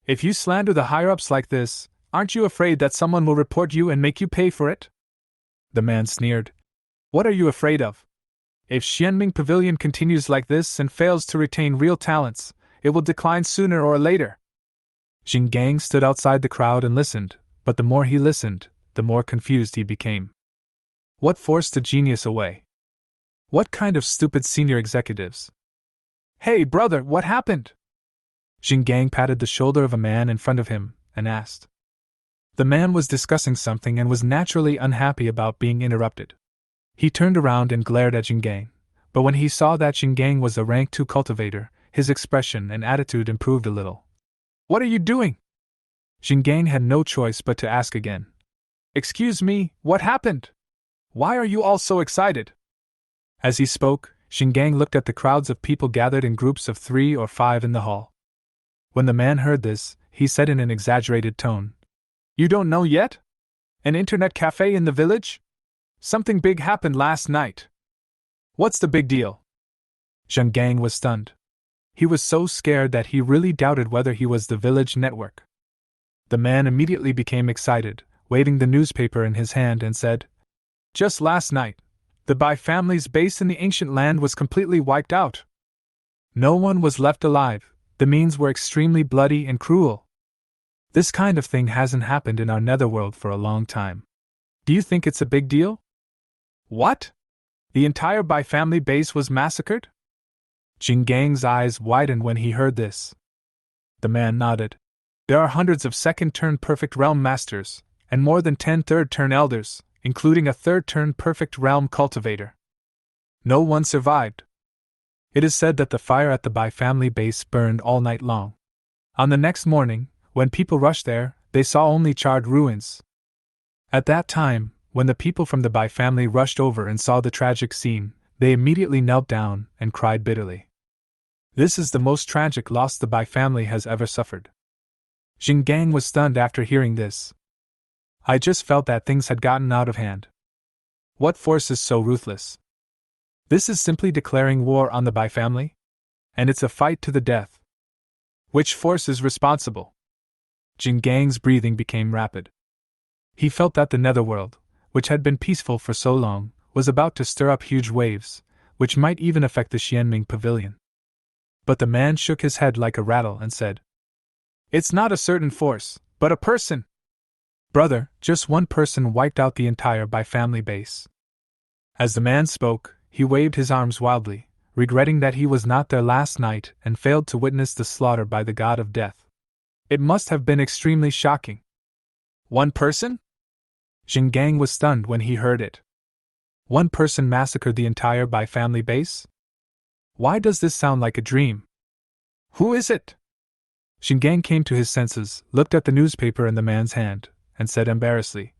If you slander the higher-ups like this, aren't you afraid that someone will report you and make you pay for it? The man sneered. What are you afraid of? If Xianming Pavilion continues like this and fails to retain real talents, it will decline sooner or later. Xingang stood outside the crowd and listened, but the more he listened, the more confused he became. What forced a genius away? What kind of stupid senior executives? Hey brother, what happened? Xingang patted the shoulder of a man in front of him and asked. The man was discussing something and was naturally unhappy about being interrupted. He turned around and glared at Xingang, but when he saw that Xingang was a rank 2 cultivator, his expression and attitude improved a little. What are you doing? Xingang had no choice but to ask again. Excuse me, what happened? Why are you all so excited? As he spoke, Xingang looked at the crowds of people gathered in groups of 3 or 5 in the hall. When the man heard this, he said in an exaggerated tone, You don't know yet? An internet cafe in the village? Something big happened last night. What's the big deal? Xingang was stunned. He was so scared that he really doubted whether he was the village network. The man immediately became excited, waving the newspaper in his hand and said, Just last night, the Bai family's base in the ancient land was completely wiped out. No one was left alive. The means were extremely bloody and cruel. This kind of thing hasn't happened in our Netherworld for a long time. Do you think it's a big deal? What? The entire Bai family base was massacred? Xinggang's eyes widened when he heard this. The man nodded. There are hundreds of second-turn perfect realm masters, and more than 10 third-turn elders, including a third-turn perfect realm cultivator. No one survived. It is said that the fire at the Bai family base burned all night long. On the next morning, when people rushed there, they saw only charred ruins. At that time, when the people from the Bai family rushed over and saw the tragic scene, they immediately knelt down and cried bitterly. This is the most tragic loss the Bai family has ever suffered. Xingang was stunned after hearing this. I just felt that things had gotten out of hand. What force is so ruthless? This is simply declaring war on the Bai family? And it's a fight to the death. Which force is responsible? Xinggang's breathing became rapid. He felt that the Netherworld, which had been peaceful for so long, was about to stir up huge waves, which might even affect the Xianming Pavilion. But the man shook his head like a rattle and said, It's not a certain force, but a person. Brother, just one person wiped out the entire Bai family base. As the man spoke, he waved his arms wildly, regretting that he was not there last night and failed to witness the slaughter by the god of death. It must have been extremely shocking. One person? Xingang was stunned when he heard it. One person massacred the entire Bai family base? Why does this sound like a dream? Who is it? Xingang came to his senses, looked at the newspaper in the man's hand, and said embarrassedly,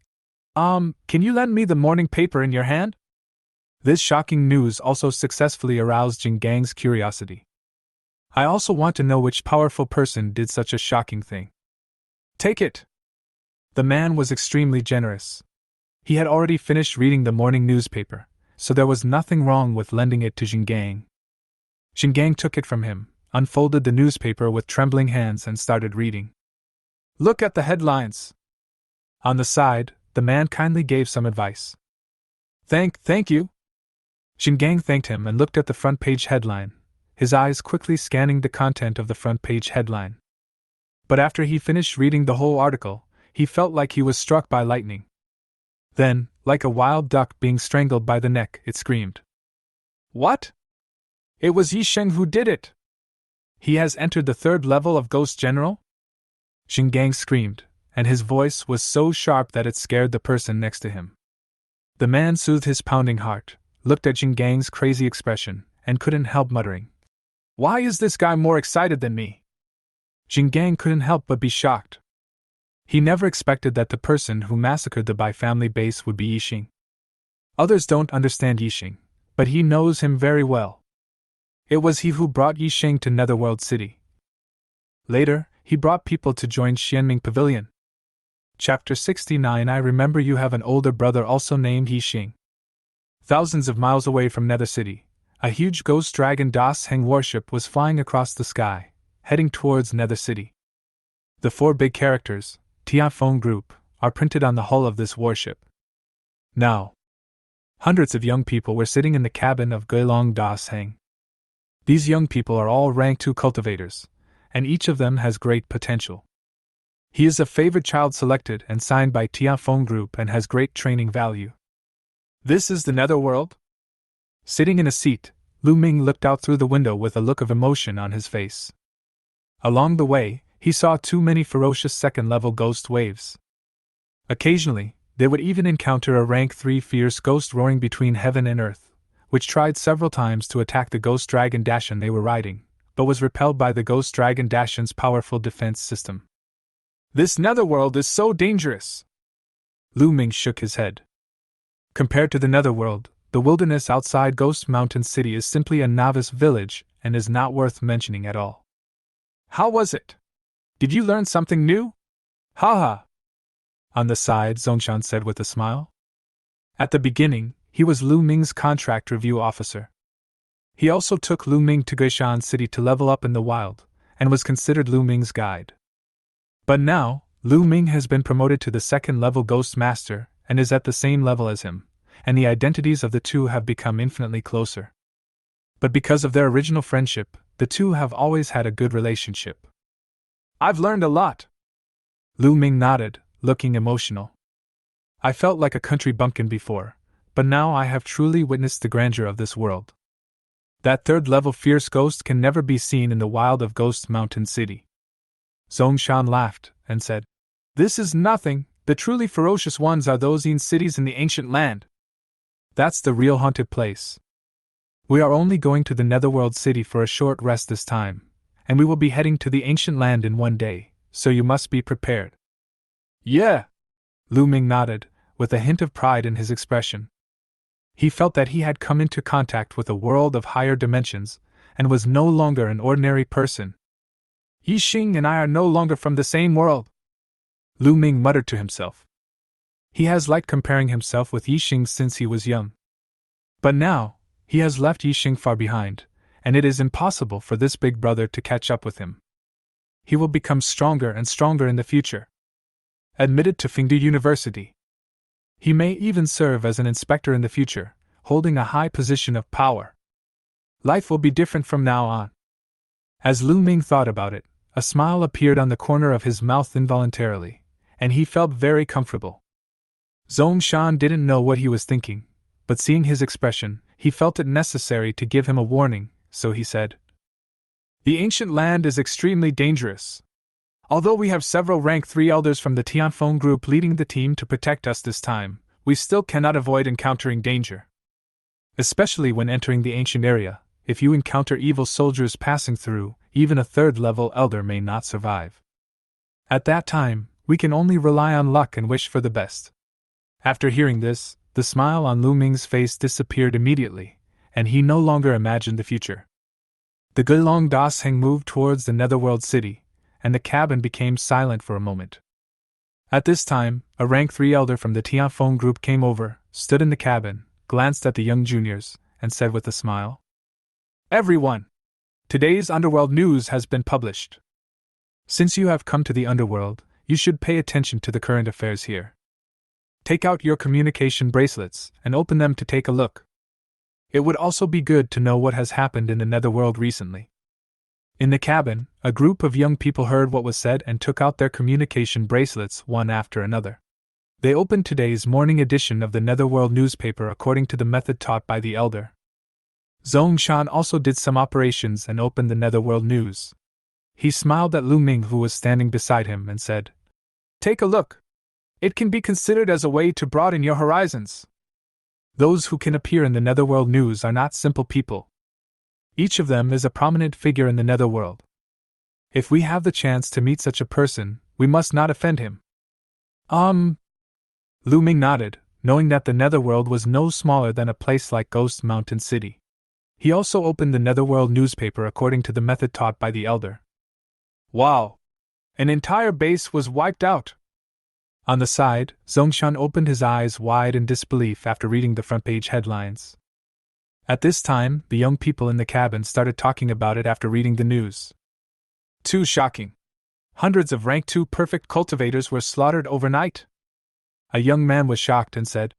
Can you lend me the morning paper in your hand? This shocking news also successfully aroused Xinggang's curiosity. I also want to know which powerful person did such a shocking thing. Take it. The man was extremely generous. He had already finished reading the morning newspaper, so there was nothing wrong with lending it to Xingang. Xingang took it from him, unfolded the newspaper with trembling hands and started reading. Look at the headlines. On the side, the man kindly gave some advice. Thank you. Xingang thanked him and looked at the front page headline, his eyes quickly scanning the content of the front page headline. But after he finished reading the whole article, he felt like he was struck by lightning. Then, like a wild duck being strangled by the neck, it screamed. What? It was Yi Sheng who did it! He has entered the 3rd level of Ghost General? Xingang screamed, and his voice was so sharp that it scared the person next to him. The man soothed his pounding heart, looked at Xingang's crazy expression, and couldn't help muttering, "Why is this guy more excited than me?" Xingang couldn't help but be shocked. He never expected that the person who massacred the Bai family base would be Yixing. Others don't understand Yixing, but he knows him very well. It was he who brought Yixing to Netherworld City. Later, he brought people to join Xianming Pavilion. Chapter 69. I remember you have an older brother also named Yixing. Thousands of miles away from Nether City, a huge ghost dragon Das Heng warship was flying across the sky, heading towards Nether City. The 4 big characters, Tianfeng Group, are printed on the hull of this warship. Now, hundreds of young people were sitting in the cabin of Guilong Das Heng. These young people are all rank 2 cultivators, and each of them has great potential. He is a favored child selected and signed by Tianfeng Group and has great training value. This is the Netherworld? Sitting in a seat, Lu Ming looked out through the window with a look of emotion on his face. Along the way, he saw too many ferocious second-level ghost waves. Occasionally, they would even encounter a rank 3 fierce ghost roaring between heaven and earth, which tried several times to attack the ghost dragon Dashan they were riding, but was repelled by the ghost dragon Dashan's powerful defense system. This Netherworld is so dangerous! Lu Ming shook his head. Compared to the Netherworld, the wilderness outside Ghost Mountain City is simply a novice village and is not worth mentioning at all. How was it? Did you learn something new? Haha! On the side, Zongshan said with a smile. At the beginning, he was Lu Ming's contract review officer. He also took Lu Ming to Guishan City to level up in the wild, and was considered Lu Ming's guide. But now, Lu Ming has been promoted to the 2nd-level Ghost Master and is at the same level as him, and the identities of the two have become infinitely closer. But because of their original friendship, the two have always had a good relationship. I've learned a lot. Lu Ming nodded, looking emotional. I felt like a country bumpkin before, but now I have truly witnessed the grandeur of this world. That 3rd-level fierce ghost can never be seen in the wild of Ghost Mountain City. Zongshan laughed and said, This is nothing, the truly ferocious ones are those in cities in the ancient land. That's the real haunted place. We are only going to the Netherworld City for a short rest this time, and we will be heading to the ancient land in 1 day, so you must be prepared. Yeah! Lu Ming nodded, with a hint of pride in his expression. He felt that he had come into contact with a world of higher dimensions, and was no longer an ordinary person. Yixing and I are no longer from the same world. Lu Ming muttered to himself. He has liked comparing himself with Yixing since he was young. But now, he has left Yixing far behind, and it is impossible for this big brother to catch up with him. He will become stronger and stronger in the future. Admitted to Fengdu University. He may even serve as an inspector in the future, holding a high position of power. Life will be different from now on. As Lu Ming thought about it, a smile appeared on the corner of his mouth involuntarily, and he felt very comfortable. Zongshan didn't know what he was thinking, but seeing his expression, he felt it necessary to give him a warning, so he said, The ancient land is extremely dangerous. Although we have several rank 3 elders from the Tianfeng group leading the team to protect us this time, we still cannot avoid encountering danger. Especially when entering the ancient area, if you encounter evil soldiers passing through, even a 3rd-level elder may not survive. At that time, we can only rely on luck and wish for the best. After hearing this, the smile on Lu Ming's face disappeared immediately, and he no longer imagined the future. The Guilong Das Heng moved towards the Netherworld City, and the cabin became silent for a moment. At this time, a rank 3 elder from the Tianfeng group came over, stood in the cabin, glanced at the young juniors, and said with a smile, Everyone! Today's Underworld news has been published. Since you have come to the Underworld, you should pay attention to the current affairs here. Take out your communication bracelets and open them to take a look. It would also be good to know what has happened in the Netherworld recently. In the cabin, a group of young people heard what was said and took out their communication bracelets one after another. They opened today's morning edition of the Netherworld newspaper according to the method taught by the elder. Zongshan also did some operations and opened the Netherworld news. He smiled at Lu Ming, who was standing beside him, and said, "Take a look. It can be considered as a way to broaden your horizons. Those who can appear in the Netherworld news are not simple people. Each of them is a prominent figure in the Netherworld. If we have the chance to meet such a person, we must not offend him." Lu Ming nodded, knowing that the Netherworld was no smaller than a place like Ghost Mountain City. He also opened the Netherworld newspaper according to the method taught by the Elder. Wow! An entire base was wiped out! On the side, Zongshan opened his eyes wide in disbelief after reading the front page headlines. At this time, the young people in the cabin started talking about it after reading the news. Too shocking! Hundreds of rank 2 perfect cultivators were slaughtered overnight. A young man was shocked and said,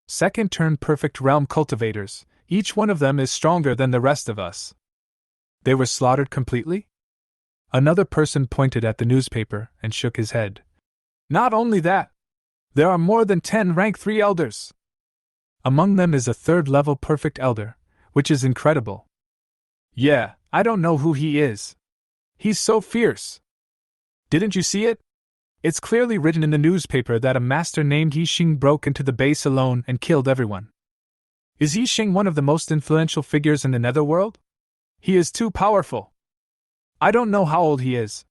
"Second turn perfect realm cultivators, each one of them is stronger than the rest of us." They were slaughtered completely? Another person pointed at the newspaper and shook his head. "Not only that, there are more than 10 rank 3 elders. Among them is a 3rd level perfect elder, which is incredible. Yeah, I don't know who he is. He's so fierce. Didn't you see it? It's clearly written in the newspaper that a master named Yixing broke into the base alone and killed everyone. Is Yixing one of the most influential figures in the Netherworld? He is too powerful. I don't know how old he is."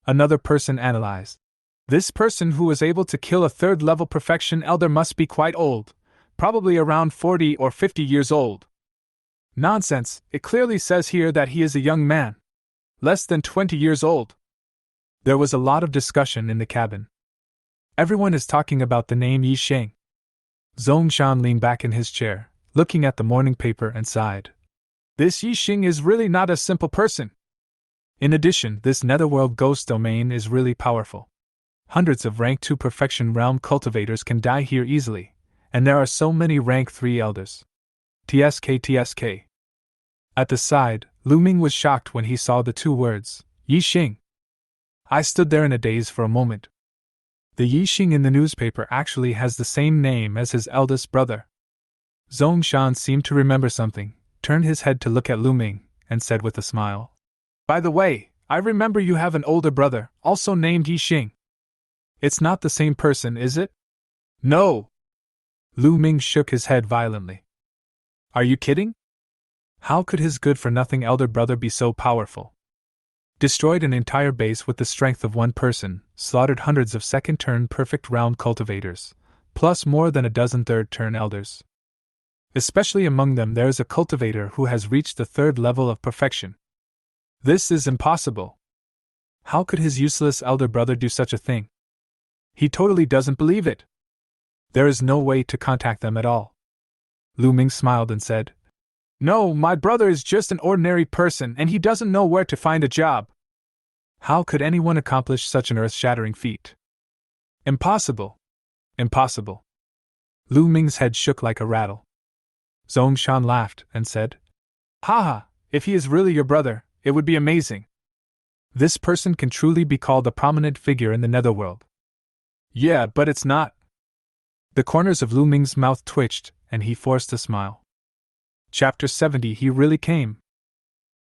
Another person analyzed. "This person who was able to kill a 3rd level perfection elder must be quite old, probably around 40 or 50 years old." "Nonsense, it clearly says here that he is a young man. Less than 20 years old." There was a lot of discussion in the cabin. Everyone is talking about the name Yixing. Zongshan leaned back in his chair, looking at the morning paper and sighed. "This Yixing is really not a simple person. In addition, this Netherworld ghost domain is really powerful. Hundreds of rank 2 perfection realm cultivators can die here easily, and there are so many rank 3 elders. TSK. At the side, Lu Ming was shocked when he saw the 2 words, Yixing. I stood there in a daze for a moment. The Yixing in the newspaper actually has the same name as his eldest brother. Zongshan seemed to remember something, turned his head to look at Lu Ming, and said with a smile, "By the way, I remember you have an older brother, also named Yixing. It's not the same person, is it?" "No!" Lu Ming shook his head violently. "Are you kidding? How could his good-for-nothing elder brother be so powerful? Destroyed an entire base with the strength of one person, slaughtered hundreds of second-turn perfect realm cultivators, plus more than a dozen third-turn elders. Especially among them there is a cultivator who has reached the 3rd level of perfection. This is impossible. How could his useless elder brother do such a thing? He totally doesn't believe it. There is no way to contact them at all." Lu Ming smiled and said, "No, my brother is just an ordinary person and he doesn't know where to find a job. How could anyone accomplish such an earth-shattering feat? Impossible. Impossible." Lu Ming's head shook like a rattle. Zongshan laughed and said, "Haha, if he is really your brother, it would be amazing. This person can truly be called a prominent figure in the Netherworld." "Yeah, but it's not." The corners of Lu Ming's mouth twitched, and he forced a smile. Chapter 70. He really came.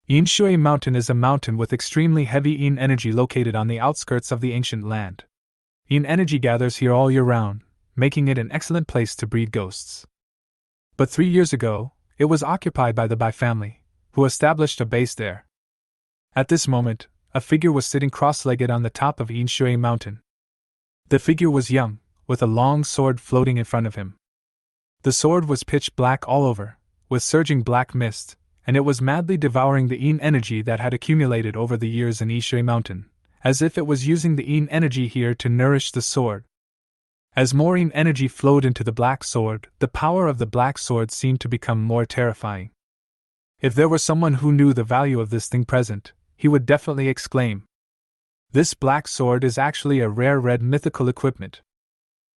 Yinshui Mountain is a mountain with extremely heavy Yin energy located on the outskirts of the ancient land. Yin energy gathers here all year round, making it an excellent place to breed ghosts. But 3 years ago, it was occupied by the Bai family, who established a base there. At this moment, a figure was sitting cross-legged on the top of Yinshui Mountain. The figure was young, with a long sword floating in front of him. The sword was pitch black all over, with surging black mist, and it was madly devouring the Yin energy that had accumulated over the years in Yinshui Mountain, as if it was using the Yin energy here to nourish the sword. As more Yin energy flowed into the black sword, the power of the black sword seemed to become more terrifying. If there were someone who knew the value of this thing present, he would definitely exclaim, "This black sword is actually a rare red mythical equipment."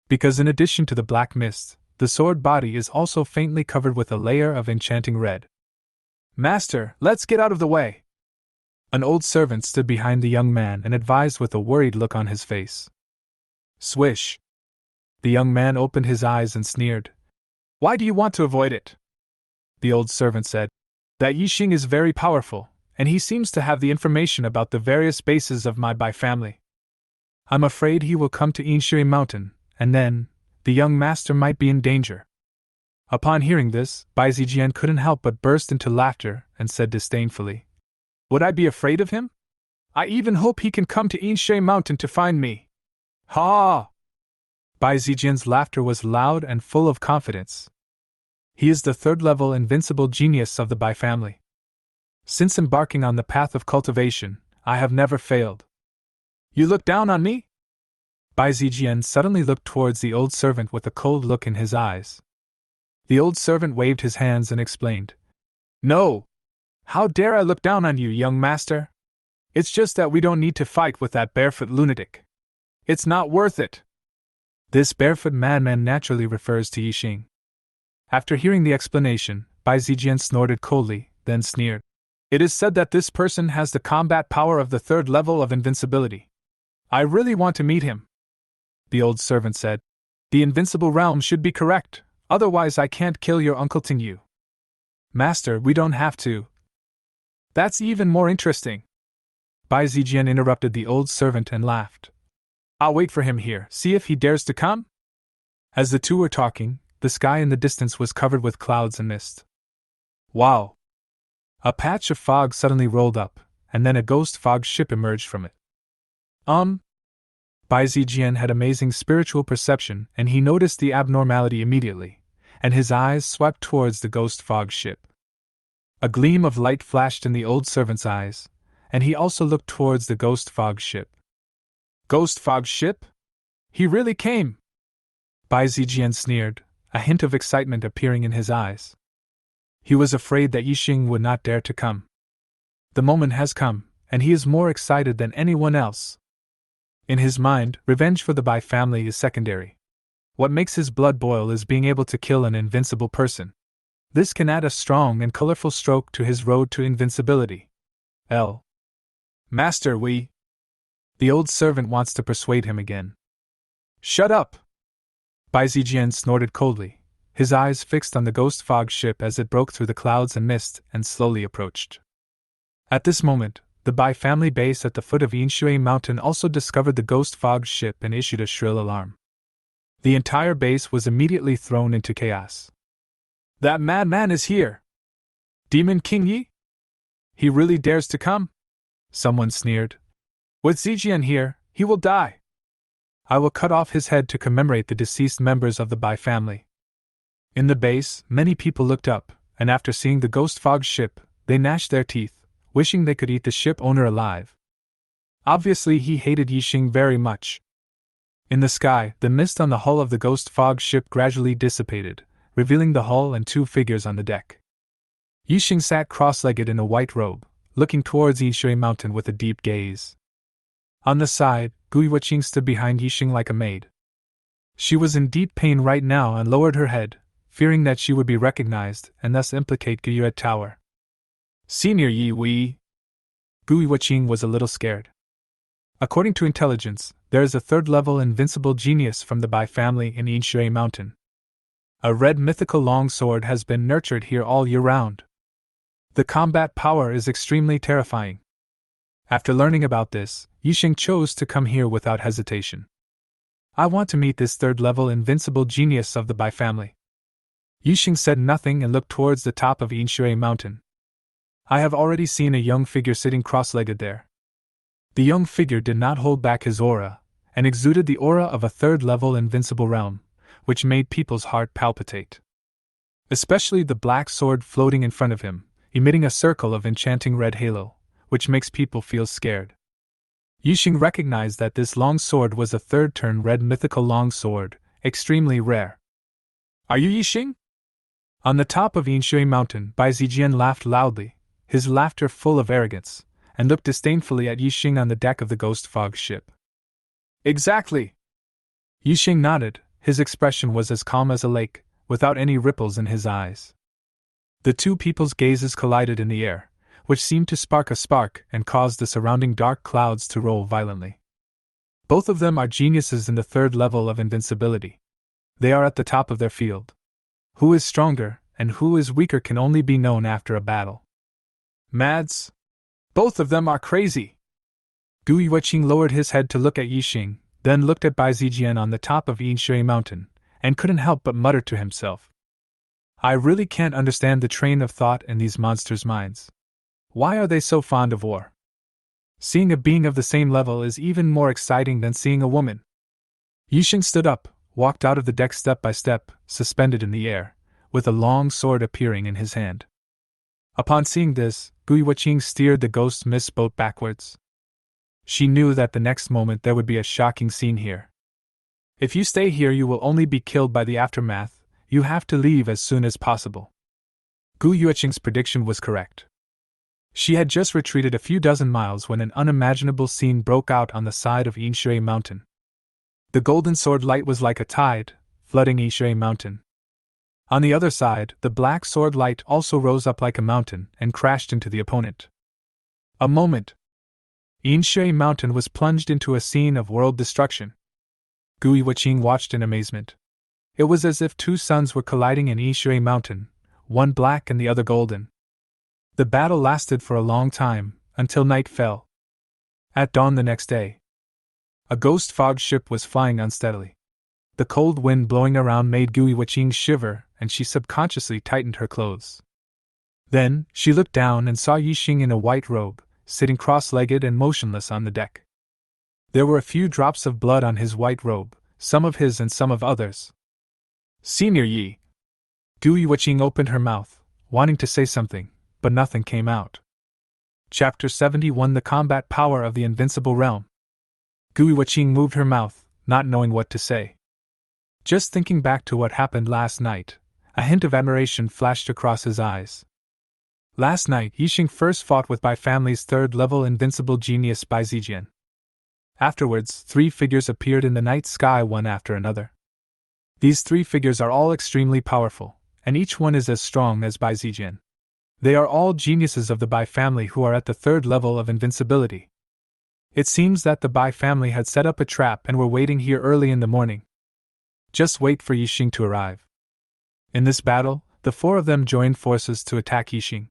Because in addition to the black mist, the sword body is also faintly covered with a layer of enchanting red. "Master, let's get out of the way." An old servant stood behind the young man and advised with a worried look on his face. Swish. The young man opened his eyes and sneered. "Why do you want to avoid it?" The old servant said, "That Yixing is very powerful, and he seems to have the information about the various bases of my family. I'm afraid he will come to Inshuri Mountain, and then, the young master might be in danger. Upon hearing this, Bai Zijian couldn't help but burst into laughter and said disdainfully, "Would I be afraid of him? I even hope he can come to Inshuri Mountain to find me." Ha! Bai Zijian's laughter was loud and full of confidence. He is the third-level invincible genius of the Bai family. Since embarking on the path of cultivation, I have never failed. You look down on me? Bai Zijian suddenly looked towards the old servant with a cold look in his eyes. The old servant waved his hands and explained, "No! How dare I look down on you, young master? It's just that we don't need to fight with that barefoot lunatic. It's not worth it." This barefoot madman naturally refers to Yixing. After hearing the explanation, Bai Zijian snorted coldly, then sneered. "It is said that this person has the combat power of the third level of invincibility. I really want to meet him." The old servant said, "The invincible realm should be correct, otherwise I can't kill your Uncle Tingyu." "Master, we don't have to." "That's even more interesting." Bai Zijian interrupted the old servant and laughed. "I'll wait for him here, see if he dares to come." As the two were talking, the sky in the distance was covered with clouds and mist. Wow! A patch of fog suddenly rolled up, and then a ghost fog ship emerged from it. Bai Zijian had amazing spiritual perception, and he noticed the abnormality immediately, and his eyes swept towards the ghost fog ship. A gleam of light flashed in the old servant's eyes, and he also looked towards the ghost fog ship. "Ghost fog ship? He really came!" Bai Zijian sneered, a hint of excitement appearing in his eyes. He was afraid that Yixing would not dare to come. The moment has come, and he is more excited than anyone else. In his mind, revenge for the Bai family is secondary. What makes his blood boil is being able to kill an invincible person. This can add a strong and colorful stroke to his road to invincibility. "Master, we..." The old servant wants to persuade him again. "Shut up!" Bai Zijian snorted coldly, his eyes fixed on the ghost fog ship as it broke through the clouds and mist and slowly approached. At this moment, the Bai family base at the foot of Yinshui Mountain also discovered the ghost fog ship and issued a shrill alarm. The entire base was immediately thrown into chaos. "That madman is here! Demon King Yi? He really dares to come?" Someone sneered. "With Zijian here, he will die. I will cut off his head to commemorate the deceased members of the Bai family." In the base, many people looked up, and after seeing the ghost fog ship, they gnashed their teeth, wishing they could eat the ship owner alive. Obviously, he hated Yixing very much. In the sky, the mist on the hull of the ghost fog ship gradually dissipated, revealing the hull and two figures on the deck. Yixing sat cross-legged in a white robe, looking towards Yinshui Mountain with a deep gaze. On the side, Guiwaching stood behind Yixing like a maid. She was in deep pain right now and lowered her head, fearing that she would be recognized and thus implicate Guyuet Tower. "Senior Yi Wei." Guiwaching was a little scared. According to intelligence, there is a third-level invincible genius from the Bai family in Yinshui Mountain. A red mythical longsword has been nurtured here all year round. The combat power is extremely terrifying. After learning about this, Yixing chose to come here without hesitation. "I want to meet this third-level invincible genius of the Bai family." Yixing said nothing and looked towards the top of Yinshui Mountain. "I have already seen a young figure sitting cross-legged there." The young figure did not hold back his aura, and exuded the aura of a third-level invincible realm, which made people's heart palpitate. Especially the black sword floating in front of him, emitting a circle of enchanting red halo, which makes people feel scared. Yixing recognized that this long sword was a third-turn red mythical long sword, extremely rare. "Are you Yixing?" On the top of Yinshui Mountain, Bai Zijian laughed loudly, his laughter full of arrogance, and looked disdainfully at Yixing on the deck of the ghost fog ship. "Exactly!" Yixing nodded, his expression was as calm as a lake, without any ripples in his eyes. The two people's gazes collided in the air, which seemed to spark a spark and cause the surrounding dark clouds to roll violently. Both of them are geniuses in the third level of invincibility. They are at the top of their field. Who is stronger and who is weaker can only be known after a battle. "Mads?" Both of them are crazy! Gu Yueqing lowered his head to look at Yixing, then looked at Bai Zijian on the top of Yinshui Mountain, and couldn't help but mutter to himself. I really can't understand the train of thought in these monsters' minds. Why are they so fond of war? Seeing a being of the same level is even more exciting than seeing a woman. Yixing stood up, walked out of the deck step by step, suspended in the air, with a long sword appearing in his hand. Upon seeing this, Gu Yueqing steered the ghost mist boat backwards. She knew that the next moment there would be a shocking scene here. If you stay here, you will only be killed by the aftermath. You have to leave as soon as possible. Gu Yueqing's prediction was correct. She had just retreated a few dozen miles when an unimaginable scene broke out on the side of Yinshui Mountain. The golden sword light was like a tide, flooding Yinshui Mountain. On the other side, the black sword light also rose up like a mountain and crashed into the opponent. A moment. Yinshui Mountain was plunged into a scene of world destruction. Gu Yueqing watched in amazement. It was as if two suns were colliding in Yinshui Mountain, one black and the other golden. The battle lasted for a long time, until night fell. At dawn the next day, a ghost fog ship was flying unsteadily. The cold wind blowing around made Gu Yueqing shiver, and she subconsciously tightened her clothes. Then, she looked down and saw Yixing in a white robe, sitting cross-legged and motionless on the deck. There were a few drops of blood on his white robe, some of his and some of others. Senior Yi! Gu Yueqing opened her mouth, wanting to say something, but nothing came out. Chapter 71: The Combat Power of the Invincible Realm. Gu Yueqing moved her mouth, not knowing what to say. Just thinking back to what happened last night, a hint of admiration flashed across his eyes. Last night, Yixing first fought with Bai family's third-level invincible genius Bai Zijian. Afterwards, 3 figures appeared in the night sky one after another. These 3 figures are all extremely powerful, and each one is as strong as Bai Zijian. They are all geniuses of the Bai family who are at the 3rd level of invincibility. It seems that the Bai family had set up a trap and were waiting here early in the morning. Just wait for Yixing to arrive. In this battle, the 4 of them joined forces to attack Yixing.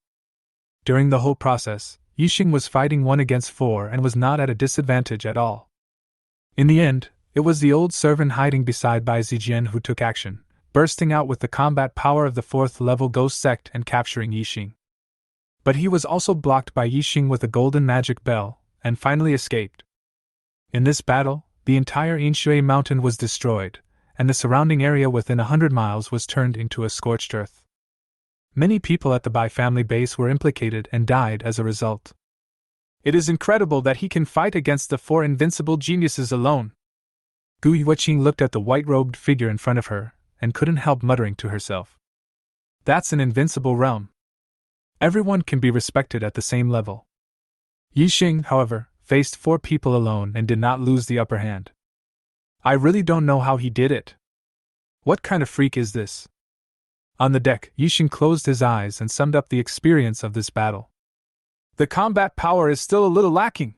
During the whole process, Yixing was fighting 1 against 4 and was not at a disadvantage at all. In the end, it was the old servant hiding beside Bai Zijian who took action, bursting out with the combat power of the 4th level ghost sect and capturing Yixing. But he was also blocked by Yixing with a golden magic bell, and finally escaped. In this battle, the entire Yinshui Mountain was destroyed, and the surrounding area within 100 miles was turned into a scorched earth. Many people at the Bai family base were implicated and died as a result. It is incredible that he can fight against the 4 invincible geniuses alone. Gu Yueqing looked at the white-robed figure in front of her, and couldn't help muttering to herself. That's an invincible realm. Everyone can be respected at the same level. Yixing, however, faced 4 people alone and did not lose the upper hand. I really don't know how he did it. What kind of freak is this? On the deck, Yixing closed his eyes and summed up the experience of this battle. The combat power is still a little lacking.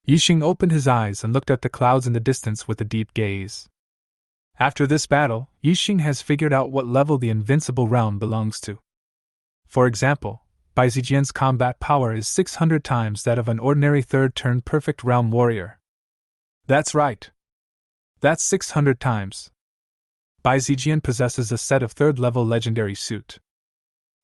Yixing opened his eyes and looked at the clouds in the distance with a deep gaze. After this battle, Yixing has figured out what level the invincible realm belongs to. For example, Bai Zijian's combat power is 600 times that of an ordinary 3rd-turn perfect realm warrior. That's right. That's 600 times. Bai Zijian possesses a set of 3rd-level legendary suit.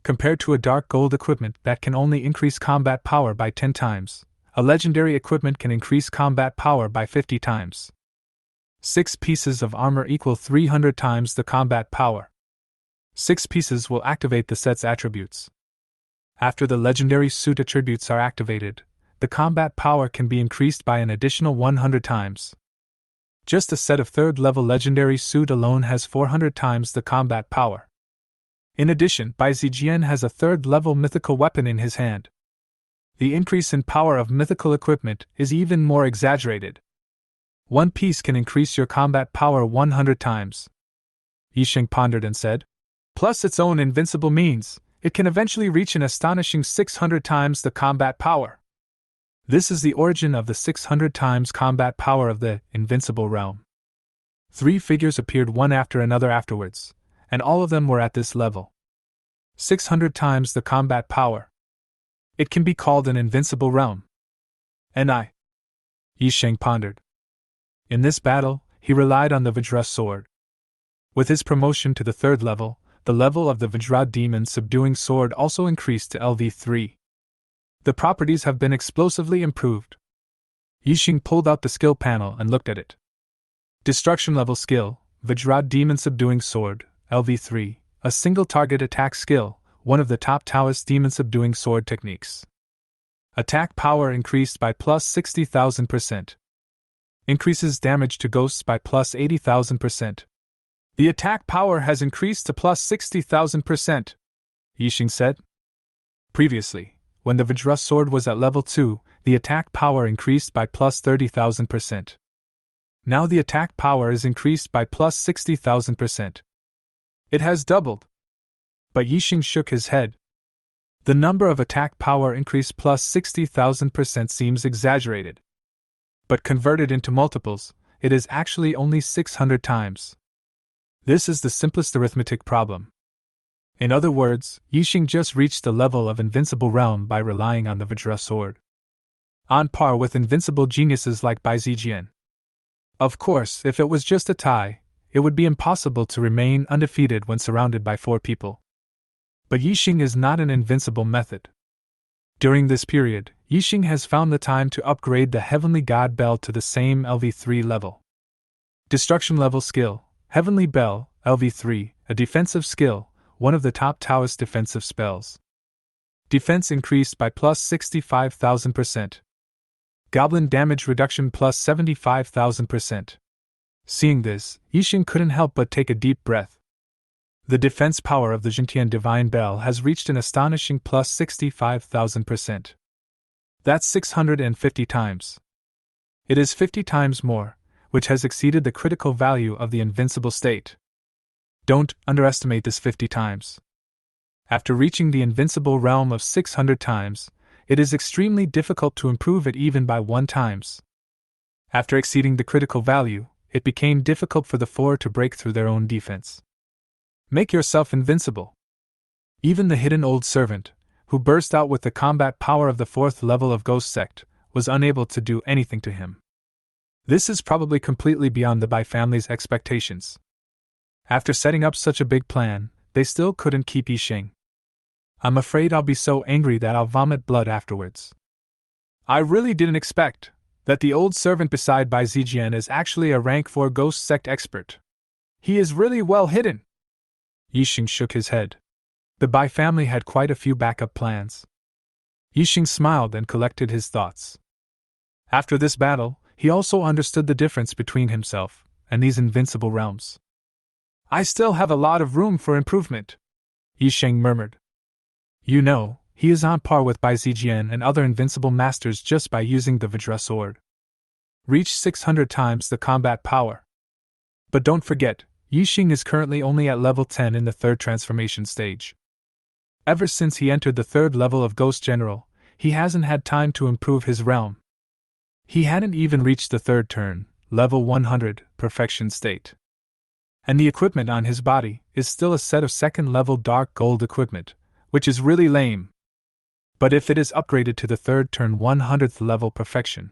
Compared to a dark gold equipment that can only increase combat power by 10 times, a legendary equipment can increase combat power by 50 times. 6 pieces of armor equal 300 times the combat power. 6 pieces will activate the set's attributes. After the legendary suit attributes are activated, the combat power can be increased by an additional 100 times. Just a set of 3rd-level legendary suit alone has 400 times the combat power. In addition, Bai Zijian has a 3rd-level mythical weapon in his hand. The increase in power of mythical equipment is even more exaggerated. 1 piece can increase your combat power 100 times. Yixing pondered and said, plus its own invincible means, it can eventually reach an astonishing 600 times the combat power. This is the origin of the 600 times combat power of the invincible realm. 3 figures appeared one after another afterwards, and all of them were at this level. 600 times the combat power. It can be called an invincible realm. And Yisheng pondered. In this battle, he relied on the Vajra sword. With his promotion to the 3rd level, the level of the Vajra demon subduing sword also increased to LV3. The properties have been explosively improved. Yisheng pulled out the skill panel and looked at it. Destruction level skill, Vajra demon subduing sword, LV3, a single target attack skill, one of the top Taoist demon subduing sword techniques. Attack power increased by plus 60,000%. Increases damage to ghosts by plus 80,000%. The attack power has increased to plus 60,000%, Yisheng said. Previously, when the Vajra sword was at level 2, the attack power increased by plus 30,000%. Now the attack power is increased by plus 60,000%. It has doubled. But Yisheng shook his head. The number of attack power increase plus 60,000% seems exaggerated. But converted into multiples, it is actually only 600 times. This is the simplest arithmetic problem. In other words, Yisheng just reached the level of invincible realm by relying on the Vajra sword. On par with invincible geniuses like Bai Zijian. Of course, if it was just a tie, it would be impossible to remain undefeated when surrounded by 4 people. But Yisheng is not an invincible method. During this period, Yisheng has found the time to upgrade the Heavenly God Bell to the same LV3 level. Destruction level skill, Heavenly Bell, LV3, a defensive skill, one of the top Taoist defensive spells. Defense increased by plus 65,000%. Goblin damage reduction plus 75,000%. Seeing this, Yisheng couldn't help but take a deep breath. The defense power of the Jintian Divine Bell has reached an astonishing plus 65,000%. That's 650 times. It is 50 times more, which has exceeded the critical value of the invincible state. Don't underestimate this 50 times. After reaching the invincible realm of 600 times, it is extremely difficult to improve it even by 1 times. After exceeding the critical value, it became difficult for the 4 to break through their own defense. Make yourself invincible. Even the hidden old servant, who burst out with the combat power of the 4th level of Ghost Sect, was unable to do anything to him. This is probably completely beyond the Bai family's expectations. After setting up such a big plan, they still couldn't keep Yisheng. I'm afraid I'll be so angry that I'll vomit blood afterwards. I really didn't expect that the old servant beside Bai Zijian is actually a rank 4 Ghost Sect expert. He is really well hidden. Yisheng shook his head. The Bai family had quite a few backup plans. Yisheng smiled and collected his thoughts. After this battle, he also understood the difference between himself and these invincible realms. I still have a lot of room for improvement, Yisheng murmured. You know, he is on par with Bai Zijian and other invincible masters just by using the Vajra sword. Reach 600 times the combat power. But don't forget, Yisheng is currently only at level 10 in the 3rd transformation stage. Ever since he entered the 3rd level of Ghost General, he hasn't had time to improve his realm. He hadn't even reached the 3rd turn, level 100, perfection state. And the equipment on his body is still a set of 2nd level dark gold equipment, which is really lame. But if it is upgraded to the 3rd turn 100th level perfection,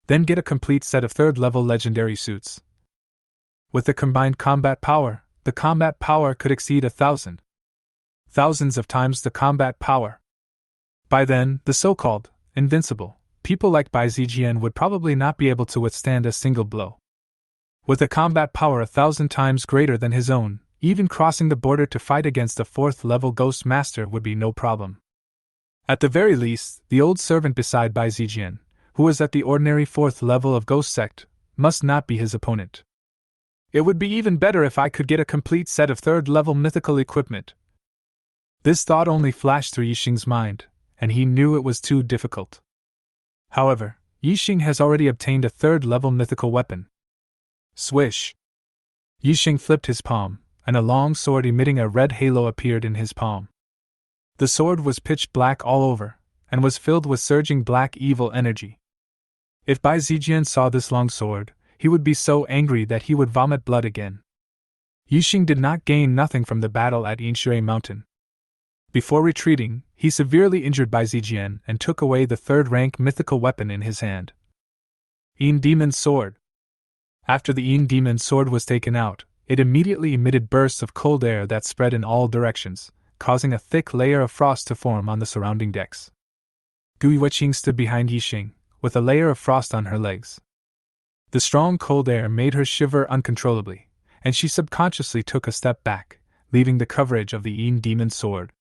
then get a complete set of 3rd level legendary suits. With the combined combat power, the combat power could exceed 1,000. Thousands of times the combat power. By then, the so-called invincible people like Bai Zijian would probably not be able to withstand a single blow. With a combat power 1,000 times greater than his own, even crossing the border to fight against a 4th level Ghost Master would be no problem. At the very least, the old servant beside Bai Zijian, who was at the ordinary 4th level of Ghost Sect, must not be his opponent. It would be even better if I could get a complete set of 3rd level mythical equipment. This thought only flashed through Yisheng's mind, and he knew it was too difficult. However, Yisheng has already obtained a 3rd level mythical weapon. Swish! Yisheng flipped his palm, and a long sword emitting a red halo appeared in his palm. The sword was pitch black all over, and was filled with surging black evil energy. If Bai Zijian saw this long sword, he would be so angry that he would vomit blood again. Yisheng did not gain nothing from the battle at Yinshui Mountain. Before retreating, he severely injured Bai Zijian and took away the third-rank mythical weapon in his hand. Yin Demon's Sword. After the Yin Demon's Sword was taken out, it immediately emitted bursts of cold air that spread in all directions, causing a thick layer of frost to form on the surrounding decks. Gui Weqing stood behind Yixing, with a layer of frost on her legs. The strong cold air made her shiver uncontrollably, and she subconsciously took a step back, leaving the coverage of the Yin Demon's Sword.